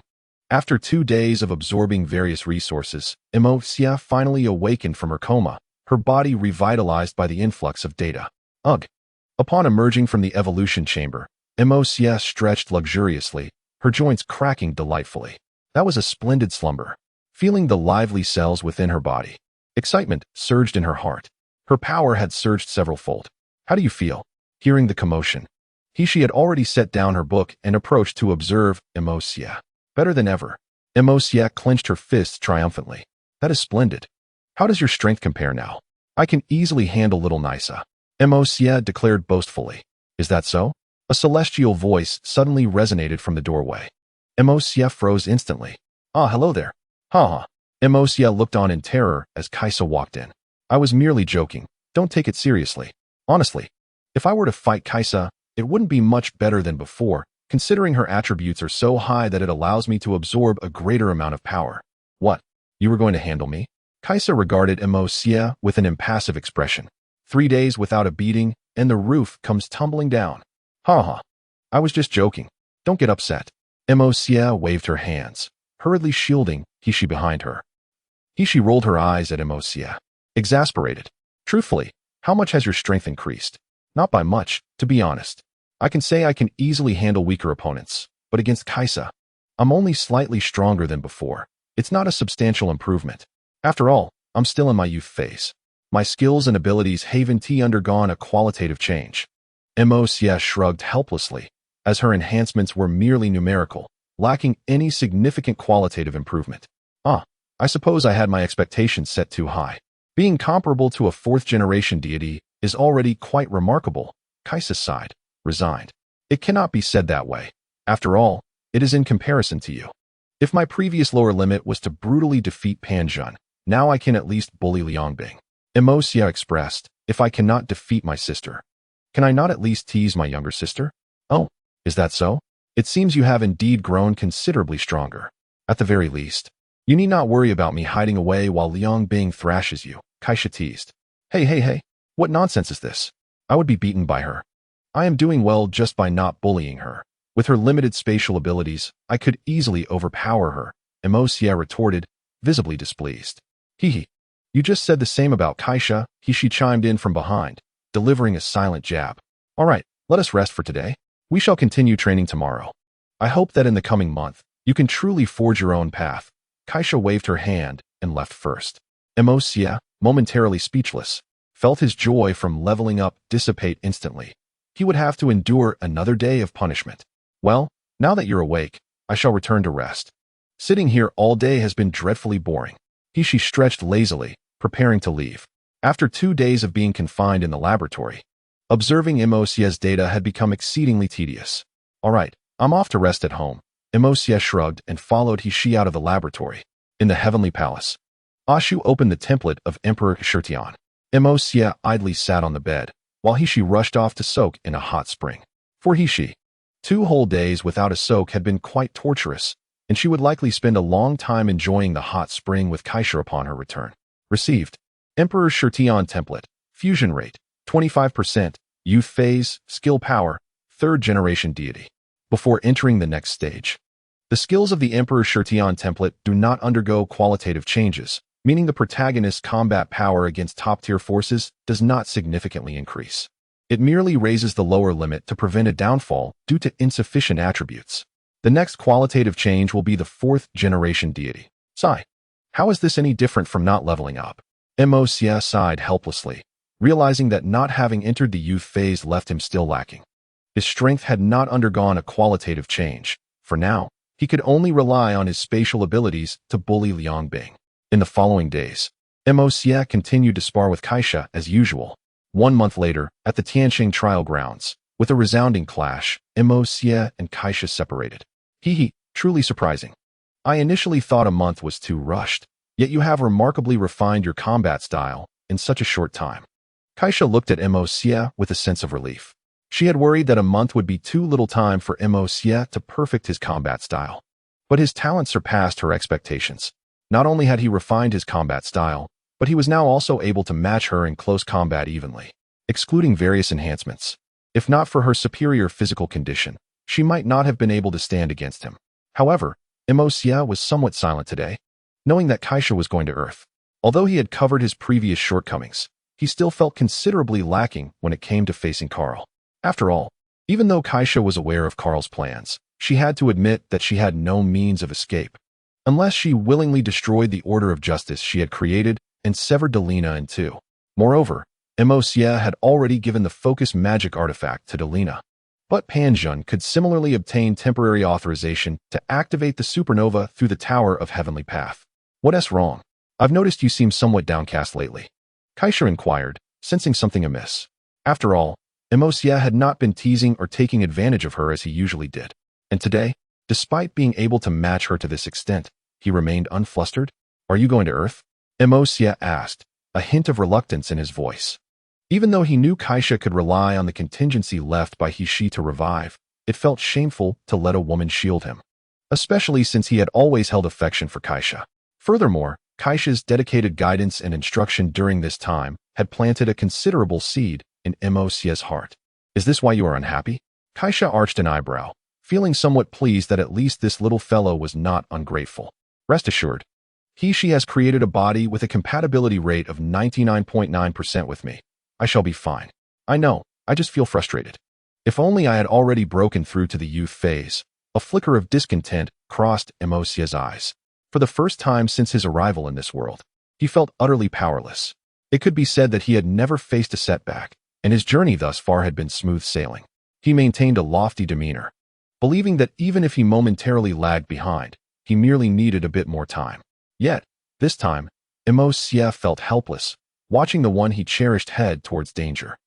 after 2 days of absorbing various resources, Moxia finally awakened from her coma, her body revitalized by the influx of data. Ugh. Upon emerging from the evolution chamber, Moxia stretched luxuriously, her joints cracking delightfully. That was a splendid slumber. Feeling the lively cells within her body, excitement surged in her heart. Her power had surged several-fold. "How do you feel?" Hearing the commotion, she had already set down her book and approached to observe Moxia. "Better than ever." Moxia clenched her fists triumphantly. "That is splendid. How does your strength compare now?" "I can easily handle little Nisa," Moxia declared boastfully. "Is that so?" A celestial voice suddenly resonated from the doorway. Moxia froze instantly. "Ah, hello there." "Ha ha." Moxia looked on in terror as Kaisa walked in. "I was merely joking. Don't take it seriously. Honestly, if I were to fight Kaisa, it wouldn't be much better than before, considering her attributes are so high that it allows me to absorb a greater amount of power." "What? You were going to handle me?" Kaisa regarded Moxia with an impassive expression. 3 days without a beating, and the roof comes tumbling down. "Ha ha. I was just joking. Don't get upset." Moxia waved her hands, hurriedly shielding Hishi behind her. Hishi rolled her eyes at Moxia, exasperated. "Truthfully, how much has your strength increased?" "Not by much, to be honest. I can say I can easily handle weaker opponents, but against Kaisa, I'm only slightly stronger than before. It's not a substantial improvement. After all, I'm still in my youth phase. My skills and abilities haven't undergone a qualitative change." Moxia shrugged helplessly, as her enhancements were merely numerical, lacking any significant qualitative improvement. "Ah, I suppose I had my expectations set too high. Being comparable to a 4th-generation deity is already quite remarkable." Kaisa sighed, resigned. "It cannot be said that way. After all, it is in comparison to you. If my previous lower limit was to brutally defeat Panjun, now I can at least bully Liangbing." Moxia expressed, "If I cannot defeat my sister, can I not at least tease my younger sister?" "Oh, is that so? It seems you have indeed grown considerably stronger. At the very least, you need not worry about me hiding away while Liang Bing thrashes you," Kaisa teased. Hey, what nonsense is this? I would be beaten by her. I am doing well just by not bullying her. With her limited spatial abilities, I could easily overpower her," Moxia retorted, visibly displeased. "Hee. You just said the same about Kaisa," she chimed in from behind, delivering a silent jab. "All right, Let us rest for today. We shall continue training tomorrow. I hope that in the coming month, you can truly forge your own path. Kaisha waved her hand and left first. Juxia, momentarily speechless, felt his joy from leveling up dissipate instantly. He would have to endure another day of punishment. Well, now that you're awake, I shall return to rest. Sitting here all day has been dreadfully boring. She stretched lazily, preparing to leave. After 2 days of being confined in the laboratory, observing Juxia's data had become exceedingly tedious. All right, I'm off to rest at home. Juxia shrugged and followed He out of the laboratory. In the heavenly palace, Ashu opened the template of Emperor Shirtian. Juxia idly sat on the bed, while He rushed off to soak in a hot spring. For He, 2 whole days without a soak had been quite torturous, and she would likely spend a long time enjoying the hot spring with Kaisha upon her return. Received. Emperor Shirtian template. Fusion rate, 25%. Youth phase, skill power, 3rd generation deity. Before entering the next stage, the skills of the Emperor Shirtian template do not undergo qualitative changes, meaning the protagonist's combat power against top-tier forces does not significantly increase. It merely raises the lower limit to prevent a downfall due to insufficient attributes. The next qualitative change will be the 4th generation deity. Sigh. How is this any different from not leveling up? Juxia sighed helplessly, realizing that not having entered the youth phase left him still lacking. His strength had not undergone a qualitative change. For now, he could only rely on his spatial abilities to bully Liang Bing. In the following days, Juxia continued to spar with Kaisha as usual. 1 month later, at the Tianxing trial grounds, with a resounding clash, Juxia and Kaisha separated. Truly surprising. I initially thought a month was too rushed, yet you have remarkably refined your combat style in such a short time. Kaisha looked at Juxia with a sense of relief. She had worried that a month would be too little time for Juxia to perfect his combat style. But his talent surpassed her expectations. Not only had he refined his combat style, but he was now also able to match her in close combat evenly, excluding various enhancements. If not for her superior physical condition, she might not have been able to stand against him. However, Juxia was somewhat silent today, knowing that Kaisha was going to Earth. Although he had covered his previous shortcomings, he still felt considerably lacking when it came to facing Karl. After all, even though Kaisha was aware of Karl's plans, she had to admit that she had no means of escape. Unless she willingly destroyed the order of justice she had created and severed Delina in 2. Moreover, Juxia had already given the focus magic artifact to Delina. But Panjun could similarly obtain temporary authorization to activate the supernova through the Tower of Heavenly Path. What's wrong? I've noticed you seem somewhat downcast lately. Kaisha inquired, sensing something amiss. After all, Juxia had not been teasing or taking advantage of her as he usually did. And today, despite being able to match her to this extent, he remained unflustered. Are you going to Earth? Juxia asked, a hint of reluctance in his voice. Even though he knew Kaisha could rely on the contingency left by He to revive, it felt shameful to let a woman shield him, especially since he had always held affection for Kaisha. Furthermore, Kaisha's dedicated guidance and instruction during this time had planted a considerable seed in Juxia's heart. Is this why you are unhappy? Kaisha arched an eyebrow, feeling somewhat pleased that at least this little fellow was not ungrateful. Rest assured, she has created a body with a compatibility rate of 99.9% with me. I shall be fine. I know, I just feel frustrated. If only I had already broken through to the youth phase. A flicker of discontent crossed Juxia's eyes. For the first time since his arrival in this world, he felt utterly powerless. It could be said that he had never faced a setback, and his journey thus far had been smooth sailing. He maintained a lofty demeanor, believing that even if he momentarily lagged behind, he merely needed a bit more time. Yet, this time, Juxia felt helpless, watching the one he cherished head towards danger.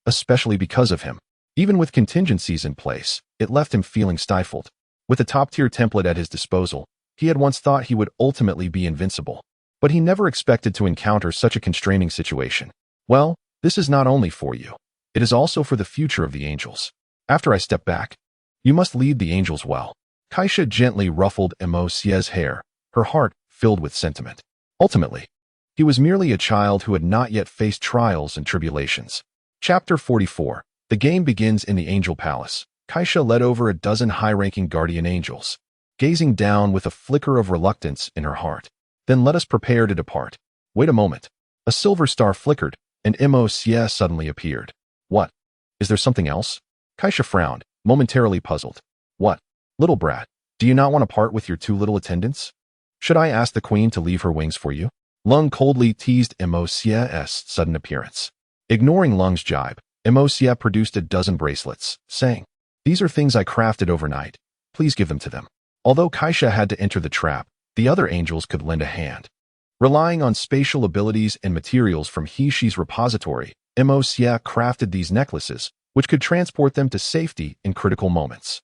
Especially because of him. Even with contingencies in place, it left him feeling stifled. With a top-tier template at his disposal, he had once thought he would ultimately be invincible. But he never expected to encounter such a constraining situation. Well, this is not only for you. It is also for the future of the angels. After I step back, you must lead the angels well. Kaisha gently ruffled Juxia's hair, her heart filled with sentiment. Ultimately, he was merely a child who had not yet faced trials and tribulations. Chapter 44. The game begins in the Angel Palace. Kaisha led over a dozen high-ranking guardian angels, gazing down with a flicker of reluctance in her heart. Then let us prepare to depart. Wait a moment. A silver star flickered, and Juxia suddenly appeared. What? Is there something else? Kaisha frowned, momentarily puzzled. What? Little brat, do you not want to part with your two little attendants? Should I ask the queen to leave her wings for you? Lung coldly teased Emosia's sudden appearance. Ignoring Lung's jibe, Emosia produced a dozen bracelets, saying, These are things I crafted overnight. Please give them to them. Although Kaisha had to enter the trap, the other angels could lend a hand. Relying on spatial abilities and materials from Hishi's repository, Emosia crafted these necklaces, which could transport them to safety in critical moments.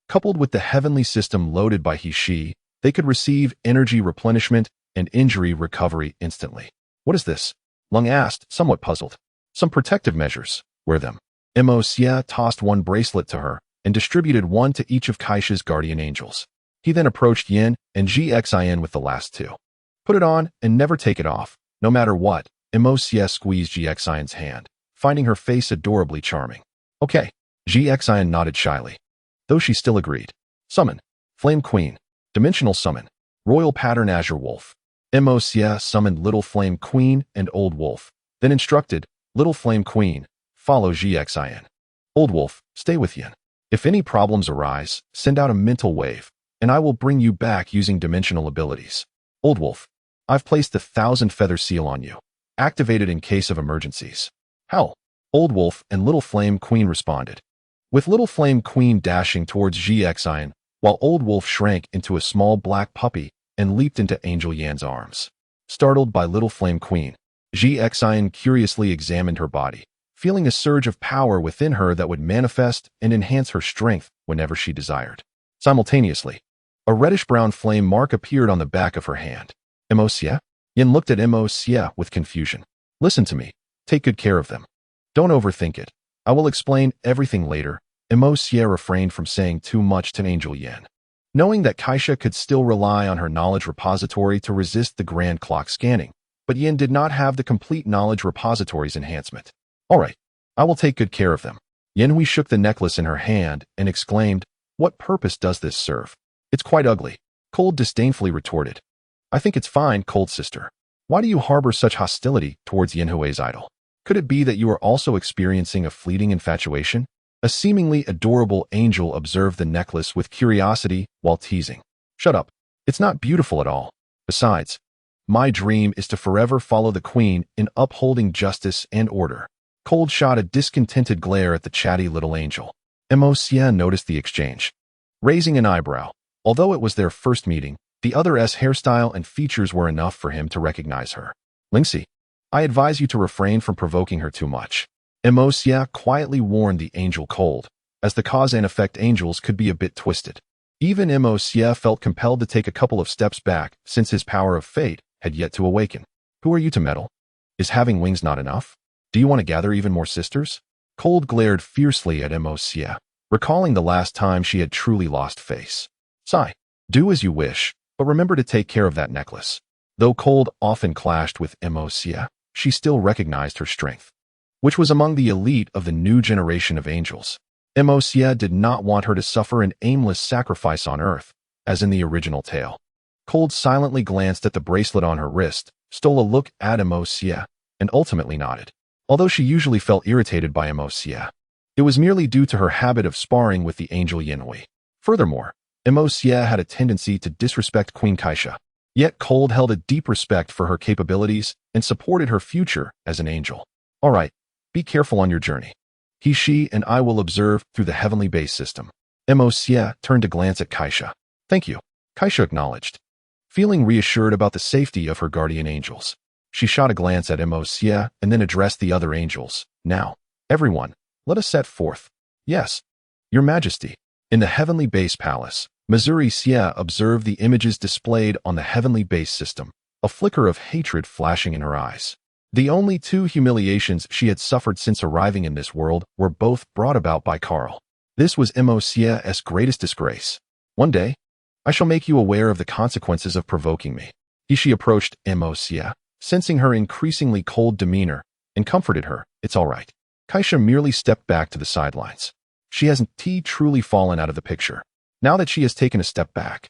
Coupled with the heavenly system loaded by Hishi, they could receive energy replenishment and injury recovery instantly. What is this? Lung asked, somewhat puzzled. Some protective measures. Wear them. Emosia tossed one bracelet to her and distributed one to each of Kaisha's guardian angels. He then approached Yin and Gxin with the last two. Put it on and never take it off, no matter what. Emosia squeezed Gxin's hand, finding her face adorably charming. Okay. Gxin nodded shyly, though she still agreed. Summon. Flame Queen. Dimensional summon. Royal pattern Azure Wolf. Emosia summoned Little Flame Queen and Old Wolf, then instructed, Little Flame Queen, follow Gxin. Old Wolf, stay with Yin. If any problems arise, send out a mental wave, and I will bring you back using dimensional abilities. Old Wolf, I've placed the 1,000 Feather Seal on you. Activated in case of emergencies. How? Old Wolf and Little Flame Queen responded, with Little Flame Queen dashing towards Gxin, while Old Wolf shrank into a small black puppy and leaped into Angel Yan's arms. Startled by Little Flame Queen, Gxin curiously examined her body, feeling a surge of power within her that would manifest and enhance her strength whenever she desired. Simultaneously, a reddish-brown flame mark appeared on the back of her hand. Emosia? Yin looked at Emosia with confusion. Listen to me. Take good care of them. Don't overthink it. I will explain everything later. Emosia refrained from saying too much to Angel Yin, knowing that Kaisha could still rely on her knowledge repository to resist the grand clock scanning, but Yin did not have the complete knowledge repository's enhancement. All right, I will take good care of them. Yin shook the necklace in her hand and exclaimed, What purpose does this serve? It's quite ugly. Cold disdainfully retorted. I think it's fine, Cold sister. Why do you harbor such hostility towards Yinhui's idol? Could it be that you are also experiencing a fleeting infatuation? A seemingly adorable angel observed the necklace with curiosity while teasing. Shut up. It's not beautiful at all. Besides, my dream is to forever follow the queen in upholding justice and order. Cold shot a discontented glare at the chatty little angel. Emosia noticed the exchange, raising an eyebrow. Although it was their first meeting, the other's hairstyle and features were enough for him to recognize her. Lingxi, I advise you to refrain from provoking her too much. Emosia quietly warned the angel Cold, as the cause and effect angels could be a bit twisted. Even Emosia felt compelled to take a couple of steps back since his power of fate had yet to awaken. Who are you to meddle? Is having wings not enough? Do you want to gather even more sisters? Cold glared fiercely at Emosia, recalling the last time she had truly lost face. Sigh. Do as you wish, but remember to take care of that necklace. Though Cold often clashed with Emosia, she still recognized her strength, which was among the elite of the new generation of angels. Emosia did not want her to suffer an aimless sacrifice on Earth, as in the original tale. Cold silently glanced at the bracelet on her wrist, stole a look at Emosia, and ultimately nodded. Although she usually felt irritated by Emosia, it was merely due to her habit of sparring with the angel Yinhui. Furthermore, Emosia had a tendency to disrespect Queen Kaisha, yet Cold held a deep respect for her capabilities and supported her future as an angel. All right, be careful on your journey. She and I will observe through the heavenly base system. Emosia turned to glance at Kaisha. Thank you. Kaisha acknowledged, feeling reassured about the safety of her guardian angels. She shot a glance at Emosia and then addressed the other angels. Now, everyone, let us set forth. Yes, Your Majesty. In the heavenly base palace, Missouri Xia observed the images displayed on the heavenly base system, a flicker of hatred flashing in her eyes. The only two humiliations she had suffered since arriving in this world were both brought about by Carl. This was Emosia's greatest disgrace. One day, I shall make you aware of the consequences of provoking me. She approached Emosia, sensing her increasingly cold demeanor, and comforted her. It's all right. Kaisha merely stepped back to the sidelines. She hasn't truly fallen out of the picture. Now that she has taken a step back,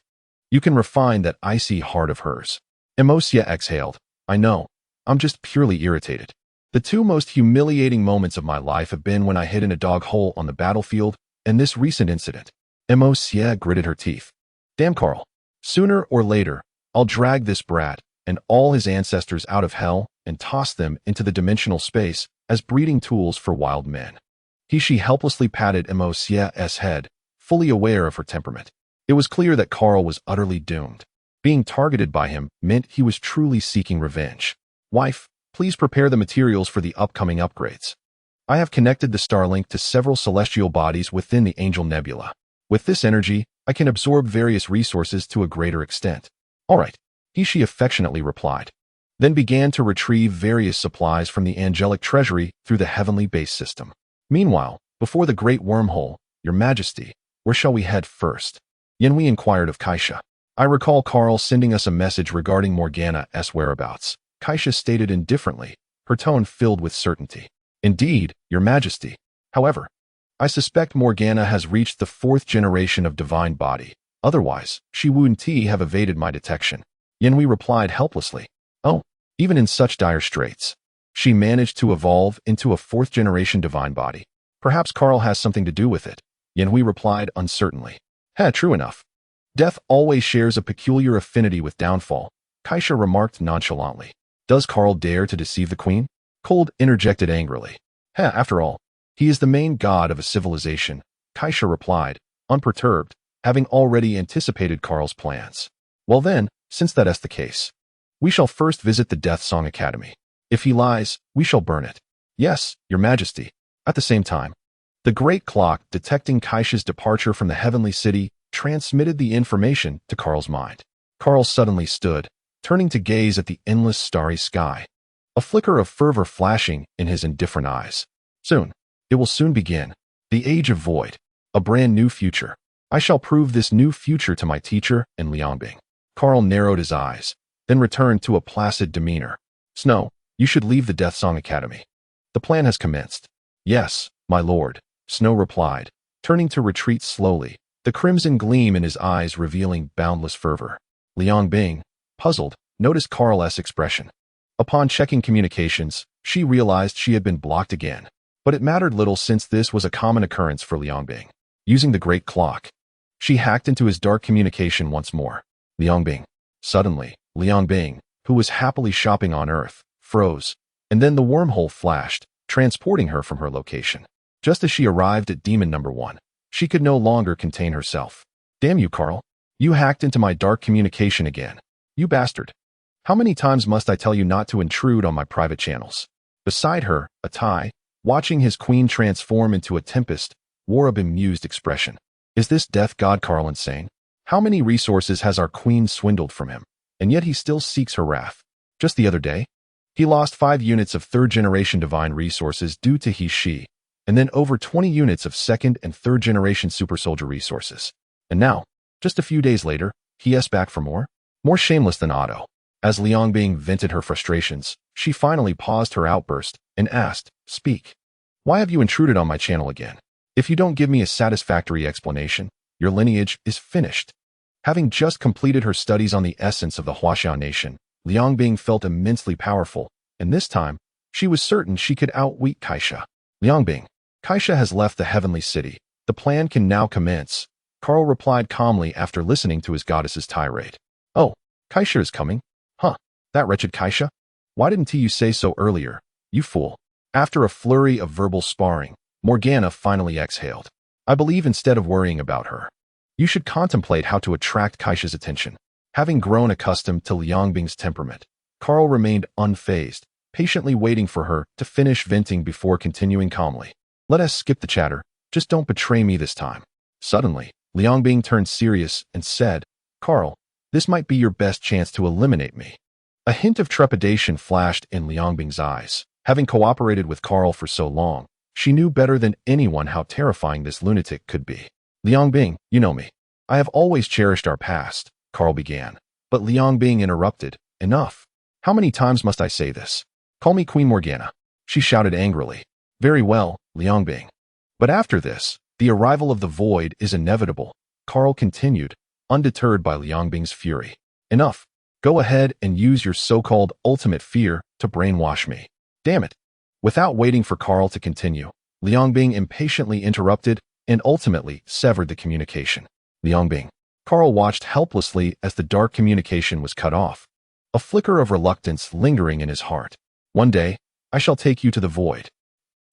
you can refine that icy heart of hers. Emosia exhaled. I know. I'm just purely irritated. The two most humiliating moments of my life have been when I hid in a dog hole on the battlefield and this recent incident. Juxia gritted her teeth. Damn, Carl. Sooner or later, I'll drag this brat and all his ancestors out of hell and toss them into the dimensional space as breeding tools for wild men. She helplessly patted Juxia's head, fully aware of her temperament. It was clear that Carl was utterly doomed. Being targeted by him meant he was truly seeking revenge. Wife, please prepare the materials for the upcoming upgrades. I have connected the Starlink to several celestial bodies within the Angel Nebula. With this energy, I can absorb various resources to a greater extent. All right, she affectionately replied, then began to retrieve various supplies from the angelic treasury through the heavenly base system. Meanwhile, before the great wormhole, Your Majesty, where shall we head first? Yenhui inquired of Kaisha. I recall Carl sending us a message regarding Morgana's whereabouts. Kaisha stated indifferently, her tone filled with certainty. Indeed, Your Majesty. However, I suspect Morgana has reached the 4th generation of divine body. Otherwise, she wouldn't have evaded my detection. Yenhui replied helplessly. Oh, even in such dire straits, she managed to evolve into a 4th generation divine body. Perhaps Carl has something to do with it. Yenhui replied uncertainly. True enough. Death always shares a peculiar affinity with downfall, Kaisha remarked nonchalantly. Does Carl dare to deceive the queen? Cold interjected angrily. After all, he is the main god of a civilization, Kaisha replied, unperturbed, having already anticipated Carl's plans. Well then, since that is the case, we shall first visit the Death Song Academy. If he lies, we shall burn it. Yes, Your Majesty. At the same time, the great clock detecting Kaisha's departure from the heavenly city transmitted the information to Carl's mind. Carl suddenly stood, turning to gaze at the endless starry sky, a flicker of fervor flashing in his indifferent eyes. Soon, it will soon begin. The age of void. A brand new future. I shall prove this new future to my teacher and Liangbing. Carl narrowed his eyes, then returned to a placid demeanor. Snow, you should leave the Death Song Academy. The plan has commenced. Yes, my lord, Snow replied, turning to retreat slowly, the crimson gleam in his eyes revealing boundless fervor. Liangbing, puzzled, noticed Carl's expression. Upon checking communications, she realized she had been blocked again. But it mattered little since this was a common occurrence for Liangbing. Using the great clock, she hacked into his dark communication once more. Liangbing. Suddenly, Liangbing, who was happily shopping on Earth, froze, and then the wormhole flashed, transporting her from her location. Just as she arrived at Demon Number 1, she could no longer contain herself. Damn you, Carl. You hacked into my dark communication again. You bastard. How many times must I tell you not to intrude on my private channels? Beside her, Atai, watching his queen transform into a tempest, wore a bemused expression. Is this death god Carl insane? How many resources has our queen swindled from him? And yet he still seeks her wrath. Just the other day, he lost 5 units of 3rd generation divine resources due to she, and then over 20 units of 2nd and 3rd generation super soldier resources. And now, just a few days later, he is back for more? More shameless than Otto. As Liangbing vented her frustrations, she finally paused her outburst and asked, Speak. Why have you intruded on my channel again? If you don't give me a satisfactory explanation, your lineage is finished. Having just completed her studies on the essence of the Huaxiao nation, Liangbing felt immensely powerful, and this time, she was certain she could outwit Kaisha. Liangbing, Kaisha has left the heavenly city. The plan can now commence, Carl replied calmly after listening to his goddess's tirade. Oh, Kaisha is coming? Huh, that wretched Kaisha? Why didn't you say so earlier, you fool? After a flurry of verbal sparring, Morgana finally exhaled. I believe instead of worrying about her, you should contemplate how to attract Kaisha's attention. Having grown accustomed to Liangbing's temperament, Carl remained unfazed, patiently waiting for her to finish venting before continuing calmly. Let us skip the chatter, just don't betray me this time. Suddenly, Liangbing turned serious and said, Carl, this might be your best chance to eliminate me. A hint of trepidation flashed in Liangbing's eyes. Having cooperated with Carl for so long, she knew better than anyone how terrifying this lunatic could be. Liangbing, you know me. I have always cherished our past, Carl began. But Liangbing interrupted. Enough. How many times must I say this? Call me Queen Morgana. She shouted angrily. Very well, Liangbing. But after this, the arrival of the void is inevitable, Carl continued, undeterred by Liangbing's fury. Enough. Go ahead and use your so-called ultimate fear to brainwash me. Damn it. Without waiting for Carl to continue, Liangbing impatiently interrupted and ultimately severed the communication. Liangbing. Carl watched helplessly as the dark communication was cut off, a flicker of reluctance lingering in his heart. One day, I shall take you to the void.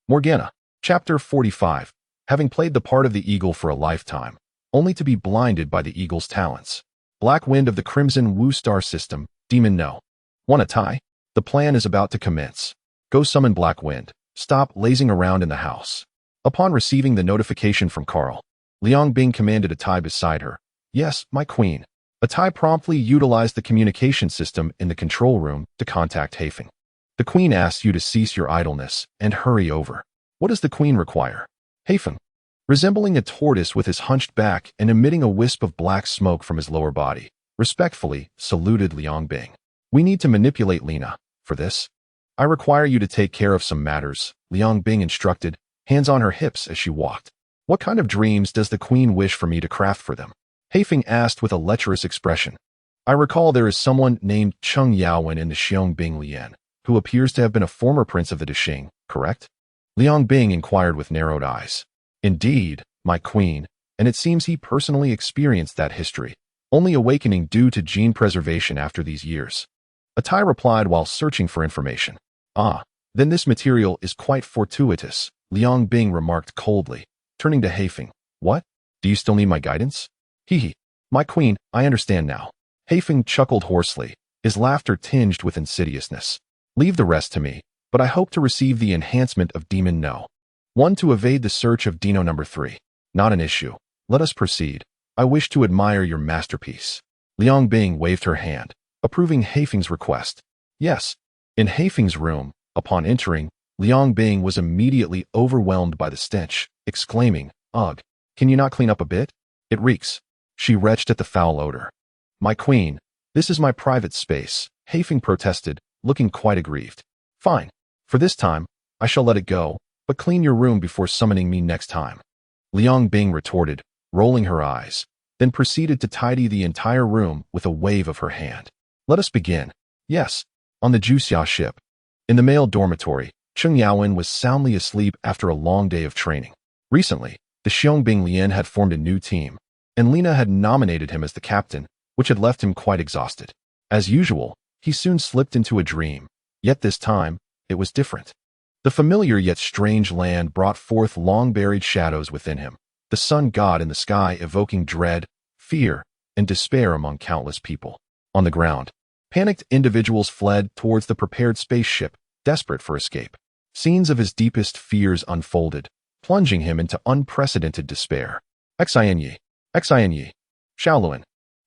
Morgana. Chapter 45. Having played the part of the eagle for a lifetime, only to be blinded by the eagle's talents. Black Wind of the Crimson Wu Star System, Demon No. Want a tie? The plan is about to commence. Go summon Black Wind. Stop lazing around in the house. Upon receiving the notification from Carl, Liangbing commanded Atai beside her. Yes, my queen. Atai promptly utilized the communication system in the control room to contact Haifeng. The queen asks you to cease your idleness and hurry over. What does the queen require? Haifeng, resembling a tortoise with his hunched back and emitting a wisp of black smoke from his lower body, respectfully saluted Liangbing. We need to manipulate Lina. For this, I require you to take care of some matters, Liangbing instructed, hands on her hips as she walked. What kind of dreams does the queen wish for me to craft for them? Haifeng asked with a lecherous expression. I recall there is someone named Cheng Yaowen in the Xiangbing Lian, who appears to have been a former prince of the Dexing, correct? Liangbing inquired with narrowed eyes. Indeed, my queen, and it seems he personally experienced that history, only awakening due to gene preservation after these years. Atai replied while searching for information. Ah, then this material is quite fortuitous, Liangbing remarked coldly, turning to Haifeng. What? Do you still need my guidance? Hee. My queen, I understand now. Haifeng chuckled hoarsely, his laughter tinged with insidiousness. Leave the rest to me, but I hope to receive the enhancement of Demon No. 1 to evade the search of Dino number 3. Not an issue. Let us proceed. I wish to admire your masterpiece. Liangbing waved her hand, approving Haifeng's request. Yes. In Haifeng's room, upon entering, Liangbing was immediately overwhelmed by the stench, exclaiming, Ugh, can you not clean up a bit? It reeks. She retched at the foul odor. My queen, this is my private space, Haifeng protested, looking quite aggrieved. Fine. For this time, I shall let it go, but clean your room before summoning me next time. Liangbing retorted, rolling her eyes, then proceeded to tidy the entire room with a wave of her hand. Let us begin. Yes. On the Juxia ship. In the male dormitory, Cheng Yaowen was soundly asleep after a long day of training. Recently, the Xiangbing Lian had formed a new team, and Lina had nominated him as the captain, which had left him quite exhausted. As usual, he soon slipped into a dream, yet this time, it was different. The familiar yet strange land brought forth long-buried shadows within him, the sun god in the sky evoking dread, fear, and despair among countless people. On the ground, panicked individuals fled towards the prepared spaceship, desperate for escape. Scenes of his deepest fears unfolded, plunging him into unprecedented despair. Xianyi. Xianyi. Shaoluan.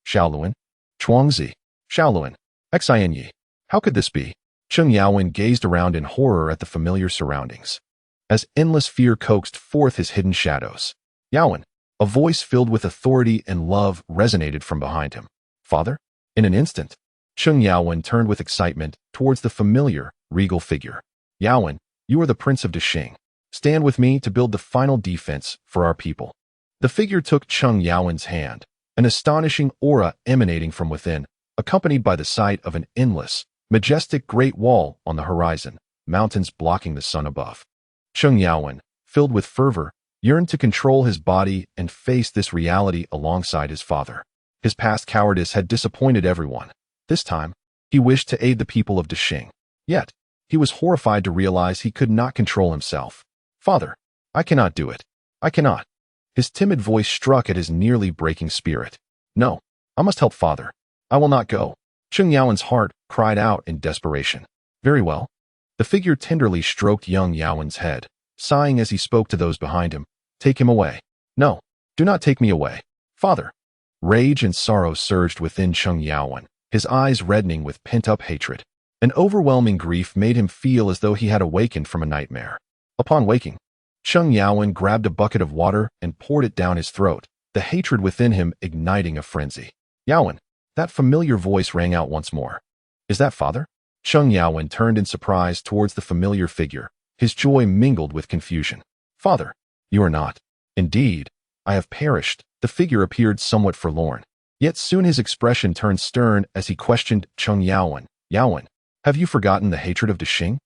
Shaoluan. Chuangzi. Shaoluan. Xianyi. How could this be? Cheng Yaowen gazed around in horror at the familiar surroundings, as endless fear coaxed forth his hidden shadows. Yaowen. A voice filled with authority and love resonated from behind him. Father? In an instant, Cheng Yaowen turned with excitement towards the familiar, regal figure. Yaowen, you are the Prince of Dexing. Stand with me to build the final defense for our people. The figure took Cheng Yaowen's hand, an astonishing aura emanating from within, accompanied by the sight of an endless, majestic great wall on the horizon, mountains blocking the sun above. Cheng Yaowen, filled with fervor, yearned to control his body and face this reality alongside his father. His past cowardice had disappointed everyone. This time, he wished to aid the people of Dexing. Yet, he was horrified to realize he could not control himself. Father, I cannot do it. I cannot. His timid voice struck at his nearly breaking spirit. No, I must help father. I will not go. Cheng Yaowen's heart cried out in desperation. Very well. The figure tenderly stroked young Yaowen's head, sighing as he spoke to those behind him. Take him away. No, do not take me away. Father. Rage and sorrow surged within Cheng Yaowen, his eyes reddening with pent-up hatred. An overwhelming grief made him feel as though he had awakened from a nightmare. Upon waking, Cheng Yaowen grabbed a bucket of water and poured it down his throat, the hatred within him igniting a frenzy. Yaowen, that familiar voice rang out once more. Is that father? Cheng Yaowen turned in surprise towards the familiar figure, his joy mingled with confusion. Father, you are not. Indeed, I have perished. The figure appeared somewhat forlorn. Yet soon his expression turned stern as he questioned Cheng Yaowen. Yaowen, have you forgotten the hatred of Dexing?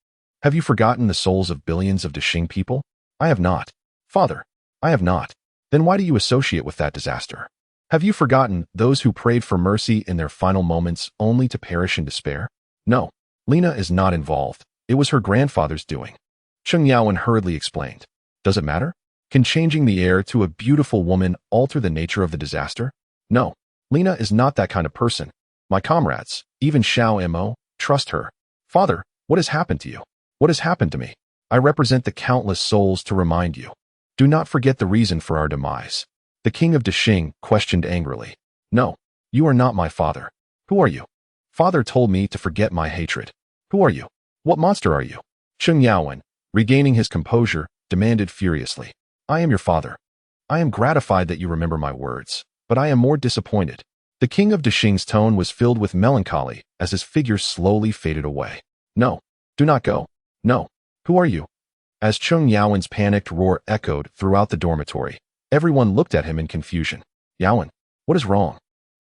Have you forgotten the souls of billions of Dashing people? I have not. Father, I have not. Then why do you associate with that disaster? Have you forgotten those who prayed for mercy in their final moments only to perish in despair? No, Lena is not involved. It was her grandfather's doing. Cheng Yaowen hurriedly explained. Does it matter? Can changing the heir to a beautiful woman alter the nature of the disaster? No, Lena is not that kind of person. My comrades, even Xiao Mo, trust her. Father, what has happened to you? What has happened to me? I represent the countless souls to remind you. Do not forget the reason for our demise. The king of Dashing questioned angrily. No, you are not my father. Who are you? Father told me to forget my hatred. Who are you? What monster are you? Cheng Yaowen, regaining his composure, demanded furiously. I am your father. I am gratified that you remember my words, but I am more disappointed. The king of Dashing's tone was filled with melancholy as his figure slowly faded away. No, do not go. No, who are you? As Cheng Yaowen's panicked roar echoed throughout the dormitory, everyone looked at him in confusion. Yaowen, what is wrong?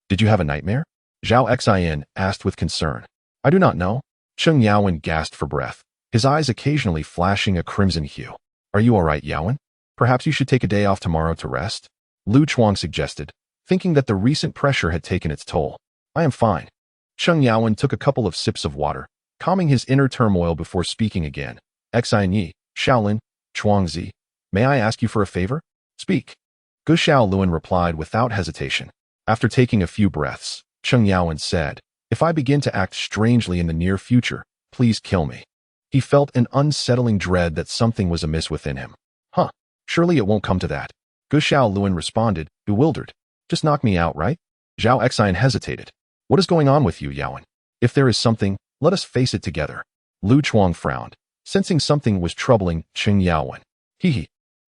Did you have a nightmare? Zhao Xian asked with concern. I do not know. Cheng Yaowen gasped for breath, his eyes occasionally flashing a crimson hue. Are you all right, Yaowen? Perhaps you should take a day off tomorrow to rest? Lu Chuang suggested, thinking that the recent pressure had taken its toll. I am fine. Cheng Yaowen took a couple of sips of water, calming his inner turmoil before speaking again. Xian Yi, Shaolin, Chuangzi, may I ask you for a favor? Speak. Gu Xiaoluan replied without hesitation. After taking a few breaths, Cheng Yaowen said, if I begin to act strangely in the near future, please kill me. He felt an unsettling dread that something was amiss within him. Huh, surely it won't come to that. Gu Xiaoluan responded, bewildered. Just knock me out, right? Zhao Xian hesitated. What is going on with you, Yaowen? If there is something, let us face it together. Lu Chuang frowned, sensing something was troubling Cheng Yaowen. Hee.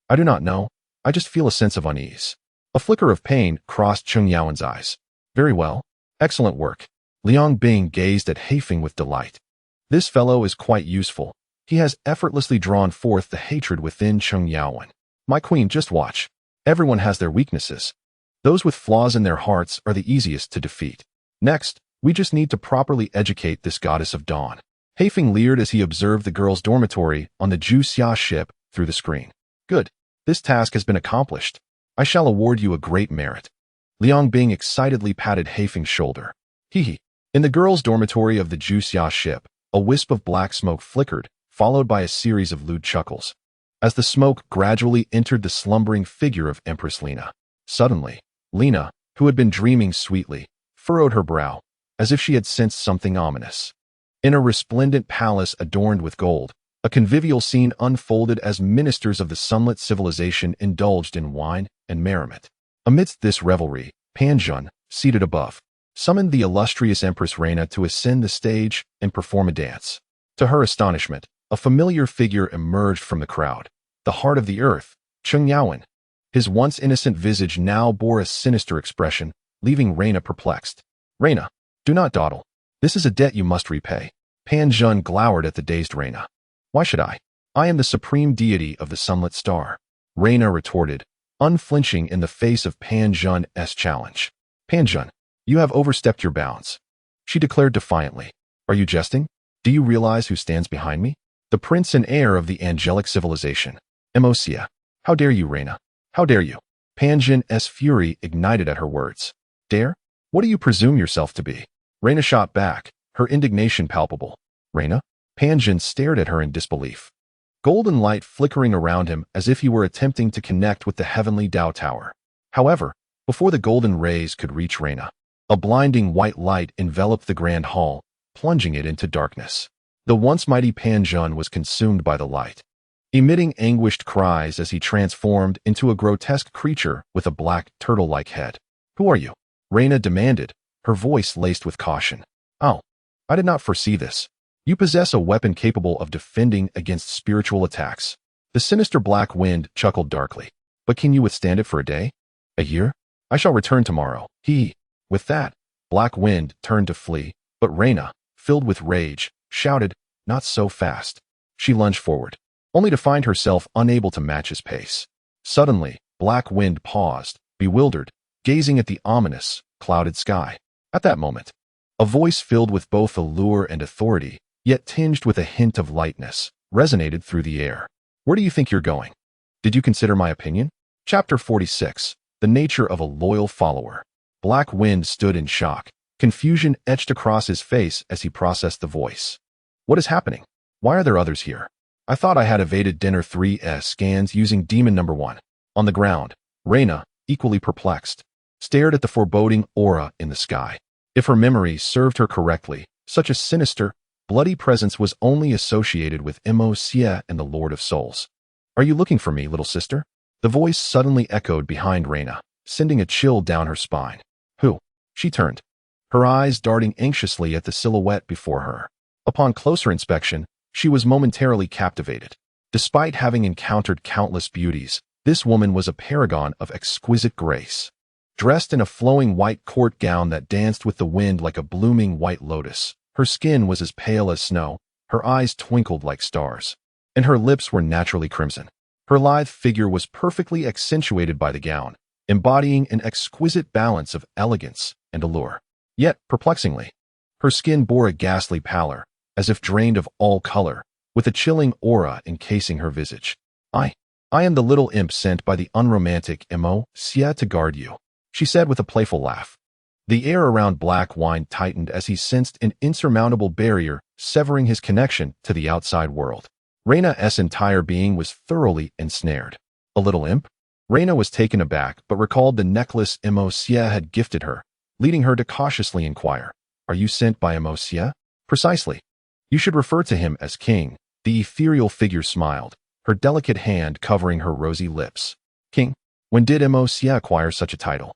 I do not know. I just feel a sense of unease. A flicker of pain crossed Cheng Yaowen's eyes. Very well. Excellent work. Liang Bing gazed at Heifeng with delight. This fellow is quite useful. He has effortlessly drawn forth the hatred within Cheng Yaowen. My queen, just watch. Everyone has their weaknesses. Those with flaws in their hearts are the easiest to defeat. Next, we just need to properly educate this goddess of dawn. Heifeng leered as he observed the girls' dormitory on the Juxia ship through the screen. Good. This task has been accomplished. I shall award you a great merit. Liang Bing excitedly patted Heifeng's shoulder. Hee. In the girls' dormitory of the Juxia ship, a wisp of black smoke flickered, followed by a series of lewd chuckles. As the smoke gradually entered the slumbering figure of Empress Lena. Suddenly, Lena, who had been dreaming sweetly, furrowed her brow, as if she had sensed something ominous. In a resplendent palace adorned with gold, a convivial scene unfolded as ministers of the sunlit civilization indulged in wine and merriment. Amidst this revelry, Pan Zhun, seated above, summoned the illustrious Empress Reina to ascend the stage and perform a dance. To her astonishment, a familiar figure emerged from the crowd, the heart of the earth, Cheng Yaowen. His once innocent visage now bore a sinister expression, leaving Reina perplexed. Reina, do not dawdle. This is a debt you must repay. Pan Zhun glowered at the dazed Reina. Why should I? I am the supreme deity of the sunlit star. Reina retorted, unflinching in the face of Pan Zhun's challenge. Pan Zhun, you have overstepped your bounds. She declared defiantly. Are you jesting? Do you realize who stands behind me? The prince and heir of the angelic civilization. Emosia. How dare you, Reina? How dare you? Pan Zhun's fury ignited at her words. Dare? What do you presume yourself to be? Reina shot back, her indignation palpable. Reina? Pan Zhun stared at her in disbelief. Golden light flickering around him as if he were attempting to connect with the heavenly Tao Tower. However, before the golden rays could reach Reina, a blinding white light enveloped the grand hall, plunging it into darkness. The once mighty Pan Zhun was consumed by the light, emitting anguished cries as he transformed into a grotesque creature with a black, turtle-like head. Who are you? Reina demanded, her voice laced with caution. Oh, I did not foresee this. You possess a weapon capable of defending against spiritual attacks. The sinister black wind chuckled darkly. But can you withstand it for a day? A year? I shall return tomorrow. With that, Black Wind turned to flee, but Reina, filled with rage, shouted, not so fast. She lunged forward, only to find herself unable to match his pace. Suddenly, Black Wind paused, bewildered, gazing at the ominous, clouded sky. At that moment, a voice filled with both allure and authority, yet tinged with a hint of lightness, resonated through the air. Where do you think you're going? Did you consider my opinion? Chapter 46. The nature of a loyal follower. Black Wind stood in shock. Confusion etched across his face as he processed the voice. What is happening? Why are there others here? I thought I had evaded Dinner 3's scans using Demon Number 1. On the ground, Reyna, equally perplexed, stared at the foreboding aura in the sky. If her memory served her correctly, such a sinister, bloody presence was only associated with Juxia and the Lord of Souls. Are you looking for me, little sister? The voice suddenly echoed behind Reyna, sending a chill down her spine. Who? She turned, her eyes darting anxiously at the silhouette before her. Upon closer inspection, she was momentarily captivated. Despite having encountered countless beauties, this woman was a paragon of exquisite grace. Dressed in a flowing white court gown that danced with the wind like a blooming white lotus, her skin was as pale as snow, her eyes twinkled like stars, and her lips were naturally crimson. Her lithe figure was perfectly accentuated by the gown, embodying an exquisite balance of elegance and allure. Yet, perplexingly, her skin bore a ghastly pallor, as if drained of all color, with a chilling aura encasing her visage. I am the little imp sent by the unromantic Juxia to guard you, she said with a playful laugh. The air around Black Wind tightened as he sensed an insurmountable barrier severing his connection to the outside world. Reyna's entire being was thoroughly ensnared. A little imp? Reyna was taken aback but recalled the necklace Juxia had gifted her, leading her to cautiously inquire, Are you sent by Juxia? Precisely. You should refer to him as King. The ethereal figure smiled, her delicate hand covering her rosy lips. King? When did Juxia acquire such a title?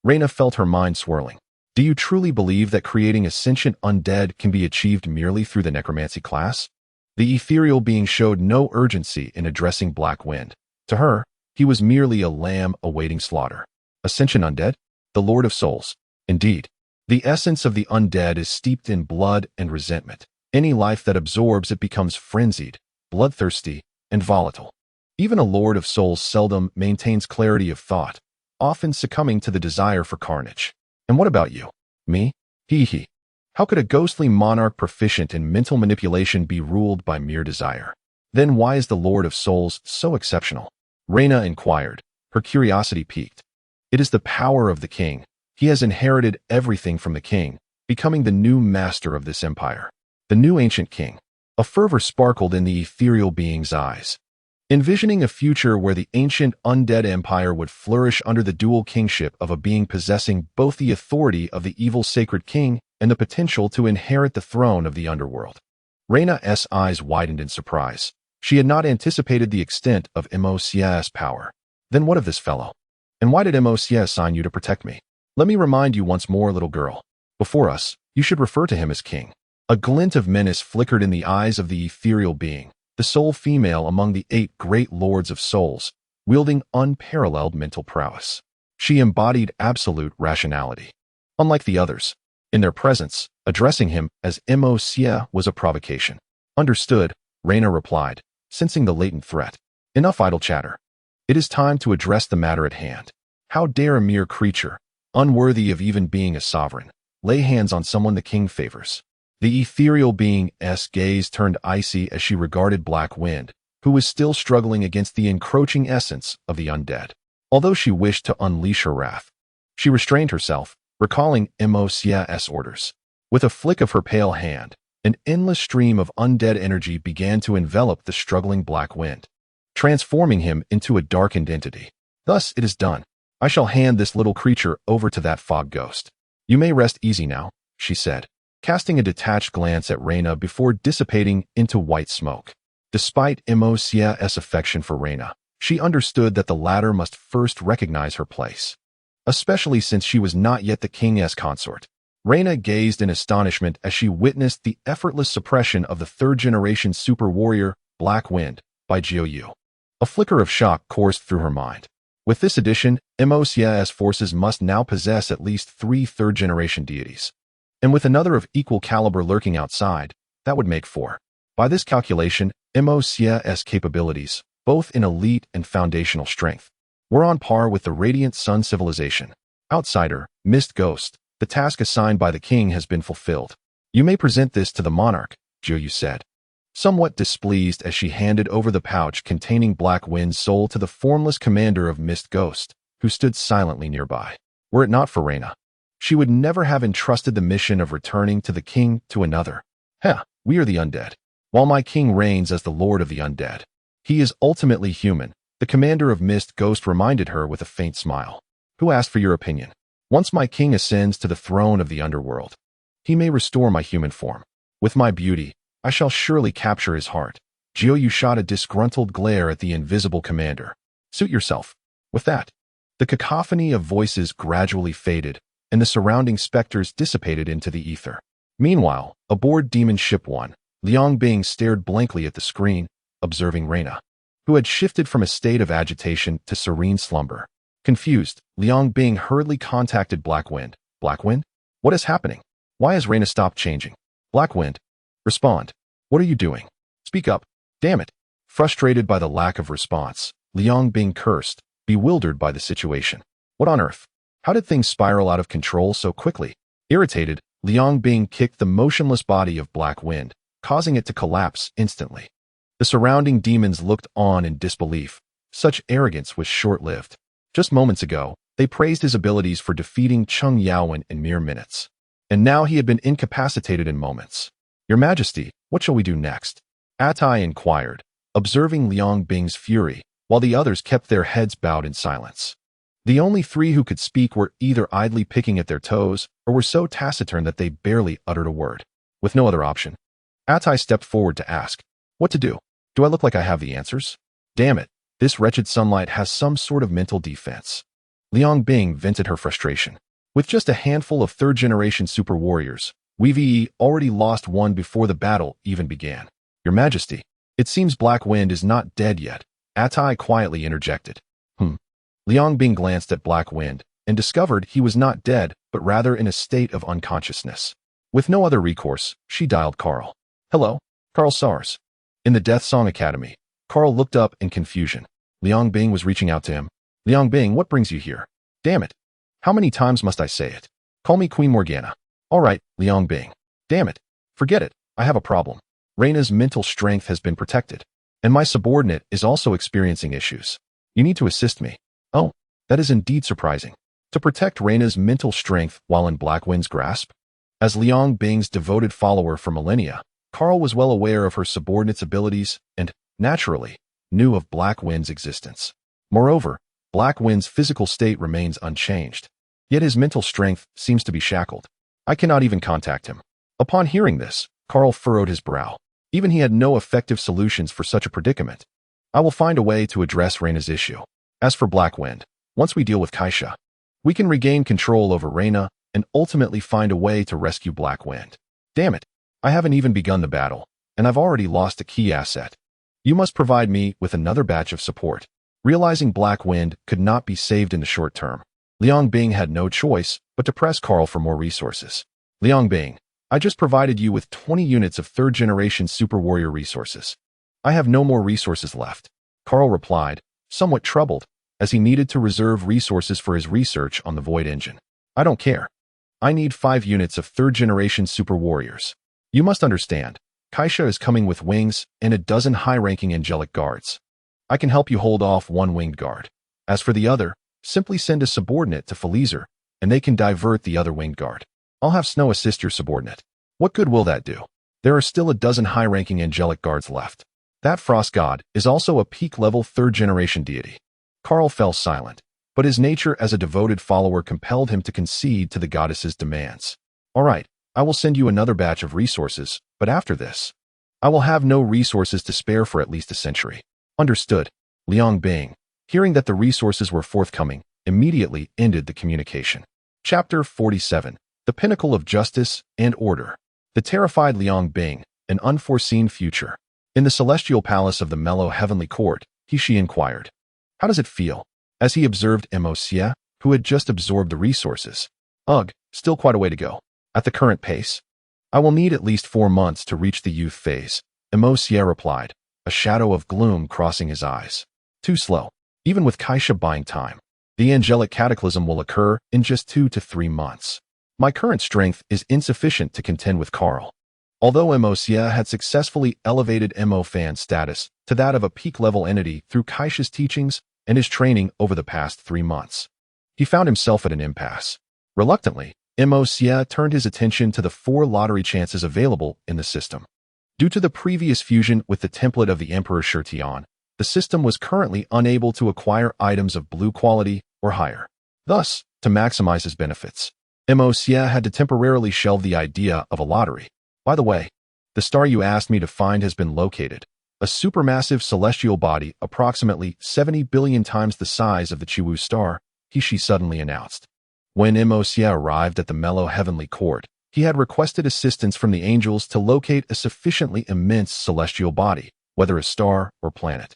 Reyna felt her mind swirling. Do you truly believe that creating a sentient undead can be achieved merely through the necromancy class? The ethereal being showed no urgency in addressing Black Wind. To her, he was merely a lamb awaiting slaughter. A sentient undead? The Lord of Souls. Indeed, the essence of the undead is steeped in blood and resentment. Any life that absorbs it becomes frenzied, bloodthirsty, and volatile. Even a Lord of Souls seldom maintains clarity of thought, often succumbing to the desire for carnage. And what about you? Me? He. How could a ghostly monarch proficient in mental manipulation be ruled by mere desire? Then why is the Lord of Souls so exceptional? Reyna inquired, her curiosity piqued. It is the power of the king. He has inherited everything from the king, becoming the new master of this empire. The new ancient king. A fervor sparkled in the ethereal being's eyes. Envisioning a future where the ancient undead empire would flourish under the dual kingship of a being possessing both the authority of the evil sacred king and the potential to inherit the throne of the underworld. Reyna's eyes widened in surprise. She had not anticipated the extent of Juxia's power. Then what of this fellow? And why did Juxia assign you to protect me? Let me remind you once more, little girl. Before us, you should refer to him as king. A glint of menace flickered in the eyes of the ethereal being, the sole female among the 8 great lords of souls, wielding unparalleled mental prowess. She embodied absolute rationality. Unlike the others, in their presence, addressing him as Juxia was a provocation. Understood, Reyna replied, sensing the latent threat. Enough idle chatter. It is time to address the matter at hand. How dare a mere creature, unworthy of even being a sovereign, lay hands on someone the king favors? The ethereal being's gaze turned icy as she regarded Black Wind, who was still struggling against the encroaching essence of the undead. Although she wished to unleash her wrath, she restrained herself, recalling Juxia's orders. With a flick of her pale hand, an endless stream of undead energy began to envelop the struggling Black Wind, transforming him into a darkened entity. Thus it is done. I shall hand this little creature over to that fog ghost. You may rest easy now, she said, casting a detached glance at Reyna before dissipating into white smoke. Despite Juxia's affection for Reyna, she understood that the latter must first recognize her place, especially since she was not yet the king's consort. Reyna gazed in astonishment as she witnessed the effortless suppression of the third-generation super warrior, Black Wind, by Juxia. A flicker of shock coursed through her mind. With this addition, Juxia's forces must now possess at least 3 third-generation deities. And with another of equal caliber lurking outside, that would make 4. By this calculation, Juxia's capabilities, both in elite and foundational strength, were on par with the Radiant Sun civilization. Outsider, Mist Ghost, the task assigned by the king has been fulfilled. You may present this to the monarch, Juxia said. somewhat displeased as she handed over the pouch containing Black Wind's soul to the formless commander of Mist Ghost, who stood silently nearby. Were it not for Reyna, she would never have entrusted the mission of returning to the king to another. We are the undead. While my king reigns as the lord of the undead, he is ultimately human, the commander of Mist Ghost reminded her with a faint smile. Who asked for your opinion? Once my king ascends to the throne of the underworld, he may restore my human form. With my beauty, I shall surely capture his heart. Juxia shot a disgruntled glare at the invisible commander. Suit yourself. With that, the cacophony of voices gradually faded, and the surrounding specters dissipated into the ether. Meanwhile, aboard Demon Ship 1, Liang Bing stared blankly at the screen, observing Reyna, who had shifted from a state of agitation to serene slumber. Confused, Liang Bing hurriedly contacted Black Wind. Black Wind? What is happening? Why has Reyna stopped changing? Black Wind, respond. What are you doing? Speak up. Damn it. Frustrated by the lack of response, Liang Bing cursed, bewildered by the situation. What on earth? How did things spiral out of control so quickly? Irritated, Liang Bing kicked the motionless body of Black Wind, causing it to collapse instantly. The surrounding demons looked on in disbelief. Such arrogance was short-lived. Just moments ago, they praised his abilities for defeating Chung Yaowen in mere minutes. And now he had been incapacitated in moments. Your Majesty, what shall we do next? Atai inquired, observing Liang Bing's fury, while the others kept their heads bowed in silence. The only three who could speak were either idly picking at their toes or were so taciturn that they barely uttered a word. With no other option, Atai stepped forward to ask, what to do? Do I look like I have the answers? Damn it, this wretched sunlight has some sort of mental defense. Liang Bing vented her frustration. With just a handful of third-generation super warriors, we've already lost one before the battle even began. Your Majesty, it seems Black Wind is not dead yet, Atai quietly interjected. Liang Bing glanced at Black Wind and discovered he was not dead, but rather in a state of unconsciousness. With no other recourse, she dialed Carl. Hello, Carl Sars. In the Death Song Academy, Carl looked up in confusion. Liang Bing was reaching out to him. Liang Bing, what brings you here? Damn it. How many times must I say it? Call me Queen Morgana. All right, Liang Bing. Damn it. Forget it. I have a problem. Reyna's mental strength has been protected, and my subordinate is also experiencing issues. You need to assist me. Oh, that is indeed surprising. To protect Reyna's mental strength while in Black Wind's grasp? As Liang Bing's devoted follower for millennia, Carl was well aware of her subordinate's abilities and, naturally, knew of Black Wind's existence. Moreover, Black Wind's physical state remains unchanged, yet his mental strength seems to be shackled. I cannot even contact him. Upon hearing this, Carl furrowed his brow. Even he had no effective solutions for such a predicament. I will find a way to address Reyna's issue. As for Black Wind, once we deal with Kaisha, we can regain control over Reyna and ultimately find a way to rescue Black Wind. Damn it, I haven't even begun the battle, and I've already lost a key asset. You must provide me with another batch of support. Realizing Black Wind could not be saved in the short term, Liang Bing had no choice but to press Carl for more resources. Liang Bing, I just provided you with 20 units of third-generation super warrior resources. I have no more resources left. Carl replied, somewhat troubled, as he needed to reserve resources for his research on the Void Engine. I don't care. I need 5 units of third-generation super warriors. You must understand, Kaisha is coming with wings and a dozen high-ranking angelic guards. I can help you hold off one winged guard. As for the other, simply send a subordinate to Felizer, and they can divert the other winged guard. I'll have Snow assist your subordinate. What good will that do? There are still a dozen high-ranking angelic guards left. That frost god is also a peak-level third-generation deity. Carl fell silent, but his nature as a devoted follower compelled him to concede to the goddess's demands. All right, I will send you another batch of resources, but after this, I will have no resources to spare for at least a century. Understood. Liang Bing, hearing that the resources were forthcoming, immediately ended the communication. Chapter 47. The Pinnacle of Justice and Order. The terrified Liang Bing, an unforeseen future. In the celestial palace of the mellow heavenly court, she inquired, how does it feel? As he observed Juxia, who had just absorbed the resources. Ugh, still quite a way to go. At the current pace, I will need at least 4 months to reach the youth phase, Juxia replied, a shadow of gloom crossing his eyes. Too slow. Even with Kaisha buying time, the angelic cataclysm will occur in just 2 to 3 months. My current strength is insufficient to contend with Carl. Although Moxia had successfully elevated Mo Fan's status to that of a peak-level entity through Kaisha's teachings and his training over the past 3 months, he found himself at an impasse. Reluctantly, Moxia turned his attention to the 4 lottery chances available in the system. Due to the previous fusion with the template of the Emperor Shirtian, the system was currently unable to acquire items of blue quality or higher. Thus, to maximize his benefits, Moxia had to temporarily shelve the idea of a lottery. By the way, the star you asked me to find has been located, a supermassive celestial body approximately 70 billion times the size of the Chiwu star, she suddenly announced. When Moxia arrived at the mellow heavenly court, he had requested assistance from the angels to locate a sufficiently immense celestial body, whether a star or planet.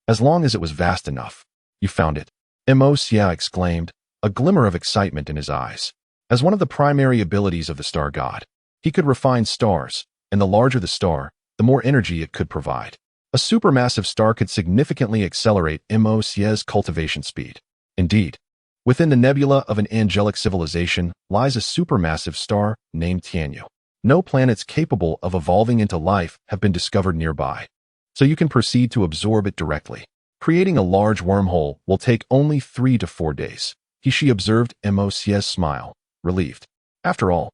As long as it was vast enough. You found it, Moxia exclaimed, a glimmer of excitement in his eyes. As one of the primary abilities of the star god, he could refine stars, and the larger the star, the more energy it could provide. A supermassive star could significantly accelerate Moxia's cultivation speed. Indeed, within the nebula of an angelic civilization lies a supermassive star named Tianyu. No planets capable of evolving into life have been discovered nearby, so you can proceed to absorb it directly. Creating a large wormhole will take only 3 to 4 days. She observed Moxia's smile, relieved. After all,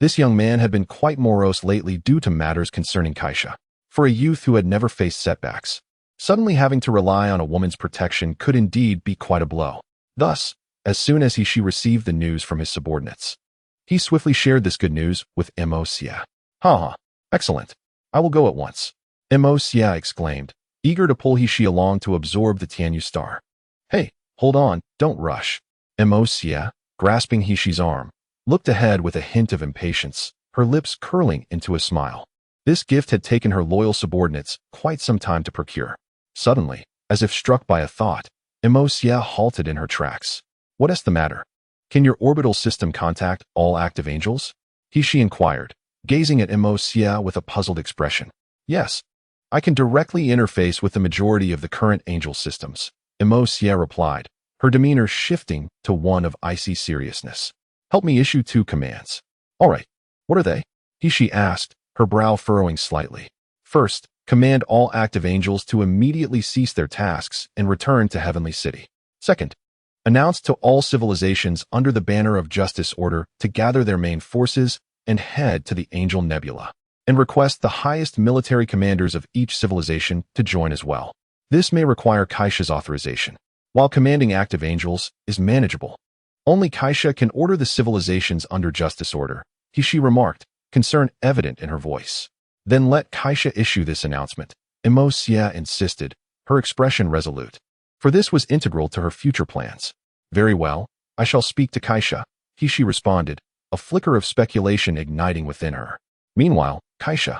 this young man had been quite morose lately due to matters concerning Kaisha. For a youth who had never faced setbacks, suddenly having to rely on a woman's protection could indeed be quite a blow. Thus, as soon as she received the news from his subordinates, he swiftly shared this good news with Moxia. Excellent. I will go at once, Moxia exclaimed, eager to pull He along to absorb the Tianyu star. Hey, hold on, don't rush. Moxia, grasping He's arm, looked ahead with a hint of impatience, her lips curling into a smile. This gift had taken her loyal subordinates quite some time to procure. Suddenly, as if struck by a thought, Moxia halted in her tracks. What is the matter? Can your orbital system contact all active angels? She inquired, gazing at Moxia with a puzzled expression. Yes, I can directly interface with the majority of the current angel systems, Moxia replied, her demeanor shifting to one of icy seriousness. Help me issue 2 commands. All right, what are they? She asked, her brow furrowing slightly. First, command all active angels to immediately cease their tasks and return to Heavenly City. Second, announce to all civilizations under the banner of Justice Order to gather their main forces and head to the Angel Nebula, and request the highest military commanders of each civilization to join as well. This may require Kaisha's authorization. While commanding active angels is manageable, only Kaisha can order the civilizations under Justice Order, she remarked, concern evident in her voice. Then let Kaisha issue this announcement, Moxia insisted, her expression resolute. For this was integral to her future plans. Very well, I shall speak to Kaisha, she responded, a flicker of speculation igniting within her. Meanwhile, Kaisha,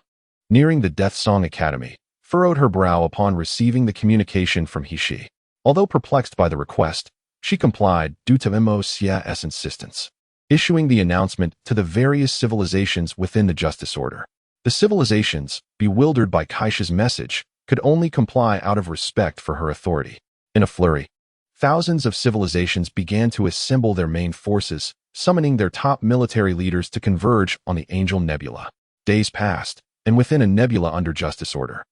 nearing the Death Song Academy, furrowed her brow upon receiving the communication from He. Although perplexed by the request, she complied due to Moxia's insistence, issuing the announcement to the various civilizations within the Justice Order. The civilizations, bewildered by Kaisha's message, could only comply out of respect for her authority. In a flurry, thousands of civilizations began to assemble their main forces, summoning their top military leaders to converge on the Angel Nebula. Days passed, and within a nebula under Justice Order,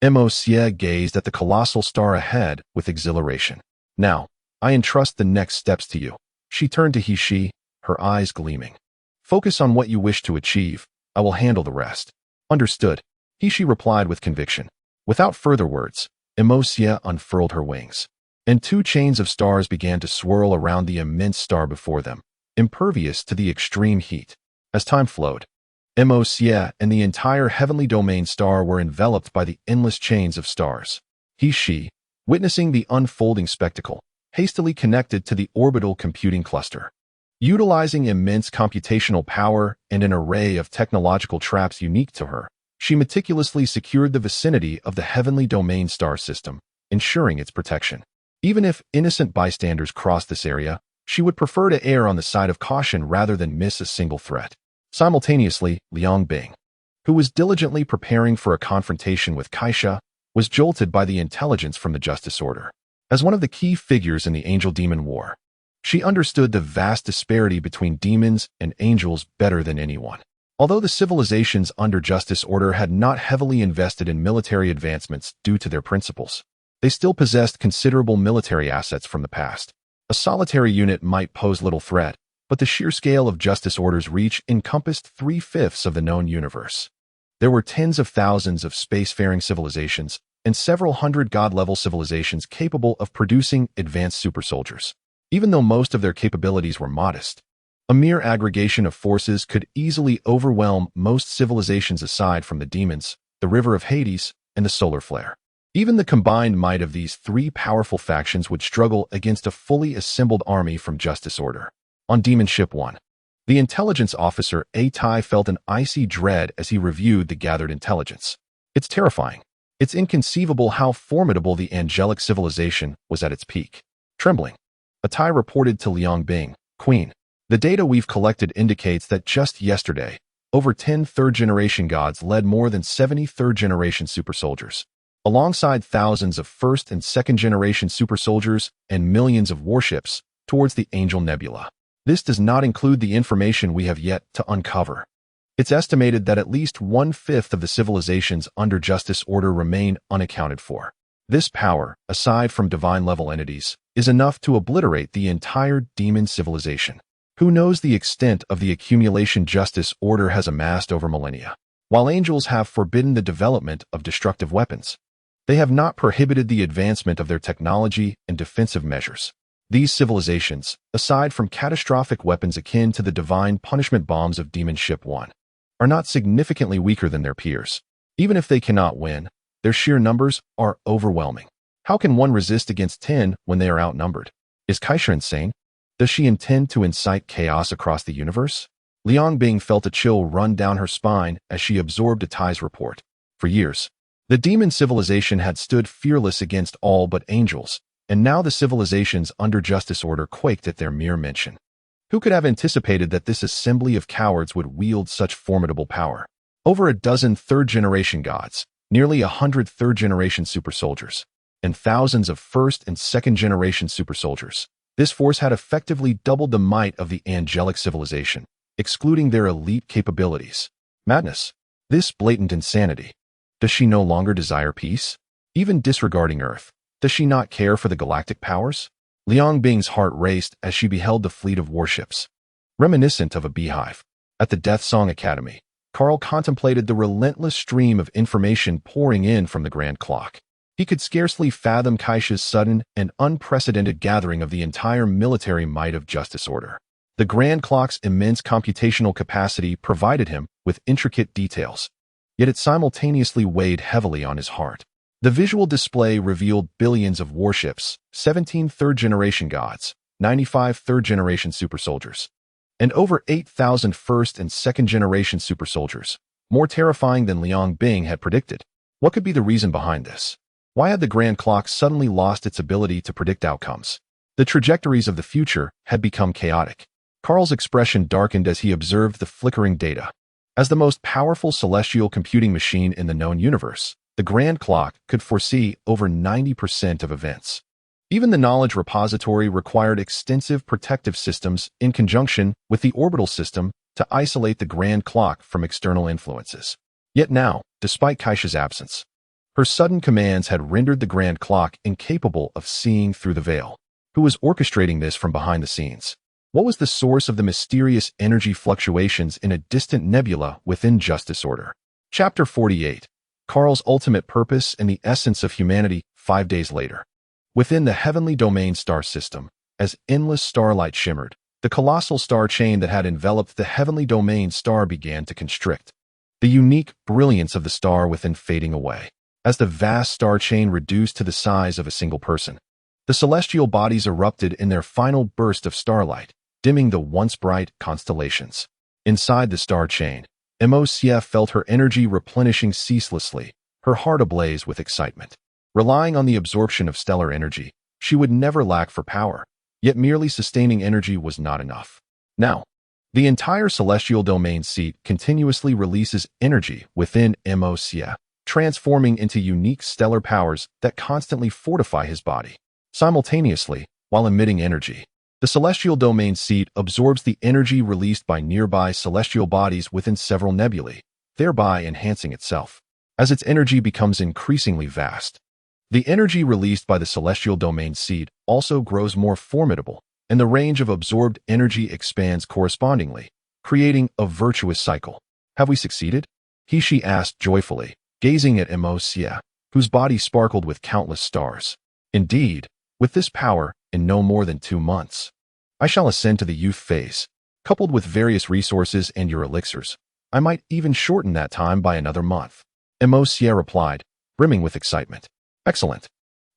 Moxia gazed at the colossal star ahead with exhilaration. Now, I entrust the next steps to you. She turned to He, her eyes gleaming. Focus on what you wish to achieve. I will handle the rest. Understood, He replied with conviction. Without further words, Moxia unfurled her wings, and 2 chains of stars began to swirl around the immense star before them, impervious to the extreme heat. As time flowed, Moxia and the entire heavenly domain star were enveloped by the endless chains of stars. He, witnessing the unfolding spectacle, hastily connected to the orbital computing cluster. Utilizing immense computational power and an array of technological traps unique to her, she meticulously secured the vicinity of the heavenly domain star system, ensuring its protection. Even if innocent bystanders crossed this area, she would prefer to err on the side of caution rather than miss a single threat. Simultaneously, Liang Bing, who was diligently preparing for a confrontation with Kaisha, was jolted by the intelligence from the Justice Order. As one of the key figures in the Angel-Demon War, she understood the vast disparity between demons and angels better than anyone. Although the civilizations under Justice Order had not heavily invested in military advancements due to their principles, they still possessed considerable military assets from the past. A solitary unit might pose little threat, but the sheer scale of Justice Order's reach encompassed 3/5 of the known universe. There were tens of thousands of spacefaring civilizations and several hundred god-level civilizations capable of producing advanced super soldiers. Even though most of their capabilities were modest, a mere aggregation of forces could easily overwhelm most civilizations aside from the demons, the River of Hades, and the solar flare. Even the combined might of these three powerful factions would struggle against a fully assembled army from Justice Order. On Demon Ship 1, the intelligence officer A-Tai felt an icy dread as he reviewed the gathered intelligence. It's terrifying. It's inconceivable how formidable the angelic civilization was at its peak. Trembling, A-Tai reported to Liang Bing, Queen. The data we've collected indicates that just yesterday, over 10 third-generation gods led more than 70 third-generation super soldiers, alongside thousands of first- and second-generation super soldiers and millions of warships, towards the Angel Nebula. This does not include the information we have yet to uncover. It's estimated that at least 1/5 of the civilizations under Justice Order remain unaccounted for. This power, aside from divine-level entities, is enough to obliterate the entire demon civilization. Who knows the extent of the accumulation Justice Order has amassed over millennia? While angels have forbidden the development of destructive weapons, they have not prohibited the advancement of their technology and defensive measures. These civilizations, aside from catastrophic weapons akin to the divine punishment bombs of Demon Ship 1, are not significantly weaker than their peers. Even if they cannot win, their sheer numbers are overwhelming. How can one resist against 10 when they are outnumbered? Is Kaisha insane? Does she intend to incite chaos across the universe? Liang Bing felt a chill run down her spine as she absorbed A-Tai's report. For years, the demon civilization had stood fearless against all but angels, and now the civilizations under Justice Order quaked at their mere mention. Who could have anticipated that this assembly of cowards would wield such formidable power? Over a dozen third-generation gods, nearly 100 third-generation super soldiers, and thousands of first- and second-generation super soldiers. This force had effectively doubled the might of the angelic civilization, excluding their elite capabilities. Madness. This blatant insanity. Does she no longer desire peace? Even disregarding Earth, does she not care for the galactic powers? Liang Bing's heart raced as she beheld the fleet of warships. Reminiscent of a beehive. At the Death Song Academy, Carl contemplated the relentless stream of information pouring in from the Grand Clock. He could scarcely fathom Kaisha's sudden and unprecedented gathering of the entire military might of Justice Order. The Grand Clock's immense computational capacity provided him with intricate details, yet it simultaneously weighed heavily on his heart. The visual display revealed billions of warships, 17 third-generation gods, 95 third-generation super soldiers, and over 8,000 first- and second-generation super soldiers, more terrifying than Liang Bing had predicted. What could be the reason behind this? Why had the Grand Clock suddenly lost its ability to predict outcomes? The trajectories of the future had become chaotic. Carl's expression darkened as he observed the flickering data. As the most powerful celestial computing machine in the known universe, the Grand Clock could foresee over 90% of events. Even the knowledge repository required extensive protective systems in conjunction with the orbital system to isolate the Grand Clock from external influences. Yet now, despite Kaisha's absence, her sudden commands had rendered the Grand Clock incapable of seeing through the veil. Who was orchestrating this from behind the scenes? What was the source of the mysterious energy fluctuations in a distant nebula within Justice Order? Chapter 48. Carl's ultimate purpose and the essence of humanity 5 days later. Within the heavenly domain star system, as endless starlight shimmered, the colossal star chain that had enveloped the heavenly domain star began to constrict. The unique brilliance of the star within fading away. As the vast star chain reduced to the size of a single person, the celestial bodies erupted in their final burst of starlight, dimming the once bright constellations. Inside the star chain, Juxia felt her energy replenishing ceaselessly, her heart ablaze with excitement. Relying on the absorption of stellar energy, she would never lack for power, yet merely sustaining energy was not enough. Now, the entire celestial domain seat continuously releases energy within Juxia, transforming into unique stellar powers that constantly fortify his body. Simultaneously, while emitting energy, the The celestial domain seat absorbs the energy released by nearby celestial bodies within several nebulae, thereby enhancing itself. As its energy becomes increasingly vast, the energy released by the celestial domain seed also grows more formidable, and the range of absorbed energy expands correspondingly, creating a virtuous cycle. Have we succeeded? She asked joyfully, gazing at Juxia, whose body sparkled with countless stars. Indeed, with this power, in no more than 2 months, I shall ascend to the youth phase. Coupled with various resources and your elixirs, I might even shorten that time by another month. Juxia replied, brimming with excitement. Excellent.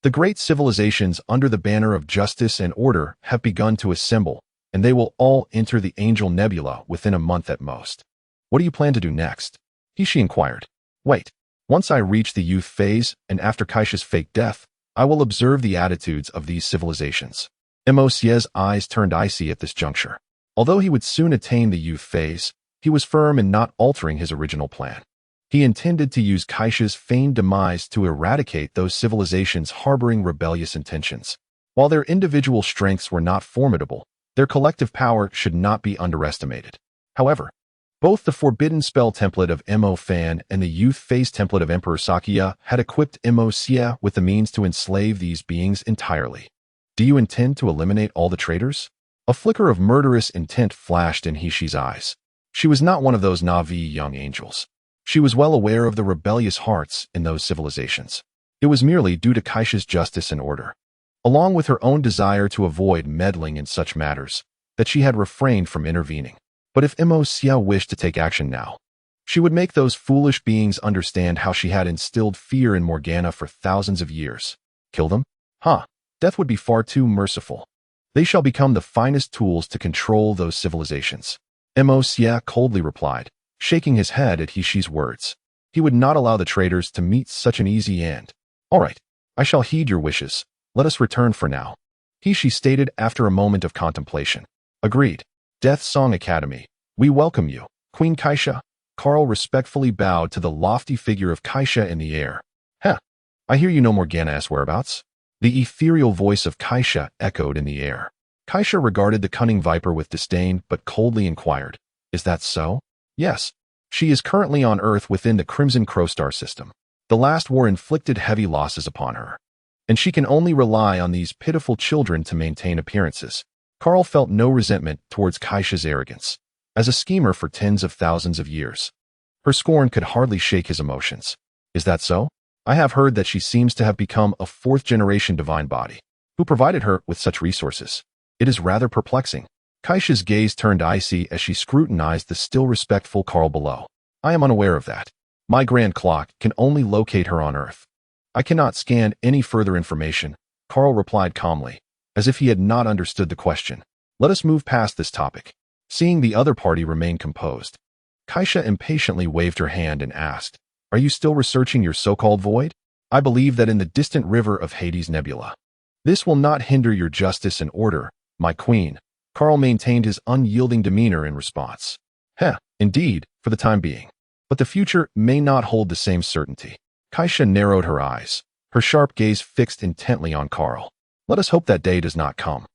The great civilizations under the banner of justice and order have begun to assemble, and they will all enter the Angel Nebula within a month at most. What do you plan to do next? She inquired. Wait. Once I reach the youth phase, and after Kaisha's fake death, I will observe the attitudes of these civilizations. Juxia's eyes turned icy at this juncture. Although he would soon attain the youth phase, he was firm in not altering his original plan. He intended to use Kaisha's feigned demise to eradicate those civilizations harboring rebellious intentions. While their individual strengths were not formidable, their collective power should not be underestimated. However, both the Forbidden Spell template of Mo Fan and the Youth Phase template of Emperor Sakya had equipped Juxia with the means to enslave these beings entirely. Do you intend to eliminate all the traitors? A flicker of murderous intent flashed in Hishi's eyes. She was not one of those naive young angels. She was well aware of the rebellious hearts in those civilizations. It was merely due to Kaisha's justice and order, along with her own desire to avoid meddling in such matters, that she had refrained from intervening. But if Juxia wished to take action now, she would make those foolish beings understand how she had instilled fear in Morgana for thousands of years. Kill them? Death would be far too merciful. They shall become the finest tools to control those civilizations. Juxia coldly replied, shaking his head at Hishi's words. He would not allow the traitors to meet such an easy end. All right, I shall heed your wishes. Let us return for now. Hishi stated after a moment of contemplation. Agreed. Death Song Academy, we welcome you, Queen Kaisha. Carl respectfully bowed to the lofty figure of Kaisha in the air. I hear you know Morgana's whereabouts? The ethereal voice of Kaisha echoed in the air. Kaisha regarded the cunning viper with disdain but coldly inquired, is that so? Yes. She is currently on Earth within the Crimson Crow Star system. The last war inflicted heavy losses upon her, and she can only rely on these pitiful children to maintain appearances. Carl felt no resentment towards Kaisha's arrogance. As a schemer for tens of thousands of years, her scorn could hardly shake his emotions. Is that so? I have heard that she seems to have become a 4th-generation divine body. Who provided her with such resources? It is rather perplexing. Kaisha's gaze turned icy as she scrutinized the still respectful Carl below. I am unaware of that. My grand clock can only locate her on Earth. I cannot scan any further information, Carl replied calmly, as if he had not understood the question. Let us move past this topic. Seeing the other party remain composed, Kaisha impatiently waved her hand and asked, Are you still researching your so-called void? I believe that in the distant river of Hades Nebula. This will not hinder your justice and order, my queen. Carl maintained his unyielding demeanor in response. Indeed, for the time being. But the future may not hold the same certainty. Kaisha narrowed her eyes, her sharp gaze fixed intently on Carl. Let us hope that day does not come.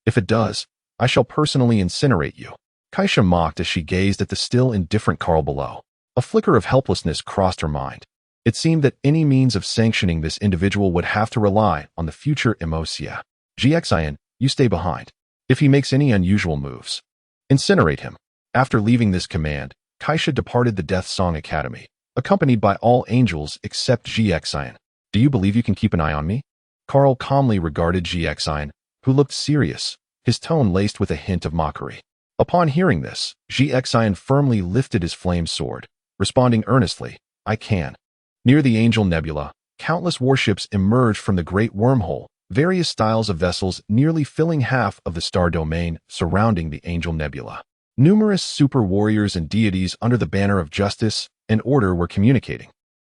If it does, I shall personally incinerate you. Kaisha mocked as she gazed at the still indifferent Carl below. A flicker of helplessness crossed her mind. It seemed that any means of sanctioning this individual would have to rely on the future Juxia. Juxia, you stay behind. If he makes any unusual moves, incinerate him. After leaving this command, Kaisha departed the Death Song Academy, accompanied by all angels except Juxia. Do you believe you can keep an eye on me? Carl calmly regarded Juxia, who looked serious, his tone laced with a hint of mockery. Upon hearing this, Juxia firmly lifted his flame sword, responding earnestly, I can. Near the Angel Nebula, countless warships emerged from the great wormhole, various styles of vessels nearly filling half of the star domain surrounding the Angel Nebula. Numerous super warriors and deities under the banner of justice and order were communicating,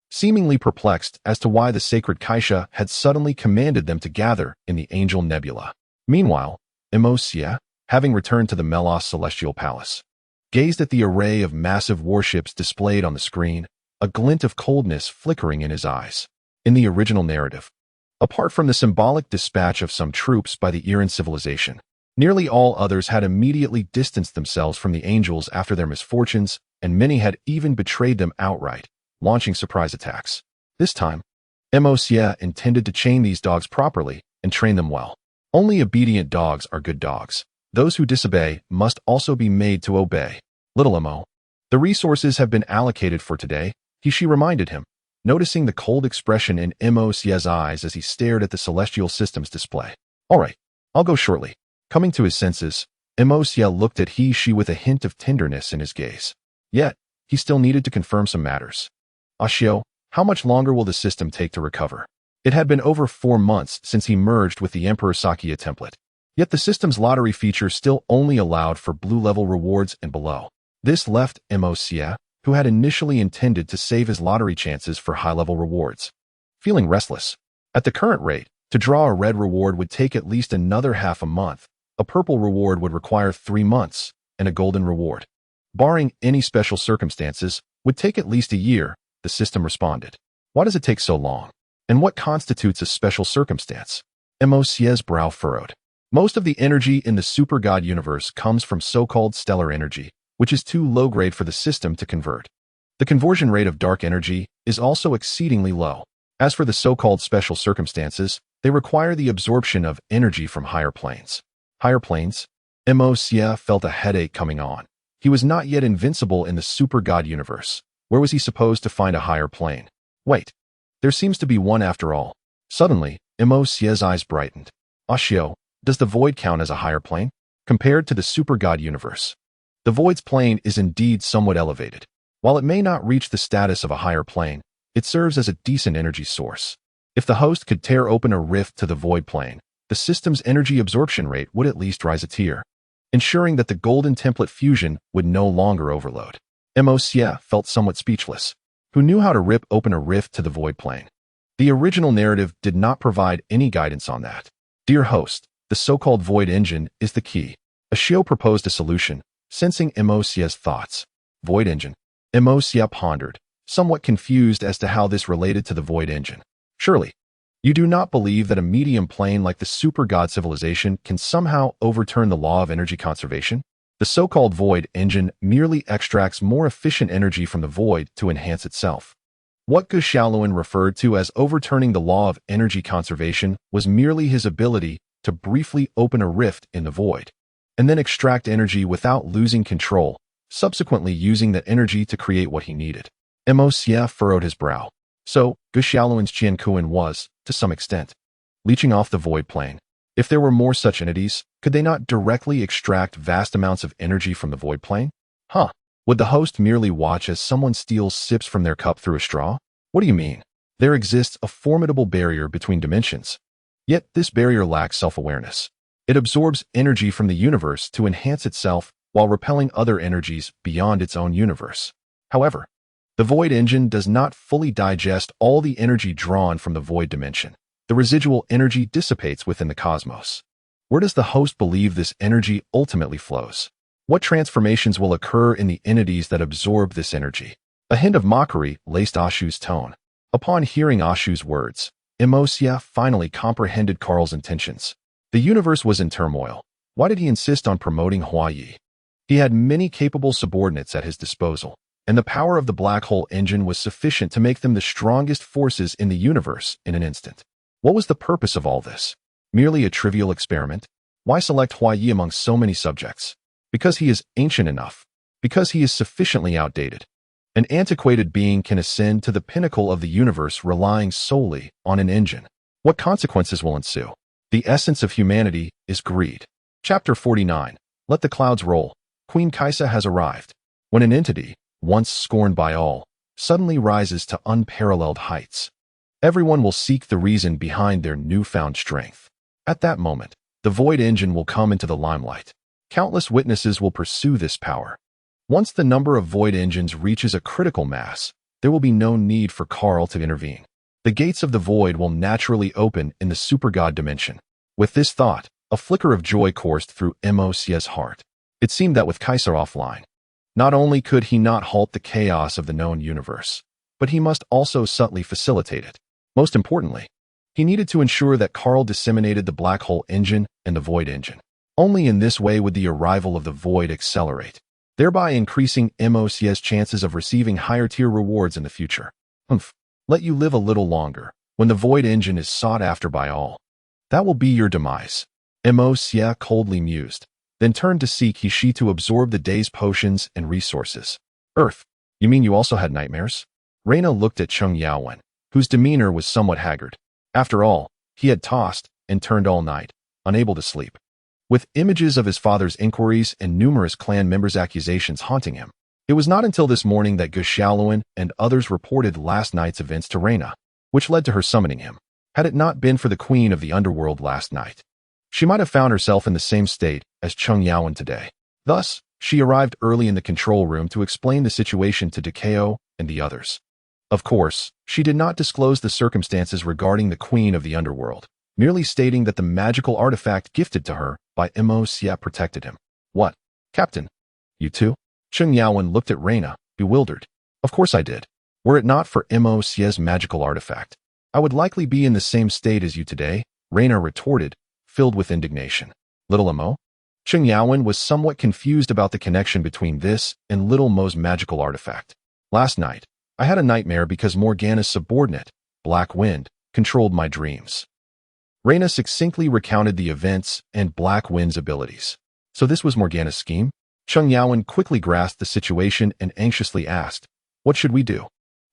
seemingly perplexed as to why the sacred Kaisha had suddenly commanded them to gather in the Angel Nebula. Meanwhile, Juxia, having returned to the Melos Celestial Palace, gazed at the array of massive warships displayed on the screen, a glint of coldness flickering in his eyes. In the original narrative, apart from the symbolic dispatch of some troops by the Iran civilization, Nearly all others had immediately distanced themselves from the angels after their misfortunes, and many had even betrayed them outright, launching surprise attacks. This time, Juxia intended to chain these dogs properly and train them well. Only obedient dogs are good dogs. Those who disobey must also be made to obey. Little Mo, the resources have been allocated for today, she reminded him, noticing the cold expression in Juxia's eyes as he stared at the celestial system's display. All right, I'll go shortly. Coming to his senses, Juxia looked at she with a hint of tenderness in his gaze. Yet, he still needed to confirm some matters. Ashio, how much longer will the system take to recover? It had been over 4 months since he merged with the Emperor Sakia template. Yet the system's lottery feature still only allowed for blue-level rewards and below. This left Juxia, who had initially intended to save his lottery chances for high-level rewards, feeling restless. At the current rate, to draw a red reward would take at least another half a month, a purple reward would require 3 months, and a golden reward, barring any special circumstances, would take at least a year, the system responded. Why does it take so long? And what constitutes a special circumstance? Juxia's brow furrowed. Most of the energy in the super god universe comes from so-called stellar energy, which is too low grade for the system to convert. The conversion rate of dark energy is also exceedingly low. As for the so-called special circumstances, they require the absorption of energy from higher planes. Higher planes? Juxia felt a headache coming on. He was not yet invincible in the super god universe. Where was he supposed to find a higher plane? Wait, there seems to be one after all. Suddenly, Juxia's eyes brightened. Ashio, does the void count as a higher plane? Compared to the super god universe, the void's plane is indeed somewhat elevated. While it may not reach the status of a higher plane, it serves as a decent energy source. If the host could tear open a rift to the void plane, the system's energy absorption rate would at least rise a tier, ensuring that the golden template fusion would no longer overload. Juxia felt somewhat speechless. Who knew how to rip open a rift to the void plane? The original narrative did not provide any guidance on that. Dear host, the so-called void engine is the key. Ashio proposed a solution, sensing Juxia's thoughts. Void engine. Juxia pondered, somewhat confused as to how this related to the void engine. Surely, you do not believe that a medium plane like the super god civilization can somehow overturn the law of energy conservation? The so-called void engine merely extracts more efficient energy from the void to enhance itself. What Juxia referred to as overturning the law of energy conservation was merely his ability to briefly open a rift in the void, and then extract energy without losing control, subsequently using that energy to create what he needed. Juxia furrowed his brow. So, Juxia's Qiankuan was, to some extent, leeching off the void plane. If there were more such entities, could they not directly extract vast amounts of energy from the void plane? Would the host merely watch as someone steals sips from their cup through a straw? What do you mean? There exists a formidable barrier between dimensions. Yet this barrier lacks self-awareness. It absorbs energy from the universe to enhance itself while repelling other energies beyond its own universe. However, the void engine does not fully digest all the energy drawn from the void dimension. The residual energy dissipates within the cosmos. Where does the host believe this energy ultimately flows? What transformations will occur in the entities that absorb this energy? A hint of mockery laced Ashu's tone. Upon hearing Ashu's words, Juxia finally comprehended Carl's intentions. The universe was in turmoil. Why did he insist on promoting Huayi? He had many capable subordinates at his disposal, and the power of the black hole engine was sufficient to make them the strongest forces in the universe in an instant. What was the purpose of all this? Merely a trivial experiment? Why select Huayi among so many subjects? Because he is ancient enough. Because he is sufficiently outdated. An antiquated being can ascend to the pinnacle of the universe relying solely on an engine. What consequences will ensue? The essence of humanity is greed. Chapter 49. Let the clouds roll. Queen Kaisa has arrived. When an entity, once scorned by all, suddenly rises to unparalleled heights, everyone will seek the reason behind their newfound strength. At that moment, the void engine will come into the limelight. Countless witnesses will pursue this power. Once the number of void engines reaches a critical mass, there will be no need for Carl to intervene. The gates of the void will naturally open in the super-god dimension. With this thought, a flicker of joy coursed through Juxia's heart. It seemed that with Kaisa offline, not only could he not halt the chaos of the known universe, but he must also subtly facilitate it. Most importantly, he needed to ensure that Carl disseminated the black hole engine and the void engine. Only in this way would the arrival of the void accelerate, thereby increasing MOC's chances of receiving higher-tier rewards in the future. Let you live a little longer, when the void engine is sought after by all. That will be your demise. MOC coldly mused, then turned to seek Hishi to absorb the day's potions and resources. Earth, you mean you also had nightmares? Reina looked at Cheng Yaowen, whose demeanor was somewhat haggard. After all, he had tossed and turned all night, unable to sleep, with images of his father's inquiries and numerous clan members' accusations haunting him. It was not until this morning that Juxia and others reported last night's events to Reina, which led to her summoning him. Had it not been for the queen of the underworld last night, she might have found herself in the same state as Cheng Yaowen today. Thus, she arrived early in the control room to explain the situation to Juxia and the others. Of course, she did not disclose the circumstances regarding the queen of the underworld, merely stating that the magical artifact gifted to her by MOC protected him. What? Captain? You too? Cheng Yaowen looked at Reina, bewildered. Of course I did. Were it not for MOC's magical artifact, I would likely be in the same state as you today, Reina retorted, filled with indignation. Little Mo? Cheng Yaowen was somewhat confused about the connection between this and Little Mo's magical artifact. Last night, I had a nightmare because Morgana's subordinate, Black Wind, controlled my dreams. Reina succinctly recounted the events and Black Wind's abilities. So this was Morgana's scheme? Cheng Yaowen quickly grasped the situation and anxiously asked, what should we do?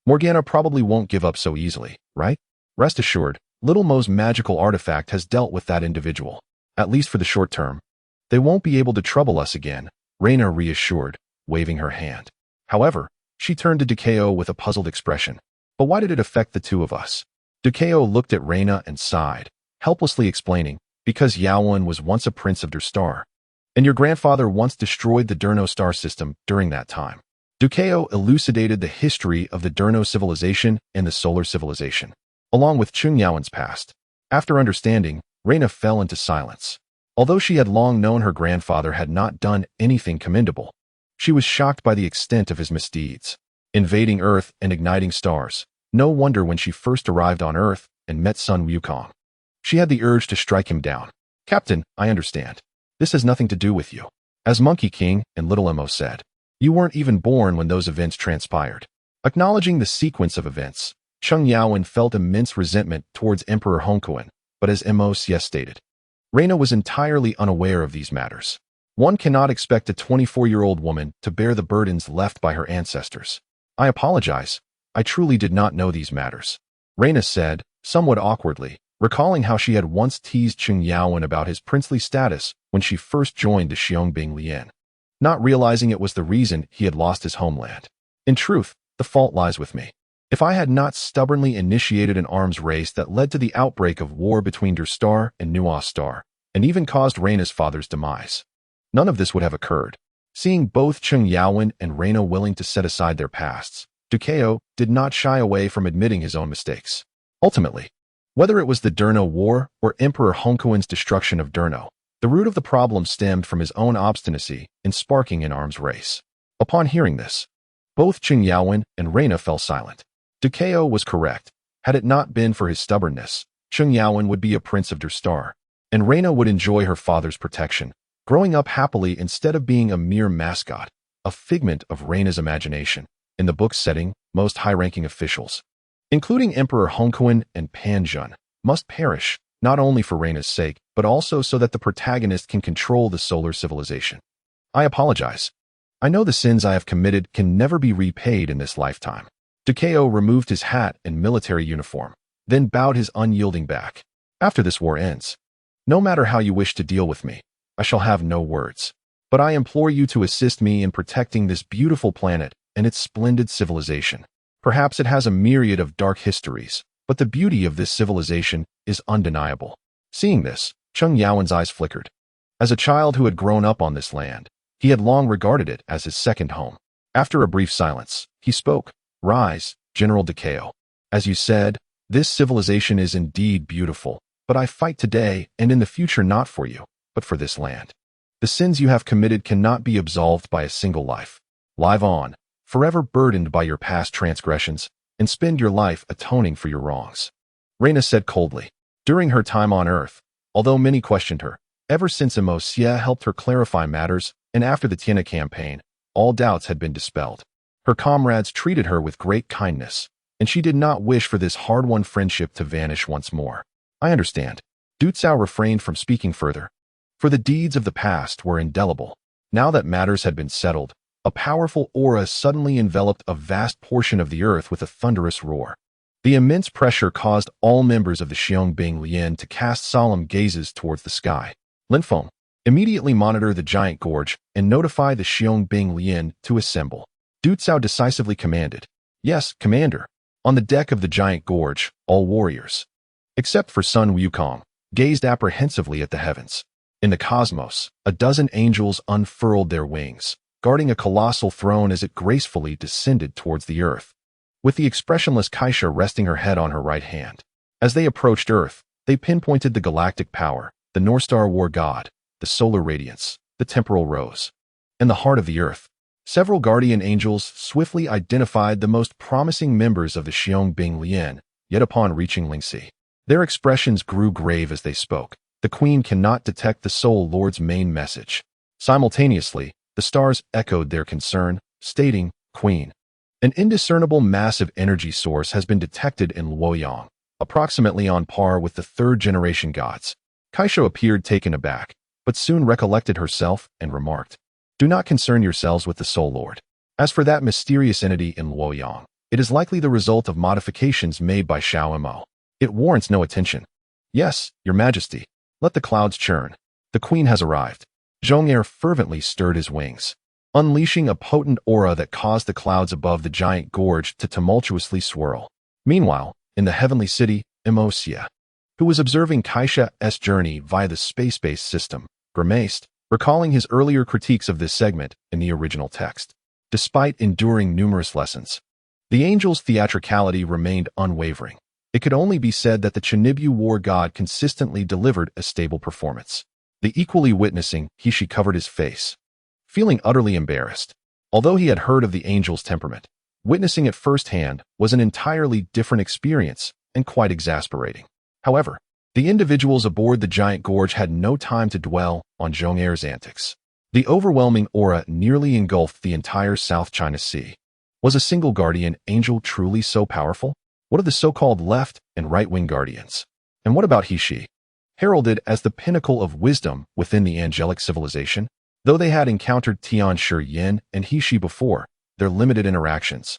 Morgana probably won't give up so easily, right? Rest assured, Little Mo's magical artifact has dealt with that individual, at least for the short term. They won't be able to trouble us again, Reina reassured, waving her hand. However, she turned to Juxia with a puzzled expression. But why did it affect the two of us? Juxia looked at Reina and sighed, helplessly explaining, because Yaowen was once a prince of Der Star, and your grandfather once destroyed the Durno star system during that time. Juxia elucidated the history of the Durno civilization and the solar civilization, along with Cheng Yaowen's past. After understanding, Reina fell into silence. Although she had long known her grandfather had not done anything commendable, she was shocked by the extent of his misdeeds, invading Earth and igniting stars. No wonder when she first arrived on Earth and met Sun Wukong, she had the urge to strike him down. Captain, I understand. This has nothing to do with you. As Monkey King and Little Mo said, you weren't even born when those events transpired. Acknowledging the sequence of events, Cheng Yaowen felt immense resentment towards Emperor Hongquan, but as MOC stated, Reina was entirely unaware of these matters. One cannot expect a 24-year-old woman to bear the burdens left by her ancestors. I apologize. I truly did not know these matters, Reina said, somewhat awkwardly, recalling how she had once teased Cheng Yaowen about his princely status when she first joined the Xiangbing Lian, not realizing it was the reason he had lost his homeland. In truth, the fault lies with me. If I had not stubbornly initiated an arms race that led to the outbreak of war between Der Star and Nuwa Star, and even caused Reina's father's demise, none of this would have occurred. Seeing both Cheng Yaowen and Reina willing to set aside their pasts, Juxia did not shy away from admitting his own mistakes. Ultimately, whether it was the Durno War or Emperor Hongquan's destruction of Durno, the root of the problem stemmed from his own obstinacy in sparking an arms race. Upon hearing this, both Cheng Yaowen and Reina fell silent. Juxia was correct. Had it not been for his stubbornness, Cheng Yaowen would be a prince of Der Star, and Reina would enjoy her father's protection, growing up happily instead of being a mere mascot, a figment of Reina's imagination. In the book's setting, most high-ranking officials, including Emperor Hongquan and Pan Zhun, must perish, not only for Reina's sake, but also so that the protagonist can control the solar civilization. I apologize. I know the sins I have committed can never be repaid in this lifetime. Juxia removed his hat and military uniform, then bowed his unyielding back. After this war ends, no matter how you wish to deal with me, I shall have no words. But I implore you to assist me in protecting this beautiful planet and its splendid civilization. Perhaps it has a myriad of dark histories, but the beauty of this civilization is undeniable. Seeing this, Cheng Yaowen's eyes flickered. As a child who had grown up on this land, he had long regarded it as his second home. After a brief silence, he spoke. Rise, General Juxia. As you said, this civilization is indeed beautiful, but I fight today and in the future not for you, but for this land. The sins you have committed cannot be absolved by a single life. Live on, forever burdened by your past transgressions, and spend your life atoning for your wrongs. Reina said coldly. During her time on Earth, although many questioned her, Ever since Juxia helped her clarify matters, and after the Tiana campaign, all doubts had been dispelled. Her comrades treated her with great kindness, and she did not wish for this hard-won friendship to vanish once more. I understand. Juxia refrained from speaking further, for the deeds of the past were indelible. Now that matters had been settled, a powerful aura suddenly enveloped a vast portion of the earth with a thunderous roar. The immense pressure caused all members of the Xiangbing Lian to cast solemn gazes towards the sky. Linfeng, immediately monitor the giant gorge and notify the Xiangbing Lian to assemble. Juxia decisively commanded. Yes, Commander. On the deck of the giant gorge, all warriors, except for Sun Wukong, gazed apprehensively at the heavens. In the cosmos, a dozen angels unfurled their wings, guarding a colossal throne as it gracefully descended towards the earth, with the expressionless Kaisha resting her head on her right hand. As they approached Earth, they pinpointed the galactic power, the North Star War God, the solar radiance, the temporal rose. In the heart of the Earth, several guardian angels swiftly identified the most promising members of the Xiangbing Lian, yet upon reaching Lingxi, their expressions grew grave as they spoke. The Queen cannot detect the Soul Lord's main message. Simultaneously, the stars echoed their concern, stating, Queen, an indiscernible massive energy source has been detected in Luoyang, approximately on par with the third-generation gods. Kaisha appeared taken aback, but soon recollected herself and remarked, Do not concern yourselves with the Soul Lord. As for that mysterious entity in Luoyang, it is likely the result of modifications made by Xiao Mo. It warrants no attention. Yes, Your Majesty. Let the clouds churn. The Queen has arrived. Zhong'er fervently stirred his wings, unleashing a potent aura that caused the clouds above the giant gorge to tumultuously swirl. Meanwhile, in the heavenly city, Juxia, who was observing Kaisha's journey via the space-based system, grimaced, recalling his earlier critiques of this segment in the original text. Despite enduring numerous lessons, the angel's theatricality remained unwavering. It could only be said that the Chinibyu war god consistently delivered a stable performance. The equally witnessing, He covered his face, feeling utterly embarrassed. Although he had heard of the angel's temperament, witnessing it firsthand was an entirely different experience and quite exasperating. However, the individuals aboard the giant gorge had no time to dwell on Zhong'er's antics. The overwhelming aura nearly engulfed the entire South China Sea. Was a single guardian angel truly so powerful? What of the so-called left and right-wing guardians? And what about He? Heralded as the pinnacle of wisdom within the angelic civilization, though they had encountered Tian Shi Yin and He before, their limited interactions,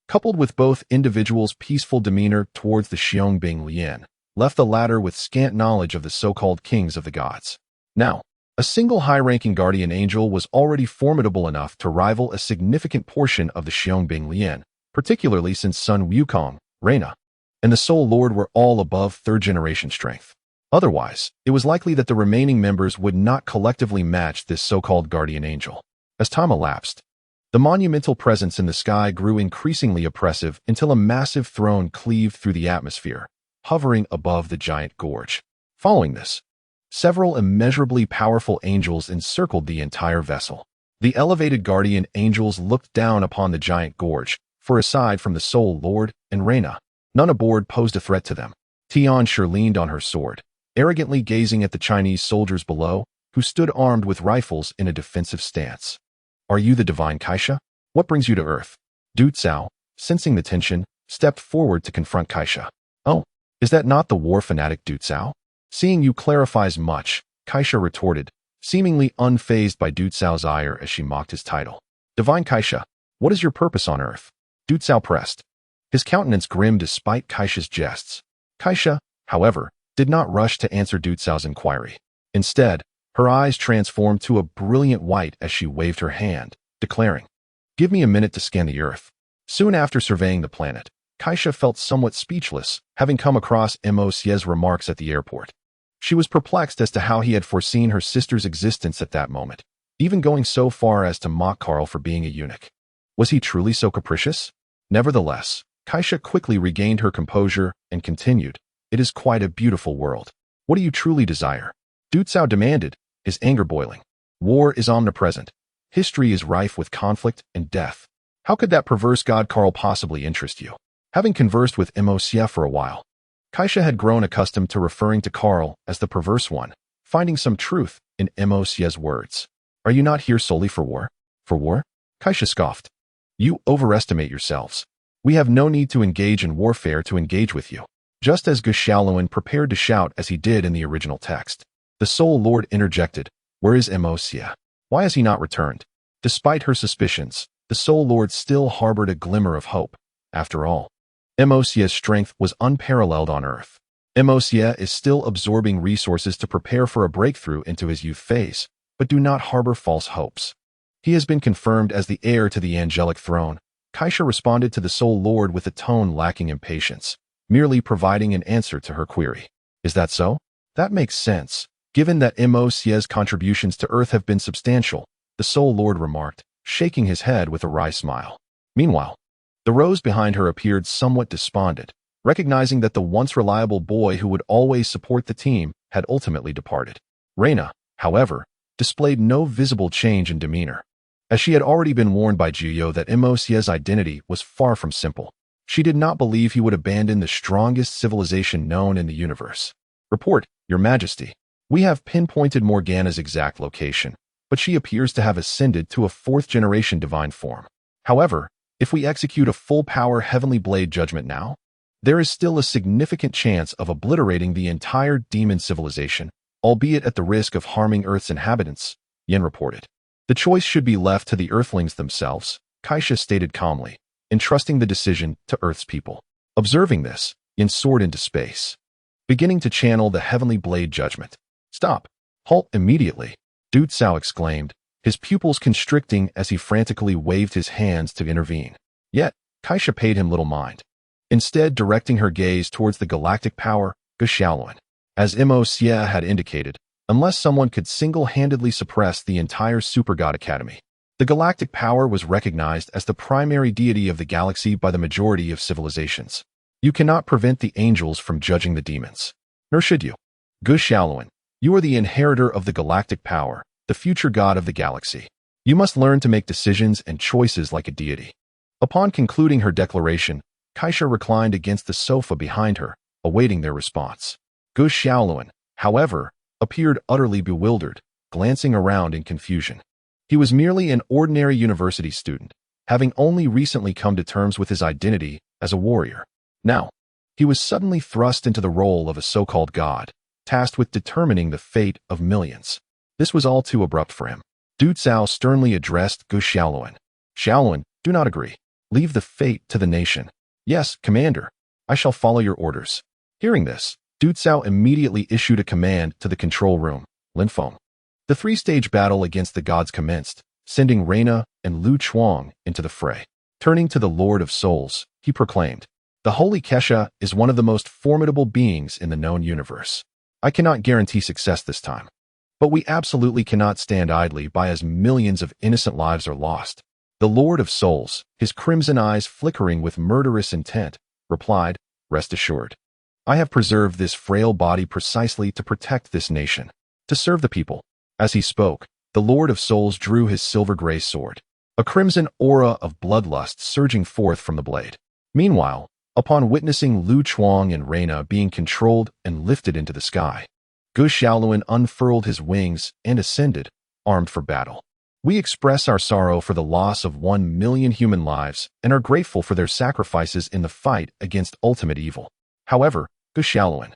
coupled with both individuals' peaceful demeanor towards the Xiangbing Lian, left the latter with scant knowledge of the so-called kings of the gods. Now, a single high-ranking guardian angel was already formidable enough to rival a significant portion of the Xiangbing Lian, particularly since Sun Wukong, Reina, and the Soul Lord were all above third-generation strength. Otherwise, it was likely that the remaining members would not collectively match this so-called guardian angel. As time elapsed, the monumental presence in the sky grew increasingly oppressive until a massive throne cleaved through the atmosphere, hovering above the giant gorge. Following this, several immeasurably powerful angels encircled the entire vessel. The elevated guardian angels looked down upon the giant gorge, for aside from the Soul Lord and Reina, none aboard posed a threat to them. Tian Shi leaned on her sword, arrogantly gazing at the Chinese soldiers below, who stood armed with rifles in a defensive stance. Are you the divine Kaisha? What brings you to Earth? Juxia, sensing the tension, stepped forward to confront Kaisha. Oh, is that not the war fanatic Juxia? Seeing you clarifies much, Kaisha retorted, seemingly unfazed by Juxia's ire as she mocked his title. Divine Kaisha, what is your purpose on Earth? Juxia pressed, his countenance grim despite Kaisha's jests. Kaisha, however, did not rush to answer Juxia's inquiry. Instead, her eyes transformed to a brilliant white as she waved her hand, declaring, Give me a minute to scan the Earth. Soon after surveying the planet, Kaisha felt somewhat speechless, having come across Juxia's remarks at the airport. She was perplexed as to how he had foreseen her sister's existence at that moment, even going so far as to mock Carl for being a eunuch. Was he truly so capricious? Nevertheless, Kaisha quickly regained her composure and continued, It is quite a beautiful world. What do you truly desire? Juxia demanded, his anger boiling. War is omnipresent. History is rife with conflict and death. How could that perverse god Carl possibly interest you? Having conversed with Juxia for a while, Kaisha had grown accustomed to referring to Carl as the perverse one, finding some truth in Osia's words. Are you not here solely for war? For war? Juxia scoffed. You overestimate yourselves. We have no need to engage in warfare to engage with you. Just as Juxia prepared to shout as he did in the original text, the Soul Lord interjected, Where is Osia? Why has he not returned? Despite her suspicions, the Soul Lord still harbored a glimmer of hope. After all, Osia's strength was unparalleled on Earth. Osia is still absorbing resources to prepare for a breakthrough into his youth phase, but do not harbor false hopes. He has been confirmed as the heir to the angelic throne. Juxia responded to the Soul Lord with a tone lacking impatience, merely providing an answer to her query. Is that so? That makes sense. Given that Osia's contributions to Earth have been substantial, the Soul Lord remarked, shaking his head with a wry smile. Meanwhile, the rose behind her appeared somewhat despondent, recognizing that the once reliable boy who would always support the team had ultimately departed. Reina, however, displayed no visible change in demeanor, as she had already been warned by Juxia that Osia's identity was far from simple. She did not believe he would abandon the strongest civilization known in the universe. Report, Your Majesty. We have pinpointed Morgana's exact location, but she appears to have ascended to a fourth-generation divine form. However, if we execute a full-power Heavenly Blade judgment now, there is still a significant chance of obliterating the entire demon civilization, albeit at the risk of harming Earth's inhabitants, Yin reported. The choice should be left to the Earthlings themselves, Juxia stated calmly, entrusting the decision to Earth's people. Observing this, Yin soared into space, beginning to channel the Heavenly Blade judgment. Stop! Halt immediately! Juxia exclaimed, his pupils constricting as he frantically waved his hands to intervene. Yet, Juxia paid him little mind, instead directing her gaze towards the galactic power, Juxia. As Osia had indicated, unless someone could single-handedly suppress the entire Super God Academy, the galactic power was recognized as the primary deity of the galaxy by the majority of civilizations. You cannot prevent the angels from judging the demons. Nor should you. Juxia, you are the inheritor of the galactic power, the future god of the galaxy. You must learn to make decisions and choices like a deity. Upon concluding her declaration, Juxia reclined against the sofa behind her, awaiting their response. Juxia, however, appeared utterly bewildered, glancing around in confusion. He was merely an ordinary university student, having only recently come to terms with his identity as a warrior. Now, he was suddenly thrust into the role of a so-called god, tasked with determining the fate of millions. This was all too abrupt for him. Juxia sternly addressed Juxia. Shaolin, do not agree. Leave the fate to the nation. Yes, Commander. I shall follow your orders. Hearing this, Juxia immediately issued a command to the control room, Linfeng. The three-stage battle against the gods commenced, sending Reina and Lu Chuang into the fray. Turning to the Lord of Souls, he proclaimed, The Holy Kesha is one of the most formidable beings in the known universe. I cannot guarantee success this time, but we absolutely cannot stand idly by as millions of innocent lives are lost. The Lord of Souls, his crimson eyes flickering with murderous intent, replied, Rest assured. I have preserved this frail body precisely to protect this nation, to serve the people. As he spoke, the Lord of Souls drew his silver-gray sword, a crimson aura of bloodlust surging forth from the blade. Meanwhile, upon witnessing Lu Chuang and Reina being controlled and lifted into the sky, Juxia unfurled his wings and ascended, armed for battle. We express our sorrow for the loss of 1 million human lives and are grateful for their sacrifices in the fight against ultimate evil. However, Juxia,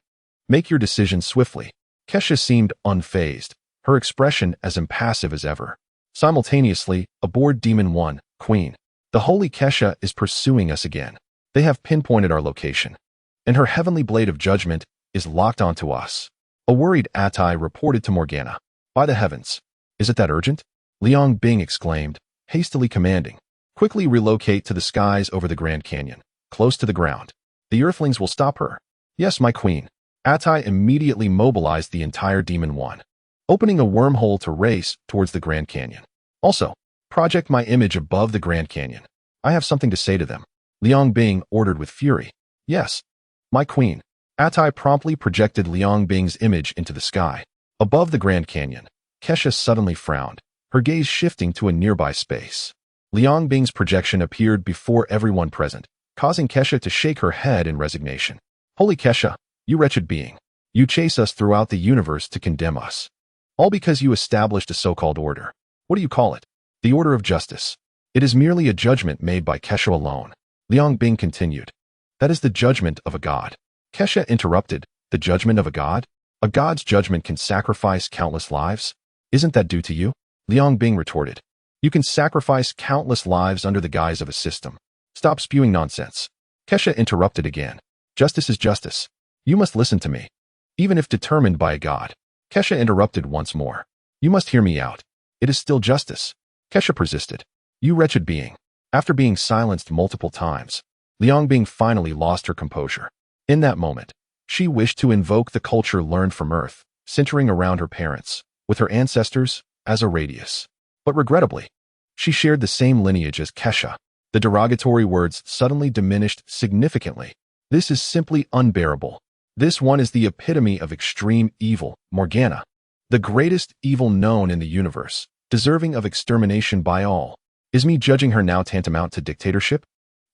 make your decision swiftly. Kesha seemed unfazed, her expression as impassive as ever. Simultaneously, aboard Demon 1, Queen, the Holy Kesha is pursuing us again. They have pinpointed our location, and her heavenly blade of judgment is locked onto us. A worried Atai reported to Morgana. By the heavens, is it that urgent? Liang Bing exclaimed, hastily commanding, Quickly relocate to the skies over the Grand Canyon, close to the ground. The Earthlings will stop her. Yes, my queen. Atai immediately mobilized the entire Demon 1, opening a wormhole to race towards the Grand Canyon. Also, project my image above the Grand Canyon. I have something to say to them. Liang Bing ordered with fury. Yes, my queen. Atai promptly projected Liang Bing's image into the sky. Above the Grand Canyon, Kesha suddenly frowned, her gaze shifting to a nearby space. Liang Bing's projection appeared before everyone present, causing Kesha to shake her head in resignation. Holy Kesha, you wretched being. You chase us throughout the universe to condemn us. All because you established a so-called order. What do you call it? The order of justice. It is merely a judgment made by Kesha alone. Liang Bing continued. That is the judgment of a god. Kesha interrupted. The judgment of a god? A god's judgment can sacrifice countless lives? Isn't that due to you? Liang Bing retorted. You can sacrifice countless lives under the guise of a system. Stop spewing nonsense. Kesha interrupted again. Justice is justice. You must listen to me. Even if determined by a god. Kesha interrupted once more. You must hear me out. It is still justice. Kesha persisted. You wretched being. After being silenced multiple times, Liang Bing finally lost her composure. In that moment, she wished to invoke the culture learned from Earth, centering around her parents, with her ancestors, as a radius. But regrettably, she shared the same lineage as Kesha. The derogatory words suddenly diminished significantly. This is simply unbearable. This one is the epitome of extreme evil, Morgana. The greatest evil known in the universe, deserving of extermination by all. Is me judging her now tantamount to dictatorship?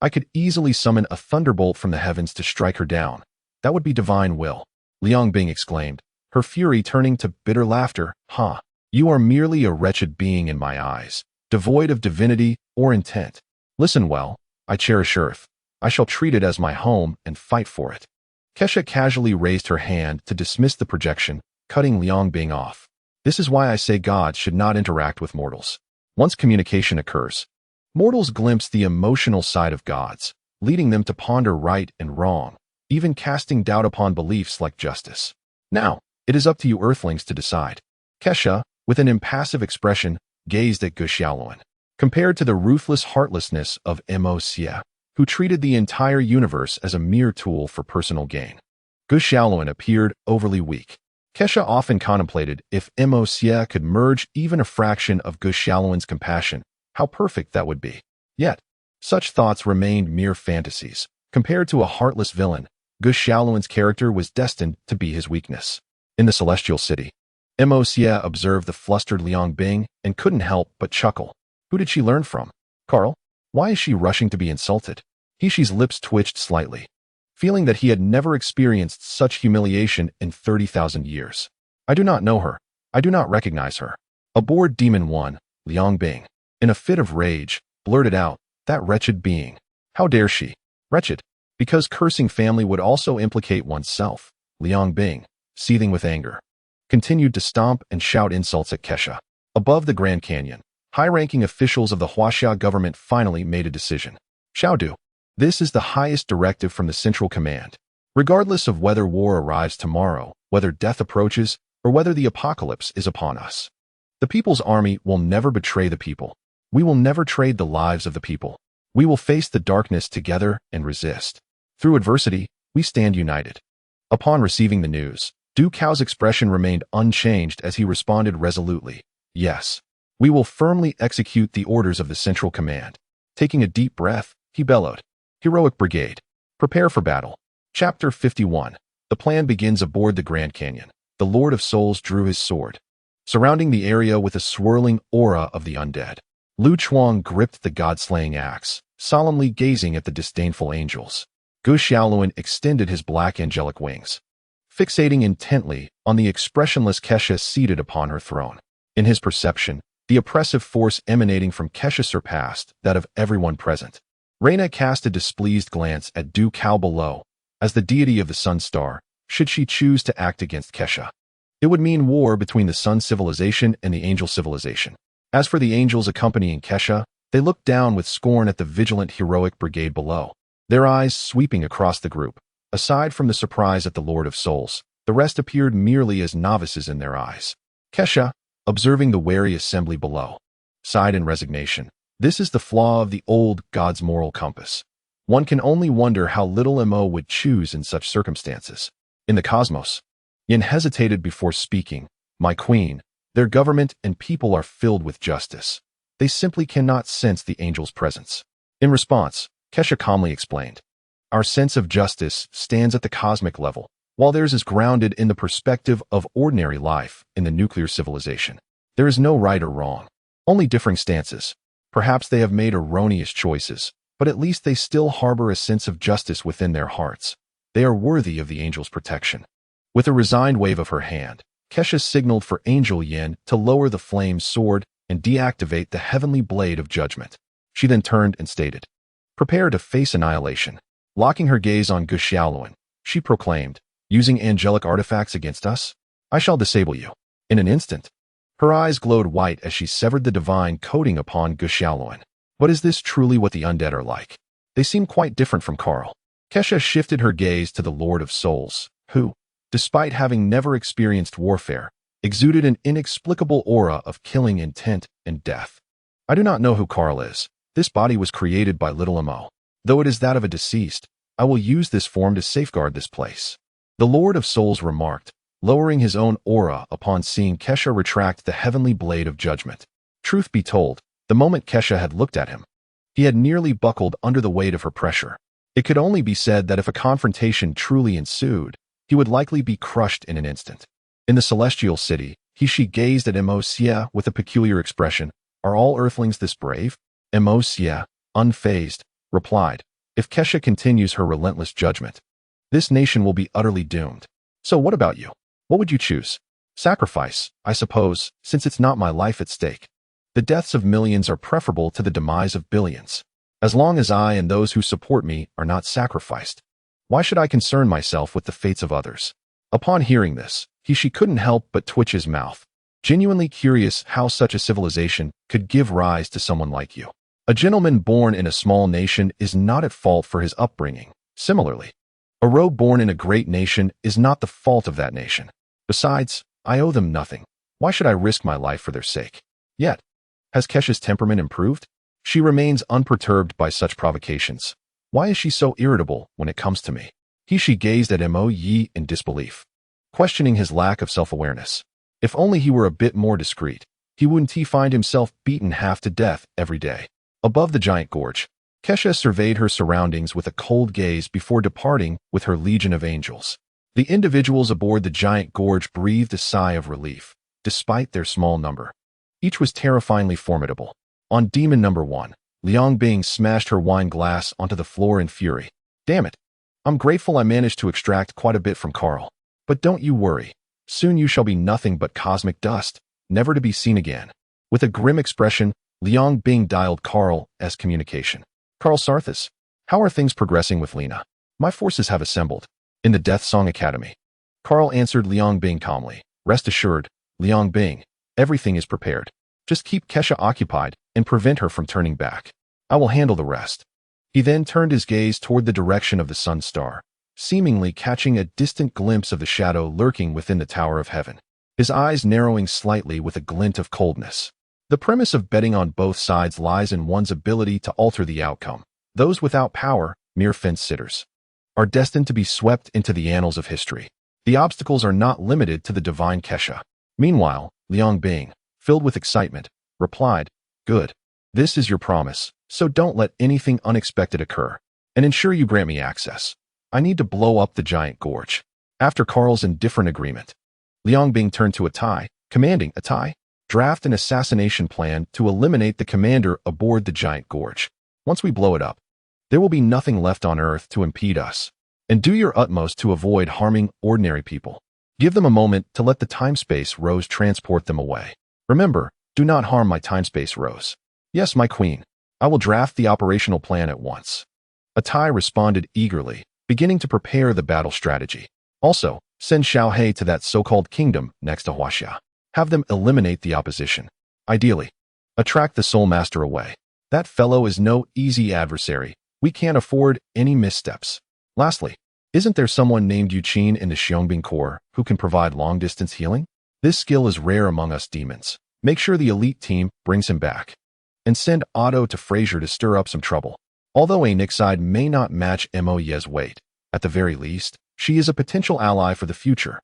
I could easily summon a thunderbolt from the heavens to strike her down. That would be divine will. Liang Bing exclaimed, her fury turning to bitter laughter. Ha! You are merely a wretched being in my eyes, devoid of divinity or intent. Listen well, I cherish Earth. I shall treat it as my home and fight for it. Kesha casually raised her hand to dismiss the projection, cutting Liang Bing off. This is why I say gods should not interact with mortals. Once communication occurs, mortals glimpse the emotional side of gods, leading them to ponder right and wrong, even casting doubt upon beliefs like justice. Now, it is up to you Earthlings to decide. Kesha, with an impassive expression, gazed at Juxia. Compared to the ruthless heartlessness of Juxia, who treated the entire universe as a mere tool for personal gain. Juxia appeared overly weak. Kesha often contemplated if Juxia could merge even a fraction of Juxia's compassion, how perfect that would be. Yet, such thoughts remained mere fantasies. Compared to a heartless villain, Juxia's character was destined to be his weakness. In the celestial city, Juxia observed the flustered Liang Bing and couldn't help but chuckle. Who did she learn from? Carl? Why is she rushing to be insulted? Hishi's lips twitched slightly, feeling that he had never experienced such humiliation in 30,000 years. I do not know her. I do not recognize her. A bored demon one, Liang Bing, in a fit of rage, blurted out, that wretched being. How dare she? Wretched, because cursing family would also implicate oneself. Liang Bing, seething with anger, continued to stomp and shout insults at Kesha. Above the Grand Canyon, high-ranking officials of the Huaxia government finally made a decision. Xiaodu. This is the highest directive from the Central Command. Regardless of whether war arrives tomorrow, whether death approaches, or whether the apocalypse is upon us, the People's Army will never betray the people. We will never trade the lives of the people. We will face the darkness together and resist. Through adversity, we stand united. Upon receiving the news, Du Cao's expression remained unchanged as he responded resolutely. Yes, we will firmly execute the orders of the Central Command. Taking a deep breath, he bellowed. Heroic Brigade. Prepare for battle. Chapter 51. The plan begins aboard the Grand Canyon. The Lord of Souls drew his sword, surrounding the area with a swirling aura of the undead. Lu Chuang gripped the god-slaying axe, solemnly gazing at the disdainful angels. Gu Xiaoluan extended his black angelic wings, fixating intently on the expressionless Kesha seated upon her throne. In his perception, the oppressive force emanating from Kesha surpassed that of everyone present. Reina cast a displeased glance at Du Cao below. As the deity of the Sun Star, should she choose to act against Kesha, it would mean war between the Sun civilization and the Angel civilization. As for the angels accompanying Kesha, they looked down with scorn at the vigilant heroic brigade below, their eyes sweeping across the group. Aside from the surprise at the Lord of Souls, the rest appeared merely as novices in their eyes. Kesha, observing the wary assembly below, sighed in resignation. This is the flaw of the old god's moral compass. One can only wonder how little Mo would choose in such circumstances. In the cosmos, Yin hesitated before speaking. My queen, their government and people are filled with justice. They simply cannot sense the angel's presence. In response, Kesha calmly explained. Our sense of justice stands at the cosmic level, while theirs is grounded in the perspective of ordinary life in the nuclear civilization. There is no right or wrong, only differing stances. Perhaps they have made erroneous choices, but at least they still harbor a sense of justice within their hearts. They are worthy of the angel's protection. With a resigned wave of her hand, Kesha signaled for Angel Yin to lower the flame's sword and deactivate the heavenly blade of judgment. She then turned and stated, "Prepare to face annihilation." Locking her gaze on Guxiaoluan, she proclaimed, "Using angelic artifacts against us? I shall disable you." In an instant, her eyes glowed white as she severed the divine coating upon Guxiaoluan. But is this truly what the undead are like? They seem quite different from Carl. Kesha shifted her gaze to the Lord of Souls, who, despite having never experienced warfare, exuded an inexplicable aura of killing intent and death. "I do not know who Carl is. This body was created by little Mo. Though it is that of a deceased, I will use this form to safeguard this place," the Lord of Souls remarked, lowering his own aura upon seeing Kesha retract the heavenly blade of judgment. Truth be told, the moment Kesha had looked at him, he had nearly buckled under the weight of her pressure. It could only be said that if a confrontation truly ensued, he would likely be crushed in an instant. In the celestial city, she gazed at Emosia with a peculiar expression. "Are all earthlings this brave?" Emosia, unfazed, replied, "If Kesha continues her relentless judgment, this nation will be utterly doomed. So what about you? What would you choose? Sacrifice, I suppose, since it's not my life at stake. The deaths of millions are preferable to the demise of billions. As long as I and those who support me are not sacrificed, why should I concern myself with the fates of others?" Upon hearing this, she couldn't help but twitch his mouth, genuinely curious how such a civilization could give rise to someone like you. A gentleman born in a small nation is not at fault for his upbringing. Similarly, a rogue born in a great nation is not the fault of that nation. Besides, I owe them nothing. Why should I risk my life for their sake? Yet, has Kesha's temperament improved? She remains unperturbed by such provocations. Why is she so irritable when it comes to me? She gazed at Mo Yi in disbelief, questioning his lack of self-awareness. If only he were a bit more discreet, wouldn't he find himself beaten half to death every day? Above the giant gorge, Kesha surveyed her surroundings with a cold gaze before departing with her legion of angels. The individuals aboard the giant gorge breathed a sigh of relief, despite their small number. Each was terrifyingly formidable. On demon number 1, Liang Bing smashed her wine glass onto the floor in fury. "Damn it. I'm grateful I managed to extract quite a bit from Carl. But don't you worry. Soon you shall be nothing but cosmic dust, never to be seen again." With a grim expression, Liang Bing dialed Carl's communication. "Carl Sarthis, how are things progressing with Lena? My forces have assembled in the Death Song Academy." Carl answered Liang Bing calmly. "Rest assured, Liang Bing, everything is prepared. Just keep Kesha occupied and prevent her from turning back. I will handle the rest." He then turned his gaze toward the direction of the sun star, seemingly catching a distant glimpse of the shadow lurking within the Tower of Heaven, his eyes narrowing slightly with a glint of coldness. The premise of betting on both sides lies in one's ability to alter the outcome. Those without power, mere fence-sitters, are destined to be swept into the annals of history. The obstacles are not limited to the divine Kesha. Meanwhile, Liang Bing, filled with excitement, replied, "Good. This is your promise, so don't let anything unexpected occur, and ensure you grant me access. I need to blow up the giant gorge." After Carl's indifferent agreement, Liang Bing turned to Atai, commanding, "Atai, draft an assassination plan to eliminate the commander aboard the giant gorge. Once we blow it up, there will be nothing left on Earth to impede us. And do your utmost to avoid harming ordinary people. Give them a moment to let the time-space rose transport them away. Remember, do not harm my time-space rose." "Yes, my queen. I will draft the operational plan at once." Atai responded eagerly, beginning to prepare the battle strategy. "Also, send Xiao He to that so-called kingdom next to Huaxia. Have them eliminate the opposition. Ideally, attract the Soul Master away. That fellow is no easy adversary. We can't afford any missteps. Lastly, isn't there someone named Yuqin in the Xiangbing Corps who can provide long-distance healing? This skill is rare among us demons. Make sure the elite team brings him back. And send Otto to Fraser to stir up some trouble. Although a Nixide may not match Mo Ye's weight, at the very least, she is a potential ally for the future.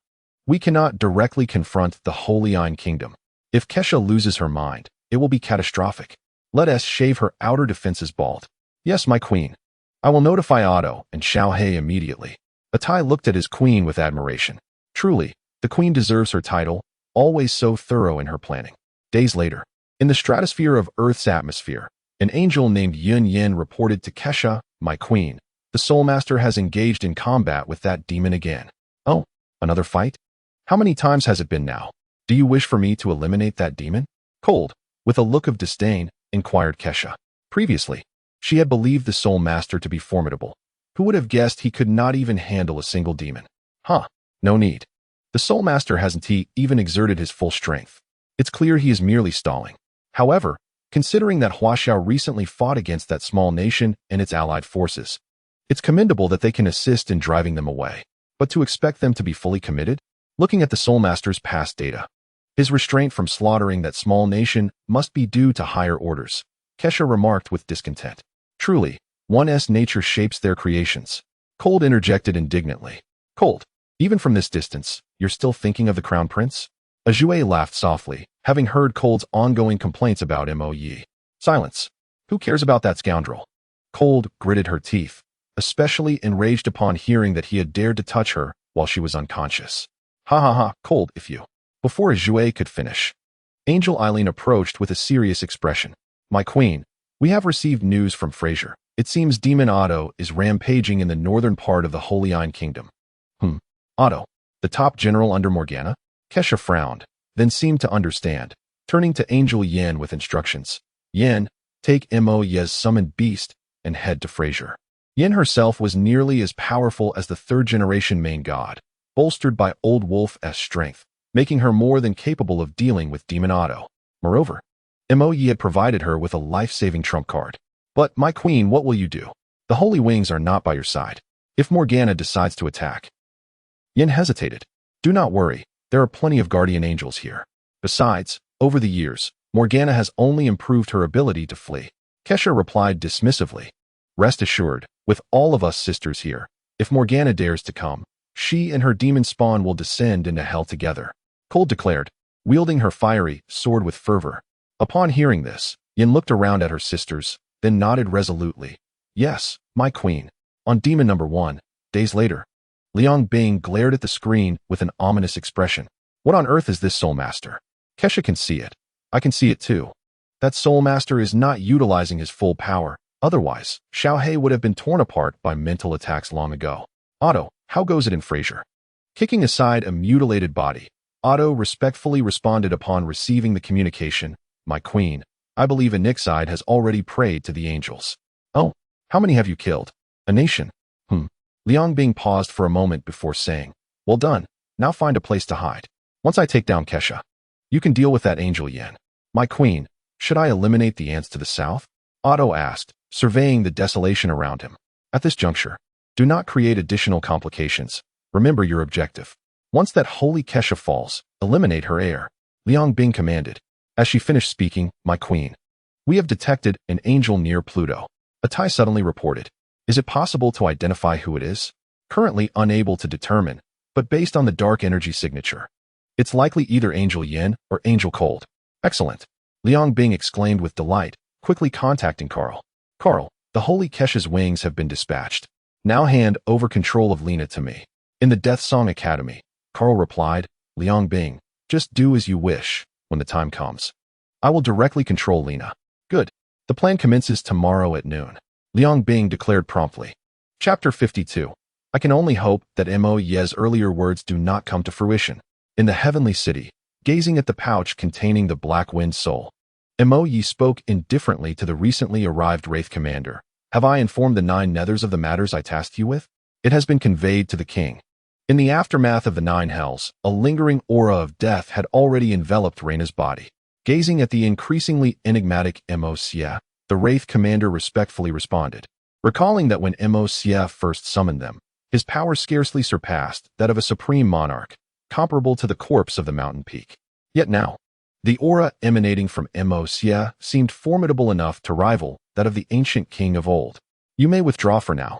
We cannot directly confront the Holy Ein Kingdom. If Kesha loses her mind, it will be catastrophic. Let us shave her outer defenses bald." "Yes, my queen. I will notify Otto and Xiao He immediately." Atai looked at his queen with admiration. Truly, the queen deserves her title, always so thorough in her planning. Days later, in the stratosphere of Earth's atmosphere, an angel named Yun Yin reported to Kesha, "My queen, the Soul Master has engaged in combat with that demon again." "Oh, Another fight? How many times has it been now? Do you wish for me to eliminate that demon? Cold, with a look of disdain, inquired Kesha. Previously, she had believed the Soul Master to be formidable. Who would have guessed he could not even handle a single demon? Huh, no need. The Soul Master hasn't even exerted his full strength. It's clear he is merely stalling. However, considering that Huaxiao recently fought against that small nation and its allied forces, it's commendable that they can assist in driving them away. But to expect them to be fully committed? Looking at the Soul Master's past data, his restraint from slaughtering that small nation must be due to higher orders, Kesha remarked with discontent. Truly, one's nature shapes their creations. Cold interjected indignantly. Cold, even from this distance, you're still thinking of the Crown Prince? Ajue laughed softly, having heard Cold's ongoing complaints about Mo Yi. Silence. Who cares about that scoundrel? Cold gritted her teeth, especially enraged upon hearing that he had dared to touch her while she was unconscious. Ha ha ha, Cold, if you. Before Ajue could finish, Angel Eileen approached with a serious expression. My queen, we have received news from Fraser. It seems Demon Otto is rampaging in the northern part of the Holy Ein Kingdom. Otto, the top general under Morgana? Kesha frowned, then seemed to understand, turning to Angel Yen with instructions. Yen, take Mo Ye's summoned beast and head to Fraser. Yen herself was nearly as powerful as the third-generation main god, bolstered by Old Wolf's strength, making her more than capable of dealing with Demon Otto. Moreover, Mo Yi had provided her with a life-saving trump card. But, my queen, what will you do? The Holy Wings are not by your side. If Morgana decides to attack. Yen hesitated. Do not worry, there are plenty of guardian angels here. Besides, over the years, Morgana has only improved her ability to flee. Kesha replied dismissively. Rest assured, with all of us sisters here, if Morgana dares to come, she and her demon spawn will descend into hell together. Cold declared, wielding her fiery sword with fervor. Upon hearing this, Yen looked around at her sisters, then nodded resolutely. Yes, my queen. On demon number 1, days later, Liang Bing glared at the screen with an ominous expression. What on earth is this Soul Master? Kesha can see it. I can see it too. That Soul Master is not utilizing his full power. Otherwise, Xiaohei would have been torn apart by mental attacks long ago. Otto, how goes it in Fraser? Kicking aside a mutilated body, Otto respectfully responded upon receiving the communication. My queen, I believe Anixide has already prayed to the angels. Oh, how many have you killed? A nation. Liang Bing paused for a moment before saying, well done, now find a place to hide. Once I take down Kesha, you can deal with that angel Yen. My queen, should I eliminate the ants to the south? Otto asked, surveying the desolation around him. At this juncture, do not create additional complications. Remember your objective. Once that holy Kesha falls, eliminate her heir. Liang Bing commanded. As she finished speaking, my queen, we have detected an angel near Pluto. Atai suddenly reported. Is it possible to identify who it is? Currently unable to determine, but based on the dark energy signature, it's likely either Angel Yen or Angel Cold. Excellent. Liang Bing exclaimed with delight, quickly contacting Carl. Carl, the holy Kesha's wings have been dispatched. Now hand over control of Lena to me. In the Death Song Academy, Carl replied, Liang Bing, just do as you wish when the time comes. I will directly control Lena. Good. The plan commences tomorrow at noon. Liang Bing declared promptly. Chapter 52. I can only hope that Mo Ye's earlier words do not come to fruition. In the heavenly city, gazing at the pouch containing the Black Wind Soul, Mo Ye spoke indifferently to the recently arrived Wraith Commander. Have I informed the 9 Nethers of the matters I tasked you with? It has been conveyed to the king. In the aftermath of the 9 hells, a lingering aura of death had already enveloped Reina's body. Gazing at the increasingly enigmatic Mo Xia, the Wraith Commander respectfully responded, recalling that when Mo Xia first summoned them, his power scarcely surpassed that of a supreme monarch, comparable to the corpse of the mountain peak. Yet now, the aura emanating from Mo Xia seemed formidable enough to rival that of the ancient king of old. You may withdraw for now.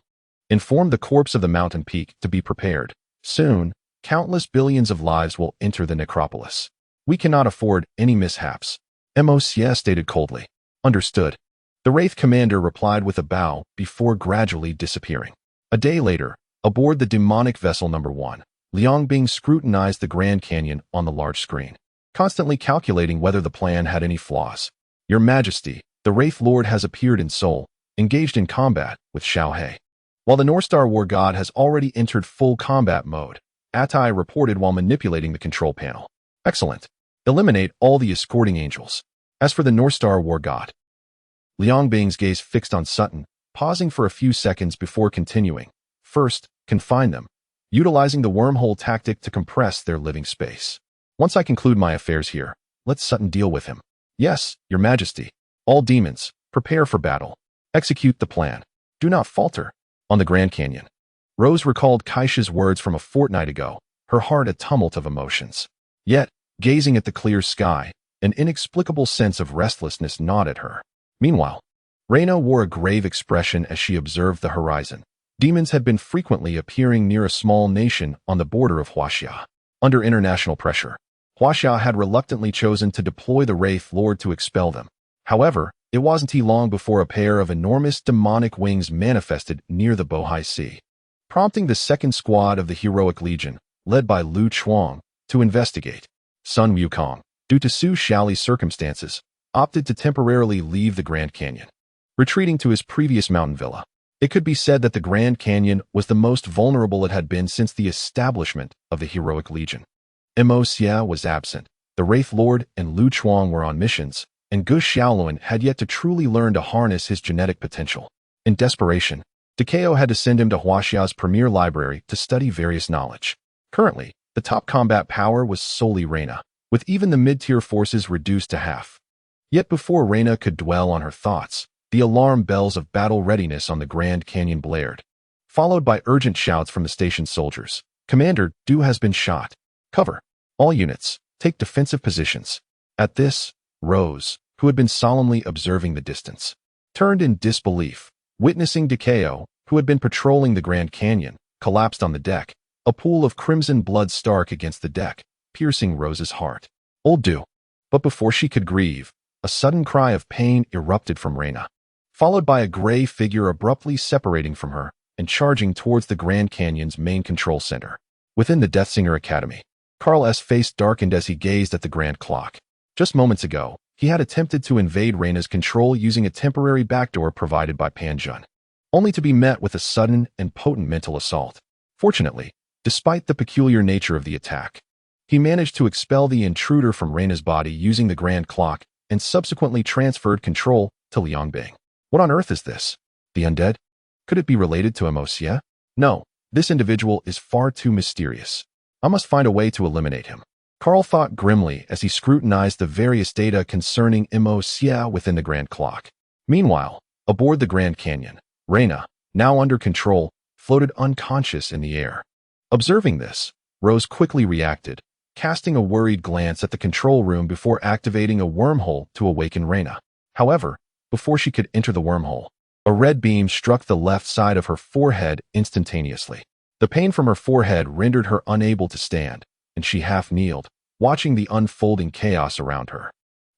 Inform the corpse of the mountain peak to be prepared. Soon, countless billions of lives will enter the necropolis. We cannot afford any mishaps. Mo Xia stated coldly. Understood. The Wraith Commander replied with a bow before gradually disappearing. A day later, aboard the demonic vessel number 1, Liang Bing scrutinized the Grand Canyon on the large screen, constantly calculating whether the plan had any flaws. Your Majesty, the Wraith Lord has appeared in Seoul, engaged in combat with Xiaohei. While the North Star War God has already entered full combat mode, Atai reported while manipulating the control panel. Excellent. Eliminate all the escorting angels. As for the North Star War God, Liang Bing's gaze fixed on Sutton, pausing for a few seconds before continuing. First, confine them, utilizing the wormhole tactic to compress their living space. Once I conclude my affairs here, let Sutton deal with him. Yes, Your Majesty. All demons, prepare for battle. Execute the plan. Do not falter. On the Grand Canyon. Rose recalled Kaisha's words from a fortnight ago, her heart a tumult of emotions. Yet, gazing at the clear sky, an inexplicable sense of restlessness gnawed at her. Meanwhile, Reina wore a grave expression as she observed the horizon. Demons had been frequently appearing near a small nation on the border of Juxia. Under international pressure, Juxia had reluctantly chosen to deploy the Wraith Lord to expel them. However, it wasn't long before a pair of enormous demonic wings manifested near the Bohai Sea, prompting the second squad of the Heroic Legion, led by Lu Chuang, to investigate. Sun Wukong, due to Su Xiaoli's circumstances, opted to temporarily leave the Grand Canyon, retreating to his previous mountain villa. It could be said that the Grand Canyon was the most vulnerable it had been since the establishment of the Heroic Legion. Mo Xia was absent, the Wraith Lord and Lu Chuang were on missions, and Gu Xiaoluan had yet to truly learn to harness his genetic potential. In desperation, Dakeo had to send him to Huaxia's premier library to study various knowledge. Currently, the top combat power was solely Reina, with even the mid-tier forces reduced to half. Yet before Reina could dwell on her thoughts, the alarm bells of battle readiness on the Grand Canyon blared, followed by urgent shouts from the station soldiers. Commander Du has been shot. Cover. All units, take defensive positions. At this, Rose, who had been solemnly observing the distance, turned in disbelief, witnessing Dakeo, who had been patrolling the Grand Canyon, collapsed on the deck, a pool of crimson blood stark against the deck, piercing Rose's heart. Old Du. But before she could grieve, a sudden cry of pain erupted from Reina, followed by a gray figure abruptly separating from her and charging towards the Grand Canyon's main control center. Within the Deathsinger Academy, Carl's face darkened as he gazed at the grand clock. Just moments ago, he had attempted to invade Reina's control using a temporary backdoor provided by Pan Jun, only to be met with a sudden and potent mental assault. Fortunately, despite the peculiar nature of the attack, he managed to expel the intruder from Reina's body using the grand clock and subsequently transferred control to Liang Bing. What on earth is this? The undead? Could it be related to Mo Xia? No, this individual is far too mysterious. I must find a way to eliminate him. Carl thought grimly as he scrutinized the various data concerning Mo Xia within the grand clock. Meanwhile, aboard the Grand Canyon, Reina, now under control, floated unconscious in the air. Observing this, Rose quickly reacted, casting a worried glance at the control room before activating a wormhole to awaken Reina. However, before she could enter the wormhole, a red beam struck the left side of her forehead instantaneously. The pain from her forehead rendered her unable to stand, and she half-kneeled, watching the unfolding chaos around her.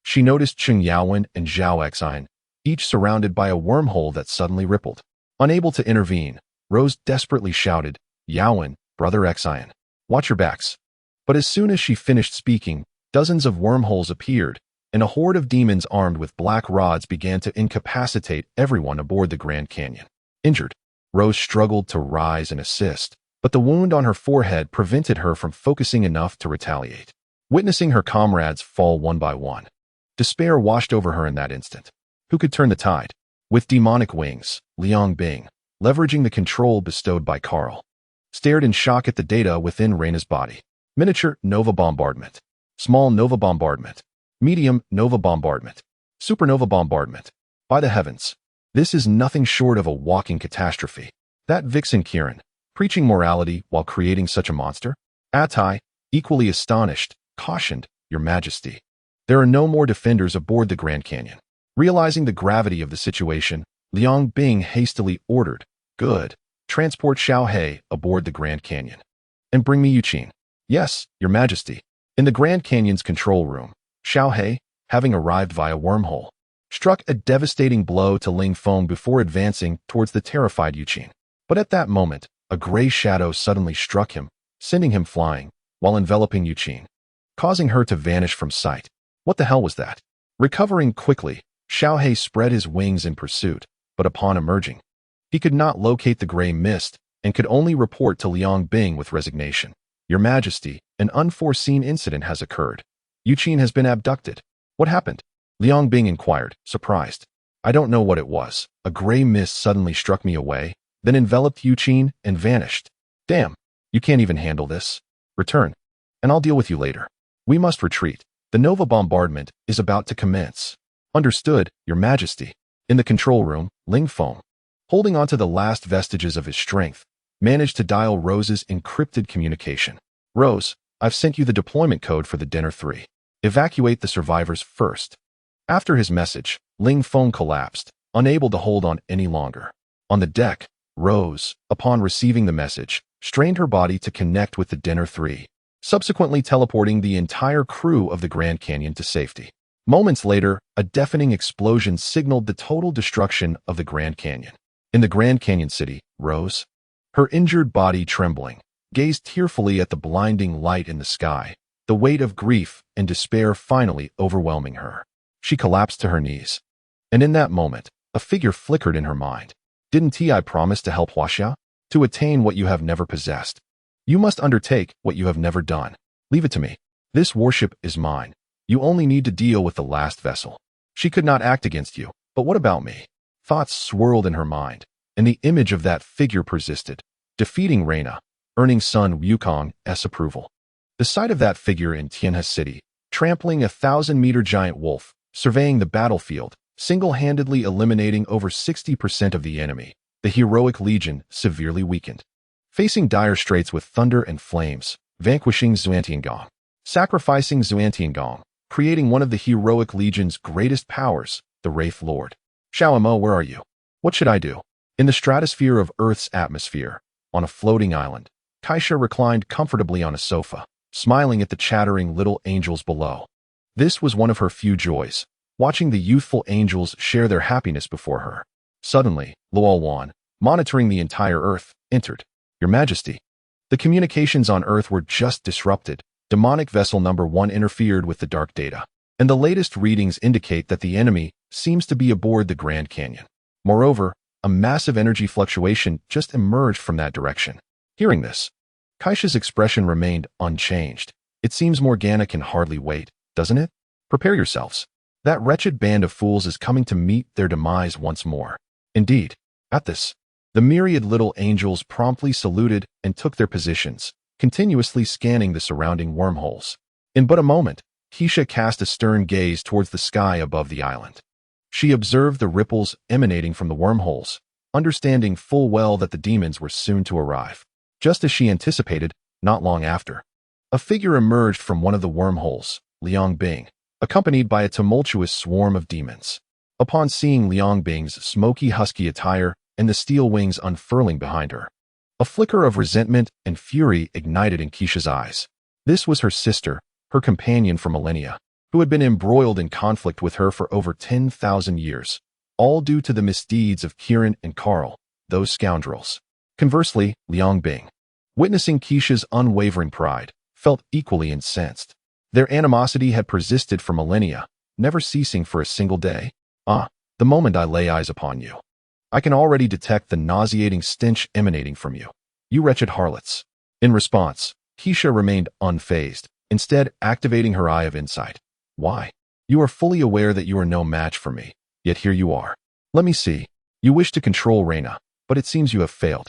She noticed Cheng Yaowen and Zhao Exine, each surrounded by a wormhole that suddenly rippled. Unable to intervene, Rose desperately shouted, "Yaowen, Brother Exine, watch your backs." But as soon as she finished speaking, dozens of wormholes appeared, and a horde of demons armed with black rods began to incapacitate everyone aboard the Grand Canyon. Injured, Rose struggled to rise and assist, but the wound on her forehead prevented her from focusing enough to retaliate. Witnessing her comrades fall one by one, despair washed over her in that instant. Who could turn the tide? With demonic wings, Liang Bing, leveraging the control bestowed by Carl, stared in shock at the data within Reina's body. Miniature Nova Bombardment. Small Nova Bombardment. Medium Nova Bombardment. Supernova Bombardment. By the heavens, this is nothing short of a walking catastrophe. That vixen Kiran, preaching morality while creating such a monster? Atai, equally astonished, cautioned, "Your Majesty, there are no more defenders aboard the Grand Canyon." Realizing the gravity of the situation, Liang Bing hastily ordered, "Good. Transport Xiao He aboard the Grand Canyon. And bring me Yuqin." "Yes, Your Majesty." In the Grand Canyon's control room, Xiao He, having arrived via wormhole, struck a devastating blow to Ling Feng before advancing towards the terrified Yuqin. But at that moment, a gray shadow suddenly struck him, sending him flying, while enveloping Yuqin, causing her to vanish from sight. What the hell was that? Recovering quickly, Xiao He spread his wings in pursuit, but upon emerging, he could not locate the gray mist and could only report to Liang Bing with resignation. Your Majesty, an unforeseen incident has occurred. Yuqin has been abducted. What happened? Liang Bing inquired, surprised. I don't know what it was. A gray mist suddenly struck me away, then enveloped Yuqin and vanished. Damn, you can't even handle this. Return, and I'll deal with you later. We must retreat. The Nova bombardment is about to commence. Understood, Your Majesty. In the control room, Ling Feng, holding on to the last vestiges of his strength, managed to dial Rose's encrypted communication. Rose, I've sent you the deployment code for the Dinner 3. Evacuate the survivors first. After his message, Ling Feng collapsed, unable to hold on any longer. On the deck, Rose, upon receiving the message, strained her body to connect with the Dinner 3, subsequently teleporting the entire crew of the Grand Canyon to safety. Moments later, a deafening explosion signaled the total destruction of the Grand Canyon. In the Grand Canyon City, Rose, her injured body trembling, gazed tearfully at the blinding light in the sky, the weight of grief and despair finally overwhelming her. She collapsed to her knees. And in that moment, a figure flickered in her mind. Didn't I promise to help Juxia? To attain what you have never possessed. You must undertake what you have never done. Leave it to me. This warship is mine. You only need to deal with the last vessel. She could not act against you, but what about me? Thoughts swirled in her mind, and the image of that figure persisted, defeating Reina, earning Sun Wukong's approval. The sight of that figure in Tianhe City, trampling a 1,000-meter giant wolf, surveying the battlefield, single-handedly eliminating over 60% of the enemy, the heroic legion severely weakened. Facing dire straits with thunder and flames, vanquishing Xuantiangong, sacrificing Xuantiangong, creating one of the heroic legion's greatest powers, the Wraith Lord. Xiaomo, where are you? What should I do? In the stratosphere of Earth's atmosphere, on a floating island, Kaisha reclined comfortably on a sofa, smiling at the chattering little angels below. This was one of her few joys, watching the youthful angels share their happiness before her. Suddenly, Luo Wan, monitoring the entire Earth, entered. Your Majesty. The communications on Earth were just disrupted. Demonic Vessel Number 1 interfered with the dark data, and the latest readings indicate that the enemy seems to be aboard the Grand Canyon. Moreover, a massive energy fluctuation just emerged from that direction. Hearing this, Kaisha's expression remained unchanged. It seems Morgana can hardly wait, doesn't it? Prepare yourselves. That wretched band of fools is coming to meet their demise once more. Indeed, at this, the myriad little angels promptly saluted and took their positions, continuously scanning the surrounding wormholes. In but a moment, Keisha cast a stern gaze towards the sky above the island. She observed the ripples emanating from the wormholes, understanding full well that the demons were soon to arrive. Just as she anticipated, not long after, a figure emerged from one of the wormholes, Liang Bing, accompanied by a tumultuous swarm of demons. Upon seeing Liang Bing's smoky husky attire and the steel wings unfurling behind her, a flicker of resentment and fury ignited in Keisha's eyes. This was her sister, her companion for millennia, who had been embroiled in conflict with her for over 10,000 years, all due to the misdeeds of Kiran and Carl, those scoundrels. Conversely, Liang Bing, witnessing Keisha's unwavering pride, felt equally incensed. Their animosity had persisted for millennia, never ceasing for a single day. The moment I lay eyes upon you, I can already detect the nauseating stench emanating from you, you wretched harlots. In response, Keisha remained unfazed, instead activating her eye of insight. Why? You are fully aware that you are no match for me, yet here you are. Let me see. You wish to control Reina, but it seems you have failed.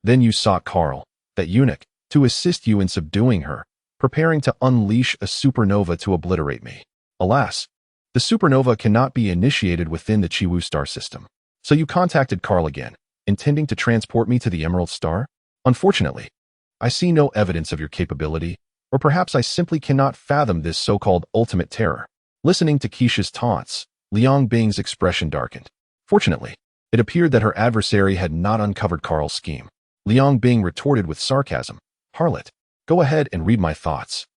Then you sought Carl, that eunuch, to assist you in subduing her, preparing to unleash a supernova to obliterate me. Alas, the supernova cannot be initiated within the Chiwu star system. So you contacted Carl again, intending to transport me to the Emerald Star? Unfortunately, I see no evidence of your capability, or perhaps I simply cannot fathom this so-called ultimate terror. Listening to Keisha's taunts, Liang Bing's expression darkened. Fortunately, it appeared that her adversary had not uncovered Carl's scheme. Liang Bing retorted with sarcasm, Harlot, go ahead and read my thoughts.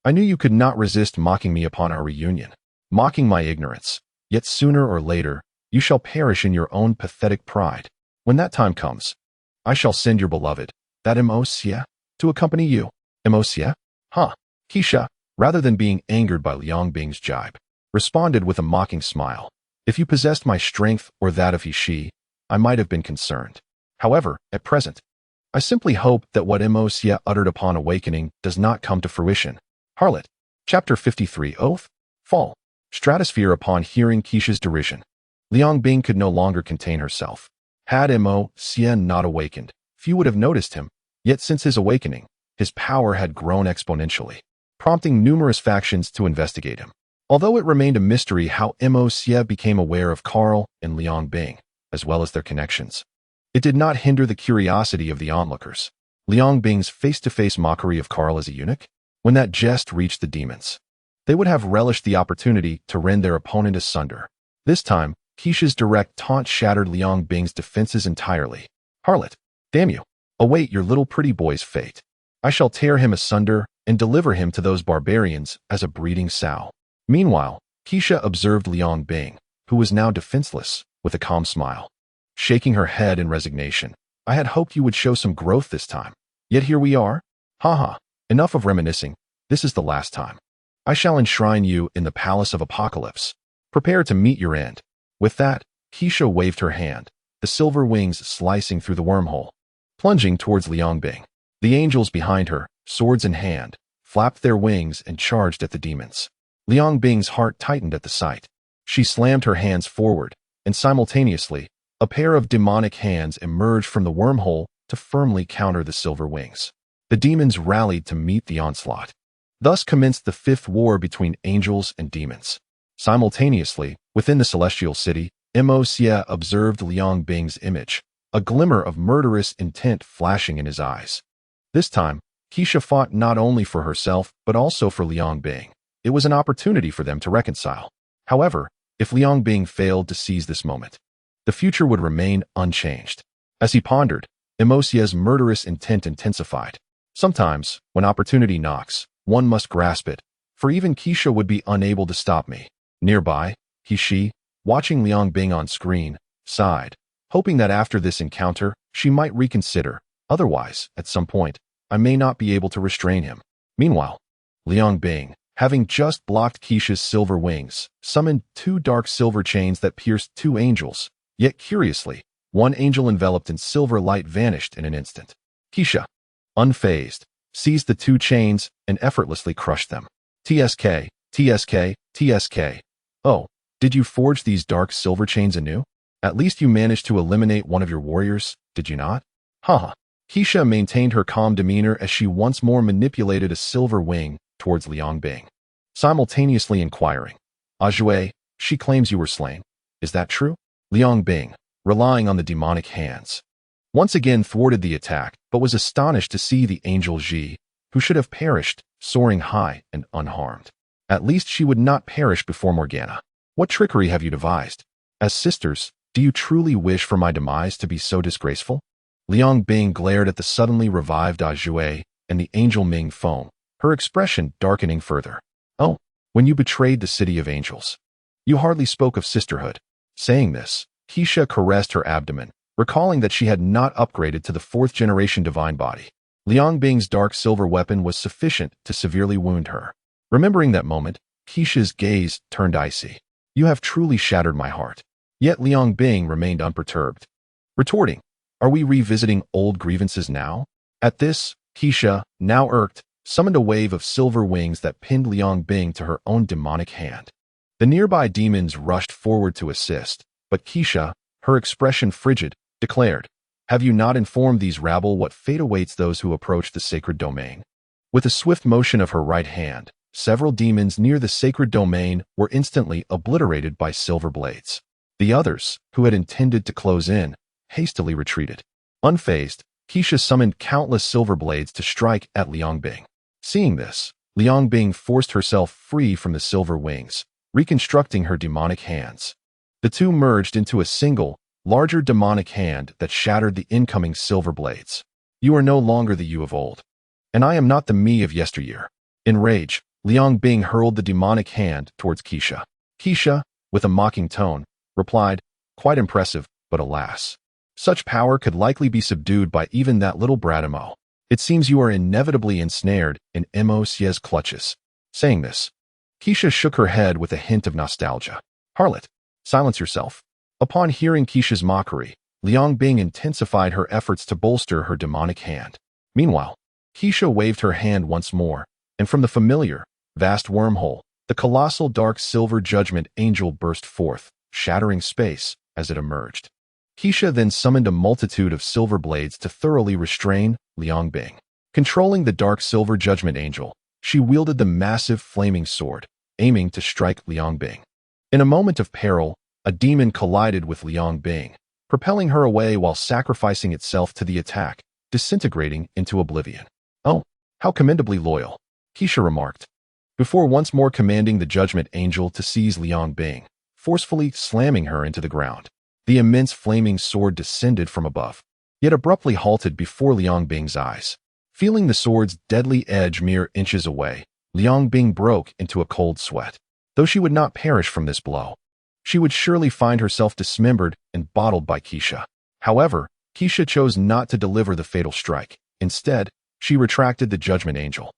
I knew you could not resist mocking me upon our reunion, mocking my ignorance, yet sooner or later, you shall perish in your own pathetic pride. When that time comes, I shall send your beloved, that Imosia, to accompany you. Imosia? Huh. Keisha, rather than being angered by Liang Bing's jibe, responded with a mocking smile. If you possessed my strength or that of he/she, I might have been concerned. However, at present, I simply hope that what Mosia uttered upon awakening does not come to fruition. Harlot. Chapter 53 Oath. Fall. Stratosphere. Upon hearing Keisha's derision, Liang Bing could no longer contain herself. Had Mosia not awakened, few would have noticed him, yet since his awakening, his power had grown exponentially, prompting numerous factions to investigate him. Although it remained a mystery how Mosia became aware of Carl and Liang Bing, as well as their connections, it did not hinder the curiosity of the onlookers. Liang Bing's face-to-face mockery of Carl as a eunuch, when that jest reached the demons, they would have relished the opportunity to rend their opponent asunder. This time, Keisha's direct taunt shattered Liang Bing's defenses entirely. Harlot. Damn you. Await your little pretty boy's fate. I shall tear him asunder and deliver him to those barbarians as a breeding sow. Meanwhile, Keisha observed Liang Bing, who was now defenseless, with a calm smile, shaking her head in resignation. I had hoped you would show some growth this time. Yet here we are. Haha. Enough of reminiscing. This is the last time. I shall enshrine you in the Palace of Apocalypse. Prepare to meet your end. With that, Keisha waved her hand, the silver wings slicing through the wormhole, plunging towards Liang Bing. The angels behind her, swords in hand, flapped their wings and charged at the demons. Liang Bing's heart tightened at the sight. She slammed her hands forward, and simultaneously, a pair of demonic hands emerged from the wormhole to firmly counter the silver wings. The demons rallied to meet the onslaught. Thus commenced the fifth war between angels and demons. Simultaneously, within the celestial city, Mosia observed Liang Bing's image, a glimmer of murderous intent flashing in his eyes. This time, Keisha fought not only for herself but also for Liang Bing. It was an opportunity for them to reconcile. However, if Liang Bing failed to seize this moment, the future would remain unchanged. As he pondered, Mosia's murderous intent intensified. Sometimes, when opportunity knocks, one must grasp it, for even Keisha would be unable to stop me. Nearby, she, watching Liang Bing on screen, sighed, hoping that after this encounter, she might reconsider. Otherwise, at some point, I may not be able to restrain him. Meanwhile, Liang Bing, having just blocked Keisha's silver wings, summoned two dark silver chains that pierced two angels. Yet curiously, one angel enveloped in silver light vanished in an instant. Keisha, unfazed, seized the two chains and effortlessly crushed them. TSK, TSK, TSK. Oh, did you forge these dark silver chains anew? At least you managed to eliminate one of your warriors, did you not? Haha. Keisha maintained her calm demeanor as she once more manipulated a silver wing towards Liang Bing, simultaneously inquiring, Ajue, she claims you were slain. Is that true? Liang Bing, relying on the demonic hands, once again thwarted the attack, but was astonished to see the angel Ji, who should have perished, soaring high and unharmed. At least she would not perish before Morgana. What trickery have you devised? As sisters, do you truly wish for my demise to be so disgraceful? Liang Bing glared at the suddenly revived Ajue and the angel Ming foam, her expression darkening further. Oh, when you betrayed the city of angels, you hardly spoke of sisterhood. Saying this, Keisha caressed her abdomen, recalling that she had not upgraded to the fourth-generation divine body. Liang Bing's dark silver weapon was sufficient to severely wound her. Remembering that moment, Keisha's gaze turned icy. You have truly shattered my heart. Yet Liang Bing remained unperturbed, retorting, are we revisiting old grievances now? At this, Keisha, now irked, summoned a wave of silver wings that pinned Liang Bing to her own demonic hand. The nearby demons rushed forward to assist, but Keisha, her expression frigid, declared, have you not informed these rabble what fate awaits those who approach the sacred domain? With a swift motion of her right hand, several demons near the sacred domain were instantly obliterated by silver blades. The others, who had intended to close in, hastily retreated. Unfazed, Keisha summoned countless silver blades to strike at Liang Bing. Seeing this, Liang Bing forced herself free from the silver wings, reconstructing her demonic hands. The two merged into a single, larger demonic hand that shattered the incoming silver blades. You are no longer the you of old, and I am not the me of yesteryear. In rage, Liang Bing hurled the demonic hand towards Keisha. Keisha, with a mocking tone, replied, quite impressive, but alas, such power could likely be subdued by even that little bratimo. It seems you are inevitably ensnared in Mosia's clutches. Saying this, Keisha shook her head with a hint of nostalgia. Harlot, silence yourself. Upon hearing Keisha's mockery, Liang Bing intensified her efforts to bolster her demonic hand. Meanwhile, Juxia waved her hand once more, and from the familiar, vast wormhole, the colossal dark silver judgment angel burst forth, shattering space as it emerged. Juxia then summoned a multitude of silver blades to thoroughly restrain Liang Bing. Controlling the dark silver judgment angel, she wielded the massive flaming sword, aiming to strike Liang Bing. In a moment of peril, a demon collided with Liang Bing, propelling her away while sacrificing itself to the attack, disintegrating into oblivion. "Oh, how commendably loyal," Juxia remarked, before once more commanding the judgment angel to seize Liang Bing, forcefully slamming her into the ground. The immense flaming sword descended from above, yet abruptly halted before Liang Bing's eyes. Feeling the sword's deadly edge mere inches away, Liang Bing broke into a cold sweat. Though she would not perish from this blow, she would surely find herself dismembered and bottled by Juxia. However, Juxia chose not to deliver the fatal strike. Instead, she retracted the judgment angel,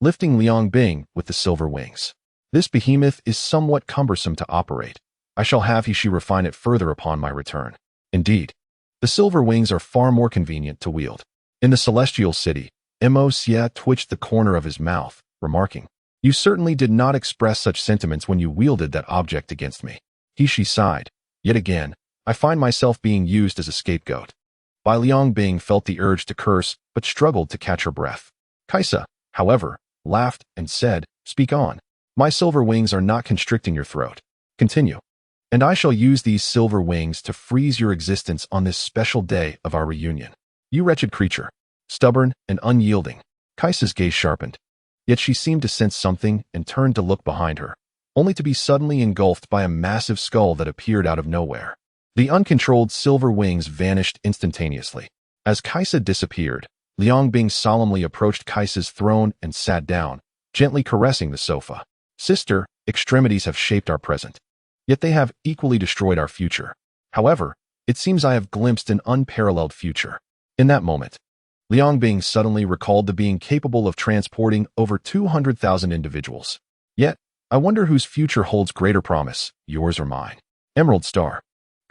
lifting Liang Bing with the silver wings. "This behemoth is somewhat cumbersome to operate. I shall have Juxia refine it further upon my return." Indeed, the silver wings are far more convenient to wield. In the celestial city, Juxia twitched the corner of his mouth, remarking, "You certainly did not express such sentiments when you wielded that object against me." Juxia sighed. "Yet again, I find myself being used as a scapegoat." Bai Liang Bing felt the urge to curse, but struggled to catch her breath. Juxia, however, laughed and said, "Speak on. My silver wings are not constricting your throat. Continue. And I shall use these silver wings to freeze your existence on this special day of our reunion. You wretched creature. Stubborn and unyielding." Juxia's gaze sharpened, yet she seemed to sense something and turned to look behind her, only to be suddenly engulfed by a massive skull that appeared out of nowhere. The uncontrolled silver wings vanished instantaneously. As Juxia disappeared, Liang Bing solemnly approached Juxia's throne and sat down, gently caressing the sofa. "Sister, extremities have shaped our present, yet they have equally destroyed our future. However, it seems I have glimpsed an unparalleled future." In that moment, Liang Bing suddenly recalled the being capable of transporting over 200,000 individuals. "Yet, I wonder whose future holds greater promise, yours or mine." Emerald Star.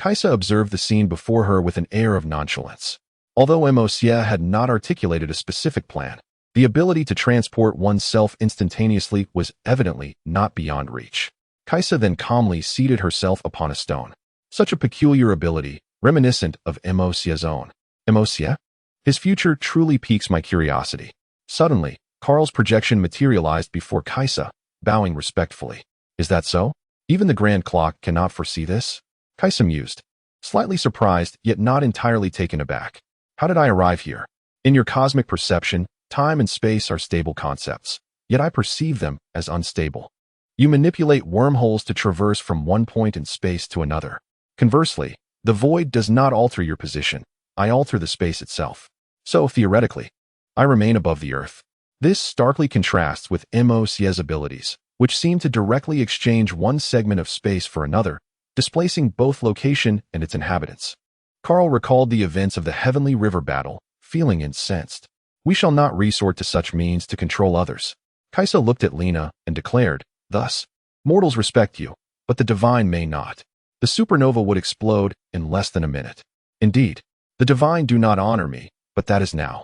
Juxia observed the scene before her with an air of nonchalance. Although Juxia had not articulated a specific plan, the ability to transport oneself instantaneously was evidently not beyond reach. Juxia then calmly seated herself upon a stone. Such a peculiar ability, reminiscent of Juxia's own. Juxia? His future truly piques my curiosity. Suddenly, Carl's projection materialized before Juxia, bowing respectfully. "Is that so? Even the grand clock cannot foresee this?" Juxia mused, slightly surprised yet not entirely taken aback. "How did I arrive here? In your cosmic perception, time and space are stable concepts, yet I perceive them as unstable. You manipulate wormholes to traverse from one point in space to another. Conversely, the void does not alter your position. I alter the space itself. So, theoretically, I remain above the earth." This starkly contrasts with Juxia's abilities, which seem to directly exchange one segment of space for another, displacing both location and its inhabitants. Carl recalled the events of the Heavenly River battle, feeling incensed. "We shall not resort to such means to control others." Juxia looked at Lena and declared, "Thus, mortals respect you, but the divine may not. The supernova would explode in less than a minute. Indeed, the divine do not honor me, but that is now.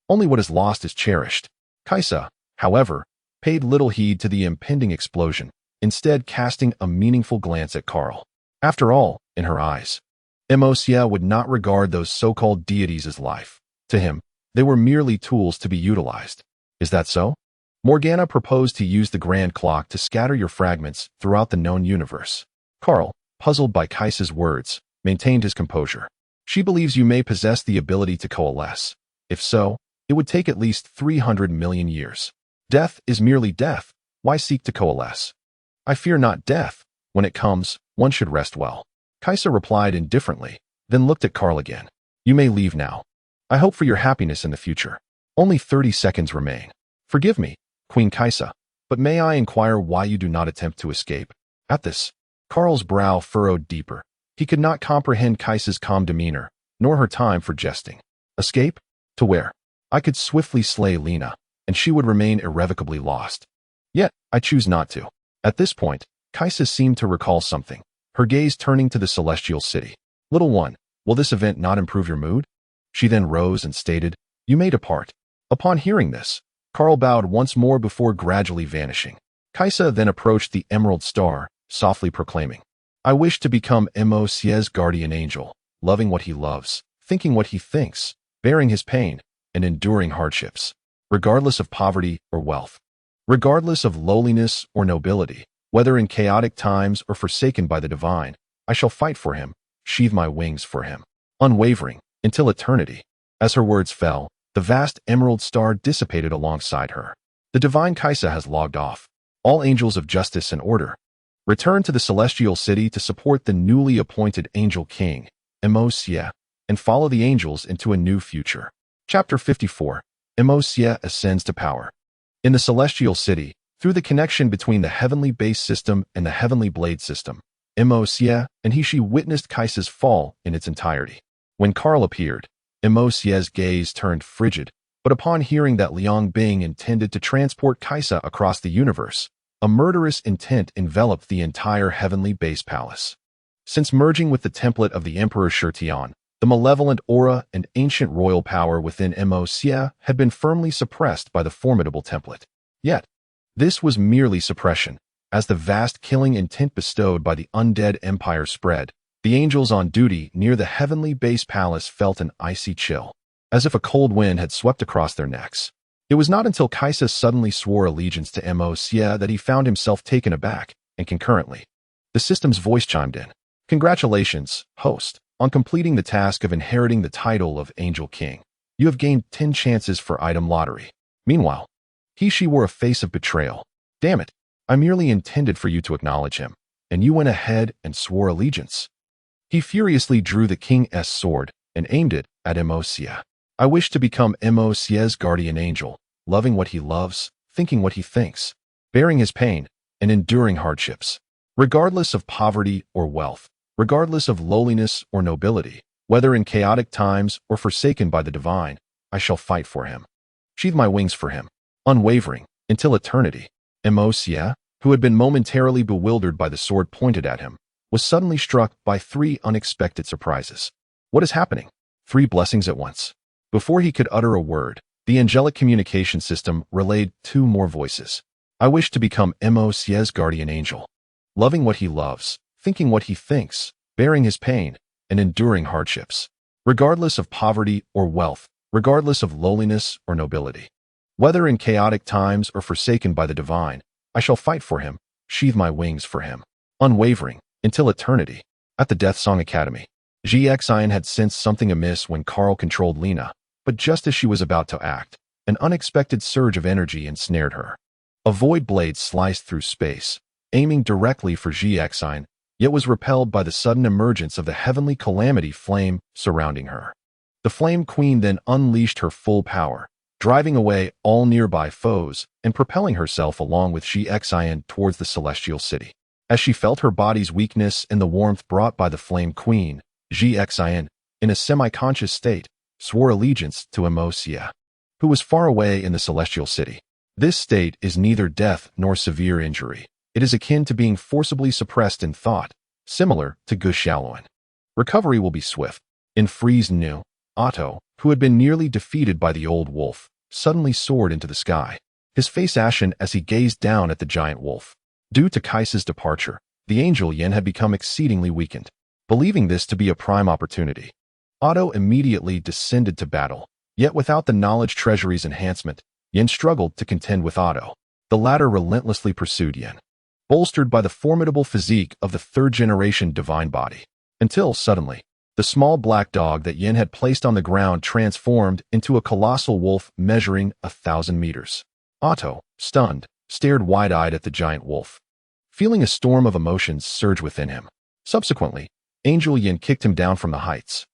Only what is lost is cherished." Juxia, however, paid little heed to the impending explosion, instead casting a meaningful glance at Carl. After all, in her eyes, Juxia would not regard those so-called deities as life. To him, they were merely tools to be utilized. "Is that so? Morgana proposed to use the grand clock to scatter your fragments throughout the known universe." Carl, puzzled by Juxia's words, maintained his composure. "She believes you may possess the ability to coalesce. If so, it would take at least 300 million years. Death is merely death. Why seek to coalesce? I fear not death. When it comes, one should rest well." Juxia replied indifferently, then looked at Carl again. "You may leave now. I hope for your happiness in the future. Only 30 seconds remain. Forgive me, Queen Juxia, but may I inquire why you do not attempt to escape?" At this, Carl's brow furrowed deeper. He could not comprehend Juxia's calm demeanor, nor her time for jesting. "Escape? To where? I could swiftly slay Lena, and she would remain irrevocably lost. Yet, I choose not to." At this point, Juxia seemed to recall something, her gaze turning to the celestial city. "Little one, Will this event not improve your mood? She then rose and stated, You may depart. Upon hearing this, Karl bowed once more before gradually vanishing. Kaisa then approached the emerald star, softly proclaiming, I wish to become Mosie's guardian angel, loving what he loves, thinking what he thinks, bearing his pain, and enduring hardships, regardless of poverty or wealth, regardless of lowliness or nobility, whether in chaotic times or forsaken by the divine, I shall fight for him, sheathe my wings for him, unwavering, until eternity. As her words fell, the vast emerald star dissipated alongside her. The divine Kaisa has logged off. All angels of justice and order, return to the celestial city to support the newly appointed angel king, Mosia, and follow the angels into a new future. Chapter 54. Mosia ascends to power. In the celestial city, through the connection between the heavenly base system and the heavenly blade system, Mosia and she witnessed Kaisa's fall in its entirety. When Karl appeared, Mosia's gaze turned frigid, but upon hearing that Liang Bing intended to transport Kaisa across the universe, a murderous intent enveloped the entire heavenly base palace. Since merging with the template of the Emperor Shirtian, the malevolent aura and ancient royal power within Mosia had been firmly suppressed by the formidable template. Yet, this was merely suppression. As the vast killing intent bestowed by the undead empire spread, the angels on duty near the heavenly base palace felt an icy chill, as if a cold wind had swept across their necks. It was not until Kaisa suddenly swore allegiance to Mosia that he found himself taken aback, and concurrently, the system's voice chimed in. Congratulations, host, on completing the task of inheriting the title of Angel King. You have gained 10 chances for item lottery. Meanwhile, she wore a face of betrayal. Damn it, I merely intended for you to acknowledge him, and you went ahead and swore allegiance. He furiously drew the king's sword and aimed it at Mosia. I wish to become Mosia's guardian angel, loving what he loves, thinking what he thinks, bearing his pain, and enduring hardships, regardless of poverty or wealth, regardless of lowliness or nobility, whether in chaotic times or forsaken by the divine, I shall fight for him, sheathe my wings for him, unwavering, until eternity. Mosia, who had been momentarily bewildered by the sword pointed at him, was suddenly struck by 3 unexpected surprises. What is happening? 3 blessings at once. Before he could utter a word, the angelic communication system relayed 2 more voices. I wish to become Mosia's guardian angel, loving what he loves, thinking what he thinks, bearing his pain, and enduring hardships, regardless of poverty or wealth, regardless of lowliness or nobility. Whether in chaotic times or forsaken by the divine, I shall fight for him, sheathe my wings for him, unwavering, until eternity. At the Death Song Academy, Juxia had sensed something amiss when Karl controlled Lena, but just as she was about to act, an unexpected surge of energy ensnared her. A void blade sliced through space, aiming directly for Juxia, yet was repelled by the sudden emergence of the heavenly calamity flame surrounding her. The Flame Queen then unleashed her full power, driving away all nearby foes and propelling herself along with Juxia towards the celestial city. As she felt her body's weakness and the warmth brought by the Flame Queen, Juxia, in a semi-conscious state, swore allegiance to Mosia, who was far away in the celestial city. This state is neither death nor severe injury. It is akin to being forcibly suppressed in thought, similar to Juxia. Recovery will be swift. In Freeze New, Otto, who had been nearly defeated by the old wolf, suddenly soared into the sky, his face ashen as he gazed down at the giant wolf. Due to Kaisa's departure, the angel Yin had become exceedingly weakened. Believing this to be a prime opportunity, Otto immediately descended to battle, yet without the knowledge treasury's enhancement, Yin struggled to contend with Otto. The latter relentlessly pursued Yin, bolstered by the formidable physique of the 3rd-generation divine body, until suddenly, the small black dog that Yin had placed on the ground transformed into a colossal wolf measuring 1,000 meters. Otto, stunned, stared wide-eyed at the giant wolf, feeling a storm of emotions surge within him. Subsequently, Angel Yin kicked him down from the heights,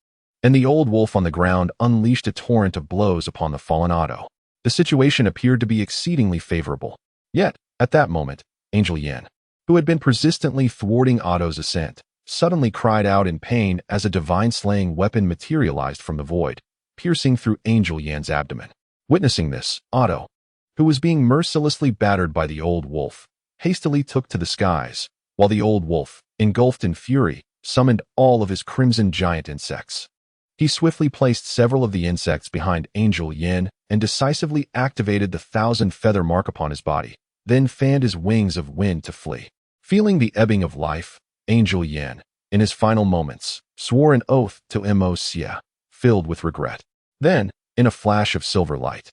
and the old wolf on the ground unleashed a torrent of blows upon the fallen Otto. The situation appeared to be exceedingly favorable. Yet, at that moment, Angel Yin, who had been persistently thwarting Otto's ascent, suddenly cried out in pain as a divine-slaying weapon materialized from the void, piercing through Angel Yin's abdomen. Witnessing this, Otto, who was being mercilessly battered by the old wolf, hastily took to the skies, while the old wolf, engulfed in fury, summoned all of his crimson giant insects. He swiftly placed several of the insects behind Angel Yin and decisively activated the 1,000-feather mark upon his body, then fanned his wings of wind to flee. Feeling the ebbing of life, Angel Yin, in his final moments, swore an oath to Juxia, filled with regret. Then, in a flash of silver light,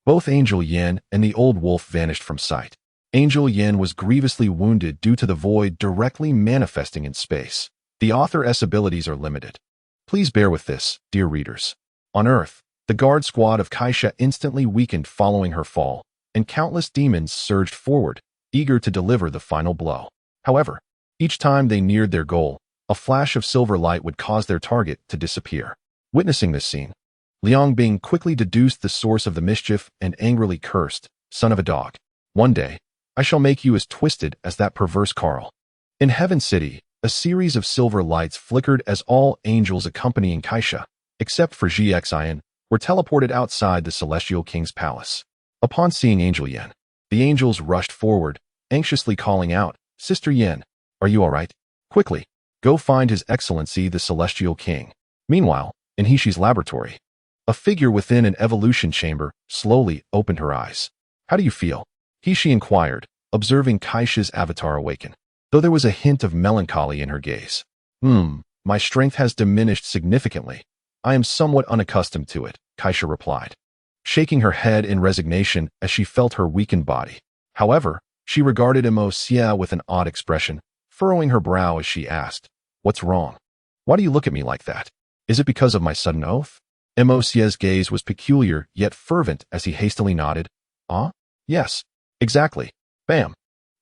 both Angel Yin and the old wolf vanished from sight. Angel Yin was grievously wounded due to the void directly manifesting in space. The author's abilities are limited. Please bear with this, dear readers. On Earth, the guard squad of Kaisha instantly weakened following her fall, and countless demons surged forward, eager to deliver the final blow. However, each time they neared their goal, a flash of silver light would cause their target to disappear. Witnessing this scene, Liang Bing quickly deduced the source of the mischief and angrily cursed, "Son of a dog. One day, I shall make you as twisted as that perverse Carl." In Heaven City, a series of silver lights flickered as all angels accompanying Kaisha, except for Juxia, were teleported outside the Celestial King's palace. Upon seeing Angel Yin, the angels rushed forward, anxiously calling out, "Sister Yin, are you all right? Quickly, go find His Excellency the Celestial King." Meanwhile, in Hishi's laboratory, a figure within an evolution chamber slowly opened her eyes. "How do you feel?" Hishi inquired, observing Kaisha's avatar awaken, though there was a hint of melancholy in her gaze. My strength has diminished significantly. I am somewhat unaccustomed to it," Kaisha replied, shaking her head in resignation as she felt her weakened body. However, she regarded Juxia with an odd expression, furrowing her brow as she asked, "What's wrong? Why do you look at me like that? Is it because of my sudden oath?" Juxia's gaze was peculiar yet fervent as he hastily nodded. "Ah? Yes, exactly. Bam."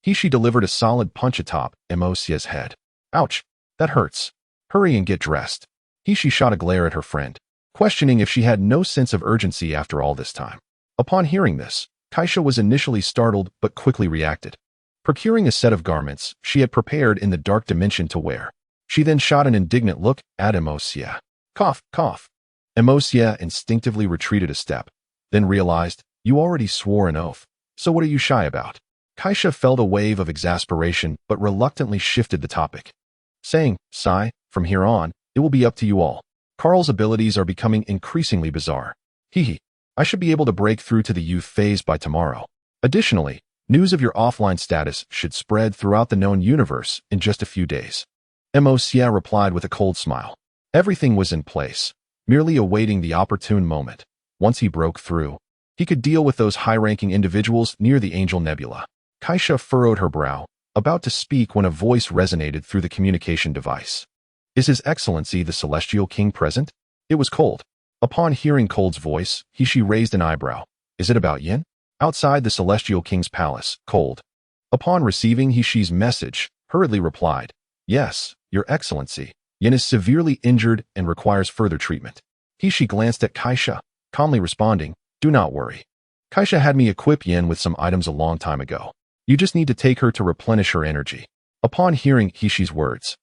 Hishi delivered a solid punch atop Juxia's head. "Ouch, that hurts. Hurry and get dressed." Hishi shot a glare at her friend, questioning if she had no sense of urgency after all this time. Upon hearing this, Kaisha was initially startled but quickly reacted. Procuring a set of garments she had prepared in the dark dimension to wear, she then shot an indignant look at Juxia. Cough, cough. Juxia instinctively retreated a step, then realized, "You already swore an oath, so what are you shy about?" Kaisha felt a wave of exasperation but reluctantly shifted the topic, saying, "Sigh, from here on, it will be up to you all. Carl's abilities are becoming increasingly bizarre. Hehe. I should be able to break through to the youth phase by tomorrow. Additionally, news of your offline status should spread throughout the known universe in just a few days." Juxia replied with a cold smile. Everything was in place, merely awaiting the opportune moment. Once he broke through, he could deal with those high-ranking individuals near the Angel Nebula. Kaisha furrowed her brow, about to speak when a voice resonated through the communication device. "Is His Excellency the Celestial King present?" It was Cold. Upon hearing Cold's voice, Hishi raised an eyebrow. "Is it about Yin?" Outside the Celestial King's palace, Cold, upon receiving Hishi's message, hurriedly replied, "Yes, Your Excellency. Yin is severely injured and requires further treatment." Hishi glanced at Kaisha, calmly responding, "Do not worry. Kaisha had me equip Yin with some items a long time ago. You just need to take her to replenish her energy." Upon hearing Hishi's words,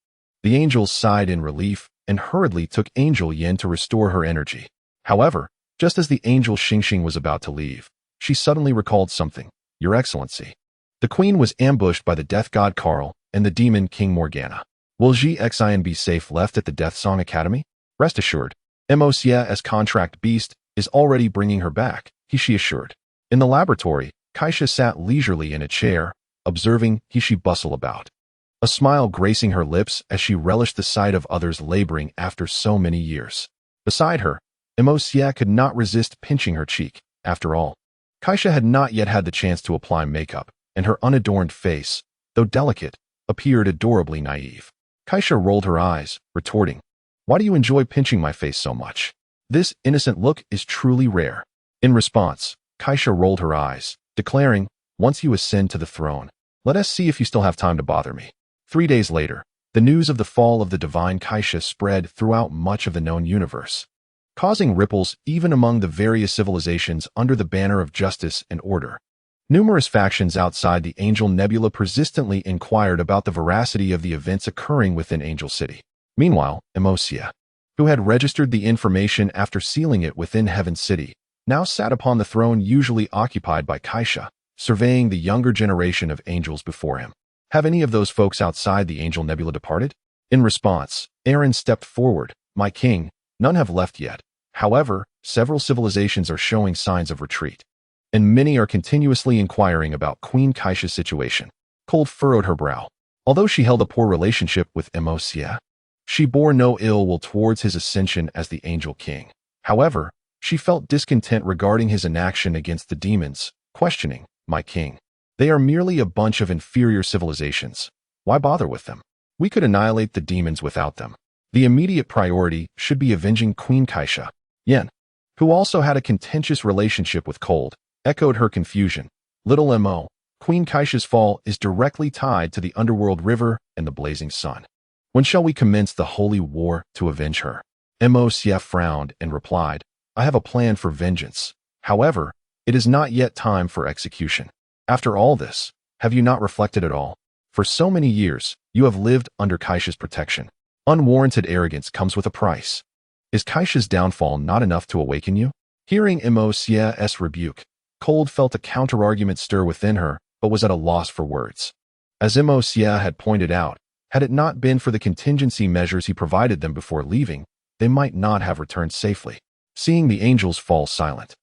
the angels sighed in relief and hurriedly took Angel Yin to restore her energy. However, just as the angel Xingxing was about to leave, she suddenly recalled something. "Your Excellency. The queen was ambushed by the death god Carl and the demon King Morgana. Will Juxia be safe left at the Death Song Academy?" "Rest assured, Juxia as contract beast is already bringing her back," Hishi assured. In the laboratory, Kaisha sat leisurely in a chair, observing Hishi bustle about, a smile gracing her lips as she relished the sight of others laboring after so many years. Beside her, Juxia could not resist pinching her cheek. After all, Kaisha had not yet had the chance to apply makeup, and her unadorned face, though delicate, appeared adorably naive. Kaisha rolled her eyes, retorting, "Why do you enjoy pinching my face so much? This innocent look is truly rare." In response, Kaisha rolled her eyes, declaring, "Once you ascend to the throne, let us see if you still have time to bother me." 3 days later, the news of the fall of the divine Kaisha spread throughout much of the known universe, causing ripples even among the various civilizations under the banner of justice and order. Numerous factions outside the Angel Nebula persistently inquired about the veracity of the events occurring within Angel City. Meanwhile, Juxia, who had registered the information after sealing it within Heaven City, now sat upon the throne usually occupied by Kaisha, surveying the younger generation of angels before him. Have any of those folks outside the Angel Nebula departed? In response, Aaron stepped forward. My king, none have left yet. However, several civilizations are showing signs of retreat, and many are continuously inquiring about Queen Kaisha's situation. Cold furrowed her brow. Although she held a poor relationship with Juxia, she bore no ill will towards his ascension as the Angel King. However, she felt discontent regarding his inaction against the demons, questioning, my king, they are merely a bunch of inferior civilizations. Why bother with them? We could annihilate the demons without them. The immediate priority should be avenging Queen Kaisha. Yen, who also had a contentious relationship with Cold, echoed her confusion. Little Mo, Queen Kaisha's fall is directly tied to the underworld river and the blazing sun. When shall we commence the holy war to avenge her? Mosia frowned and replied, I have a plan for vengeance. However, it is not yet time for execution. After all this, have you not reflected at all? For so many years, you have lived under Kaisha's protection. Unwarranted arrogance comes with a price. Is Kaisha's downfall not enough to awaken you? Hearing Mosia's rebuke, Cold felt a counter-argument stir within her, but was at a loss for words. As Mosia had pointed out, had it not been for the contingency measures he provided them before leaving, they might not have returned safely. Seeing the angels fall silent,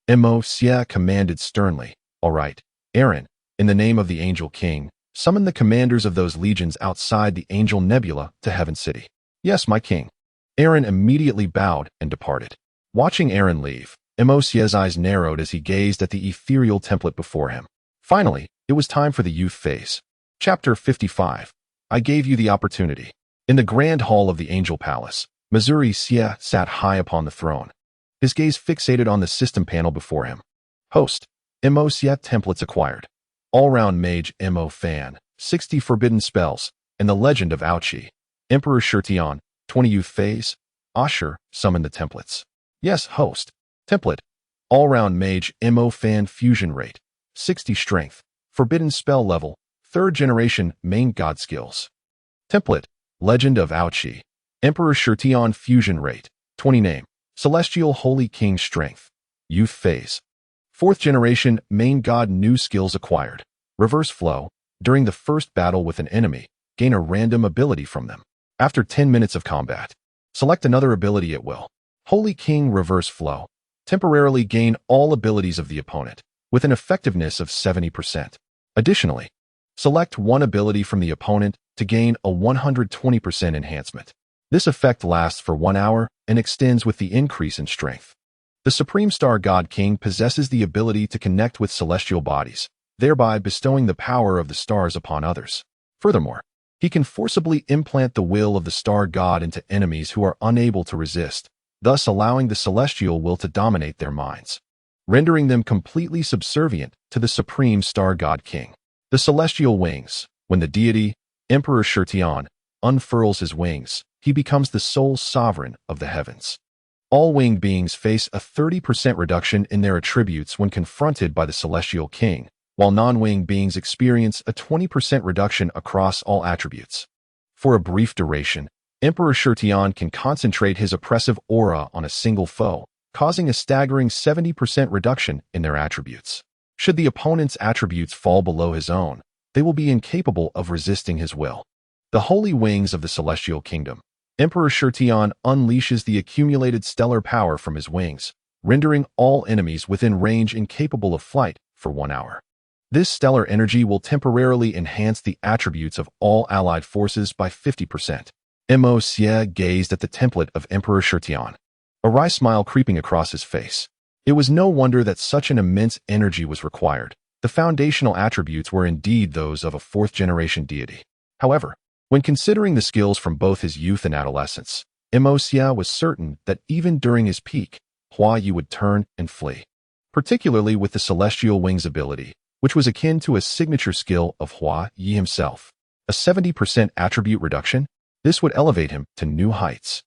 Mosia commanded sternly, all right, Aaron, in the name of the Angel King, summon the commanders of those legions outside the Angel Nebula to Heaven City. Yes, my king. Aaron immediately bowed and departed. Watching Aaron leave, Mosia's eyes narrowed as he gazed at the ethereal template before him. Finally, it was time for the youth phase. Chapter 55. I gave you the opportunity. In the grand hall of the Angel Palace, Missouri Sia sat high upon the throne, his gaze fixated on the system panel before him. Host, Mosia templates acquired. All-round mage Mo Fan, 60 forbidden spells, and the legend of Ouchi. Emperor Shirtion, 20 youth phase. Asher, summon the templates. Yes, host. Template. All-round mage Mo Fan fusion rate, 60 strength. Forbidden spell level, 3rd generation main god skills. Template. Legend of Ouchi. Emperor Shirtion fusion rate, 20 name. Celestial Holy King strength. Youth phase. 4th generation main god new skills acquired. Reverse flow. During the first battle with an enemy, gain a random ability from them. After 10 minutes of combat, select another ability at will. Holy King reverse flow. Temporarily gain all abilities of the opponent, with an effectiveness of 70%. Additionally, select one ability from the opponent to gain a 120% enhancement. This effect lasts for 1 hour and extends with the increase in strength. The Supreme Star God King possesses the ability to connect with celestial bodies, thereby bestowing the power of the stars upon others. Furthermore, he can forcibly implant the will of the star god into enemies who are unable to resist, thus allowing the celestial will to dominate their minds, rendering them completely subservient to the Supreme Star God King. The celestial wings. When the deity, Emperor Shirtion, unfurls his wings, he becomes the sole sovereign of the heavens. All winged beings face a 30% reduction in their attributes when confronted by the Celestial King, while non-winged beings experience a 20% reduction across all attributes. For a brief duration, Emperor Shirtion can concentrate his oppressive aura on a single foe, causing a staggering 70% reduction in their attributes. Should the opponent's attributes fall below his own, they will be incapable of resisting his will. The holy wings of the Celestial Kingdom. Emperor Shirtion unleashes the accumulated stellar power from his wings, rendering all enemies within range incapable of flight for 1 hour. This stellar energy will temporarily enhance the attributes of all allied forces by 50%. Mosia gazed at the template of Emperor Shirtion, a wry smile creeping across his face. It was no wonder that such an immense energy was required. The foundational attributes were indeed those of a 4th-generation deity. However, when considering the skills from both his youth and adolescence, Mosia was certain that even during his peak, Hua Yi would turn and flee. Particularly with the Celestial Wings ability, which was akin to a signature skill of Hua Yi himself. A 70% attribute reduction, this would elevate him to new heights.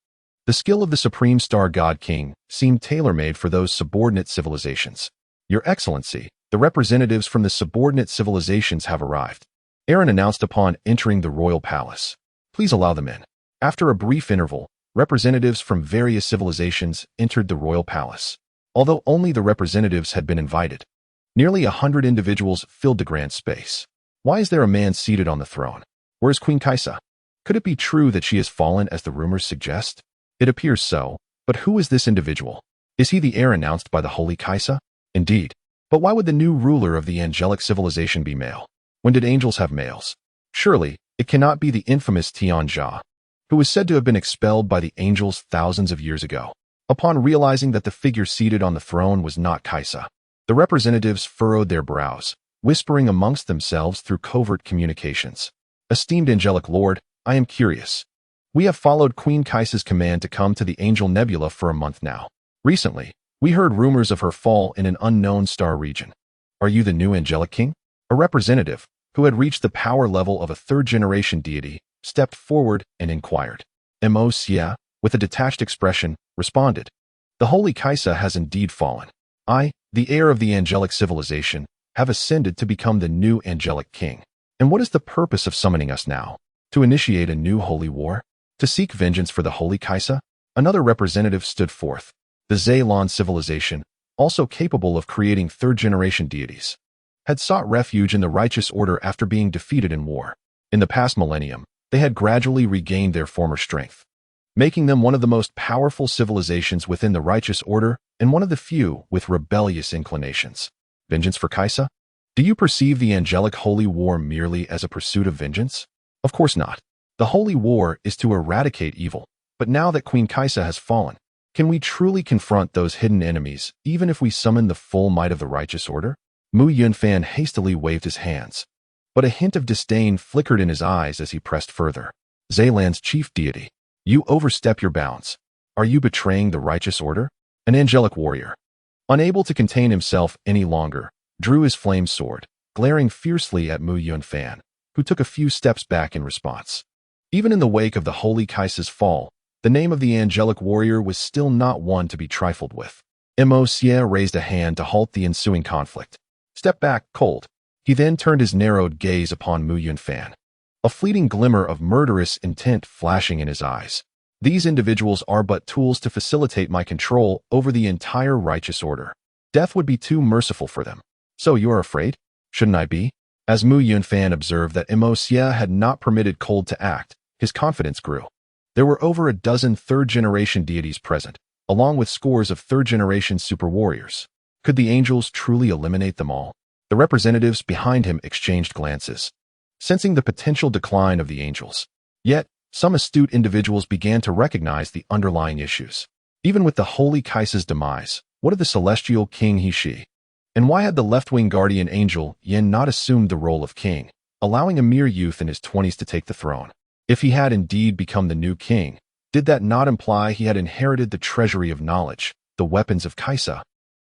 The skill of the Supreme Star God King seemed tailor-made for those subordinate civilizations. Your Excellency, the representatives from the subordinate civilizations have arrived, Aaron announced upon entering the royal palace. Please allow them in. After a brief interval, representatives from various civilizations entered the royal palace. Although only the representatives had been invited, nearly 100 individuals filled the grand space. Why is there a man seated on the throne? Where is Queen Kaisa? Could it be true that she has fallen as the rumors suggest? It appears so, but who is this individual? Is he the heir announced by the Holy Kaisa? Indeed. But why would the new ruler of the angelic civilization be male? When did angels have males? Surely, it cannot be the infamous Tianjia, who was said to have been expelled by the angels thousands of years ago. Upon realizing that the figure seated on the throne was not Kaisa, the representatives furrowed their brows, whispering amongst themselves through covert communications. Esteemed angelic lord, I am curious. We have followed Queen Kaisa's command to come to the Angel Nebula for a month now. Recently, we heard rumors of her fall in an unknown star region. Are you the new angelic king? A representative, who had reached the power level of a third-generation deity, stepped forward and inquired. Juxia, with a detached expression, responded. The Holy Kaisa has indeed fallen. I, the heir of the angelic civilization, have ascended to become the new angelic king. And what is the purpose of summoning us now? To initiate a new holy war? To seek vengeance for the Holy Kaisa? Another representative stood forth. The Dazzling civilization, also capable of creating third-generation deities, had sought refuge in the righteous order after being defeated in war. In the past millennium, they had gradually regained their former strength, making them one of the most powerful civilizations within the righteous order and one of the few with rebellious inclinations. Vengeance for Kaisa? Do you perceive the angelic holy war merely as a pursuit of vengeance? Of course not. The holy war is to eradicate evil, but now that Queen Kaisa has fallen, can we truly confront those hidden enemies even if we summon the full might of the righteous order? Mu Yunfan hastily waved his hands, but a hint of disdain flickered in his eyes as he pressed further. Zaylan's chief deity, you overstep your bounds. Are you betraying the righteous order? An angelic warrior, unable to contain himself any longer, drew his flame sword, glaring fiercely at Mu Yunfan, who took a few steps back in response. Even in the wake of the Holy Kaisa's fall, the name of the angelic warrior was still not one to be trifled with. Juxia raised a hand to halt the ensuing conflict. Step back, cold. He then turned his narrowed gaze upon Mu Yunfan, a fleeting glimmer of murderous intent flashing in his eyes. These individuals are but tools to facilitate my control over the entire righteous order. Death would be too merciful for them. So you are afraid? Shouldn't I be? As Mu Yunfan observed that Juxia had not permitted Cold to act, his confidence grew. There were over a dozen third-generation deities present, along with scores of third-generation super warriors. Could the angels truly eliminate them all? The representatives behind him exchanged glances, sensing the potential decline of the angels. Yet, some astute individuals began to recognize the underlying issues. Even with the Holy Kaisa's demise, what of the celestial king He-Shi? And why had the left-wing guardian angel Yin not assumed the role of king, allowing a mere youth in his 20s to take the throne? If he had indeed become the new king, did that not imply he had inherited the treasury of knowledge, the weapons of Kaisa,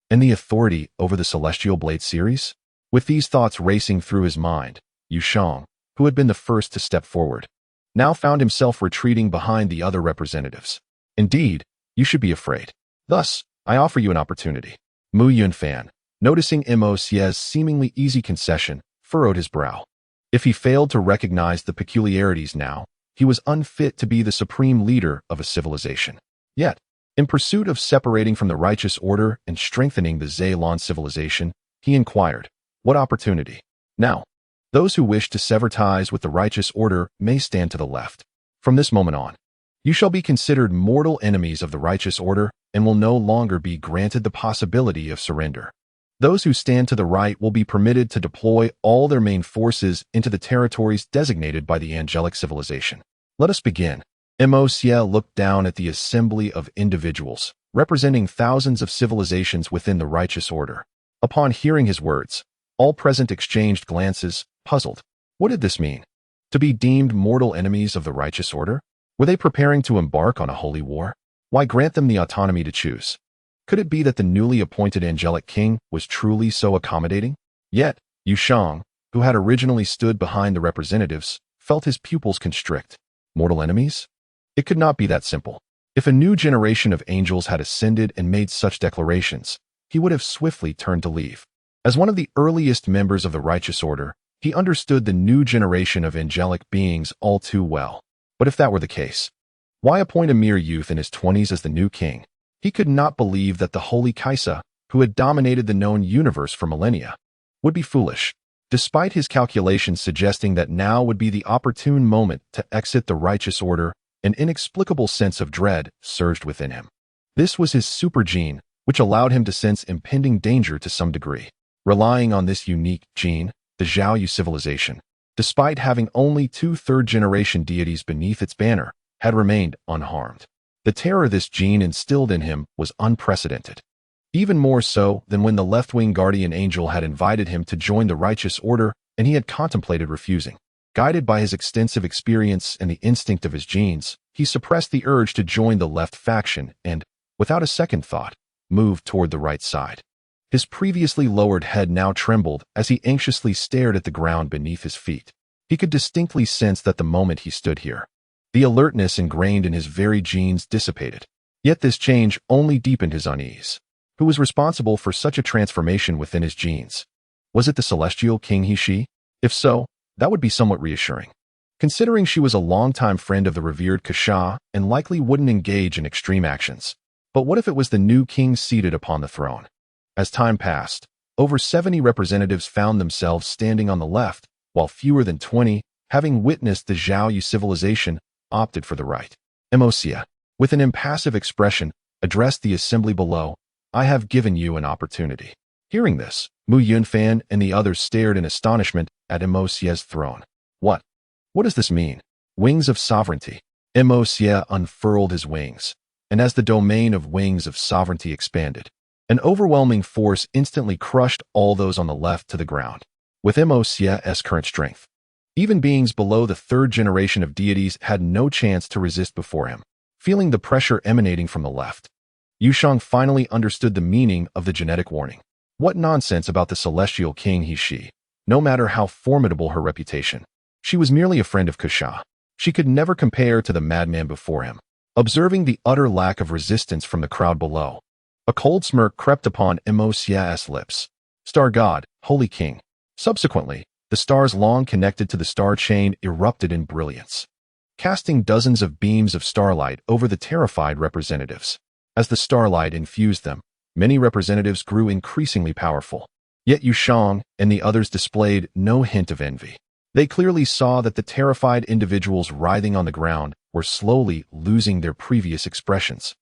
and the authority over the Celestial Blade series? With these thoughts racing through his mind, Yu Shang, who had been the first to step forward, now found himself retreating behind the other representatives. Indeed, you should be afraid. Thus, I offer you an opportunity. Mu Yunfan, noticing Juxia's seemingly easy concession, furrowed his brow. If he failed to recognize the peculiarities now, he was unfit to be the supreme leader of a civilization. Yet, in pursuit of separating from the righteous order and strengthening the Dazzling civilization, he inquired, what opportunity? Now, those who wish to sever ties with the righteous order may stand to the left. From this moment on, you shall be considered mortal enemies of the righteous order and will no longer be granted the possibility of surrender. Those who stand to the right will be permitted to deploy all their main forces into the territories designated by the angelic civilization. Let us begin. Juxia looked down at the assembly of individuals, representing thousands of civilizations within the righteous order. Upon hearing his words, all present exchanged glances, puzzled. What did this mean? To be deemed mortal enemies of the righteous order? Were they preparing to embark on a holy war? Why grant them the autonomy to choose? Could it be that the newly appointed angelic king was truly so accommodating? Yet, Yu Shang, who had originally stood behind the representatives, felt his pupils constrict. Mortal enemies? It could not be that simple. If a new generation of angels had ascended and made such declarations, he would have swiftly turned to leave. As one of the earliest members of the righteous order, he understood the new generation of angelic beings all too well. But if that were the case, why appoint a mere youth in his 20s as the new king? He could not believe that the Holy Kaisa, who had dominated the known universe for millennia, would be foolish. Despite his calculations suggesting that now would be the opportune moment to exit the righteous order, an inexplicable sense of dread surged within him. This was his super gene, which allowed him to sense impending danger to some degree. Relying on this unique gene, the Zhao civilization, despite having only 2 third-generation deities beneath its banner, had remained unharmed. The terror this gene instilled in him was unprecedented. Even more so than when the left-wing guardian angel had invited him to join the righteous order and he had contemplated refusing. Guided by his extensive experience and the instinct of his genes, he suppressed the urge to join the left faction and, without a second thought, moved toward the right side. His previously lowered head now trembled as he anxiously stared at the ground beneath his feet. He could distinctly sense that the moment he stood here, the alertness ingrained in his very genes dissipated. Yet this change only deepened his unease. Who was responsible for such a transformation within his genes? Was it the celestial king He? If so, that would be somewhat reassuring, considering she was a longtime friend of the revered Juxia and likely wouldn't engage in extreme actions. But what if it was the new king seated upon the throne? As time passed, over 70 representatives found themselves standing on the left, while fewer than 20, having witnessed the Zhao civilization, opted for the right. Juxia, with an impassive expression, addressed the assembly below. I have given you an opportunity. Hearing this, Mu Yunfan and the others stared in astonishment at Juxia's throne. What does this mean? Wings of sovereignty. Juxia unfurled his wings, and as the domain of wings of sovereignty expanded, an overwhelming force instantly crushed all those on the left to the ground. With Juxia's current strength, even beings below the 3rd generation of deities had no chance to resist before him. Feeling the pressure emanating from the left, Yushang finally understood the meaning of the genetic warning. What nonsense about the celestial king He. No matter how formidable her reputation, she was merely a friend of Juxia. She could never compare to the madman before him. Observing the utter lack of resistance from the crowd below, a cold smirk crept upon Juxia's lips. Star God, Holy King. Subsequently, the stars long connected to the star chain erupted in brilliance, casting dozens of beams of starlight over the terrified representatives. As the starlight infused them, many representatives grew increasingly powerful. Yet Yushang and the others displayed no hint of envy. They clearly saw that the terrified individuals writhing on the ground were slowly losing their previous expressions.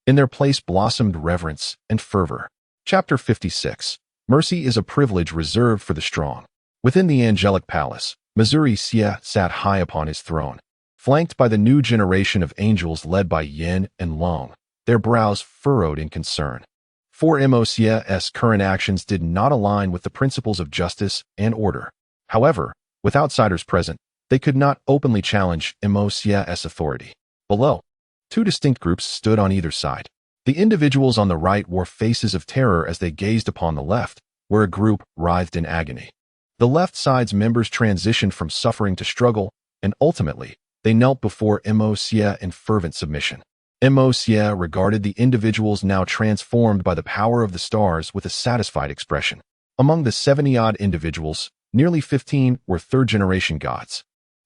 In their place blossomed reverence and fervor. Chapter 56. Mercy is a privilege reserved for the strong. Within the angelic palace, Xia sat high upon his throne, flanked by the new generation of angels led by Yin and Long, their brows furrowed in concern. For Xia's current actions did not align with the principles of justice and order. However, with outsiders present, they could not openly challenge Xia's authority. Below, 2 distinct groups stood on either side. The individuals on the right wore faces of terror as they gazed upon the left, where a group writhed in agony. The left side's members transitioned from suffering to struggle, and ultimately, they knelt before Xia in fervent submission. Xia regarded the individuals now transformed by the power of the stars with a satisfied expression. Among the 70-odd individuals, nearly 15 were 3rd-generation gods.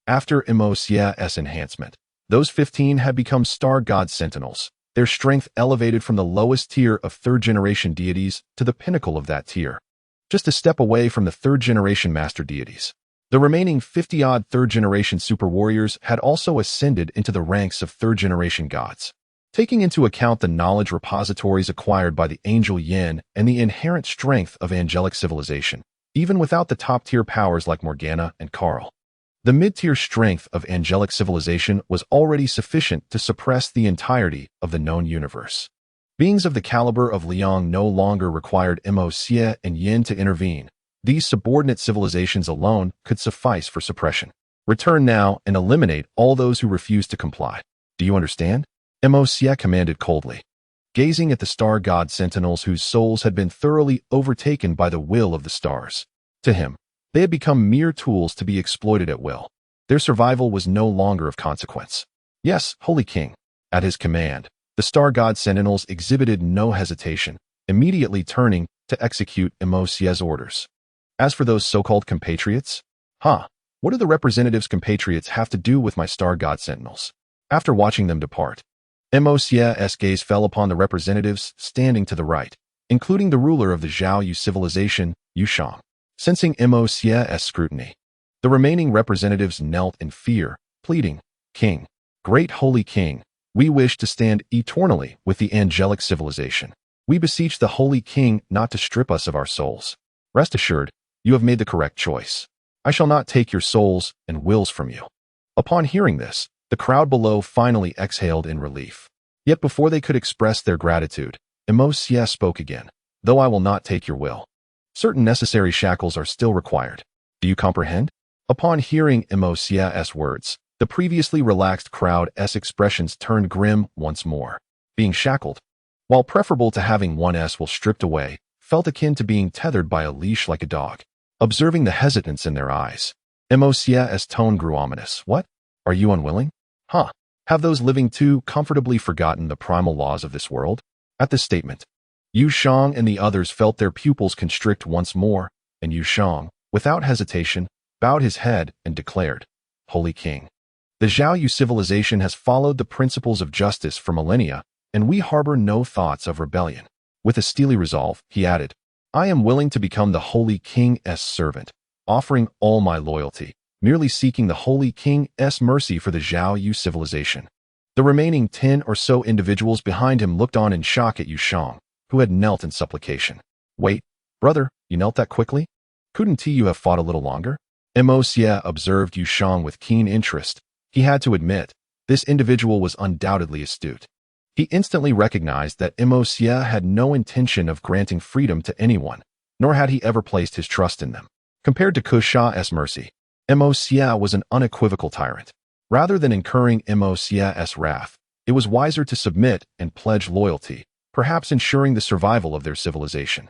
After Xia's enhancement, those 15 had become star god sentinels, their strength elevated from the lowest tier of 3rd-generation deities to the pinnacle of that tier, just a step away from the 3rd-generation master deities. The remaining 50-odd 3rd-generation super warriors had also ascended into the ranks of 3rd-generation gods. Taking into account the knowledge repositories acquired by the angel Yin and the inherent strength of angelic civilization, even without the top-tier powers like Morgana and Karl, the mid-tier strength of angelic civilization was already sufficient to suppress the entirety of the known universe. Beings of the caliber of Liang no longer required Xia and Yin to intervene. These subordinate civilizations alone could suffice for suppression. Return now and eliminate all those who refuse to comply. Do you understand? Xia commanded coldly, gazing at the star god sentinels whose souls had been thoroughly overtaken by the will of the stars. To him, they had become mere tools to be exploited at will. Their survival was no longer of consequence. Yes, Holy King. At his command, the star god sentinels exhibited no hesitation, immediately turning to execute Xia's orders. As for those so-called compatriots, what do the representatives' compatriots have to do with my star god sentinels? After watching them depart, Xia's gaze fell upon the representatives standing to the right, including the ruler of the Zhao civilization, Yushang. Sensing Mo's scrutiny, the remaining representatives knelt in fear, pleading, "King, great holy king, we wish to stand eternally with the angelic civilization. We beseech the holy king not to strip us of our souls. Rest assured, you have made the correct choice. I shall not take your souls and wills from you." Upon hearing this, the crowd below finally exhaled in relief. Yet before they could express their gratitude, Mo's spoke again. "Though I will not take your will, certain necessary shackles are still required. Do you comprehend?" Upon hearing Mo's words, the previously relaxed crowd's expressions turned grim once more. Being shackled, while preferable to having one's will stripped away, felt akin to being tethered by a leash like a dog. Observing the hesitance in their eyes, Mo's tone grew ominous. "What? Are you unwilling? Huh? Have those living too comfortably forgotten the primal laws of this world?" At this statement, Yu Shang and the others felt their pupils constrict once more, and Yu Shang, without hesitation, bowed his head and declared, "Holy King, the Zhao civilization has followed the principles of justice for millennia, and we harbor no thoughts of rebellion." With a steely resolve, he added, "I am willing to become the Holy King's servant, offering all my loyalty, merely seeking the Holy King's mercy for the Zhao civilization." The remaining 10 or so individuals behind him looked on in shock at Yu Shang, who had knelt in supplication. "Wait, brother, you knelt that quickly? Couldn't you have fought a little longer?" Mo's observed Yu Shang with keen interest. He had to admit, this individual was undoubtedly astute. He instantly recognized that Mo's had no intention of granting freedom to anyone, nor had he ever placed his trust in them. Compared to Kusha's mercy, Mo's was an unequivocal tyrant. Rather than incurring Mo's wrath, it was wiser to submit and pledge loyalty, perhaps ensuring the survival of their civilization.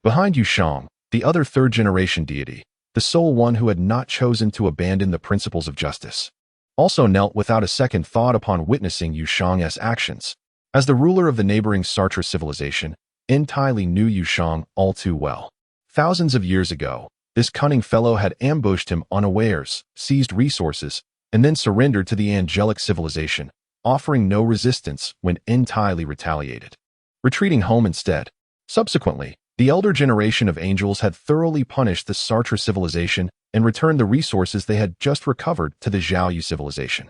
Behind Yu Shang, the other third-generation deity, the sole one who had not chosen to abandon the principles of justice, also knelt without a second thought upon witnessing Yu Shang's actions. As the ruler of the neighboring Sartre civilization, entirely knew Yu Shang all too well. Thousands of years ago, this cunning fellow had ambushed him unawares, seized resources, and then surrendered to the angelic civilization, offering no resistance when entirely retaliated, retreating home instead. Subsequently, the elder generation of angels had thoroughly punished the Sartre civilization and returned the resources they had just recovered to the Zhao civilization.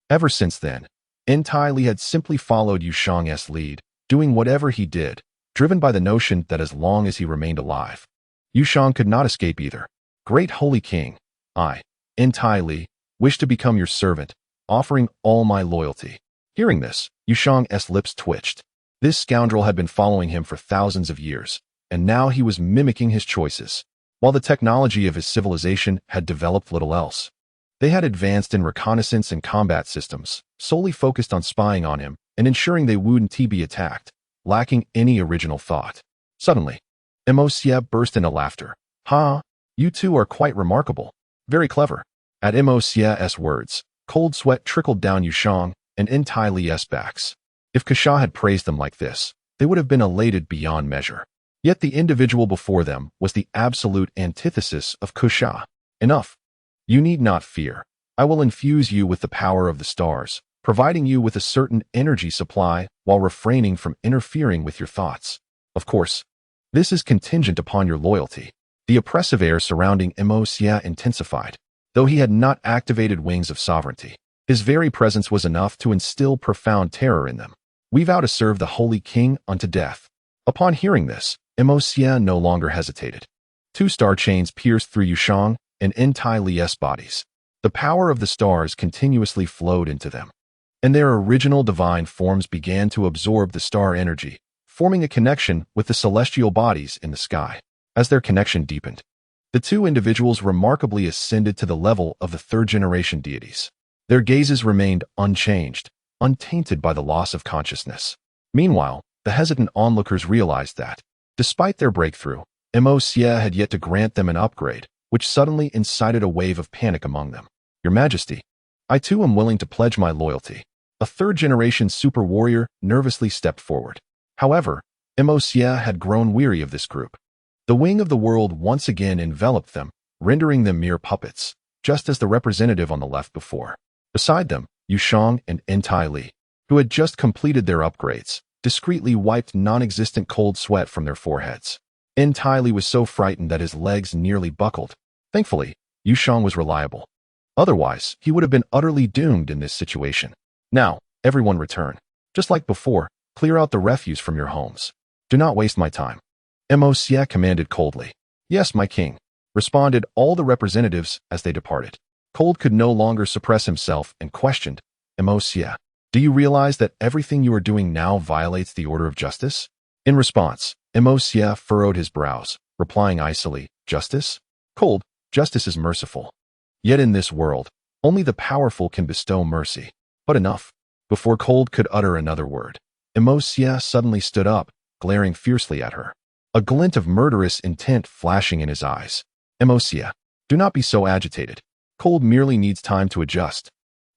Ever since then, entirely had simply followed Yu Shang's lead, doing whatever he did, driven by the notion that as long as he remained alive, Yu Shang could not escape either. "Great Holy King, I, entirely, wish to become your servant, offering all my loyalty." Hearing this, Yu Shang's lips twitched. This scoundrel had been following him for thousands of years, and now he was mimicking his choices, while the technology of his civilization had developed little else. They had advanced in reconnaissance and combat systems, solely focused on spying on him and ensuring they wouldn't be attacked, lacking any original thought. Suddenly, Mo's burst into laughter. "Ha! You two are quite remarkable. Very clever." At Mo's words, cold sweat trickled down Yu Shang and entirely's backs. If Kasha had praised them like this, they would have been elated beyond measure. Yet the individual before them was the absolute antithesis of Kusha. "Enough. You need not fear. I will infuse you with the power of the stars, providing you with a certain energy supply while refraining from interfering with your thoughts. Of course, this is contingent upon your loyalty." The oppressive air surrounding Mo's intensified. Though he had not activated wings of sovereignty, his very presence was enough to instill profound terror in them. "We vow to serve the Holy King unto death." Upon hearing this, Mo's no longer hesitated. 2 star chains pierced through Yu Shang and entirely's bodies. The power of the stars continuously flowed into them, and their original divine forms began to absorb the star energy, forming a connection with the celestial bodies in the sky. As their connection deepened, the two individuals remarkably ascended to the level of the third-generation deities. Their gazes remained unchanged, untainted by the loss of consciousness. Meanwhile, the hesitant onlookers realized that, despite their breakthrough, Mo's had yet to grant them an upgrade, which suddenly incited a wave of panic among them. "Your Majesty, I too am willing to pledge my loyalty." A third-generation super warrior nervously stepped forward. However, Mo's had grown weary of this group. The wing of the world once again enveloped them, rendering them mere puppets, just as the representative on the left before. Beside them, Yu Shang and Entai Li, who had just completed their upgrades, discreetly wiped non-existent cold sweat from their foreheads. Entirely was so frightened that his legs nearly buckled. Thankfully, Yushang was reliable. Otherwise, he would have been utterly doomed in this situation. Now, everyone return. Just like before, clear out the refuse from your homes. Do not waste my time. Mosia commanded coldly. Yes, my king, responded all the representatives as they departed. Cold could no longer suppress himself and questioned, Mosia, do you realize that everything you are doing now violates the order of justice? In response, Mosia furrowed his brows, replying icily, Justice? Cold, justice is merciful. Yet in this world, only the powerful can bestow mercy. But enough. Before Cold could utter another word, Mosia suddenly stood up, glaring fiercely at her, a glint of murderous intent flashing in his eyes. Mosia, do not be so agitated. Cold merely needs time to adjust.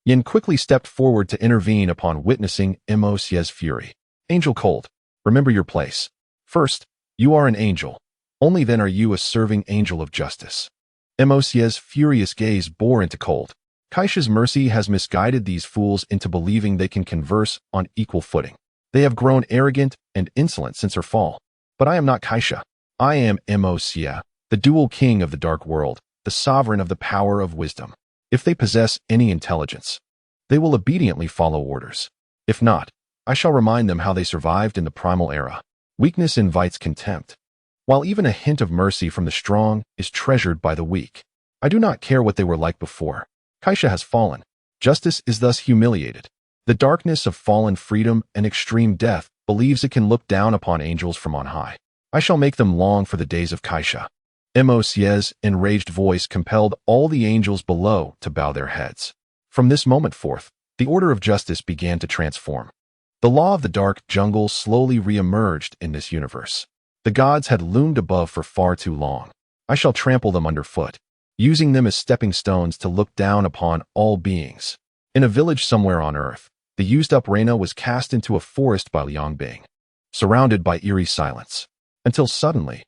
Yin quickly stepped forward to intervene upon witnessing Mosia's fury. Angel Cold, remember your place. First, you are an angel. Only then are you a serving angel of justice. Mosia's furious gaze bore into Cold. Kaisha's mercy has misguided these fools into believing they can converse on equal footing. They have grown arrogant and insolent since her fall. But I am not Kaisha. I am Mosia, the dual king of the dark world, the sovereign of the power of wisdom. If they possess any intelligence, they will obediently follow orders. If not, I shall remind them how they survived in the primal era. Weakness invites contempt, while even a hint of mercy from the strong is treasured by the weak. I do not care what they were like before. Kaisha has fallen. Justice is thus humiliated. The darkness of fallen freedom and extreme death believes it can look down upon angels from on high. I shall make them long for the days of Kaisha. Mosia's enraged voice compelled all the angels below to bow their heads. From this moment forth, the order of justice began to transform. The law of the dark jungle slowly re-emerged in this universe. The gods had loomed above for far too long. I shall trample them underfoot, using them as stepping stones to look down upon all beings. In a village somewhere on Earth, the used-up Reina was cast into a forest by Liangbing, surrounded by eerie silence. Until suddenly,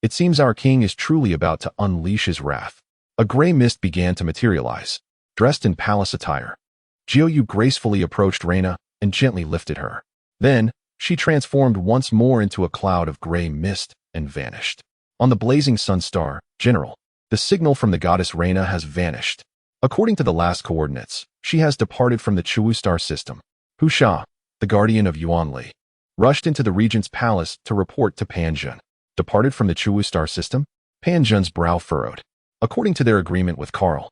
it seems our king is truly about to unleash his wrath. A gray mist began to materialize, dressed in palace attire. Jiuyu gracefully approached Reina and gently lifted her. Then, she transformed once more into a cloud of gray mist and vanished. On the blazing sun star, General, the signal from the goddess Reina has vanished. According to the last coordinates, she has departed from the Chu star system. Hu Sha, the guardian of Yuanli, rushed into the regent's palace to report to Pan Zhen. Departed from the Chu star system? Pan Zhen's brow furrowed. According to their agreement with Karl,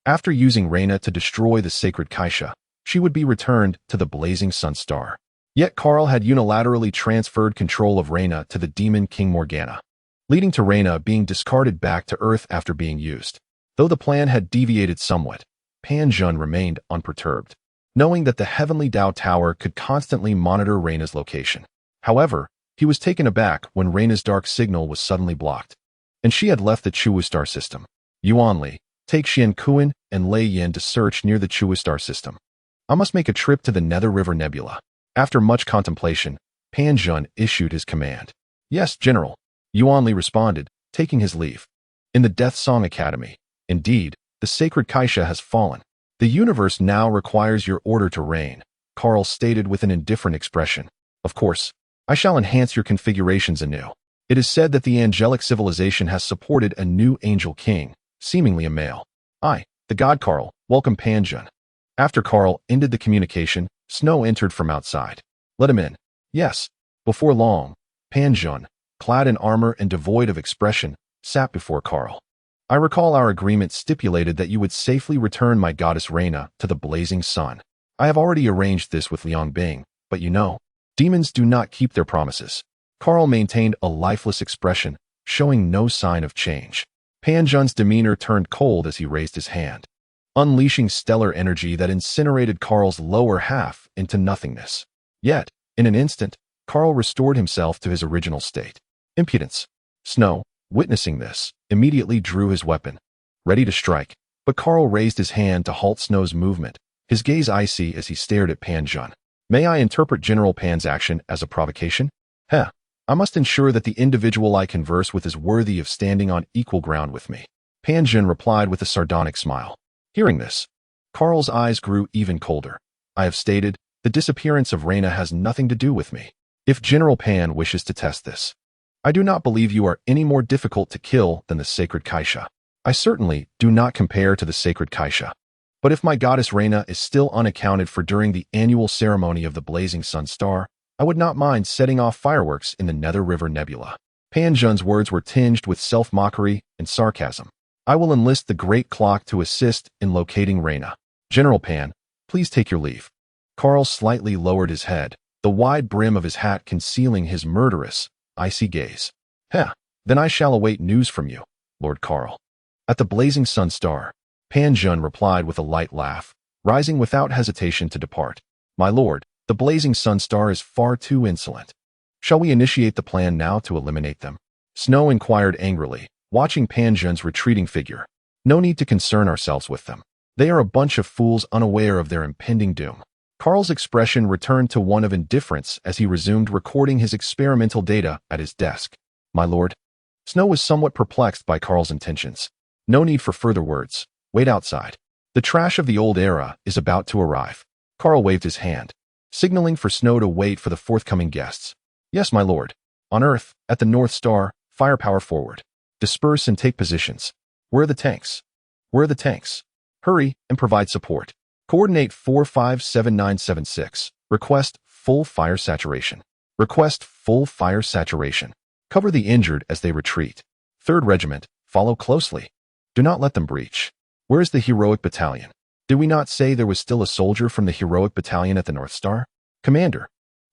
after using Reina to destroy the sacred Kaisha, she would be returned to the blazing sun star. Yet Karl had unilaterally transferred control of Reina to the demon King Morgana, leading to Reina being discarded back to Earth after being used. Though the plan had deviated somewhat, Pan Zhen remained unperturbed, knowing that the Heavenly Dao Tower could constantly monitor Reina's location. However, he was taken aback when Reina's dark signal was suddenly blocked, and she had left the Chu star system. Yuanli, take Xian Kuan and Lei Yin to search near the Chu star system. I must make a trip to the Nether River Nebula. After much contemplation, Pan Zhen issued his command. Yes, General, Yuanli responded, taking his leave. In the Death Song Academy, indeed, the sacred Kaisha has fallen. The universe now requires your order to reign, Karl stated with an indifferent expression. Of course, I shall enhance your configurations anew. It is said that the angelic civilization has supported a new angel king, seemingly a male. I, the god Karl, welcome Pan Zhen. After Karl ended the communication, Snow entered from outside. Let him in. Yes. Before long, Pan Zhen, clad in armor and devoid of expression, sat before Karl. I recall our agreement stipulated that you would safely return my goddess Reina to the blazing sun. I have already arranged this with Liangbing, but you know, demons do not keep their promises. Karl maintained a lifeless expression, showing no sign of change. Pan Zhen's demeanor turned cold as he raised his hand, unleashing stellar energy that incinerated Karl's lower half into nothingness. Yet, in an instant, Karl restored himself to his original state. Impudence. Snow, witnessing this, immediately drew his weapon, ready to strike, but Karl raised his hand to halt Snow's movement, his gaze icy as he stared at Pan Zhen. May I interpret General Pan's action as a provocation? Heh, I must ensure that the individual I converse with is worthy of standing on equal ground with me. Pan Zhen replied with a sardonic smile. Hearing this, Karl's eyes grew even colder. I have stated, the disappearance of Reina has nothing to do with me. If General Pan wishes to test this, I I do not believe you are any more difficult to kill than the sacred Kaisha. I certainly do not compare to the sacred Kaisha. But if my goddess Reina is still unaccounted for during the annual ceremony of the blazing sun star, I would not mind setting off fireworks in the Nether River Nebula. Pan Zhen's words were tinged with self-mockery and sarcasm. I will enlist the Great Clock to assist in locating Reina. General Pan, please take your leave. Carl slightly lowered his head, the wide brim of his hat concealing his murderous, icy gaze. Then I shall await news from you, Lord Carl. At the blazing sun star, Pan Zhen replied with a light laugh, rising without hesitation to depart. My lord, the blazing sun star is far too insolent. Shall we initiate the plan now to eliminate them? Snow inquired angrily, watching Pan Zhen's retreating figure. No need to concern ourselves with them. They are a bunch of fools unaware of their impending doom. Carl's expression returned to one of indifference as he resumed recording his experimental data at his desk. My lord. Snow was somewhat perplexed by Carl's intentions. No need for further words. Wait outside. The trash of the old era is about to arrive. Carl waved his hand, signaling for Snow to wait for the forthcoming guests. Yes, my lord. On Earth, at the North Star, firepower forward. Disperse and take positions. Where are the tanks? Where are the tanks? Hurry and provide support. Coordinate 457976. Request full fire saturation. Request full fire saturation. Cover the injured as they retreat. 3rd Regiment, follow closely. Do not let them breach. Where is the heroic battalion? Did we not say there was still a soldier from the heroic battalion at the North Star? Commander,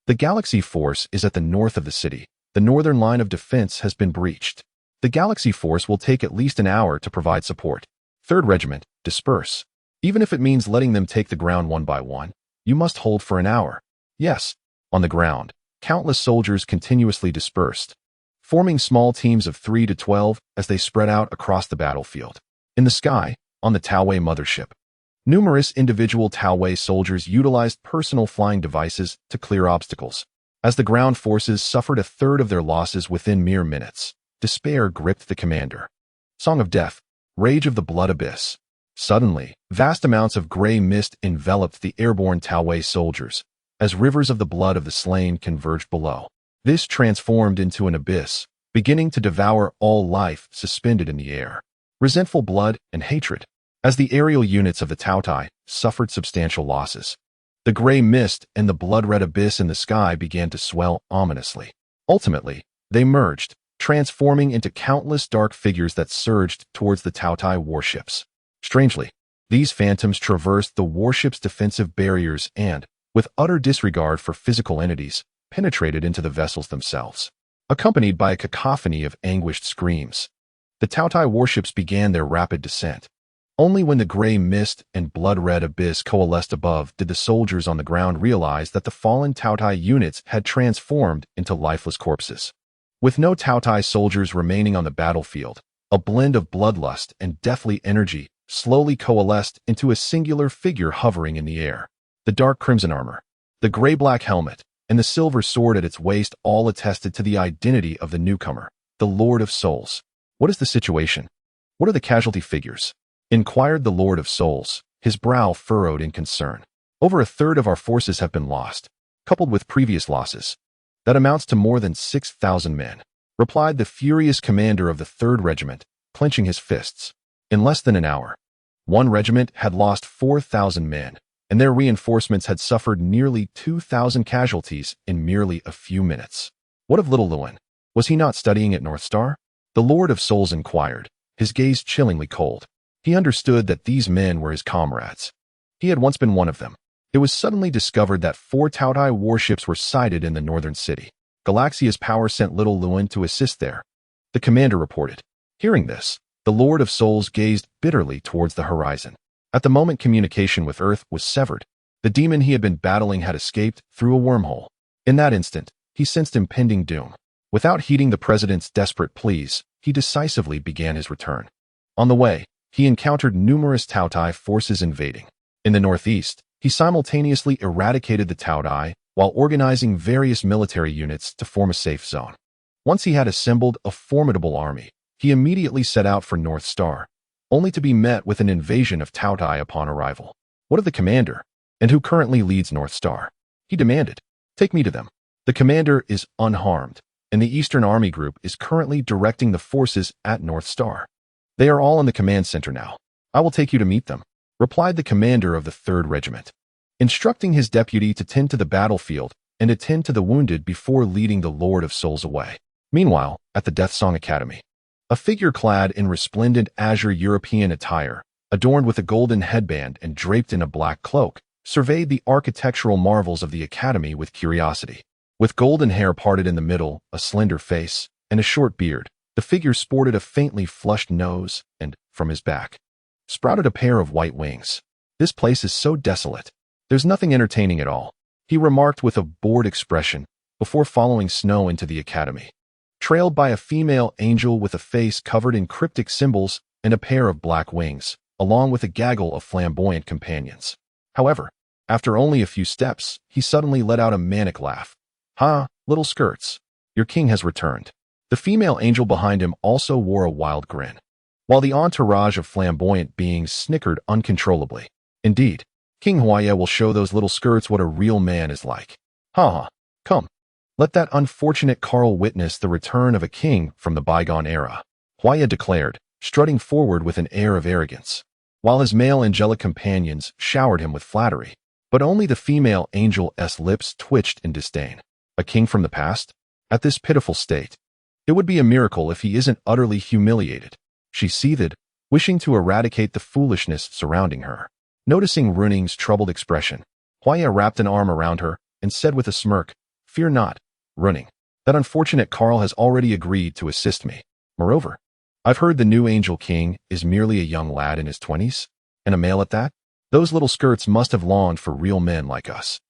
the Galaxy Force is at the north of the city. The northern line of defense has been breached. The Galaxy Force will take at least an hour to provide support. 3rd Regiment, disperse. Even if it means letting them take the ground one by one, you must hold for an hour. Yes, on the ground, countless soldiers continuously dispersed, forming small teams of 3 to 12 as they spread out across the battlefield. In the sky, on the Taowei mothership, numerous individual Taowei soldiers utilized personal flying devices to clear obstacles. As the ground forces suffered a third of their losses within mere minutes, despair gripped the commander. Song of Death, Rage of the Blood Abyss. Suddenly, vast amounts of gray mist enveloped the airborne Taowei soldiers, as rivers of the blood of the slain converged below. This transformed into an abyss, beginning to devour all life suspended in the air. Resentful blood and hatred. As the aerial units of the Taotai suffered substantial losses, the gray mist and the blood-red abyss in the sky began to swell ominously. Ultimately, they merged, transforming into countless dark figures that surged towards the Taotai warships. Strangely, these phantoms traversed the warship's defensive barriers and, with utter disregard for physical entities, penetrated into the vessels themselves. Accompanied by a cacophony of anguished screams, the Taotai warships began their rapid descent. Only when the gray mist and blood-red abyss coalesced above did the soldiers on the ground realize that the fallen Taotai units had transformed into lifeless corpses. With no Taotai soldiers remaining on the battlefield, a blend of bloodlust and deathly energy slowly coalesced into a singular figure hovering in the air. The dark crimson armor, the gray-black helmet, and the silver sword at its waist all attested to the identity of the newcomer, the Lord of Souls. What is the situation? What are the casualty figures? Inquired the Lord of Souls, his brow furrowed in concern. Over a third of our forces have been lost, coupled with previous losses. That amounts to more than 6,000 men, replied the furious commander of the 3rd Regiment, clenching his fists. In less than an hour, one regiment had lost 4,000 men, and their reinforcements had suffered nearly 2,000 casualties in merely a few minutes. What of little Lewin? Was he not studying at North Star? The Lord of Souls inquired, his gaze chillingly cold. He understood that these men were his comrades. He had once been one of them. It was suddenly discovered that 4 Taotai warships were sighted in the northern city. Galaxia's power sent little Lewin to assist there, the commander reported. Hearing this, the Lord of Souls gazed bitterly towards the horizon. At the moment communication with Earth was severed, the demon he had been battling had escaped through a wormhole. In that instant, he sensed impending doom. Without heeding the president's desperate pleas, he decisively began his return. On the way, he encountered numerous Taotai forces invading. In the northeast, he simultaneously eradicated the Taotai while organizing various military units to form a safe zone. Once he had assembled a formidable army, he immediately set out for North Star, only to be met with an invasion of Taotai upon arrival. What of the commander, and who currently leads North Star? He demanded. Take me to them. The commander is unharmed, and the Eastern Army Group is currently directing the forces at North Star. They are all in the command center now. I will take you to meet them," replied the commander of the 3rd Regiment, instructing his deputy to tend to the battlefield and attend to the wounded before leading the Lord of Souls away. Meanwhile, at the Death Song Academy, a figure clad in resplendent azure European attire, adorned with a golden headband and draped in a black cloak, surveyed the architectural marvels of the academy with curiosity. With golden hair parted in the middle, a slender face, and a short beard, the figure sported a faintly flushed nose and, from his back, sprouted a pair of white wings. "This place is so desolate. There's nothing entertaining at all," he remarked with a bored expression before following Snow into the academy, trailed by a female angel with a face covered in cryptic symbols and a pair of black wings, along with a gaggle of flamboyant companions. However, after only a few steps, he suddenly let out a manic laugh. "Ha, little skirts. Your king has returned." The female angel behind him also wore a wild grin, while the entourage of flamboyant beings snickered uncontrollably. "Indeed, King Huaya will show those little skirts what a real man is like. Ha ha, come. Let that unfortunate Carl witness the return of a king from the bygone era," Huaya declared, strutting forward with an air of arrogance, while his male angelic companions showered him with flattery. But only the female angel's lips twitched in disdain. A king from the past? At this pitiful state, it would be a miracle if he isn't utterly humiliated. She seethed, wishing to eradicate the foolishness surrounding her. Noticing Runing's troubled expression, Huaya wrapped an arm around her and said with a smirk, "Fear not, Running. That unfortunate Carl has already agreed to assist me. Moreover, I've heard the new Angel King is merely a young lad in his 20s, and a male at that. Those little skirts must have longed for real men like us."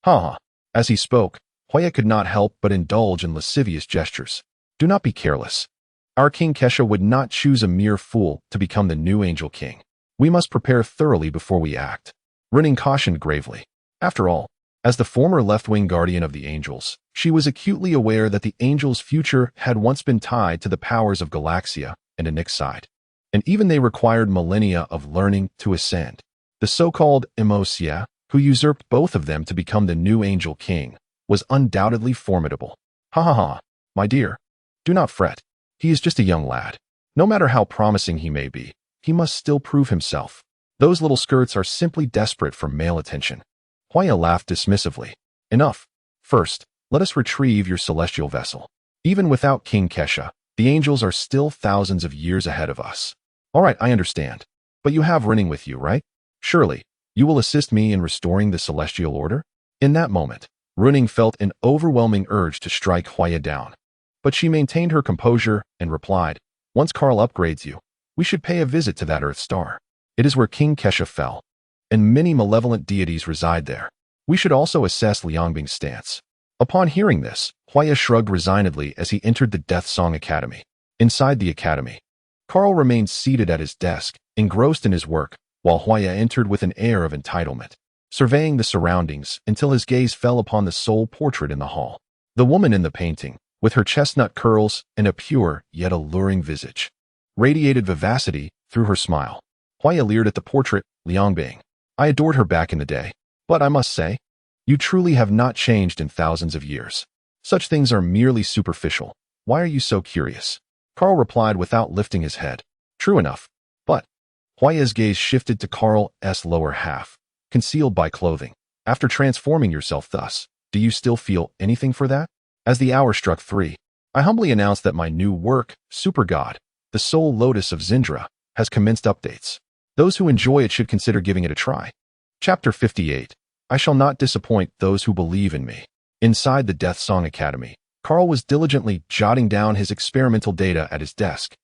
Ha ha. As he spoke, Huaya could not help but indulge in lascivious gestures. "Do not be careless. Our King Kesha would not choose a mere fool to become the new Angel King. We must prepare thoroughly before we act," Running cautioned gravely. After all, as the former left-wing guardian of the angels, she was acutely aware that the angels' future had once been tied to the powers of Galaxia and Onyxide, and even they required millennia of learning to ascend. The so-called Emosia, who usurped both of them to become the new Angel King, was undoubtedly formidable. "Ha ha ha, my dear, do not fret. He is just a young lad. No matter how promising he may be, he must still prove himself. Those little skirts are simply desperate for male attention." Huaya laughed dismissively. "Enough. First, let us retrieve your celestial vessel. Even without King Kesha, the angels are still thousands of years ahead of us." "All right, I understand. But you have Running with you, right? Surely, you will assist me in restoring the celestial order?" In that moment, Running felt an overwhelming urge to strike Huaya down. But she maintained her composure and replied, "Once Carl upgrades you, we should pay a visit to that Earth star. It is where King Kesha fell, and many malevolent deities reside there. We should also assess Liangbing's stance." Upon hearing this, Huaya shrugged resignedly as he entered the Death Song Academy. Inside the academy, Carl remained seated at his desk, engrossed in his work, while Huaya entered with an air of entitlement, surveying the surroundings until his gaze fell upon the sole portrait in the hall. The woman in the painting, with her chestnut curls and a pure yet alluring visage, radiated vivacity through her smile. Huaya leered at the portrait. "Liangbing. I adored her back in the day, but I must say, you truly have not changed in thousands of years. Such things are merely superficial. Why are you so curious?" Carl replied without lifting his head. "True enough, but..." Huaya's gaze shifted to Carl's lower half, concealed by clothing. "After transforming yourself thus, do you still feel anything for that?" As the hour struck 3, I humbly announced that my new work, Super God, the Soul Lotus of Zindra, has commenced updates. Those who enjoy it should consider giving it a try. Chapter 58. I shall not disappoint those who believe in me. Inside the Death Song Academy, Carl was diligently jotting down his experimental data at his desk,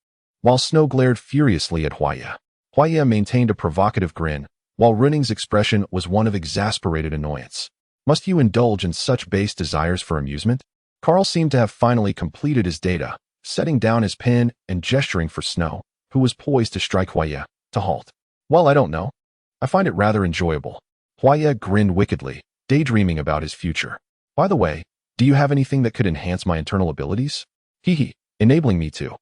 while Snow glared furiously at Huaya. Huaya maintained a provocative grin, while Running's expression was one of exasperated annoyance. Must you indulge in such base desires for amusement? Carl seemed to have finally completed his data, setting down his pen and gesturing for Snow, who was poised to strike Huaya, to halt. "Well, I don't know. I find it rather enjoyable." Huaya grinned wickedly, daydreaming about his future. "By the way, do you have anything that could enhance my internal abilities? Hee, enabling me to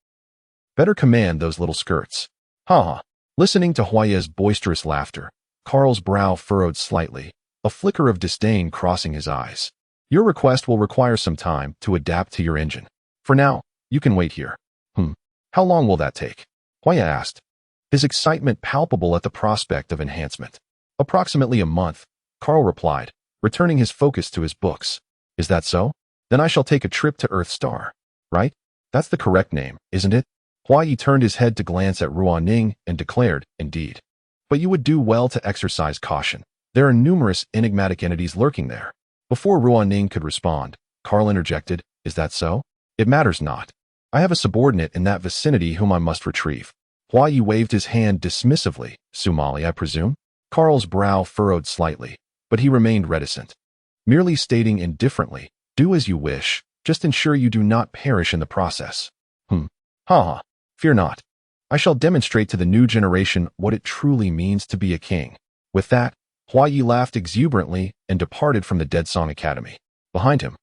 better command those little skirts." Ha ha. Listening to Huaya's boisterous laughter, Carl's brow furrowed slightly, a flicker of disdain crossing his eyes. "Your request will require some time to adapt to your engine. For now, you can wait here. How long will that take? Hua asked, his excitement palpable at the prospect of enhancement. Approximately a month, Carl replied, returning his focus to his books. Is that so? Then I shall take a trip to Earth Star. Right? That's the correct name, isn't it? Hua turned his head to glance at Ruan-Ning and declared, indeed. But you would do well to exercise caution. There are numerous enigmatic entities lurking there. Before Ruan-Ning could respond, Carl interjected, is that so? It matters not. I have a subordinate in that vicinity whom I must retrieve. Hua waved his hand dismissively. Sumali, I presume? Carl's brow furrowed slightly, but he remained reticent. Merely stating indifferently, do as you wish, just ensure you do not perish in the process. Ha. Fear not. I shall demonstrate to the new generation what it truly means to be a king. With that, Hua laughed exuberantly and departed from the Dead Song Academy. Behind him,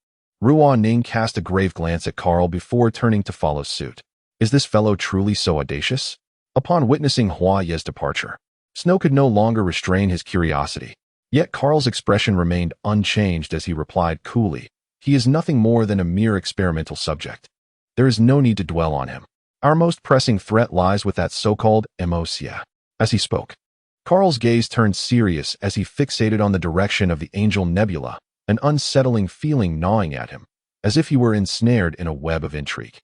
Ruan-Ning cast a grave glance at Carl before turning to follow suit. Is this fellow truly so audacious? Upon witnessing Hua's departure, Snow could no longer restrain his curiosity. Yet Carl's expression remained unchanged as he replied coolly, he is nothing more than a mere experimental subject. There is no need to dwell on him. Our most pressing threat lies with that so-called Juxia. As he spoke, Carl's gaze turned serious as he fixated on the direction of the Angel Nebula, an unsettling feeling gnawing at him, as if he were ensnared in a web of intrigue.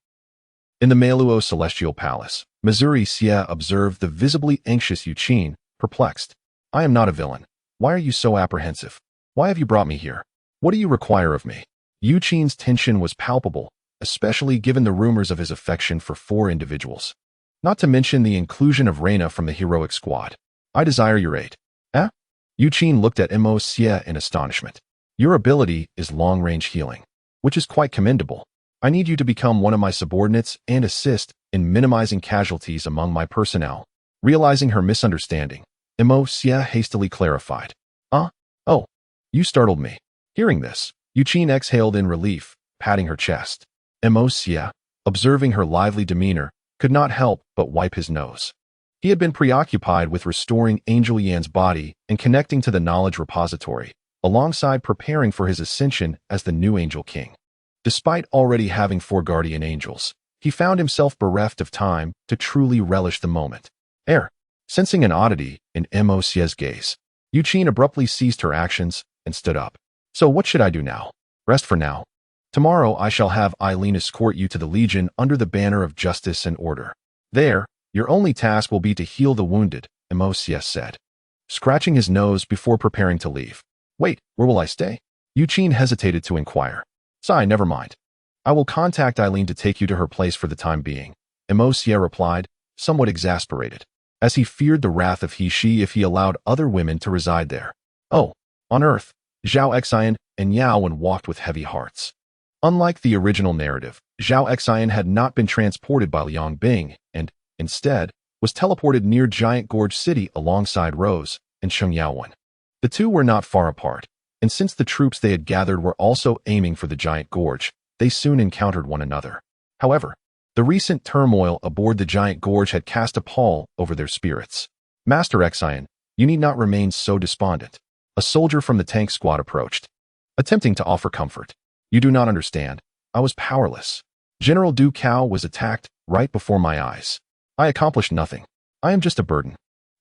In the Meluo Celestial Palace, Missouri Xia observed the visibly anxious Yuqin, perplexed. I am not a villain. Why are you so apprehensive? Why have you brought me here? What do you require of me? Yuqin's tension was palpable, especially given the rumors of his affection for 4 individuals. Not to mention the inclusion of Reina from the heroic squad. I desire your aid. Eh? Yuqin looked at Xia in astonishment. Your ability is long-range healing, which is quite commendable. I need you to become one of my subordinates and assist in minimizing casualties among my personnel. Realizing her misunderstanding, Xia hastily clarified. Oh, you startled me. Hearing this, Yuqin exhaled in relief, patting her chest. Xia, observing her lively demeanor, could not help but wipe his nose. He had been preoccupied with restoring Angel Yan's body and connecting to the knowledge repository, alongside preparing for his ascension as the new Angel King. Despite already having 4 guardian angels, he found himself bereft of time to truly relish the moment. Sensing an oddity in Xia's gaze, Yuqin abruptly ceased her actions and stood up. So what should I do now? Rest for now. Tomorrow I shall have Eileen escort you to the Legion under the banner of justice and order. There, your only task will be to heal the wounded, Xia said, scratching his nose before preparing to leave. Wait, where will I stay? Yuqin hesitated to inquire. Sigh, never mind. I will contact Eileen to take you to her place for the time being, Xia replied, somewhat exasperated, as he feared the wrath of she if he allowed other women to reside there. Oh, on Earth, Zhao Xian and Yao Wen walked with heavy hearts. Unlike the original narrative, Zhao Xian had not been transported by Liang Bing and, instead, was teleported near Giant Gorge City alongside Rose and Sheng Yaowen. The two were not far apart, and since the troops they had gathered were also aiming for the Giant Gorge, they soon encountered one another. However, the recent turmoil aboard the Giant Gorge had cast a pall over their spirits. Master Xian, you need not remain so despondent. A soldier from the tank squad approached, attempting to offer comfort. You do not understand. I was powerless. General Du Cao was attacked right before my eyes. I accomplished nothing. I am just a burden.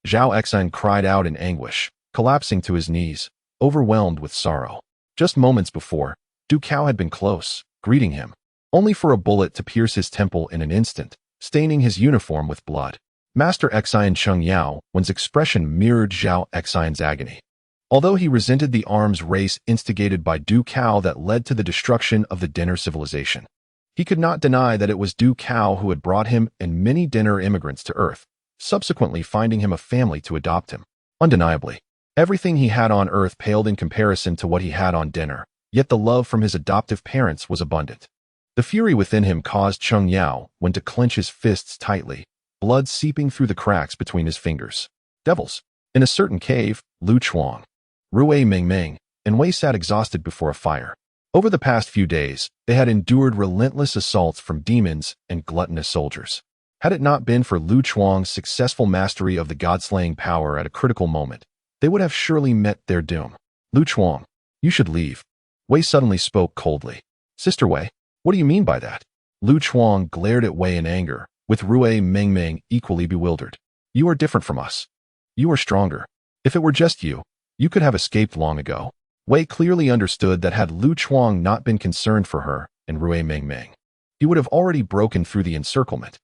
Zhao Xian cried out in anguish, collapsing to his knees, overwhelmed with sorrow. Just moments before, Du Cao had been close, greeting him, only for a bullet to pierce his temple in an instant, staining his uniform with blood. Master Xian Cheng Yao Wen's expression mirrored Zhao Xian's agony. Although he resented the arms race instigated by Du Cao that led to the destruction of the Dinner civilization, he could not deny that it was Du Cao who had brought him and many Dinner immigrants to Earth, subsequently finding him a family to adopt him. Undeniably, everything he had on Earth paled in comparison to what he had on Dinner, yet the love from his adoptive parents was abundant. The fury within him caused Cheng Yao Wen to clench his fists tightly, blood seeping through the cracks between his fingers. Devils. In a certain cave, Lu Chuang, Rui Mingming, and Wei sat exhausted before a fire. Over the past few days, they had endured relentless assaults from demons and gluttonous soldiers. Had it not been for Lu Chuang's successful mastery of the god-slaying power at a critical moment, they would have surely met their doom. Lu Chuang, you should leave. Wei suddenly spoke coldly. Sister Wei, what do you mean by that? Lu Chuang glared at Wei in anger, with Rui Mengmeng equally bewildered. You are different from us. You are stronger. If it were just you, you could have escaped long ago. Wei clearly understood that had Lu Chuang not been concerned for her and Rui Mengmeng, he would have already broken through the encirclement.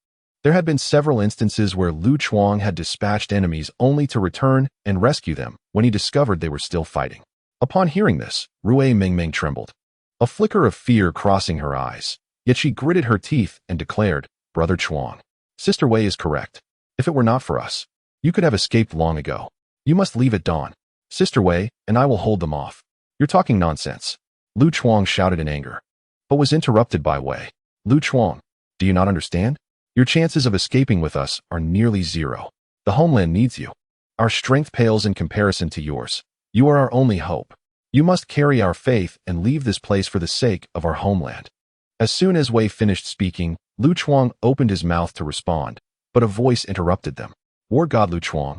There had been several instances where Lu Chuang had dispatched enemies only to return and rescue them when he discovered they were still fighting. Upon hearing this, Rui Mengmeng trembled, a flicker of fear crossing her eyes. Yet she gritted her teeth and declared, Brother Chuang, Sister Wei is correct. If it were not for us, you could have escaped long ago. You must leave at dawn. Sister Wei and I will hold them off. You're talking nonsense. Lu Chuang shouted in anger, but was interrupted by Wei. Lu Chuang, do you not understand? Your chances of escaping with us are nearly zero. The homeland needs you. Our strength pales in comparison to yours. You are our only hope. You must carry our faith and leave this place for the sake of our homeland. As soon as Wei finished speaking, Lu Chuang opened his mouth to respond, but a voice interrupted them. War God Lu Chuang.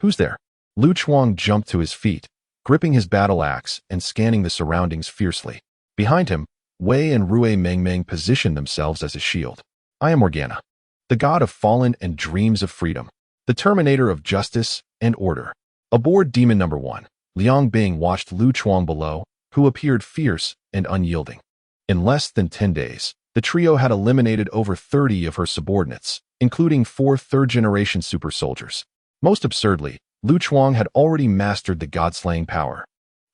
Who's there? Lu Chuang jumped to his feet, gripping his battle axe and scanning the surroundings fiercely. Behind him, Wei and Rui Mengmeng positioned themselves as a shield. I am Morgana, the god of fallen and dreams of freedom, the terminator of justice and order. Aboard Demon Number 1, Liang Bing watched Lu Chuang below, who appeared fierce and unyielding. In less than 10 days, the trio had eliminated over 30 of her subordinates, including 4 third-generation super soldiers. Most absurdly, Lu Chuang had already mastered the god-slaying power.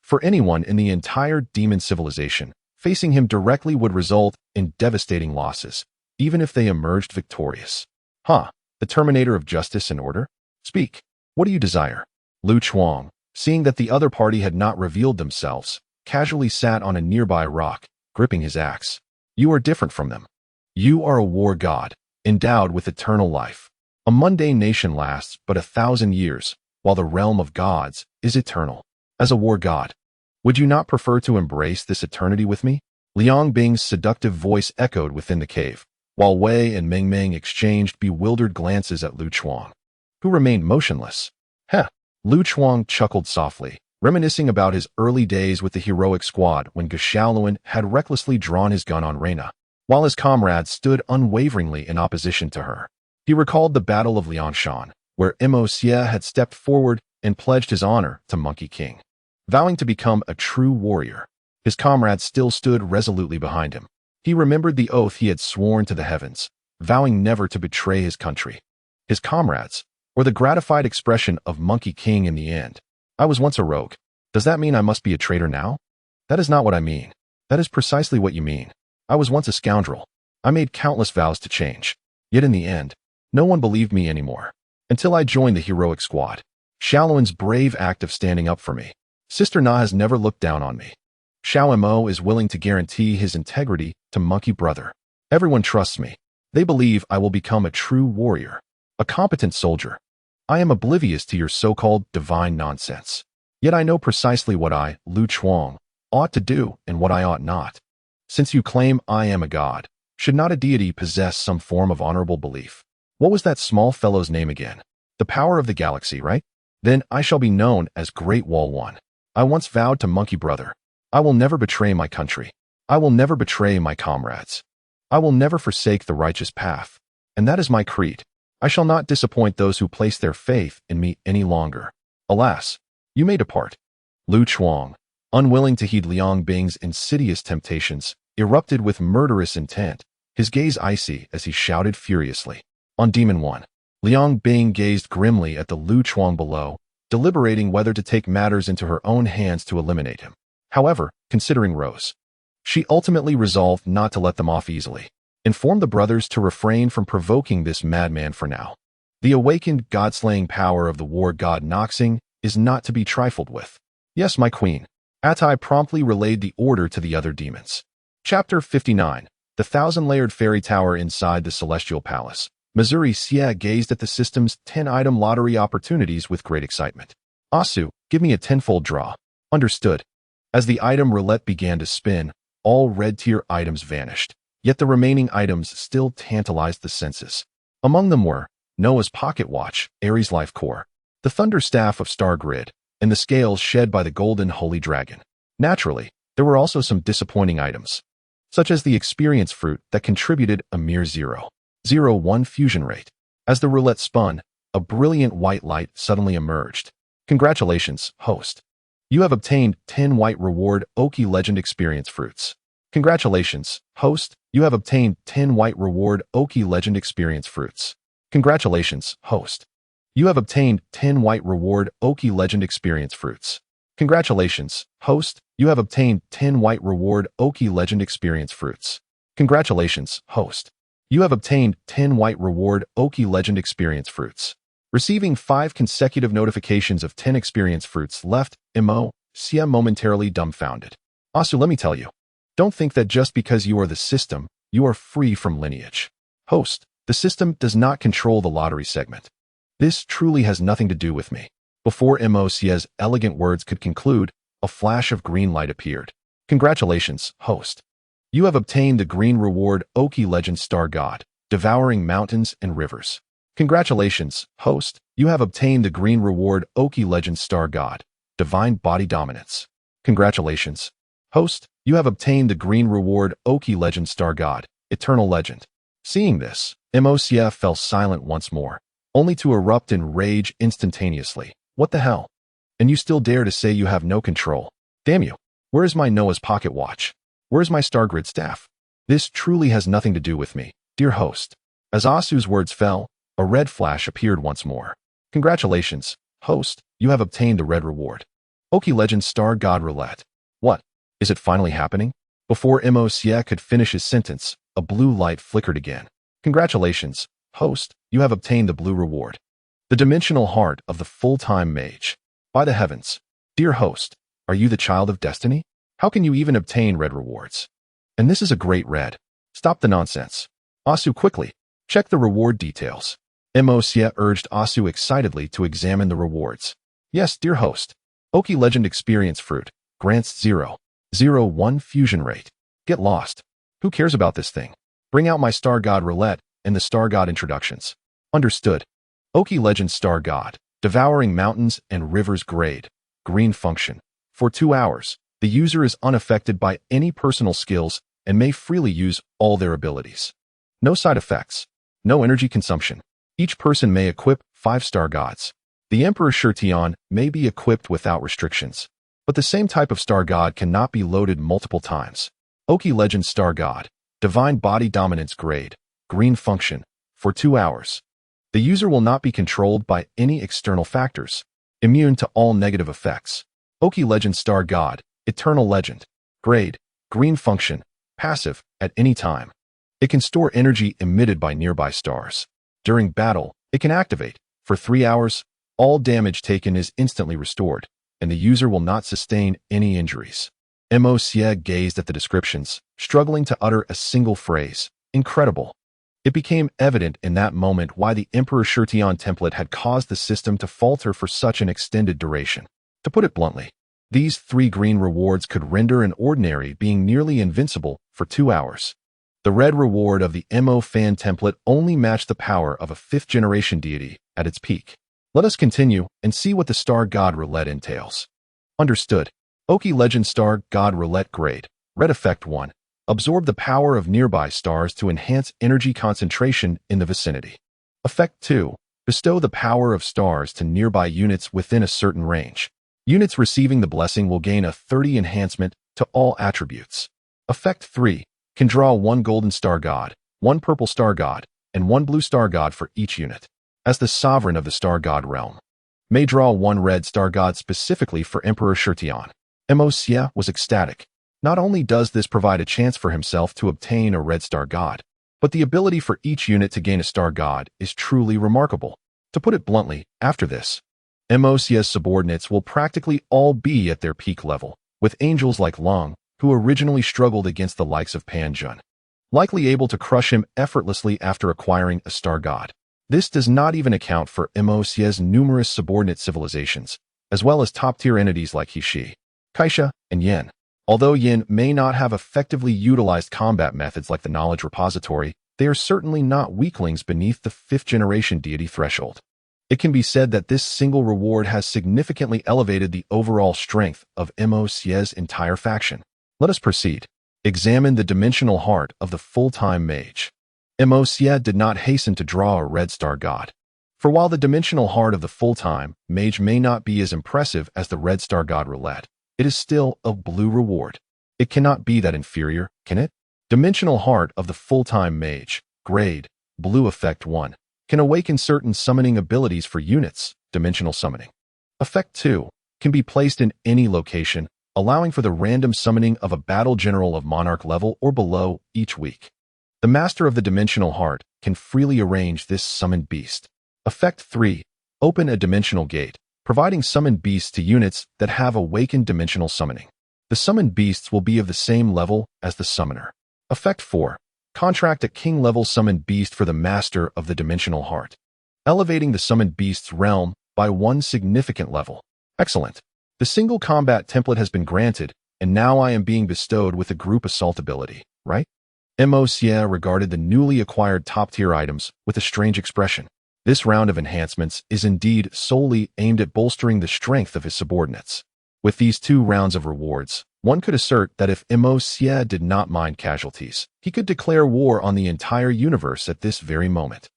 For anyone in the entire demon civilization, facing him directly would result in devastating losses, even if they emerged victorious. The terminator of justice and order? Speak. What do you desire? Lu Chuang, seeing that the other party had not revealed themselves, casually sat on a nearby rock, gripping his axe. You are different from them. You are a war god, endowed with eternal life. A mundane nation lasts but 1,000 years, while the realm of gods is eternal. As a war god, would you not prefer to embrace this eternity with me? Liang Bing's seductive voice echoed within the cave, while Wei and Mengmeng exchanged bewildered glances at Lu Chuang, who remained motionless. Lu Chuang chuckled softly, reminiscing about his early days with the heroic squad when Xiaoluan had recklessly drawn his gun on Reina, while his comrades stood unwaveringly in opposition to her. He recalled the Battle of Liangshan, where Juxia had stepped forward and pledged his honor to Monkey King, vowing to become a true warrior. His comrades still stood resolutely behind him. He remembered the oath he had sworn to the heavens, vowing never to betray his country. His comrades, or the gratified expression of Monkey King in the end. I was once a rogue. Does that mean I must be a traitor now? That is not what I mean. That is precisely what you mean. I was once a scoundrel. I made countless vows to change. Yet in the end, no one believed me anymore. Until I joined the heroic squad. Xiaoluan's brave act of standing up for me. Sister Na has never looked down on me. Xiao Mo is willing to guarantee his integrity to Monkey Brother. Everyone trusts me. They believe I will become a true warrior, a competent soldier. I am oblivious to your so-called divine nonsense. Yet I know precisely what I, Lu Chuang, ought to do and what I ought not. Since you claim I am a god, should not a deity possess some form of honorable belief? What was that small fellow's name again? The power of the galaxy, right? Then I shall be known as Great Wall One. I once vowed to Monkey Brother, I will never betray my country. I will never betray my comrades. I will never forsake the righteous path. And that is my creed. I shall not disappoint those who place their faith in me any longer. Alas, you may depart. Lu Chuang, unwilling to heed Liang Bing's insidious temptations, erupted with murderous intent, his gaze icy as he shouted furiously. On Demon 1, Liang Bing gazed grimly at the Lu Chuang below, deliberating whether to take matters into her own hands to eliminate him. However, considering Rose, she ultimately resolved not to let them off easily. Inform the brothers to refrain from provoking this madman for now. The awakened god-slaying power of the war god Noxing is not to be trifled with. Yes, my queen. Atai promptly relayed the order to the other demons. Chapter 59. The thousand-layered fairy tower inside the Celestial Palace. Missouri Xia gazed at the system's 10-item lottery opportunities with great excitement. Asu, give me a 10-fold draw. Understood. As the item roulette began to spin, all red-tier items vanished, yet the remaining items still tantalized the senses. Among them were Noah's pocket watch, Ares Life Core, the thunder staff of Star Grid, and the scales shed by the golden holy dragon. Naturally, there were also some disappointing items. such as the experience fruit that contributed a mere 0.01 fusion rate. As the roulette spun, a brilliant white light suddenly emerged. Congratulations, host. You have obtained 10 white reward Oki Legend experience fruits. Congratulations, host. You have obtained 10 white reward Oki Legend experience fruits. Congratulations, host. You have obtained 10 white reward Oki Legend experience fruits. Congratulations, host. You have obtained 10 white reward Oki Legend experience fruits. Congratulations, host. You have obtained 10 white reward Oki Legend experience fruits. Receiving 5 consecutive notifications of 10 experience fruits left Juxia momentarily dumbfounded. Asu, let me tell you. Don't think that just because you are the system, you are free from lineage. Host, the system does not control the lottery segment. This truly has nothing to do with me. Before Juxia's elegant words could conclude, a flash of green light appeared. Congratulations, host. You have obtained the green reward Oki Legend Star God, devouring mountains and rivers. Congratulations, host. You have obtained the green reward Oki Legend Star God, divine body dominance. Congratulations, host. You have obtained the green reward Oki Legend Star God, eternal legend. Seeing this, Juxia fell silent once more, only to erupt in rage instantaneously. What the hell? And you still dare to say you have no control? Damn you. Where is my Noah's pocket watch? Where is my star grid staff? This truly has nothing to do with me, dear host. As Asu's words fell, a red flash appeared once more. Congratulations, host. You have obtained the red reward. Oki Legend Star God Roulette. What? Is it finally happening? Before Juxia could finish his sentence, a blue light flickered again. Congratulations, host. You have obtained the blue reward. The dimensional heart of the full-time mage. By the heavens, dear host, are you the child of destiny? How can you even obtain red rewards? And this is a great red. Stop the nonsense. Asu, quickly, check the reward details. Juxia urged Asu excitedly to examine the rewards. Yes, dear host. Oki Legend Experience Fruit grants 0.01 fusion rate. Get lost. Who cares about this thing? Bring out my Star God Roulette and the Star God introductions. Understood. Oki Legend Star God, devouring mountains and rivers grade, green function. For 2 hours, the user is unaffected by any personal skills and may freely use all their abilities. No side effects. No energy consumption. Each person may equip 5 Star Gods. The Emperor Shurtion may be equipped without restrictions, but the same type of Star God cannot be loaded multiple times. Oki Legend Star God, divine body dominance grade, green function. For 2 hours. The user will not be controlled by any external factors, immune to all negative effects. Oki Legend Star God, eternal legend, grade, green function, passive, at any time. It can store energy emitted by nearby stars. During battle, it can activate. For 3 hours, all damage taken is instantly restored, and the user will not sustain any injuries. Juxia gazed at the descriptions, struggling to utter a single phrase. Incredible. It became evident in that moment why the Emperor Shurtion template had caused the system to falter for such an extended duration. To put it bluntly, these 3 green rewards could render an ordinary being nearly invincible for 2 hours. The red reward of the MO fan template only matched the power of a 5th-generation deity at its peak. Let us continue and see what the Star God Roulette entails. Understood. Oki Legend Star God Roulette grade. Red effect 1. Absorb the power of nearby stars to enhance energy concentration in the vicinity. Effect 2. Bestow the power of stars to nearby units within a certain range. Units receiving the blessing will gain a 30 enhancement to all attributes. Effect 3. Can draw 1 golden star god, 1 purple star god, and 1 blue star god for each unit. As the sovereign of the star god realm, may draw 1 red star god specifically for Emperor Shurtion. Juxia was ecstatic. Not only does this provide a chance for himself to obtain a red star god, but the ability for each unit to gain a star god is truly remarkable. To put it bluntly, after this, Juxia's subordinates will practically all be at their peak level, with angels like Long, who originally struggled against the likes of Pan Jun, likely able to crush him effortlessly after acquiring a star god. This does not even account for Juxia's numerous subordinate civilizations, as well as top-tier entities like Hishi, Kaisha, and Yin. Although Yin may not have effectively utilized combat methods like the Knowledge Repository, they are certainly not weaklings beneath the 5th-generation deity threshold. It can be said that this single reward has significantly elevated the overall strength of Juxia's entire faction. Let us proceed. Examine the dimensional heart of the full-time mage. Mosia did not hasten to draw a red star god. For while the dimensional heart of the full-time mage may not be as impressive as the red star god roulette, it is still a blue reward. It cannot be that inferior, can it? Dimensional heart of the full-time mage, grade, blue effect 1, can awaken certain summoning abilities for units, dimensional summoning. Effect 2, can be placed in any location, allowing for the random summoning of a battle general of monarch level or below each week. The master of the dimensional heart can freely arrange this summoned beast. Effect 3, open a dimensional gate, providing summoned beasts to units that have awakened dimensional summoning. The summoned beasts will be of the same level as the summoner. Effect 4, contract a king-level summoned beast for the master of the dimensional heart, elevating the summoned beast's realm by one significant level. Excellent. The single combat template has been granted, and now I am being bestowed with a group assault ability, right? Mosia regarded the newly acquired top-tier items with a strange expression. This round of enhancements is indeed solely aimed at bolstering the strength of his subordinates. With these 2 rounds of rewards, one could assert that if Mosia did not mind casualties, he could declare war on the entire universe at this very moment.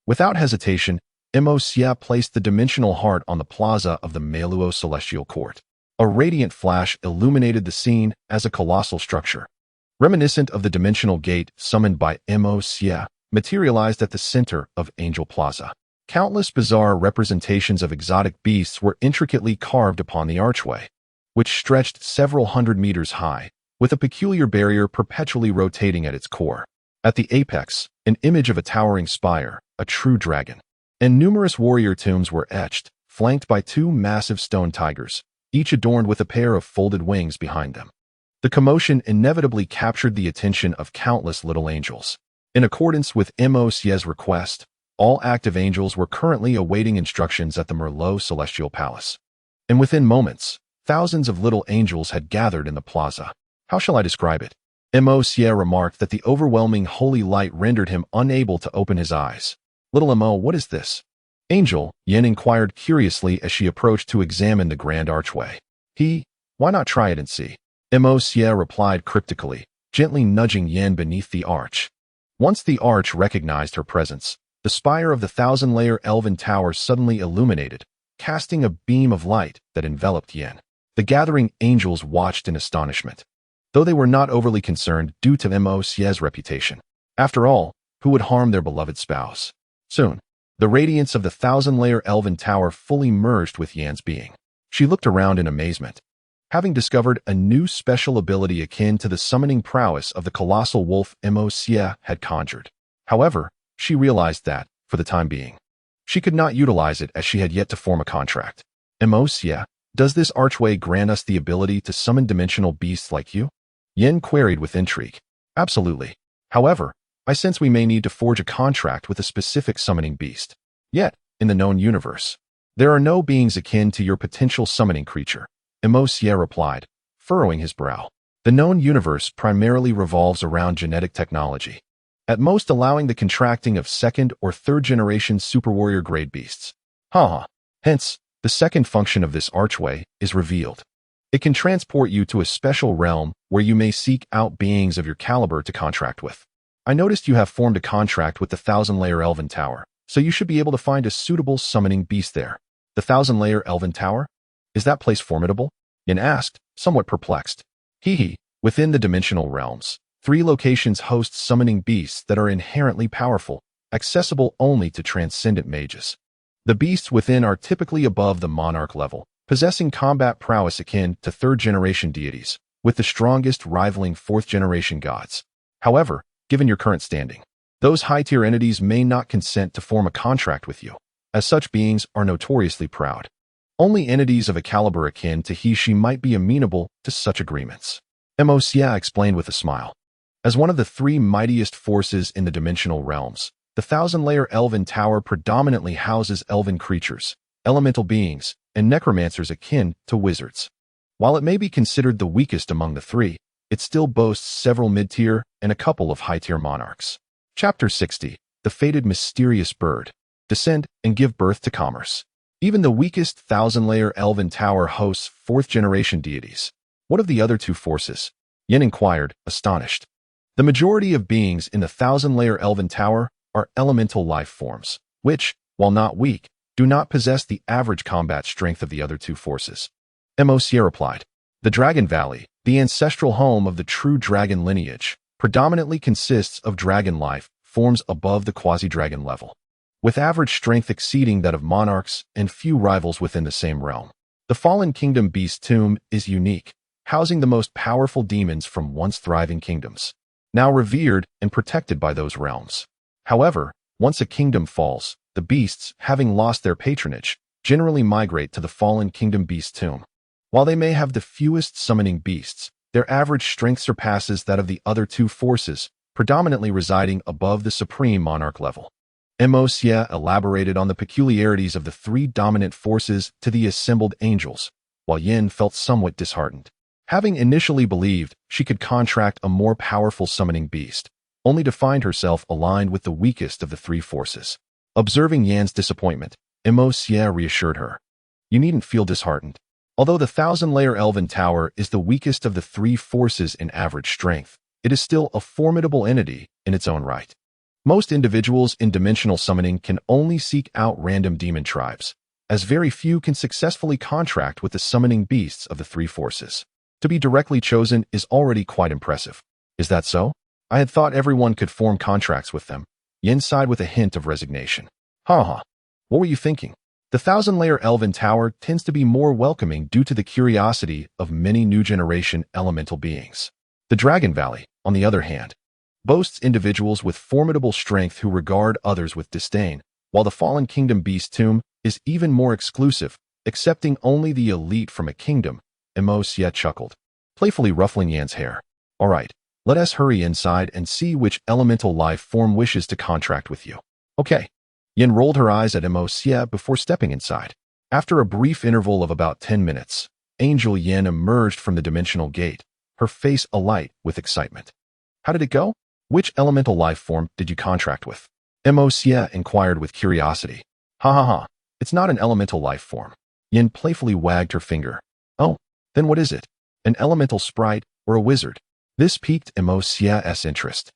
Without hesitation, Mosia placed the dimensional heart on the plaza of the Meluo Celestial Court. A radiant flash illuminated the scene as a colossal structure, reminiscent of the dimensional gate summoned by Mosia, materialized at the center of Angel Plaza. Countless bizarre representations of exotic beasts were intricately carved upon the archway, which stretched several hundred meters high, with a peculiar barrier perpetually rotating at its core. At the apex, an image of a towering spire, a true dragon, and numerous warrior tombs were etched, flanked by 2 massive stone tigers, each adorned with a pair of folded wings behind them. The commotion inevitably captured the attention of countless little angels. In accordance with Mosia's request, all active angels were currently awaiting instructions at the Merlot Celestial Palace. And within moments, thousands of little angels had gathered in the plaza. How shall I describe it? Mosia remarked that the overwhelming holy light rendered him unable to open his eyes. Little Mo, what is this? Angel, Yen inquired curiously as she approached to examine the grand archway. Why not try it and see? Mosia replied cryptically, gently nudging Yen beneath the arch. Once the arch recognized her presence, the spire of the 1,000-layer elven tower suddenly illuminated, casting a beam of light that enveloped Yen. The gathering angels watched in astonishment, though they were not overly concerned due to Mosia's reputation. After all, who would harm their beloved spouse? Soon, the radiance of the 1,000-layer elven tower fully merged with Yen's being. She looked around in amazement, having discovered a new special ability akin to the summoning prowess of the colossal wolf Mosia had conjured. However, she realized that, for the time being, she could not utilize it as she had yet to form a contract. Mosia, does this archway grant us the ability to summon dimensional beasts like you? Yen queried with intrigue. Absolutely. However, I sense we may need to forge a contract with a specific summoning beast. Yet, in the known universe, there are no beings akin to your potential summoning creature, Mosia replied, furrowing his brow. The known universe primarily revolves around genetic technology, at most allowing the contracting of 2nd or 3rd generation super warrior grade beasts. Hence, the second function of this archway is revealed. It can transport you to a special realm where you may seek out beings of your caliber to contract with. I noticed you have formed a contract with the 1,000-layer Elven Tower, so you should be able to find a suitable summoning beast there. The 1,000-layer Elven Tower? Is that place formidable? Yen asked, somewhat perplexed. Within the dimensional realms, 3 locations host summoning beasts that are inherently powerful, accessible only to transcendent mages. The beasts within are typically above the monarch level, possessing combat prowess akin to 3rd-generation deities, with the strongest rivaling 4th-generation gods. However, given your current standing, those high-tier entities may not consent to form a contract with you, as such beings are notoriously proud. Only entities of a caliber akin to he/she might be amenable to such agreements. Mosia explained with a smile. As one of the 3 mightiest forces in the dimensional realms, the 1,000-layer Elven Tower predominantly houses elven creatures, elemental beings, and necromancers akin to wizards. While it may be considered the weakest among the 3, it still boasts several mid-tier and a couple of high-tier monarchs. Chapter 60, The Fated Mysterious Bird. Descend and give birth to commerce. Even the weakest 1,000-layer Elven Tower hosts 4th-generation deities. What of the other 2 forces? Yin inquired, astonished. The majority of beings in the thousand-layer elven tower are elemental life forms, which, while not weak, do not possess the average combat strength of the other two forces. Juxia replied. The Dragon Valley, the ancestral home of the true dragon lineage, predominantly consists of dragon life forms above the quasi-dragon level, with average strength exceeding that of monarchs and few rivals within the same realm. The Fallen Kingdom Beast Tomb is unique, housing the most powerful demons from once thriving kingdoms, now revered and protected by those realms. However, once a kingdom falls, the beasts, having lost their patronage, generally migrate to the Fallen Kingdom Beast Tomb. While they may have the fewest summoning beasts, their average strength surpasses that of the other two forces, predominantly residing above the supreme monarch level. Juxia elaborated on the peculiarities of the three dominant forces to the assembled angels, while Yin felt somewhat disheartened, having initially believed she could contract a more powerful summoning beast, only to find herself aligned with the weakest of the three forces. Observing Yan's disappointment, Juxia reassured her. You needn't feel disheartened. Although the thousand-layer elven tower is the weakest of the three forces in average strength, it is still a formidable entity in its own right. Most individuals in dimensional summoning can only seek out random demon tribes, as very few can successfully contract with the summoning beasts of the three forces. To be directly chosen is already quite impressive. Is that so? I had thought everyone could form contracts with them. Yin sighed with a hint of resignation. What were you thinking? The thousand-layer elven tower tends to be more welcoming due to the curiosity of many new generation elemental beings. The Dragon Valley, on the other hand, boasts individuals with formidable strength who regard others with disdain, while the Fallen Kingdom Beast Tomb is even more exclusive, accepting only the elite from a kingdom. Juxia chuckled, playfully ruffling Yan's hair. All right, let us hurry inside and see which elemental life form wishes to contract with you. Okay. Yin rolled her eyes at Juxia before stepping inside. After a brief interval of about 10 minutes, Angel Yin emerged from the dimensional gate, her face alight with excitement. How did it go? Which elemental life form did you contract with? Juxia inquired with curiosity. It's not an elemental life form. Yin playfully wagged her finger. Oh, then what is it? An elemental sprite or a wizard? This piqued Juxia's interest,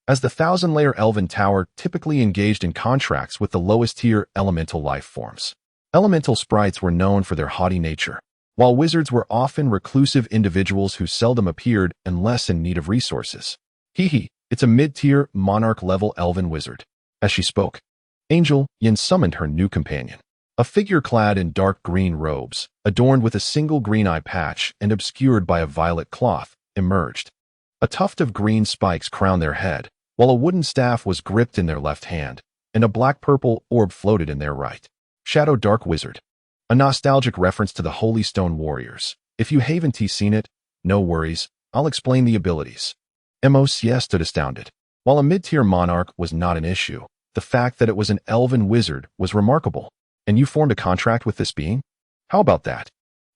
as the thousand-layer elven tower typically engaged in contracts with the lowest-tier elemental life forms. Elemental sprites were known for their haughty nature, while wizards were often reclusive individuals who seldom appeared unless in need of resources. It's a mid-tier, monarch-level elven wizard. As she spoke, Angel Yin summoned her new companion. A figure clad in dark green robes, adorned with a single green eye patch and obscured by a violet cloth, emerged. A tuft of green spikes crowned their head, while a wooden staff was gripped in their left hand, and a black-purple orb floated in their right. Shadow Dark Wizard. A nostalgic reference to the Holy Stone Warriors. If you haven't seen it, no worries, I'll explain the abilities. Juxia stood astounded. While a mid-tier monarch was not an issue, the fact that it was an elven wizard was remarkable. And you formed a contract with this being? How about that?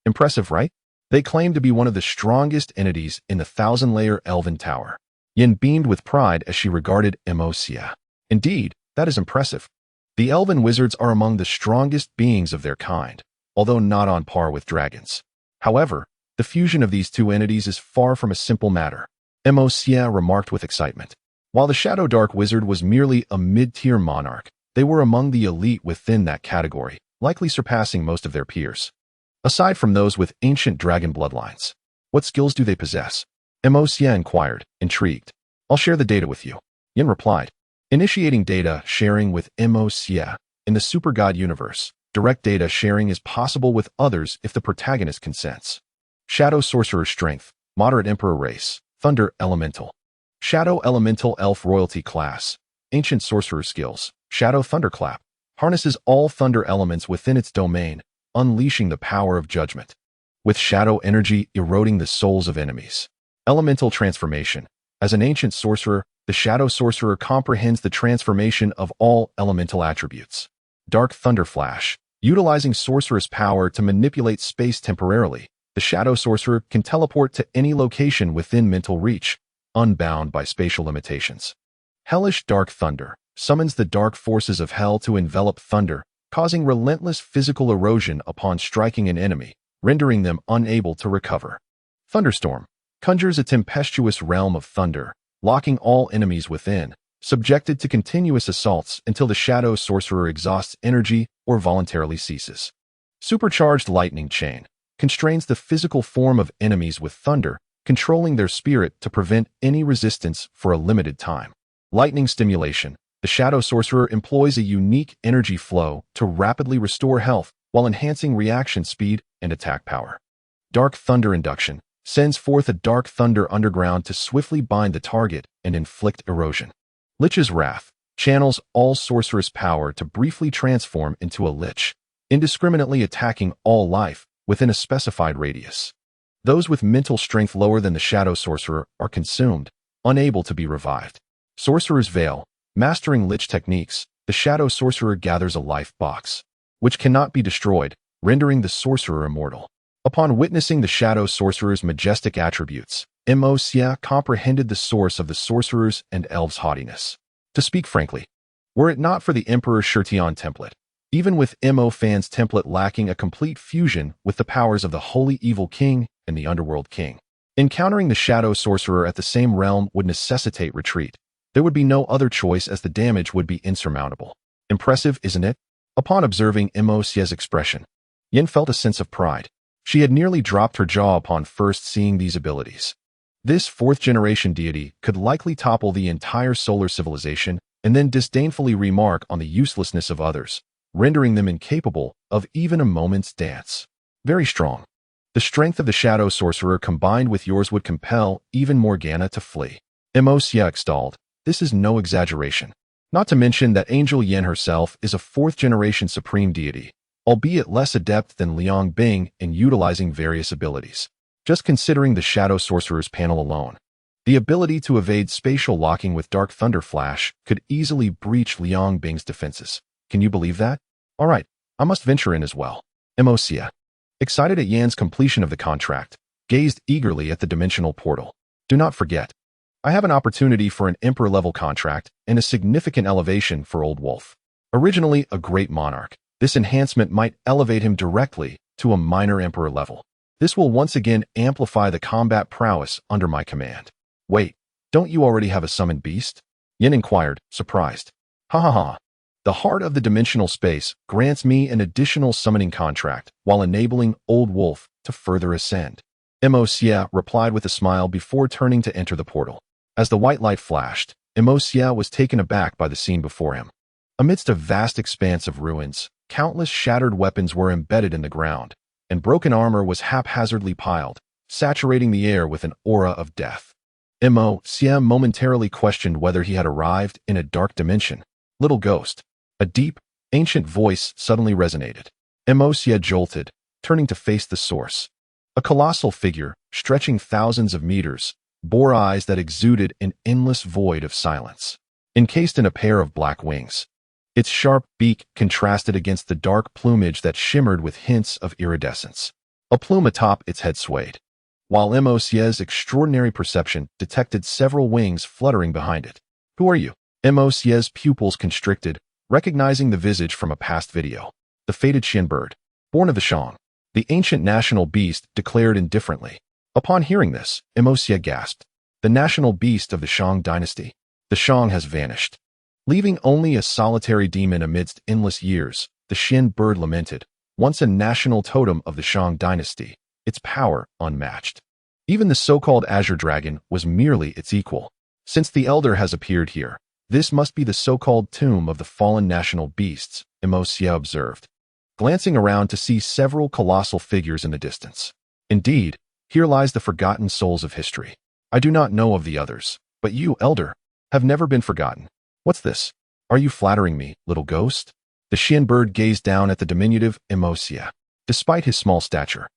Impressive, right? They claim to be one of the strongest entities in the thousand-layer elven tower. Yin beamed with pride as she regarded Juxia. Indeed, that is impressive. The elven wizards are among the strongest beings of their kind, although not on par with dragons. However, the fusion of these two entities is far from a simple matter, Juxia remarked with excitement. While the Shadow Dark Wizard was merely a mid-tier monarch, they were among the elite within that category, likely surpassing most of their peers. Aside from those with ancient dragon bloodlines, what skills do they possess? Juxia inquired, intrigued. I'll share the data with you. Yin replied. Initiating data sharing with Juxia. In the Super God universe, direct data sharing is possible with others if the protagonist consents. Shadow Sorcerer Strength, Moderate Emperor Race, Thunder Elemental. Shadow Elemental Elf Royalty Class, Ancient Sorcerer Skills, Shadow Thunderclap. Harnesses all thunder elements within its domain, unleashing the power of judgment, with shadow energy eroding the souls of enemies. Elemental Transformation. As an ancient sorcerer, the Shadow Sorcerer comprehends the transformation of all elemental attributes. Dark Thunder Flash. Utilizing sorceress power to manipulate space temporarily, the Shadow Sorcerer can teleport to any location within mental reach, unbound by spatial limitations. Hellish Dark Thunder. Summons the dark forces of hell to envelop thunder, causing relentless physical erosion upon striking an enemy, rendering them unable to recover. Thunderstorm. conjures a tempestuous realm of thunder, locking all enemies within, subjected to continuous assaults until the shadow sorcerer exhausts energy or voluntarily ceases. Supercharged lightning chain constrains the physical form of enemies with thunder, controlling their spirit to prevent any resistance for a limited time. Lightning stimulation. The shadow sorcerer employs a unique energy flow to rapidly restore health while enhancing reaction speed and attack power. Dark thunder induction sends forth a dark thunder underground to swiftly bind the target and inflict erosion. Lich's wrath channels all sorceress power to briefly transform into a lich, indiscriminately attacking all life within a specified radius. Those with mental strength lower than the shadow sorcerer are consumed, unable to be revived. Sorcerer's Veil. Mastering lich techniques, the shadow sorcerer gathers a life box, which cannot be destroyed, rendering the sorcerer immortal. Upon witnessing the shadow sorcerer's majestic attributes, Juxia comprehended the source of the sorcerer's and elves' haughtiness. To speak frankly, were it not for the Emperor Shirtion template, even with Fan's template lacking a complete fusion with the powers of the Holy Evil King and the Underworld King, encountering the shadow sorcerer at the same realm would necessitate retreat. There would be no other choice as the damage would be insurmountable. Impressive, isn't it? Upon observing Juxia's expression, Yin felt a sense of pride. She had nearly dropped her jaw upon first seeing these abilities. This fourth-generation deity could likely topple the entire solar civilization and then disdainfully remark on the uselessness of others, rendering them incapable of even a moment's dance. Very strong. The strength of the shadow sorcerer combined with yours would compel even Morgana to flee. Juxia extolled. This is no exaggeration. Not to mention that Angel Yen herself is a fourth-generation supreme deity, albeit less adept than Liang Bing in utilizing various abilities. Just considering the Shadow Sorcerer's panel alone, the ability to evade spatial locking with Dark Thunder Flash could easily breach Liang Bing's defenses. Can you believe that? Alright, I must venture in as well. Juxia, excited at Yan's completion of the contract, gazed eagerly at the dimensional portal. Do not forget, I have an opportunity for an Emperor-level contract and a significant elevation for Old Wolf. Originally a great monarch, this enhancement might elevate him directly to a minor Emperor level. This will once again amplify the combat prowess under my command. Wait, don't you already have a summoned beast? Yin inquired, surprised. Ha ha ha. The heart of the dimensional space grants me an additional summoning contract while enabling Old Wolf to further ascend. Juxia replied with a smile before turning to enter the portal. As the white light flashed, Juxia was taken aback by the scene before him. Amidst a vast expanse of ruins, countless shattered weapons were embedded in the ground, and broken armor was haphazardly piled, saturating the air with an aura of death. Juxia momentarily questioned whether he had arrived in a dark dimension. Little ghost. A deep, ancient voice suddenly resonated. Juxia jolted, turning to face the source. A colossal figure, stretching thousands of meters, bore eyes that exuded an endless void of silence. Encased in a pair of black wings, its sharp beak contrasted against the dark plumage that shimmered with hints of iridescence. A plume atop its head swayed, while Juxia's extraordinary perception detected several wings fluttering behind it. Who are you? Juxia's pupils constricted, recognizing the visage from a past video. The fated Xian bird, born of the Shang. The ancient national beast declared indifferently. Upon hearing this, Juxia gasped. The national beast of the Shang dynasty. The Shang has vanished. Leaving only a solitary demon amidst endless years, the Xian bird lamented. Once a national totem of the Shang dynasty, its power unmatched. Even the so-called Azure Dragon was merely its equal. Since the Elder has appeared here, this must be the so-called tomb of the fallen national beasts, Juxia observed, glancing around to see several colossal figures in the distance. Indeed, here lies the forgotten souls of history. I do not know of the others, but you, Elder, have never been forgotten. What's this? Are you flattering me, little ghost? The Xian bird gazed down at the diminutive Juxia. Despite his small stature,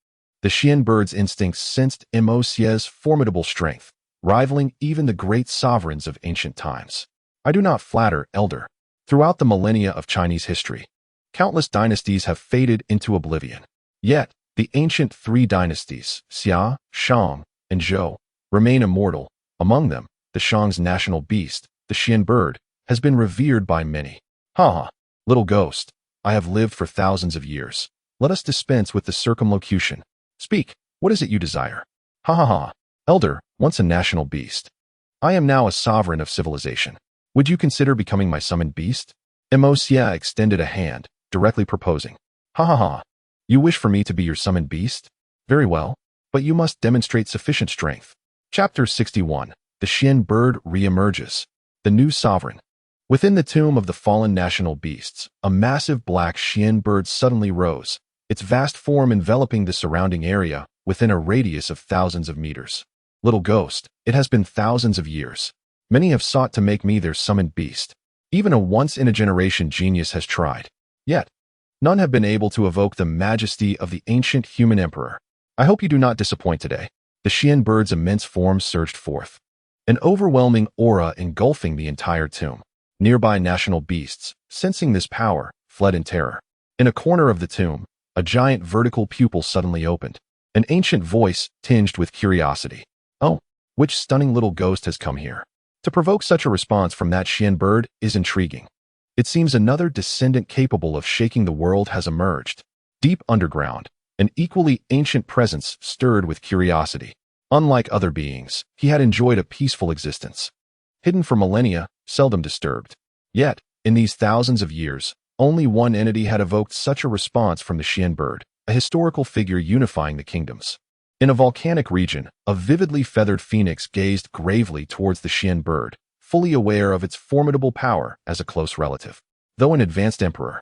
the Xian bird's instincts sensed Juxia's formidable strength, rivaling even the great sovereigns of ancient times. I do not flatter, Elder. Throughout the millennia of Chinese history, countless dynasties have faded into oblivion. Yet, the ancient three dynasties, Xia, Shang, and Zhou, remain immortal. Among them, the Shang's national beast, the Xian bird, has been revered by many. Ha ha, little ghost, I have lived for thousands of years. Let us dispense with the circumlocution. Speak, what is it you desire? Ha ha ha. Elder, once a national beast. I am now a sovereign of civilization. Would you consider becoming my summoned beast? Emosia extended a hand, directly proposing. Ha ha ha. You wish for me to be your summoned beast? Very well, but you must demonstrate sufficient strength. Chapter 61. The Xian bird re-emerges. The new sovereign. Within the tomb of the fallen national beasts, a massive black Xian bird suddenly rose, its vast form enveloping the surrounding area within a radius of thousands of meters. Little ghost, it has been thousands of years. Many have sought to make me their summoned beast. Even a once-in-a-generation genius has tried. Yet, none have been able to evoke the majesty of the ancient human emperor. I hope you do not disappoint today. The Xian bird's immense form surged forth, an overwhelming aura engulfing the entire tomb. Nearby national beasts, sensing this power, fled in terror. In a corner of the tomb, a giant vertical pupil suddenly opened, an ancient voice tinged with curiosity. Oh, which stunning little ghost has come here? To provoke such a response from that Xian bird is intriguing. It seems another descendant capable of shaking the world has emerged. Deep underground, an equally ancient presence stirred with curiosity. Unlike other beings, he had enjoyed a peaceful existence. Hidden for millennia, seldom disturbed. Yet, in these thousands of years, only one entity had evoked such a response from the Xian bird, a historical figure unifying the kingdoms. In a volcanic region, a vividly feathered phoenix gazed gravely towards the Xian bird, fully aware of its formidable power as a close relative. Though an advanced emperor,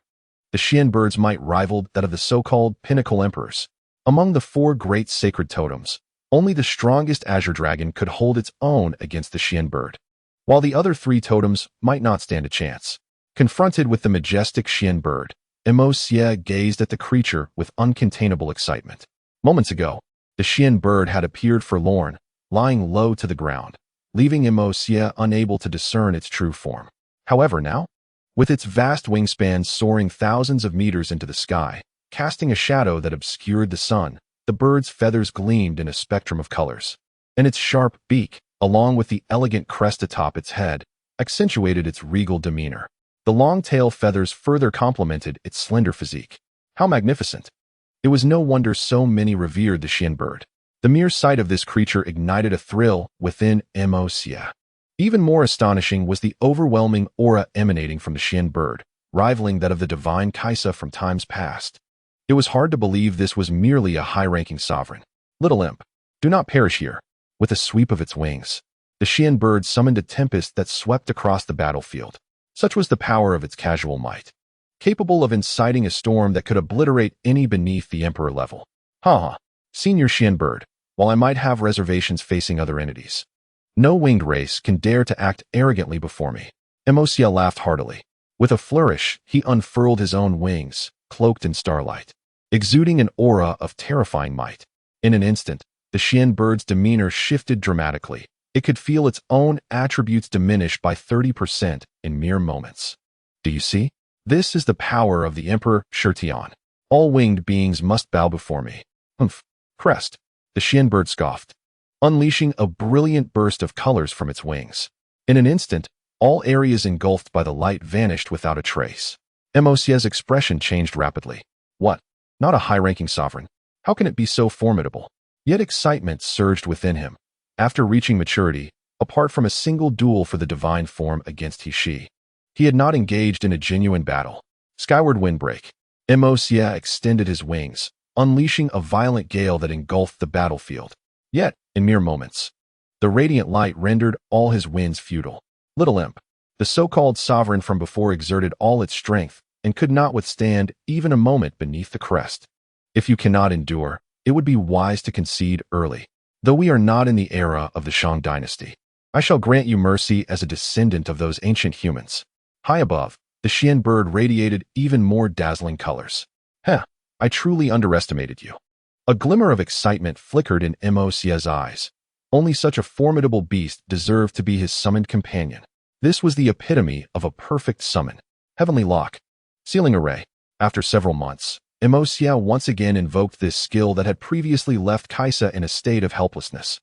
the Xian bird's might rivaled that of the so-called pinnacle emperors. Among the four great sacred totems, only the strongest azure dragon could hold its own against the Xian bird, while the other three totems might not stand a chance. Confronted with the majestic Xian bird, Emosia gazed at the creature with uncontainable excitement. Moments ago, the Xian bird had appeared forlorn, lying low to the ground, leaving Emosia unable to discern its true form. However, now, with its vast wingspan soaring thousands of meters into the sky, casting a shadow that obscured the sun, the bird's feathers gleamed in a spectrum of colors, and its sharp beak, along with the elegant crest atop its head, accentuated its regal demeanor. The long tail feathers further complemented its slender physique. How magnificent! It was no wonder so many revered the Xian bird. The mere sight of this creature ignited a thrill within Emosia. Even more astonishing was the overwhelming aura emanating from the Xian bird, rivaling that of the divine Kaisa from times past. It was hard to believe this was merely a high-ranking sovereign. Little imp, do not perish here. With a sweep of its wings, the Xian bird summoned a tempest that swept across the battlefield. Such was the power of its casual might, capable of inciting a storm that could obliterate any beneath the emperor level. Ha ha, Senior Xian bird, while I might have reservations facing other entities, no winged race can dare to act arrogantly before me. Emosia laughed heartily. With a flourish, he unfurled his own wings, cloaked in starlight, exuding an aura of terrifying might. In an instant, the Xian bird's demeanor shifted dramatically. It could feel its own attributes diminish by 30% in mere moments. Do you see? This is the power of the Emperor Shirtian. All winged beings must bow before me. Humph. Crest. The Xian bird scoffed, unleashing a brilliant burst of colors from its wings. In an instant, all areas engulfed by the light vanished without a trace. Emosia's expression changed rapidly. What? Not a high-ranking sovereign? How can it be so formidable? Yet excitement surged within him. After reaching maturity, apart from a single duel for the divine form against He had not engaged in a genuine battle. Skyward windbreak. Emosia extended his wings, unleashing a violent gale that engulfed the battlefield. Yet, in mere moments, the radiant light rendered all his winds futile. Little imp, the so-called sovereign from before exerted all its strength and could not withstand even a moment beneath the crest. If you cannot endure, it would be wise to concede early. Though we are not in the era of the Shang dynasty, I shall grant you mercy as a descendant of those ancient humans. High above, the Xian bird radiated even more dazzling colors. Heh, I truly underestimated you. A glimmer of excitement flickered in Emosia's eyes. Only such a formidable beast deserved to be his summoned companion. This was the epitome of a perfect summon. Heavenly Lock. Sealing Array. After several months, Emosia once again invoked this skill that had previously left Kaisa in a state of helplessness.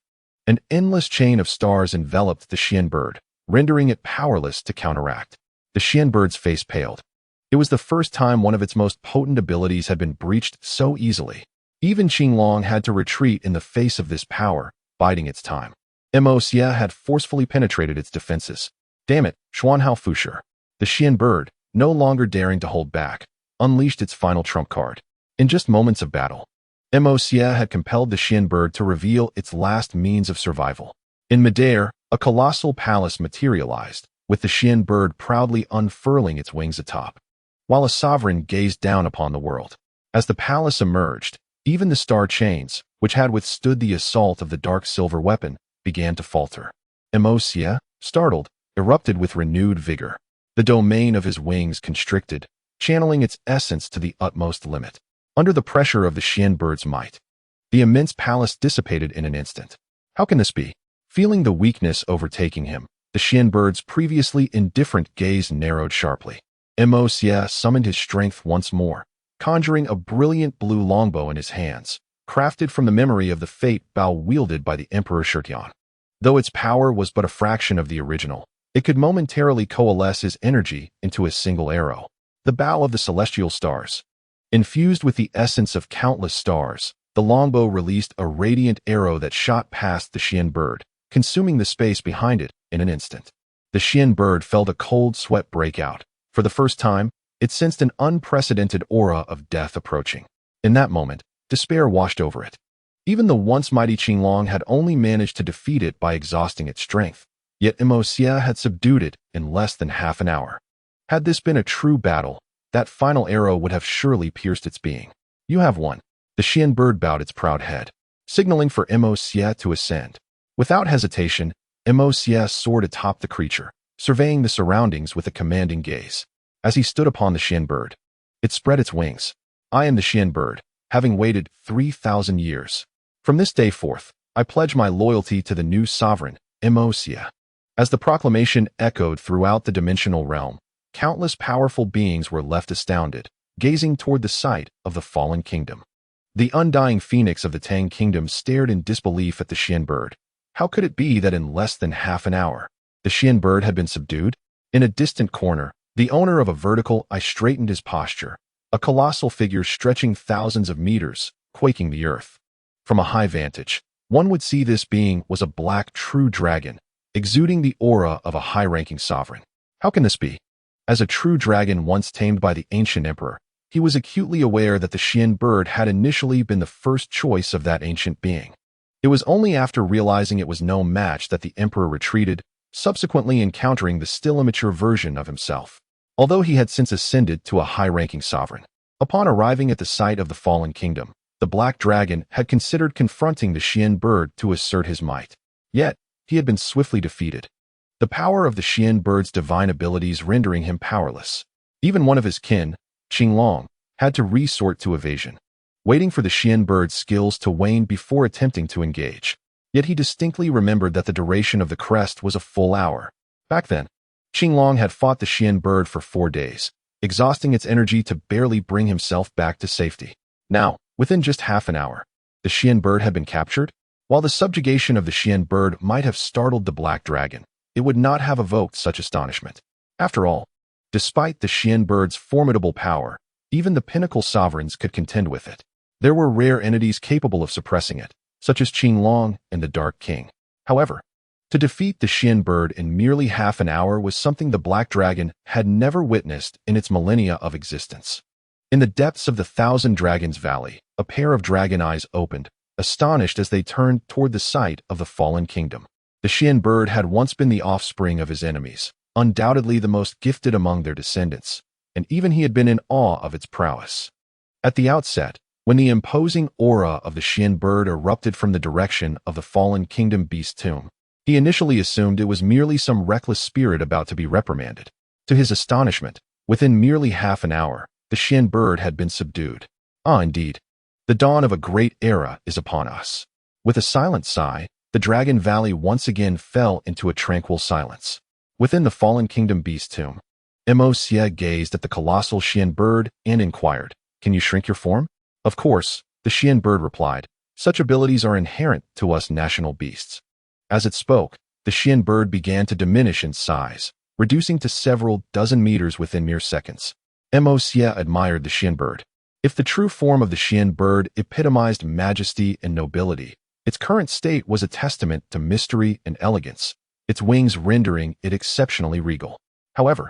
An endless chain of stars enveloped the Xian bird, rendering it powerless to counteract. The Xian bird's face paled. It was the first time one of its most potent abilities had been breached so easily. Even Qinglong had to retreat in the face of this power, biding its time. Moxia had forcefully penetrated its defenses. Damn it, Xuanhao Fusher. The Xian bird, no longer daring to hold back, unleashed its final trump card. In just moments of battle, Moxia had compelled the Xian bird to reveal its last means of survival. In midair, a colossal palace materialized, with the Xian bird proudly unfurling its wings atop, while a sovereign gazed down upon the world. As the palace emerged, even the star chains, which had withstood the assault of the dark silver weapon, began to falter. Moxia, startled, erupted with renewed vigor. The domain of his wings constricted, channeling its essence to the utmost limit. Under the pressure of the Xian bird's might, the immense palace dissipated in an instant. How can this be? Feeling the weakness overtaking him, the Xian bird's previously indifferent gaze narrowed sharply. Moxia summoned his strength once more, conjuring a brilliant blue longbow in his hands, crafted from the memory of the fate bow wielded by the Emperor Shirtian. Though its power was but a fraction of the original, it could momentarily coalesce his energy into a single arrow. The bow of the celestial stars. Infused with the essence of countless stars, the longbow released a radiant arrow that shot past the Xian bird, consuming the space behind it in an instant. The Xian bird felt a cold sweat break out. For the first time, it sensed an unprecedented aura of death approaching. In that moment, despair washed over it. Even the once mighty Qinglong had only managed to defeat it by exhausting its strength, yet Moxia had subdued it in less than half an hour. Had this been a true battle, that final arrow would have surely pierced its being. You have won. The Xian bird bowed its proud head, signaling for Moxia to ascend. Without hesitation, Moxia soared atop the creature, surveying the surroundings with a commanding gaze. As he stood upon the Xian bird, it spread its wings. I am the Xian bird, having waited 3,000 years. From this day forth, I pledge my loyalty to the new sovereign, Moxia. As the proclamation echoed throughout the dimensional realm, countless powerful beings were left astounded, gazing toward the site of the fallen kingdom. The undying phoenix of the Tang kingdom stared in disbelief at the Xian bird. How could it be that in less than half an hour, the Xian bird had been subdued? In a distant corner, the owner of a vertical eye straightened his posture, a colossal figure stretching thousands of meters, quaking the earth. From a high vantage, one would see this being was a black true dragon, exuding the aura of a high-ranking sovereign. How can this be? As a true dragon once tamed by the ancient emperor, he was acutely aware that the Xian bird had initially been the first choice of that ancient being. It was only after realizing it was no match that the emperor retreated, subsequently encountering the still immature version of himself. Although he had since ascended to a high-ranking sovereign. Upon arriving at the site of the fallen kingdom, the black dragon had considered confronting the Xian bird to assert his might. Yet, he had been swiftly defeated. The power of the Xian bird's divine abilities rendering him powerless. Even one of his kin, Qinglong, had to resort to evasion, waiting for the Xian bird's skills to wane before attempting to engage. Yet he distinctly remembered that the duration of the crest was a full hour. Back then, Qinglong had fought the Xian bird for 4 days, exhausting its energy to barely bring himself back to safety. Now, within just half an hour, the Xian bird had been captured. While the subjugation of the Xian bird might have startled the black dragon, it would not have evoked such astonishment. After all, despite the Xian bird's formidable power, even the pinnacle sovereigns could contend with it. There were rare entities capable of suppressing it, such as Qinglong and the Dark King. However, to defeat the Xian bird in merely half an hour was something the black dragon had never witnessed in its millennia of existence. In the depths of the Thousand Dragons Valley, a pair of dragon eyes opened, astonished as they turned toward the site of the fallen kingdom. The Xian bird had once been the offspring of his enemies, undoubtedly the most gifted among their descendants, and even he had been in awe of its prowess. At the outset, when the imposing aura of the Xian bird erupted from the direction of the fallen kingdom beast tomb, he initially assumed it was merely some reckless spirit about to be reprimanded. To his astonishment, within merely half an hour, the Xian bird had been subdued. Ah, indeed. The dawn of a great era is upon us. With a silent sigh, the Dragon Valley once again fell into a tranquil silence. Within the fallen kingdom beast tomb, Moxia gazed at the colossal Xian bird and inquired, "Can you shrink your form?" "Of course," the Xian bird replied. "Such abilities are inherent to us national beasts." As it spoke, the Xian bird began to diminish in size, reducing to several dozen meters within mere seconds. Moxia admired the Xian bird. If the true form of the Xian bird epitomized majesty and nobility, Its current state was a testament to mystery and elegance, its wings rendering it exceptionally regal. However,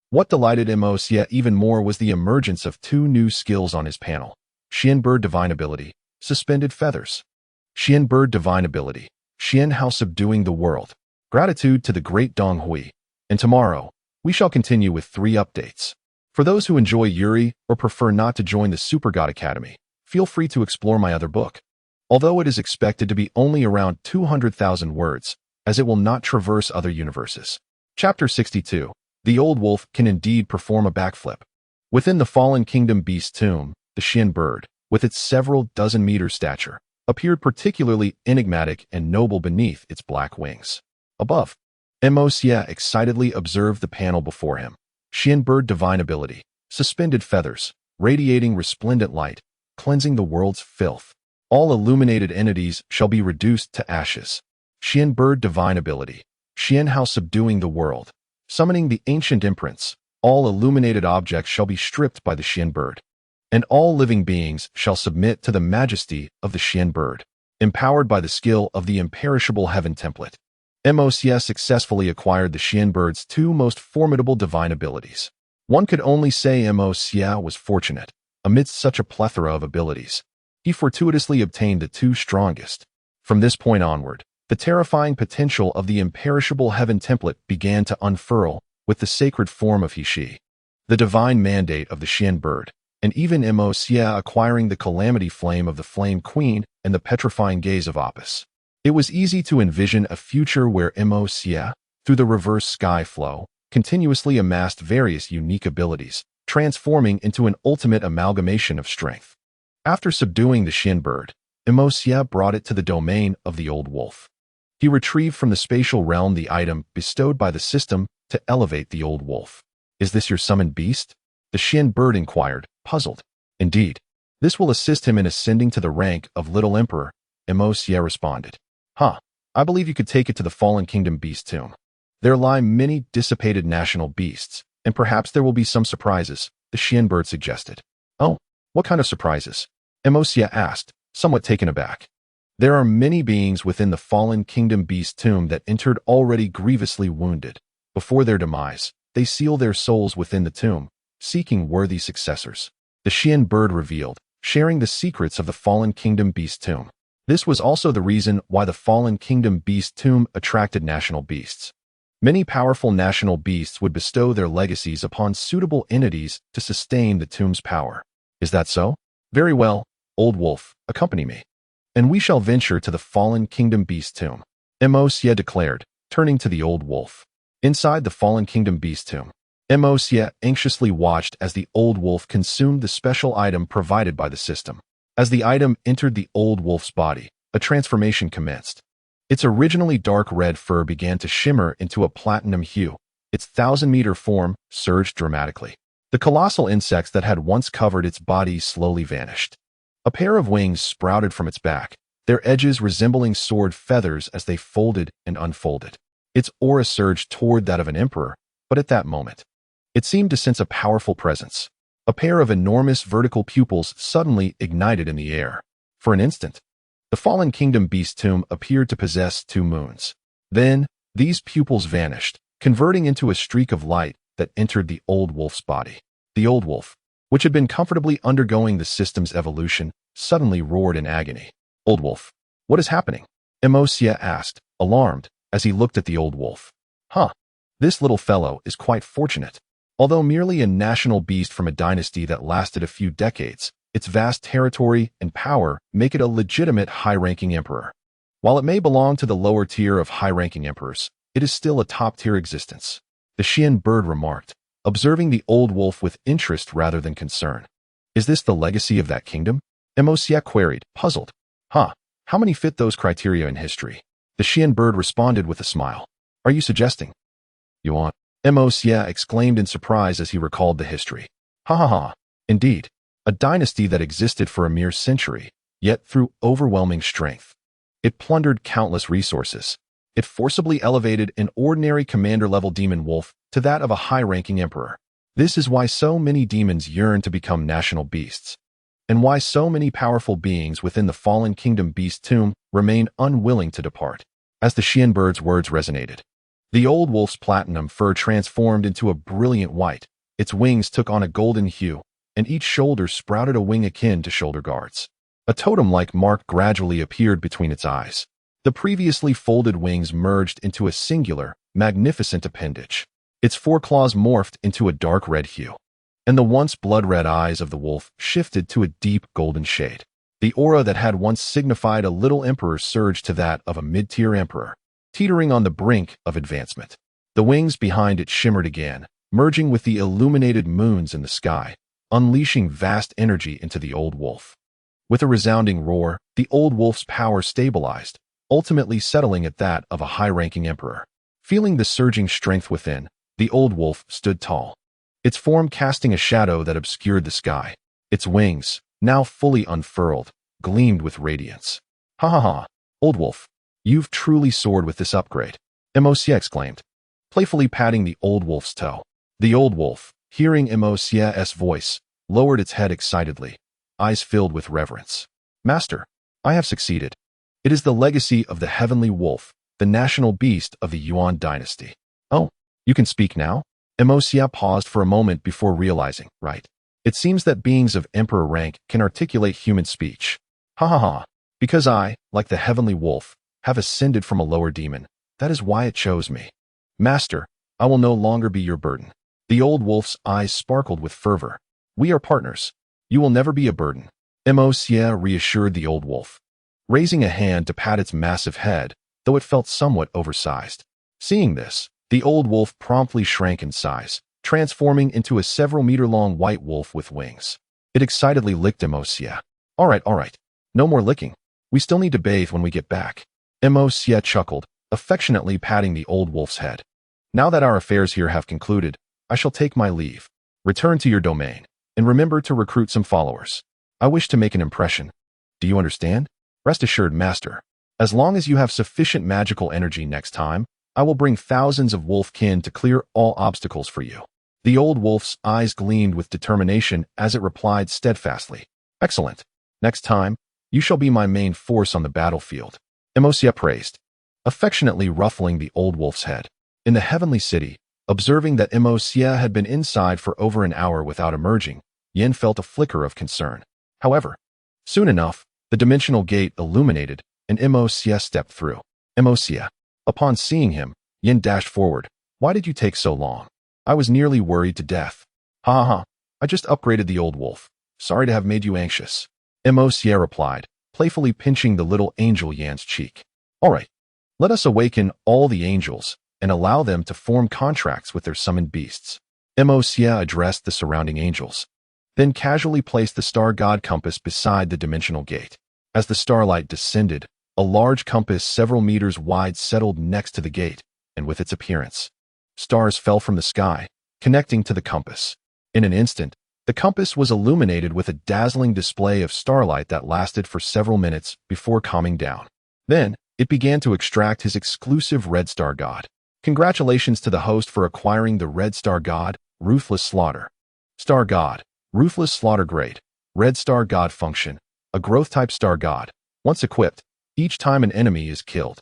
what delighted Juxia even more was the emergence of two new skills on his panel: Xian Bird Divine Ability, Suspended Feathers. Xian Bird Divine Ability, Xian How Subduing the World. Gratitude to the great Dong Hui. And tomorrow, we shall continue with 3 updates. For those who enjoy Yuri or prefer not to join the Super God Academy, feel free to explore my other book. Although it is expected to be only around 200,000 words, as it will not traverse other universes. Chapter 62. The Old Wolf can indeed perform a backflip. Within the Fallen Kingdom Beast tomb, the Xian bird, with its several dozen meters stature, appeared particularly enigmatic and noble beneath its black wings. Above, Juxia excitedly observed the panel before him. Xian Bird Divine Ability, Suspended Feathers, radiating resplendent light, cleansing the world's filth. All illuminated entities shall be reduced to ashes. Xian Bird Divine Ability, Xian How Subduing the World, summoning the ancient imprints. All illuminated objects shall be stripped by the Xian bird, and all living beings shall submit to the majesty of the Xian bird. Empowered by the skill of the imperishable heaven template, Juxia successfully acquired the Xian bird's 2 most formidable divine abilities. One could only say Juxia was fortunate. Amidst such a plethora of abilities, he fortuitously obtained the 2 strongest. From this point onward, the terrifying potential of the imperishable heaven template began to unfurl with the sacred form of He-She, the divine mandate of the Xian bird, and even Juxia acquiring the calamity flame of the Flame Queen and the petrifying gaze of Opus. It was easy to envision a future where Juxia, through the reverse sky flow, continuously amassed various unique abilities, transforming into an ultimate amalgamation of strength. After subduing the Xian bird, Juxia brought it to the domain of the Old Wolf. He retrieved from the spatial realm the item bestowed by the system to elevate the Old Wolf. "Is this your summoned beast?" the Xian bird inquired, puzzled. "Indeed. This will assist him in ascending to the rank of Little Emperor," Juxia responded. I believe you could take it to the Fallen Kingdom Beast tomb. There lie many dissipated national beasts, and perhaps there will be some surprises," the Xian bird suggested. "Oh, what kind of surprises?" Juxia asked, somewhat taken aback. "There are many beings within the Fallen Kingdom Beast tomb that entered already grievously wounded. Before their demise, they seal their souls within the tomb, seeking worthy successors," the Xian bird revealed, sharing the secrets of the Fallen Kingdom Beast tomb. This was also the reason why the Fallen Kingdom Beast tomb attracted national beasts. Many powerful national beasts would bestow their legacies upon suitable entities to sustain the tomb's power. "Is that so? Very well, Old Wolf, accompany me, and we shall venture to the Fallen Kingdom Beast tomb," Juxia declared, turning to the Old Wolf. Inside the Fallen Kingdom Beast tomb, Juxia anxiously watched as the Old Wolf consumed the special item provided by the system. As the item entered the Old Wolf's body, a transformation commenced. Its originally dark red fur began to shimmer into a platinum hue. Its 1,000-meter form surged dramatically. The colossal insects that had once covered its body slowly vanished. A pair of wings sprouted from its back, their edges resembling sword feathers as they folded and unfolded. Its aura surged toward that of an emperor, but at that moment, it seemed to sense a powerful presence. A pair of enormous vertical pupils suddenly ignited in the air. For an instant, the Fallen Kingdom Beast tomb appeared to possess 2 moons. Then, these pupils vanished, converting into a streak of light that entered the Old Wolf's body. The Old Wolf, which had been comfortably undergoing the system's evolution, suddenly roared in agony. "Old Wolf, what is happening?" Juxia asked, alarmed, as he looked at the Old Wolf. This little fellow is quite fortunate. Although merely a national beast from a dynasty that lasted a few decades, its vast territory and power make it a legitimate high-ranking emperor. While it may belong to the lower tier of high-ranking emperors, it is still a top-tier existence," the Xian bird remarked, observing the Old Wolf with interest rather than concern. "Is this the legacy of that kingdom?" Juxia queried, puzzled. How many fit those criteria in history?" The Xian bird responded with a smile. "Are you suggesting you want?" Juxia exclaimed in surprise as he recalled the history. Indeed, a dynasty that existed for a mere century, yet through overwhelming strength. It plundered countless resources. It forcibly elevated an ordinary commander-level demon wolf to that of a high-ranking emperor. This is why so many demons yearn to become national beasts. and why so many powerful beings within the fallen kingdom beast tomb remained unwilling to depart. As the Xian bird's words resonated, the old wolf's platinum fur transformed into a brilliant white, its wings took on a golden hue, and each shoulder sprouted a wing akin to shoulder guards. A totem-like mark gradually appeared between its eyes. The previously folded wings merged into a singular, magnificent appendage. Its foreclaws morphed into a dark red hue, and the once blood-red eyes of the wolf shifted to a deep golden shade. The aura that had once signified a little emperor surged to that of a mid-tier emperor, teetering on the brink of advancement. The wings behind it shimmered again, merging with the illuminated moons in the sky, unleashing vast energy into the old wolf. With a resounding roar, the old wolf's power stabilized, ultimately settling at that of a high-ranking emperor. Feeling the surging strength within, the old wolf stood tall, its form casting a shadow that obscured the sky. Its wings, now fully unfurled, gleamed with radiance. "Ha ha ha, old wolf, you've truly soared with this upgrade," Moxia exclaimed, playfully patting the old wolf's toe. The old wolf, hearing Moxia's voice, lowered its head excitedly, eyes filled with reverence. "Master, I have succeeded. It is the legacy of the heavenly wolf, the national beast of the Yuan dynasty." "Oh, you can speak now?" Moxia paused for a moment before realizing, right. It seems that beings of emperor rank can articulate human speech. "Ha ha ha. Because I, like the heavenly wolf, have ascended from a lower demon. That is why it chose me. Master, I will no longer be your burden." The old wolf's eyes sparkled with fervor. "We are partners. You will never be a burden," Moxia reassured the old wolf, raising a hand to pat its massive head, though it felt somewhat oversized. Seeing this, the old wolf promptly shrank in size, transforming into a several-meter-long white wolf with wings. It excitedly licked Moxia. All right. No more licking. We still need to bathe when we get back." Moxia chuckled, affectionately patting the old wolf's head. "Now that our affairs here have concluded, I shall take my leave. Return to your domain, and remember to recruit some followers. I wish to make an impression. Do you understand? Rest assured, master. As long as you have sufficient magical energy next time, I will bring thousands of wolf-kin to clear all obstacles for you." The old wolf's eyes gleamed with determination as it replied steadfastly. "Excellent. Next time, you shall be my main force on the battlefield," Moxia praised, affectionately ruffling the old wolf's head. In the heavenly city, observing that Moxia had been inside for over an hour without emerging, Yin felt a flicker of concern. However, soon enough, the dimensional gate illuminated, and Moxia stepped through. "Moxia." Upon seeing him, Yin dashed forward. "Why did you take so long? I was nearly worried to death." "Ha ha ha. I just upgraded the old wolf. Sorry to have made you anxious," Moxia replied, playfully pinching the little angel Yan's cheek. "All right. Let us awaken all the angels and allow them to form contracts with their summoned beasts." Moxia addressed the surrounding angels, then casually placed the star god compass beside the dimensional gate. As the starlight descended, a large compass several meters wide settled next to the gate, and with its appearance, stars fell from the sky, connecting to the compass. In an instant, the compass was illuminated with a dazzling display of starlight that lasted for several minutes before calming down. Then, it began to extract his exclusive Red Star God. Congratulations to the host for acquiring the Red Star God, Ruthless Slaughter. Star God, Ruthless Slaughter Grade, Red Star God Function, a growth-type star god. Once equipped, each time an enemy is killed,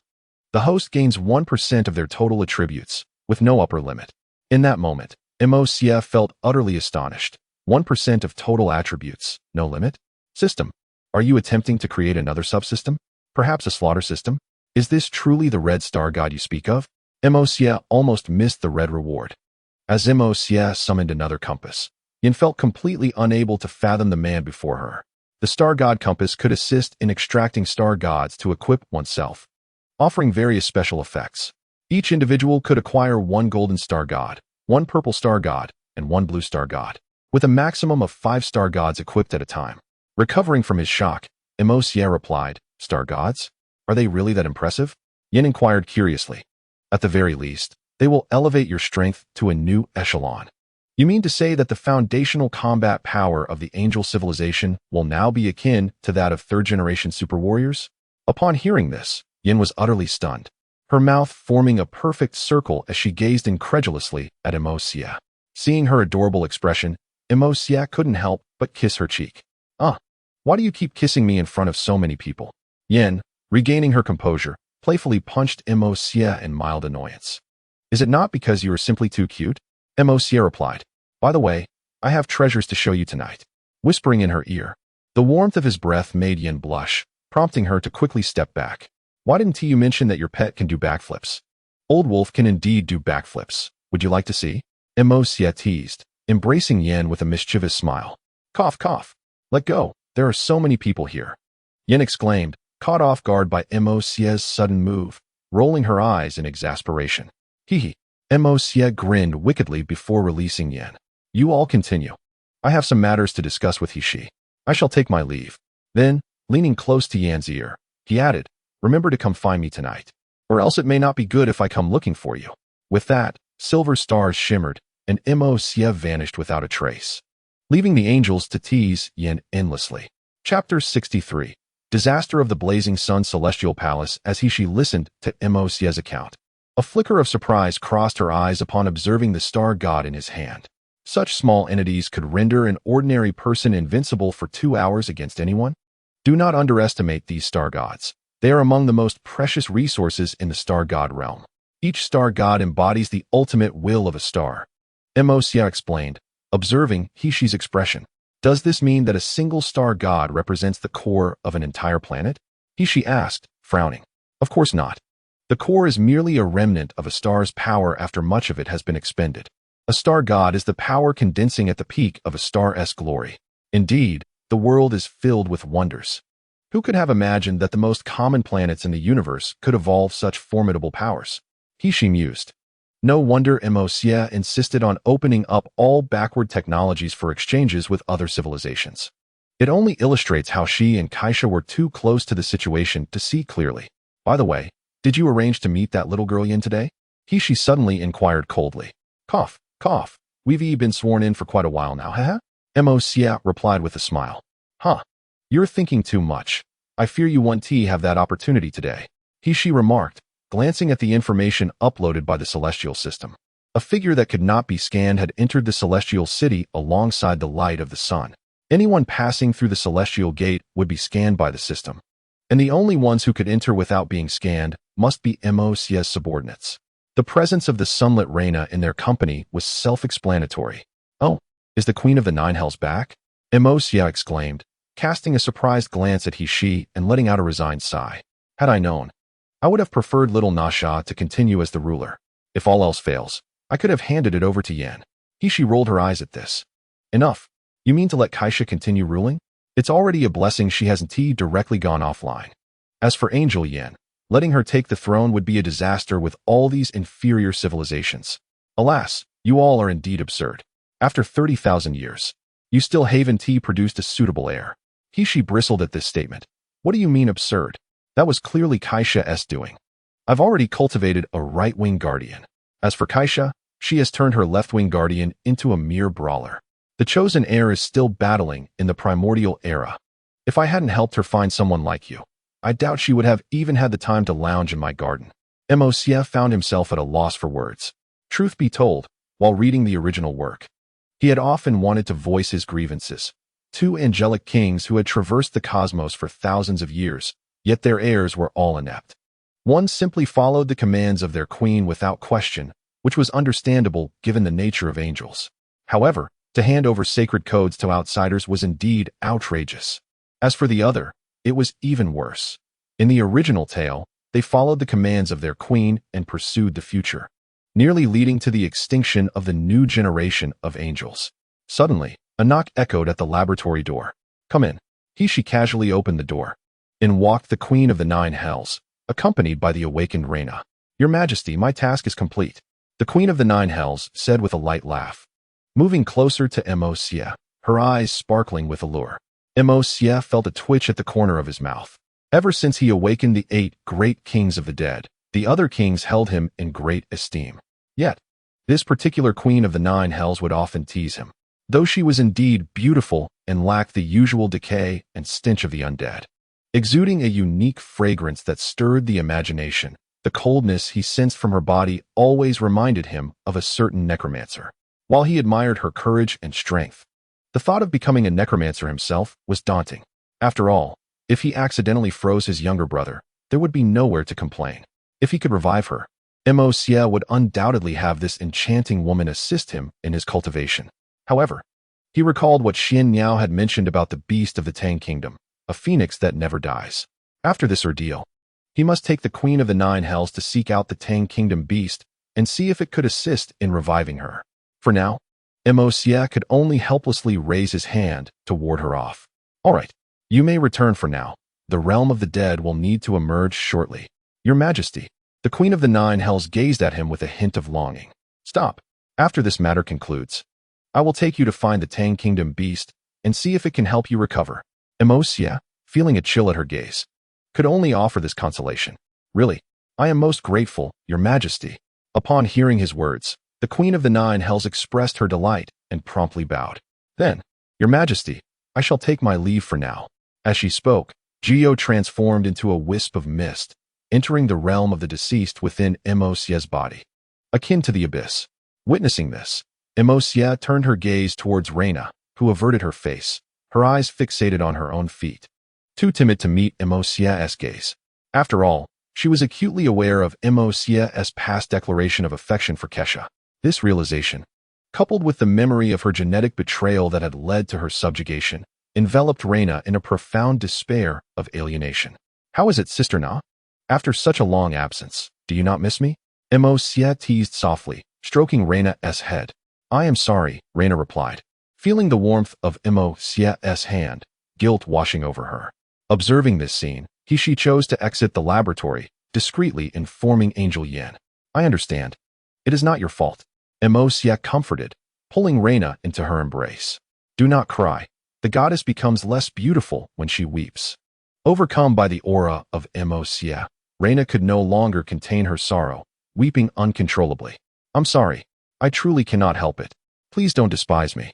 the host gains 1% of their total attributes, with no upper limit. In that moment, Moxia felt utterly astonished. 1% of total attributes, no limit? System, are you attempting to create another subsystem? Perhaps a slaughter system? Is this truly the Red Star God you speak of? Moxia almost missed the red reward. As Moxia summoned another compass, Yin felt completely unable to fathom the man before her. The Star God compass could assist in extracting star gods to equip oneself, offering various special effects. Each individual could acquire 1 golden star god, 1 purple star god, and 1 blue star god, with a maximum of 5 star gods equipped at a time. Recovering from his shock, Moxia replied, "Star gods? Are they really that impressive?" Yin inquired curiously. "At the very least, they will elevate your strength to a new echelon." "You mean to say that the foundational combat power of the angel civilization will now be akin to that of third-generation super warriors?" Upon hearing this, Yin was utterly stunned, her mouth forming a perfect circle as she gazed incredulously at Moxia. Seeing her adorable expression, Moxia couldn't help but kiss her cheek. Why do you keep kissing me in front of so many people? Yen, regaining her composure, playfully punched Juxia in mild annoyance. Is it not because you are simply too cute? Juxia replied. By the way, I have treasures to show you tonight. Whispering in her ear. The warmth of his breath made Yen blush, prompting her to quickly step back. Why didn't you mention that your pet can do backflips? Old Wolf can indeed do backflips. Would you like to see? Juxia teased, embracing Yen with a mischievous smile. Cough, cough. Let go. There are so many people here. Yen exclaimed, caught off guard by Juxia's sudden move, rolling her eyes in exasperation. Hee. Juxia grinned wickedly before releasing Yen. You all continue. I have some matters to discuss with Hishi. I shall take my leave. Then, leaning close to Yan's ear, he added, remember to come find me tonight, or else it may not be good if I come looking for you. With that, silver stars shimmered, and Juxia vanished without a trace, leaving the angels to tease Yen endlessly. Chapter 63. Disaster of the Blazing Sun Celestial Palace. As Hishi listened to Juxia's account, a flicker of surprise crossed her eyes upon observing the star god in his hand. Such small entities could render an ordinary person invincible for 2 hours against anyone? Do not underestimate these star gods. They are among the most precious resources in the star god realm. Each star god embodies the ultimate will of a star. Juxia explained, observing Hishi's expression. Does this mean that a single star god represents the core of an entire planet? Hishi asked, frowning. Of course not. The core is merely a remnant of a star's power after much of it has been expended. A star god is the power condensing at the peak of a star's glory. Indeed, the world is filled with wonders. Who could have imagined that the most common planets in the universe could evolve such formidable powers? Hishi mused. No wonder Juxia insisted on opening up all backward technologies for exchanges with other civilizations. It only illustrates how she and Kaisha were too close to the situation to see clearly. By the way, did you arrange to meet that little girl Yen today? Hishi suddenly inquired coldly. Cough, cough. We've been sworn in for quite a while now, haha? Juxia replied with a smile. Huh. You're thinking too much. I fear you won't have that opportunity today. Hishi remarked, glancing at the information uploaded by the celestial system. A figure that could not be scanned had entered the celestial city alongside the light of the sun. Anyone passing through the celestial gate would be scanned by the system, and the only ones who could enter without being scanned must be Juxia's subordinates. The presence of the sunlit Reina in their company was self-explanatory. Oh, is the Queen of the Nine Hells back? Juxia exclaimed, casting a surprised glance at Hishi and letting out a resigned sigh. Had I known, I would have preferred little Nasha to continue as the ruler. If all else fails, I could have handed it over to Yen. Hishi rolled her eyes at this. Enough. You mean to let Kaisha continue ruling? It's already a blessing she hasn't directly gone offline. As for Angel Yen, letting her take the throne would be a disaster with all these inferior civilizations. Alas, you all are indeed absurd. After 30,000 years, you still haven't produced a suitable heir. Hishi bristled at this statement. What do you mean absurd? That was clearly Kaisha's doing. I've already cultivated a right-wing guardian. As for Kaisha, she has turned her left-wing guardian into a mere brawler. The chosen heir is still battling in the primordial era. If I hadn't helped her find someone like you, I doubt she would have even had the time to lounge in my garden. Juxia found himself at a loss for words. Truth be told, while reading the original work, he had often wanted to voice his grievances. Two angelic kings who had traversed the cosmos for thousands of years, yet their heirs were all inept. One simply followed the commands of their queen without question, which was understandable given the nature of angels. However, to hand over sacred codes to outsiders was indeed outrageous. As for the other, it was even worse. In the original tale, they followed the commands of their queen and pursued the future, nearly leading to the extinction of the new generation of angels. Suddenly, a knock echoed at the laboratory door. Come in. Hishi casually opened the door. In walked the Queen of the Nine Hells, accompanied by the awakened Reina. Your Majesty, my task is complete. The Queen of the Nine Hells said with a light laugh. Moving closer to Juxia, her eyes sparkling with allure. Juxia felt a twitch at the corner of his mouth. Ever since he awakened the 8 great kings of the dead, the other kings held him in great esteem. Yet, this particular Queen of the Nine Hells would often tease him, though she was indeed beautiful and lacked the usual decay and stench of the undead. Exuding a unique fragrance that stirred the imagination, the coldness he sensed from her body always reminded him of a certain necromancer. While he admired her courage and strength, the thought of becoming a necromancer himself was daunting. After all, if he accidentally froze his younger brother, there would be nowhere to complain. If he could revive her, Juxia would undoubtedly have this enchanting woman assist him in his cultivation. However, he recalled what Xian Niao had mentioned about the beast of the Tang Kingdom, a phoenix that never dies. After this ordeal, he must take the Queen of the Nine Hells to seek out the Tang Kingdom beast and see if it could assist in reviving her. For now, Juxia could only helplessly raise his hand to ward her off. All right, you may return for now. The realm of the dead will need to emerge shortly. Your Majesty. The Queen of the Nine Hells gazed at him with a hint of longing. Stop. After this matter concludes, I will take you to find the Tang Kingdom beast and see if it can help you recover. Juxia, feeling a chill at her gaze, could only offer this consolation. Really, I am most grateful, Your Majesty. Upon hearing his words, the Queen of the Nine Hells expressed her delight and promptly bowed. Then, Your Majesty, I shall take my leave for now. As she spoke, Geo transformed into a wisp of mist, entering the realm of the deceased within Juxia's body, akin to the abyss. Witnessing this, Juxia turned her gaze towards Reina, who averted her face, her eyes fixated on her own feet, too timid to meet Juxia's gaze. After all, she was acutely aware of Juxia's past declaration of affection for Kesha. This realization, coupled with the memory of her genetic betrayal that had led to her subjugation, enveloped Reina in a profound despair of alienation. How is it, Sister Na? After such a long absence, do you not miss me? Juxia teased softly, stroking Reina's head. I am sorry, Reina replied, feeling the warmth of Juxia's hand, guilt washing over her. Observing this scene, she chose to exit the laboratory, discreetly informing Angel Yin. I understand. It is not your fault. Juxia comforted, pulling Reina into her embrace. Do not cry. The goddess becomes less beautiful when she weeps. Overcome by the aura of Juxia, Reina could no longer contain her sorrow, weeping uncontrollably. I'm sorry. I truly cannot help it. Please don't despise me.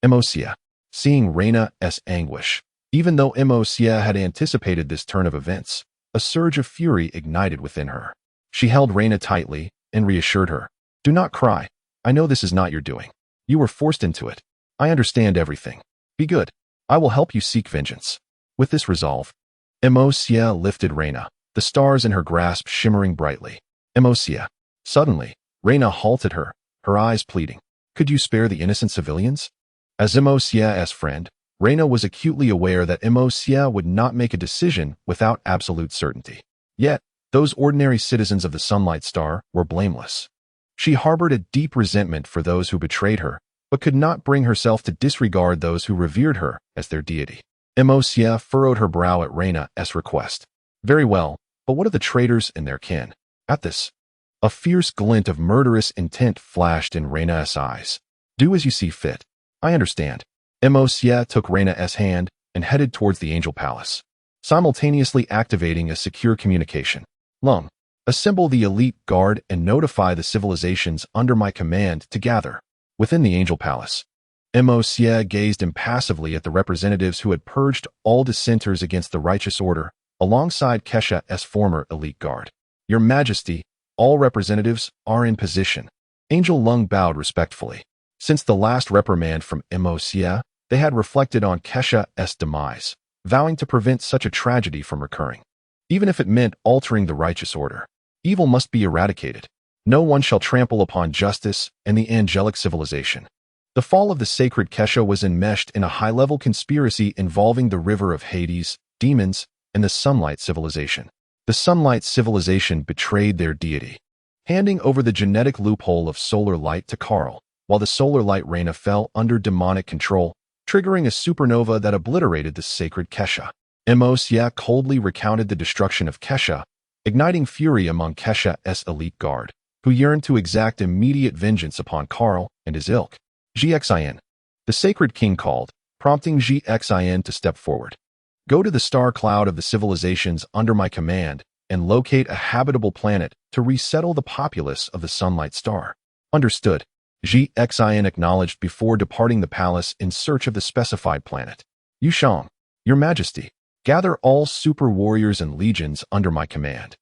Juxia, seeing Reina's anguish, even though Juxia had anticipated this turn of events, a surge of fury ignited within her. She held Reina tightly and reassured her. Do not cry. I know this is not your doing. You were forced into it. I understand everything. Be good. I will help you seek vengeance. With this resolve, Juxia lifted Reina, the stars in her grasp shimmering brightly. Juxia. Suddenly, Reina halted her, her eyes pleading. Could you spare the innocent civilians? As Juxia's friend, Reina was acutely aware that Juxia would not make a decision without absolute certainty. Yet, those ordinary citizens of the Sunlight Star were blameless. She harbored a deep resentment for those who betrayed her, but could not bring herself to disregard those who revered her as their deity. Juxia furrowed her brow at Reina's request. Very well, but what of the traitors and their kin? At this, a fierce glint of murderous intent flashed in Reina's eyes. Do as you see fit. I understand. Juxia took Reina's hand and headed towards the Angel Palace, simultaneously activating a secure communication. Lung, assemble the elite guard and notify the civilizations under my command to gather. Within the Angel Palace, Juxia gazed impassively at the representatives who had purged all dissenters against the righteous order, alongside Kesha's former elite guard. Your Majesty, all representatives are in position. Angel Lung bowed respectfully. Since the last reprimand from Juxia, they had reflected on Kesha's demise, vowing to prevent such a tragedy from recurring. Even if it meant altering the righteous order, evil must be eradicated. No one shall trample upon justice and the angelic civilization. The fall of the sacred Kesha was enmeshed in a high-level conspiracy involving the river of Hades, demons, and the Sunlight civilization. The Sunlight civilization betrayed their deity, handing over the genetic loophole of solar light to Karl, while the solar light Reina fell under demonic control, triggering a supernova that obliterated the sacred Kesha. Juxia coldly recounted the destruction of Kesha, igniting fury among Kesha's elite guard, who yearned to exact immediate vengeance upon Karl and his ilk. Juxia. The sacred king called, prompting Juxia to step forward. Go to the star cloud of the civilizations under my command and locate a habitable planet to resettle the populace of the Sunlight Star. Understood. Juxia acknowledged before departing the palace in search of the specified planet. Yushang, Your Majesty, gather all super warriors and legions under my command.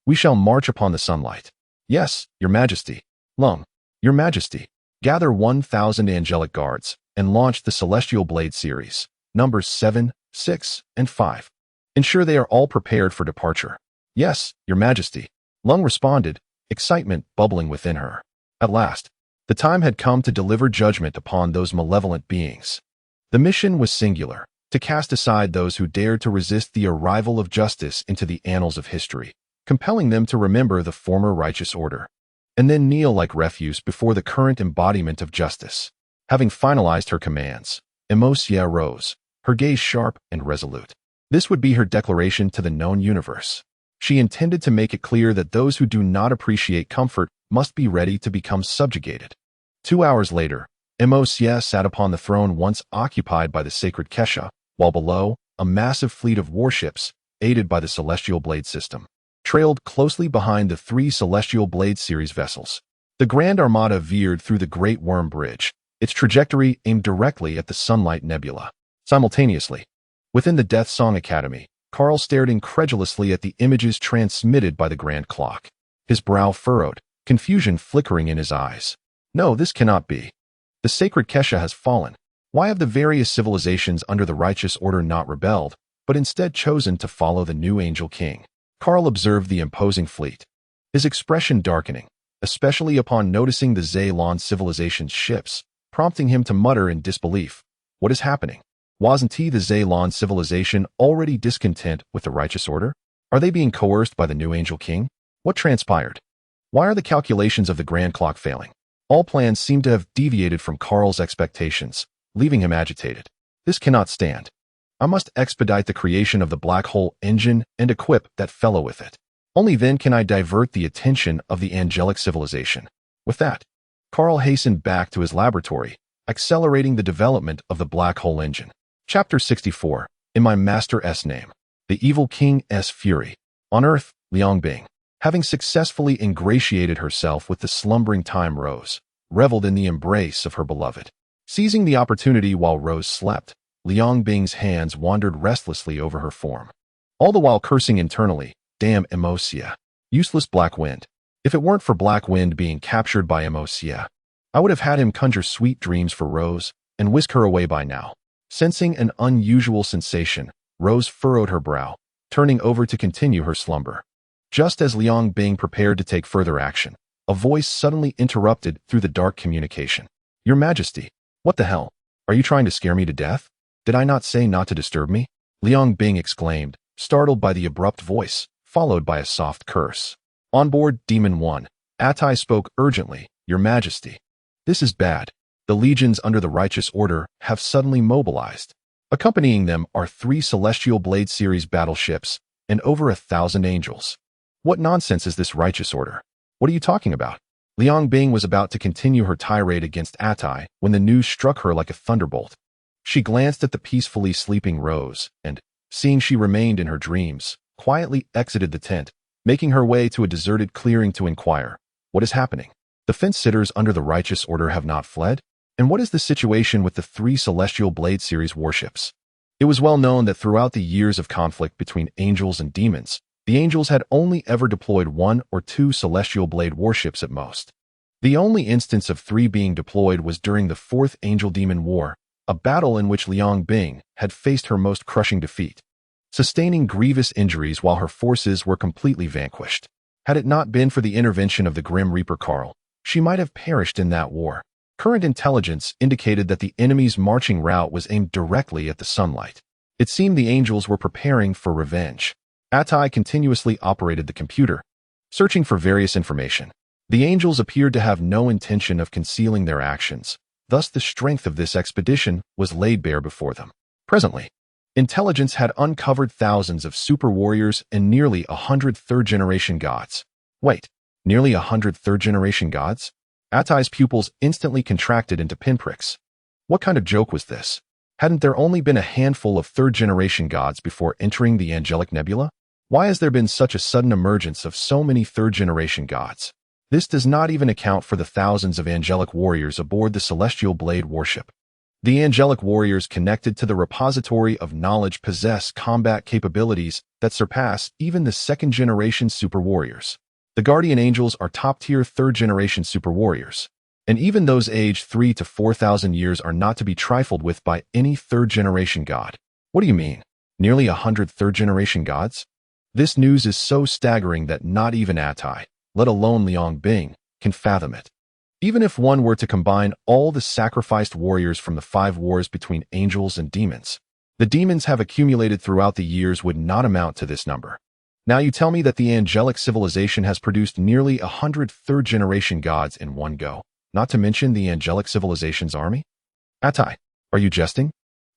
We shall march upon the sunlight. Yes, Your Majesty. Lung, Your Majesty, gather 1,000 angelic guards and launch the Celestial Blade series, numbers 7, 6, and 5. Ensure they are all prepared for departure. Yes, Your Majesty. Lung responded, excitement bubbling within her. At last, the time had come to deliver judgment upon those malevolent beings. The mission was singular, to cast aside those who dared to resist the arrival of justice into the annals of history, compelling them to remember the former righteous order, and then kneel like refuse before the current embodiment of justice. Having finalized her commands, Juxia rose, her gaze sharp and resolute. This would be her declaration to the known universe. She intended to make it clear that those who do not appreciate comfort must be ready to become subjugated. 2 hours later, Juxia sat upon the throne once occupied by the sacred Kesha, while below, a massive fleet of warships, aided by the Celestial Blade system, trailed closely behind the 3 Celestial Blade series vessels. The Grand Armada veered through the Great Worm Bridge, its trajectory aimed directly at the Sunlight Nebula. Simultaneously, within the Death Song Academy, Carl stared incredulously at the images transmitted by the Grand Clock. His brow furrowed, confusion flickering in his eyes. No, this cannot be. The sacred Kesha has fallen. Why have the various civilizations under the righteous order not rebelled, but instead chosen to follow the new Angel King? Carl observed the imposing fleet, his expression darkening, especially upon noticing the Zaylon civilization's ships, prompting him to mutter in disbelief. What is happening? Wasn't the Zaylon civilization already discontent with the righteous order? Are they being coerced by the new Angel King? What transpired? Why are the calculations of the Grand Clock failing? All plans seem to have deviated from Carl's expectations, leaving him agitated. This cannot stand. I must expedite the creation of the black hole engine and equip that fellow with it. Only then can I divert the attention of the angelic civilization. With that, Carl hastened back to his laboratory, accelerating the development of the black hole engine. Chapter 64. In my Master's name. The Evil King's Fury. On Earth, Liang Bing, having successfully ingratiated herself with the slumbering Time Rose, reveled in the embrace of her beloved. Seizing the opportunity while Rose slept, Liang Bing's hands wandered restlessly over her form, all the while cursing internally, damn Juxia. Useless Black Wind. If it weren't for Black Wind being captured by Juxia, I would have had him conjure sweet dreams for Rose and whisk her away by now. Sensing an unusual sensation, Rose furrowed her brow, turning over to continue her slumber. Just as Liang Bing prepared to take further action, a voice suddenly interrupted through the dark communication. Your Majesty, what the hell? Are you trying to scare me to death? Did I not say not to disturb me? Liang Bing exclaimed, startled by the abrupt voice, followed by a soft curse. On board Demon 1, Atai spoke urgently, Your Majesty. This is bad. The legions under the righteous order have suddenly mobilized. Accompanying them are 3 Celestial Blade series battleships and over 1,000 angels. What nonsense is this righteous order? What are you talking about? Liang Bing was about to continue her tirade against Atai when the news struck her like a thunderbolt. She glanced at the peacefully sleeping Rose and, seeing she remained in her dreams, quietly exited the tent, making her way to a deserted clearing to inquire, what is happening? The fence-sitters under the righteous order have not fled? And what is the situation with the 3 Celestial Blade series warships? It was well known that throughout the years of conflict between angels and demons, the angels had only ever deployed 1 or 2 Celestial Blade warships at most. The only instance of 3 being deployed was during the 4th Angel-Demon War, a battle in which Liang Bing had faced her most crushing defeat, sustaining grievous injuries while her forces were completely vanquished. Had it not been for the intervention of the Grim Reaper Carl, she might have perished in that war. Current intelligence indicated that the enemy's marching route was aimed directly at the sunlight. It seemed the angels were preparing for revenge. Atai continuously operated the computer, searching for various information. The angels appeared to have no intention of concealing their actions. Thus, the strength of this expedition was laid bare before them. Presently, intelligence had uncovered thousands of super warriors and nearly 100 third-generation gods. Wait, nearly 100 third-generation gods? Atai's pupils instantly contracted into pinpricks. What kind of joke was this? Hadn't there only been a handful of third-generation gods before entering the angelic nebula? Why has there been such a sudden emergence of so many third-generation gods? This does not even account for the thousands of angelic warriors aboard the Celestial Blade warship. The angelic warriors connected to the repository of knowledge possess combat capabilities that surpass even the second-generation super warriors. The guardian angels are top-tier third-generation super warriors, and even those aged 3,000 to 4,000 years are not to be trifled with by any third-generation god. What do you mean? Nearly 100 third-generation gods? This news is so staggering that not even Atai, let alone Liang Bing, can fathom it. Even if one were to combine all the sacrificed warriors from the 5 wars between angels and demons, the demons have accumulated throughout the years would not amount to this number. Now you tell me that the angelic civilization has produced nearly 100 third-generation gods in one go, not to mention the angelic civilization's army? Atai, are you jesting?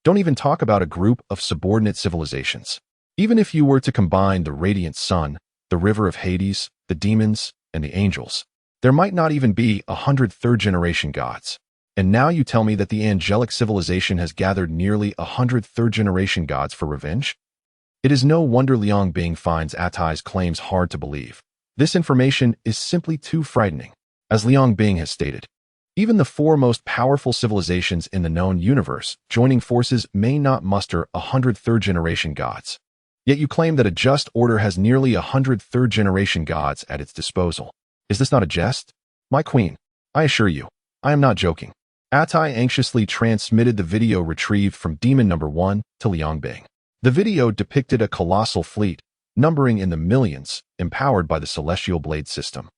Don't even talk about a group of subordinate civilizations. Even if you were to combine the radiant sun, the river of Hades, the demons, and the angels, there might not even be 100 third-generation gods. And now you tell me that the angelic civilization has gathered nearly 100 third-generation gods for revenge? It is no wonder Liang Bing finds Atai's claims hard to believe. This information is simply too frightening. As Liang Bing has stated, even the 4 most powerful civilizations in the known universe joining forces may not muster 100 third-generation gods. Yet you claim that a just order has nearly 100 third-generation gods at its disposal. Is this not a jest? My queen, I assure you, I am not joking. Atai anxiously transmitted the video retrieved from Demon Number 1 to Liang Bing. The video depicted a colossal fleet, numbering in the millions, empowered by the Celestial Blade system,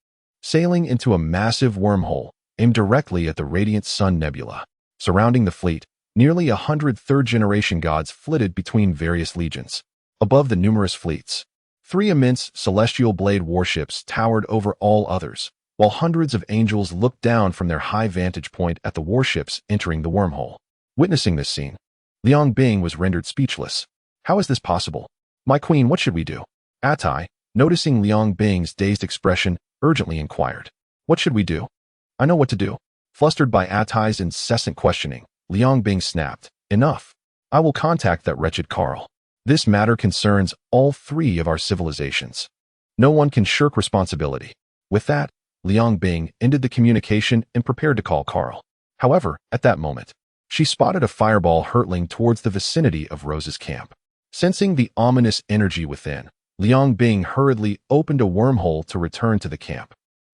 sailing into a massive wormhole aimed directly at the Radiant Sun Nebula. Surrounding the fleet, nearly 100 third-generation gods flitted between various legions. Above the numerous fleets, 3 immense Celestial Blade warships towered over all others, while hundreds of angels looked down from their high vantage point at the warships entering the wormhole. Witnessing this scene, Liang Bing was rendered speechless. How is this possible? My queen, what should we do? Atai, noticing Liang Bing's dazed expression, urgently inquired. What should we do? I know what to do. Flustered by Atai's incessant questioning, Liang Bing snapped. Enough. I will contact that wretched Carl. This matter concerns all 3 of our civilizations. No one can shirk responsibility. With that, Liang Bing ended the communication and prepared to call Carl. However, at that moment, she spotted a fireball hurtling towards the vicinity of Rose's camp. Sensing the ominous energy within, Liang Bing hurriedly opened a wormhole to return to the camp,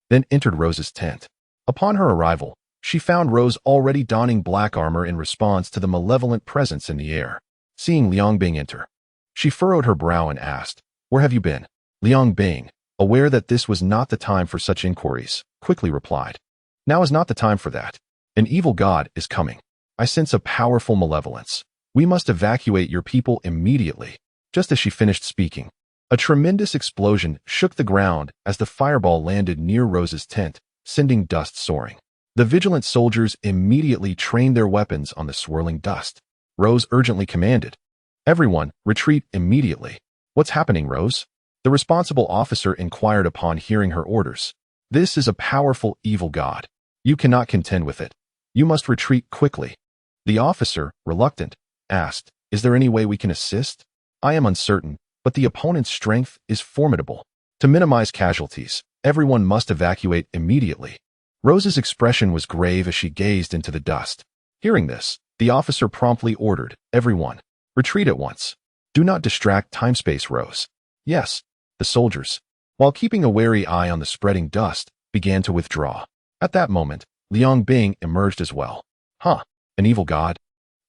then entered Rose's tent. Upon her arrival, she found Rose already donning black armor in response to the malevolent presence in the air. Seeing Liang Bing enter, she furrowed her brow and asked, "Where have you been?" Liang Bing, aware that this was not the time for such inquiries, quickly replied, "Now is not the time for that. An evil god is coming. I sense a powerful malevolence. We must evacuate your people immediately." Just as she finished speaking, a tremendous explosion shook the ground as the fireball landed near Rose's tent, sending dust soaring. The vigilant soldiers immediately trained their weapons on the swirling dust. Rose urgently commanded, "Everyone, retreat immediately." "What's happening, Rose?" the responsible officer inquired upon hearing her orders. "This is a powerful evil god. You cannot contend with it. You must retreat quickly." The officer, reluctant, asked, "Is there any way we can assist?" "I am uncertain, but the opponent's strength is formidable. To minimize casualties, everyone must evacuate immediately." Rose's expression was grave as she gazed into the dust. Hearing this, the officer promptly ordered, "Everyone, retreat at once. Do not distract time-space, Rose." "Yes." The soldiers, while keeping a wary eye on the spreading dust, began to withdraw. At that moment, Liang Bing emerged as well. "Huh, an evil god?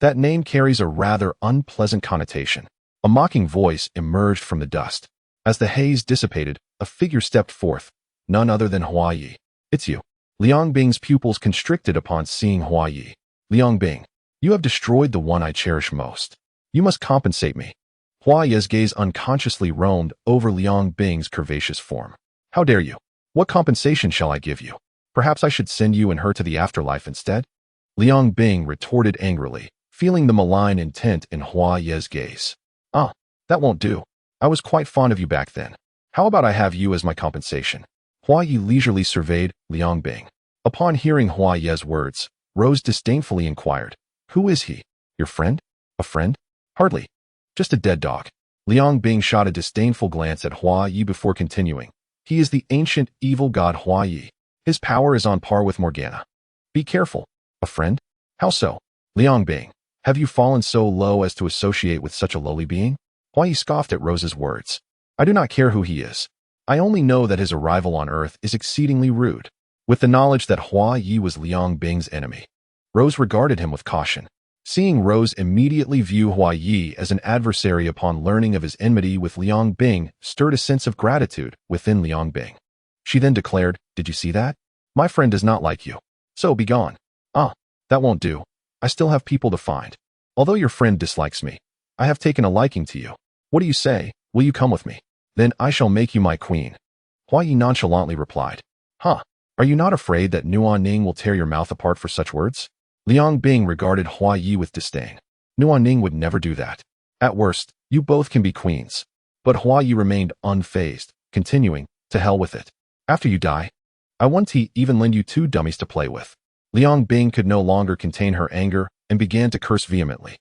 That name carries a rather unpleasant connotation." A mocking voice emerged from the dust. As the haze dissipated, a figure stepped forth, none other than Hua Yi. "It's you." Liang Bing's pupils constricted upon seeing Hua Yi. "Liang Bing, you have destroyed the one I cherish most. You must compensate me." Hua Yi's gaze unconsciously roamed over Liang Bing's curvaceous form. "How dare you? What compensation shall I give you? Perhaps I should send you and her to the afterlife instead?" Liang Bing retorted angrily, feeling the malign intent in Hua Yi's gaze. "Ah, that won't do. I was quite fond of you back then. How about I have you as my compensation?" Hua Yi leisurely surveyed Liang Bing. Upon hearing Hua Yi's words, Rose disdainfully inquired, "Who is he? Your friend? A friend? Hardly. Just a dead dog." Liang Bing shot a disdainful glance at Hua Yi before continuing. "He is the ancient evil god Hua Yi. His power is on par with Morgana. Be careful." "A friend? How so?" "Liang Bing, have you fallen so low as to associate with such a lowly being?" Hua Yi scoffed at Rose's words. "I do not care who he is. I only know that his arrival on Earth is exceedingly rude." With the knowledge that Hua Yi was Liang Bing's enemy, Rose regarded him with caution. Seeing Rose immediately view Hua Yi as an adversary upon learning of his enmity with Liang Bing stirred a sense of gratitude within Liang Bing. She then declared, "Did you see that? My friend does not like you. So be gone." "Ah, that won't do. I still have people to find. Although your friend dislikes me, I have taken a liking to you. What do you say? Will you come with me? Then I shall make you my queen." Hua Yi nonchalantly replied, "Huh, are you not afraid that Nuan Ning will tear your mouth apart for such words?" Liang Bing regarded Hua Yi with disdain. "Nuan Ning would never do that. At worst, you both can be queens." But Hua Yi remained unfazed, continuing, "To hell with it. After you die, I won't even lend you 2 dummies to play with." Liang Bing could no longer contain her anger and began to curse vehemently.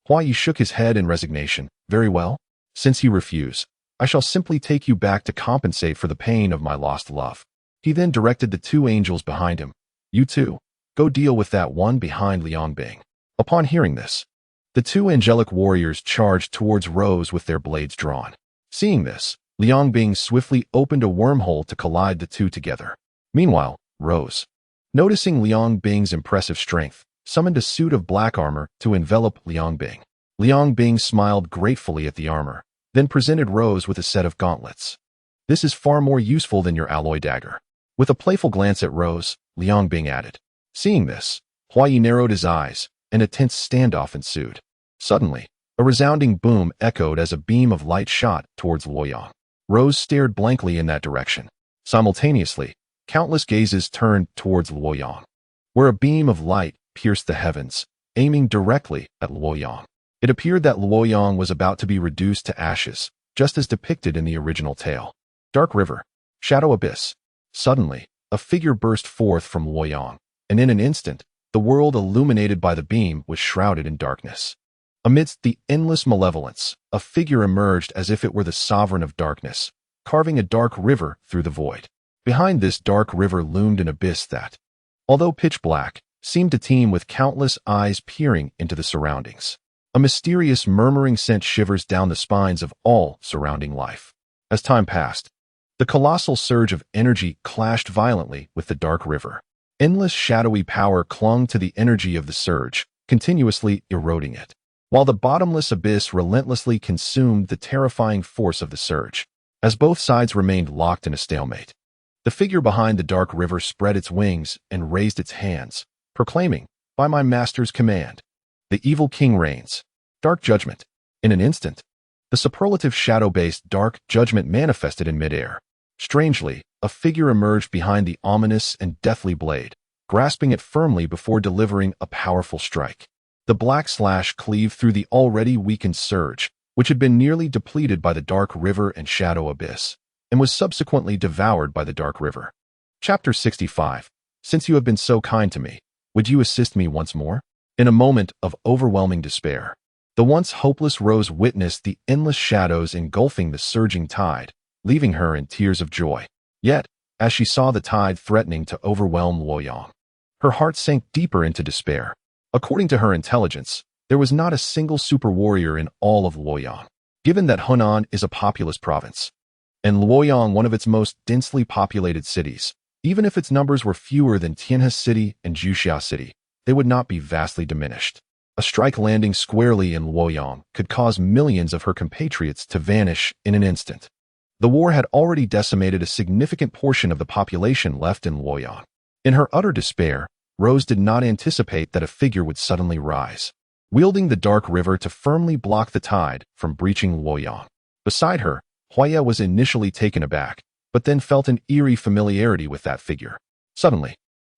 Hua Yi shook his head in resignation. "Very well. Since you refuse, I shall simply take you back to compensate for the pain of my lost love." He then directed the 2 angels behind him. "You two, go deal with that one behind Liang Bing." Upon hearing this, the 2 angelic warriors charged towards Rose with their blades drawn. Seeing this, Liang Bing swiftly opened a wormhole to collide the 2 together. Meanwhile, Rose, noticing Liang Bing's impressive strength, summoned a suit of black armor to envelop Liang Bing. Liang Bing smiled gratefully at the armor, then presented Rose with a set of gauntlets. "This is far more useful than your alloy dagger." With a playful glance at Rose, Liang Bing added. Seeing this, Hua Yi narrowed his eyes, and a tense standoff ensued. Suddenly, a resounding boom echoed as a beam of light shot towards Luoyang. Rose stared blankly in that direction. Simultaneously, countless gazes turned towards Luoyang, where a beam of light pierced the heavens, aiming directly at Luoyang. It appeared that Luoyang was about to be reduced to ashes, just as depicted in the original tale. Dark River, Shadow Abyss. Suddenly, a figure burst forth from Luoyang, and in an instant, the world illuminated by the beam was shrouded in darkness. Amidst the endless malevolence, a figure emerged as if it were the sovereign of darkness, carving a dark river through the void. Behind this dark river loomed an abyss that, although pitch black, seemed to teem with countless eyes peering into the surroundings. A mysterious murmuring sent shivers down the spines of all surrounding life. As time passed, the colossal surge of energy clashed violently with the dark river. Endless shadowy power clung to the energy of the surge, continuously eroding it, while the bottomless abyss relentlessly consumed the terrifying force of the surge. As both sides remained locked in a stalemate, the figure behind the dark river spread its wings and raised its hands, proclaiming, "By my master's command, the evil king reigns. Dark judgment." In an instant, the superlative shadow-based dark judgment manifested in midair. Strangely, a figure emerged behind the ominous and deathly blade, grasping it firmly before delivering a powerful strike. The black slash cleaved through the already weakened surge, which had been nearly depleted by the dark river and shadow abyss, and was subsequently devoured by the dark river. Chapter 65. Since you have been so kind to me, would you assist me once more? In a moment of overwhelming despair, the once hopeless Rose witnessed the endless shadows engulfing the surging tide, leaving her in tears of joy. Yet, as she saw the tide threatening to overwhelm Luoyang, her heart sank deeper into despair. According to her intelligence, there was not a single super warrior in all of Luoyang. Given that Hunan is a populous province, and Luoyang one of its most densely populated cities, even if its numbers were fewer than Tianhe City and Juxia City, they would not be vastly diminished. A strike landing squarely in Luoyang could cause millions of her compatriots to vanish in an instant. The war had already decimated a significant portion of the population left in Luoyang. In her utter despair, Rose did not anticipate that a figure would suddenly rise, wielding the dark river to firmly block the tide from breaching Luoyang. Beside her, Huaya was initially taken aback, but then felt an eerie familiarity with that figure. Suddenly,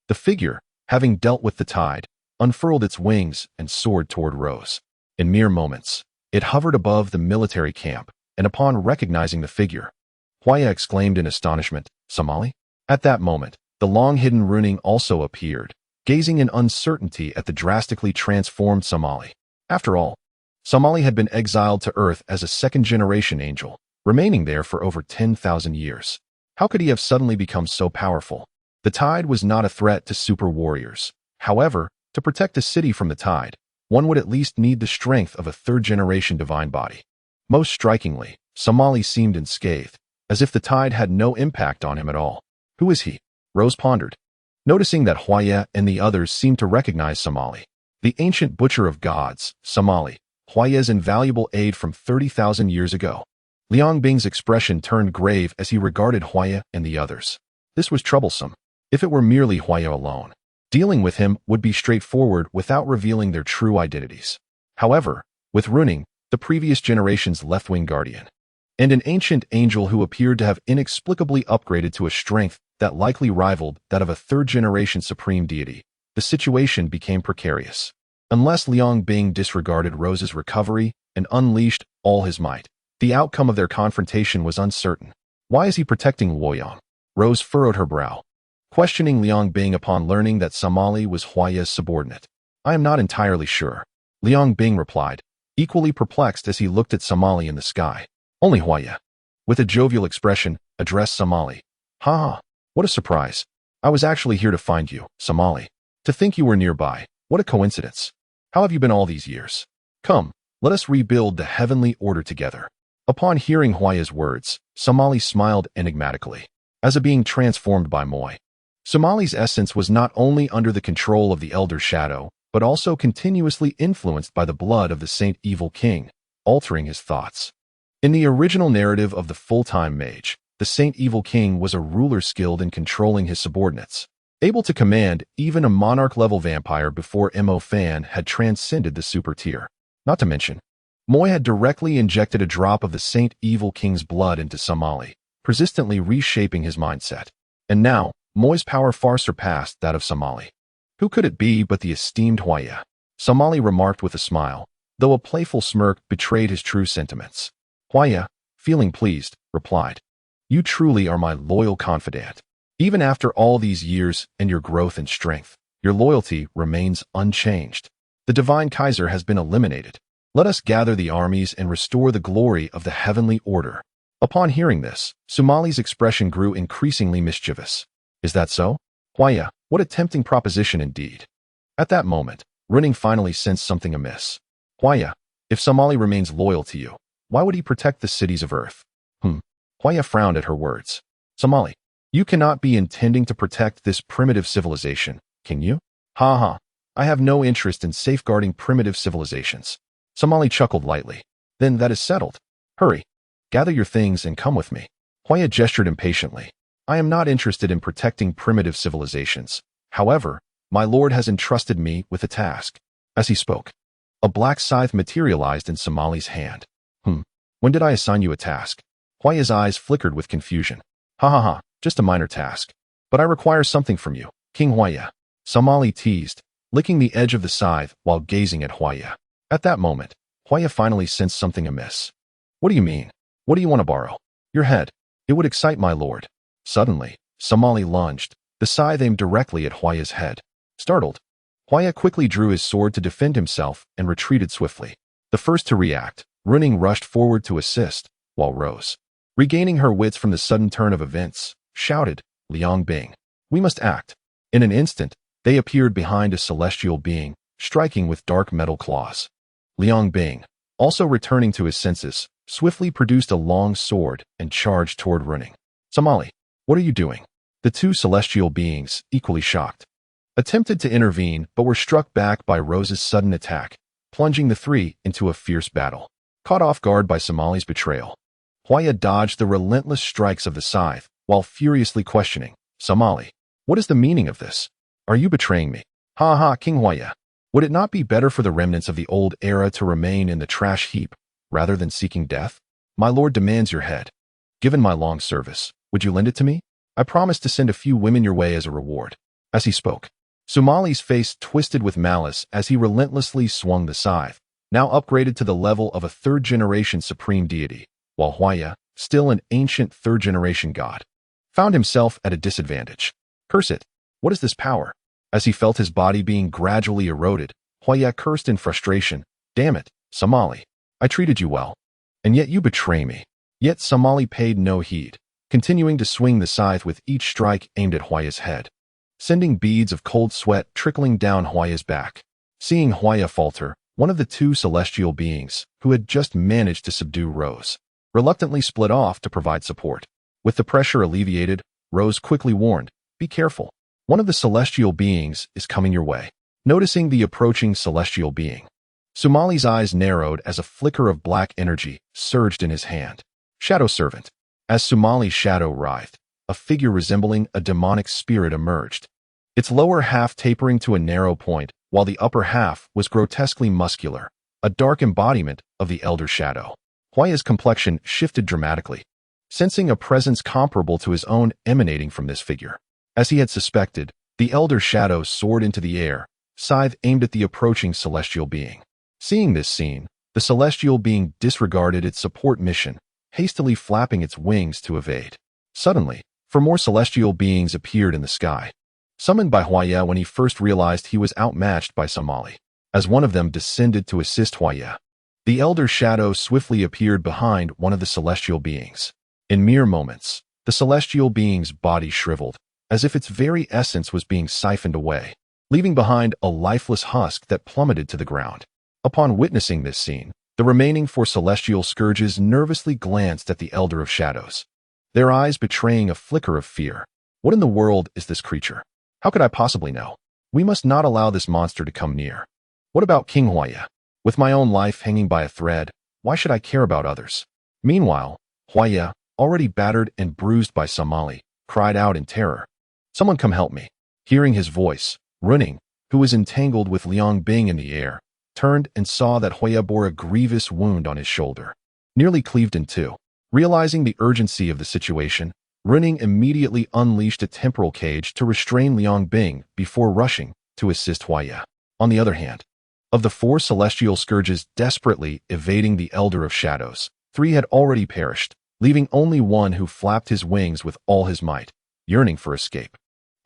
the figure, having dealt with the tide, unfurled its wings and soared toward Rose. In mere moments, it hovered above the military camp, and upon recognizing the figure, Huaya exclaimed in astonishment, "Somali?" At that moment, the long-hidden runing also appeared, gazing in uncertainty at the drastically transformed Somali. After all, Somali had been exiled to Earth as a second-generation angel, remaining there for over 10,000 years. How could he have suddenly become so powerful? The tide was not a threat to super warriors. However, to protect a city from the tide, one would at least need the strength of a third-generation divine body. Most strikingly, Somali seemed unscathed, as if the tide had no impact on him at all. Who is he? Rose pondered, noticing that Huaya and the others seemed to recognize Somali. The ancient butcher of gods, Somali, Huaya's invaluable aide from 30,000 years ago. Liang Bing's expression turned grave as he regarded Huaya and the others. This was troublesome. If it were merely Huaya alone, dealing with him would be straightforward without revealing their true identities. However, with Runing, the previous generation's left-wing guardian, and an ancient angel who appeared to have inexplicably upgraded to a strength that likely rivaled that of a third-generation supreme deity, the situation became precarious. Unless Liang Bing disregarded Rose's recovery and unleashed all his might, the outcome of their confrontation was uncertain. Why is he protecting Luoyang? Rose furrowed her brow, questioning Liang Bing upon learning that Somali was Huaya's subordinate. I am not entirely sure, Liang Bing replied, equally perplexed as he looked at Somali in the sky. Only Huaya, with a jovial expression, addressed Somali. Ha ha, what a surprise. I was actually here to find you, Somali. To think you were nearby, what a coincidence. How have you been all these years? Come, let us rebuild the heavenly order together. Upon hearing Huaya's words, Somali smiled enigmatically, as a being transformed by Moi. Somali's essence was not only under the control of the Elder Shadow, but also continuously influenced by the blood of the Saint Evil King, altering his thoughts. In the original narrative of the full-time mage, the Saint Evil King was a ruler skilled in controlling his subordinates, able to command even a monarch-level vampire before Mo Fan had transcended the super tier. Not to mention, Moi had directly injected a drop of the Saint Evil King's blood into Somali, persistently reshaping his mindset. And now, Moi's power far surpassed that of Somali. Who could it be but the esteemed Huaya? Somali remarked with a smile, though a playful smirk betrayed his true sentiments. Huaya, feeling pleased, replied, You truly are my loyal confidant. Even after all these years and your growth and strength, your loyalty remains unchanged. The Divine Kaiser has been eliminated. Let us gather the armies and restore the glory of the heavenly order. Upon hearing this, Somali's expression grew increasingly mischievous. Is that so? Huaya, what a tempting proposition indeed. At that moment, Runing finally sensed something amiss. Huaya, if Somali remains loyal to you, why would he protect the cities of Earth? Huaya frowned at her words. Somali, you cannot be intending to protect this primitive civilization, can you? Ha ha, I have no interest in safeguarding primitive civilizations. Somali chuckled lightly. Then that is settled. Hurry, gather your things and come with me. Huaya gestured impatiently. I am not interested in protecting primitive civilizations. However, my lord has entrusted me with a task. As he spoke, a black scythe materialized in Somali's hand. When did I assign you a task? Huaya's eyes flickered with confusion. Ha ha ha, just a minor task. But I require something from you, King Huaya. Somali teased, licking the edge of the scythe while gazing at Huaya. At that moment, Huaya finally sensed something amiss. What do you mean? What do you want to borrow? Your head. It would excite my lord. Suddenly, Somali lunged, the scythe aimed directly at Huaya's head. Startled, Huaya quickly drew his sword to defend himself and retreated swiftly. The first to react, Runing rushed forward to assist, while Rose, regaining her wits from the sudden turn of events, shouted, Liang Bing, we must act. In an instant, they appeared behind a celestial being, striking with dark metal claws. Liang Bing, also returning to his senses, swiftly produced a long sword and charged toward Runing. Somali, what are you doing? The two celestial beings, equally shocked, attempted to intervene but were struck back by Rose's sudden attack, plunging the three into a fierce battle. Caught off guard by Somali's betrayal, Huaya dodged the relentless strikes of the scythe while furiously questioning, Somali, what is the meaning of this? Are you betraying me? Ha ha, King Huaya. Would it not be better for the remnants of the old era to remain in the trash heap rather than seeking death? My lord demands your head. Given my long service, would you lend it to me? I promise to send a few women your way as a reward. As he spoke, Somali's face twisted with malice as he relentlessly swung the scythe, now upgraded to the level of a third-generation supreme deity, while Huaya, still an ancient third-generation god, found himself at a disadvantage. Curse it! What is this power? As he felt his body being gradually eroded, Huaya cursed in frustration. Damn it, Somali. I treated you well. And yet you betray me. Yet Somali paid no heed, continuing to swing the scythe with each strike aimed at Huaya's head, sending beads of cold sweat trickling down Huaya's back. Seeing Huaya falter, one of the two celestial beings, who had just managed to subdue Rose, reluctantly split off to provide support. With the pressure alleviated, Rose quickly warned, Be careful. One of the celestial beings is coming your way. noticing the approaching celestial being. Sumali's eyes narrowed as a flicker of black energy surged in his hand. Shadow Servant. As Sumali's shadow writhed, a figure resembling a demonic spirit emerged, its lower half tapering to a narrow point, while the upper half was grotesquely muscular, a dark embodiment of the Elder Shadow. Huaya's complexion shifted dramatically, sensing a presence comparable to his own emanating from this figure. As he had suspected, the Elder Shadow soared into the air, scythe aimed at the approaching celestial being. Seeing this scene, the celestial being disregarded its support mission, hastily flapping its wings to evade. Suddenly, four more celestial beings appeared in the sky, summoned by Huaya when he first realized he was outmatched by Sumali. As one of them descended to assist Huaya, the Elder Shadow swiftly appeared behind one of the celestial beings. In mere moments, the celestial being's body shriveled, as if its very essence was being siphoned away, leaving behind a lifeless husk that plummeted to the ground. Upon witnessing this scene, the remaining four celestial scourges nervously glanced at the Elder of Shadows, their eyes betraying a flicker of fear. What in the world is this creature? How could I possibly know? We must not allow this monster to come near. What about King Huaya? With my own life hanging by a thread, why should I care about others? Meanwhile, Huaya, already battered and bruised by Sumali, cried out in terror. Someone come help me. Hearing his voice, Runing, who was entangled with Liang Bing in the air, turned and saw that Huaya bore a grievous wound on his shoulder, nearly cleaved in two. Realizing the urgency of the situation, Runing immediately unleashed a temporal cage to restrain Liang Bing before rushing to assist Huaya. On the other hand, of the four celestial scourges desperately evading the Elder of Shadows, 3 had already perished, leaving only one who flapped his wings with all his might, yearning for escape.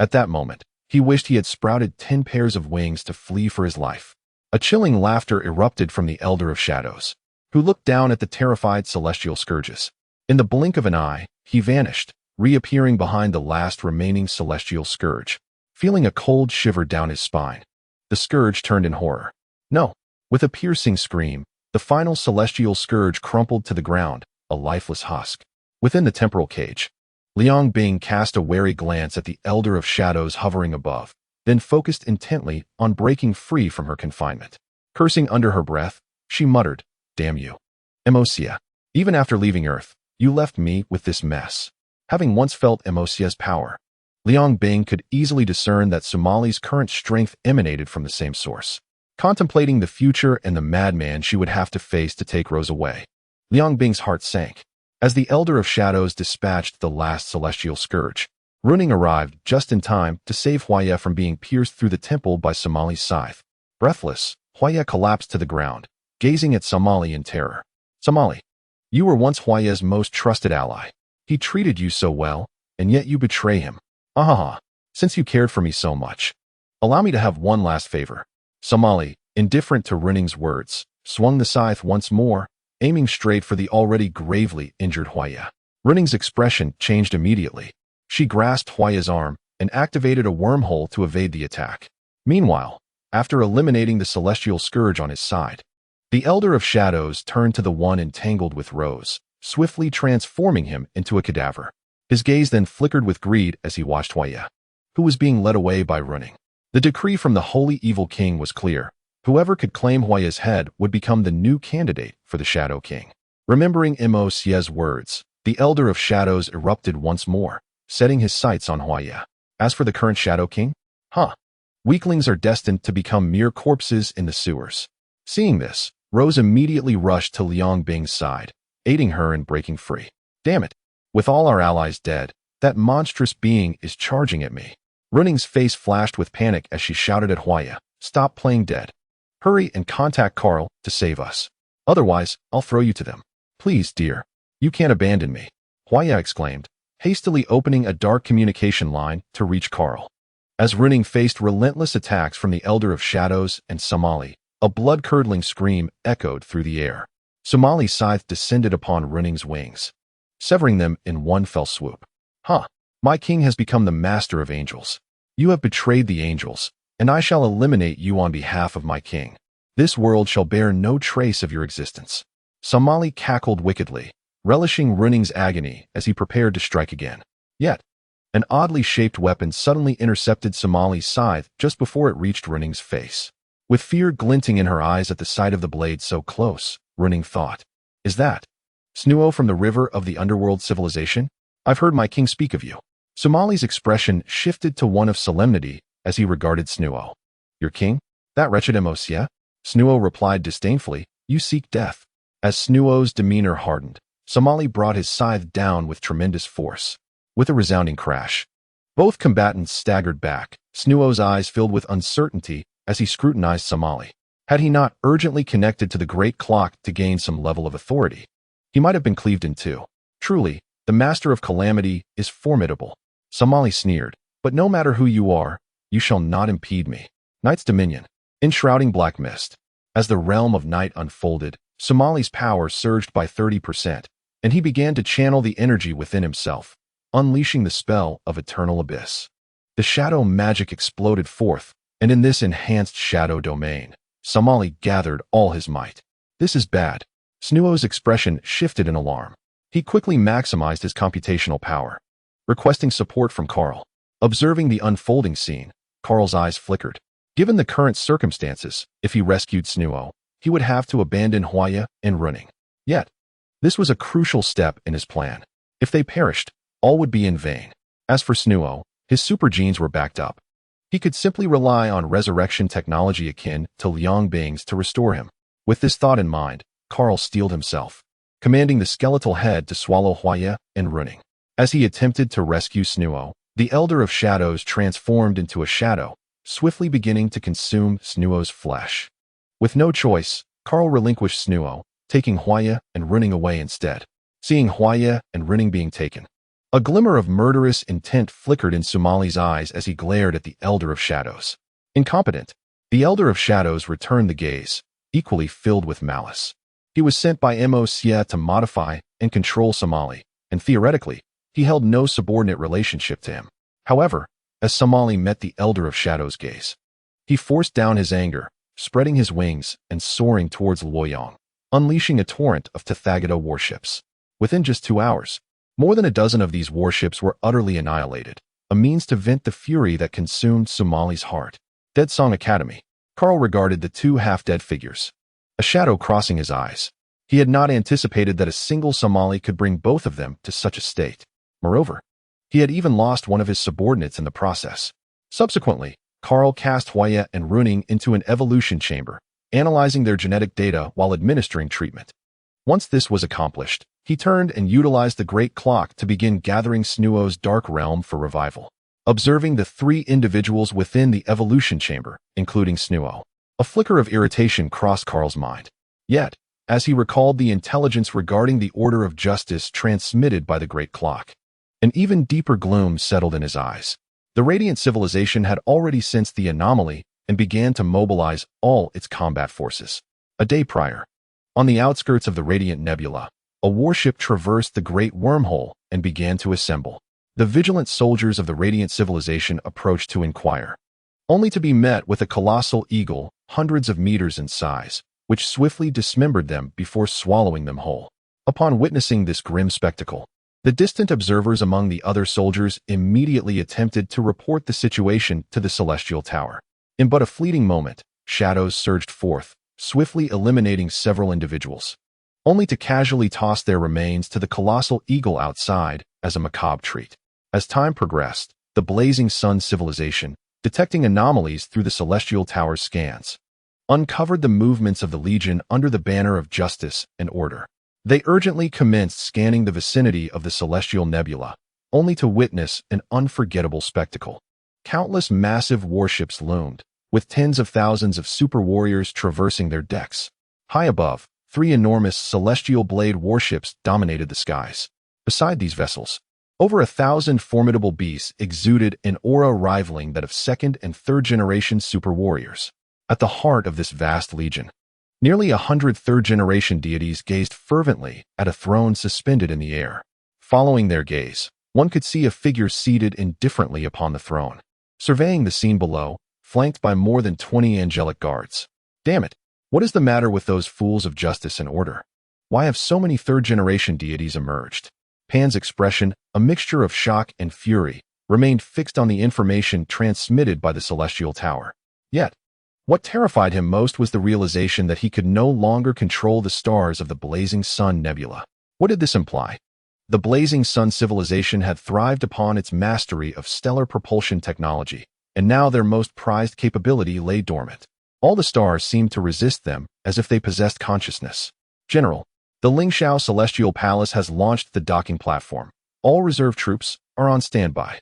At that moment, he wished he had sprouted 10 pairs of wings to flee for his life. A chilling laughter erupted from the Elder of Shadows, who looked down at the terrified celestial scourges. In the blink of an eye, he vanished, reappearing behind the last remaining celestial scourge. Feeling a cold shiver down his spine, the scourge turned in horror. No! With a piercing scream, the final celestial scourge crumpled to the ground, a lifeless husk. Within the temporal cage, Liang Bing cast a wary glance at the Elder of Shadows hovering above, then focused intently on breaking free from her confinement. Cursing under her breath, she muttered, "Damn you, Emosia. Even after leaving Earth, you left me with this mess." Having once felt Emosia's power, Liang Bing could easily discern that Sumali's current strength emanated from the same source. Contemplating the future and the madman she would have to face to take Rose away, Liang Bing's heart sank. As the Elder of Shadows dispatched the last celestial scourge, Runing arrived just in time to save Huaya from being pierced through the temple by Sumali's scythe. Breathless, Huaya collapsed to the ground, gazing at Sumali in terror. "Sumali, you were once Huaya's most trusted ally. He treated you so well, and yet you betray him. Ahaha, since you cared for me so much, allow me to have one last favor." Sumali, indifferent to Runing's words, swung the scythe once more, aiming straight for the already gravely injured Huaya. Runing's expression changed immediately. She grasped Huaya's arm and activated a wormhole to evade the attack. Meanwhile, after eliminating the celestial scourge on his side, the Elder of Shadows turned to the one entangled with Rose, swiftly transforming him into a cadaver. His gaze then flickered with greed as he watched Huaya, who was being led away by Runing. The decree from the Holy Evil King was clear. Whoever could claim Huaya's head would become the new candidate for the Shadow King. Remembering Emosia's words, the Elder of Shadows erupted once more, setting his sights on Huaya. As for the current Shadow King, weaklings are destined to become mere corpses in the sewers. Seeing this, Rose immediately rushed to Liang Bing's side, aiding her in breaking free. "Damn it! With all our allies dead, that monstrous being is charging at me." Runing's face flashed with panic as she shouted at Huaya, "Stop playing dead. Hurry and contact Carl to save us. Otherwise, I'll throw you to them. Please, dear. You can't abandon me," Huaya exclaimed, hastily opening a dark communication line to reach Carl. As Runing faced relentless attacks from the Elder of Shadows and Sumali, a blood-curdling scream echoed through the air. Sumali's scythe descended upon Runing's wings, severing them in one fell swoop. My king has become the master of angels. You have betrayed the angels, and I shall eliminate you on behalf of my king. This world shall bear no trace of your existence." Sumali cackled wickedly, relishing Runing's agony as he prepared to strike again. Yet, An oddly shaped weapon suddenly intercepted Somali's scythe just before it reached Running's face. With fear glinting in her eyes at the sight of the blade so close, Running thought, "Is that Snuo from the river of the underworld civilization? I've heard my king speak of you." Somali's expression shifted to one of solemnity as he regarded Snuo. "Your king? That wretched Mosia?" Snuo replied disdainfully, "You seek death." As Snuo's demeanor hardened, Somali brought his scythe down with tremendous force. With a resounding crash, both combatants staggered back, Snuo's eyes filled with uncertainty as he scrutinized Somali. Had he not urgently connected to the great clock to gain some level of authority, he might have been cleaved in two. Truly, the master of calamity is formidable. Somali sneered, "But no matter who you are, you shall not impede me." Night's dominion. Enshrouding black mist. As the realm of night unfolded, Somali's power surged by 30%, and he began to channel the energy within himself, unleashing the spell of eternal abyss. The shadow magic exploded forth, and in this enhanced shadow domain, Somali gathered all his might. "This is bad." Snuo's expression shifted in alarm. He quickly maximized his computational power, requesting support from Carl. Observing the unfolding scene, Carl's eyes flickered. Given the current circumstances, if he rescued Snuo, he would have to abandon Juxia and Running. Yet, this was a crucial step in his plan. If they perished, all would be in vain. As for Snuo, his super genes were backed up. He could simply rely on resurrection technology akin to Liang Bing's to restore him. With this thought in mind, Carl steeled himself, commanding the skeletal head to swallow Juxia and Running. As he attempted to rescue Snuo, the Elder of Shadows transformed into a shadow, swiftly beginning to consume Snuo's flesh. With no choice, Carl relinquished Snuo, taking Juxia and Running away instead. Seeing Juxia and Running being taken, a glimmer of murderous intent flickered in Somali's eyes as he glared at the Elder of Shadows. Incompetent, the Elder of Shadows returned the gaze, equally filled with malice. He was sent by Mosia to modify and control Somali, and theoretically, he held no subordinate relationship to him. However, as Somali met the Elder of Shadows' gaze, he forced down his anger, spreading his wings and soaring towards Luoyang, unleashing a torrent of Tathagata warships. Within just 2 hours, more than a dozen of these warships were utterly annihilated, a means to vent the fury that consumed Somali's heart. Dead Song Academy. Carl regarded the two half-dead figures, a shadow crossing his eyes. He had not anticipated that a single Somali could bring both of them to such a state. Moreover, he had even lost one of his subordinates in the process. Subsequently, Carl cast Juxia and Running into an evolution chamber, analyzing their genetic data while administering treatment. Once this was accomplished, he turned and utilized the Great Clock to begin gathering Snuo's dark realm for revival. Observing the 3 individuals within the evolution chamber, including Snuo, a flicker of irritation crossed Carl's mind. Yet, as he recalled the intelligence regarding the order of justice transmitted by the Great Clock, an even deeper gloom settled in his eyes. The Radiant civilization had already sensed the anomaly and began to mobilize all its combat forces. A day prior, on the outskirts of the Radiant Nebula, a warship traversed the Great Wormhole and began to assemble. The vigilant soldiers of the Radiant civilization approached to inquire, only to be met with a colossal eagle, hundreds of meters in size, which swiftly dismembered them before swallowing them whole. Upon witnessing this grim spectacle, the distant observers among the other soldiers immediately attempted to report the situation to the Celestial Tower. In but a fleeting moment, shadows surged forth, swiftly eliminating several individuals, only to casually toss their remains to the colossal eagle outside as a macabre treat. As time progressed, the Blazing Sun civilization, detecting anomalies through the Celestial Tower's scans, uncovered the movements of the Legion under the banner of justice and order. They urgently commenced scanning the vicinity of the Celestial Nebula, only to witness an unforgettable spectacle. Countless massive warships loomed, with tens of thousands of super warriors traversing their decks. High above, 3 enormous celestial blade warships dominated the skies. Beside these vessels, over 1,000 formidable beasts exuded an aura rivaling that of 2nd and 3rd generation super warriors. At the heart of this vast legion, nearly 100 third-generation deities gazed fervently at a throne suspended in the air. Following their gaze, one could see a figure seated indifferently upon the throne, surveying the scene below, flanked by more than 20 angelic guards. Damn it, what is the matter with those fools of justice and order? Why have so many third-generation deities emerged? Pan's expression, a mixture of shock and fury, remained fixed on the information transmitted by the celestial tower. Yet, what terrified him most was the realization that he could no longer control the stars of the Blazing Sun Nebula. What did this imply? The Blazing Sun civilization had thrived upon its mastery of stellar propulsion technology, and now their most prized capability lay dormant. All the stars seemed to resist them as if they possessed consciousness. General, the Lingxiao Celestial Palace has launched the docking platform. All reserve troops are on standby.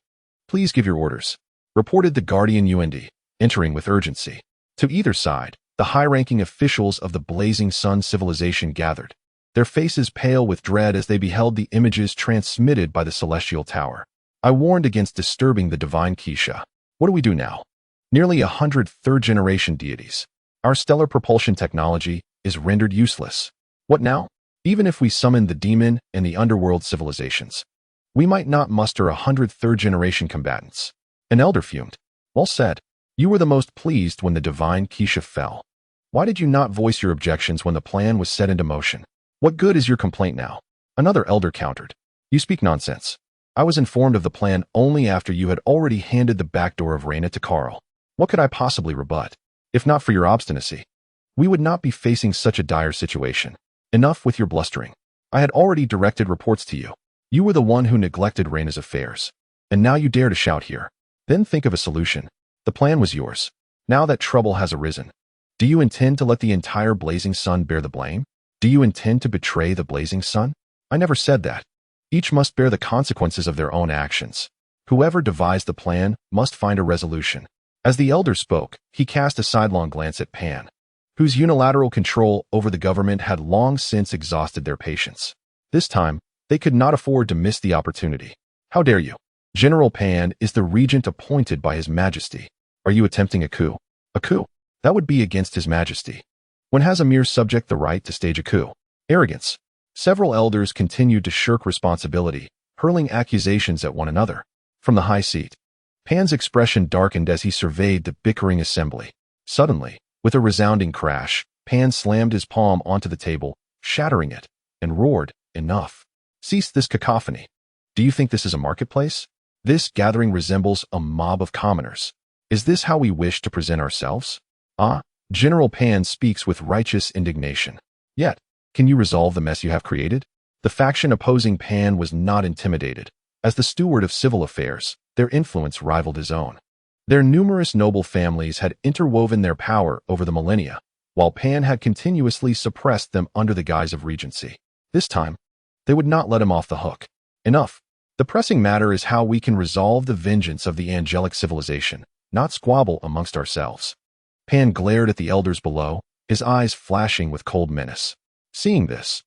Please give your orders, reported the Guardian UND, entering with urgency. To either side, the high-ranking officials of the Blazing Sun civilization gathered, their faces pale with dread as they beheld the images transmitted by the celestial tower. I warned against disturbing the divine Juxia. What do we do now? Nearly 100 third-generation deities. Our stellar propulsion technology is rendered useless. What now? Even if we summon the demon and the underworld civilizations, we might not muster 100 third-generation combatants. An elder fumed. Well said. You were the most pleased when the divine Juxia fell. Why did you not voice your objections when the plan was set into motion? What good is your complaint now? Another elder countered. You speak nonsense. I was informed of the plan only after you had already handed the back door of Reina to Carl. What could I possibly rebut? If not for your obstinacy, we would not be facing such a dire situation. Enough with your blustering. I had already directed reports to you. You were the one who neglected Reina's affairs. And now you dare to shout here. Then think of a solution. The plan was yours. Now that trouble has arisen, do you intend to let the entire Blazing Sun bear the blame? Do you intend to betray the Blazing Sun? I never said that. Each must bear the consequences of their own actions. Whoever devised the plan must find a resolution. As the elder spoke, he cast a sidelong glance at Pan, whose unilateral control over the government had long since exhausted their patience. This time, they could not afford to miss the opportunity. How dare you? General Pan is the regent appointed by His Majesty. Are you attempting a coup? A coup? That would be against His Majesty. When has a mere subject the right to stage a coup? Arrogance. Several elders continued to shirk responsibility, hurling accusations at one another. From the high seat, Pan's expression darkened as he surveyed the bickering assembly. Suddenly, with a resounding crash, Pan slammed his palm onto the table, shattering it, and roared, "Enough! Cease this cacophony! Do you think this is a marketplace? This gathering resembles a mob of commoners. Is this how we wish to present ourselves? Ah, General Pan speaks with righteous indignation. Yet, can you resolve the mess you have created?" The faction opposing Pan was not intimidated. As the steward of civil affairs, their influence rivaled his own. Their numerous noble families had interwoven their power over the millennia, while Pan had continuously suppressed them under the guise of regency. This time, they would not let him off the hook. Enough. The pressing matter is how we can resolve the vengeance of the angelic civilization, not squabble amongst ourselves. Pan glared at the elders below, his eyes flashing with cold menace. Seeing this,